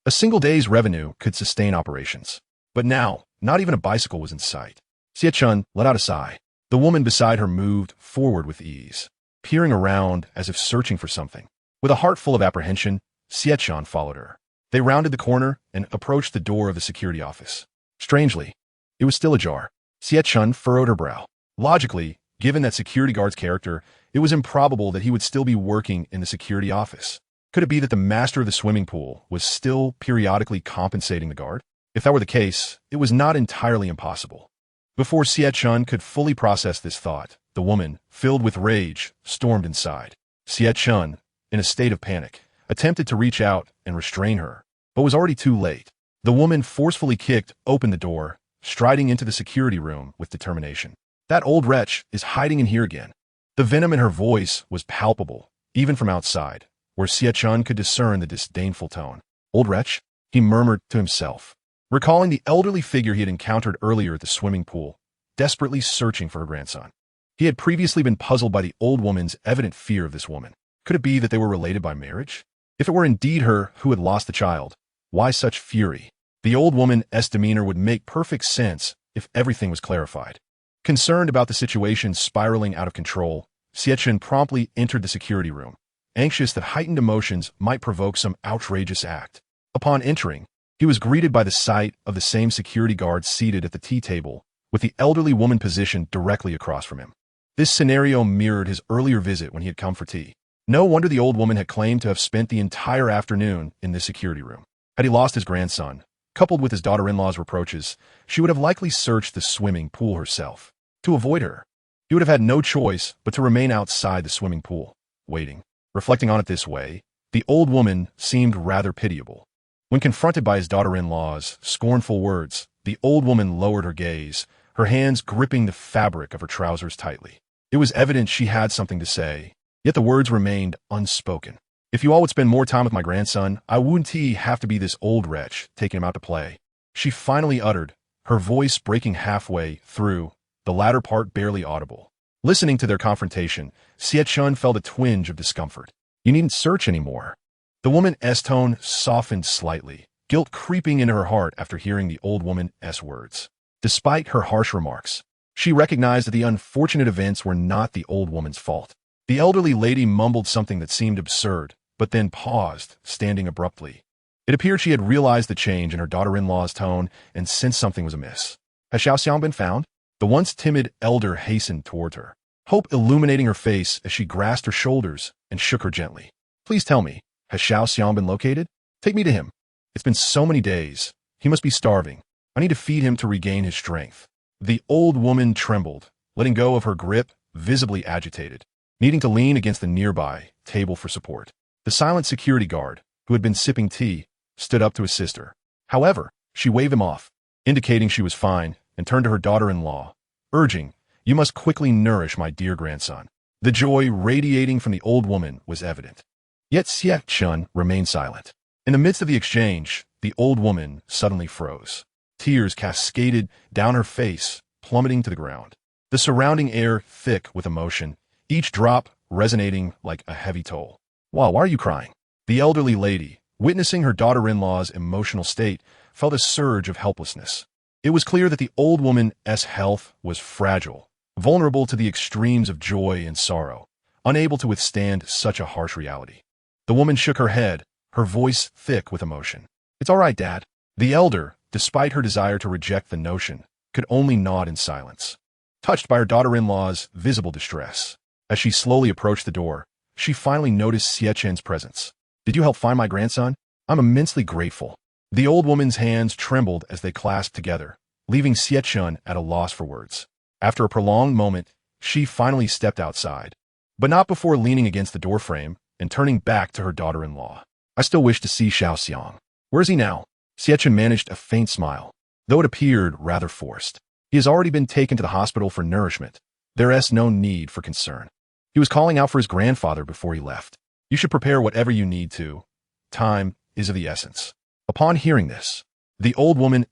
A single day's revenue could sustain operations. But now, not even a bicycle was in sight. Xie Chen let out a sigh. The woman beside her moved forward with ease, peering around as if searching for something. With a heart full of apprehension, Xie Chen followed her. They rounded the corner and approached the door of the security office. Strangely, it was still ajar. Xie Chen furrowed her brow. Logically, given that security guard's character, it was improbable that he would still be working in the security office. Could it be that the master of the swimming pool was still periodically compensating the guard? If that were the case, it was not entirely impossible. Before Xie Chen could fully process this thought, the woman, filled with rage, stormed inside. Xie Chen, in a state of panic, attempted to reach out and restrain her, but was already too late. The woman forcefully kicked open the door, striding into the security room with determination. That old wretch is hiding in here again. The venom in her voice was palpable, even from outside, where Xie Chen could discern the disdainful tone. Old wretch? He murmured to himself, recalling the elderly figure he had encountered earlier at the swimming pool, desperately searching for her grandson. He had previously been puzzled by the old woman's evident fear of this woman. Could it be that they were related by marriage? If it were indeed her who had lost the child, why such fury? The old woman's demeanor would make perfect sense if everything was clarified. Concerned about the situation spiraling out of control, Xie Chen promptly entered the security room, anxious that heightened emotions might provoke some outrageous act. Upon entering, he was greeted by the sight of the same security guard seated at the tea table, with the elderly woman positioned directly across from him. This scenario mirrored his earlier visit when he had come for tea. No wonder the old woman had claimed to have spent the entire afternoon in this security room. Had he lost his grandson, coupled with his daughter-in-law's reproaches, she would have likely searched the swimming pool herself. To avoid her, he would have had no choice but to remain outside the swimming pool, waiting. Reflecting on it this way, the old woman seemed rather pitiable. When confronted by his daughter-in-law's scornful words, the old woman lowered her gaze, her hands gripping the fabric of her trousers tightly. It was evident she had something to say, yet the words remained unspoken. If you all would spend more time with my grandson, I wouldn't have to be this old wretch taking him out to play. She finally uttered, her voice breaking halfway through, the latter part barely audible. Listening to their confrontation, Xie Chen felt a twinge of discomfort. You needn't search anymore. The woman's tone softened slightly, guilt creeping into her heart after hearing the old woman's words. Despite her harsh remarks, she recognized that the unfortunate events were not the old woman's fault. The elderly lady mumbled something that seemed absurd, but then paused, standing abruptly. It appeared she had realized the change in her daughter-in-law's tone and sensed something was amiss. Has Xiaoxiang been found? The once timid elder hastened toward her, hope illuminating her face as she grasped her shoulders and shook her gently. Please tell me, has Xiaoxiang been located? Take me to him. It's been so many days. He must be starving. I need to feed him to regain his strength. The old woman trembled, letting go of her grip, visibly agitated, needing to lean against the nearby table for support. The silent security guard, who had been sipping tea, stood up to assist her. However, she waved him off, indicating she was fine, and turned to her daughter-in-law, urging, You must quickly nourish my dear grandson. The joy radiating from the old woman was evident. Yet Xie Chen remained silent. In the midst of the exchange, the old woman suddenly froze. Tears cascaded down her face, plummeting to the ground. The surrounding air thick with emotion, each drop resonating like a heavy toll. Why are you crying? The elderly lady, witnessing her daughter-in-law's emotional state, felt a surge of helplessness. It was clear that the old woman's health was fragile, vulnerable to the extremes of joy and sorrow, unable to withstand such a harsh reality. The woman shook her head, her voice thick with emotion. It's all right, Dad. The elder, despite her desire to reject the notion, could only nod in silence. Touched by her daughter-in-law's visible distress, as she slowly approached the door, she finally noticed Xie Chen's presence. Did you help find my grandson? I'm immensely grateful. The old woman's hands trembled as they clasped together, leaving Xie Chen at a loss for words. After a prolonged moment, she finally stepped outside, but not before leaning against the doorframe and turning back to her daughter-in-law. I still wish to see Xiaoxiang. Where is he now? Xie Chen managed a faint smile, though it appeared rather forced. He has already been taken to the hospital for nourishment. There is no need for concern. He was calling out for his grandfather before he left. You should prepare whatever you need to. Time is of the essence. Upon hearing this, The old woman's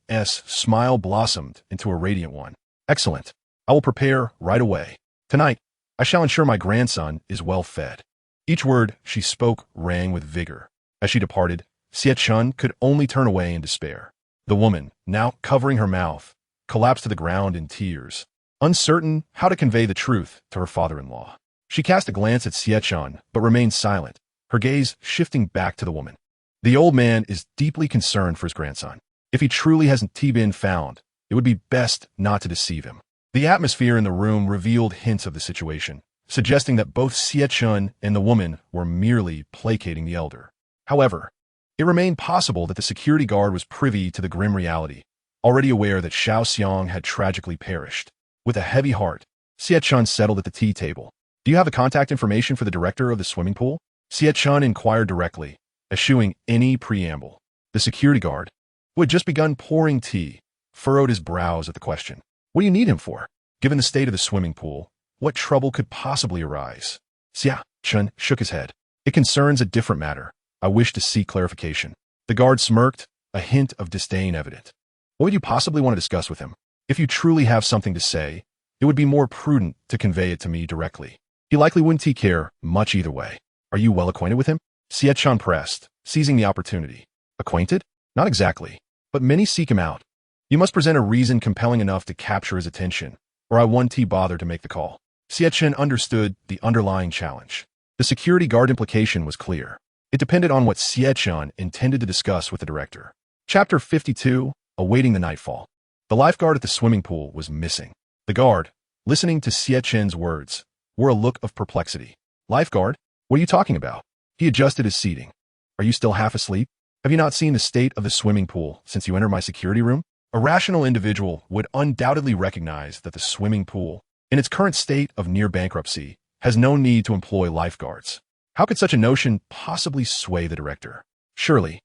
smile blossomed into a radiant one. Excellent. I will prepare right away. Tonight, I shall ensure my grandson is well fed. Each word she spoke rang with vigor. As she departed, Xie Chen could only turn away in despair. The woman, now covering her mouth, collapsed to the ground in tears, uncertain how to convey the truth to her father-in-law. She cast a glance at Xie Chen, but remained silent, her gaze shifting back to the woman. The old man is deeply concerned for his grandson. If he truly hasn't been found, it would be best not to deceive him. The atmosphere in the room revealed hints of the situation, suggesting that both Xie Chen and the woman were merely placating the elder. However, it remained possible that the security guard was privy to the grim reality, already aware that Xiao Xiang had tragically perished. With a heavy heart, Xie Chen settled at the tea table. Do you have the contact information for the director of the swimming pool? Xie Chen inquired directly, eschewing any preamble. The security guard, who had just begun pouring tea, furrowed his brows at the question. What do you need him for? Given the state of the swimming pool, what trouble could possibly arise? Xie Chen shook his head. It concerns a different matter. I wish to seek clarification. The guard smirked, a hint of disdain evident. What would you possibly want to discuss with him? If you truly have something to say, it would be more prudent to convey it to me directly. He likely wouldn't care much either way. Are you well acquainted with him? Xie Chen pressed, seizing the opportunity. Acquainted? Not exactly, but many seek him out. You must present a reason compelling enough to capture his attention, or I won't bother to make the call. Xie Chen understood the underlying challenge. The security guard implication was clear. It depended on what Xie Chen intended to discuss with the director. Chapter 52, Awaiting the Nightfall. The lifeguard at the swimming pool was missing. The guard, listening to Xie Chen's words, wore a look of perplexity. Lifeguard? What are you talking about? He adjusted his seating. Are you still half asleep? Have you not seen the state of the swimming pool since you entered my security room? A rational individual would undoubtedly recognize that the swimming pool, in its current state of near bankruptcy, has no need to employ lifeguards. How could such a notion possibly sway the director? Surely,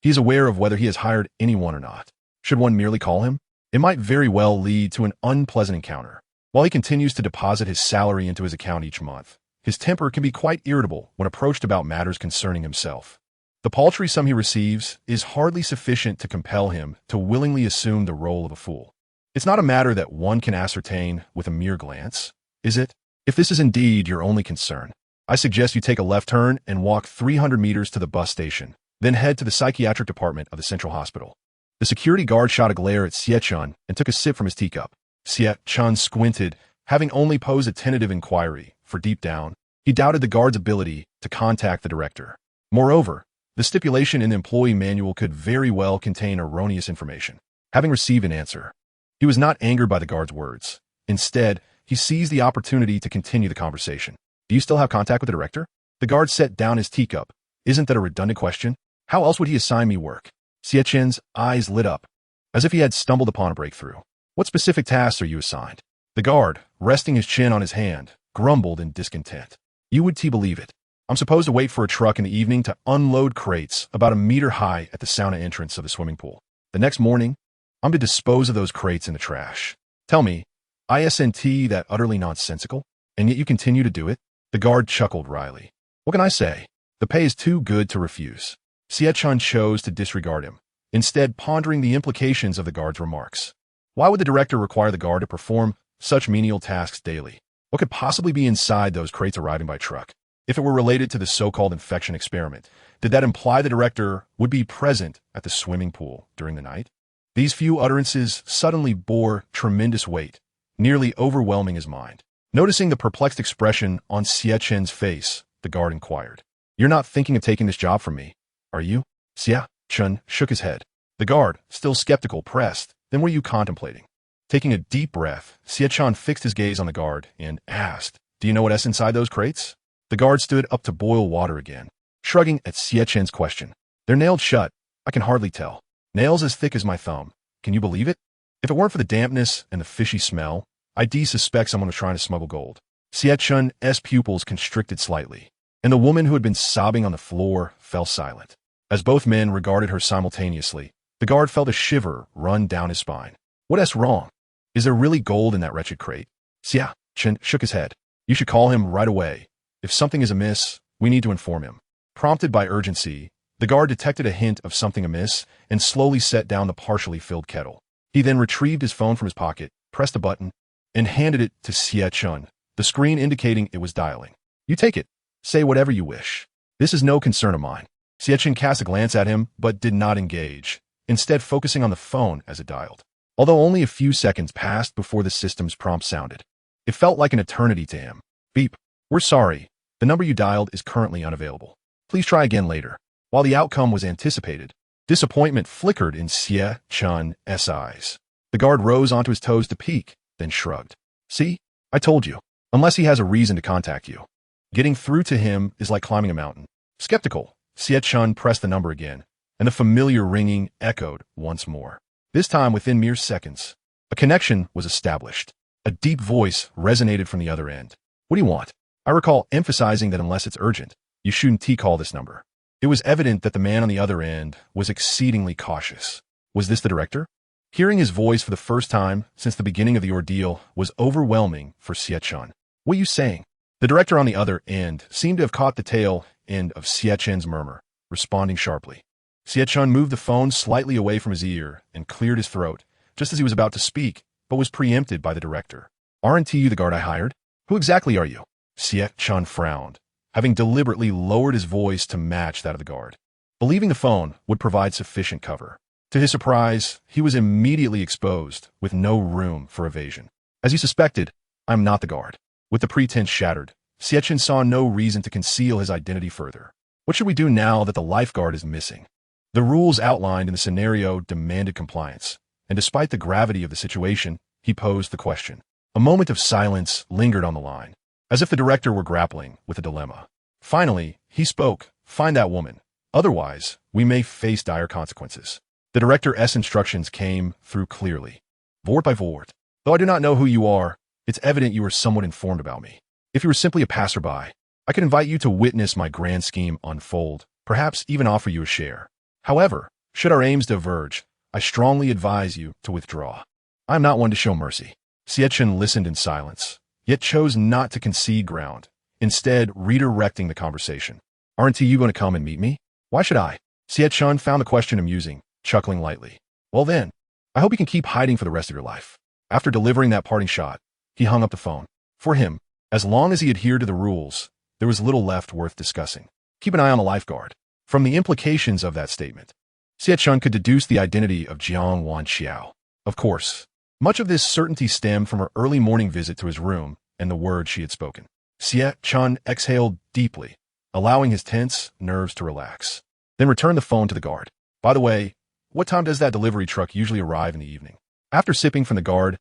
he is aware of whether he has hired anyone or not. Should one merely call him? It might very well lead to an unpleasant encounter. While he continues to deposit his salary into his account each month, his temper can be quite irritable when approached about matters concerning himself. The paltry sum he receives is hardly sufficient to compel him to willingly assume the role of a fool. It's not a matter that one can ascertain with a mere glance, is it? If this is indeed your only concern, I suggest you take a left turn and walk 300 meters to the bus station, then head to the psychiatric department of the central hospital. The security guard shot a glare at Xie Chen and took a sip from his teacup. Xie Chen squinted, having only posed a tentative inquiry, for deep down, he doubted the guard's ability to contact the director. Moreover, the stipulation in the employee manual could very well contain erroneous information. Having received an answer, he was not angered by the guard's words. Instead, he seized the opportunity to continue the conversation. Do you still have contact with the director? The guard set down his teacup. Isn't that a redundant question? How else would he assign me work? Xie Chen's eyes lit up, as if he had stumbled upon a breakthrough. What specific tasks are you assigned? The guard, resting his chin on his hand, grumbled in discontent. You would believe it. I'm supposed to wait for a truck in the evening to unload crates about a meter high at the sauna entrance of the swimming pool. The next morning, I'm to dispose of those crates in the trash. Tell me, isn't that utterly nonsensical? And yet you continue to do it? The guard chuckled wryly. What can I say? The pay is too good to refuse. Xie Chen chose to disregard him, instead pondering the implications of the guard's remarks. Why would the director require the guard to perform such menial tasks daily? What could possibly be inside those crates arriving by truck? If it were related to the so-called infection experiment, did that imply the director would be present at the swimming pool during the night? These few utterances suddenly bore tremendous weight, nearly overwhelming his mind. Noticing the perplexed expression on Xie Chen's face, the guard inquired. You're not thinking of taking this job from me, are you? Xie Chen shook his head. The guard, still skeptical, pressed. Then what are you contemplating? Taking a deep breath, Xie Chen fixed his gaze on the guard and asked, Do you know what's inside those crates? The guard stood up to boil water again, shrugging at Xie Chen's question. They're nailed shut. I can hardly tell. Nails as thick as my thumb. Can you believe it? If it weren't for the dampness and the fishy smell, I'd suspect someone was trying to smuggle gold. Xie Chen's pupils constricted slightly, and the woman who had been sobbing on the floor fell silent. As both men regarded her simultaneously, the guard felt a shiver run down his spine. What's wrong? Is there really gold in that wretched crate? Xie Chen shook his head. You should call him right away. If something is amiss, we need to inform him. Prompted by urgency, The guard detected a hint of something amiss and slowly set down the partially filled kettle. He then retrieved his phone from his pocket, pressed a button, and handed it to Xie Chen, the screen indicating it was dialing. "You take it. Say whatever you wish. This is no concern of mine." Xie Chen cast a glance at him, but did not engage, instead focusing on the phone as it dialed. Although only a few seconds passed before the system's prompt sounded, it felt like an eternity to him. "Beep. We're sorry. The number you dialed is currently unavailable. Please try again later." While the outcome was anticipated, disappointment flickered in Xie Chen's eyes. The guard rose onto his toes to peek, then shrugged. "See? I told you. Unless he has a reason to contact you. Getting through to him is like climbing a mountain." Skeptical, Xie Chen pressed the number again, and the familiar ringing echoed once more. This time within mere seconds, a connection was established. A deep voice resonated from the other end. "What do you want?" I recall emphasizing that unless it's urgent, you shouldn't call this number. It was evident that the man on the other end was exceedingly cautious. Was this the director? Hearing his voice for the first time since the beginning of the ordeal was overwhelming for Xie Chen. "What are you saying?" The director on the other end seemed to have caught the tail end of Xie Chen's murmur, responding sharply. Xie Chen moved the phone slightly away from his ear and cleared his throat, just as he was about to speak, but was preempted by the director. "Aren't you the guard I hired? Who exactly are you?" Xie Chen frowned, having deliberately lowered his voice to match that of the guard, believing the phone would provide sufficient cover. To his surprise, he was immediately exposed, with no room for evasion. "As you suspected, I'm not the guard." With the pretense shattered, Xie Chen saw no reason to conceal his identity further. What should we do now that the lifeguard is missing? The rules outlined in the scenario demanded compliance, and despite the gravity of the situation, he posed the question. A moment of silence lingered on the line, as if the director were grappling with a dilemma. Finally, he spoke. "Find that woman. Otherwise, we may face dire consequences." The director's instructions came through clearly, word by word. "Though I do not know who you are, it's evident you are somewhat informed about me. If you were simply a passerby, I could invite you to witness my grand scheme unfold, perhaps even offer you a share. However, should our aims diverge, I strongly advise you to withdraw. I am not one to show mercy." Xie Chen listened in silence, yet chose not to concede ground, instead redirecting the conversation. "Aren't you going to come and meet me?" "Why should I?" Xie Chen found the question amusing, chuckling lightly. "Well then, I hope you can keep hiding for the rest of your life." After delivering that parting shot, he hung up the phone. For him, as long as he adhered to the rules, there was little left worth discussing. Keep an eye on the lifeguard. From the implications of that statement, Xie Chen could deduce the identity of Jiang Wanxiao. Of course, much of this certainty stemmed from her early morning visit to his room and the words she had spoken. Xie Chen exhaled deeply, allowing his tense nerves to relax, then returned the phone to the guard. "By the way, what time does that delivery truck usually arrive in the evening?" After sipping from the guard's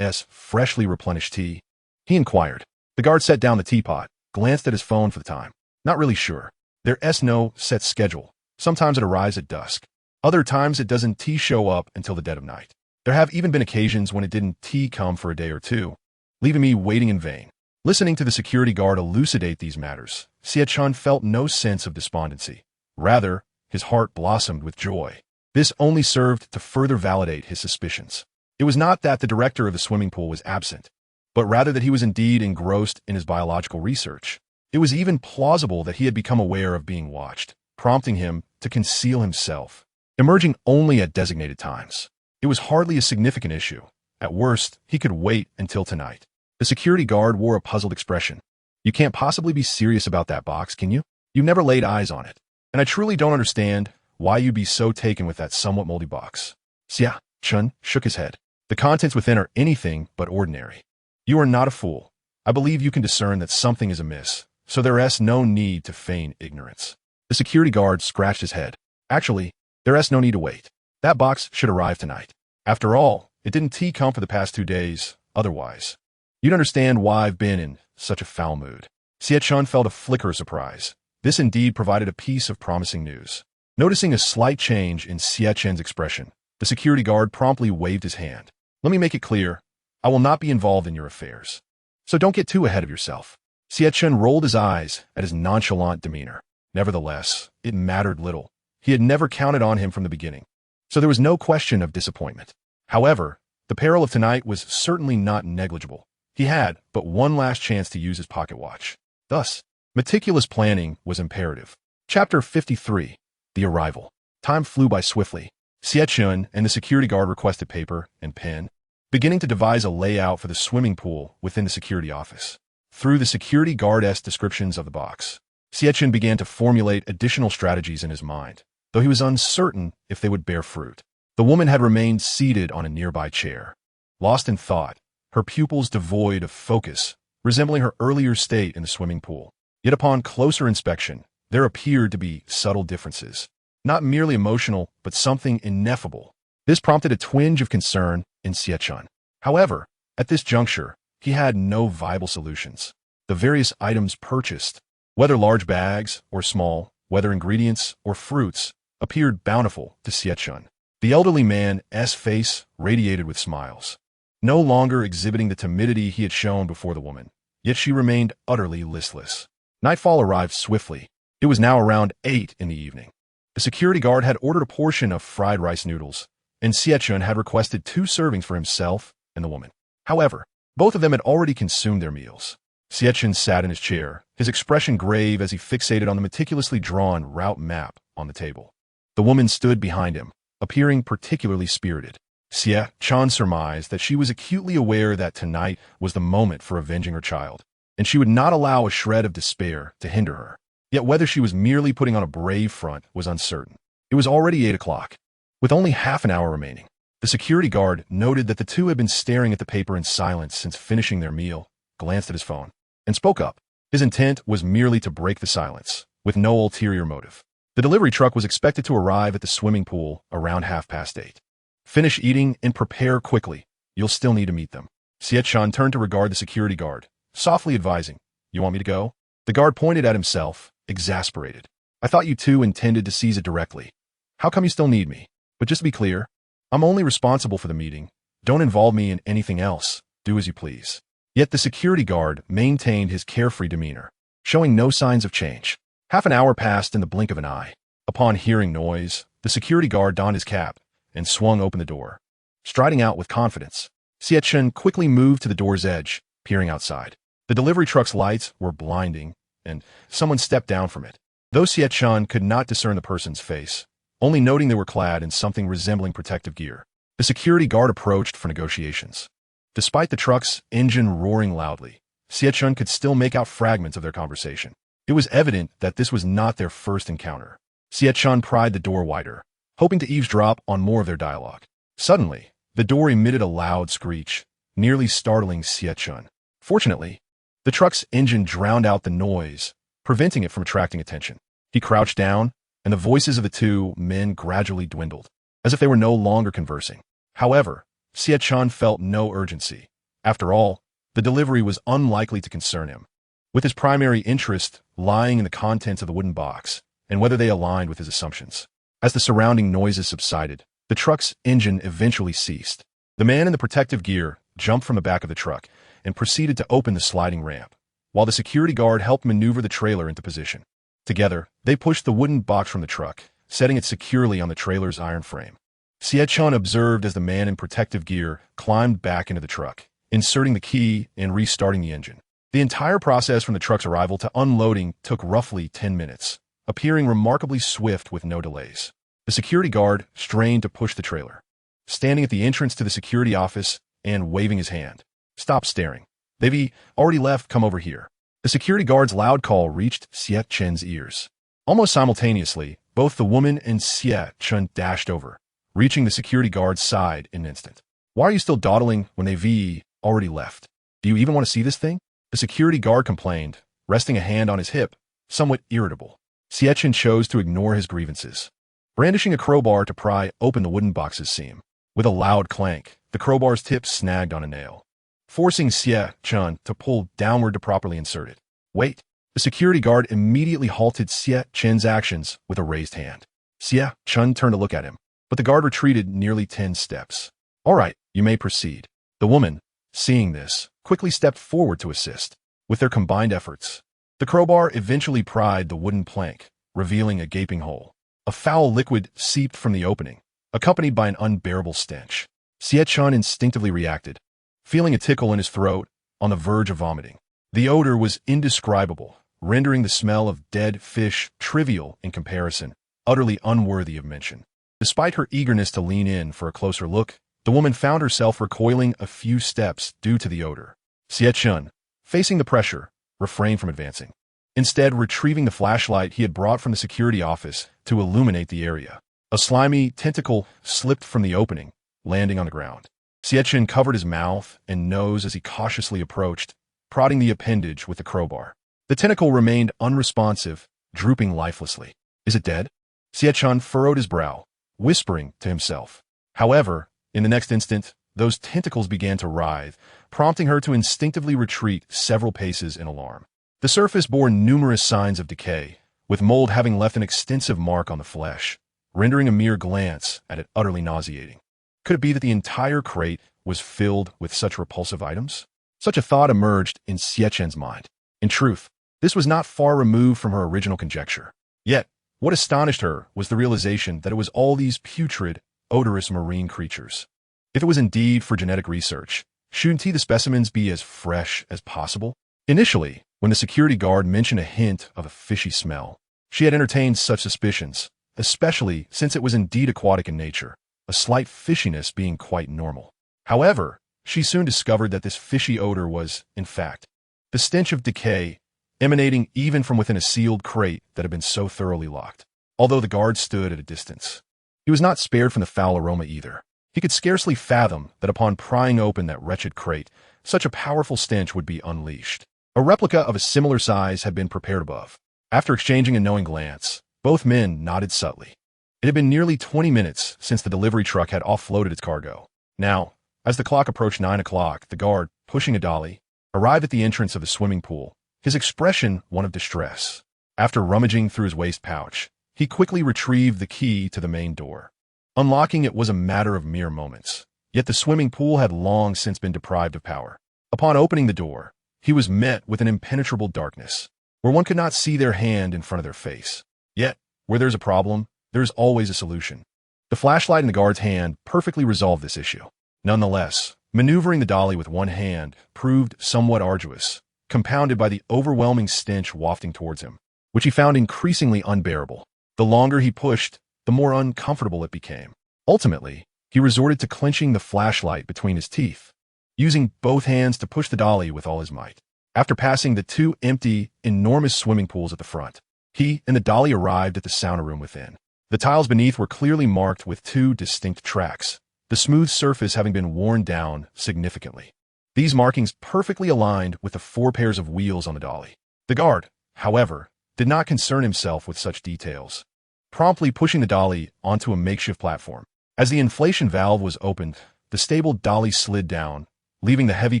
freshly replenished tea, he inquired. The guard set down the teapot, glanced at his phone for the time. "Not really sure. There's no set schedule. Sometimes it arrives at dusk. Other times it doesn't show up until the dead of night. There have even been occasions when it didn't come for a day or two, leaving me waiting in vain." Listening to the security guard elucidate these matters, Xie Chen felt no sense of despondency. Rather, his heart blossomed with joy. This only served to further validate his suspicions. It was not that the director of the swimming pool was absent, but rather that he was indeed engrossed in his biological research. It was even plausible that he had become aware of being watched, prompting him to conceal himself, emerging only at designated times. It was hardly a significant issue. At worst, he could wait until tonight. The security guard wore a puzzled expression. "You can't possibly be serious about that box, can you? You never laid eyes on it. And I truly don't understand why you'd be so taken with that somewhat moldy box." Xie Chen shook his head. "The contents within are anything but ordinary. You are not a fool. I believe you can discern that something is amiss, so there's no need to feign ignorance." The security guard scratched his head. "Actually, there's no need to wait. That box should arrive tonight. After all, it didn't come for the past 2 days, otherwise. You'd understand why I've been in such a foul mood." Xie Chen felt a flicker of surprise. This indeed provided a piece of promising news. Noticing a slight change in Xie Chen's expression, the security guard promptly waved his hand. "Let me make it clear. I will not be involved in your affairs. So don't get too ahead of yourself." Xie Chen rolled his eyes at his nonchalant demeanor. Nevertheless, it mattered little. He had never counted on him from the beginning, so there was no question of disappointment. However, the peril of tonight was certainly not negligible. He had but one last chance to use his pocket watch. Thus, meticulous planning was imperative. Chapter 53. The arrival. Time flew by swiftly. Xie Chen and the security guard requested paper and pen, beginning to devise a layout for the swimming pool within the security office. Through the security guard's descriptions of the box, Xie Chen began to formulate additional strategies in his mind, though he was uncertain if they would bear fruit. The woman had remained seated on a nearby chair, lost in thought, her pupils devoid of focus, resembling her earlier state in the swimming pool. Yet upon closer inspection, there appeared to be subtle differences, not merely emotional, but something ineffable. This prompted a twinge of concern in Xie Chen. However, at this juncture, he had no viable solutions. The various items purchased, whether large bags or small, whether ingredients or fruits, appeared bountiful to Xie Chen. The elderly man's face radiated with smiles, no longer exhibiting the timidity he had shown before the woman, yet she remained utterly listless. Nightfall arrived swiftly. It was now around 8 in the evening. The security guard had ordered a portion of fried rice noodles, and Xie Chen had requested 2 servings for himself and the woman. However, both of them had already consumed their meals. Xie Chen sat in his chair, his expression grave as he fixated on the meticulously drawn route map on the table. The woman stood behind him, appearing particularly spirited. Xie Chen surmised that she was acutely aware that tonight was the moment for avenging her child, and she would not allow a shred of despair to hinder her. Yet whether she was merely putting on a brave front was uncertain. It was already 8 o'clock. With only half an hour remaining, the security guard noted that the two had been staring at the paper in silence since finishing their meal, glanced at his phone, and spoke up. His intent was merely to break the silence, with no ulterior motive. The delivery truck was expected to arrive at the swimming pool around 8:30. Finish eating and prepare quickly. You'll still need to meet them. Xie Chen turned to regard the security guard, softly advising, "You want me to go?" The guard pointed at himself, exasperated. "I thought you two intended to seize it directly. How come you still need me? But just to be clear, I'm only responsible for the meeting. Don't involve me in anything else. Do as you please." Yet the security guard maintained his carefree demeanor, showing no signs of change. Half an hour passed in the blink of an eye. Upon hearing noise, the security guard donned his cap and swung open the door. Striding out with confidence, Xie Chen quickly moved to the door's edge, peering outside. The delivery truck's lights were blinding, and someone stepped down from it. Though Xie Chen could not discern the person's face, only noting they were clad in something resembling protective gear, the security guard approached for negotiations. Despite the truck's engine roaring loudly, Xie Chen could still make out fragments of their conversation. It was evident that this was not their first encounter. Xie Chen pried the door wider, hoping to eavesdrop on more of their dialogue. Suddenly, the door emitted a loud screech, nearly startling Xie Chen. Fortunately, the truck's engine drowned out the noise, preventing it from attracting attention. He crouched down, and the voices of the two men gradually dwindled, as if they were no longer conversing. However, Xie Chen felt no urgency. After all, the delivery was unlikely to concern him, with his primary interest lying in the contents of the wooden box and whether they aligned with his assumptions. As the surrounding noises subsided, the truck's engine eventually ceased. The man in the protective gear jumped from the back of the truck and proceeded to open the sliding ramp, while the security guard helped maneuver the trailer into position. Together, they pushed the wooden box from the truck, setting it securely on the trailer's iron frame. Xie Chen observed as the man in protective gear climbed back into the truck, inserting the key and restarting the engine. The entire process from the truck's arrival to unloading took roughly 10 minutes, appearing remarkably swift with no delays. The security guard strained to push the trailer, standing at the entrance to the security office and waving his hand. "Stop staring. They've already left, come over here." The security guard's loud call reached Xie Chen's ears. Almost simultaneously, both the woman and Xie Chen dashed over, reaching the security guard's side in an instant. "Why are you still dawdling when they've already left? Do you even want to see this thing?" The security guard complained, resting a hand on his hip, somewhat irritable. Xie Chen chose to ignore his grievances, brandishing a crowbar to pry open the wooden box's seam. With a loud clank, the crowbar's tip snagged on a nail, forcing Xie Chen to pull downward to properly insert it. "Wait!" The security guard immediately halted Xie Chen's actions with a raised hand. Xie Chen turned to look at him, but the guard retreated nearly 10 steps. "All right, you may proceed." The woman, seeing this, quickly stepped forward to assist. With their combined efforts, the crowbar eventually pried the wooden plank, revealing a gaping hole. A foul liquid seeped from the opening, accompanied by an unbearable stench. Xie Chen instinctively reacted, feeling a tickle in his throat, on the verge of vomiting. The odor was indescribable, rendering the smell of dead fish trivial in comparison, utterly unworthy of mention. Despite her eagerness to lean in for a closer look, the woman found herself recoiling a few steps due to the odor. Xie Chen, facing the pressure, refrained from advancing, instead retrieving the flashlight he had brought from the security office to illuminate the area. A slimy tentacle slipped from the opening, landing on the ground. Xie Chen covered his mouth and nose as he cautiously approached, prodding the appendage with the crowbar. The tentacle remained unresponsive, drooping lifelessly. Is it dead? Xie Chen furrowed his brow, whispering to himself. However, in the next instant, those tentacles began to writhe, prompting her to instinctively retreat several paces in alarm. The surface bore numerous signs of decay, with mold having left an extensive mark on the flesh, rendering a mere glance at it utterly nauseating. Could it be that the entire crate was filled with such repulsive items? Such a thought emerged in Xie Chen's mind. In truth, this was not far removed from her original conjecture. Yet, what astonished her was the realization that it was all these putrid, odorous marine creatures. If it was indeed for genetic research, shouldn't the specimens be as fresh as possible? Initially, when the security guard mentioned a hint of a fishy smell, she had entertained such suspicions, especially since it was indeed aquatic in nature, a slight fishiness being quite normal. However, she soon discovered that this fishy odor was, in fact, the stench of decay, emanating even from within a sealed crate that had been so thoroughly locked. Although the guard stood at a distance, he was not spared from the foul aroma either. He could scarcely fathom that upon prying open that wretched crate, such a powerful stench would be unleashed. A replica of a similar size had been prepared above. After exchanging a knowing glance, both men nodded subtly. It had been nearly 20 minutes since the delivery truck had offloaded its cargo. Now, as the clock approached 9 o'clock, the guard, pushing a dolly, arrived at the entrance of the swimming pool, his expression one of distress. After rummaging through his waist pouch, he quickly retrieved the key to the main door. Unlocking it was a matter of mere moments, yet the swimming pool had long since been deprived of power. Upon opening the door, he was met with an impenetrable darkness, where one could not see their hand in front of their face. Yet, where there's a problem, there's always a solution. The flashlight in the guard's hand perfectly resolved this issue. Nonetheless, maneuvering the dolly with one hand proved somewhat arduous, compounded by the overwhelming stench wafting towards him, which he found increasingly unbearable. The longer he pushed, the more uncomfortable it became. Ultimately, he resorted to clenching the flashlight between his teeth, using both hands to push the dolly with all his might. After passing the two empty, enormous swimming pools at the front, he and the dolly arrived at the sauna room within. The tiles beneath were clearly marked with two distinct tracks, the smooth surface having been worn down significantly. These markings perfectly aligned with the 4 pairs of wheels on the dolly. The guard, however, did not concern himself with such details, promptly pushing the dolly onto a makeshift platform. As the inflation valve was opened, the stable dolly slid down, leaving the heavy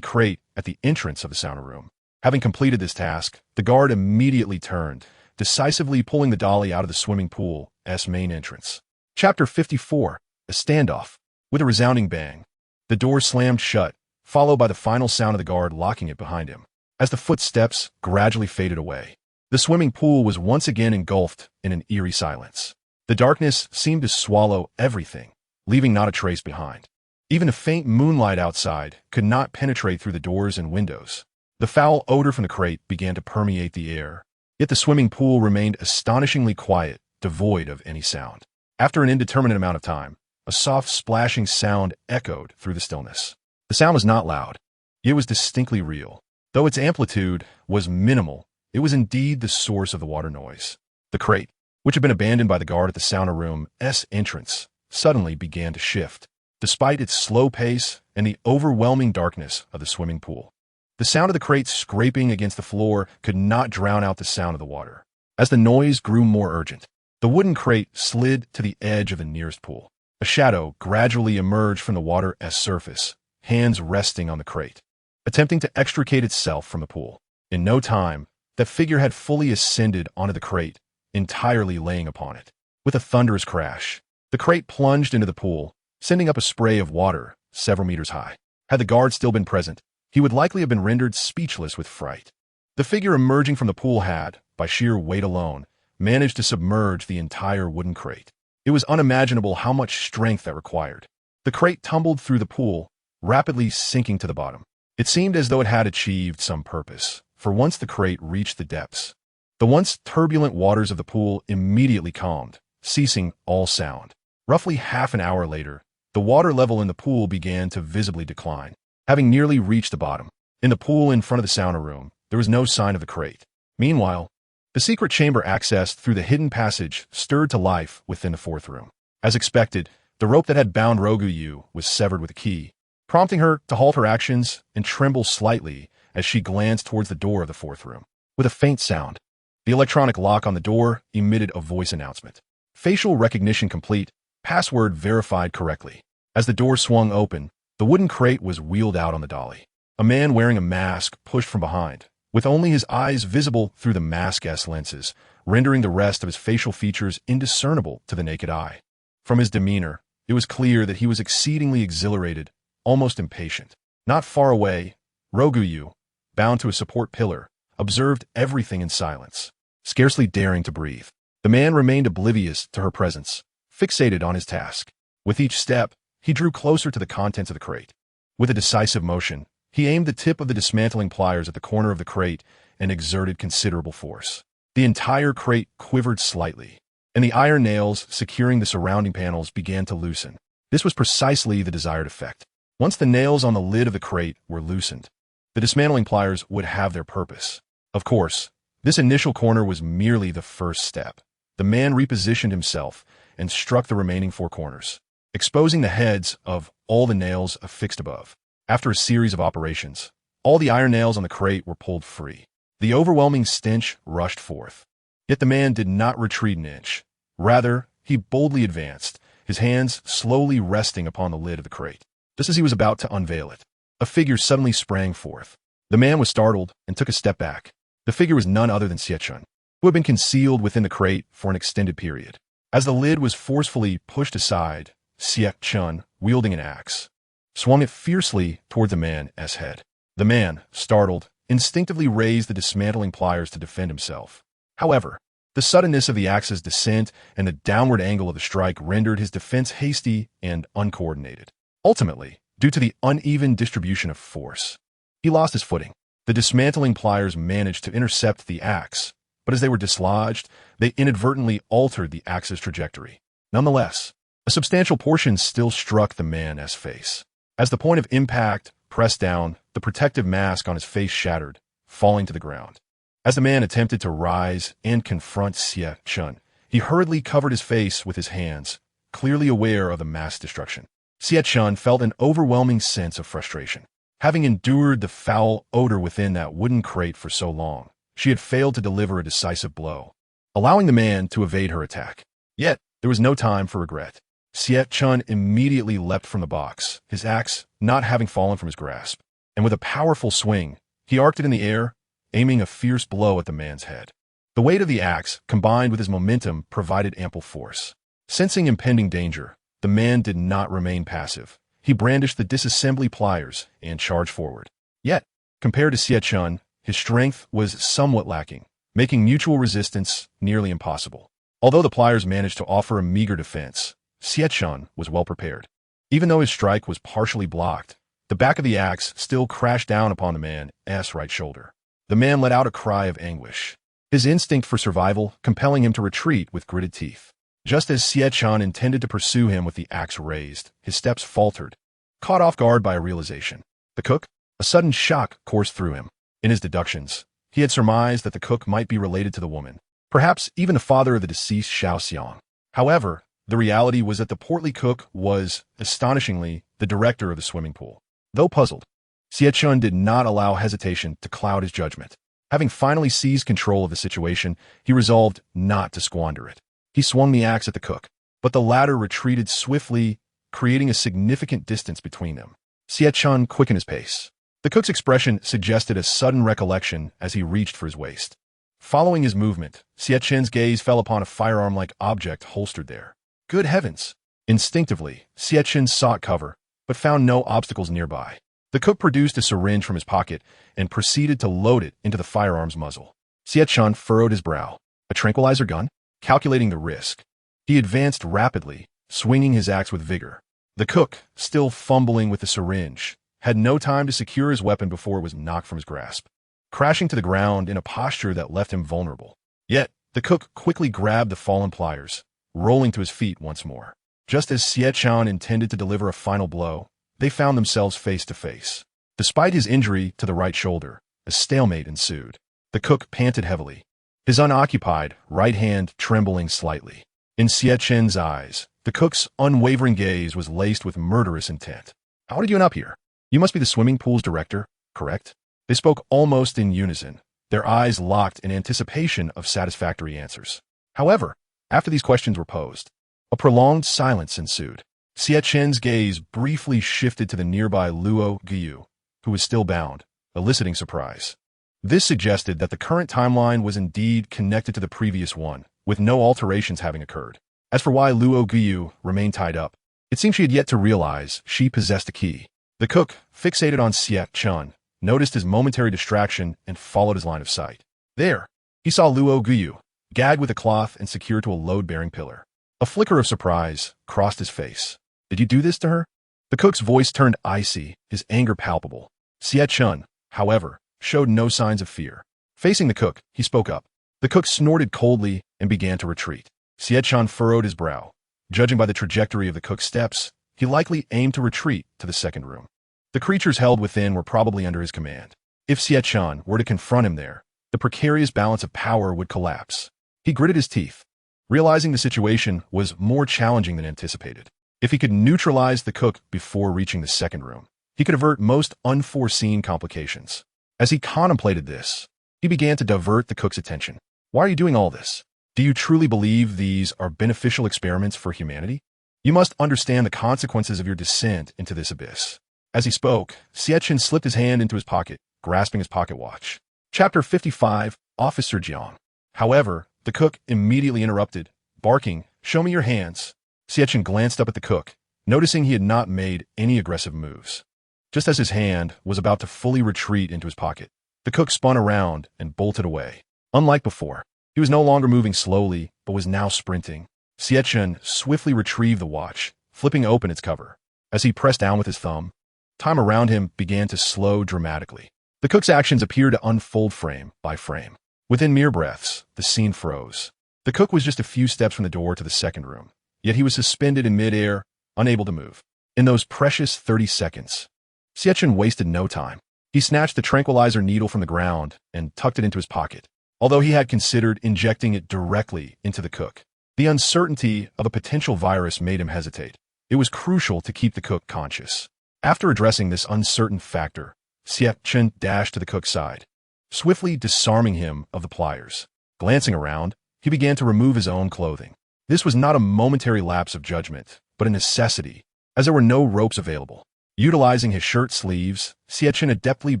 crate at the entrance of the sauna room. Having completed this task, the guard immediately turned, decisively pulling the dolly out of the swimming pool's main entrance. Chapter 54, A Standoff. With a resounding bang, the door slammed shut, followed by the final sound of the guard locking it behind him. As the footsteps gradually faded away, the swimming pool was once again engulfed in an eerie silence. The darkness seemed to swallow everything, leaving not a trace behind. Even a faint moonlight outside could not penetrate through the doors and windows. The foul odor from the crate began to permeate the air, yet the swimming pool remained astonishingly quiet, devoid of any sound. After an indeterminate amount of time, a soft splashing sound echoed through the stillness. The sound was not loud. It was distinctly real. Though its amplitude was minimal, it was indeed the source of the water noise. The crate, which had been abandoned by the guard at the sauna room's entrance, suddenly began to shift, despite its slow pace and the overwhelming darkness of the swimming pool. The sound of the crate scraping against the floor could not drown out the sound of the water. As the noise grew more urgent, the wooden crate slid to the edge of the nearest pool. A shadow gradually emerged from the water's surface, hands resting on the crate, attempting to extricate itself from the pool. In no time, that figure had fully ascended onto the crate, entirely laying upon it. With a thunderous crash, the crate plunged into the pool, sending up a spray of water several meters high. Had the guard still been present, he would likely have been rendered speechless with fright. The figure emerging from the pool had, by sheer weight alone, managed to submerge the entire wooden crate. It was unimaginable how much strength that required. The crate tumbled through the pool, rapidly sinking to the bottom. It seemed as though it had achieved some purpose, for once the crate reached the depths, the once turbulent waters of the pool immediately calmed, ceasing all sound. Roughly half an hour later, the water level in the pool began to visibly decline, having nearly reached the bottom. In the pool in front of the sauna room, there was no sign of the crate. Meanwhile, the secret chamber accessed through the hidden passage stirred to life within the fourth room. As expected, the rope that had bound Roguyu was severed with a key, prompting her to halt her actions and tremble slightly as she glanced towards the door of the fourth room. With a faint sound, the electronic lock on the door emitted a voice announcement. Facial recognition complete, password verified correctly. As the door swung open, the wooden crate was wheeled out on the dolly. A man wearing a mask pushed from behind, with only his eyes visible through the mask's lenses, rendering the rest of his facial features indiscernible to the naked eye. From his demeanor, it was clear that he was exceedingly exhilarated, almost impatient. Not far away, Roguyu, bound to a support pillar, observed everything in silence, scarcely daring to breathe. The man remained oblivious to her presence, fixated on his task. With each step, he drew closer to the contents of the crate. With a decisive motion, he aimed the tip of the dismantling pliers at the corner of the crate and exerted considerable force. The entire crate quivered slightly, and the iron nails securing the surrounding panels began to loosen. This was precisely the desired effect. Once the nails on the lid of the crate were loosened, the dismantling pliers would have their purpose. Of course, this initial corner was merely the first step. The man repositioned himself and struck the remaining four corners, exposing the heads of all the nails affixed above. After a series of operations, all the iron nails on the crate were pulled free. The overwhelming stench rushed forth. Yet the man did not retreat an inch. Rather, he boldly advanced, his hands slowly resting upon the lid of the crate. Just as he was about to unveil it, a figure suddenly sprang forth. The man was startled and took a step back. The figure was none other than Xie Chen, who had been concealed within the crate for an extended period. As the lid was forcefully pushed aside, Xie Chen, wielding an axe, swung it fiercely toward the man's head. The man, startled, instinctively raised the dismantling pliers to defend himself. However, the suddenness of the axe's descent and the downward angle of the strike rendered his defense hasty and uncoordinated. Ultimately, due to the uneven distribution of force, he lost his footing. The dismantling pliers managed to intercept the axe, but as they were dislodged, they inadvertently altered the axe's trajectory. Nonetheless, a substantial portion still struck the man's face. As the point of impact pressed down, the protective mask on his face shattered, falling to the ground. As the man attempted to rise and confront Xie Chen, he hurriedly covered his face with his hands, clearly aware of the mass destruction. Xie Chen felt an overwhelming sense of frustration. Having endured the foul odor within that wooden crate for so long, she had failed to deliver a decisive blow, allowing the man to evade her attack. Yet, there was no time for regret. Xie Chen immediately leapt from the box, his axe not having fallen from his grasp, and with a powerful swing, he arced it in the air, aiming a fierce blow at the man's head. The weight of the axe, combined with his momentum, provided ample force. Sensing impending danger, the man did not remain passive. He brandished the disassembly pliers and charged forward. Yet, compared to Xie Chen, his strength was somewhat lacking, making mutual resistance nearly impossible. Although the pliers managed to offer a meager defense, Xie Chen was well prepared. Even though his strike was partially blocked, the back of the axe still crashed down upon the man's right shoulder. The man let out a cry of anguish, his instinct for survival compelling him to retreat with gritted teeth. Just as Xie Chen intended to pursue him with the axe raised, his steps faltered, caught off guard by a realization. The cook? A sudden shock coursed through him. In his deductions, he had surmised that the cook might be related to the woman, perhaps even the father of the deceased Xiao Xiang. However, the reality was that the portly cook was, astonishingly, the director of the swimming pool. Though puzzled, Xie Chen did not allow hesitation to cloud his judgment. Having finally seized control of the situation, he resolved not to squander it. He swung the axe at the cook, but the latter retreated swiftly, creating a significant distance between them. Xie Chen quickened his pace. The cook's expression suggested a sudden recollection as he reached for his waist. Following his movement, Xie Chen's gaze fell upon a firearm-like object holstered there. Good heavens! Instinctively, Xie Chen sought cover, but found no obstacles nearby. The cook produced a syringe from his pocket and proceeded to load it into the firearm's muzzle. Xie Chen furrowed his brow. A tranquilizer gun? Calculating the risk, he advanced rapidly, swinging his axe with vigor. The cook, still fumbling with the syringe, had no time to secure his weapon before it was knocked from his grasp, crashing to the ground in a posture that left him vulnerable. Yet, the cook quickly grabbed the fallen pliers, rolling to his feet once more. Just as Xie Chen intended to deliver a final blow, they found themselves face to face. Despite his injury to the right shoulder, a stalemate ensued. The cook panted heavily, his unoccupied right hand trembling slightly. In Xie Chen's eyes, the cook's unwavering gaze was laced with murderous intent. "How did you end up here? You must be the swimming pool's director, correct?" They spoke almost in unison, their eyes locked in anticipation of satisfactory answers. However, after these questions were posed, a prolonged silence ensued. Xie Chen's gaze briefly shifted to the nearby Luo Guiyu, who was still bound, eliciting surprise. This suggested that the current timeline was indeed connected to the previous one, with no alterations having occurred. As for why Luo Guiyu remained tied up, it seemed she had yet to realize she possessed a key. The cook, fixated on Xie Chen, noticed his momentary distraction and followed his line of sight. There, he saw Luo Guiyu, gagged with a cloth and secured to a load-bearing pillar. A flicker of surprise crossed his face. "Did you do this to her?" The cook's voice turned icy, his anger palpable. Xie Chen, however, showed no signs of fear. Facing the cook, he spoke up. The cook snorted coldly and began to retreat. Xie Chen furrowed his brow. Judging by the trajectory of the cook's steps, he likely aimed to retreat to the second room. The creatures held within were probably under his command. If Xie Chen were to confront him there, the precarious balance of power would collapse. He gritted his teeth, realizing the situation was more challenging than anticipated. If he could neutralize the cook before reaching the second room, he could avert most unforeseen complications. As he contemplated this, he began to divert the cook's attention. "Why are you doing all this? Do you truly believe these are beneficial experiments for humanity? You must understand the consequences of your descent into this abyss." As he spoke, Xie Chen slipped his hand into his pocket, grasping his pocket watch. Chapter 55, Officer Jiang. However, the cook immediately interrupted, barking, "Show me your hands." Xie Chen glanced up at the cook, noticing he had not made any aggressive moves. Just as his hand was about to fully retreat into his pocket, the cook spun around and bolted away. Unlike before, he was no longer moving slowly, but was now sprinting. Xie Chen swiftly retrieved the watch, flipping open its cover. As he pressed down with his thumb, time around him began to slow dramatically. The cook's actions appeared to unfold frame by frame. Within mere breaths, the scene froze. The cook was just a few steps from the door to the second room, yet he was suspended in midair, unable to move. In those precious 30 seconds, Xie Chen wasted no time. He snatched the tranquilizer needle from the ground and tucked it into his pocket, although he had considered injecting it directly into the cook. The uncertainty of a potential virus made him hesitate. It was crucial to keep the cook conscious. After addressing this uncertain factor, Xie Chen dashed to the cook's side, swiftly disarming him of the pliers. Glancing around, he began to remove his own clothing. This was not a momentary lapse of judgment, but a necessity, as there were no ropes available. Utilizing his shirt sleeves, Xie Chen adeptly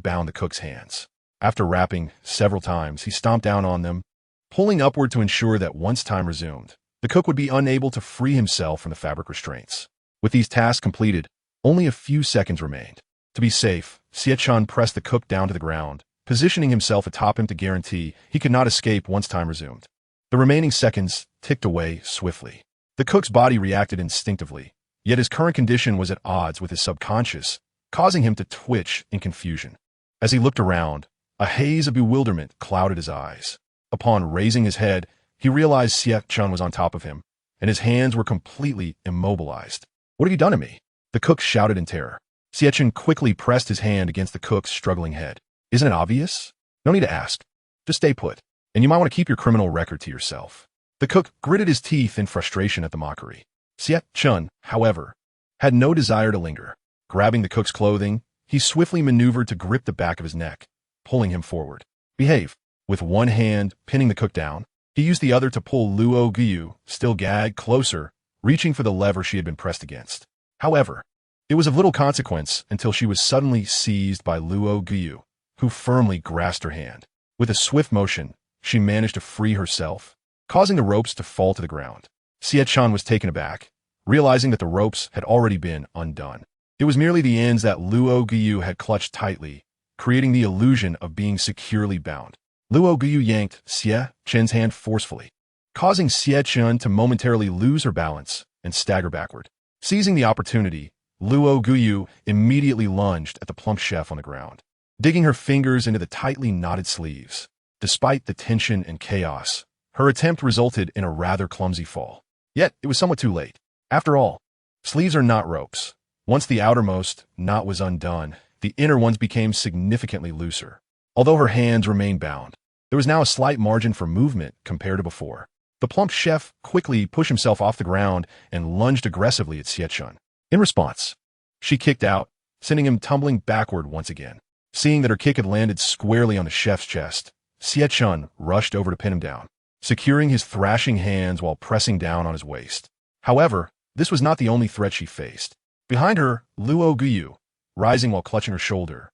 bound the cook's hands. After rapping several times, he stomped down on them, pulling upward to ensure that once time resumed, the cook would be unable to free himself from the fabric restraints. With these tasks completed, only a few seconds remained. To be safe, Xie Chen pressed the cook down to the ground, positioning himself atop him to guarantee he could not escape once time resumed. The remaining seconds ticked away swiftly. The cook's body reacted instinctively, yet his current condition was at odds with his subconscious, causing him to twitch in confusion. As he looked around, a haze of bewilderment clouded his eyes. Upon raising his head, he realized Xie Chen was on top of him, and his hands were completely immobilized. "What have you done to me?" The cook shouted in terror. Xie Chen quickly pressed his hand against the cook's struggling head. "Isn't it obvious? No need to ask. Just stay put, and you might want to keep your criminal record to yourself." The cook gritted his teeth in frustration at the mockery. Xie Chen, however, had no desire to linger. Grabbing the cook's clothing, he swiftly maneuvered to grip the back of his neck, pulling him forward. "Behave." With one hand pinning the cook down, he used the other to pull Luo Guiyu, still gagged, closer, reaching for the lever she had been pressed against. However, it was of little consequence until she was suddenly seized by Luo Guiyu, who firmly grasped her hand. With a swift motion, she managed to free herself, causing the ropes to fall to the ground. Xie Chen was taken aback, realizing that the ropes had already been undone. It was merely the ends that Luo Guiyu had clutched tightly, creating the illusion of being securely bound. Luo Guiyu yanked Xie Chen's hand forcefully, causing Xie Chen to momentarily lose her balance and stagger backward. Seizing the opportunity, Luo Guiyu immediately lunged at the plump chef on the ground, digging her fingers into the tightly knotted sleeves. Despite the tension and chaos, her attempt resulted in a rather clumsy fall. Yet, it was somewhat too late. After all, sleeves are not ropes. Once the outermost knot was undone, the inner ones became significantly looser. Although her hands remained bound, there was now a slight margin for movement compared to before. The plump chef quickly pushed himself off the ground and lunged aggressively at Xie Chen. In response, she kicked out, sending him tumbling backward once again. Seeing that her kick had landed squarely on the chef's chest, Xie Chen rushed over to pin him down, securing his thrashing hands while pressing down on his waist. However, this was not the only threat she faced. Behind her, Luo Guyu, rising while clutching her shoulder,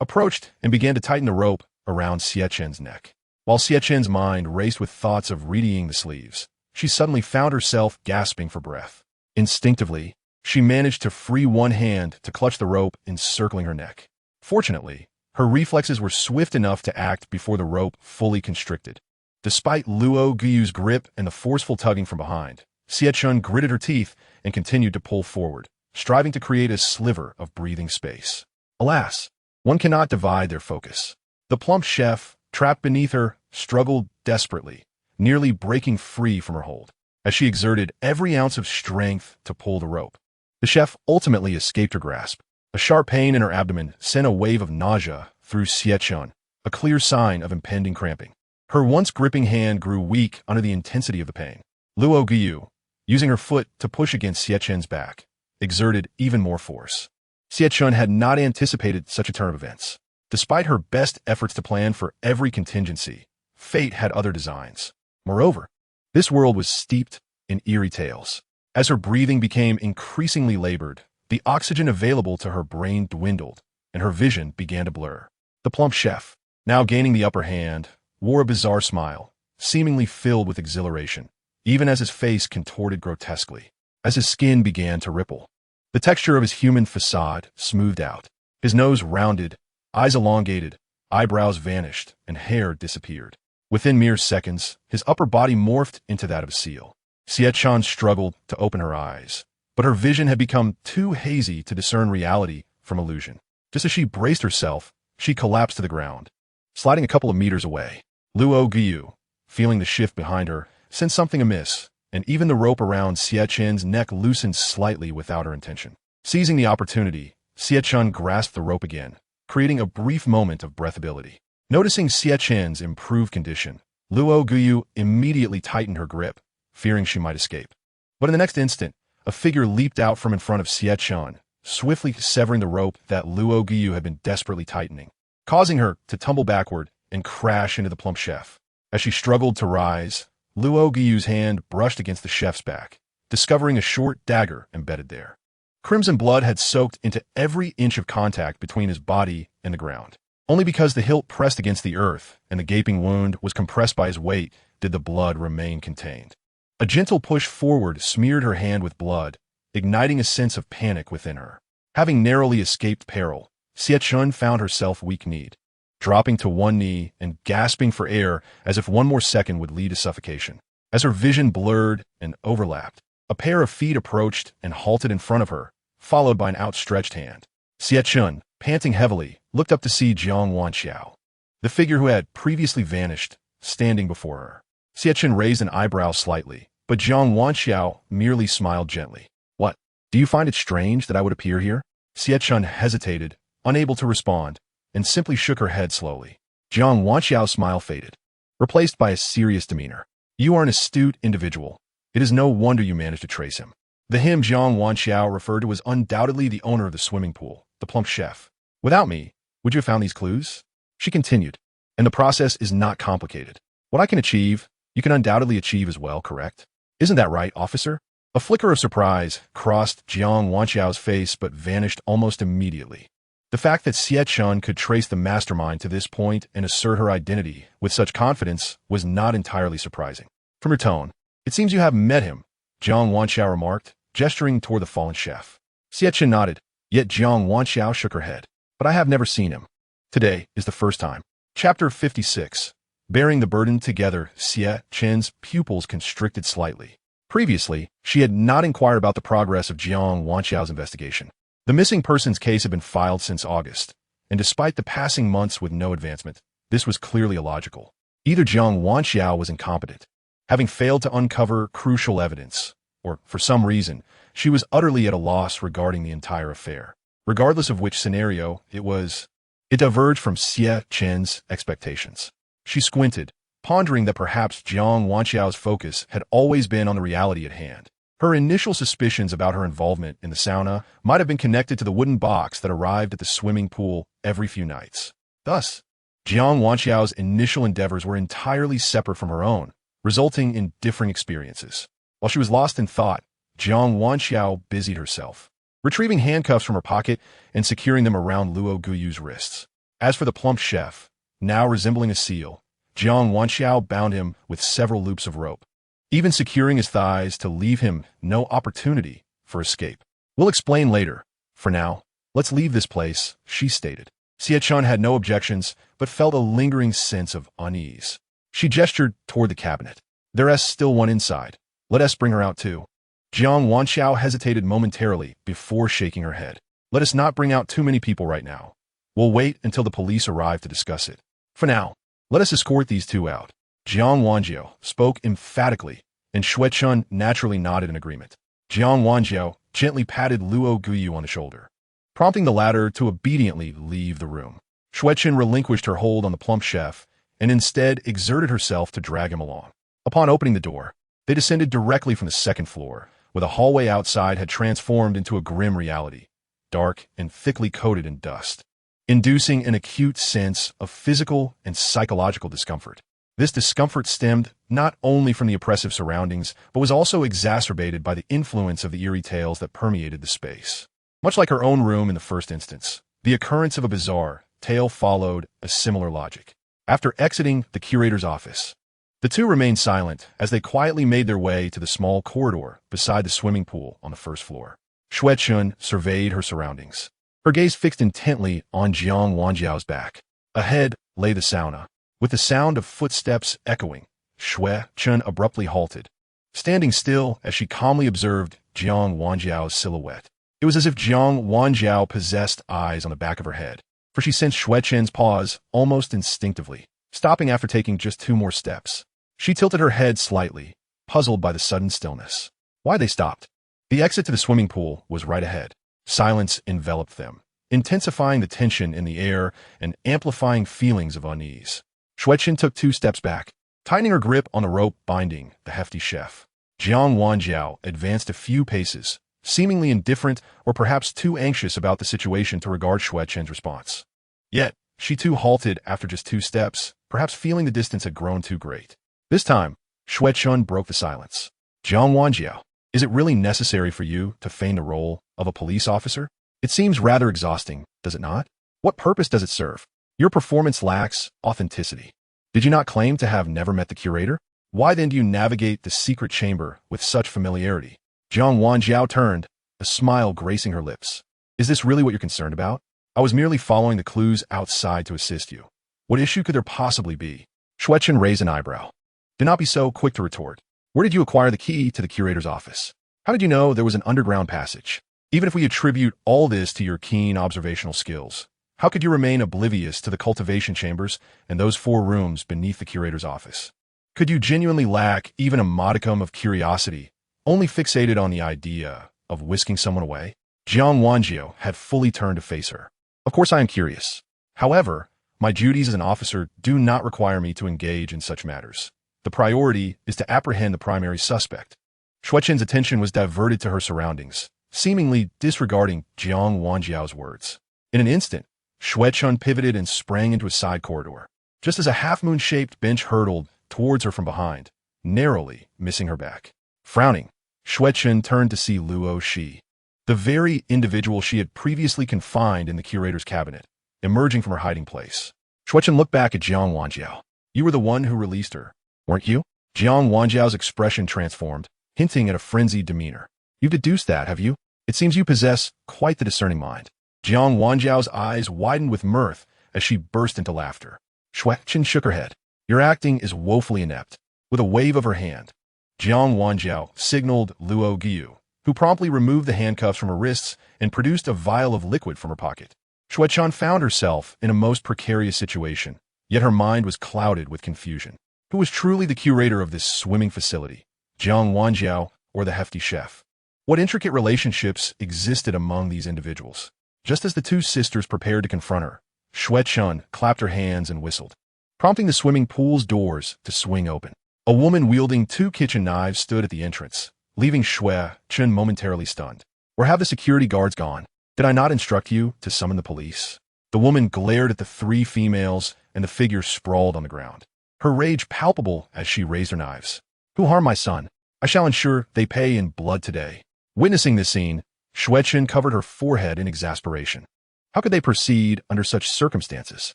approached and began to tighten the rope around Xie Chen's neck. While Xie Chen's mind raced with thoughts of readying the sleeves, she suddenly found herself gasping for breath. Instinctively, she managed to free one hand to clutch the rope encircling her neck. Fortunately, her reflexes were swift enough to act before the rope fully constricted. Despite Luo Guyu's grip and the forceful tugging from behind, Xie Chen gritted her teeth and continued to pull forward, striving to create a sliver of breathing space. Alas, one cannot divide their focus. The plump chef, trapped beneath her, struggled desperately, nearly breaking free from her hold, as she exerted every ounce of strength to pull the rope. The chef ultimately escaped her grasp. A sharp pain in her abdomen sent a wave of nausea through Xie Chen, a clear sign of impending cramping. Her once gripping hand grew weak under the intensity of the pain. Luo Guyu, using her foot to push against Xie Chen's back, exerted even more force. Xie Chen had not anticipated such a turn of events. Despite her best efforts to plan for every contingency, fate had other designs. Moreover, this world was steeped in eerie tales. As her breathing became increasingly labored, the oxygen available to her brain dwindled, and her vision began to blur. The plump chef, now gaining the upper hand, wore a bizarre smile, seemingly filled with exhilaration, even as his face contorted grotesquely, as his skin began to ripple. The texture of his human facade smoothed out. His nose rounded, eyes elongated, eyebrows vanished, and hair disappeared. Within mere seconds, his upper body morphed into that of a seal. Xie Chen struggled to open her eyes, but her vision had become too hazy to discern reality from illusion. Just as she braced herself, she collapsed to the ground, sliding a couple of meters away. Luo Guyu, feeling the shift behind her, sensed something amiss, and even the rope around Xie Chen's neck loosened slightly without her intention. Seizing the opportunity, Xie Chen grasped the rope again, creating a brief moment of breathability. Noticing Xie Chen's improved condition, Luo Guyu immediately tightened her grip, fearing she might escape. But in the next instant, a figure leaped out from in front of Xie Chen, swiftly severing the rope that Luo Guyu had been desperately tightening, causing her to tumble backward and crash into the plump chef. As she struggled to rise, Luo Guyu's hand brushed against the chef's back, discovering a short dagger embedded there. Crimson blood had soaked into every inch of contact between his body and the ground. Only because the hilt pressed against the earth and the gaping wound was compressed by his weight did the blood remain contained. A gentle push forward smeared her hand with blood, igniting a sense of panic within her. Having narrowly escaped peril, Xie Chen found herself weak-kneed, dropping to one knee and gasping for air as if one more second would lead to suffocation. As her vision blurred and overlapped, a pair of feet approached and halted in front of her, followed by an outstretched hand. Xie Chen, panting heavily, looked up to see Jiang Wanxiao, the figure who had previously vanished, standing before her. Xie Chen raised an eyebrow slightly, but Jiang Wanxiao merely smiled gently. "What? Do you find it strange that I would appear here?" Xie Chen hesitated, unable to respond, and simply shook her head slowly. Jiang Wanxiao's smile faded, replaced by a serious demeanor. "You are an astute individual. It is no wonder you managed to trace him." The him Jiang Wanxiao referred to was undoubtedly the owner of the swimming pool, the plump chef. "Without me, would you have found these clues?" She continued, "And the process is not complicated. What I can achieve, you can undoubtedly achieve as well, correct? Isn't that right, officer?" A flicker of surprise crossed Jiang Wanxiao's face but vanished almost immediately. The fact that Xie Chen could trace the mastermind to this point and assert her identity with such confidence was not entirely surprising. "From your tone, it seems you have met him," Jiang Wanxiao remarked, gesturing toward the fallen chef. Xie Chen nodded, yet Jiang Wanxiao shook her head. "But I have never seen him. Today is the first time." Chapter 56. Bearing the burden together, Xie Chen's pupils constricted slightly. Previously, she had not inquired about the progress of Jiang Wanxiao's investigation. The missing persons case had been filed since August, and despite the passing months with no advancement, this was clearly illogical. Either Jiang Wanxiao was incompetent, having failed to uncover crucial evidence, or for some reason, she was utterly at a loss regarding the entire affair. Regardless of which scenario it diverged from Xie Chen's expectations. She squinted, pondering that perhaps Jiang Wanxiao's focus had always been on the reality at hand. Her initial suspicions about her involvement in the sauna might have been connected to the wooden box that arrived at the swimming pool every few nights. Thus, Jiang Wanxiao's initial endeavors were entirely separate from her own, resulting in differing experiences. While she was lost in thought, Jiang Wanxiao busied herself, retrieving handcuffs from her pocket and securing them around Luo Guyu's wrists. As for the plump chef, now resembling a seal, Jiang Wanxiao bound him with several loops of rope, even securing his thighs to leave him no opportunity for escape. "We'll explain later. For now, let's leave this place," she stated. Xie Chen had no objections, but felt a lingering sense of unease. She gestured toward the cabinet. "There's still one inside. Let us bring her out too." Jiang Wanxiao hesitated momentarily before shaking her head. "Let us not bring out too many people right now. We'll wait until the police arrive to discuss it. For now, let us escort these two out." Jiang Wanxiao spoke emphatically, and Xie Chen naturally nodded in agreement. Jiang Wanxiao gently patted Luo Guyu on the shoulder, prompting the latter to obediently leave the room. Xie Chen relinquished her hold on the plump chef and instead exerted herself to drag him along. Upon opening the door, they descended directly from the second floor, where the hallway outside had transformed into a grim reality, dark and thickly coated in dust, inducing an acute sense of physical and psychological discomfort. This discomfort stemmed not only from the oppressive surroundings, but was also exacerbated by the influence of the eerie tales that permeated the space. Much like her own room in the first instance, the occurrence of a bizarre tale followed a similar logic. After exiting the curator's office, the two remained silent as they quietly made their way to the small corridor beside the swimming pool on the first floor. Xie Chen surveyed her surroundings, her gaze fixed intently on Jiang Wanxiao's back. Ahead lay the sauna, with the sound of footsteps echoing. Xie Chen abruptly halted, standing still as she calmly observed Jiang Wanxiao's silhouette. It was as if Jiang Wanxiao possessed eyes on the back of her head, for she sensed Xie Chen's pause almost instinctively, stopping after taking just 2 more steps. She tilted her head slightly, puzzled by the sudden stillness. Why they stopped? The exit to the swimming pool was right ahead. Silence enveloped them, intensifying the tension in the air and amplifying feelings of unease. Xie Chen took 2 steps back, tightening her grip on the rope binding the hefty chef. Jiang Wanxiao advanced a few paces, seemingly indifferent or perhaps too anxious about the situation to regard Xie Chen's response. Yet, she too halted after just 2 steps, perhaps feeling the distance had grown too great. This time, Xie Chen broke the silence. "Jiang Wanxiao, is it really necessary for you to feign the role of a police officer? It seems rather exhausting, does it not? What purpose does it serve? Your performance lacks authenticity. Did you not claim to have never met the curator? Why then do you navigate the secret chamber with such familiarity?" Jiang Wanxiao turned, a smile gracing her lips. "Is this really what you're concerned about? I was merely following the clues outside to assist you. What issue could there possibly be?" Xie Chen raised an eyebrow. "Do not be so quick to retort. Where did you acquire the key to the curator's office? How did you know there was an underground passage? Even if we attribute all this to your keen observational skills, how could you remain oblivious to the cultivation chambers and those 4 rooms beneath the curator's office? Could you genuinely lack even a modicum of curiosity, only fixated on the idea of whisking someone away?" Jiang Wanxiao had fully turned to face her. "Of course I am curious. However, my duties as an officer do not require me to engage in such matters. The priority is to apprehend the primary suspect." Xie Chen's attention was diverted to her surroundings, seemingly disregarding Jiang Wanxiao's words. In an instant, Xie Chen pivoted and sprang into a side corridor, just as a half-moon-shaped bench hurtled towards her from behind, narrowly missing her back. Frowning, Xie Chen turned to see Luo Shi, the very individual she had previously confined in the curator's cabinet, emerging from her hiding place. Xie Chen looked back at Jiang Wanxiao. "You were the one who released her, weren't you?" Jiang Wanxiao's expression transformed, hinting at a frenzied demeanor. "You've deduced that, have you? It seems you possess quite the discerning mind." Jiang Wanxiao's eyes widened with mirth as she burst into laughter. Xie Chen shook her head. "Your acting is woefully inept." With a wave of her hand, Jiang Wanxiao signaled Luo Guyu, who promptly removed the handcuffs from her wrists and produced a vial of liquid from her pocket. Xie Chen found herself in a most precarious situation, yet her mind was clouded with confusion. Who was truly the curator of this swimming facility? Jiang Wanxiao or the hefty chef? What intricate relationships existed among these individuals? Just as the two sisters prepared to confront her, Xie Chen clapped her hands and whistled, prompting the swimming pool's doors to swing open. A woman wielding two kitchen knives stood at the entrance, leaving Xie Chen momentarily stunned. Where have the security guards gone? Did I not instruct you to summon the police? The woman glared at the three females and the figure sprawled on the ground, her rage palpable as she raised her knives. Who harmed my son? I shall ensure they pay in blood today. Witnessing this scene, Xie Chen covered her forehead in exasperation. How could they proceed under such circumstances?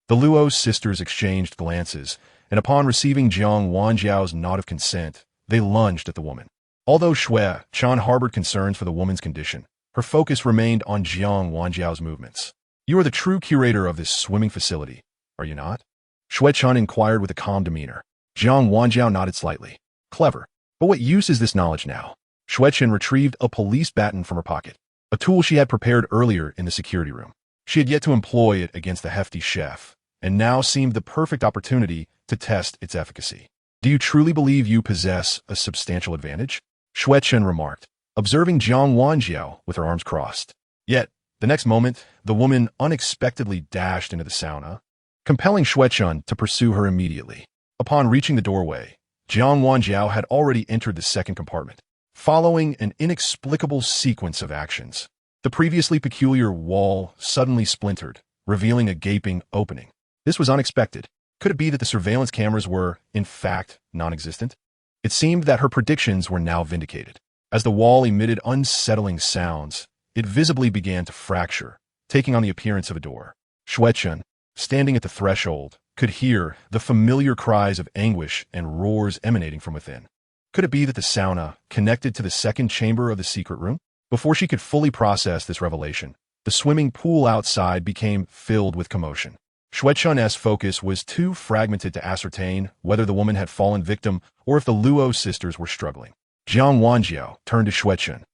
The Luo sisters exchanged glances, and upon receiving Jiang Wanjiao's nod of consent, they lunged at the woman. Although Xie Chen harbored concerns for the woman's condition, her focus remained on Jiang Wanjiao's movements. You are the true curator of this swimming facility, are you not? Xie Chen inquired with a calm demeanor. Jiang Wanjiao nodded slightly. Clever. But what use is this knowledge now? Xie Chen retrieved a police baton from her pocket, a tool she had prepared earlier in the security room. She had yet to employ it against the hefty chef, and now seemed the perfect opportunity to test its efficacy. Do you truly believe you possess a substantial advantage? Xie Chen remarked, observing Jiang Wanjiao with her arms crossed. Yet, the next moment, the woman unexpectedly dashed into the sauna, compelling Xie Chen to pursue her immediately. Upon reaching the doorway, Jiang Wanjiao had already entered the second compartment, following an inexplicable sequence of actions. The previously peculiar wall suddenly splintered, revealing a gaping opening. This was unexpected. Could it be that the surveillance cameras were, in fact, non-existent? It seemed that her predictions were now vindicated. As the wall emitted unsettling sounds, it visibly began to fracture, taking on the appearance of a door. Xie Chen, standing at the threshold, could hear the familiar cries of anguish and roars emanating from within. Could it be that the sauna connected to the second chamber of the secret room? Before she could fully process this revelation, the swimming pool outside became filled with commotion. Xie Chen's focus was too fragmented to ascertain whether the woman had fallen victim or if the Luo sisters were struggling. Jiang Wanjiao turned to Xie Chen,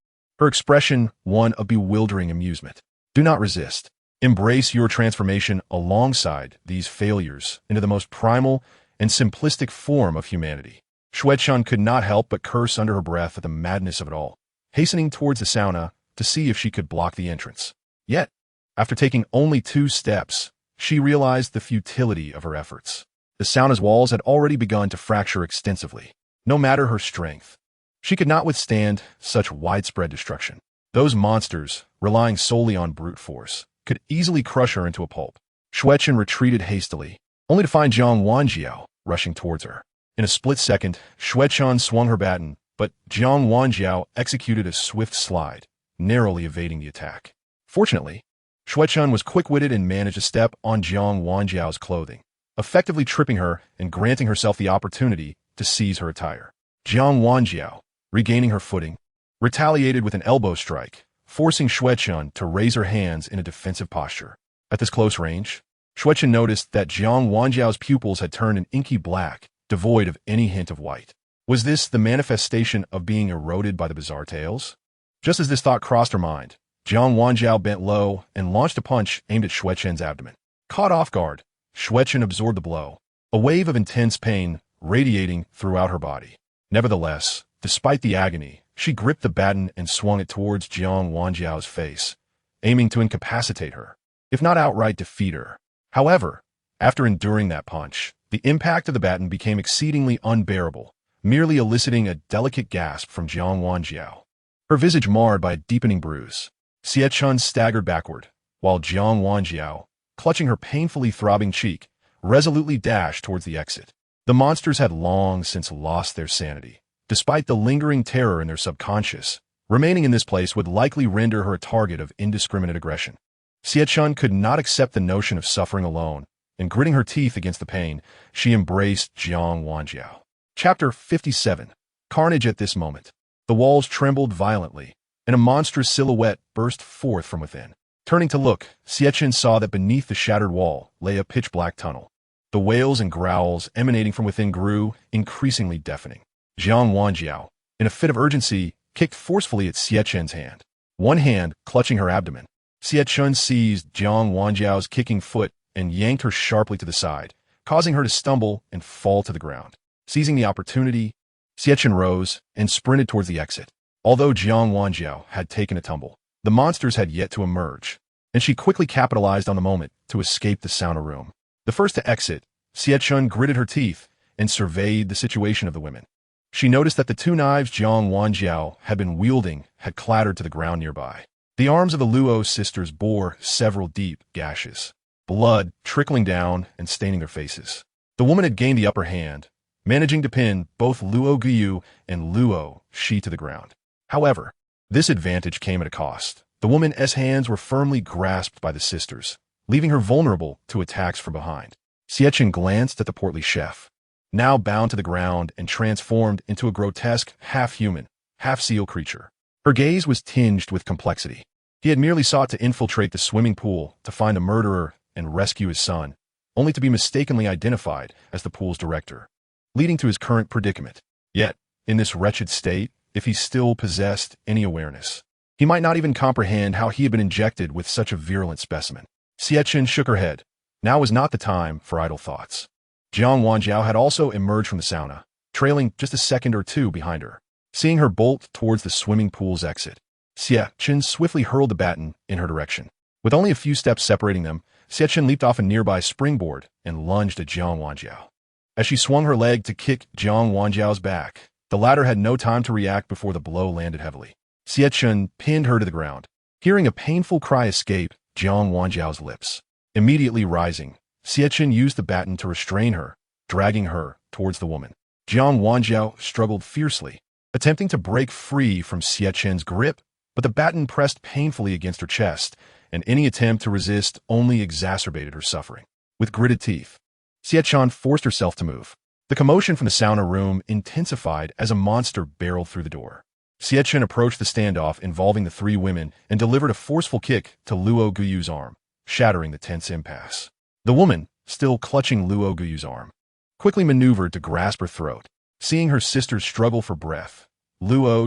her expression one of bewildering amusement. Do not resist. Embrace your transformation alongside these failures into the most primal and simplistic form of humanity. Xie Chen could not help but curse under her breath at the madness of it all, hastening towards the sauna to see if she could block the entrance. Yet, after taking only 2 steps, she realized the futility of her efforts. The sauna's walls had already begun to fracture extensively. No matter her strength, she could not withstand such widespread destruction. Those monsters, relying solely on brute force, could easily crush her into a pulp. Xie Chen retreated hastily, only to find Jiang Wanjiao rushing towards her. In a split second, Xie Chen swung her baton, but Jiang Wanjiao executed a swift slide, narrowly evading the attack. Fortunately, Xie Chen was quick-witted and managed to step on Jiang Wanjiao's clothing, effectively tripping her and granting herself the opportunity to seize her attire. Jiang Wanjiao, regaining her footing, retaliated with an elbow strike, forcing Xie Chen to raise her hands in a defensive posture. At this close range, Xie Chen noticed that Jiang Wanjiao's pupils had turned an inky black, devoid of any hint of white. Was this the manifestation of being eroded by the bizarre tales? Just as this thought crossed her mind, Jiang Wanjiao bent low and launched a punch aimed at Xie Chen's abdomen. Caught off guard, Xie Chen absorbed the blow, a wave of intense pain radiating throughout her body. Nevertheless, despite the agony, she gripped the baton and swung it towards Jiang Wanjiao's face, aiming to incapacitate her, if not outright defeat her. However, after enduring that punch, the impact of the baton became exceedingly unbearable, merely eliciting a delicate gasp from Jiang Wanjiao, her visage marred by a deepening bruise. Xie Chen staggered backward, while Jiang Wanjiao, clutching her painfully throbbing cheek, resolutely dashed towards the exit. The monsters had long since lost their sanity. Despite the lingering terror in their subconscious, remaining in this place would likely render her a target of indiscriminate aggression. Xie Chen could not accept the notion of suffering alone, and gritting her teeth against the pain, she embraced Jiang Wanjiao. Chapter 57. Carnage at this moment. The walls trembled violently, and a monstrous silhouette burst forth from within. Turning to look, Xie Chen saw that beneath the shattered wall lay a pitch-black tunnel. The wails and growls emanating from within grew, increasingly deafening. Jiang Wanjiao, in a fit of urgency, kicked forcefully at Xie Chen's hand, one hand clutching her abdomen. Xie Chen seized Jiang Wanjiao's kicking foot and yanked her sharply to the side, causing her to stumble and fall to the ground. Seizing the opportunity, Xie Chen rose and sprinted towards the exit. Although Jiang Wanjiao had taken a tumble, the monsters had yet to emerge, and she quickly capitalized on the moment to escape the sauna room. The first to exit, Xie Chen gritted her teeth and surveyed the situation of the women. She noticed that the two knives Jiang Wanjiao had been wielding had clattered to the ground nearby. The arms of the Luo sisters bore several deep gashes, blood trickling down and staining their faces. The woman had gained the upper hand, managing to pin both Luo Guyu and Luo Shi to the ground. However, this advantage came at a cost. The woman's hands were firmly grasped by the sisters, leaving her vulnerable to attacks from behind. Xie Chen glanced at the portly chef, now bound to the ground and transformed into a grotesque, half-human, half-seal creature. Her gaze was tinged with complexity. He had merely sought to infiltrate the swimming pool to find a murderer and rescue his son, only to be mistakenly identified as the pool's director, leading to his current predicament. Yet, in this wretched state, if he still possessed any awareness, he might not even comprehend how he had been injected with such a virulent specimen. Xie Chen shook her head. Now was not the time for idle thoughts. Jiang Wanjiao had also emerged from the sauna, trailing just a second or two behind her. Seeing her bolt towards the swimming pool's exit, Xie Chen swiftly hurled the baton in her direction. With only a few steps separating them, Xie Chen leaped off a nearby springboard and lunged at Jiang Wanjiao. As she swung her leg to kick Jiang Wanjiao's back, the latter had no time to react before the blow landed heavily. Xie Chen pinned her to the ground. Hearing a painful cry escape Jiang Wanjiao's lips. Immediately rising, Xie Chen used the baton to restrain her, dragging her towards the woman. Jiang Wanjiao struggled fiercely, attempting to break free from Xie Chen's grip, but the baton pressed painfully against her chest, and any attempt to resist only exacerbated her suffering. With gritted teeth, Xie Chen forced herself to move. The commotion from the sauna room intensified as a monster barreled through the door. Xie Chen approached the standoff involving the three women and delivered a forceful kick to Luo Guyu's arm, shattering the tense impasse. The woman, still clutching Luo Guyu's arm, quickly maneuvered to grasp her throat. Seeing her sister's struggle for breath,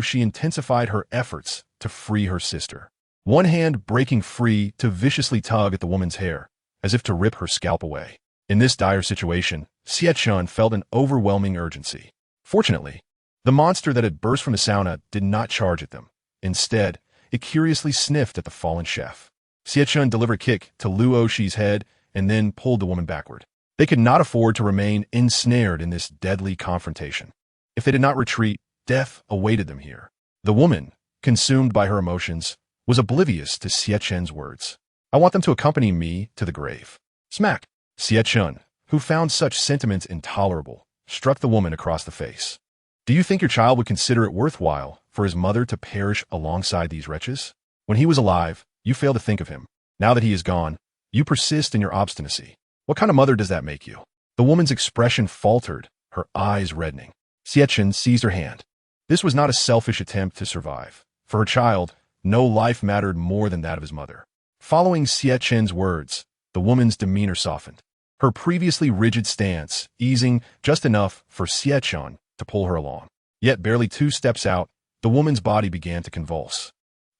she intensified her efforts to free her sister. One hand breaking free to viciously tug at the woman's hair, as if to rip her scalp away. In this dire situation, Xie Chen felt an overwhelming urgency. Fortunately, the monster that had burst from the sauna did not charge at them. Instead, it curiously sniffed at the fallen chef. Xie Chen delivered a kick to Luo Shi's head and then pulled the woman backward. They could not afford to remain ensnared in this deadly confrontation. If they did not retreat, death awaited them here. The woman, consumed by her emotions, was oblivious to Xie Chen's words. I want them to accompany me to the grave. Smack! Xie Chen, who found such sentiments intolerable, struck the woman across the face. Do you think your child would consider it worthwhile for his mother to perish alongside these wretches? When he was alive, you failed to think of him. Now that he is gone, you persist in your obstinacy. What kind of mother does that make you? The woman's expression faltered, her eyes reddening. Xie Chen seized her hand. This was not a selfish attempt to survive. For her child, no life mattered more than that of his mother. Following Xie Chen's words, the woman's demeanor softened, her previously rigid stance easing just enough for Xie Chen to pull her along. Yet barely 2 steps out, the woman's body began to convulse,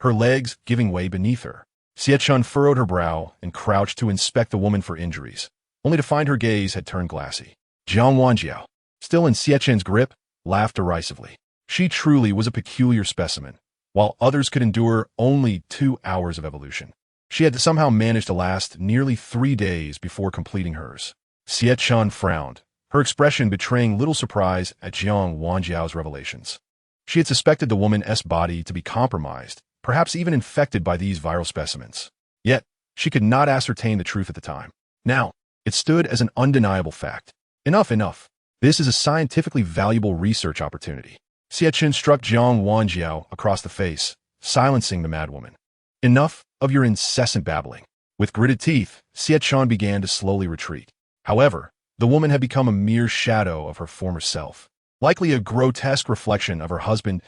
her legs giving way beneath her. Xie Chen furrowed her brow and crouched to inspect the woman for injuries, only to find her gaze had turned glassy. Jiang Wanjiao, still in Xie Chen's grip, laughed derisively. She truly was a peculiar specimen. While others could endure only 2 hours of evolution, she had somehow managed to last nearly 3 days before completing hers. Xie Chen frowned, her expression betraying little surprise at Jiang Wanjiao's revelations. She had suspected the woman's body to be compromised, perhaps even infected by these viral specimens. Yet, she could not ascertain the truth at the time. Now, it stood as an undeniable fact. Enough. This is a scientifically valuable research opportunity. Xie Chen struck Jiang Wanjiao across the face, silencing the madwoman. Enough of your incessant babbling. With gritted teeth, Xie Chen began to slowly retreat. However, the woman had become a mere shadow of her former self, likely a grotesque reflection of her husband's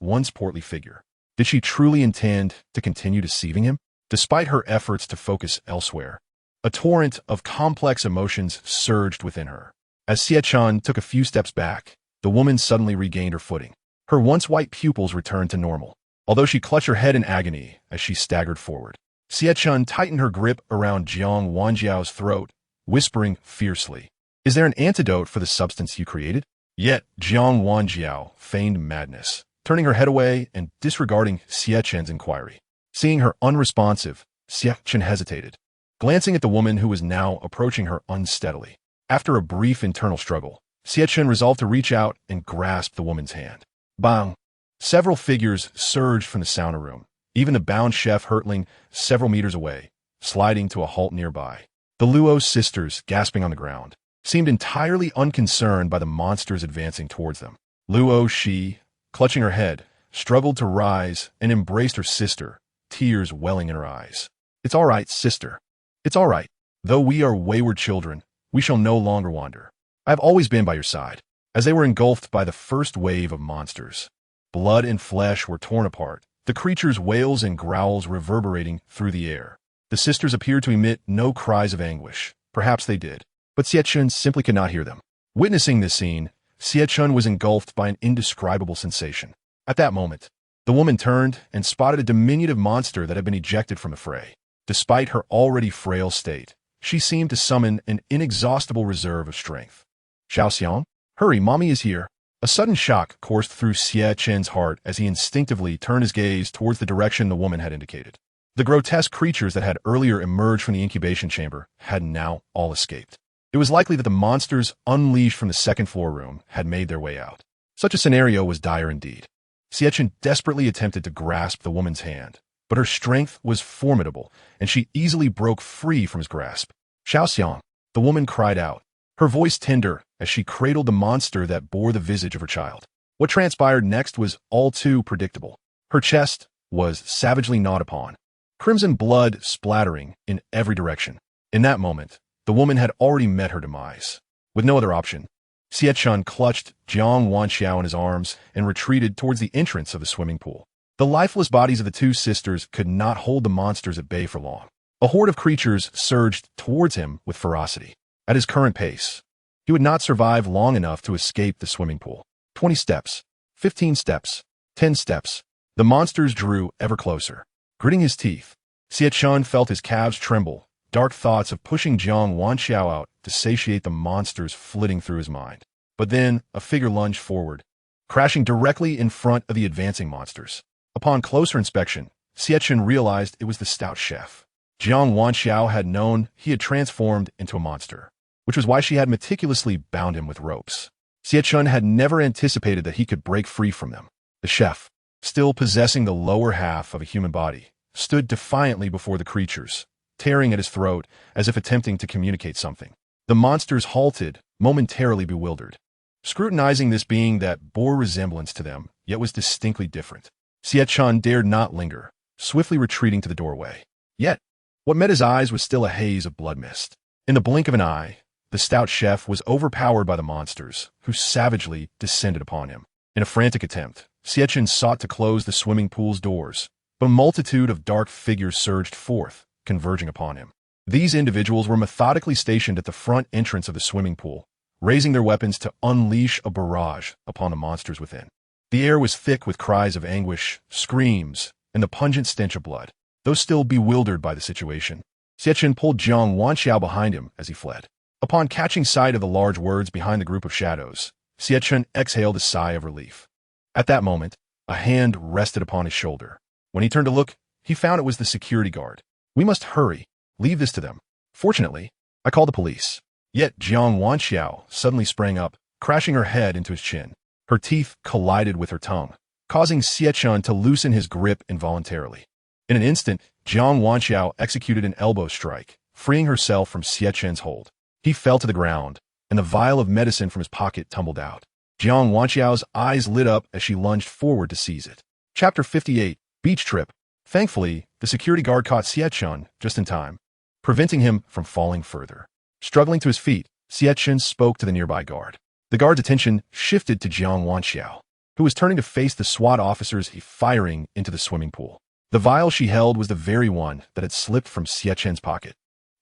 once portly figure. Did she truly intend to continue deceiving him? Despite her efforts to focus elsewhere, a torrent of complex emotions surged within her. As Xie Chen took a few steps back, the woman suddenly regained her footing. Her once white pupils returned to normal, although she clutched her head in agony as she staggered forward. Xie Chen tightened her grip around Jiang Wanjiao's throat, whispering fiercely, "Is there an antidote for the substance you created? Yet Jiang Wanjiao feigned madness, turning her head away and disregarding Xie Chen's inquiry. Seeing her unresponsive, Xie Chen hesitated, glancing at the woman who was now approaching her unsteadily. After a brief internal struggle, Xie Chen resolved to reach out and grasp the woman's hand. Bang! Several figures surged from the sauna room, even the bound chef hurtling several meters away, sliding to a halt nearby. The Luo sisters, gasping on the ground, seemed entirely unconcerned by the monsters advancing towards them. Luo Shi, clutching her head, struggled to rise and embraced her sister, tears welling in her eyes. "It's all right, sister. It's all right. Though we are wayward children, we shall no longer wander. I have always been by your side." As they were engulfed by the first wave of monsters, blood and flesh were torn apart, the creatures' wails and growls reverberating through the air. The sisters appeared to emit no cries of anguish. Perhaps they did, but Xie Chen simply could not hear them. Witnessing this scene, Xie Chen was engulfed by an indescribable sensation. At that moment, the woman turned and spotted a diminutive monster that had been ejected from the fray. Despite her already frail state, she seemed to summon an inexhaustible reserve of strength. "Xiaoxiang, hurry, mommy is here." A sudden shock coursed through Xie Chen's heart as he instinctively turned his gaze towards the direction the woman had indicated. The grotesque creatures that had earlier emerged from the incubation chamber had now all escaped. It was likely that the monsters unleashed from the second-floor room had made their way out. Such a scenario was dire indeed. Xie Chen desperately attempted to grasp the woman's hand, but her strength was formidable, and she easily broke free from his grasp. "Xiaoxiang," the woman cried out, her voice tender as she cradled the monster that bore the visage of her child. What transpired next was all too predictable. Her chest was savagely gnawed upon, crimson blood splattering in every direction. In that moment, the woman had already met her demise. With no other option, Xie Chen clutched Jiang Wanxiao in his arms and retreated towards the entrance of the swimming pool. The lifeless bodies of the two sisters could not hold the monsters at bay for long. A horde of creatures surged towards him with ferocity. At his current pace, he would not survive long enough to escape the swimming pool. 20 steps, 15 steps, 10 steps. The monsters drew ever closer. Gritting his teeth, Xie Chen felt his calves tremble, dark thoughts of pushing Jiang Wanxiao out to satiate the monsters flitting through his mind. But then, a figure lunged forward, crashing directly in front of the advancing monsters. Upon closer inspection, Xie Chen realized it was the stout chef. Jiang Wanxiao had known he had transformed into a monster, which was why she had meticulously bound him with ropes. Xie Chen had never anticipated that he could break free from them. The chef, still possessing the lower half of a human body, stood defiantly before the creatures, tearing at his throat as if attempting to communicate something. The monsters halted, momentarily bewildered, scrutinizing this being that bore resemblance to them, yet was distinctly different. Xie Chen dared not linger, swiftly retreating to the doorway. Yet, what met his eyes was still a haze of blood mist. In the blink of an eye, the stout chef was overpowered by the monsters, who savagely descended upon him. In a frantic attempt, Xie Chen sought to close the swimming pool's doors, but a multitude of dark figures surged forth, converging upon him. These individuals were methodically stationed at the front entrance of the swimming pool, raising their weapons to unleash a barrage upon the monsters within. The air was thick with cries of anguish, screams, and the pungent stench of blood. Though still bewildered by the situation, Xie Chen pulled Jiang Wanxiao behind him as he fled. Upon catching sight of the large words behind the group of shadows, Xie Chen exhaled a sigh of relief. At that moment, a hand rested upon his shoulder. When he turned to look, he found it was the security guard. "We must hurry. Leave this to them. Fortunately, I called the police." Yet Jiang Wanxiao suddenly sprang up, crashing her head into his chin. Her teeth collided with her tongue, causing Xie Chen to loosen his grip involuntarily. In an instant, Jiang Wanxiao executed an elbow strike, freeing herself from Xie Chen's hold. He fell to the ground, and the vial of medicine from his pocket tumbled out. Jiang Wanxiao's eyes lit up as she lunged forward to seize it. Chapter 58, Beach Trip. Thankfully, the security guard caught Xie Chen just in time, preventing him from falling further. Struggling to his feet, Xie Chen spoke to the nearby guard. The guard's attention shifted to Jiang Wanxiao, who was turning to face the SWAT officers firing into the swimming pool. The vial she held was the very one that had slipped from Xie Chen's pocket.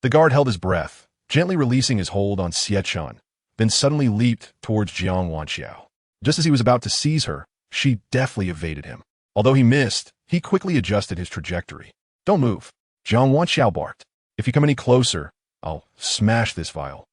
The guard held his breath, gently releasing his hold on Xie Chen, then suddenly leaped towards Jiang Wanxiao. Just as he was about to seize her, she deftly evaded him. Although he missed, he quickly adjusted his trajectory. "Don't move," Jiang Wanxiao barked. "If you come any closer, I'll smash this vial,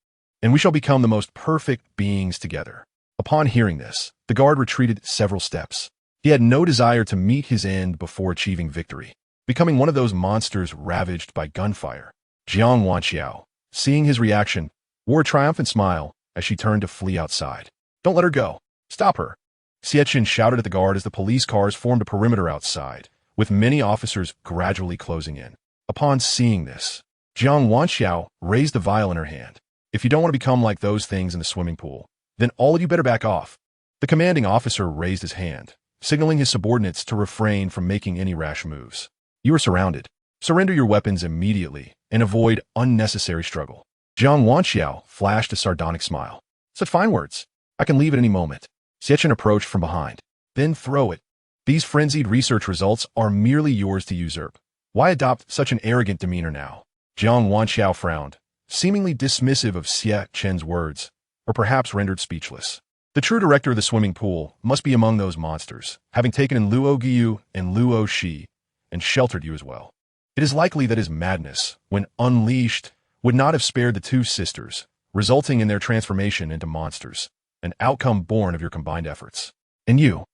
and we shall become the most perfect beings together." Upon hearing this, the guard retreated several steps. He had no desire to meet his end before achieving victory, becoming one of those monsters ravaged by gunfire. Jiang Wanxiao, seeing his reaction, wore a triumphant smile as she turned to flee outside. "Don't let her go. Stop her." Xie Chen shouted at the guard as the police cars formed a perimeter outside, with many officers gradually closing in. Upon seeing this, Jiang Wanxiao raised the vial in her hand. "If you don't want to become like those things in the swimming pool, then all of you better back off." The commanding officer raised his hand, signaling his subordinates to refrain from making any rash moves. "You are surrounded. Surrender your weapons immediately and avoid unnecessary struggle." Jiang Wanxiao flashed a sardonic smile. "Such fine words. I can leave at any moment." Xie Chen approached from behind. "Then throw it. These frenzied research results are merely yours to usurp. Why adopt such an arrogant demeanor now?" Jiang Wanxiao frowned, seemingly dismissive of Xie Chen's words, or perhaps rendered speechless. The true director of the swimming pool must be among those monsters, having taken in Luo Giyu and Luo Shi, and sheltered you as well. It is likely that his madness, when unleashed, would not have spared the two sisters, resulting in their transformation into monsters, an outcome born of your combined efforts. And you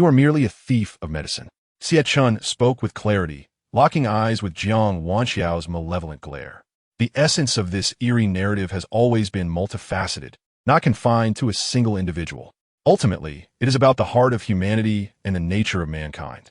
are merely a thief of medicine. Xie Chen spoke with clarity, locking eyes with Jiang Wanxiao's malevolent glare. The essence of this eerie narrative has always been multifaceted, not confined to a single individual. Ultimately, it is about the heart of humanity and the nature of mankind.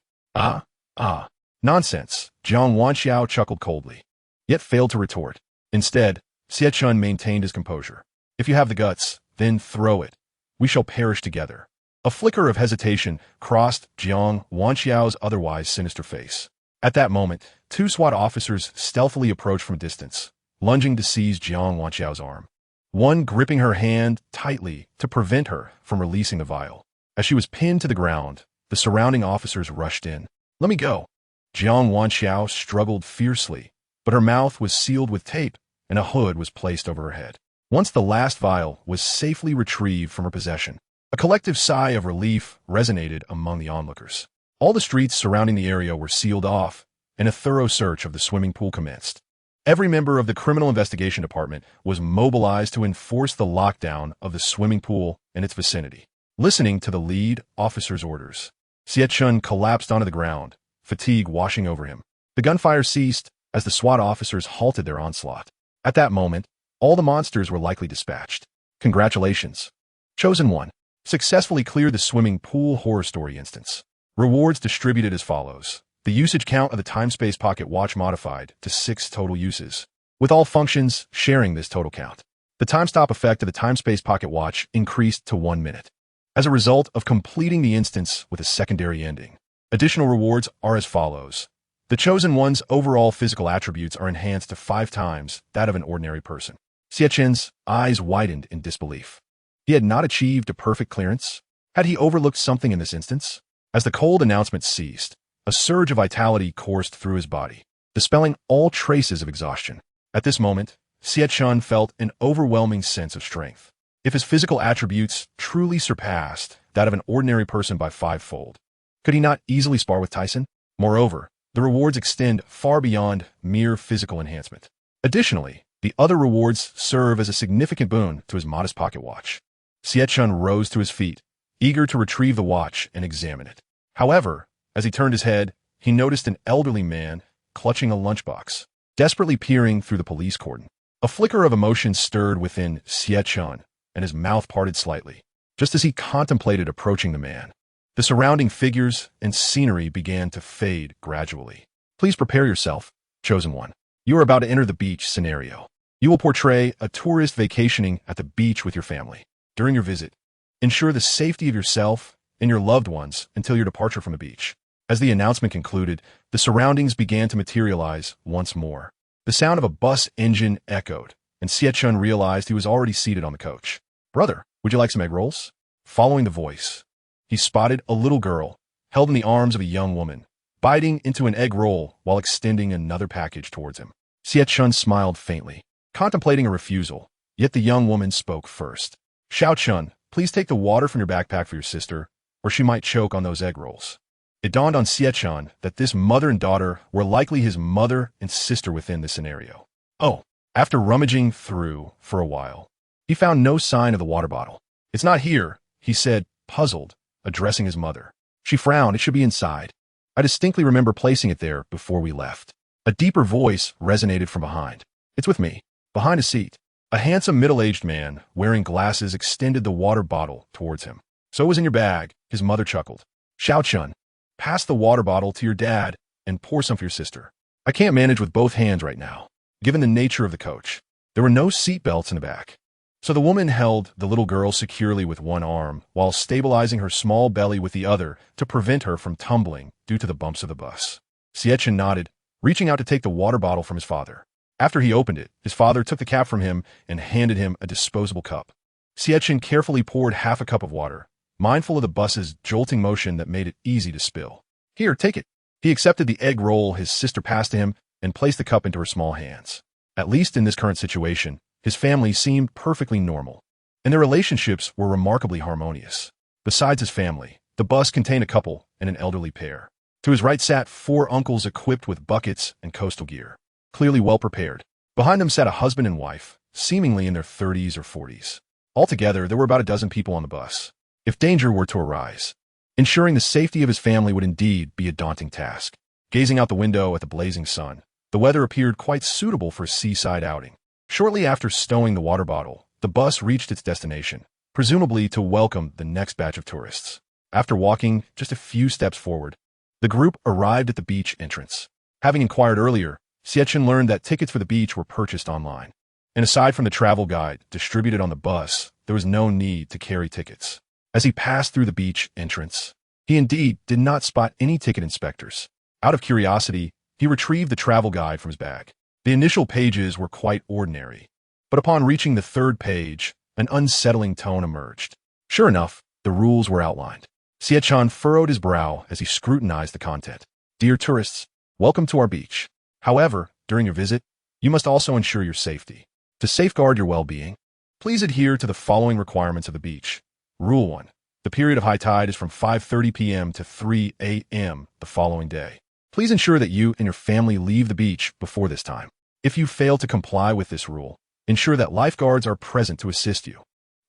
Nonsense, Jiang Wanxiao chuckled coldly, yet failed to retort. Instead, Xie Chen maintained his composure. "If you have the guts, then throw it. We shall perish together." A flicker of hesitation crossed Jiang Wanxiao's otherwise sinister face. At that moment, two SWAT officers stealthily approached from a distance, lunging to seize Jiang Wanxiao's arm, one gripping her hand tightly to prevent her from releasing the vial. As she was pinned to the ground, the surrounding officers rushed in. "Let me go." Jiang Wanxiao struggled fiercely, but her mouth was sealed with tape and a hood was placed over her head. Once the last vial was safely retrieved from her possession, a collective sigh of relief resonated among the onlookers. All the streets surrounding the area were sealed off, and a thorough search of the swimming pool commenced. Every member of the Criminal Investigation Department was mobilized to enforce the lockdown of the swimming pool and its vicinity. Listening to the lead officer's orders, Xie Chen collapsed onto the ground, fatigue washing over him. The gunfire ceased as the SWAT officers halted their onslaught. At that moment, all the monsters were likely dispatched. Congratulations. Chosen One. Successfully cleared the swimming pool horror story instance. Rewards distributed as follows. The usage count of the time-space pocket watch modified to 6 total uses, with all functions sharing this total count. The time-stop effect of the time-space pocket watch increased to 1 minute, as a result of completing the instance with a secondary ending. Additional rewards are as follows. The Chosen One's overall physical attributes are enhanced to 5 times that of an ordinary person. Xie Chen's eyes widened in disbelief. He had not achieved a perfect clearance. Had he overlooked something in this instance? As the cold announcement ceased, a surge of vitality coursed through his body, dispelling all traces of exhaustion. At this moment, Xie Chen felt an overwhelming sense of strength. If his physical attributes truly surpassed that of an ordinary person by 5-fold, could he not easily spar with Tyson? Moreover, the rewards extend far beyond mere physical enhancement. Additionally, the other rewards serve as a significant boon to his modest pocket watch. Xie Chen rose to his feet, eager to retrieve the watch and examine it. However, as he turned his head, he noticed an elderly man clutching a lunchbox, desperately peering through the police cordon. A flicker of emotion stirred within Xie Chen, and his mouth parted slightly, just as he contemplated approaching the man. The surrounding figures and scenery began to fade gradually. Please prepare yourself, Chosen One. You are about to enter the beach scenario. You will portray a tourist vacationing at the beach with your family. During your visit, ensure the safety of yourself and your loved ones until your departure from the beach. As the announcement concluded, the surroundings began to materialize once more. The sound of a bus engine echoed, and Xie Chen realized he was already seated on the coach. Brother, would you like some egg rolls? Following the voice, he spotted a little girl, held in the arms of a young woman, biting into an egg roll while extending another package towards him. Xie Chen smiled faintly, contemplating a refusal, yet the young woman spoke first. Xiao Chun, please take the water from your backpack for your sister, or she might choke on those egg rolls. It dawned on Xie Chen that this mother and daughter were likely his mother and sister within this scenario. Oh, after rummaging through for a while, he found no sign of the water bottle. It's not here, he said, puzzled, addressing his mother. She frowned. It should be inside. I distinctly remember placing it there before we left. A deeper voice resonated from behind. It's with me. Behind a seat. A handsome middle-aged man, wearing glasses, extended the water bottle towards him. So it was in your bag, his mother chuckled. Xie Chen, pass the water bottle to your dad and pour some for your sister. I can't manage with both hands right now, given the nature of the coach. There were no seat belts in the back. So the woman held the little girl securely with one arm while stabilizing her small belly with the other to prevent her from tumbling due to the bumps of the bus. Xie Chen nodded, reaching out to take the water bottle from his father. After he opened it, his father took the cap from him and handed him a disposable cup. Xie Chen carefully poured half a cup of water, mindful of the bus's jolting motion that made it easy to spill. Here, take it. He accepted the egg roll his sister passed to him and placed the cup into her small hands. At least in this current situation, his family seemed perfectly normal, and their relationships were remarkably harmonious. Besides his family, the bus contained a couple and an elderly pair. To his right sat 4 uncles equipped with buckets and coastal gear, clearly well prepared. Behind them sat a husband and wife, seemingly in their 30s or 40s. Altogether, there were about a dozen people on the bus. If danger were to arise, ensuring the safety of his family would indeed be a daunting task. Gazing out the window at the blazing sun, the weather appeared quite suitable for a seaside outing. Shortly after stowing the water bottle, the bus reached its destination, presumably to welcome the next batch of tourists. After walking just a few steps forward, the group arrived at the beach entrance. Having inquired earlier, Xie Chen learned that tickets for the beach were purchased online. And aside from the travel guide distributed on the bus, there was no need to carry tickets. As he passed through the beach entrance, he indeed did not spot any ticket inspectors. Out of curiosity, he retrieved the travel guide from his bag. The initial pages were quite ordinary, but upon reaching the 3rd page, an unsettling tone emerged. Sure enough, the rules were outlined. Xie Chen furrowed his brow as he scrutinized the content. Dear tourists, welcome to our beach. However, during your visit, you must also ensure your safety. To safeguard your well-being, please adhere to the following requirements of the beach. Rule 1. The period of high tide is from 5:30 p.m. to 3 a.m. the following day. Please ensure that you and your family leave the beach before this time. If you fail to comply with this rule, ensure that lifeguards are present to assist you.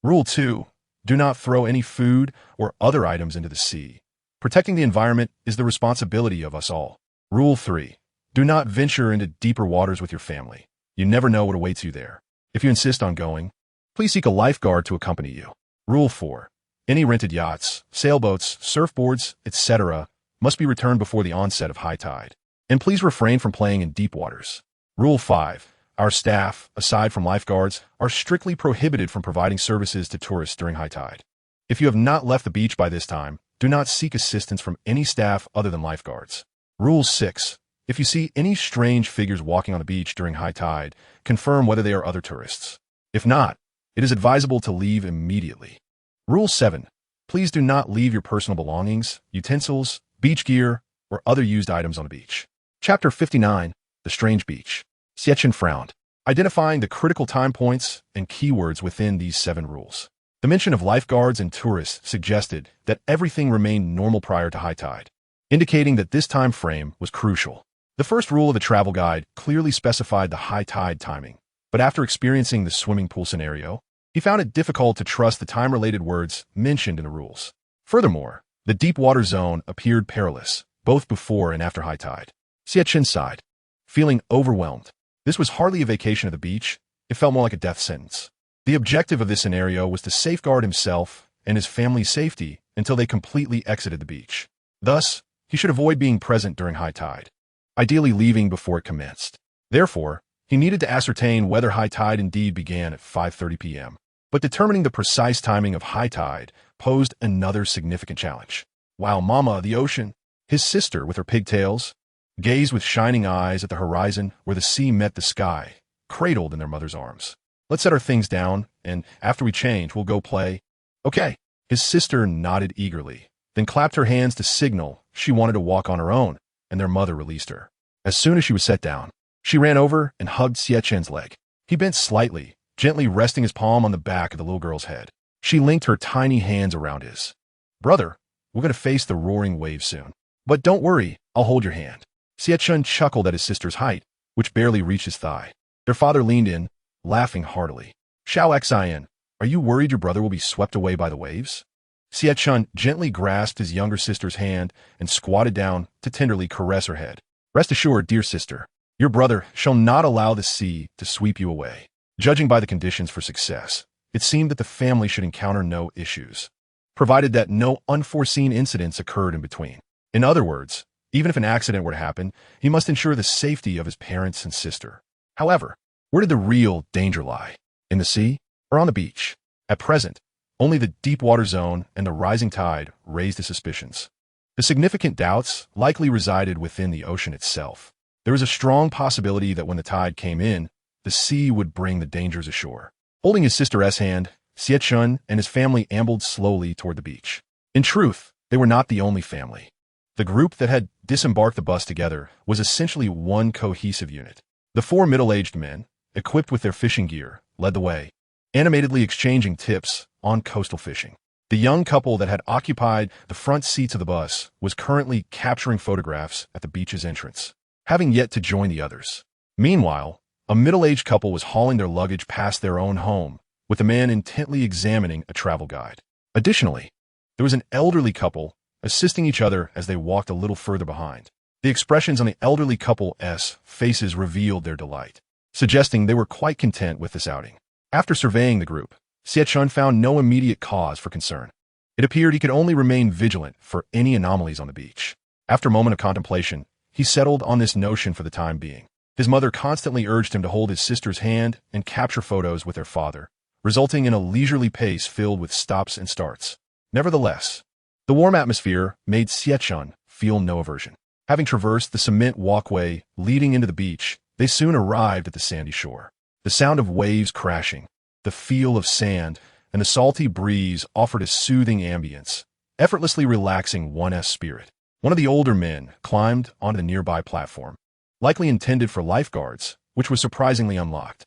Rule 2. Do not throw any food or other items into the sea. Protecting the environment is the responsibility of us all. Rule 3. Do not venture into deeper waters with your family. You never know what awaits you there. If you insist on going, please seek a lifeguard to accompany you. Rule 4. Any rented yachts, sailboats, surfboards, etc. must be returned before the onset of high tide. And please refrain from playing in deep waters. Rule 5. Our staff, aside from lifeguards, are strictly prohibited from providing services to tourists during high tide. If you have not left the beach by this time, do not seek assistance from any staff other than lifeguards. Rule 6. If you see any strange figures walking on the beach during high tide, confirm whether they are other tourists. If not, it is advisable to leave immediately. Rule 7. Please do not leave your personal belongings, utensils, beach gear, or other used items on the beach. Chapter 59. The Strange Beach. Xie Chen frowned, identifying the critical time points and keywords within these 7 rules. The mention of lifeguards and tourists suggested that everything remained normal prior to high tide, indicating that this time frame was crucial. The first rule of the travel guide clearly specified the high tide timing, but after experiencing the swimming pool scenario, he found it difficult to trust the time-related words mentioned in the rules. Furthermore, the deep water zone appeared perilous, both before and after high tide. Xie Chen sighed, feeling overwhelmed. This was hardly a vacation at the beach. It felt more like a death sentence. The objective of this scenario was to safeguard himself and his family's safety until they completely exited the beach. Thus, he should avoid being present during high tide, ideally leaving before it commenced. Therefore, he needed to ascertain whether high tide indeed began at 5:30 p.m. But determining the precise timing of high tide posed another significant challenge. While Mama, the ocean, his sister with her pigtails, gazed with shining eyes at the horizon where the sea met the sky, cradled in their mother's arms. Let's set our things down, and after we change, we'll go play. Okay. His sister nodded eagerly, then clapped her hands to signal she wanted to walk on her own, and their mother released her. As soon as she was set down, she ran over and hugged Xie Chen's leg. He bent slightly, gently resting his palm on the back of the little girl's head. She linked her tiny hands around his. Brother, we're going to face the roaring waves soon. But don't worry, I'll hold your hand. Xie Chen chuckled at his sister's height, which barely reached his thigh. Their father leaned in, laughing heartily. Xiao Xian, are you worried your brother will be swept away by the waves? Xie Chen gently grasped his younger sister's hand and squatted down to tenderly caress her head. Rest assured, dear sister, your brother shall not allow the sea to sweep you away. Judging by the conditions for success, it seemed that the family should encounter no issues, provided that no unforeseen incidents occurred in between. In other words, even if an accident were to happen, he must ensure the safety of his parents and sister. However, where did the real danger lie? In the sea or on the beach? At present, only the deep water zone and the rising tide raised his suspicions. The significant doubts likely resided within the ocean itself. There was a strong possibility that when the tide came in, the sea would bring the dangers ashore. Holding his sister's hand, Xie Chen and his family ambled slowly toward the beach. In truth, they were not the only family. The group that had disembarked the bus together was essentially one cohesive unit. The four middle-aged men, equipped with their fishing gear, led the way, animatedly exchanging tips on coastal fishing. The young couple that had occupied the front seats of the bus was currently capturing photographs at the beach's entrance, having yet to join the others. Meanwhile, a middle-aged couple was hauling their luggage past their own home, with the man intently examining a travel guide. Additionally, there was an elderly couple assisting each other as they walked a little further behind. The expressions on the elderly couple's faces revealed their delight, suggesting they were quite content with this outing. After surveying the group, Xie Chen found no immediate cause for concern. It appeared he could only remain vigilant for any anomalies on the beach. After a moment of contemplation, he settled on this notion for the time being. His mother constantly urged him to hold his sister's hand and capture photos with their father, resulting in a leisurely pace filled with stops and starts. Nevertheless, the warm atmosphere made Xie Chen feel no aversion. Having traversed the cement walkway leading into the beach, they soon arrived at the sandy shore. The sound of waves crashing, the feel of sand, and the salty breeze offered a soothing ambience, effortlessly relaxing one's spirit. One of the older men climbed onto the nearby platform, likely intended for lifeguards, which was surprisingly unlocked.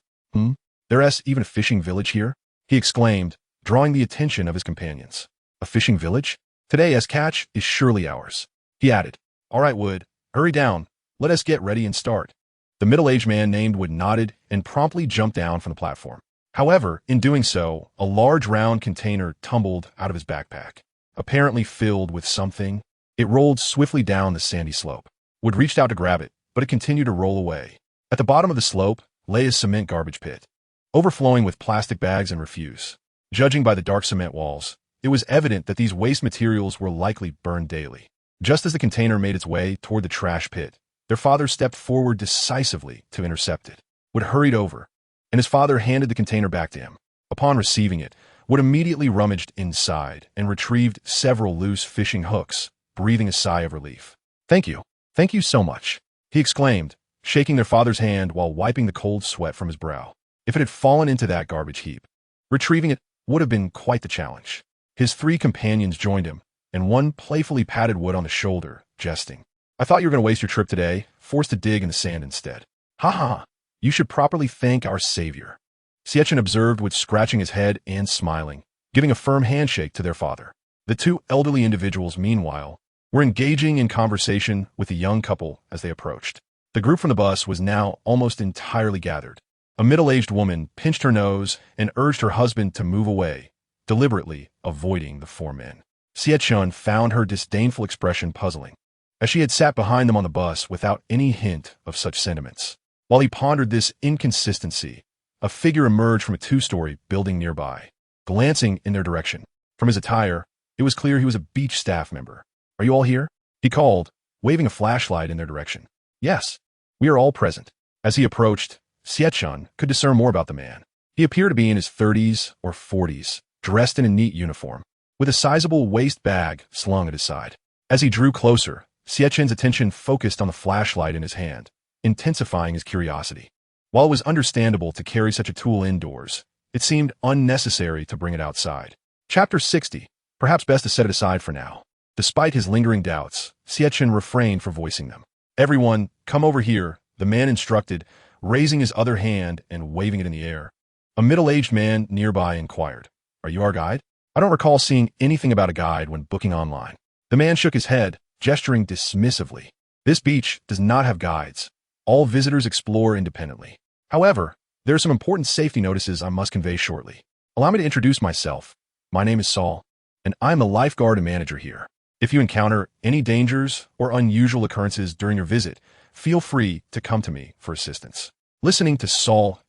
There's even a fishing village here? He exclaimed, drawing the attention of his companions. A fishing village? Today's catch is surely ours. He added, All right, Wood, hurry down. Let us get ready and start. The middle-aged man named Wood nodded and promptly jumped down from the platform. However, in doing so, a large round container tumbled out of his backpack, apparently filled with something. It rolled swiftly down the sandy slope. Wood reached out to grab it, but it continued to roll away. At the bottom of the slope lay a cement garbage pit, overflowing with plastic bags and refuse. Judging by the dark cement walls, it was evident that these waste materials were likely burned daily. Just as the container made its way toward the trash pit, their father stepped forward decisively to intercept it. Wood hurried over, and his father handed the container back to him. Upon receiving it, Wood immediately rummaged inside and retrieved several loose fishing hooks, breathing a sigh of relief. Thank you so much, he exclaimed, shaking their father's hand while wiping the cold sweat from his brow. If it had fallen into that garbage heap, retrieving it would have been quite the challenge. His three companions joined him, and one playfully patted Wood on the shoulder, jesting. I thought you were going to waste your trip today, forced to dig in the sand instead. Ha ha, you should properly thank our savior. Xie Chen observed Wood scratching his head and smiling, giving a firm handshake to their father. The two elderly individuals, meanwhile, were engaging in conversation with the young couple as they approached. The group from the bus was now almost entirely gathered. A middle-aged woman pinched her nose and urged her husband to move away, deliberately avoiding the four men. Xie Chen found her disdainful expression puzzling, as she had sat behind them on the bus without any hint of such sentiments. While he pondered this inconsistency, a figure emerged from a two-story building nearby, glancing in their direction. From his attire, it was clear he was a beach staff member. Are you all here? He called, waving a flashlight in their direction. Yes, we are all present. As he approached, Xie Chen could discern more about the man. He appeared to be in his 30s or 40s, dressed in a neat uniform, with a sizable waist bag slung at his side. As he drew closer, Xie Chen's attention focused on the flashlight in his hand, intensifying his curiosity. While it was understandable to carry such a tool indoors, it seemed unnecessary to bring it outside. Chapter 60. Perhaps best to set it aside for now. Despite his lingering doubts, Xie Chen refrained from voicing them. Everyone, come over here, the man instructed, raising his other hand and waving it in the air. A middle-aged man nearby inquired, Are you our guide? I don't recall seeing anything about a guide when booking online. The man shook his head, gesturing dismissively. This beach does not have guides. All visitors explore independently. However, there are some important safety notices I must convey shortly. Allow me to introduce myself. My name is Saul. and I'm the lifeguard and manager here. If you encounter any dangers or unusual occurrences during your visit, feel free to come to me for assistance." Listening to Saul's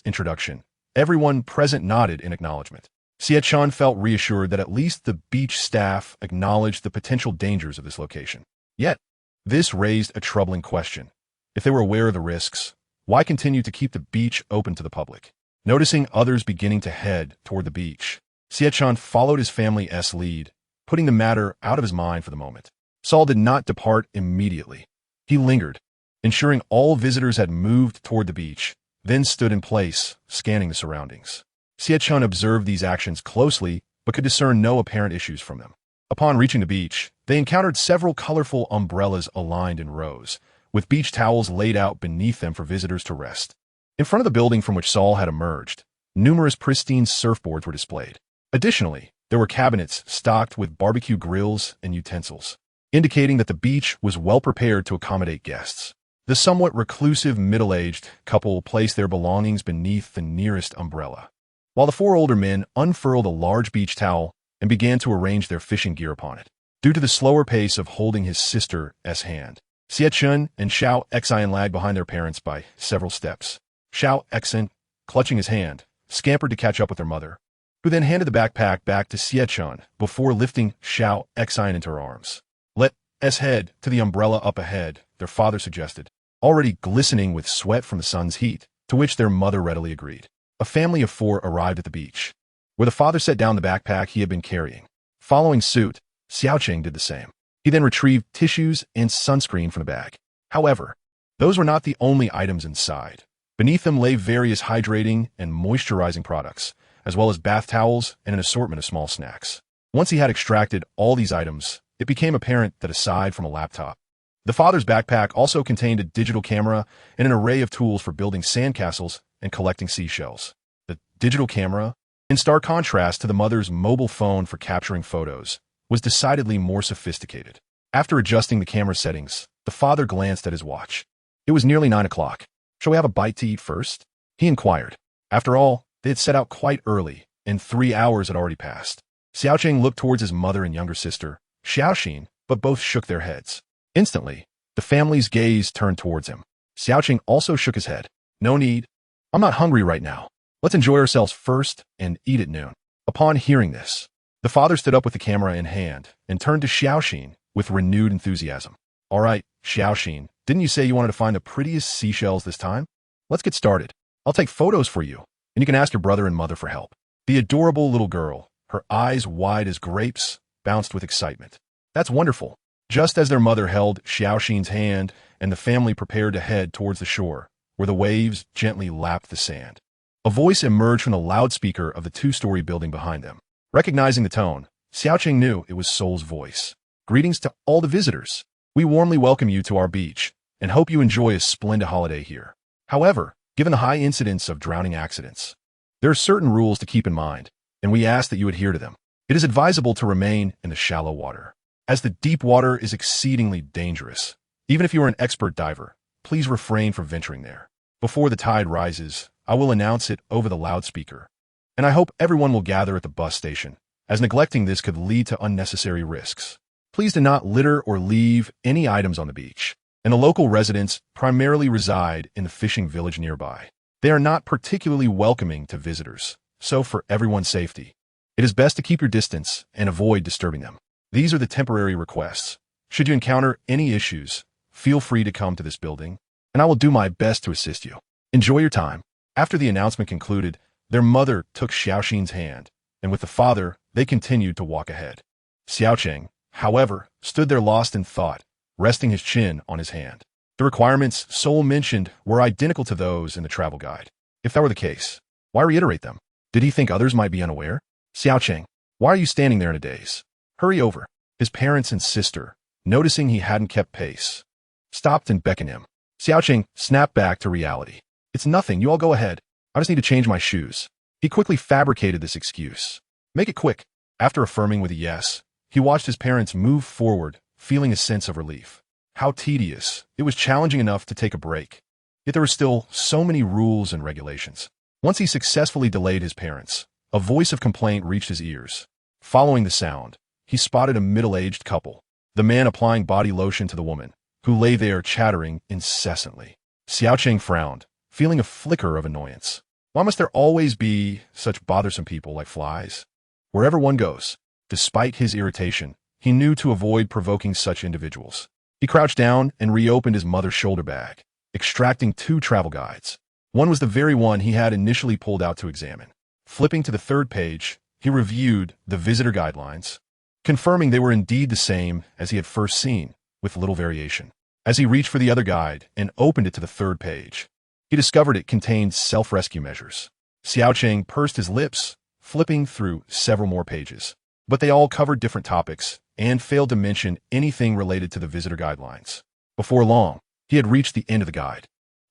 introduction, everyone present nodded in acknowledgement. Xie Chen felt reassured that at least the beach staff acknowledged the potential dangers of this location. Yet, this raised a troubling question. If they were aware of the risks, why continue to keep the beach open to the public? Noticing others beginning to head toward the beach, Xie Chen followed his family's lead, putting the matter out of his mind for the moment. Saul did not depart immediately. He lingered, ensuring all visitors had moved toward the beach, then stood in place, scanning the surroundings. Xie Chen observed these actions closely, but could discern no apparent issues from them. Upon reaching the beach, they encountered several colorful umbrellas aligned in rows, with beach towels laid out beneath them for visitors to rest. In front of the building from which Saul had emerged, numerous pristine surfboards were displayed. Additionally, there were cabinets stocked with barbecue grills and utensils, indicating that the beach was well prepared to accommodate guests. The somewhat reclusive middle-aged couple placed their belongings beneath the nearest umbrella, while the four older men unfurled a large beach towel and began to arrange their fishing gear upon it. Due to the slower pace of holding his sister's hand, Xie Chen and Xiao Xian lagged behind their parents by several steps. Xiao Xian, clutching his hand, scampered to catch up with their mother, who then handed the backpack back to Xie Chen before lifting Xiao Xian into her arms. "Let's head to the umbrella up ahead," their father suggested, already glistening with sweat from the sun's heat, to which their mother readily agreed. A family of four arrived at the beach, where the father set down the backpack he had been carrying. Following suit, Xiaoqing did the same. He then retrieved tissues and sunscreen from the bag. However, those were not the only items inside. Beneath them lay various hydrating and moisturizing products, as well as bath towels and an assortment of small snacks. Once he had extracted all these items, it became apparent that aside from a laptop, the father's backpack also contained a digital camera and an array of tools for building sandcastles and collecting seashells. The digital camera, in stark contrast to the mother's mobile phone for capturing photos, was decidedly more sophisticated. After adjusting the camera settings, the father glanced at his watch. It was nearly 9 o'clock. "Shall we have a bite to eat first?" he inquired. After all, they had set out quite early, and 3 hours had already passed. Xiaoqing looked towards his mother and younger sister, Xiaoxin, but both shook their heads. Instantly, the family's gaze turned towards him. Xiaoqing also shook his head. "No need. I'm not hungry right now. Let's enjoy ourselves first and eat at noon." Upon hearing this, the father stood up with the camera in hand and turned to Xiaoxin with renewed enthusiasm. "All right, Xiaoxin, didn't you say you wanted to find the prettiest seashells this time? Let's get started. I'll take photos for you, and you can ask your brother and mother for help." The adorable little girl, her eyes wide as grapes, bounced with excitement. "That's wonderful." Just as their mother held Xiaoxin's hand and the family prepared to head towards the shore, where the waves gently lapped the sand, a voice emerged from the loudspeaker of the two-story building behind them. Recognizing the tone, Xiaoqing knew it was Sol's voice. "Greetings to all the visitors. We warmly welcome you to our beach and hope you enjoy a splendid holiday here. However, given the high incidence of drowning accidents, there are certain rules to keep in mind, and we ask that you adhere to them. It is advisable to remain in the shallow water, as the deep water is exceedingly dangerous. Even if you are an expert diver, please refrain from venturing there. Before the tide rises, I will announce it over the loudspeaker, and I hope everyone will gather at the bus station, as neglecting this could lead to unnecessary risks. Please do not litter or leave any items on the beach, and the local residents primarily reside in the fishing village nearby. They are not particularly welcoming to visitors, so for everyone's safety, it is best to keep your distance and avoid disturbing them. These are the temporary requests. Should you encounter any issues, feel free to come to this building, and I will do my best to assist you. Enjoy your time." After the announcement concluded, their mother took Xiaoxin's hand, and with the father, they continued to walk ahead. Xiaoqing, however, stood there lost in thought, resting his chin on his hand. The requirements Sol mentioned were identical to those in the travel guide. If that were the case, why reiterate them? Did he think others might be unaware? "Xiaoqing, why are you standing there in a daze? Hurry over." His parents and sister, noticing he hadn't kept pace, stopped and beckoned him. Xiaoqing snapped back to reality. "It's nothing, you all go ahead. I just need to change my shoes." He quickly fabricated this excuse. "Make it quick." After affirming with a yes, he watched his parents move forward, feeling a sense of relief. How tedious. It was challenging enough to take a break. Yet there were still so many rules and regulations. Once he successfully delayed his parents, a voice of complaint reached his ears. Following the sound, he spotted a middle-aged couple, the man applying body lotion to the woman, who lay there chattering incessantly. Xie Chen frowned, feeling a flicker of annoyance. Why must there always be such bothersome people like flies? Wherever one goes, despite his irritation, he knew to avoid provoking such individuals. He crouched down and reopened his mother's shoulder bag, extracting 2 travel guides. One was the very one he had initially pulled out to examine. Flipping to the 3rd page, he reviewed the visitor guidelines, confirming they were indeed the same as he had first seen, with little variation. As he reached for the other guide and opened it to the 3rd page, he discovered it contained self-rescue measures. Xie Chen pursed his lips, flipping through several more pages, but they all covered different topics and failed to mention anything related to the visitor guidelines. Before long, he had reached the end of the guide.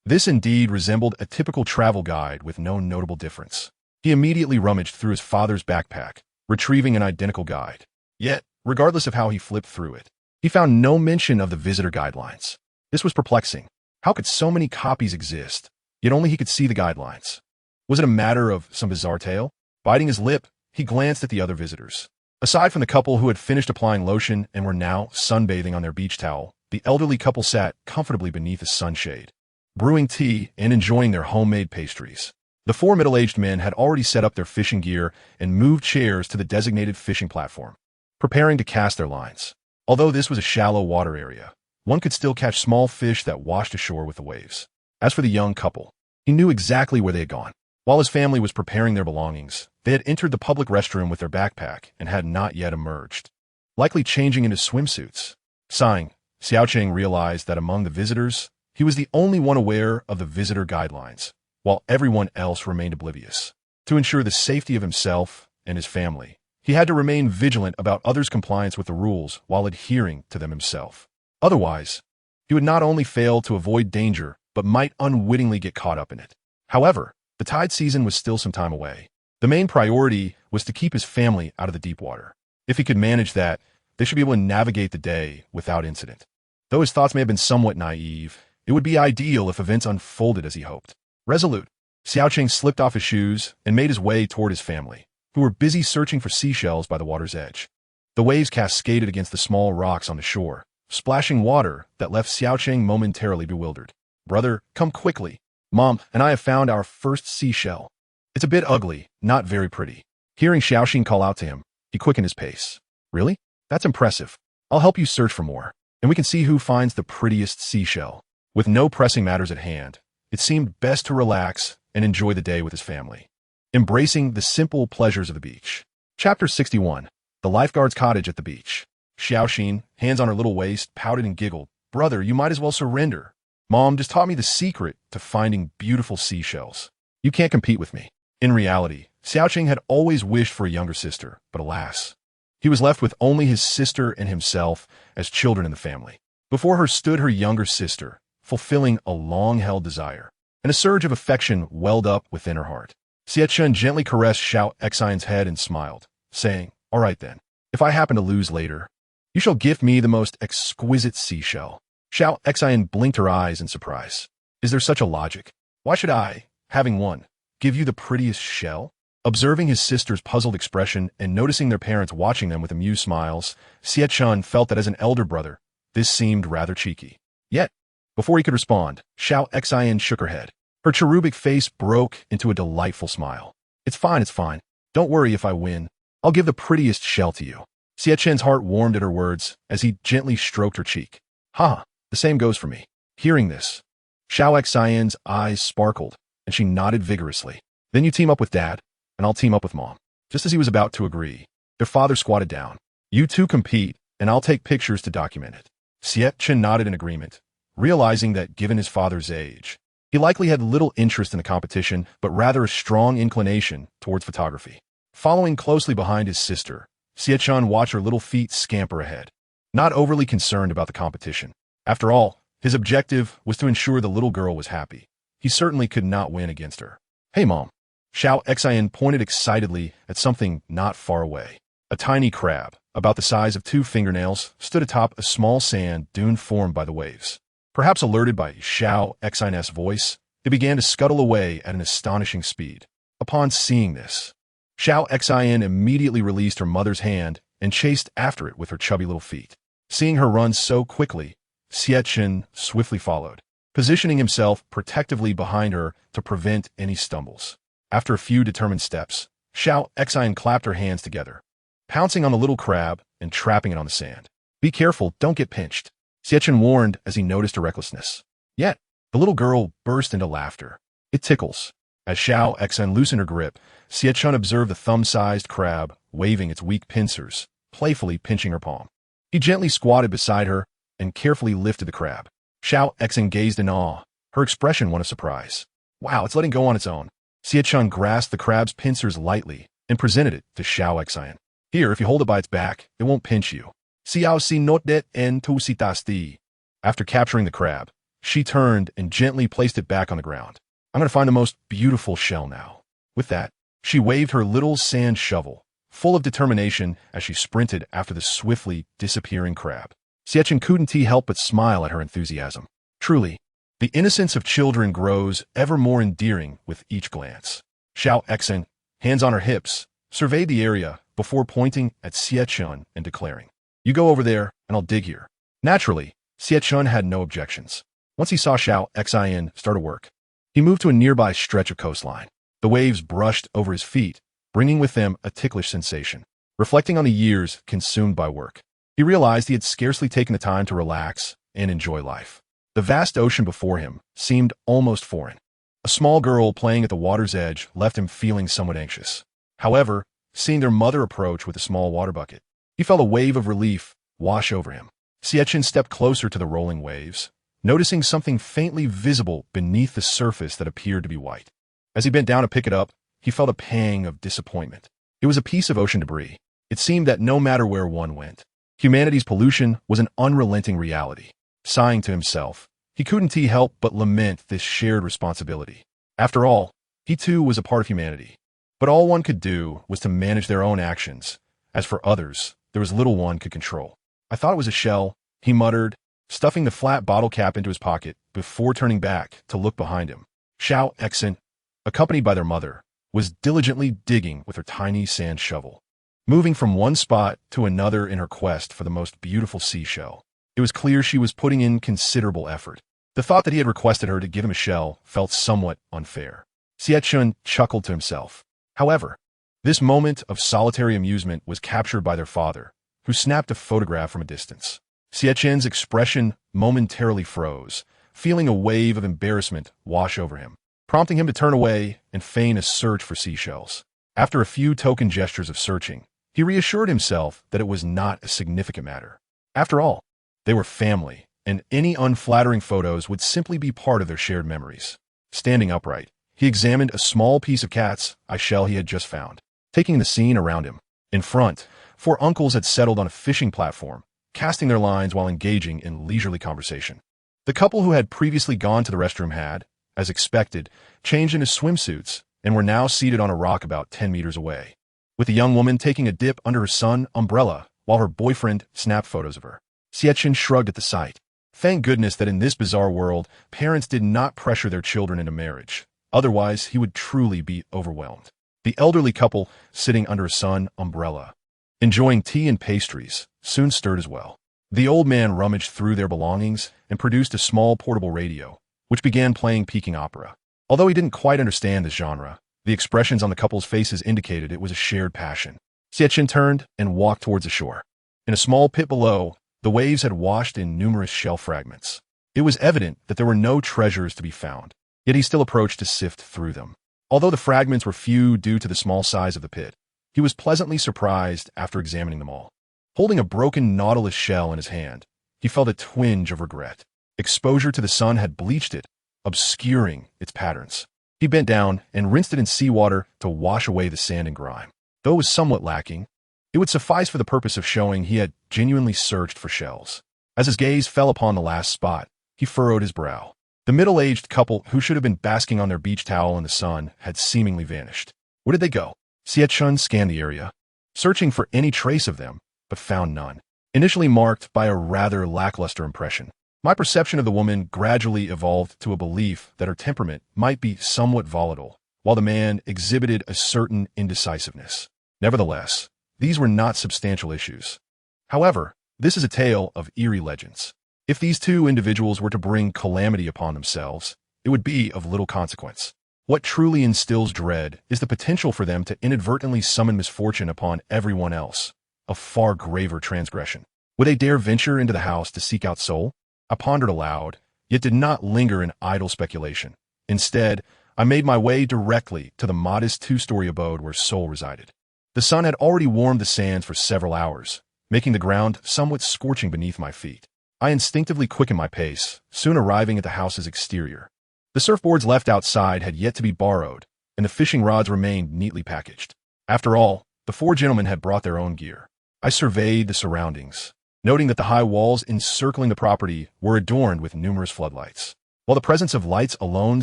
This indeed resembled a typical travel guide with no notable difference. He immediately rummaged through his father's backpack, retrieving an identical guide. Yet, regardless of how he flipped through it, he found no mention of the visitor guidelines. This was perplexing. How could so many copies exist, yet only he could see the guidelines? Was it a matter of some bizarre tale? Biting his lip, he glanced at the other visitors. Aside from the couple who had finished applying lotion and were now sunbathing on their beach towel, the elderly couple sat comfortably beneath a sunshade, brewing tea and enjoying their homemade pastries. The 4 middle-aged men had already set up their fishing gear and moved chairs to the designated fishing platform, preparing to cast their lines. Although this was a shallow water area, one could still catch small fish that washed ashore with the waves. As for the young couple, he knew exactly where they had gone. While his family was preparing their belongings, they had entered the public restroom with their backpack and had not yet emerged, likely changing into swimsuits. Sighing, Xie Chen realized that among the visitors, he was the only one aware of the visitor guidelines, while everyone else remained oblivious. To ensure the safety of himself and his family, he had to remain vigilant about others' compliance with the rules while adhering to them himself. Otherwise, he would not only fail to avoid danger, but might unwittingly get caught up in it. However, the tide season was still some time away. The main priority was to keep his family out of the deep water. If he could manage that, they should be able to navigate the day without incident. Though his thoughts may have been somewhat naive, it would be ideal if events unfolded as he hoped. Resolute, Xie Chen slipped off his shoes and made his way toward his family, who were busy searching for seashells by the water's edge. The waves cascaded against the small rocks on the shore, splashing water that left Xie Chen momentarily bewildered. "Brother, come quickly. Mom and I have found our first seashell. It's a bit ugly, not very pretty." Hearing Xiaoxin call out to him, he quickened his pace. "Really? That's impressive. I'll help you search for more, and we can see who finds the prettiest seashell." With no pressing matters at hand, it seemed best to relax and enjoy the day with his family, embracing the simple pleasures of the beach. Chapter 61. The Lifeguard's Cottage at the Beach. Xiaoxin, hands on her little waist, pouted and giggled. "Brother, you might as well surrender. Mom just taught me the secret to finding beautiful seashells. You can't compete with me." In reality, Xiaoqing had always wished for a younger sister, but alas, he was left with only his sister and himself as children in the family. Before her stood her younger sister, fulfilling a long-held desire, and a surge of affection welled up within her heart. Xie Chen gently caressed Xiao Xian's head and smiled, saying, "All right then, if I happen to lose later, you shall gift me the most exquisite seashell." Xiao Xian blinked her eyes in surprise. "Is there such a logic? Why should I, having one, give you the prettiest shell?" Observing his sister's puzzled expression and noticing their parents watching them with amused smiles, Xie Chen felt that as an elder brother, this seemed rather cheeky. Yet, before he could respond, Xiao Xian shook her head. Her cherubic face broke into a delightful smile. It's fine. Don't worry if I win. I'll give the prettiest shell to you." Xie Chen's heart warmed at her words as he gently stroked her cheek. "Ha, the same goes for me." Hearing this, Xiao Xian's eyes sparkled, and she nodded vigorously. "Then you team up with Dad, and I'll team up with Mom." Just as he was about to agree, their father squatted down. "You two compete, and I'll take pictures to document it." Xie Chen nodded in agreement, realizing that given his father's age, he likely had little interest in the competition, but rather a strong inclination towards photography. Following closely behind his sister, Xie Chen watched her little feet scamper ahead, not overly concerned about the competition. After all, his objective was to ensure the little girl was happy. He certainly could not win against her. "Hey, Mom." Xiao Xian pointed excitedly at something not far away. A tiny crab, about the size of 2 fingernails, stood atop a small sand dune formed by the waves. Perhaps alerted by Xiao Xian's voice, it began to scuttle away at an astonishing speed. Upon seeing this, Xiao Xin immediately released her mother's hand and chased after it with her chubby little feet. Seeing her run so quickly, Xie Chen swiftly followed, positioning himself protectively behind her to prevent any stumbles. After a few determined steps, Xiao Xin clapped her hands together, pouncing on the little crab and trapping it on the sand. "Be careful, don't get pinched," Xie Chen warned as he noticed her recklessness. Yet, the little girl burst into laughter. "It tickles." As Xiao Xin loosened her grip, Xie Chen observed the thumb-sized crab waving its weak pincers, playfully pinching her palm. He gently squatted beside her and carefully lifted the crab. Xiao Xin gazed in awe, her expression one of surprise. "Wow, it's letting go on its own." Xie Chen grasped the crab's pincers lightly and presented it to Xiao Xin. "Here, if you hold it by its back, it won't pinch you." Xiao si notet en tu si tasti. After capturing the crab, she turned and gently placed it back on the ground. "I'm going to find the most beautiful shell now." With that, she waved her little sand shovel, full of determination as she sprinted after the swiftly disappearing crab. Xie Chen couldn't help but smile at her enthusiasm. Truly, the innocence of children grows ever more endearing with each glance. Xiao Xin, hands on her hips, surveyed the area before pointing at Xie Chen and declaring, "You go over there, and I'll dig here." Naturally, Xie Chen had no objections. Once he saw Xiao Xin start to work, he moved to a nearby stretch of coastline. The waves brushed over his feet, bringing with them a ticklish sensation. Reflecting on the years consumed by work, he realized he had scarcely taken the time to relax and enjoy life. The vast ocean before him seemed almost foreign. A small girl playing at the water's edge left him feeling somewhat anxious. However, seeing their mother approach with a small water bucket, he felt a wave of relief wash over him. Xie Chen stepped closer to the rolling waves, noticing something faintly visible beneath the surface that appeared to be white. As he bent down to pick it up, he felt a pang of disappointment. It was a piece of ocean debris. It seemed that no matter where one went, humanity's pollution was an unrelenting reality. Sighing to himself, he couldn't help but lament this shared responsibility. After all, he too was a part of humanity. But all one could do was to manage their own actions. As for others, there was little one could control. "I thought it was a shell," he muttered, stuffing the flat bottle cap into his pocket before turning back to look behind him. Xiao Xin, accompanied by their mother, was diligently digging with her tiny sand shovel, moving from one spot to another in her quest for the most beautiful seashell. It was clear she was putting in considerable effort. The thought that he had requested her to give him a shell felt somewhat unfair. Xie Chen chuckled to himself. However, this moment of solitary amusement was captured by their father, who snapped a photograph from a distance. Xie Chen's expression momentarily froze, feeling a wave of embarrassment wash over him, prompting him to turn away and feign a search for seashells. After a few token gestures of searching, he reassured himself that it was not a significant matter. After all, they were family, and any unflattering photos would simply be part of their shared memories. Standing upright, he examined a small piece of cat's eye shell he had just found, taking the scene around him. In front, 4 uncles had settled on a fishing platform, casting their lines while engaging in leisurely conversation. The couple who had previously gone to the restroom had, as expected, changed into swimsuits and were now seated on a rock about 10 meters away, with the young woman taking a dip under her sun umbrella while her boyfriend snapped photos of her. Xie Chen shrugged at the sight. Thank goodness that in this bizarre world, parents did not pressure their children into marriage. Otherwise, he would truly be overwhelmed. The elderly couple, sitting under a sun umbrella, enjoying tea and pastries, soon stirred as well. The old man rummaged through their belongings and produced a small portable radio, which began playing Peking opera. Although he didn't quite understand this genre, the expressions on the couple's faces indicated it was a shared passion. Xie Chen turned and walked towards the shore. In a small pit below, the waves had washed in numerous shell fragments. It was evident that there were no treasures to be found, yet he still approached to sift through them. Although the fragments were few due to the small size of the pit, he was pleasantly surprised after examining them all. Holding a broken nautilus shell in his hand, he felt a twinge of regret. Exposure to the sun had bleached it, obscuring its patterns. He bent down and rinsed it in seawater to wash away the sand and grime. Though it was somewhat lacking, it would suffice for the purpose of showing he had genuinely searched for shells. As his gaze fell upon the last spot, he furrowed his brow. The middle-aged couple who should have been basking on their beach towel in the sun had seemingly vanished. Where did they go? Xie Chen scanned the area, searching for any trace of them, but found none. Initially marked by a rather lackluster impression, my perception of the woman gradually evolved to a belief that her temperament might be somewhat volatile, while the man exhibited a certain indecisiveness. Nevertheless, these were not substantial issues. However, this is a tale of eerie legends. If these two individuals were to bring calamity upon themselves, it would be of little consequence. What truly instills dread is the potential for them to inadvertently summon misfortune upon everyone else, a far graver transgression. Would they dare venture into the house to seek out Soul? I pondered aloud, yet did not linger in idle speculation. Instead, I made my way directly to the modest two-story abode where Soul resided. The sun had already warmed the sands for several hours, making the ground somewhat scorching beneath my feet. I instinctively quickened my pace, soon arriving at the house's exterior. The surfboards left outside had yet to be borrowed, and the fishing rods remained neatly packaged. After all, the four gentlemen had brought their own gear. I surveyed the surroundings, noting that the high walls encircling the property were adorned with numerous floodlights. While the presence of lights alone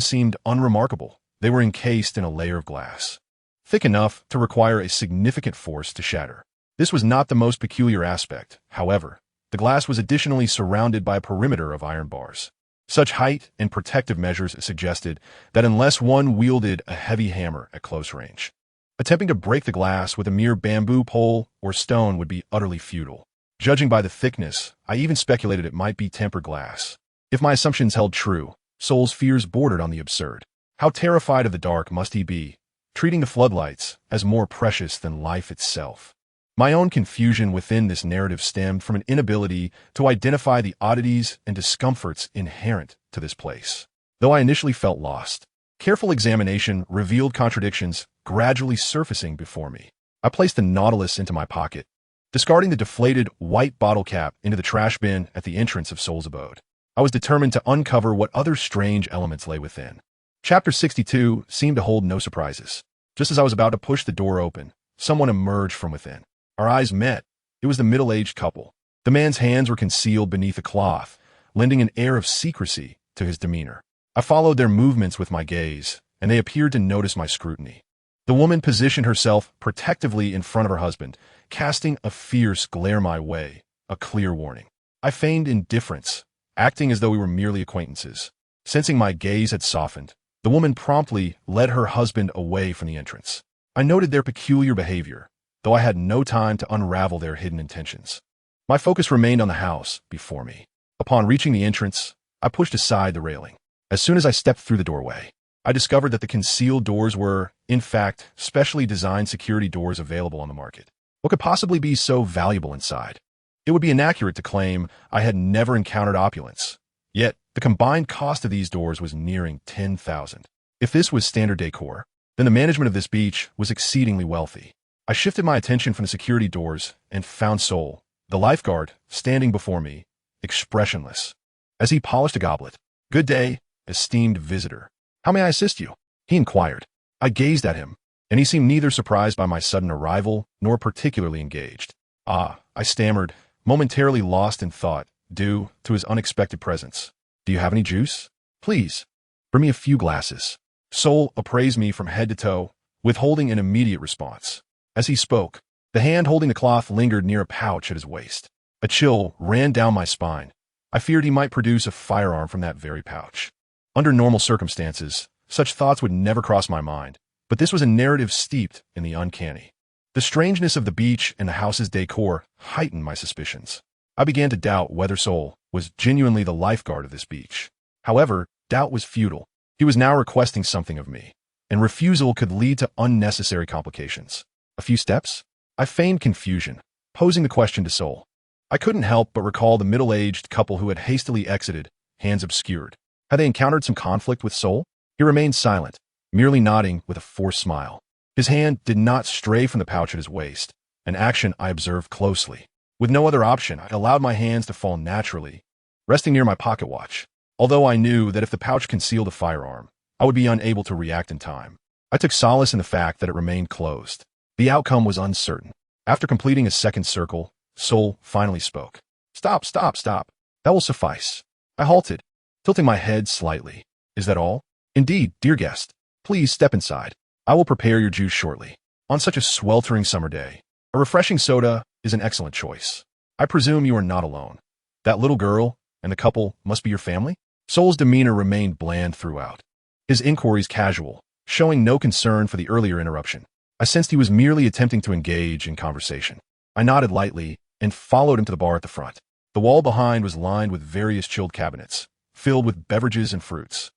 seemed unremarkable, they were encased in a layer of glass, thick enough to require a significant force to shatter. This was not the most peculiar aspect, however. The glass was additionally surrounded by a perimeter of iron bars. Such height and protective measures suggested that unless one wielded a heavy hammer at close range, attempting to break the glass with a mere bamboo pole or stone would be utterly futile. Judging by the thickness, I even speculated it might be tempered glass. If my assumptions held true, Soul's fears bordered on the absurd. How terrified of the dark must he be, treating the floodlights as more precious than life itself? My own confusion within this narrative stemmed from an inability to identify the oddities and discomforts inherent to this place. Though I initially felt lost, careful examination revealed contradictions gradually surfacing before me. I placed the Nautilus into my pocket, discarding the deflated white bottle cap into the trash bin at the entrance of Soul's abode. I was determined to uncover what other strange elements lay within. Chapter 62 seemed to hold no surprises. Just as I was about to push the door open, someone emerged from within. Our eyes met. It was the middle-aged couple. The man's hands were concealed beneath a cloth, lending an air of secrecy to his demeanor. I followed their movements with my gaze, and they appeared to notice my scrutiny. The woman positioned herself protectively in front of her husband, casting a fierce glare my way, a clear warning. I feigned indifference, acting as though we were merely acquaintances. Sensing my gaze had softened, the woman promptly led her husband away from the entrance. I noted their peculiar behavior, though I had no time to unravel their hidden intentions. My focus remained on the house before me. Upon reaching the entrance, I pushed aside the railing. As soon as I stepped through the doorway, I discovered that the concealed doors were, in fact, specially designed security doors available on the market. What could possibly be so valuable inside? It would be inaccurate to claim I had never encountered opulence. Yet, the combined cost of these doors was nearing $10,000. If this was standard decor, then the management of this beach was exceedingly wealthy. I shifted my attention from the security doors and found Soul, the lifeguard, standing before me, expressionless. As he polished a goblet, "Good day, esteemed visitor. How may I assist you?" he inquired. I gazed at him, and he seemed neither surprised by my sudden arrival nor particularly engaged. I stammered, momentarily lost in thought due to his unexpected presence. "Do you have any juice? Please, bring me a few glasses." Soul appraised me from head to toe, withholding an immediate response. As he spoke, the hand holding the cloth lingered near a pouch at his waist. A chill ran down my spine. I feared he might produce a firearm from that very pouch. Under normal circumstances, such thoughts would never cross my mind, but this was a narrative steeped in the uncanny. The strangeness of the beach and the house's decor heightened my suspicions. I began to doubt whether Soul was genuinely the lifeguard of this beach. However, doubt was futile. He was now requesting something of me, and refusal could lead to unnecessary complications. A few steps? I feigned confusion, posing the question to Soul. I couldn't help but recall the middle-aged couple who had hastily exited, hands obscured. Had they encountered some conflict with Soul? He remained silent, merely nodding with a forced smile. His hand did not stray from the pouch at his waist, an action I observed closely. With no other option, I allowed my hands to fall naturally, resting near my pocket watch. Although I knew that if the pouch concealed a firearm, I would be unable to react in time, I took solace in the fact that it remained closed. The outcome was uncertain. After completing a second circle, Soul finally spoke. Stop. That will suffice." I halted, tilting my head slightly. "Is that all?" "Indeed, dear guest. Please step inside. I will prepare your juice shortly." On such a sweltering summer day, a refreshing soda is an excellent choice. "I presume you are not alone. That little girl and the couple must be your family?" Soul's demeanor remained bland throughout, his inquiries casual, showing no concern for the earlier interruption. I sensed he was merely attempting to engage in conversation. I nodded lightly and followed him to the bar at the front. The wall behind was lined with various chilled cabinets, filled with beverages and fruits.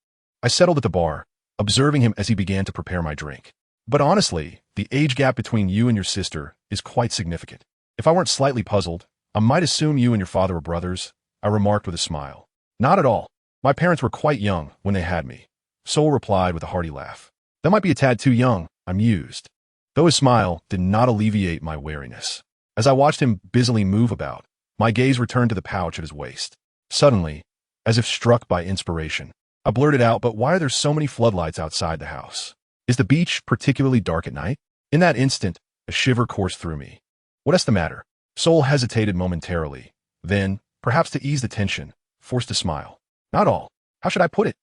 I settled at the bar, observing him as he began to prepare my drink. But honestly, the age gap between you and your sister is quite significant. If I weren't slightly puzzled, I might assume you and your father were brothers, I remarked with a smile. Not at all. My parents were quite young when they had me, Sol replied with a hearty laugh. That might be a tad too young, I mused. Though his smile did not alleviate my wariness. As I watched him busily move about, my gaze returned to the pouch at his waist. Suddenly, as if struck by inspiration, I blurted out, but why are there so many floodlights outside the house? Is the beach particularly dark at night? In that instant, a shiver coursed through me. What's the matter? Sol hesitated momentarily, then, perhaps to ease the tension, forced a smile. Not all. How should I put it?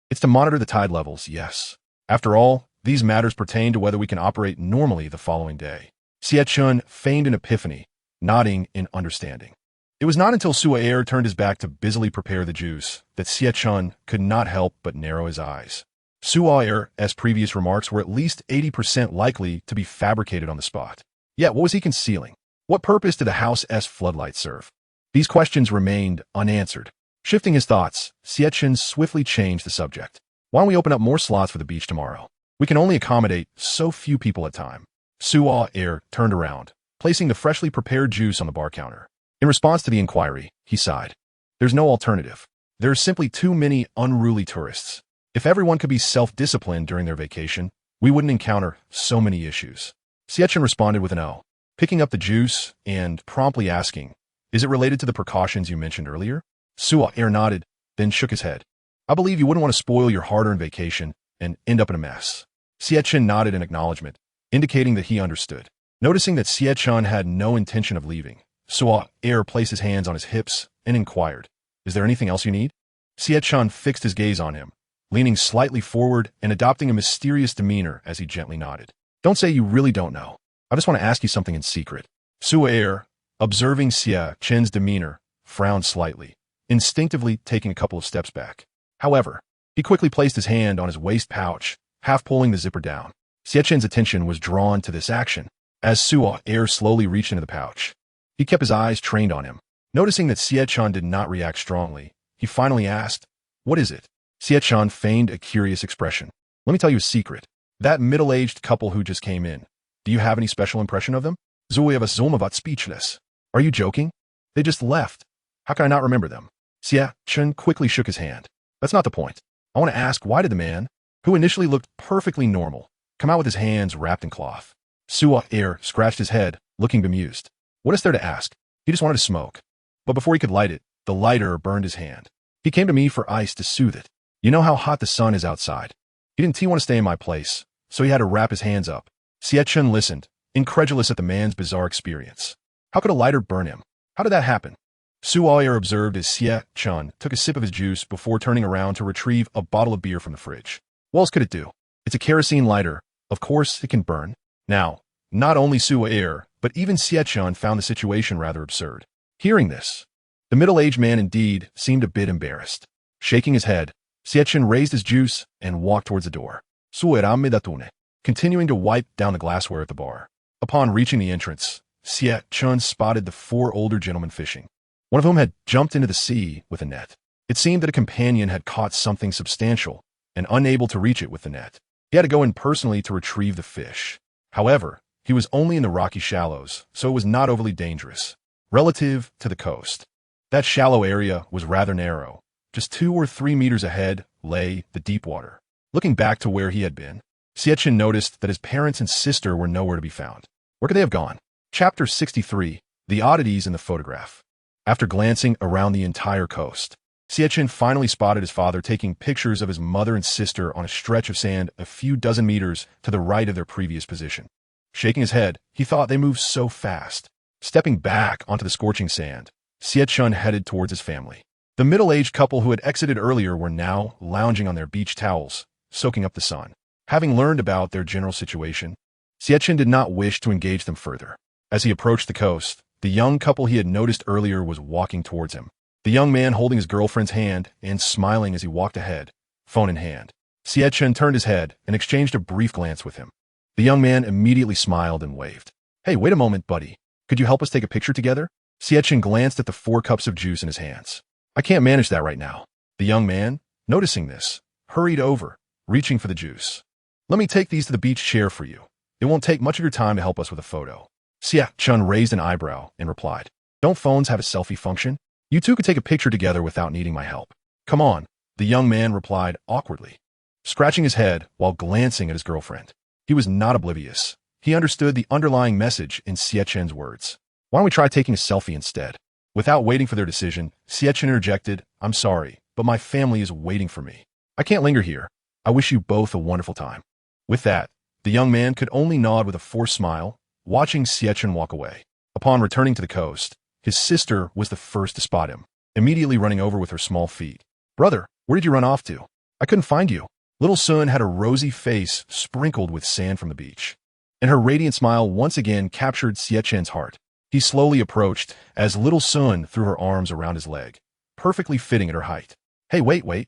It's to monitor the tide levels, yes. After all, these matters pertain to whether we can operate normally the following day. Xie Chen feigned an epiphany, nodding in understanding. It was not until Suaer turned his back to busily prepare the juice that Xie Chen could not help but narrow his eyes. Suaer's previous remarks were at least 80% likely to be fabricated on the spot. Yet what was he concealing? What purpose did the house's floodlights serve? These questions remained unanswered. Shifting his thoughts, Xie Chen swiftly changed the subject. Why don't we open up more slots for the beach tomorrow? We can only accommodate so few people at a time. Suaer turned around, placing the freshly prepared juice on the bar counter. In response to the inquiry, he sighed. There's no alternative. There are simply too many unruly tourists. If everyone could be self-disciplined during their vacation, we wouldn't encounter so many issues. Xie Chen responded with an O, picking up the juice and promptly asking, is it related to the precautions you mentioned earlier? Suaer nodded, then shook his head. I believe you wouldn't want to spoil your hard-earned vacation and end up in a mess. Xie Chen nodded in acknowledgement, indicating that he understood. Noticing that Xie Chen had no intention of leaving, Suaer placed his hands on his hips and inquired, is there anything else you need? Xie Chen fixed his gaze on him, leaning slightly forward and adopting a mysterious demeanor as he gently nodded. Don't say you really don't know. I just want to ask you something in secret. Suaer, observing Xie Chen's demeanor, frowned slightly, instinctively taking a couple of steps back. However, he quickly placed his hand on his waist pouch, half pulling the zipper down. Xie Chen's attention was drawn to this action, as Suaer slowly reached into the pouch. He kept his eyes trained on him. Noticing that Xie Chen did not react strongly, he finally asked, what is it? Xie Chen feigned a curious expression. Let me tell you a secret. That middle-aged couple who just came in, do you have any special impression of them? Zoe was zomavat speechless. Are you joking? They just left. How can I not remember them? Xie Chen quickly shook his hand. That's not the point. I want to ask, why did the man, who initially looked perfectly normal, come out with his hands wrapped in cloth? Suaer scratched his head, looking bemused. What is there to ask? He just wanted to smoke. But before he could light it, the lighter burned his hand. He came to me for ice to soothe it. You know how hot the sun is outside. He didn't want to stay in my place, so he had to wrap his hands up. Xie Chen listened, incredulous at the man's bizarre experience. How could a lighter burn him? How did that happen? Suaer observed as Xie Chen took a sip of his juice before turning around to retrieve a bottle of beer from the fridge. What else could it do? It's a kerosene lighter. Of course, it can burn. Now, not only Suaer, but even Xie Chen found the situation rather absurd. Hearing this, the middle-aged man indeed seemed a bit embarrassed. Shaking his head, Xie Chen raised his juice and walked towards the door. Suerame datune, continuing to wipe down the glassware at the bar. Upon reaching the entrance, Xie Chen spotted the four older gentlemen fishing, one of whom had jumped into the sea with a net. It seemed that a companion had caught something substantial, and unable to reach it with the net. He had to go in personally to retrieve the fish. However, he was only in the rocky shallows, so it was not overly dangerous. Relative to the coast, that shallow area was rather narrow. Just 2 or 3 meters ahead lay the deep water. Looking back to where he had been, Xie Chen noticed that his parents and sister were nowhere to be found. Where could they have gone? Chapter 63, The Oddities in the Photograph. After glancing around the entire coast, Xie Chen finally spotted his father taking pictures of his mother and sister on a stretch of sand a few dozen meters to the right of their previous position. Shaking his head, he thought they moved so fast. Stepping back onto the scorching sand, Xie Chen headed towards his family. The middle-aged couple who had exited earlier were now lounging on their beach towels, soaking up the sun. Having learned about their general situation, Xie Chen did not wish to engage them further. As he approached the coast, the young couple he had noticed earlier was walking towards him. The young man holding his girlfriend's hand and smiling as he walked ahead, phone in hand. Xie Chen turned his head and exchanged a brief glance with him. The young man immediately smiled and waved. Hey, wait a moment, buddy. Could you help us take a picture together? Xie Chen glanced at the 4 cups of juice in his hands. I can't manage that right now. The young man, noticing this, hurried over, reaching for the juice. Let me take these to the beach chair for you. It won't take much of your time to help us with a photo. Xie Chen raised an eyebrow and replied, Don't phones have a selfie function? You two could take a picture together without needing my help. Come on, the young man replied awkwardly, scratching his head while glancing at his girlfriend. He was not oblivious. He understood the underlying message in Xie Chen's words. Why don't we try taking a selfie instead? Without waiting for their decision, Xie Chen interjected, I'm sorry, but my family is waiting for me. I can't linger here. I wish you both a wonderful time. With that, the young man could only nod with a forced smile, watching Xie Chen walk away. Upon returning to the coast, his sister was the first to spot him, immediately running over with her small feet. Brother, where did you run off to? I couldn't find you. Little Sun had a rosy face sprinkled with sand from the beach, and her radiant smile once again captured Xie Chen's heart. He slowly approached as Little Sun threw her arms around his leg, perfectly fitting at her height. Hey, wait.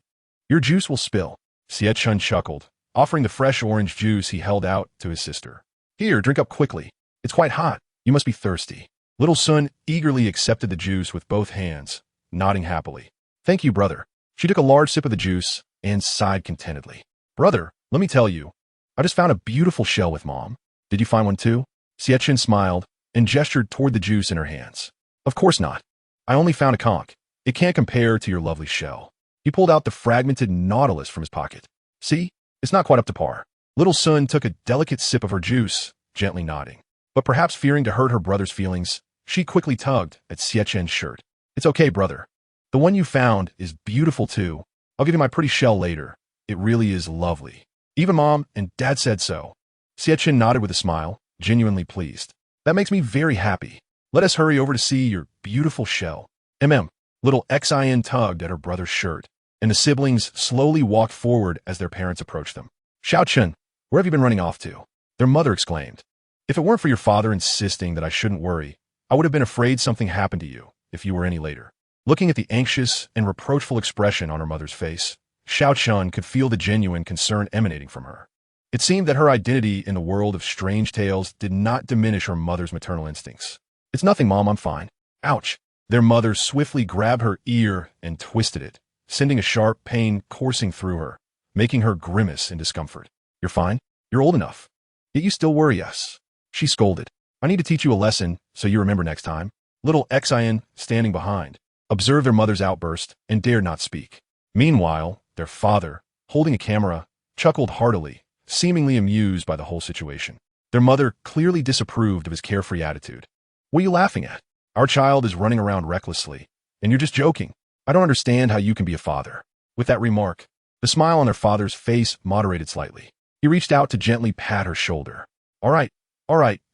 Your juice will spill. Xie Chen chuckled, offering the fresh orange juice he held out to his sister. Here, drink up quickly. It's quite hot. You must be thirsty. Little Sun eagerly accepted the juice with both hands, nodding happily. Thank you, brother. She took a large sip of the juice and sighed contentedly. Brother, let me tell you, I just found a beautiful shell with Mom. Did you find one too? Xie Chen smiled and gestured toward the juice in her hands. Of course not. I only found a conch. It can't compare to your lovely shell. He pulled out the fragmented nautilus from his pocket. See? It's not quite up to par. Little Sun took a delicate sip of her juice, gently nodding. But perhaps fearing to hurt her brother's feelings, she quickly tugged at Xie Chen's shirt. It's okay, brother. The one you found is beautiful too. I'll give you my pretty shell later. It really is lovely. Even Mom and Dad said so. Xie Chen nodded with a smile, genuinely pleased. That makes me very happy. Let us hurry over to see your beautiful shell. Little Xin tugged at her brother's shirt, and the siblings slowly walked forward as their parents approached them. Xie Chen, where have you been running off to? Their mother exclaimed. If it weren't for your father insisting that I shouldn't worry, I would have been afraid something happened to you if you were any later. Looking at the anxious and reproachful expression on her mother's face, Xie Chen could feel the genuine concern emanating from her. It seemed that her identity in the world of strange tales did not diminish her mother's maternal instincts. It's nothing, Mom, I'm fine. Ouch. Their mother swiftly grabbed her ear and twisted it, sending a sharp pain coursing through her, making her grimace in discomfort. You're fine? You're old enough. Yet you still worry us. She scolded. I need to teach you a lesson so you remember next time. Little Xin, standing behind, observed their mother's outburst and dared not speak. Meanwhile, their father, holding a camera, chuckled heartily, seemingly amused by the whole situation. Their mother clearly disapproved of his carefree attitude. What are you laughing at? Our child is running around recklessly, and you're just joking. I don't understand how you can be a father. With that remark, the smile on their father's face moderated slightly. He reached out to gently pat her shoulder. All right,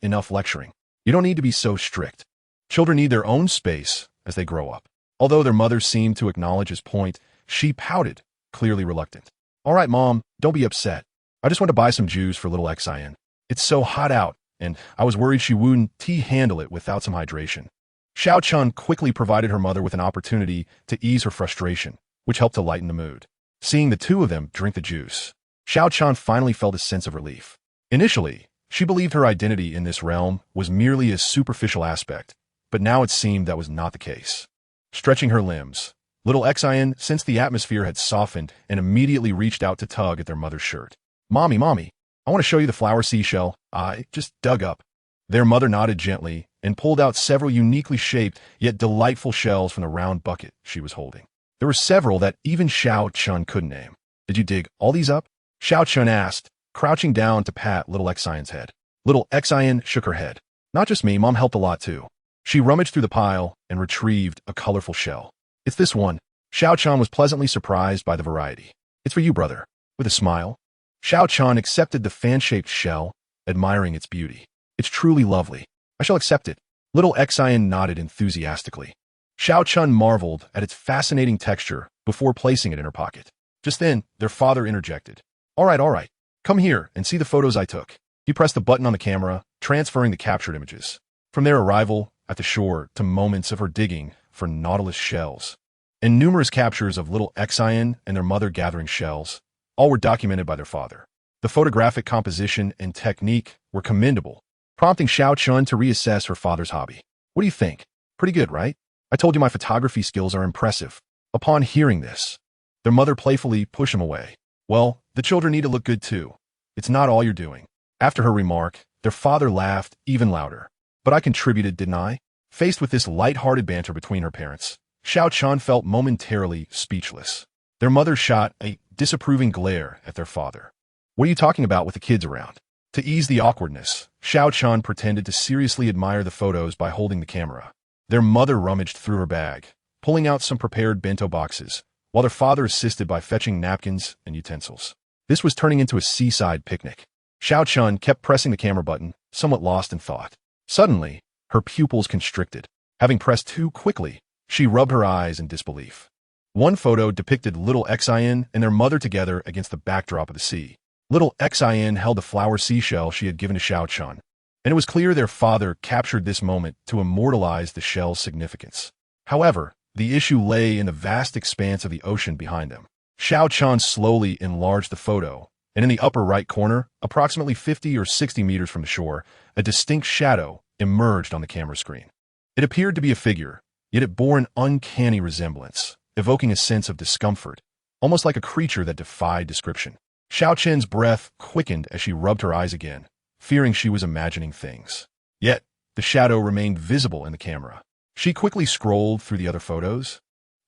enough lecturing. You don't need to be so strict. Children need their own space as they grow up. Although their mother seemed to acknowledge his point, she pouted, clearly reluctant. All right, Mom, don't be upset. I just want to buy some juice for little Xin. It's so hot out, and I was worried she wouldn't handle it without some hydration. Xie Chen quickly provided her mother with an opportunity to ease her frustration, which helped to lighten the mood. Seeing the two of them drink the juice, Xie Chen finally felt a sense of relief. Initially, she believed her identity in this realm was merely a superficial aspect, but now it seemed that was not the case. Stretching her limbs, little Xin sensed the atmosphere had softened and immediately reached out to tug at their mother's shirt. Mommy, I want to show you the flower seashell I just dug up. Their mother nodded gently and pulled out several uniquely shaped yet delightful shells from the round bucket she was holding. There were several that even Xie Chen couldn't name. Did you dig all these up? Xie Chen asked, crouching down to pat little Xion's head. Little Xin shook her head. Not just me, Mom helped a lot too. She rummaged through the pile and retrieved a colorful shell. It's this one. Xie Chen was pleasantly surprised by the variety. It's for you, brother. With a smile, Xie Chen accepted the fan-shaped shell, admiring its beauty. It's truly lovely. I shall accept it. Little Xion nodded enthusiastically. Xie Chen marveled at its fascinating texture before placing it in her pocket. Just then, their father interjected. All right. Come here and see the photos I took. He pressed the button on the camera, transferring the captured images. From their arrival at the shore to moments of her digging for nautilus shells, and numerous captures of little Xion and their mother gathering shells, all were documented by their father. The photographic composition and technique were commendable, prompting Xie Chen to reassess her father's hobby. What do you think? Pretty good, right? I told you my photography skills are impressive. Upon hearing this, their mother playfully pushed him away. Well, the children need to look good too. It's not all you're doing. After her remark, their father laughed even louder. But I contributed, didn't I? Faced with this light-hearted banter between her parents, Xie Chen felt momentarily speechless. Their mother shot a disapproving glare at their father. What are you talking about with the kids around? To ease the awkwardness, Xie Chen pretended to seriously admire the photos by holding the camera. Their mother rummaged through her bag, pulling out some prepared bento boxes, while their father assisted by fetching napkins and utensils. This was turning into a seaside picnic. Xie Chen kept pressing the camera button, somewhat lost in thought. Suddenly, her pupils constricted. Having pressed too quickly, she rubbed her eyes in disbelief. One photo depicted little Xie and their mother together against the backdrop of the sea. Little Xie held the flower seashell she had given to Xie Chen, and it was clear their father captured this moment to immortalize the shell's significance. However, the issue lay in the vast expanse of the ocean behind them. Xie Chen slowly enlarged the photo, and in the upper right corner, approximately 50 or 60 meters from the shore, a distinct shadow emerged on the camera screen. It appeared to be a figure, yet it bore an uncanny resemblance, evoking a sense of discomfort, almost like a creature that defied description. Xie Chen's breath quickened as she rubbed her eyes again, fearing she was imagining things. Yet, the shadow remained visible in the camera. She quickly scrolled through the other photos,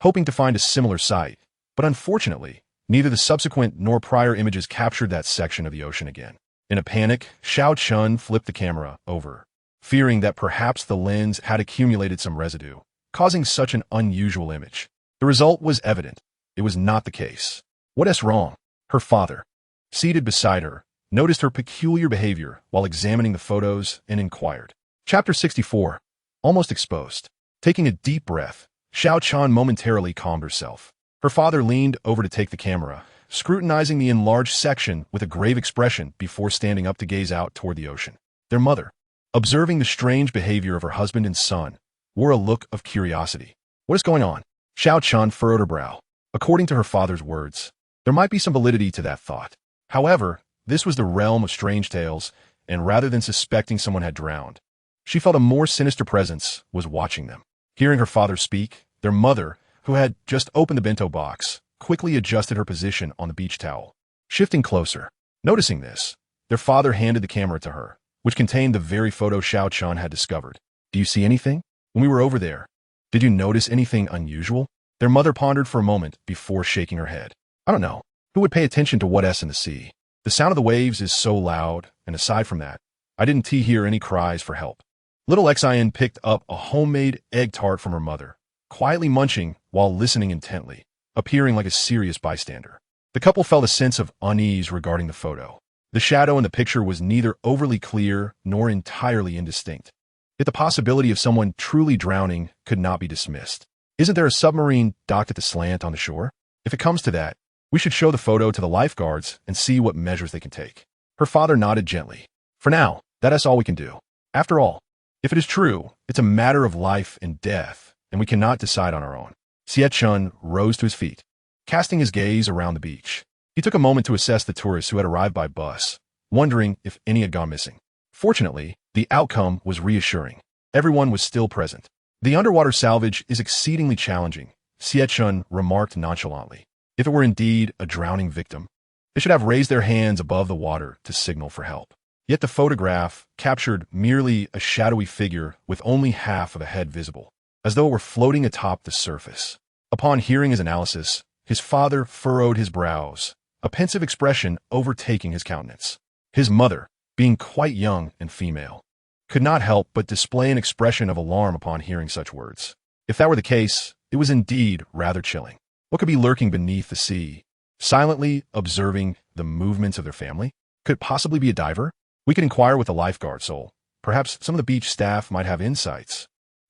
hoping to find a similar sight, but unfortunately, neither the subsequent nor prior images captured that section of the ocean again. In a panic, Xie Chen flipped the camera over, fearing that perhaps the lens had accumulated some residue, causing such an unusual image. The result was evident. It was not the case. What is wrong? Her father, seated beside her, noticed her peculiar behavior while examining the photos and inquired. Chapter 64. Almost exposed. Taking a deep breath, Xie Chen momentarily calmed herself. Her father leaned over to take the camera, scrutinizing the enlarged section with a grave expression before standing up to gaze out toward the ocean. Their mother, observing the strange behavior of her husband and son, wore a look of curiosity. What is going on? Xie Chen furrowed her brow. According to her father's words, there might be some validity to that thought. However, this was the realm of strange tales, and rather than suspecting someone had drowned, she felt a more sinister presence was watching them. Hearing her father speak, their mother, who had just opened the bento box, quickly adjusted her position on the beach towel. Shifting closer, noticing this, their father handed the camera to her, which contained the very photo Xie Chen had discovered. Do you see anything? When we were over there, did you notice anything unusual? Their mother pondered for a moment before shaking her head. I don't know. Who would pay attention to what's in the sea? The sound of the waves is so loud, and aside from that, I didn't hear any cries for help. Little Xie picked up a homemade egg tart from her mother, quietly munching while listening intently, appearing like a serious bystander. The couple felt a sense of unease regarding the photo. The shadow in the picture was neither overly clear nor entirely indistinct. Yet the possibility of someone truly drowning could not be dismissed. Isn't there a submarine docked at the slant on the shore? If it comes to that, we should show the photo to the lifeguards and see what measures they can take. Her father nodded gently. For now, that is all we can do. After all, if it is true, it's a matter of life and death, and we cannot decide on our own. Xie Chen rose to his feet, casting his gaze around the beach. He took a moment to assess the tourists who had arrived by bus, wondering if any had gone missing. Fortunately, the outcome was reassuring. Everyone was still present. The underwater salvage is exceedingly challenging, Xie Chen remarked nonchalantly. If it were indeed a drowning victim, they should have raised their hands above the water to signal for help. Yet the photograph captured merely a shadowy figure with only half of a head visible, as though it were floating atop the surface. Upon hearing his analysis, his father furrowed his brows, a pensive expression overtaking his countenance. His mother, being quite young and female, could not help but display an expression of alarm upon hearing such words. If that were the case, it was indeed rather chilling. What could be lurking beneath the sea, silently observing the movements of their family? Could it possibly be a diver? We could inquire with the lifeguard soul. Perhaps some of the beach staff might have insights.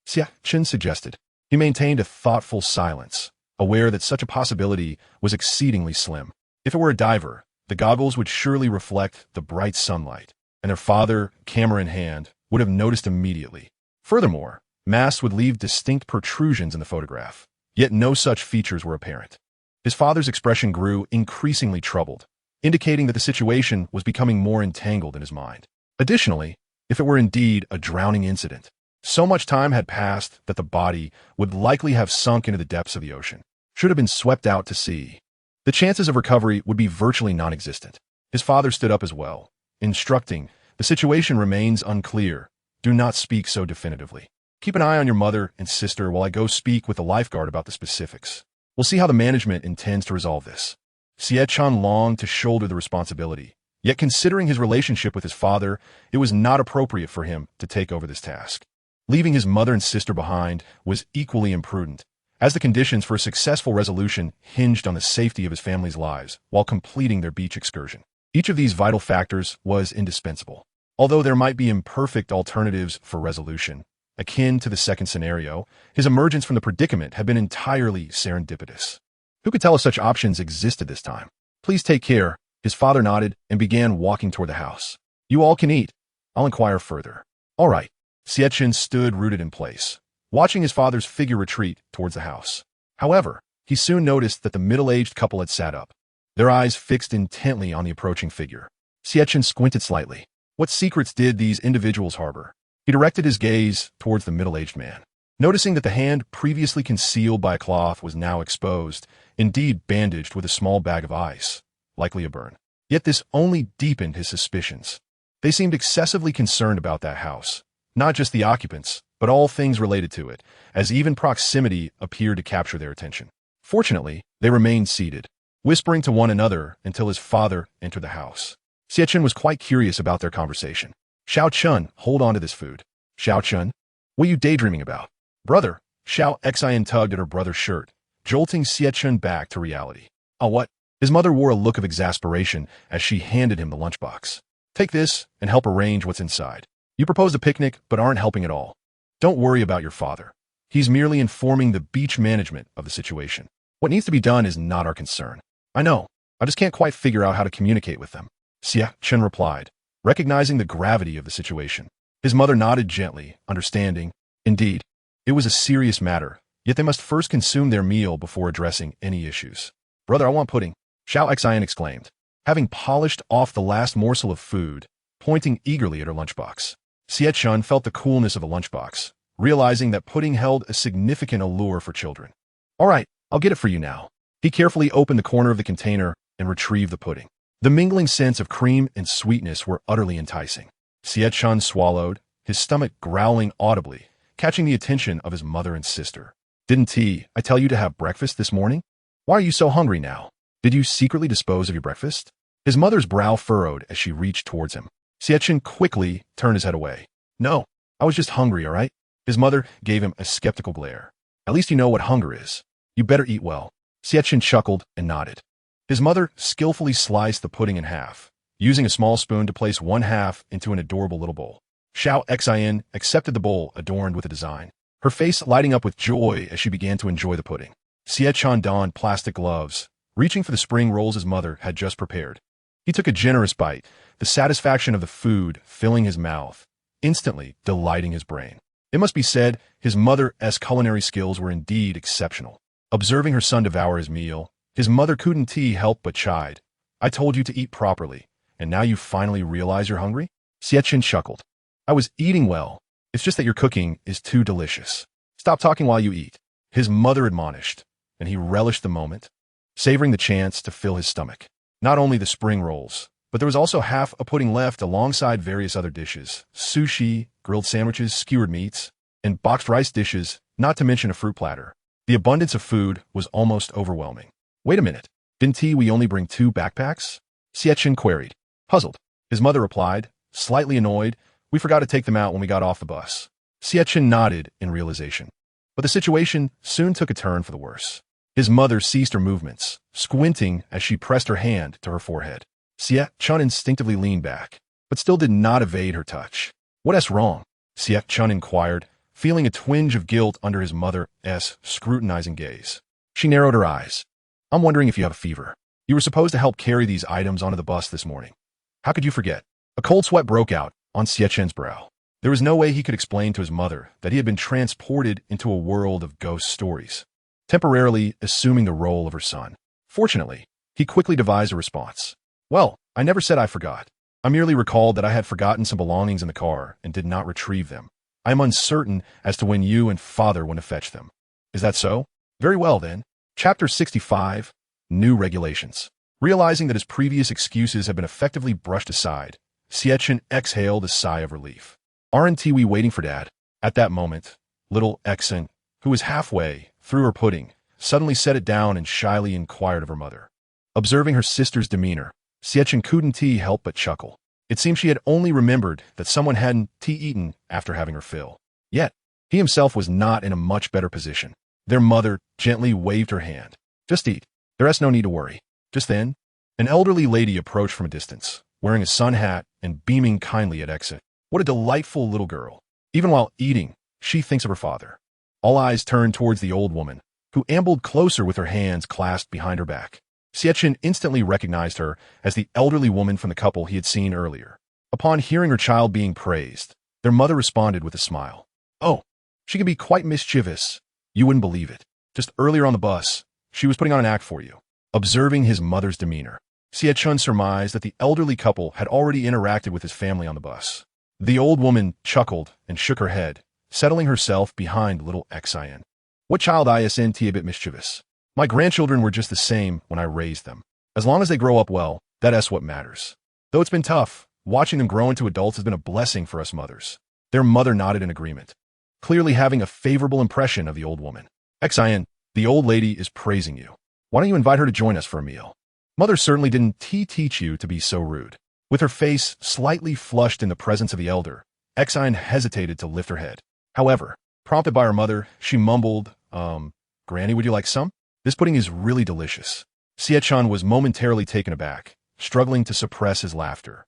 Xie Chen suggested. He maintained a thoughtful silence, aware that such a possibility was exceedingly slim. If it were a diver, the goggles would surely reflect the bright sunlight, and their father, camera in hand, would have noticed immediately. Furthermore, masks would leave distinct protrusions in the photograph, yet no such features were apparent. His father's expression grew increasingly troubled, indicating that the situation was becoming more entangled in his mind. Additionally, if it were indeed a drowning incident, so much time had passed that the body would likely have sunk into the depths of the ocean, should have been swept out to sea. The chances of recovery would be virtually non-existent. His father stood up as well, instructing, "The situation remains unclear. Do not speak so definitively. Keep an eye on your mother and sister while I go speak with the lifeguard about the specifics. We'll see how the management intends to resolve this." Xie Chen longed to shoulder the responsibility, yet considering his relationship with his father, it was not appropriate for him to take over this task. Leaving his mother and sister behind was equally imprudent, as the conditions for a successful resolution hinged on the safety of his family's lives while completing their beach excursion. Each of these vital factors was indispensable. Although there might be imperfect alternatives for resolution, akin to the second scenario, his emergence from the predicament had been entirely serendipitous. Who could tell if such options existed this time? "Please take care." His father nodded and began walking toward the house. "You all can eat. I'll inquire further." "All right." Xie Chen stood rooted in place, watching his father's figure retreat towards the house. However, he soon noticed that the middle-aged couple had sat up, their eyes fixed intently on the approaching figure. Xie Chen squinted slightly. What secrets did these individuals harbor? He directed his gaze towards the middle-aged man. Noticing that the hand previously concealed by a cloth was now exposed, indeed bandaged with a small bag of ice, likely a burn. Yet this only deepened his suspicions. They seemed excessively concerned about that house, not just the occupants, but all things related to it, as even proximity appeared to capture their attention. Fortunately, they remained seated, whispering to one another until his father entered the house. Xie Chen was quite curious about their conversation. "Xiao Chen, hold on to this food." "Xiao Chen? What are you daydreaming about?" "Brother." Xiao Xian tugged at her brother's shirt, jolting Xie Chen back to reality. "Oh, what?" His mother wore a look of exasperation as she handed him the lunchbox. "Take this and help arrange what's inside. You proposed a picnic, but aren't helping at all. Don't worry about your father. He's merely informing the beach management of the situation. What needs to be done is not our concern." "I know. I just can't quite figure out how to communicate with them," Xie Chen replied, recognizing the gravity of the situation. His mother nodded gently, understanding. Indeed, it was a serious matter, yet they must first consume their meal before addressing any issues. "Brother, I want pudding," Xiao Xian exclaimed, having polished off the last morsel of food, pointing eagerly at her lunchbox. Xie Chen felt the coolness of the lunchbox, realizing that pudding held a significant allure for children. "All right, I'll get it for you now." He carefully opened the corner of the container and retrieved the pudding. The mingling scents of cream and sweetness were utterly enticing. Xie Chen swallowed, his stomach growling audibly, catching the attention of his mother and sister. "Didn't I tell you to have breakfast this morning? Why are you so hungry now? Did you secretly dispose of your breakfast?" His mother's brow furrowed as she reached towards him. Xie Chen quickly turned his head away. "No, I was just hungry, all right?" His mother gave him a skeptical glare. "At least you know what hunger is. You better eat well." Xie Chen chuckled and nodded. His mother skillfully sliced the pudding in half, using a small spoon to place one half into an adorable little bowl. Xiao Xian accepted the bowl adorned with a design, her face lighting up with joy as she began to enjoy the pudding. Xie Chen donned plastic gloves, reaching for the spring rolls his mother had just prepared. He took a generous bite, the satisfaction of the food filling his mouth, instantly delighting his brain. It must be said, his mother's culinary skills were indeed exceptional. Observing her son devour his meal, his mother couldn't help but chide. "I told you to eat properly, and now you finally realize you're hungry?" Xie Chen chuckled. "I was eating well. It's just that your cooking is too delicious. Stop talking while you eat," his mother admonished, and he relished the moment, savoring the chance to fill his stomach. Not only the spring rolls, but there was also half a pudding left alongside various other dishes, sushi, grilled sandwiches, skewered meats, and boxed rice dishes, not to mention a fruit platter. The abundance of food was almost overwhelming. "Wait a minute, didn't we only bring 2 backpacks?" Xie Chen queried. Puzzled, his mother replied, slightly annoyed, "We forgot to take them out when we got off the bus." Xie Chen nodded in realization. But the situation soon took a turn for the worse. His mother ceased her movements, squinting as she pressed her hand to her forehead. Xie Chen instinctively leaned back, but still did not evade her touch. "What's wrong?" Xie Chen inquired, feeling a twinge of guilt under his mother's scrutinizing gaze. She narrowed her eyes. "I'm wondering if you have a fever. You were supposed to help carry these items onto the bus this morning. How could you forget?" A cold sweat broke out on Xie Chen's brow. There was no way he could explain to his mother that he had been transported into a world of ghost stories, temporarily assuming the role of her son. Fortunately, he quickly devised a response. Well, I never said I forgot. I merely recalled that I had forgotten some belongings in the car and did not retrieve them. I am uncertain as to when you and father went to fetch them. Is that so? Very well, then. Chapter 65, New Regulations. Realizing that his previous excuses had been effectively brushed aside, Xie Chen exhaled a sigh of relief. Aren't we waiting for Dad? At that moment, little Xen, who was halfway through her pudding, suddenly set it down and shyly inquired of her mother. Observing her sister's demeanor, Xie Chen couldn't help but chuckle. It seemed she had only remembered that someone hadn't eaten after having her fill. Yet, he himself was not in a much better position. Their mother gently waved her hand. Just eat. There is no need to worry. Just then, an elderly lady approached from a distance, wearing a sun hat and beaming kindly at Exit. What a delightful little girl. Even while eating, she thinks of her father. All eyes turned towards the old woman, who ambled closer with her hands clasped behind her back. Xie Chen instantly recognized her as the elderly woman from the couple he had seen earlier. Upon hearing her child being praised, their mother responded with a smile. Oh, she can be quite mischievous. You wouldn't believe it. Just earlier on the bus, she was putting on an act for you. Observing his mother's demeanor, Xie Chen surmised that the elderly couple had already interacted with his family on the bus. The old woman chuckled and shook her head, settling herself behind little Xien. What child isn't a bit mischievous? My grandchildren were just the same when I raised them. As long as they grow up well, that's what matters. Though it's been tough, watching them grow into adults has been a blessing for us mothers. Their mother nodded in agreement, clearly having a favorable impression of the old woman. Xien, the old lady is praising you. Why don't you invite her to join us for a meal? Mother certainly didn't teach you to be so rude. With her face slightly flushed in the presence of the elder, Xien hesitated to lift her head. However, prompted by her mother, she mumbled, Granny, would you like some? This pudding is really delicious. Xie Chen was momentarily taken aback, struggling to suppress his laughter.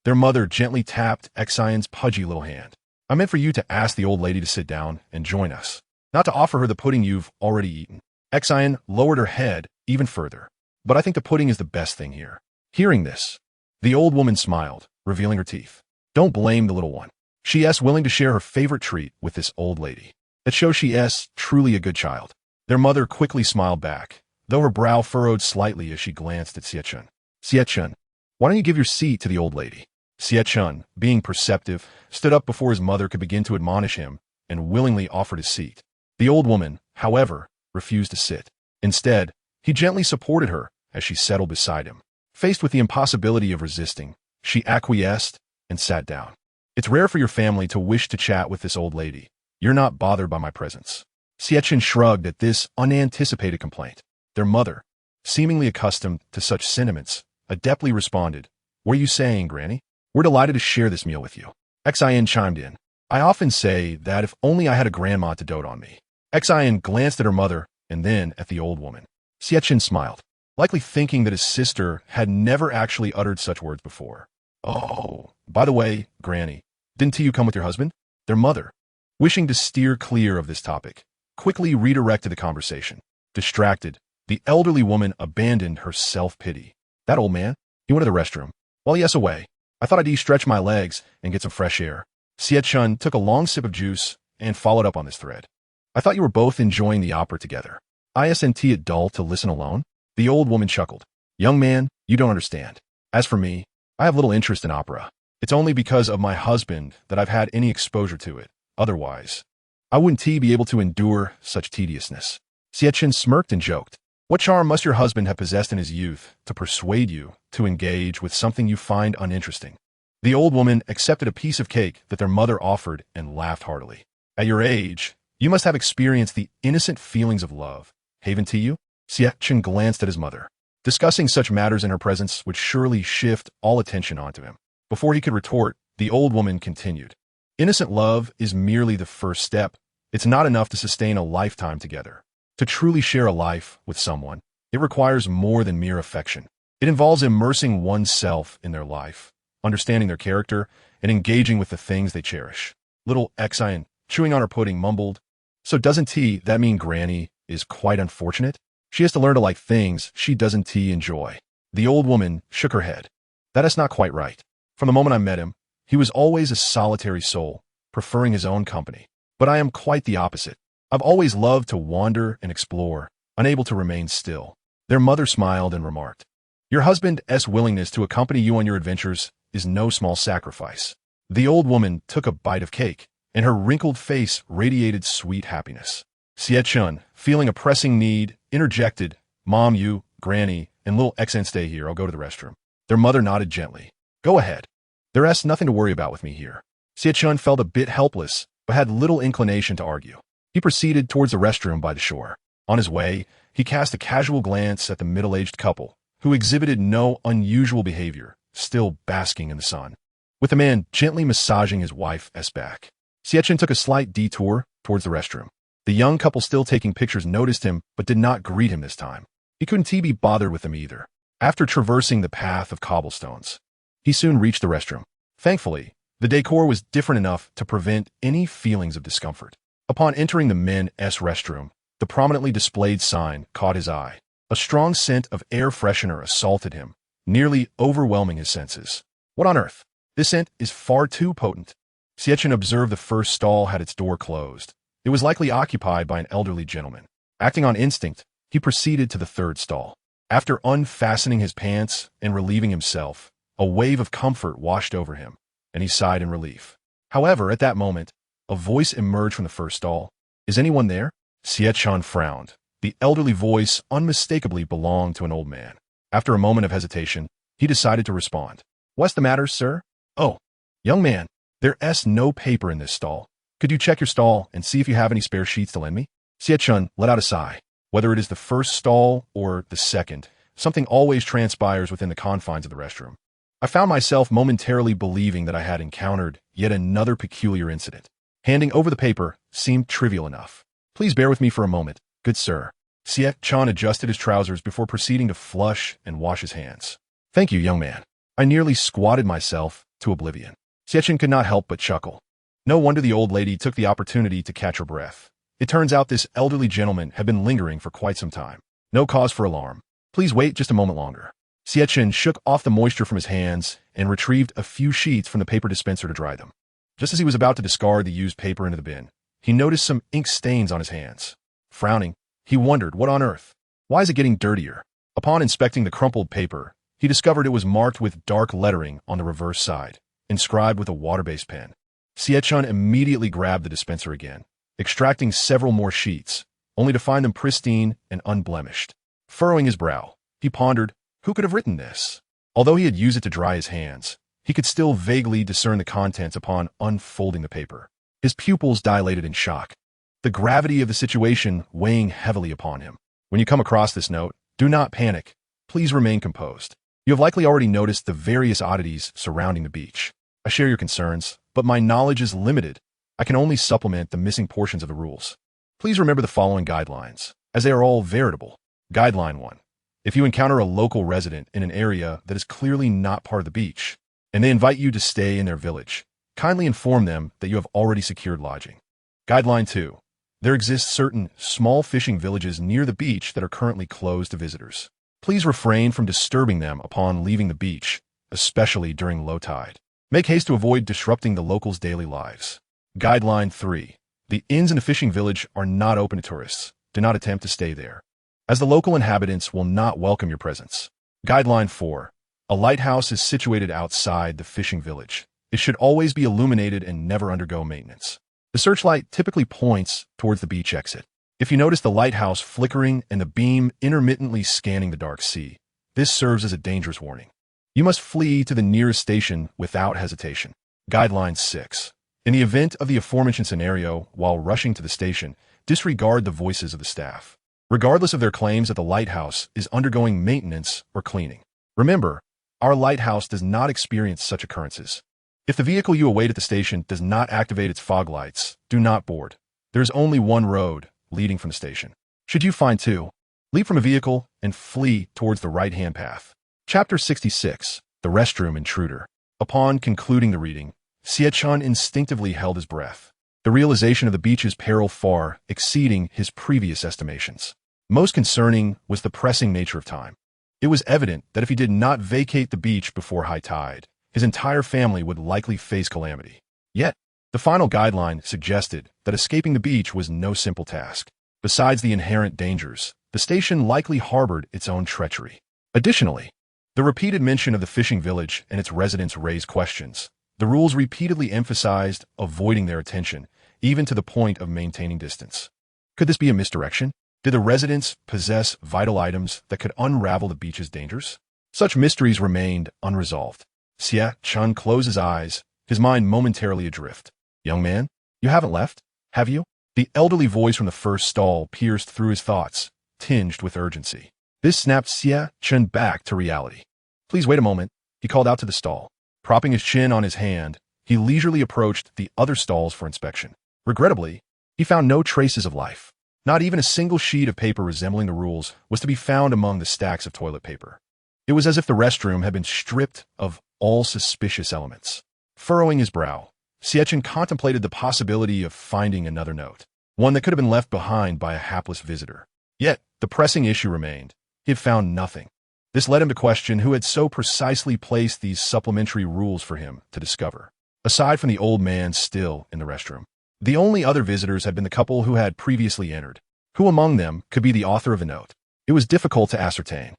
Their mother gently tapped Xien's pudgy little hand. I meant for you to ask the old lady to sit down and join us, not to offer her the pudding you've already eaten. Xien lowered her head even further. But I think the pudding is the best thing here. Hearing this, the old woman smiled, revealing her teeth. Don't blame the little one. She is willing to share her favorite treat with this old lady. It shows she is truly a good child. Their mother quickly smiled back, though her brow furrowed slightly as she glanced at Xie Chen. Xie Chen, why don't you give your seat to the old lady? Xie Chen, being perceptive, stood up before his mother could begin to admonish him and willingly offered his seat. The old woman, however, refused to sit. Instead, he gently supported her as she settled beside him. Faced with the impossibility of resisting, she acquiesced and sat down. It's rare for your family to wish to chat with this old lady. You're not bothered by my presence. Xie Chen shrugged at this unanticipated complaint. Their mother, seemingly accustomed to such sentiments, adeptly responded, What are you saying, Granny? We're delighted to share this meal with you. Xien chimed in. I often say that if only I had a grandma to dote on me. Xien glanced at her mother and then at the old woman. Xie Chen smiled, likely thinking that his sister had never actually uttered such words before. Oh, by the way, Granny, didn't you come with your husband? Their mother, wishing to steer clear of this topic, quickly redirected the conversation. Distracted, the elderly woman abandoned her self-pity. That old man, he went to the restroom. While he is away, I thought I'd stretch my legs and get some fresh air. Xie Chen took a long sip of juice and followed up on this thread. I thought you were both enjoying the opera together. Isn't it dull to listen alone? The old woman chuckled. Young man, you don't understand. As for me, I have little interest in opera. It's only because of my husband that I've had any exposure to it. Otherwise, I wouldn't be able to endure such tediousness. Xie Chen smirked and joked. What charm must your husband have possessed in his youth to persuade you to engage with something you find uninteresting? The old woman accepted a piece of cake that their mother offered and laughed heartily. At your age, you must have experienced the innocent feelings of love. Haven't you? Xie Chen glanced at his mother. Discussing such matters in her presence would surely shift all attention onto him. Before he could retort, the old woman continued. Innocent love is merely the first step. It's not enough to sustain a lifetime together. To truly share a life with someone, it requires more than mere affection. It involves immersing oneself in their life, understanding their character, and engaging with the things they cherish. Little Xien, chewing on her pudding, mumbled, So doesn't that mean Granny is quite unfortunate? She has to learn to like things she doesn't enjoy. The old woman shook her head. That is not quite right. From the moment I met him, he was always a solitary soul, preferring his own company. But I am quite the opposite. I've always loved to wander and explore, unable to remain still. Their mother smiled and remarked, "Your husband's willingness to accompany you on your adventures is no small sacrifice." The old woman took a bite of cake, and her wrinkled face radiated sweet happiness. Xie Chen, feeling a pressing need, interjected, "Mom, you, Granny, and little Xen stay here. I'll go to the restroom." Their mother nodded gently. "Go ahead. There's nothing to worry about with me here." Xie Chen felt a bit helpless, but had little inclination to argue. He proceeded towards the restroom by the shore. On his way, he cast a casual glance at the middle-aged couple, who exhibited no unusual behavior, still basking in the sun, with the man gently massaging his wife's back. Xie Chen took a slight detour towards the restroom. The young couple still taking pictures noticed him, but did not greet him this time. He couldn't be bothered with them either. After traversing the path of cobblestones, he soon reached the restroom. Thankfully, the decor was different enough to prevent any feelings of discomfort. Upon entering the men's restroom, the prominently displayed sign caught his eye. A strong scent of air freshener assaulted him, nearly overwhelming his senses. What on earth? This scent is far too potent. Xie Chen observed the first stall had its door closed. It was likely occupied by an elderly gentleman. Acting on instinct, he proceeded to the third stall. After unfastening his pants and relieving himself, a wave of comfort washed over him, and he sighed in relief. However, at that moment, a voice emerged from the first stall. "Is anyone there?" Xie Chen frowned. The elderly voice unmistakably belonged to an old man. After a moment of hesitation, he decided to respond. "What's the matter, sir?" "Oh, young man, there's no paper in this stall. Could you check your stall and see if you have any spare sheets to lend me?" Xie Chen let out a sigh. Whether it is the first stall or the second, something always transpires within the confines of the restroom. I found myself momentarily believing that I had encountered yet another peculiar incident. Handing over the paper seemed trivial enough. "Please bear with me for a moment, good sir." Xie Chen adjusted his trousers before proceeding to flush and wash his hands. "Thank you, young man." I nearly squatted myself to oblivion. Xie Chen could not help but chuckle. No wonder the old lady took the opportunity to catch her breath. It turns out this elderly gentleman had been lingering for quite some time. No cause for alarm. "Please wait just a moment longer." Xie Chen shook off the moisture from his hands and retrieved a few sheets from the paper dispenser to dry them. Just as he was about to discard the used paper into the bin, he noticed some ink stains on his hands. Frowning, he wondered, what on earth? Why is it getting dirtier? Upon inspecting the crumpled paper, he discovered it was marked with dark lettering on the reverse side, inscribed with a water-based pen. Xie Chen immediately grabbed the dispenser again, extracting several more sheets, only to find them pristine and unblemished. Furrowing his brow, he pondered, who could have written this? Although he had used it to dry his hands, he could still vaguely discern the contents upon unfolding the paper. His pupils dilated in shock, the gravity of the situation weighing heavily upon him. When you come across this note, do not panic. Please remain composed. You have likely already noticed the various oddities surrounding the beach. I share your concerns, but my knowledge is limited. I can only supplement the missing portions of the rules. Please remember the following guidelines, as they are all veritable. Guideline 1. If you encounter a local resident in an area that is clearly not part of the beach, and they invite you to stay in their village, kindly inform them that you have already secured lodging. Guideline 2. There exist certain small fishing villages near the beach that are currently closed to visitors. Please refrain from disturbing them upon leaving the beach, especially during low tide. Make haste to avoid disrupting the locals' daily lives. Guideline 3. The inns in a fishing village are not open to tourists. Do not attempt to stay there, as the local inhabitants will not welcome your presence. Guideline 4. A lighthouse is situated outside the fishing village. It should always be illuminated and never undergo maintenance. The searchlight typically points towards the beach exit. If you notice the lighthouse flickering and the beam intermittently scanning the dark sea, this serves as a dangerous warning. You must flee to the nearest station without hesitation. Guideline 6. In the event of the aforementioned scenario, while rushing to the station, disregard the voices of the staff, regardless of their claims that the lighthouse is undergoing maintenance or cleaning. Remember, our lighthouse does not experience such occurrences. If the vehicle you await at the station does not activate its fog lights, do not board. There is only one road leading from the station. Should you find two, leap from a vehicle and flee towards the right-hand path. Chapter 66. The Restroom Intruder. Upon concluding the reading, Xie Chen instinctively held his breath, the realization of the beach's peril far exceeding his previous estimations. Most concerning was the pressing nature of time. It was evident that if he did not vacate the beach before high tide, his entire family would likely face calamity. Yet, the final guideline suggested that escaping the beach was no simple task. Besides the inherent dangers, the station likely harbored its own treachery. Additionally, the repeated mention of the fishing village and its residents raised questions. The rules repeatedly emphasized avoiding their attention, even to the point of maintaining distance. Could this be a misdirection? Did the residents possess vital items that could unravel the beach's dangers? Such mysteries remained unresolved. Xie Chen closed his eyes, his mind momentarily adrift. Young man, you haven't left, have you? The elderly voice from the first stall pierced through his thoughts, tinged with urgency. This snapped Xie Chen back to reality. Please wait a moment, he called out to the stall. Propping his chin on his hand, he leisurely approached the other stalls for inspection. Regrettably, he found no traces of life. Not even a single sheet of paper resembling the rules was to be found among the stacks of toilet paper. It was as if the restroom had been stripped of all suspicious elements. Furrowing his brow, Xie Chen contemplated the possibility of finding another note, one that could have been left behind by a hapless visitor. Yet, the pressing issue remained. He had found nothing. This led him to question who had so precisely placed these supplementary rules for him to discover. Aside from the old man still in the restroom, the only other visitors had been the couple who had previously entered. Who among them could be the author of the note? It was difficult to ascertain.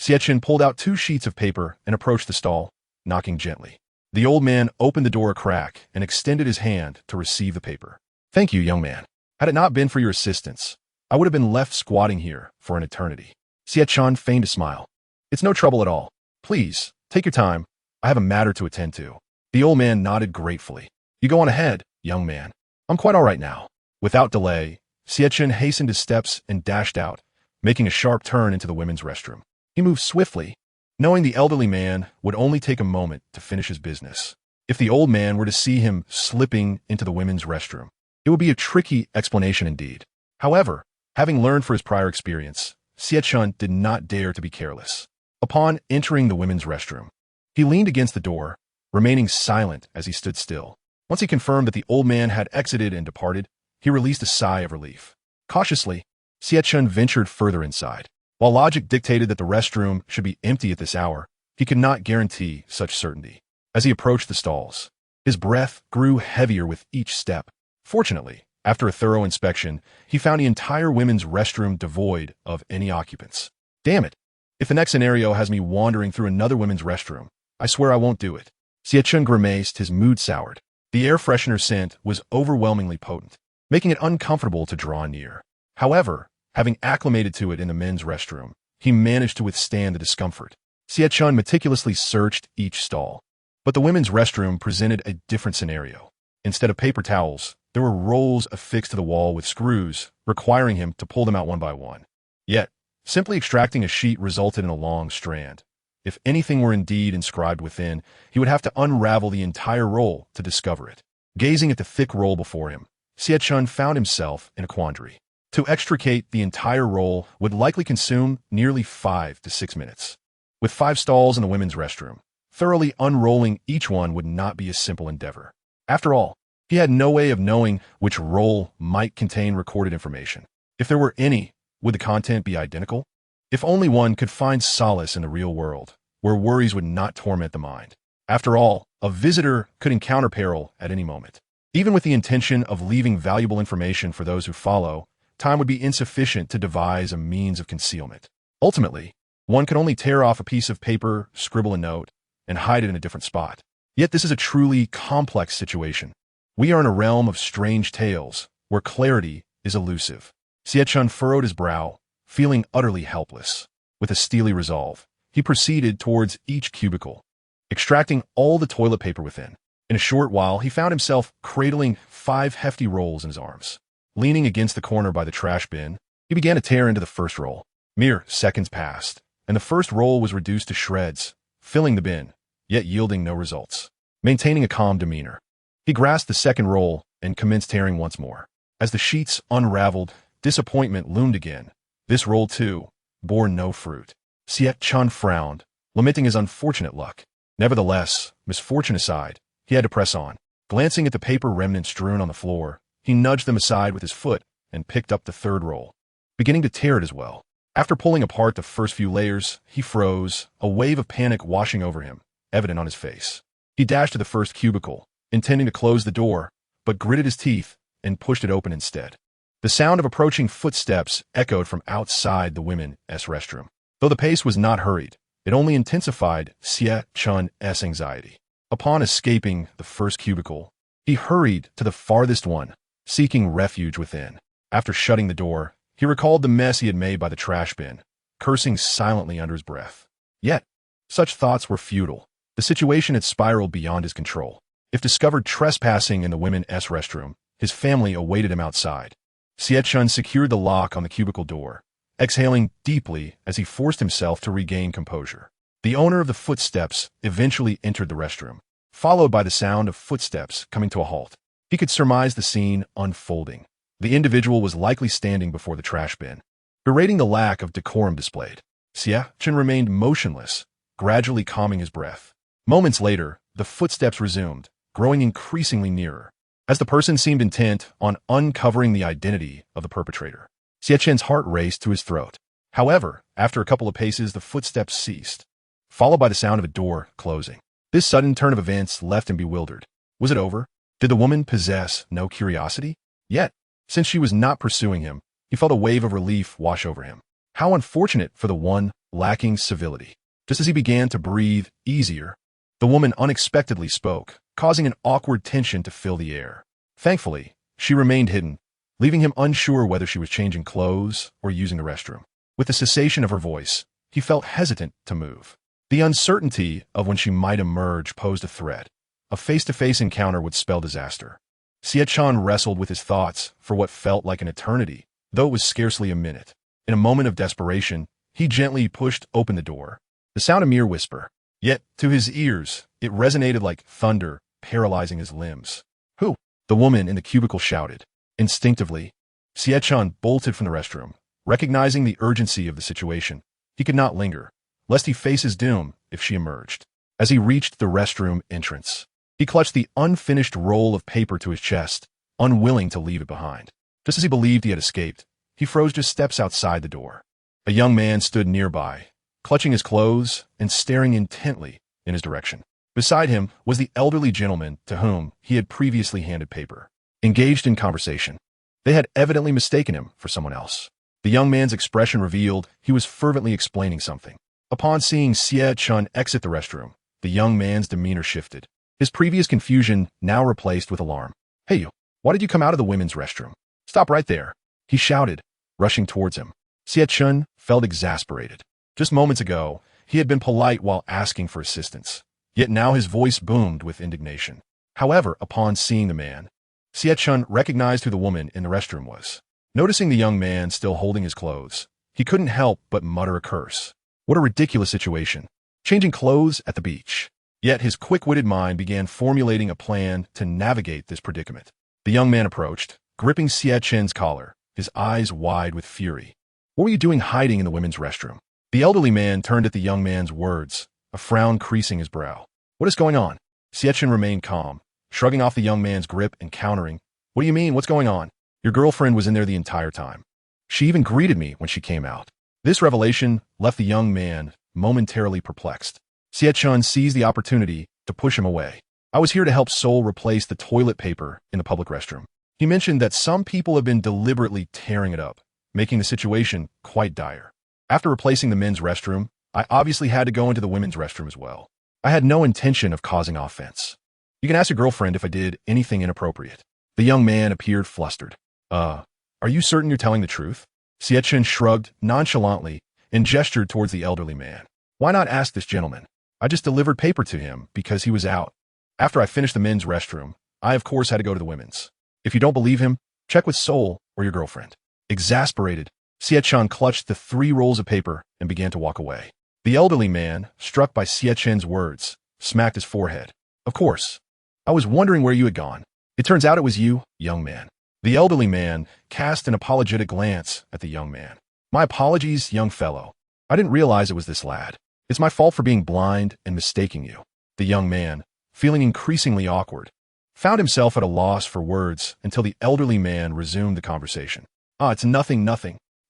Xie Chen pulled out 2 sheets of paper and approached the stall, knocking gently. The old man opened the door a crack and extended his hand to receive the paper. Thank you, young man. Had it not been for your assistance, I would have been left squatting here for an eternity. Xie Chen feigned a smile. It's no trouble at all. Please, take your time. I have a matter to attend to. The old man nodded gratefully. You go on ahead, young man. I'm quite all right now. Without delay, Xie Chen hastened his steps and dashed out, making a sharp turn into the women's restroom. He moved swiftly, knowing the elderly man would only take a moment to finish his business. If the old man were to see him slipping into the women's restroom, it would be a tricky explanation indeed. However, having learned from his prior experience, Xie Chen did not dare to be careless. Upon entering the women's restroom, he leaned against the door, remaining silent as he stood still. Once he confirmed that the old man had exited and departed, he released a sigh of relief. Cautiously, Xie Chen ventured further inside. While logic dictated that the restroom should be empty at this hour, he could not guarantee such certainty. As he approached the stalls, his breath grew heavier with each step. Fortunately, after a thorough inspection, he found the entire women's restroom devoid of any occupants. Damn it! If the next scenario has me wandering through another women's restroom, I swear I won't do it. Xie Chen grimaced, his mood soured. The air freshener scent was overwhelmingly potent, making it uncomfortable to draw near. However, having acclimated to it in the men's restroom, he managed to withstand the discomfort. Xie Chen meticulously searched each stall. But the women's restroom presented a different scenario. Instead of paper towels, there were rolls affixed to the wall with screws, requiring him to pull them out one by one. Yet, simply extracting a sheet resulted in a long strand. If anything were indeed inscribed within, he would have to unravel the entire roll to discover it. Gazing at the thick roll before him, Xie Chen found himself in a quandary. To extricate the entire roll would likely consume nearly 5 to 6 minutes. With 5 stalls in the women's restroom, thoroughly unrolling each one would not be a simple endeavor. After all, he had no way of knowing which roll might contain recorded information. If there were any, would the content be identical? If only one could find solace in the real world, where worries would not torment the mind. After all, a visitor could encounter peril at any moment. Even with the intention of leaving valuable information for those who follow, time would be insufficient to devise a means of concealment. Ultimately, one could only tear off a piece of paper, scribble a note, and hide it in a different spot. Yet this is a truly complex situation. We are in a realm of strange tales, where clarity is elusive. Xie Chen furrowed his brow, feeling utterly helpless. With a steely resolve, he proceeded towards each cubicle, extracting all the toilet paper within. In a short while, he found himself cradling 5 hefty rolls in his arms. Leaning against the corner by the trash bin, he began to tear into the first roll. Mere seconds passed, and the first roll was reduced to shreds, filling the bin, yet yielding no results. Maintaining a calm demeanor, he grasped the second roll and commenced tearing once more. As the sheets unraveled, disappointment loomed again. This roll, too, bore no fruit. Xie Chen frowned, lamenting his unfortunate luck. Nevertheless, misfortune aside, he had to press on. Glancing at the paper remnants strewn on the floor, he nudged them aside with his foot and picked up the third roll, beginning to tear it as well. After pulling apart the first few layers, he froze, a wave of panic washing over him, evident on his face. He dashed to the first cubicle, intending to close the door, but gritted his teeth and pushed it open instead. The sound of approaching footsteps echoed from outside the women's restroom. Though the pace was not hurried, it only intensified Xie Chen's anxiety. Upon escaping the first cubicle, he hurried to the farthest one, seeking refuge within. After shutting the door, he recalled the mess he had made by the trash bin, cursing silently under his breath. Yet, such thoughts were futile. The situation had spiraled beyond his control. If discovered trespassing in the women's restroom, his family awaited him outside. Xie Chen secured the lock on the cubicle door, exhaling deeply as he forced himself to regain composure. The owner of the footsteps eventually entered the restroom, followed by the sound of footsteps coming to a halt. He could surmise the scene unfolding. The individual was likely standing before the trash bin, berating the lack of decorum displayed. Xie Chen remained motionless, gradually calming his breath. Moments later, the footsteps resumed, growing increasingly nearer, as the person seemed intent on uncovering the identity of the perpetrator. Xie Chen's heart raced to his throat. However, after a couple of paces, the footsteps ceased, followed by the sound of a door closing. This sudden turn of events left him bewildered. Was it over? Did the woman possess no curiosity? Yet, since she was not pursuing him, he felt a wave of relief wash over him. How unfortunate for the one lacking civility. Just as he began to breathe easier, the woman unexpectedly spoke, causing an awkward tension to fill the air. Thankfully, she remained hidden, leaving him unsure whether she was changing clothes or using the restroom. With the cessation of her voice, he felt hesitant to move. The uncertainty of when she might emerge posed a threat. A face-to-face encounter would spell disaster. Xie Chen wrestled with his thoughts for what felt like an eternity, though it was scarcely a minute. In a moment of desperation, he gently pushed open the door. The sound a mere whisper, yet to his ears, it resonated like thunder, paralyzing his limbs. Who? The woman in the cubicle shouted. Instinctively, Xie Chen bolted from the restroom. Recognizing the urgency of the situation, he could not linger, lest he face his doom if she emerged. As he reached the restroom entrance, he clutched the unfinished roll of paper to his chest, unwilling to leave it behind. Just as he believed he had escaped, he froze just steps outside the door. A young man stood nearby, clutching his clothes and staring intently in his direction. Beside him was the elderly gentleman to whom he had previously handed paper. Engaged in conversation, they had evidently mistaken him for someone else. The young man's expression revealed he was fervently explaining something. Upon seeing Xie Chen exit the restroom, the young man's demeanor shifted, his previous confusion now replaced with alarm. Hey you, why did you come out of the women's restroom? Stop right there, he shouted, rushing towards him. Xie Chen felt exasperated. Just moments ago, he had been polite while asking for assistance, yet now his voice boomed with indignation. However, upon seeing the man, Xie Chen recognized who the woman in the restroom was. Noticing the young man still holding his clothes, he couldn't help but mutter a curse. What a ridiculous situation. Changing clothes at the beach. Yet his quick-witted mind began formulating a plan to navigate this predicament. The young man approached, gripping Xie Chen's collar, his eyes wide with fury. What were you doing hiding in the women's restroom? The elderly man turned at the young man's words, a frown creasing his brow. What is going on? Xie Chen remained calm, shrugging off the young man's grip and countering. What do you mean? What's going on? Your girlfriend was in there the entire time. She even greeted me when she came out. This revelation left the young man momentarily perplexed. Xie Chen seized the opportunity to push him away. I was here to help Sol replace the toilet paper in the public restroom. He mentioned that some people have been deliberately tearing it up, making the situation quite dire. After replacing the men's restroom, I obviously had to go into the women's restroom as well. I had no intention of causing offense. You can ask your girlfriend if I did anything inappropriate. The young man appeared flustered. Are you certain you're telling the truth? Xie Chen shrugged nonchalantly and gestured towards the elderly man. Why not ask this gentleman? I just delivered paper to him because he was out. After I finished the men's restroom, I of course had to go to the women's. If you don't believe him, check with Sol or your girlfriend. Exasperated, Xie Chen clutched the 3 rolls of paper and began to walk away. The elderly man, struck by Xie Chen's words, smacked his forehead. Of course. I was wondering where you had gone. It turns out it was you, young man. The elderly man cast an apologetic glance at the young man. My apologies, young fellow. I didn't realize it was this lad. It's my fault for being blind and mistaking you. The young man, feeling increasingly awkward, found himself at a loss for words until the elderly man resumed the conversation. It's nothing.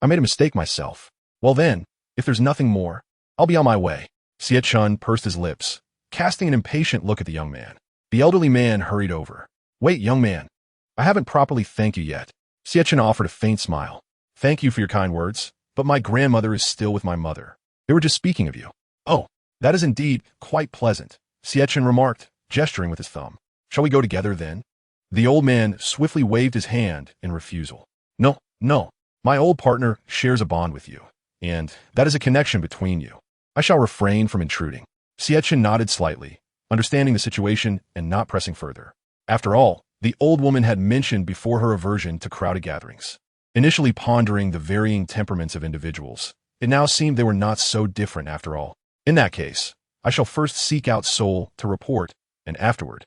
I made a mistake myself. Well then, if there's nothing more, I'll be on my way. Xie Chen pursed his lips, casting an impatient look at the young man. The elderly man hurried over. Wait, young man. I haven't properly thanked you yet. Xie Chen offered a faint smile. Thank you for your kind words, but my grandmother is still with my mother. They were just speaking of you. Oh, that is indeed quite pleasant, Xie Chen remarked, gesturing with his thumb. Shall we go together then? The old man swiftly waved his hand in refusal. No, no, my old partner shares a bond with you, and that is a connection between you. I shall refrain from intruding. Xie Chen nodded slightly, understanding the situation and not pressing further. After all, the old woman had mentioned before her aversion to crowded gatherings. Initially pondering the varying temperaments of individuals, it now seemed they were not so different after all. In that case, I shall first seek out Soul to report, and afterward,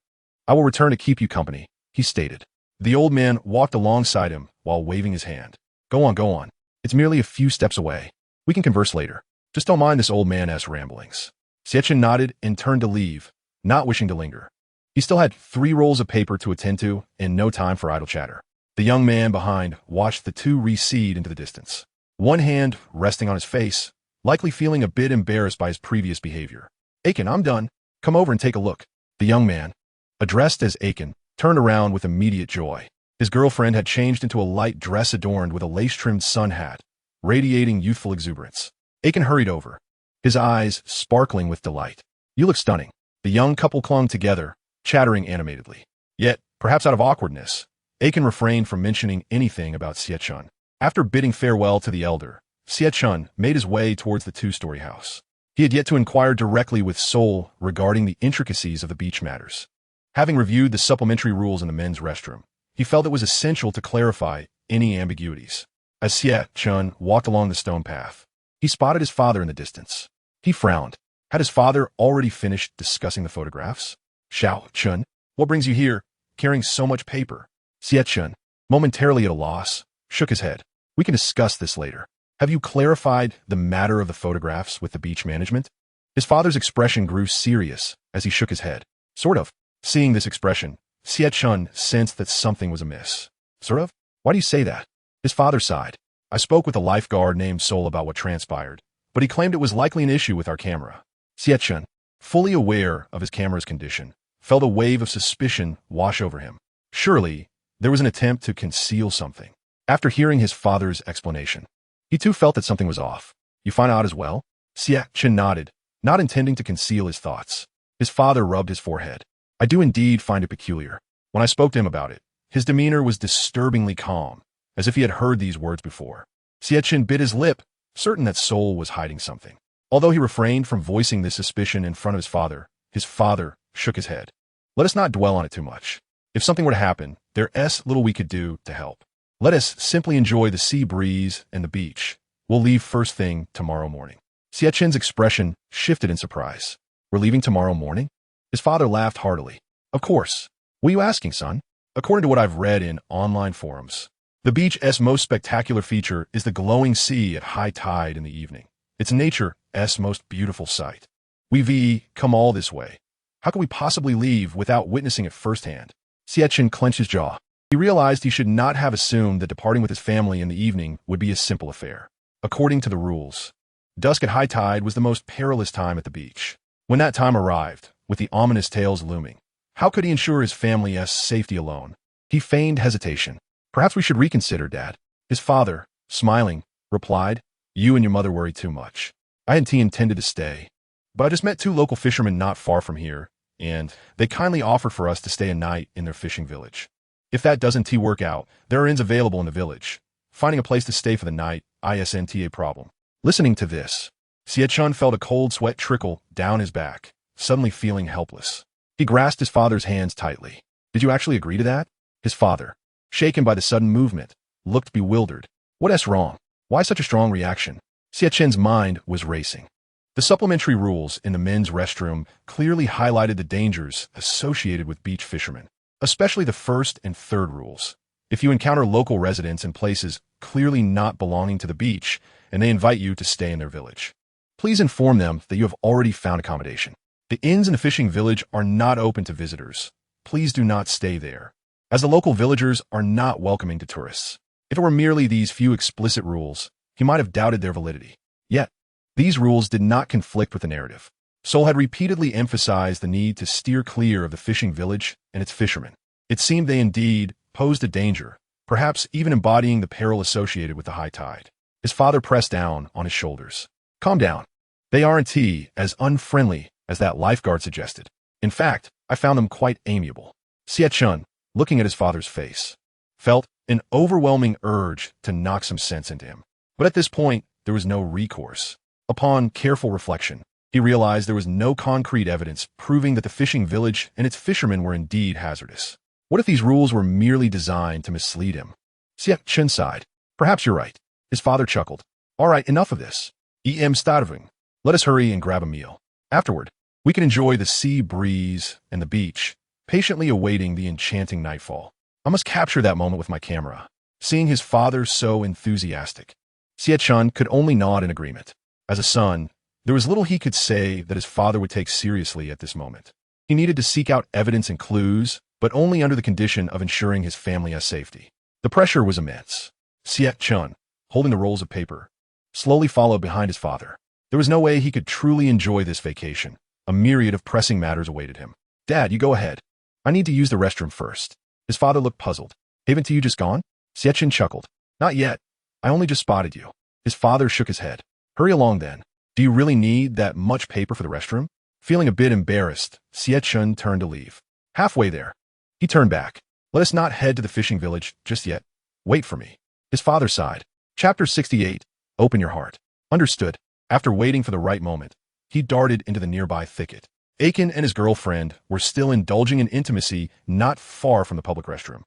I will return to keep you company, he stated. The old man walked alongside him while waving his hand. Go on, go on. It's merely a few steps away. We can converse later. Just don't mind this old man's ramblings. Xie Chen nodded and turned to leave, not wishing to linger. He still had 3 rolls of paper to attend to and no time for idle chatter. The young man behind watched the two recede into the distance, one hand resting on his face, likely feeling a bit embarrassed by his previous behavior. Aiken, I'm done. Come over and take a look. The young man, addressed as Aiken, turned around with immediate joy. His girlfriend had changed into a light dress adorned with a lace-trimmed sun hat, radiating youthful exuberance. Aiken hurried over, his eyes sparkling with delight. You look stunning. The young couple clung together, chattering animatedly. Yet, perhaps out of awkwardness, Aiken refrained from mentioning anything about Xie Chen. After bidding farewell to the elder, Xie Chen made his way towards the 2-story house. He had yet to inquire directly with Soul regarding the intricacies of the beach matters. Having reviewed the supplementary rules in the men's restroom, he felt it was essential to clarify any ambiguities. As Xie Chen walked along the stone path, he spotted his father in the distance. He frowned. Had his father already finished discussing the photographs? Xiao Chen, what brings you here, carrying so much paper? Xie Chen, momentarily at a loss, shook his head. We can discuss this later. Have you clarified the matter of the photographs with the beach management? His father's expression grew serious as he shook his head. Sort of. Seeing this expression, Xie Chen sensed that something was amiss. Sort of? Why do you say that? His father sighed. I spoke with a lifeguard named Soul about what transpired, but he claimed it was likely an issue with our camera. Xie Chen, fully aware of his camera's condition, felt a wave of suspicion wash over him. Surely, there was an attempt to conceal something. After hearing his father's explanation, he too felt that something was off. You find out as well? Xie Chen nodded, not intending to conceal his thoughts. His father rubbed his forehead. I do indeed find it peculiar. When I spoke to him about it, his demeanor was disturbingly calm, as if he had heard these words before. Xie Chen bit his lip, certain that Soul was hiding something. Although he refrained from voicing this suspicion in front of his father shook his head. Let us not dwell on it too much. If something were to happen, there's little we could do to help. Let us simply enjoy the sea breeze and the beach. We'll leave first thing tomorrow morning. Xie Chen's expression shifted in surprise. We're leaving tomorrow morning? His father laughed heartily. Of course. What are you asking, son? According to what I've read in online forums, the beach's most spectacular feature is the glowing sea at high tide in the evening. It's nature's most beautiful sight. We've come all this way. How could we possibly leave without witnessing it firsthand? Xie Chen clenched his jaw. He realized he should not have assumed that departing with his family in the evening would be a simple affair. According to the rules, dusk at high tide was the most perilous time at the beach. When that time arrived, with the ominous tales looming, how could he ensure his family's safety alone? He feigned hesitation. Perhaps we should reconsider, Dad. His father, smiling, replied, You and your mother worry too much. I hadn't intended to stay, but I just met 2 local fishermen not far from here, and they kindly offered for us to stay a night in their fishing village. If that doesn't work out, there are inns available in the village. Finding a place to stay for the night isn't a problem. Listening to this, Xie Chen felt a cold sweat trickle down his back, suddenly feeling helpless. He grasped his father's hands tightly. Did you actually agree to that? His father, shaken by the sudden movement, looked bewildered. What's wrong? Why such a strong reaction? Xie Chen's mind was racing. The supplementary rules in the men's restroom clearly highlighted the dangers associated with beach fishermen, especially the 1st and 3rd rules. If you encounter local residents in places clearly not belonging to the beach and they invite you to stay in their village, please inform them that you have already found accommodation. The inns in the fishing village are not open to visitors. Please do not stay there, as the local villagers are not welcoming to tourists. If it were merely these few explicit rules, he might have doubted their validity. Yet, these rules did not conflict with the narrative. Soul had repeatedly emphasized the need to steer clear of the fishing village and its fishermen. It seemed they indeed posed a danger, perhaps even embodying the peril associated with the high tide. His father pressed down on his shoulders. Calm down. They aren't as unfriendly as that lifeguard suggested. In fact, I found them quite amiable. Xie Chen, looking at his father's face, felt an overwhelming urge to knock some sense into him. But at this point, there was no recourse. Upon careful reflection, he realized there was no concrete evidence proving that the fishing village and its fishermen were indeed hazardous. What if these rules were merely designed to mislead him? Xie Chen sighed. Perhaps you're right. His father chuckled. All right, enough of this. Starving. Let us hurry and grab a meal. Afterward, we can enjoy the sea breeze and the beach, patiently awaiting the enchanting nightfall. I must capture that moment with my camera. Seeing his father so enthusiastic, Xie Chen could only nod in agreement. As a son, there was little he could say that his father would take seriously at this moment. He needed to seek out evidence and clues, but only under the condition of ensuring his family has safety. The pressure was immense. Xie Chen, holding the rolls of paper, slowly followed behind his father. There was no way he could truly enjoy this vacation. A myriad of pressing matters awaited him. Dad, you go ahead. I need to use the restroom first. His father looked puzzled. Haven't you just gone? Xie Chen chuckled. Not yet. I only just spotted you. His father shook his head. Hurry along then. Do you really need that much paper for the restroom? Feeling a bit embarrassed, Xie Chen turned to leave. Halfway there, he turned back. Let us not head to the fishing village just yet. Wait for me. His father sighed. Chapter 68. Open your heart. Understood. After waiting for the right moment, he darted into the nearby thicket. Aiken and his girlfriend were still indulging in intimacy not far from the public restroom.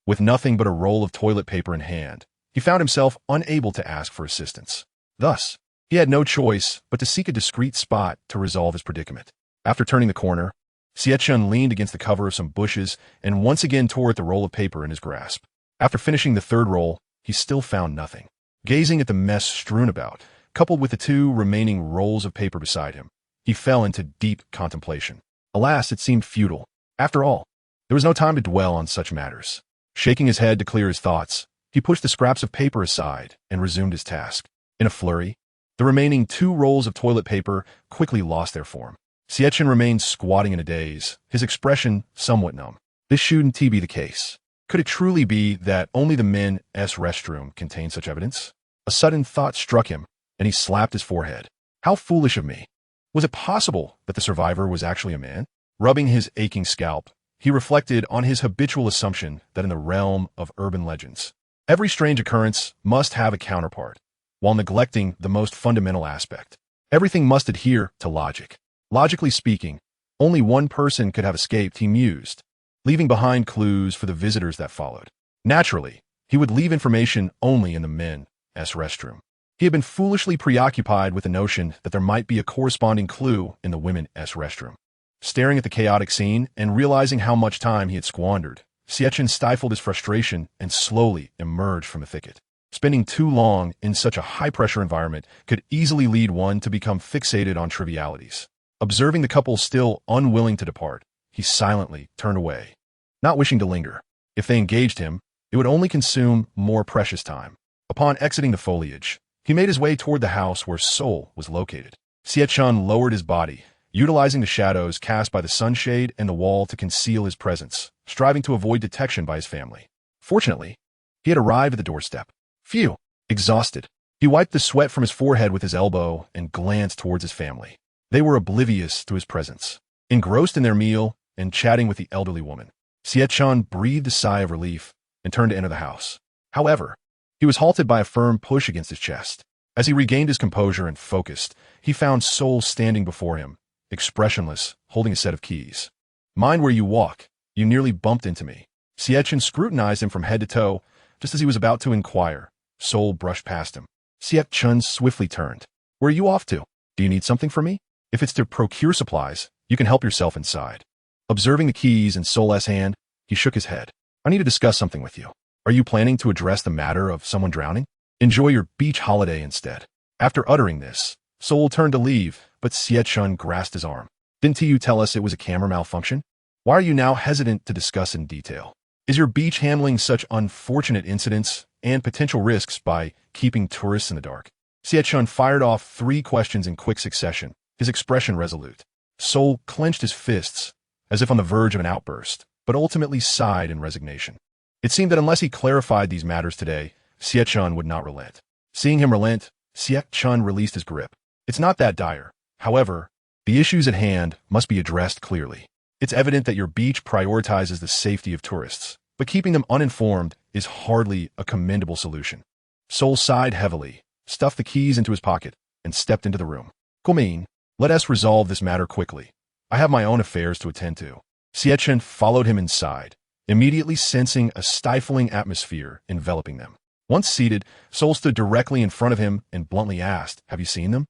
With nothing but a roll of toilet paper in hand, he found himself unable to ask for assistance. Thus, he had no choice but to seek a discreet spot to resolve his predicament. After turning the corner, Xie Chen leaned against the cover of some bushes and once again tore at the roll of paper in his grasp. After finishing the third roll, he still found nothing. Gazing at the mess strewn about, coupled with the two remaining rolls of paper beside him, he fell into deep contemplation. Alas, it seemed futile. After all, there was no time to dwell on such matters. Shaking his head to clear his thoughts, he pushed the scraps of paper aside and resumed his task. In a flurry, the remaining 2 rolls of toilet paper quickly lost their form. Xie Chen remained squatting in a daze, his expression somewhat numb. This shouldn't be the case. Could it truly be that only the men's restroom contained such evidence? A sudden thought struck him, and he slapped his forehead. How foolish of me. Was it possible that the survivor was actually a man? Rubbing his aching scalp, he reflected on his habitual assumption that in the realm of urban legends, every strange occurrence must have a counterpart, while neglecting the most fundamental aspect. Everything must adhere to logic. Logically speaking, only one person could have escaped, he mused, leaving behind clues for the visitors that followed. Naturally, he would leave information only in the men's restroom. He had been foolishly preoccupied with the notion that there might be a corresponding clue in the women's restroom. Staring at the chaotic scene and realizing how much time he had squandered, Xie Chen stifled his frustration and slowly emerged from the thicket. Spending too long in such a high-pressure environment could easily lead one to become fixated on trivialities. Observing the couple still unwilling to depart, he silently turned away, not wishing to linger. If they engaged him, it would only consume more precious time. Upon exiting the foliage, he made his way toward the house where Sol was located. Xie Chen lowered his body, utilizing the shadows cast by the sunshade and the wall to conceal his presence, striving to avoid detection by his family. Fortunately, he had arrived at the doorstep. Phew! Exhausted, he wiped the sweat from his forehead with his elbow and glanced towards his family. They were oblivious to his presence, engrossed in their meal and chatting with the elderly woman. Xie Chen breathed a sigh of relief and turned to enter the house. However, he was halted by a firm push against his chest. As he regained his composure and focused, he found Sol standing before him, expressionless, holding a set of keys. Mind where you walk. You nearly bumped into me. Xie Chen scrutinized him from head to toe. Just as he was about to inquire, Sol brushed past him. Xie Chen swiftly turned. Where are you off to? Do you need something from me? If it's to procure supplies, you can help yourself inside. Observing the keys in Sol's hand, he shook his head. I need to discuss something with you. Are you planning to address the matter of someone drowning? Enjoy your beach holiday instead. After uttering this, Sol turned to leave, but Xie Chen grasped his arm. Didn't you tell us it was a camera malfunction? Why are you now hesitant to discuss in detail? Is your beach handling such unfortunate incidents and potential risks by keeping tourists in the dark? Xie Chen fired off 3 questions in quick succession, his expression resolute. Sol clenched his fists, as if on the verge of an outburst, but ultimately sighed in resignation. It seemed that unless he clarified these matters today, Xie Chen would not relent. Seeing him relent, Xie Chen released his grip. It's not that dire. However, the issues at hand must be addressed clearly. It's evident that your beach prioritizes the safety of tourists, but keeping them uninformed is hardly a commendable solution. Sol sighed heavily, stuffed the keys into his pocket, and stepped into the room. Gumin, let us resolve this matter quickly. I have my own affairs to attend to. Xie Chen followed him inside, immediately sensing a stifling atmosphere enveloping them. Once seated, Sol stood directly in front of him and bluntly asked, "Have you seen them?"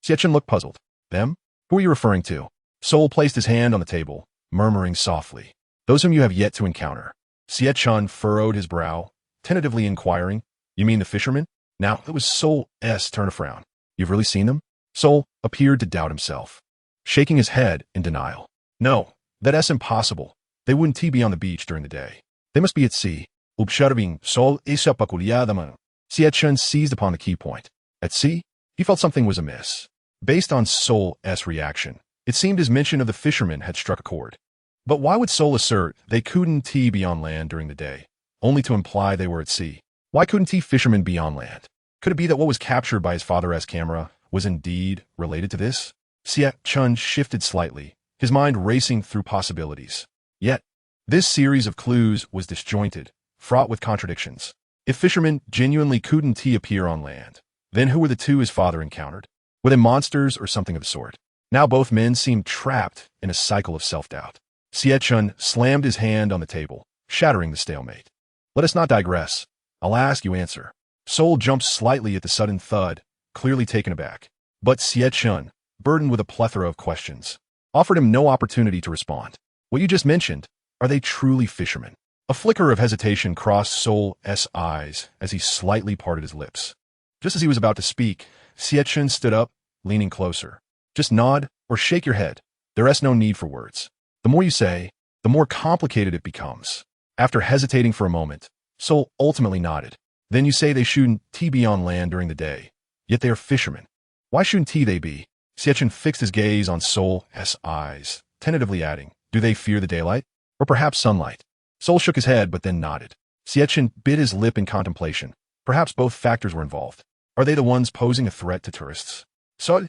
Xie Chen looked puzzled. "Them? Who are you referring to?" Sol placed his hand on the table, murmuring softly, "Those whom you have yet to encounter." Xie Chen furrowed his brow, tentatively inquiring, "You mean the fishermen?" Now it was Sol's turn to frown. "You've really seen them?" Sol appeared to doubt himself, shaking his head in denial. "No, that's impossible. They wouldn't be on the beach during the day. They must be at sea." Observing Sol esa peculiar. Xie Chen seized upon the key point. At sea? He felt something was amiss. Based on Sol's reaction, it seemed his mention of the fishermen had struck a chord. But why would Sol assert they couldn't be on land during the day, only to imply they were at sea? Why couldn't fishermen be on land? Could it be that what was captured by his father's camera was indeed related to this? Xie Chen shifted slightly, his mind racing through possibilities. Yet, this series of clues was disjointed, fraught with contradictions. If fishermen genuinely couldn't appear on land, then who were the two his father encountered? Were they monsters or something of the sort? Now both men seemed trapped in a cycle of self-doubt. Xie Chen slammed his hand on the table, shattering the stalemate. "Let us not digress. I'll ask, you answer." Sol jumped slightly at the sudden thud, clearly taken aback. But Xie Chen, burdened with a plethora of questions, offered him no opportunity to respond. "What you just mentioned, are they truly fishermen?" A flicker of hesitation crossed Sol's eyes as he slightly parted his lips. Just as he was about to speak, Xie Chen stood up, leaning closer. "Just nod or shake your head. There's no need for words. The more you say, the more complicated it becomes." After hesitating for a moment, Sol ultimately nodded. "Then you say they shouldn't be on land during the day, yet they are fishermen. Why shouldn't they be?" Xie Chen fixed his gaze on Sol's eyes, tentatively adding, "Do they fear the daylight? Or perhaps sunlight?" Sol shook his head but then nodded. Xie Chen bit his lip in contemplation. Perhaps both factors were involved. Are they the ones posing a threat to tourists? Sol,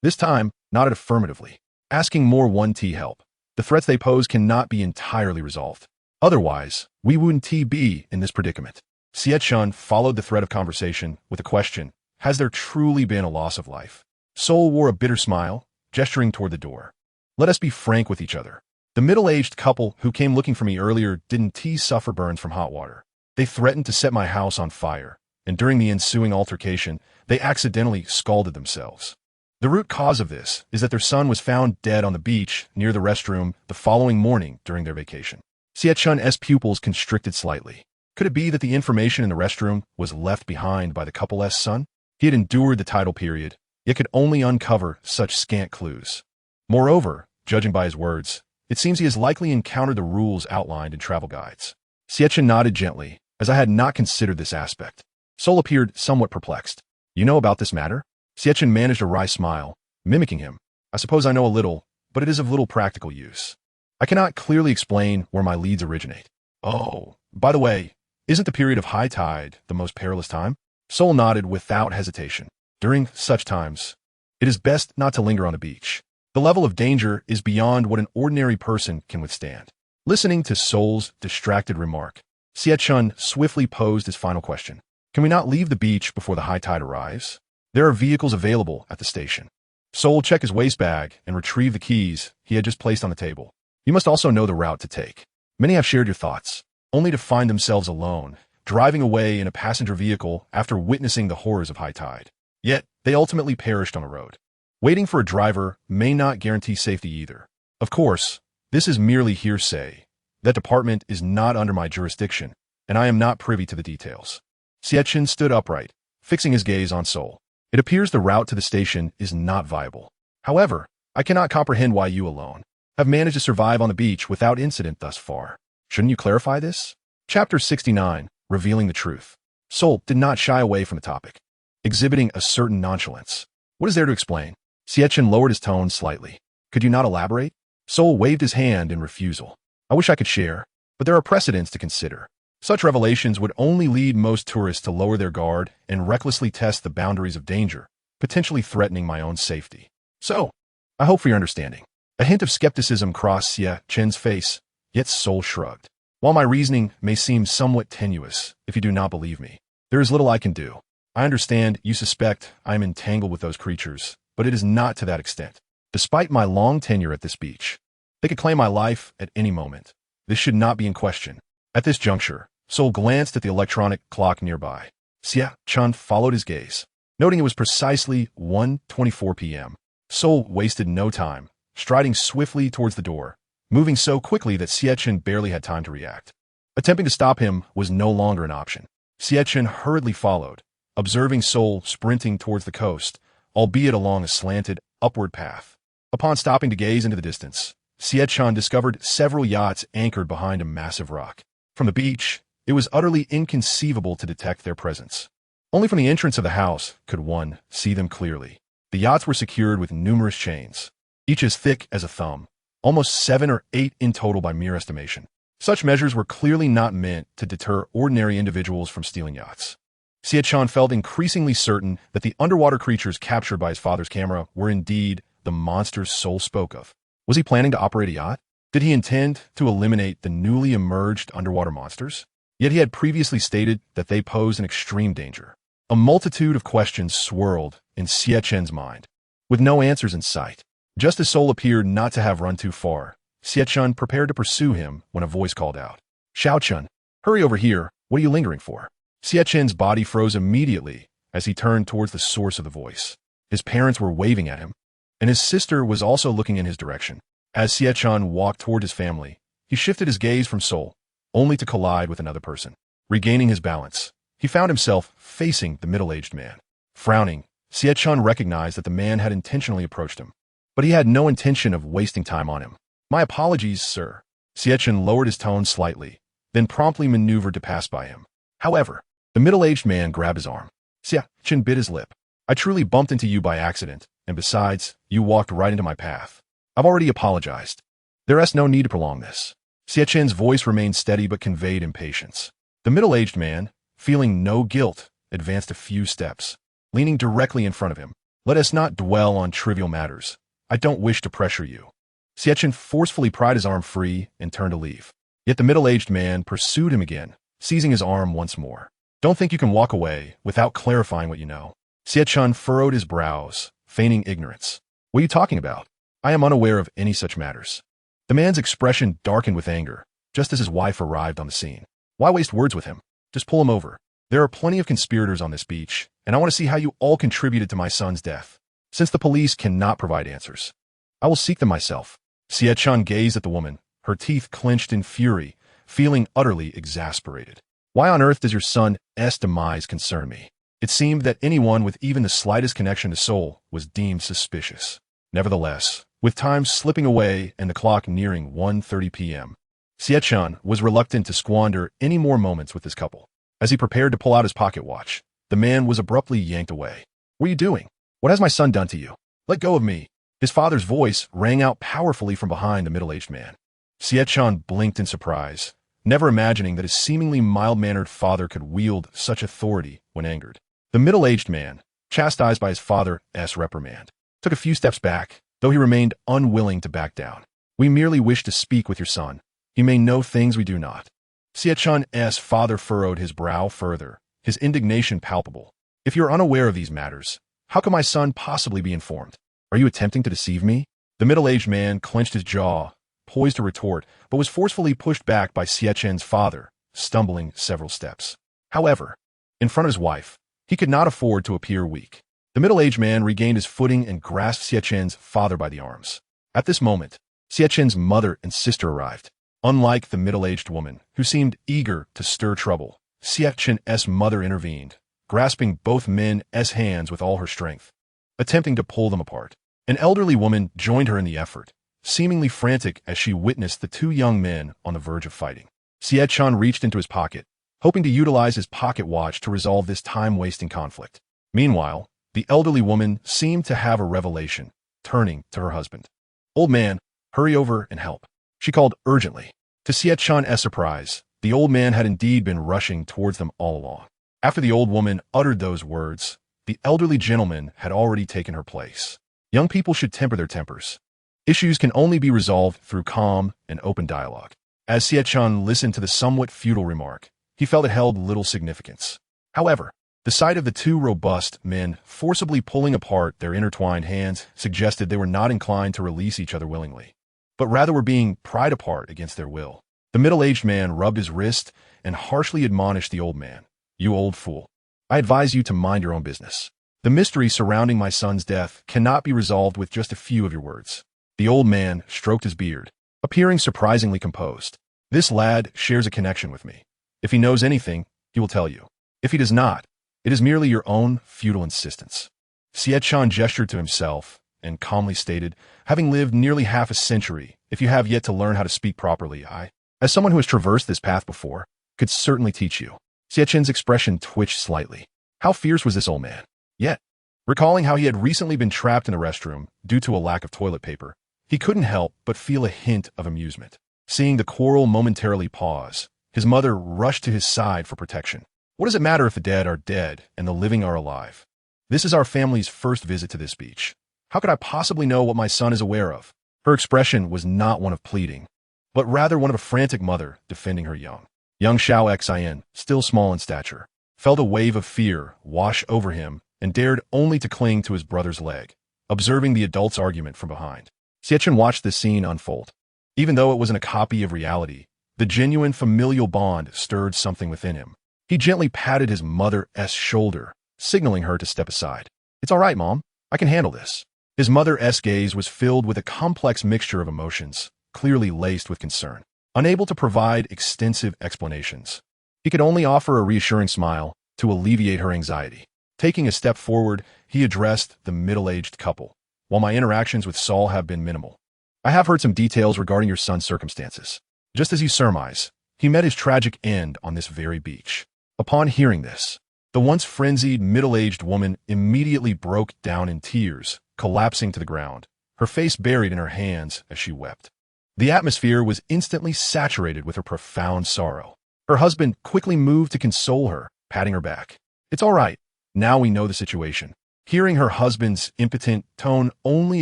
this time, nodded affirmatively, asking more 1T help. The threats they pose cannot be entirely resolved. Otherwise, we wouldn't be in this predicament. Xie Chen followed the thread of conversation with a question, "Has there truly been a loss of life?" Sol wore a bitter smile, gesturing toward the door. "Let us be frank with each other. The middle-aged couple who came looking for me earlier didn't suffer burns from hot water. They threatened to set my house on fire, and during the ensuing altercation, they accidentally scalded themselves. The root cause of this is that their son was found dead on the beach near the restroom the following morning during their vacation." Xie Chen's pupils constricted slightly. Could it be that the information in the restroom was left behind by the couple's son? He had endured the tidal period, yet could only uncover such scant clues. Moreover, judging by his words, it seems he has likely encountered the rules outlined in travel guides. Xie Chen nodded gently, as I had not considered this aspect. Sol appeared somewhat perplexed. "You know about this matter?" Xie Chen managed a wry smile, mimicking him. "I suppose I know a little, but it is of little practical use. I cannot clearly explain where my leads originate." "Oh, by the way, isn't the period of high tide the most perilous time?" Sol nodded without hesitation. "During such times, it is best not to linger on the beach. The level of danger is beyond what an ordinary person can withstand." Listening to Sol's distracted remark, Xie Chen swiftly posed his final question. "Can we not leave the beach before the high tide arrives? There are vehicles available at the station." Sol checked his waist bag and retrieved the keys he had just placed on the table. "You must also know the route to take. Many have shared your thoughts, only to find themselves alone, driving away in a passenger vehicle after witnessing the horrors of high tide. Yet, they ultimately perished on the road. Waiting for a driver may not guarantee safety either. Of course, this is merely hearsay. That department is not under my jurisdiction, and I am not privy to the details." Xie Chen stood upright, fixing his gaze on Sol. "It appears the route to the station is not viable. However, I cannot comprehend why you alone have managed to survive on the beach without incident thus far. Shouldn't you clarify this?" Chapter 69, Revealing the Truth. Sol did not shy away from the topic, exhibiting a certain nonchalance. "What is there to explain?" Xie Chen lowered his tone slightly. "Could you not elaborate?" Sol waved his hand in refusal. "I wish I could share, but there are precedents to consider. Such revelations would only lead most tourists to lower their guard and recklessly test the boundaries of danger, potentially threatening my own safety. So, I hope for your understanding. A hint of skepticism crossed Xie Chen's face, yet Soul shrugged. While my reasoning may seem somewhat tenuous, if you do not believe me, there is little I can do. I understand you suspect I am entangled with those creatures, but it is not to that extent. Despite my long tenure at this beach, they could claim my life at any moment. This should not be in question. At this juncture, Soul glanced at the electronic clock nearby. Xie Chen followed his gaze, noting it was precisely 1:24 p.m. Soul wasted no time, striding swiftly towards the door, moving so quickly that Xie Chen barely had time to react. Attempting to stop him was no longer an option. Xie Chen hurriedly followed, observing Soul sprinting towards the coast, albeit along a slanted, upward path. Upon stopping to gaze into the distance, Xie Chen discovered several yachts anchored behind a massive rock. From the beach, it was utterly inconceivable to detect their presence. Only from the entrance of the house could one see them clearly. The yachts were secured with numerous chains, each as thick as a thumb, almost 7 or 8 in total by mere estimation. Such measures were clearly not meant to deter ordinary individuals from stealing yachts. Xie Chen felt increasingly certain that the underwater creatures captured by his father's camera were indeed the monsters Soul spoke of. Was he planning to operate a yacht? Did he intend to eliminate the newly emerged underwater monsters? Yet he had previously stated that they posed an extreme danger. A multitude of questions swirled in Xie Chen's mind, with no answers in sight. Just as Soul appeared not to have run too far, Xie Chen prepared to pursue him when a voice called out, "Xiao Chen, hurry over here, what are you lingering for?" Xie Chen's body froze immediately as he turned towards the source of the voice. His parents were waving at him, and his sister was also looking in his direction. As Xie Chen walked toward his family, he shifted his gaze from Soul, only to collide with another person. Regaining his balance, he found himself facing the middle-aged man. Frowning, Xie Chen recognized that the man had intentionally approached him, but he had no intention of wasting time on him. "My apologies, sir." Xie Chen lowered his tone slightly, then promptly maneuvered to pass by him. However, the middle-aged man grabbed his arm. Xie Chen bit his lip. "I truly bumped into you by accident, and besides, you walked right into my path. I've already apologized. There is no need to prolong this." Xie Chen's voice remained steady but conveyed impatience. The middle-aged man, feeling no guilt, advanced a few steps, leaning directly in front of him. "Let us not dwell on trivial matters. I don't wish to pressure you." Xie Chen forcefully pried his arm free and turned to leave. Yet the middle-aged man pursued him again, seizing his arm once more. "Don't think you can walk away without clarifying what you know." Xie Chen furrowed his brows, feigning ignorance. "What are you talking about? I am unaware of any such matters." The man's expression darkened with anger, just as his wife arrived on the scene. "Why waste words with him? Just pull him over. There are plenty of conspirators on this beach, and I want to see how you all contributed to my son's death. Since the police cannot provide answers, I will seek them myself." Xie Chen gazed at the woman, her teeth clenched in fury, feeling utterly exasperated. "Why on earth does your son's demise concern me?" It seemed that anyone with even the slightest connection to Soul was deemed suspicious. Nevertheless, with time slipping away and the clock nearing 1:30 p.m., Xie Chen was reluctant to squander any more moments with this couple. As he prepared to pull out his pocket watch, the man was abruptly yanked away. "What are you doing? What has my son done to you? Let go of me." His father's voice rang out powerfully from behind the middle-aged man. Xie Chen blinked in surprise, never imagining that his seemingly mild-mannered father could wield such authority when angered. The middle-aged man, chastised by his father's reprimand, took a few steps back, though he remained unwilling to back down. "We merely wish to speak with your son. He may know things we do not." Xie Chen's father furrowed his brow further, his indignation palpable. "If you are unaware of these matters, how can my son possibly be informed? Are you attempting to deceive me?" The middle-aged man clenched his jaw, poised to retort, but was forcefully pushed back by Xie Chen's father, stumbling several steps. However, in front of his wife, he could not afford to appear weak. The middle-aged man regained his footing and grasped Xie Chen's father by the arms. At this moment, Xie Chen's mother and sister arrived. Unlike the middle-aged woman, who seemed eager to stir trouble, Xie Chen's mother intervened, grasping both men's hands with all her strength, attempting to pull them apart. An elderly woman joined her in the effort, seemingly frantic as she witnessed the two young men on the verge of fighting. Xie Chen reached into his pocket, hoping to utilize his pocket watch to resolve this time-wasting conflict. Meanwhile, the elderly woman seemed to have a revelation, turning to her husband. "Old man, hurry over and help," she called urgently. To Xie Chen's surprise, The old man had indeed been rushing towards them all along. After the old woman uttered those words, the elderly gentleman had already taken her place. Young people should temper their tempers. Issues can only be resolved through calm and open dialogue. As Xie Chen listened to the somewhat futile remark, he felt it held little significance. However, the sight of the two robust men forcibly pulling apart their intertwined hands suggested they were not inclined to release each other willingly, but rather were being pried apart against their will. The middle-aged man rubbed his wrist and harshly admonished the old man. "You old fool. I advise you to mind your own business. The mystery surrounding my son's death cannot be resolved with just a few of your words." The old man stroked his beard, appearing surprisingly composed. "This lad shares a connection with me. If he knows anything, he will tell you. If he does not, it is merely your own futile insistence." Xie Chen gestured to himself and calmly stated, "Having lived nearly half a century, if you have yet to learn how to speak properly, I, as someone who has traversed this path before, could certainly teach you." Xie Chen's expression twitched slightly. How fierce was this old man? Yet, recalling how he had recently been trapped in a restroom due to a lack of toilet paper, he couldn't help but feel a hint of amusement. Seeing the quarrel momentarily pause, his mother rushed to his side for protection. "What does it matter if the dead are dead and the living are alive? This is our family's first visit to this beach. How could I possibly know what my son is aware of?" Her expression was not one of pleading, but rather one of a frantic mother defending her young. Young Xiao Xin, still small in stature, felt a wave of fear wash over him and dared only to cling to his brother's leg, observing the adult's argument from behind. Xie Chen watched this scene unfold. Even though it wasn't a copy of reality, the genuine familial bond stirred something within him. He gently patted his mother's shoulder, signaling her to step aside. "It's all right, Mom. I can handle this." His mother's gaze was filled with a complex mixture of emotions, clearly laced with concern. Unable to provide extensive explanations, he could only offer a reassuring smile to alleviate her anxiety. Taking a step forward, he addressed the middle-aged couple. "While my interactions with Saul have been minimal, I have heard some details regarding your son's circumstances. Just as you surmise, he met his tragic end on this very beach." Upon hearing this, the once frenzied middle-aged woman immediately broke down in tears, collapsing to the ground, her face buried in her hands as she wept. The atmosphere was instantly saturated with her profound sorrow. Her husband quickly moved to console her, patting her back. "It's all right. Now we know the situation." Hearing her husband's impotent tone only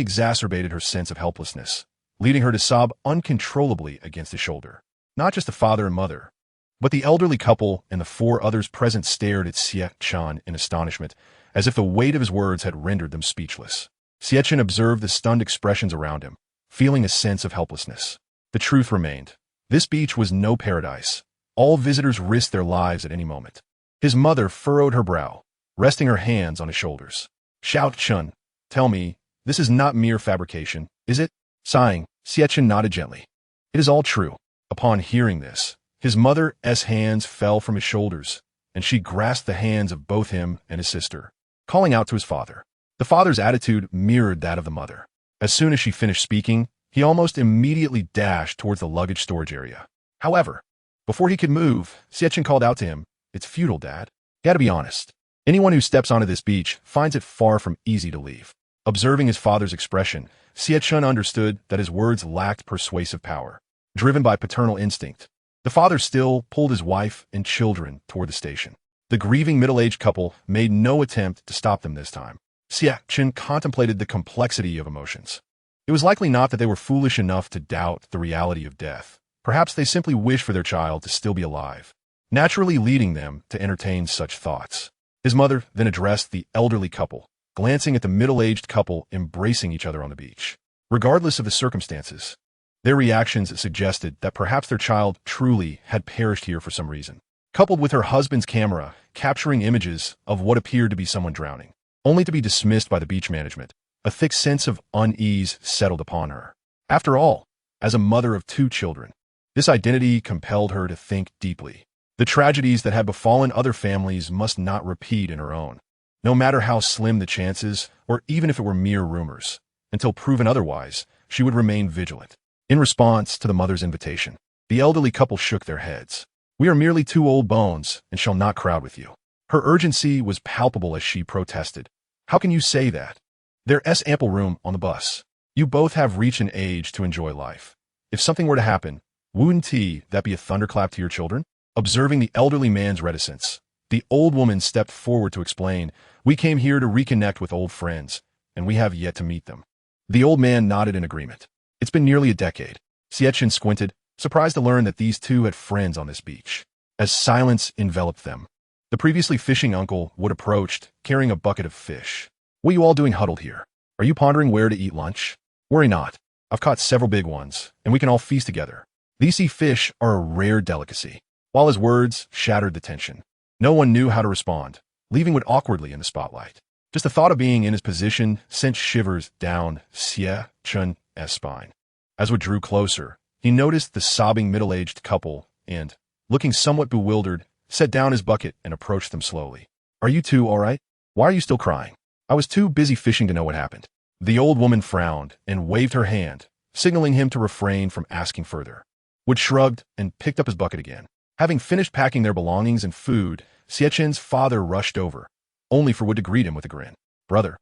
exacerbated her sense of helplessness, leading her to sob uncontrollably against his shoulder. Not just the father and mother, but the elderly couple and the four others present stared at Xie Chen in astonishment, as if the weight of his words had rendered them speechless. Xie Chen observed the stunned expressions around him, feeling a sense of helplessness. The truth remained. This beach was no paradise. All visitors risked their lives at any moment. His mother furrowed her brow, resting her hands on his shoulders. "Xiao Chen, tell me, this is not mere fabrication, is it?" Sighing, Xie Chen nodded gently. "It is all true." Upon hearing this, his mother's hands fell from his shoulders, and she grasped the hands of both him and his sister, calling out to his father. The father's attitude mirrored that of the mother. As soon as she finished speaking, he almost immediately dashed towards the luggage storage area. However, before he could move, Xie Chen called out to him, "It's futile, Dad. Gotta be honest. Anyone who steps onto this beach finds it far from easy to leave." Observing his father's expression, Xie Chen understood that his words lacked persuasive power. Driven by paternal instinct, the father still pulled his wife and children toward the station. The grieving middle-aged couple made no attempt to stop them this time. Xie Chen contemplated the complexity of emotions. It was likely not that they were foolish enough to doubt the reality of death. Perhaps they simply wished for their child to still be alive, naturally leading them to entertain such thoughts. His mother then addressed the elderly couple, glancing at the middle-aged couple embracing each other on the beach. Regardless of the circumstances, their reactions suggested that perhaps their child truly had perished here for some reason. Coupled with her husband's camera capturing images of what appeared to be someone drowning, only to be dismissed by the beach management, a thick sense of unease settled upon her. After all, as a mother of 2 children, this identity compelled her to think deeply. The tragedies that had befallen other families must not repeat in her own, no matter how slim the chances, or even if it were mere rumors. Until proven otherwise, she would remain vigilant. In response to the mother's invitation, the elderly couple shook their heads. "We are merely 2 old bones and shall not crowd with you." Her urgency was palpable as she protested. "How can you say that? There's ample room on the bus. You both have reached an age to enjoy life. If something were to happen, Wouldn't that be a thunderclap to your children? Observing the elderly man's reticence, the old woman stepped forward to explain, "We came here to reconnect with old friends, and we have yet to meet them." The old man nodded in agreement. It's been nearly a decade. Xie Chen squinted, surprised to learn that these two had friends on this beach. As silence enveloped them, the previously fishing uncle Wood approached, carrying a bucket of fish. "What are you all doing huddled here? Are you pondering where to eat lunch? Worry not. I've caught several big ones, and we can all feast together. These sea fish are a rare delicacy." While his words shattered the tension, no one knew how to respond, leaving Wood awkwardly in the spotlight. Just the thought of being in his position sent shivers down Xie Chen's spine. As Wood drew closer, he noticed the sobbing middle-aged couple and, looking somewhat bewildered, set down his bucket and approached them slowly. "Are you two all right? Why are you still crying?" "I was too busy fishing to know what happened." The old woman frowned and waved her hand, signaling him to refrain from asking further. Wood shrugged and picked up his bucket again. Having finished packing their belongings and food, Xie Chen's father rushed over, only for Wood to greet him with a grin. "Brother,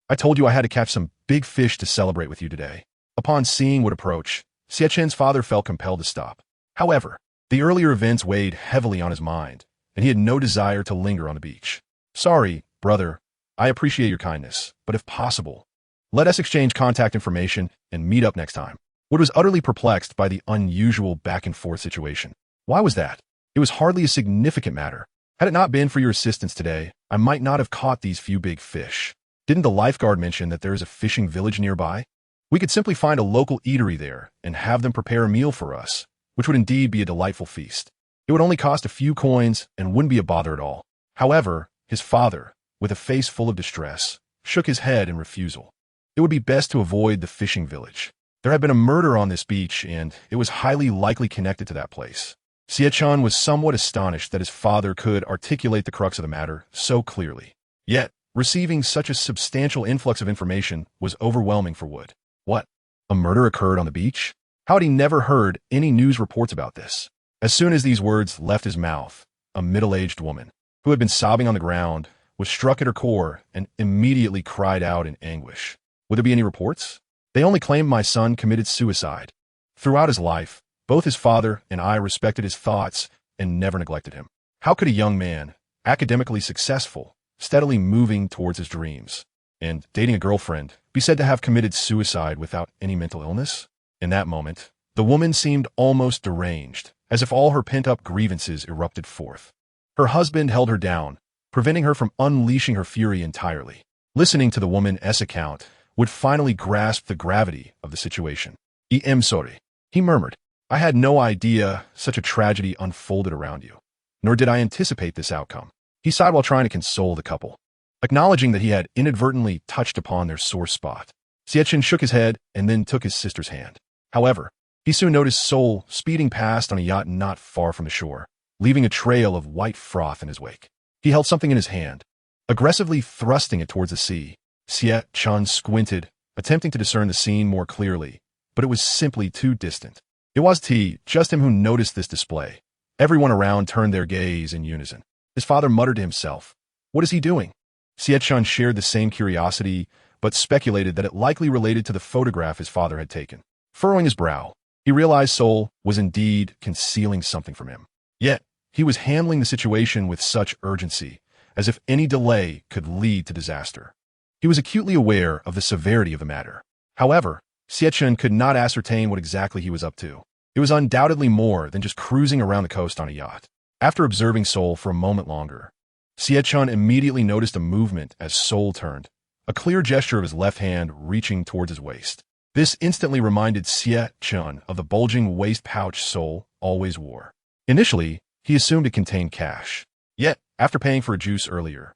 I told you I had to catch some big fish to celebrate with you today." Upon seeing Wood approach, Xie Chen's father felt compelled to stop. However, the earlier events weighed heavily on his mind, and he had no desire to linger on the beach. "Sorry, brother. I appreciate your kindness, but if possible, let us exchange contact information and meet up next time." Wood was utterly perplexed by the unusual back-and-forth situation. Why was that? It was hardly a significant matter. Had it not been for your assistance today, I might not have caught these few big fish. Didn't the lifeguard mention that there is a fishing village nearby? We could simply find a local eatery there and have them prepare a meal for us, which would indeed be a delightful feast. It would only cost a few coins and wouldn't be a bother at all. However, his father, with a face full of distress, shook his head in refusal. It would be best to avoid the fishing village. There had been a murder on this beach, and it was highly likely connected to that place. Xie Chen was somewhat astonished that his father could articulate the crux of the matter so clearly. Yet, receiving such a substantial influx of information was overwhelming for Wood. What? A murder occurred on the beach? How had he never heard any news reports about this? As soon as these words left his mouth, a middle-aged woman, who had been sobbing on the ground, was struck at her core and immediately cried out in anguish. Would there be any reports? They only claimed my son committed suicide. Throughout his life, both his father and I respected his thoughts and never neglected him. How could a young man, academically successful, steadily moving towards his dreams, and dating a girlfriend, be said to have committed suicide without any mental illness? In that moment, the woman seemed almost deranged, as if all her pent-up grievances erupted forth. Her husband held her down, preventing her from unleashing her fury entirely. Listening to the woman's account, Wood finally grasped the gravity of the situation. "I am sorry," he murmured. "I had no idea such a tragedy unfolded around you, nor did I anticipate this outcome." He sighed while trying to console the couple, acknowledging that he had inadvertently touched upon their sore spot. Xie Chen shook his head and then took his sister's hand. However, he soon noticed Sol speeding past on a yacht not far from the shore, leaving a trail of white froth in his wake. He held something in his hand, aggressively thrusting it towards the sea. Xie Chen squinted, attempting to discern the scene more clearly, but it was simply too distant. It was just him who noticed this display. Everyone around turned their gaze in unison. His father muttered to himself, "What is he doing?" Xie Chen shared the same curiosity, but speculated that it likely related to the photograph his father had taken. Furrowing his brow, he realized Sol was indeed concealing something from him. Yet, he was handling the situation with such urgency, as if any delay could lead to disaster. He was acutely aware of the severity of the matter. However, Xie Chen could not ascertain what exactly he was up to. It was undoubtedly more than just cruising around the coast on a yacht. After observing Sol for a moment longer, Xie Chen immediately noticed a movement as Sol turned, a clear gesture of his left hand reaching towards his waist. This instantly reminded Xie Chen of the bulging waist pouch Sol always wore. Initially, he assumed it contained cash. Yet, after paying for a juice earlier,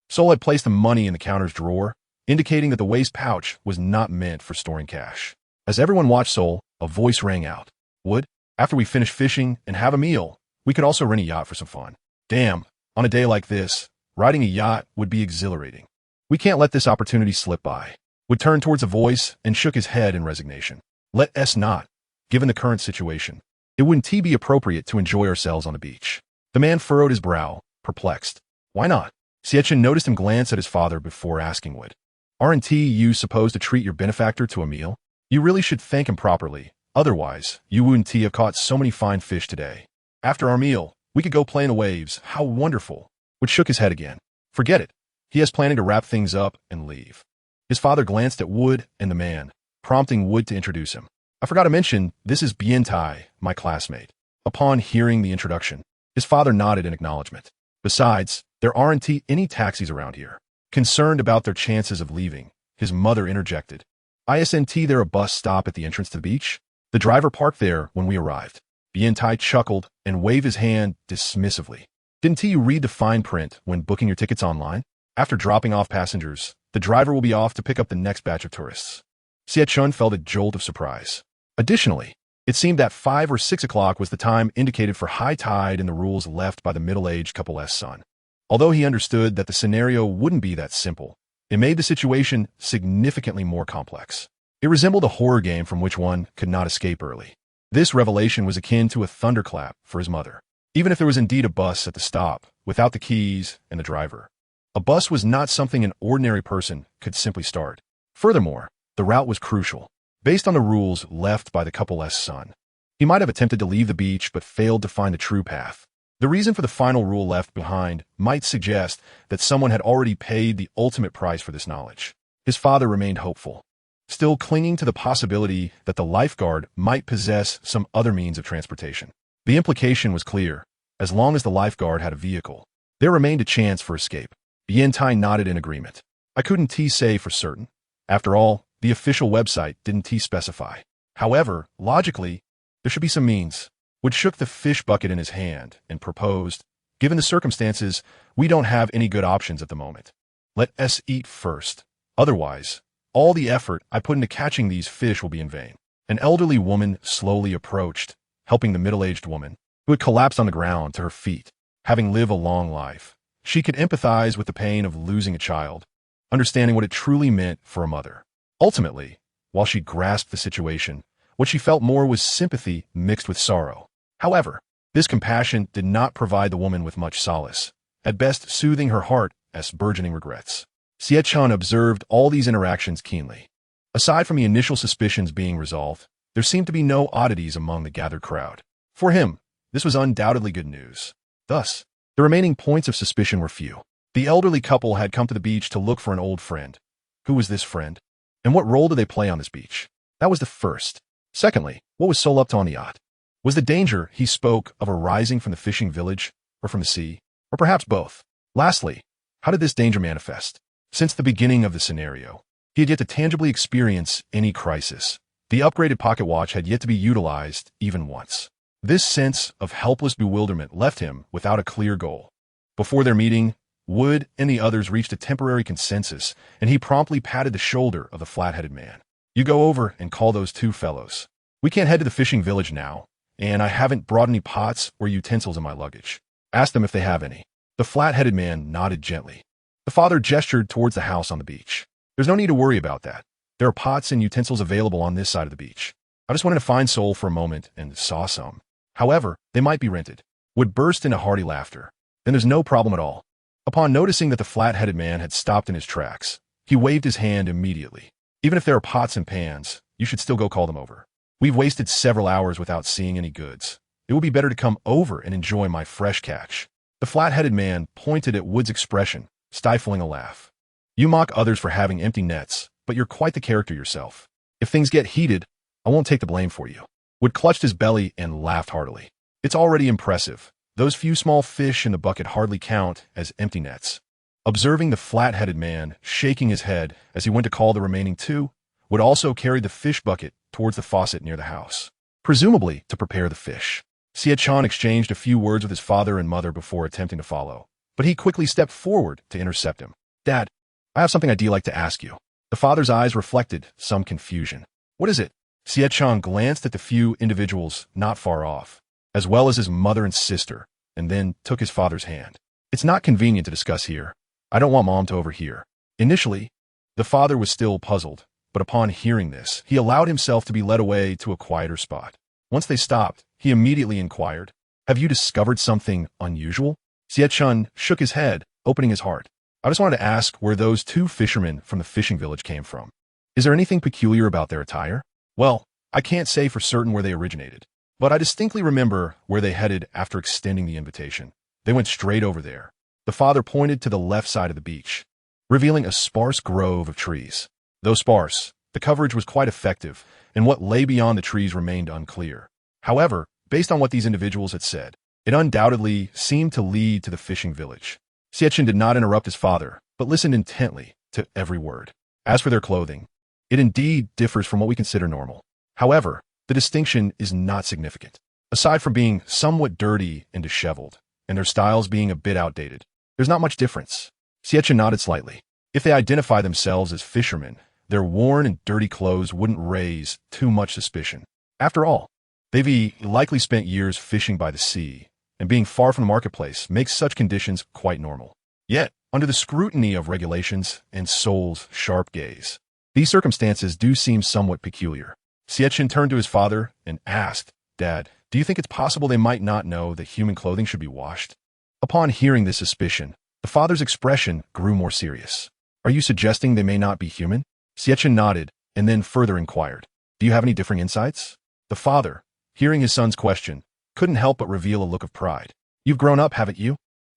Sol had placed the money in the counter's drawer, indicating that the waist pouch was not meant for storing cash. As everyone watched Sol, a voice rang out. "Wood, after we finish fishing and have a meal, we could also rent a yacht for some fun." Damn, on a day like this, riding a yacht would be exhilarating. "We can't let this opportunity slip by." Wood turned towards the voice and shook his head in resignation. "Let us not, given the current situation. It wouldn't be appropriate to enjoy ourselves on the beach." The man furrowed his brow, perplexed. "Why not?" Xie Chen noticed him glance at his father before asking Wood. "Aren't you supposed to treat your benefactor to a meal? You really should thank him properly, Otherwise, you and T have caught so many fine fish today. After our meal, we could go play in the waves. How wonderful. Wood shook his head again. Forget it. He is planning to wrap things up and leave. His father glanced at Wood and the man, prompting Wood to introduce him. I forgot to mention, this is Bien Tai, my classmate. Upon hearing the introduction, his father nodded in acknowledgement. Besides, there aren't any taxis around here. Concerned about their chances of leaving, his mother interjected. Isn't there a bus stop at the entrance to the beach? The driver parked there when we arrived. Bien Tai chuckled and waved his hand dismissively. Didn't you read the fine print when booking your tickets online? After dropping off passengers, the driver will be off to pick up the next batch of tourists. Xie Chen felt a jolt of surprise. Additionally, it seemed that 5 or 6 o'clock was the time indicated for high tide in the rules left by the middle-aged couple's son. Although he understood that the scenario wouldn't be that simple, it made the situation significantly more complex. It resembled a horror game from which one could not escape early. This revelation was akin to a thunderclap for his mother. Even if there was indeed a bus at the stop, without the keys and the driver, a bus was not something an ordinary person could simply start. Furthermore, the route was crucial. Based on the rules left by the couple's son, he might have attempted to leave the beach but failed to find a true path. The reason for the final rule left behind might suggest that someone had already paid the ultimate price for this knowledge. His father remained hopeful, still clinging to the possibility that the lifeguard might possess some other means of transportation. The implication was clear. As long as the lifeguard had a vehicle, there remained a chance for escape. Bien Tai nodded in agreement. I couldn't say for certain. After all, the official website didn't specify. However, logically, there should be some means. Wood shook the fish bucket in his hand and proposed, given the circumstances, we don't have any good options at the moment. Let us eat first. Otherwise, all the effort I put into catching these fish will be in vain. An elderly woman slowly approached, helping the middle-aged woman, who had collapsed on the ground, to her feet. Having lived a long life, she could empathize with the pain of losing a child, understanding what it truly meant for a mother. Ultimately, while she grasped the situation, what she felt more was sympathy mixed with sorrow. However, this compassion did not provide the woman with much solace, at best soothing her heart as burgeoning regrets. Xie Chen observed all these interactions keenly. Aside from the initial suspicions being resolved, there seemed to be no oddities among the gathered crowd. For him, this was undoubtedly good news. Thus, the remaining points of suspicion were few. The elderly couple had come to the beach to look for an old friend. Who was this friend? And what role did they play on this beach? That was the first. Secondly, what was Sol up to on the yacht? Was the danger he spoke of arising from the fishing village, or from the sea, or perhaps both? Lastly, how did this danger manifest? Since the beginning of the scenario, he had yet to tangibly experience any crisis. The upgraded pocket watch had yet to be utilized even once. This sense of helpless bewilderment left him without a clear goal. Before their meeting, Wood and the others reached a temporary consensus, and he promptly patted the shoulder of the flat-headed man. You go over and call those two fellows. We can't head to the fishing village now, and I haven't brought any pots or utensils in my luggage. Ask them if they have any. The flat-headed man nodded gently. The father gestured towards the house on the beach. There's no need to worry about that. There are pots and utensils available on this side of the beach. I just wanted to find Sol for a moment and saw some. However, they might be rented. Wood burst into hearty laughter. Then there's no problem at all. Upon noticing that the flat-headed man had stopped in his tracks, he waved his hand immediately. Even if there are pots and pans, you should still go call them over. We've wasted several hours without seeing any goods. It would be better to come over and enjoy my fresh catch. The flat-headed man pointed at Wood's expression, stifling a laugh. You mock others for having empty nets, but you're quite the character yourself. If things get heated, I won't take the blame for you. Wood clutched his belly and laughed heartily. It's already impressive. Those few small fish in the bucket hardly count as empty nets. Observing the flat-headed man shaking his head as he went to call the remaining two, Wood also carried the fish bucket towards the faucet near the house, presumably to prepare the fish. Xie Chen exchanged a few words with his father and mother before attempting to follow, but he quickly stepped forward to intercept him. Dad, I have something I'd like to ask you. The father's eyes reflected some confusion. What is it? Xie Chen glanced at the few individuals not far off, as well as his mother and sister, and then took his father's hand. It's not convenient to discuss here. I don't want Mom to overhear. Initially, the father was still puzzled, but upon hearing this, he allowed himself to be led away to a quieter spot. Once they stopped, he immediately inquired, Have you discovered something unusual? Xie Chen shook his head, opening his heart. I just wanted to ask where those two fishermen from the fishing village came from. Is there anything peculiar about their attire? Well, I can't say for certain where they originated, but I distinctly remember where they headed after extending the invitation. They went straight over there. The father pointed to the left side of the beach, revealing a sparse grove of trees. Though sparse, the coverage was quite effective, and what lay beyond the trees remained unclear. However, based on what these individuals had said, it undoubtedly seemed to lead to the fishing village. Xie Chen did not interrupt his father, but listened intently to every word. As for their clothing, it indeed differs from what we consider normal. However, the distinction is not significant. Aside from being somewhat dirty and disheveled, and their styles being a bit outdated, there's not much difference. Xie Chen nodded slightly. If they identify themselves as fishermen, their worn and dirty clothes wouldn't raise too much suspicion. After all, they've likely spent years fishing by the sea, and being far from the marketplace makes such conditions quite normal. Yet, under the scrutiny of regulations and Soul's sharp gaze, these circumstances do seem somewhat peculiar. Xie Chen turned to his father and asked, "Dad, do you think it's possible they might not know that human clothing should be washed?" Upon hearing this suspicion, the father's expression grew more serious. "Are you suggesting they may not be human?" Xie Chen nodded and then further inquired, "Do you have any differing insights?" The father, hearing his son's question, couldn't help but reveal a look of pride. "You've grown up, haven't you?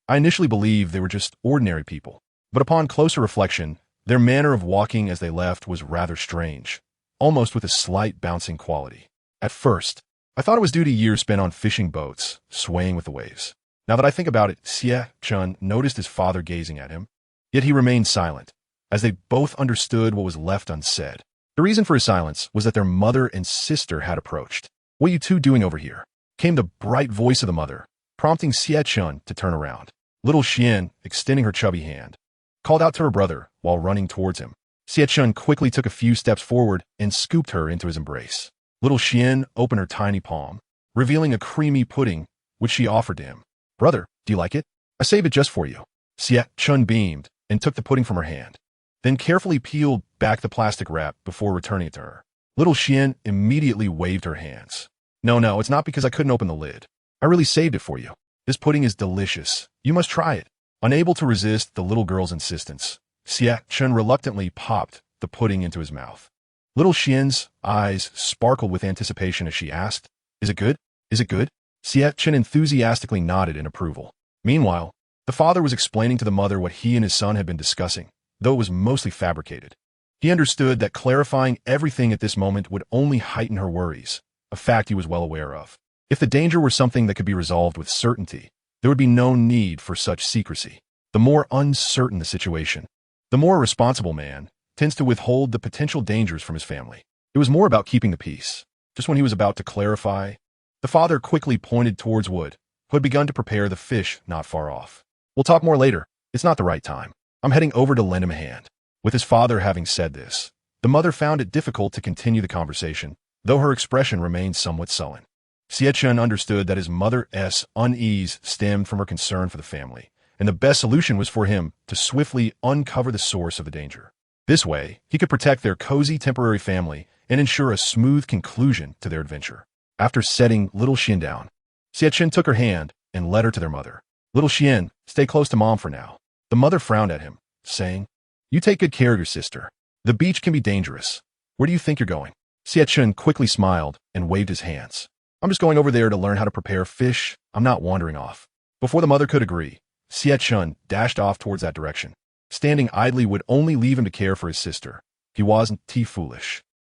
I initially believed they were just ordinary people, but upon closer reflection, their manner of walking as they left was rather strange, almost with a slight bouncing quality. At first, I thought it was due to years spent on fishing boats, swaying with the waves. Now that I think about it," Xie Chen noticed his father gazing at him, yet he remained silent, as they both understood what was left unsaid. The reason for his silence was that their mother and sister had approached. "What are you two doing over here?" came the bright voice of the mother, prompting Xie Chen to turn around. Little Xian, extending her chubby hand, called out to her brother while running towards him. Xie Chen quickly took a few steps forward and scooped her into his embrace. Little Xian opened her tiny palm, revealing a creamy pudding, which she offered to him. "Brother, do you like it? I saved it just for you." Xie Chen beamed and took the pudding from her hand, then carefully peeled back the plastic wrap before returning it to her. Little Xian immediately waved her hands. No, it's not because I couldn't open the lid. I really saved it for you. This pudding is delicious. You must try it." Unable to resist the little girl's insistence, Xie Chen reluctantly popped the pudding into his mouth. Little Xian's eyes sparkled with anticipation as she asked, "Is it good? Is it good?" Xie Chen enthusiastically nodded in approval. Meanwhile, the father was explaining to the mother what he and his son had been discussing, though it was mostly fabricated. He understood that clarifying everything at this moment would only heighten her worries, a fact he was well aware of. If the danger were something that could be resolved with certainty, there would be no need for such secrecy. The more uncertain the situation, the more a responsible man tends to withhold the potential dangers from his family. It was more about keeping the peace. Just when he was about to clarify, the father quickly pointed towards Wood, who had begun to prepare the fish not far off. "We'll talk more later. It's not the right time. I'm heading over to lend him a hand." With his father having said this, the mother found it difficult to continue the conversation, though her expression remained somewhat sullen. Xie Chen understood that his mother's unease stemmed from her concern for the family, and the best solution was for him to swiftly uncover the source of the danger. This way, he could protect their cozy temporary family and ensure a smooth conclusion to their adventure. After setting little Xian down, Xie Chen took her hand and led her to their mother. "Little Xian, stay close to Mom for now." The mother frowned at him, saying, "You take good care of your sister. The beach can be dangerous. Where do you think you're going?" Xie Chen quickly smiled and waved his hands. "I'm just going over there to learn how to prepare fish. I'm not wandering off." Before the mother could agree, Xie Chen dashed off towards that direction. Standing idly would only leave him to care for his sister. He wasn't too foolish.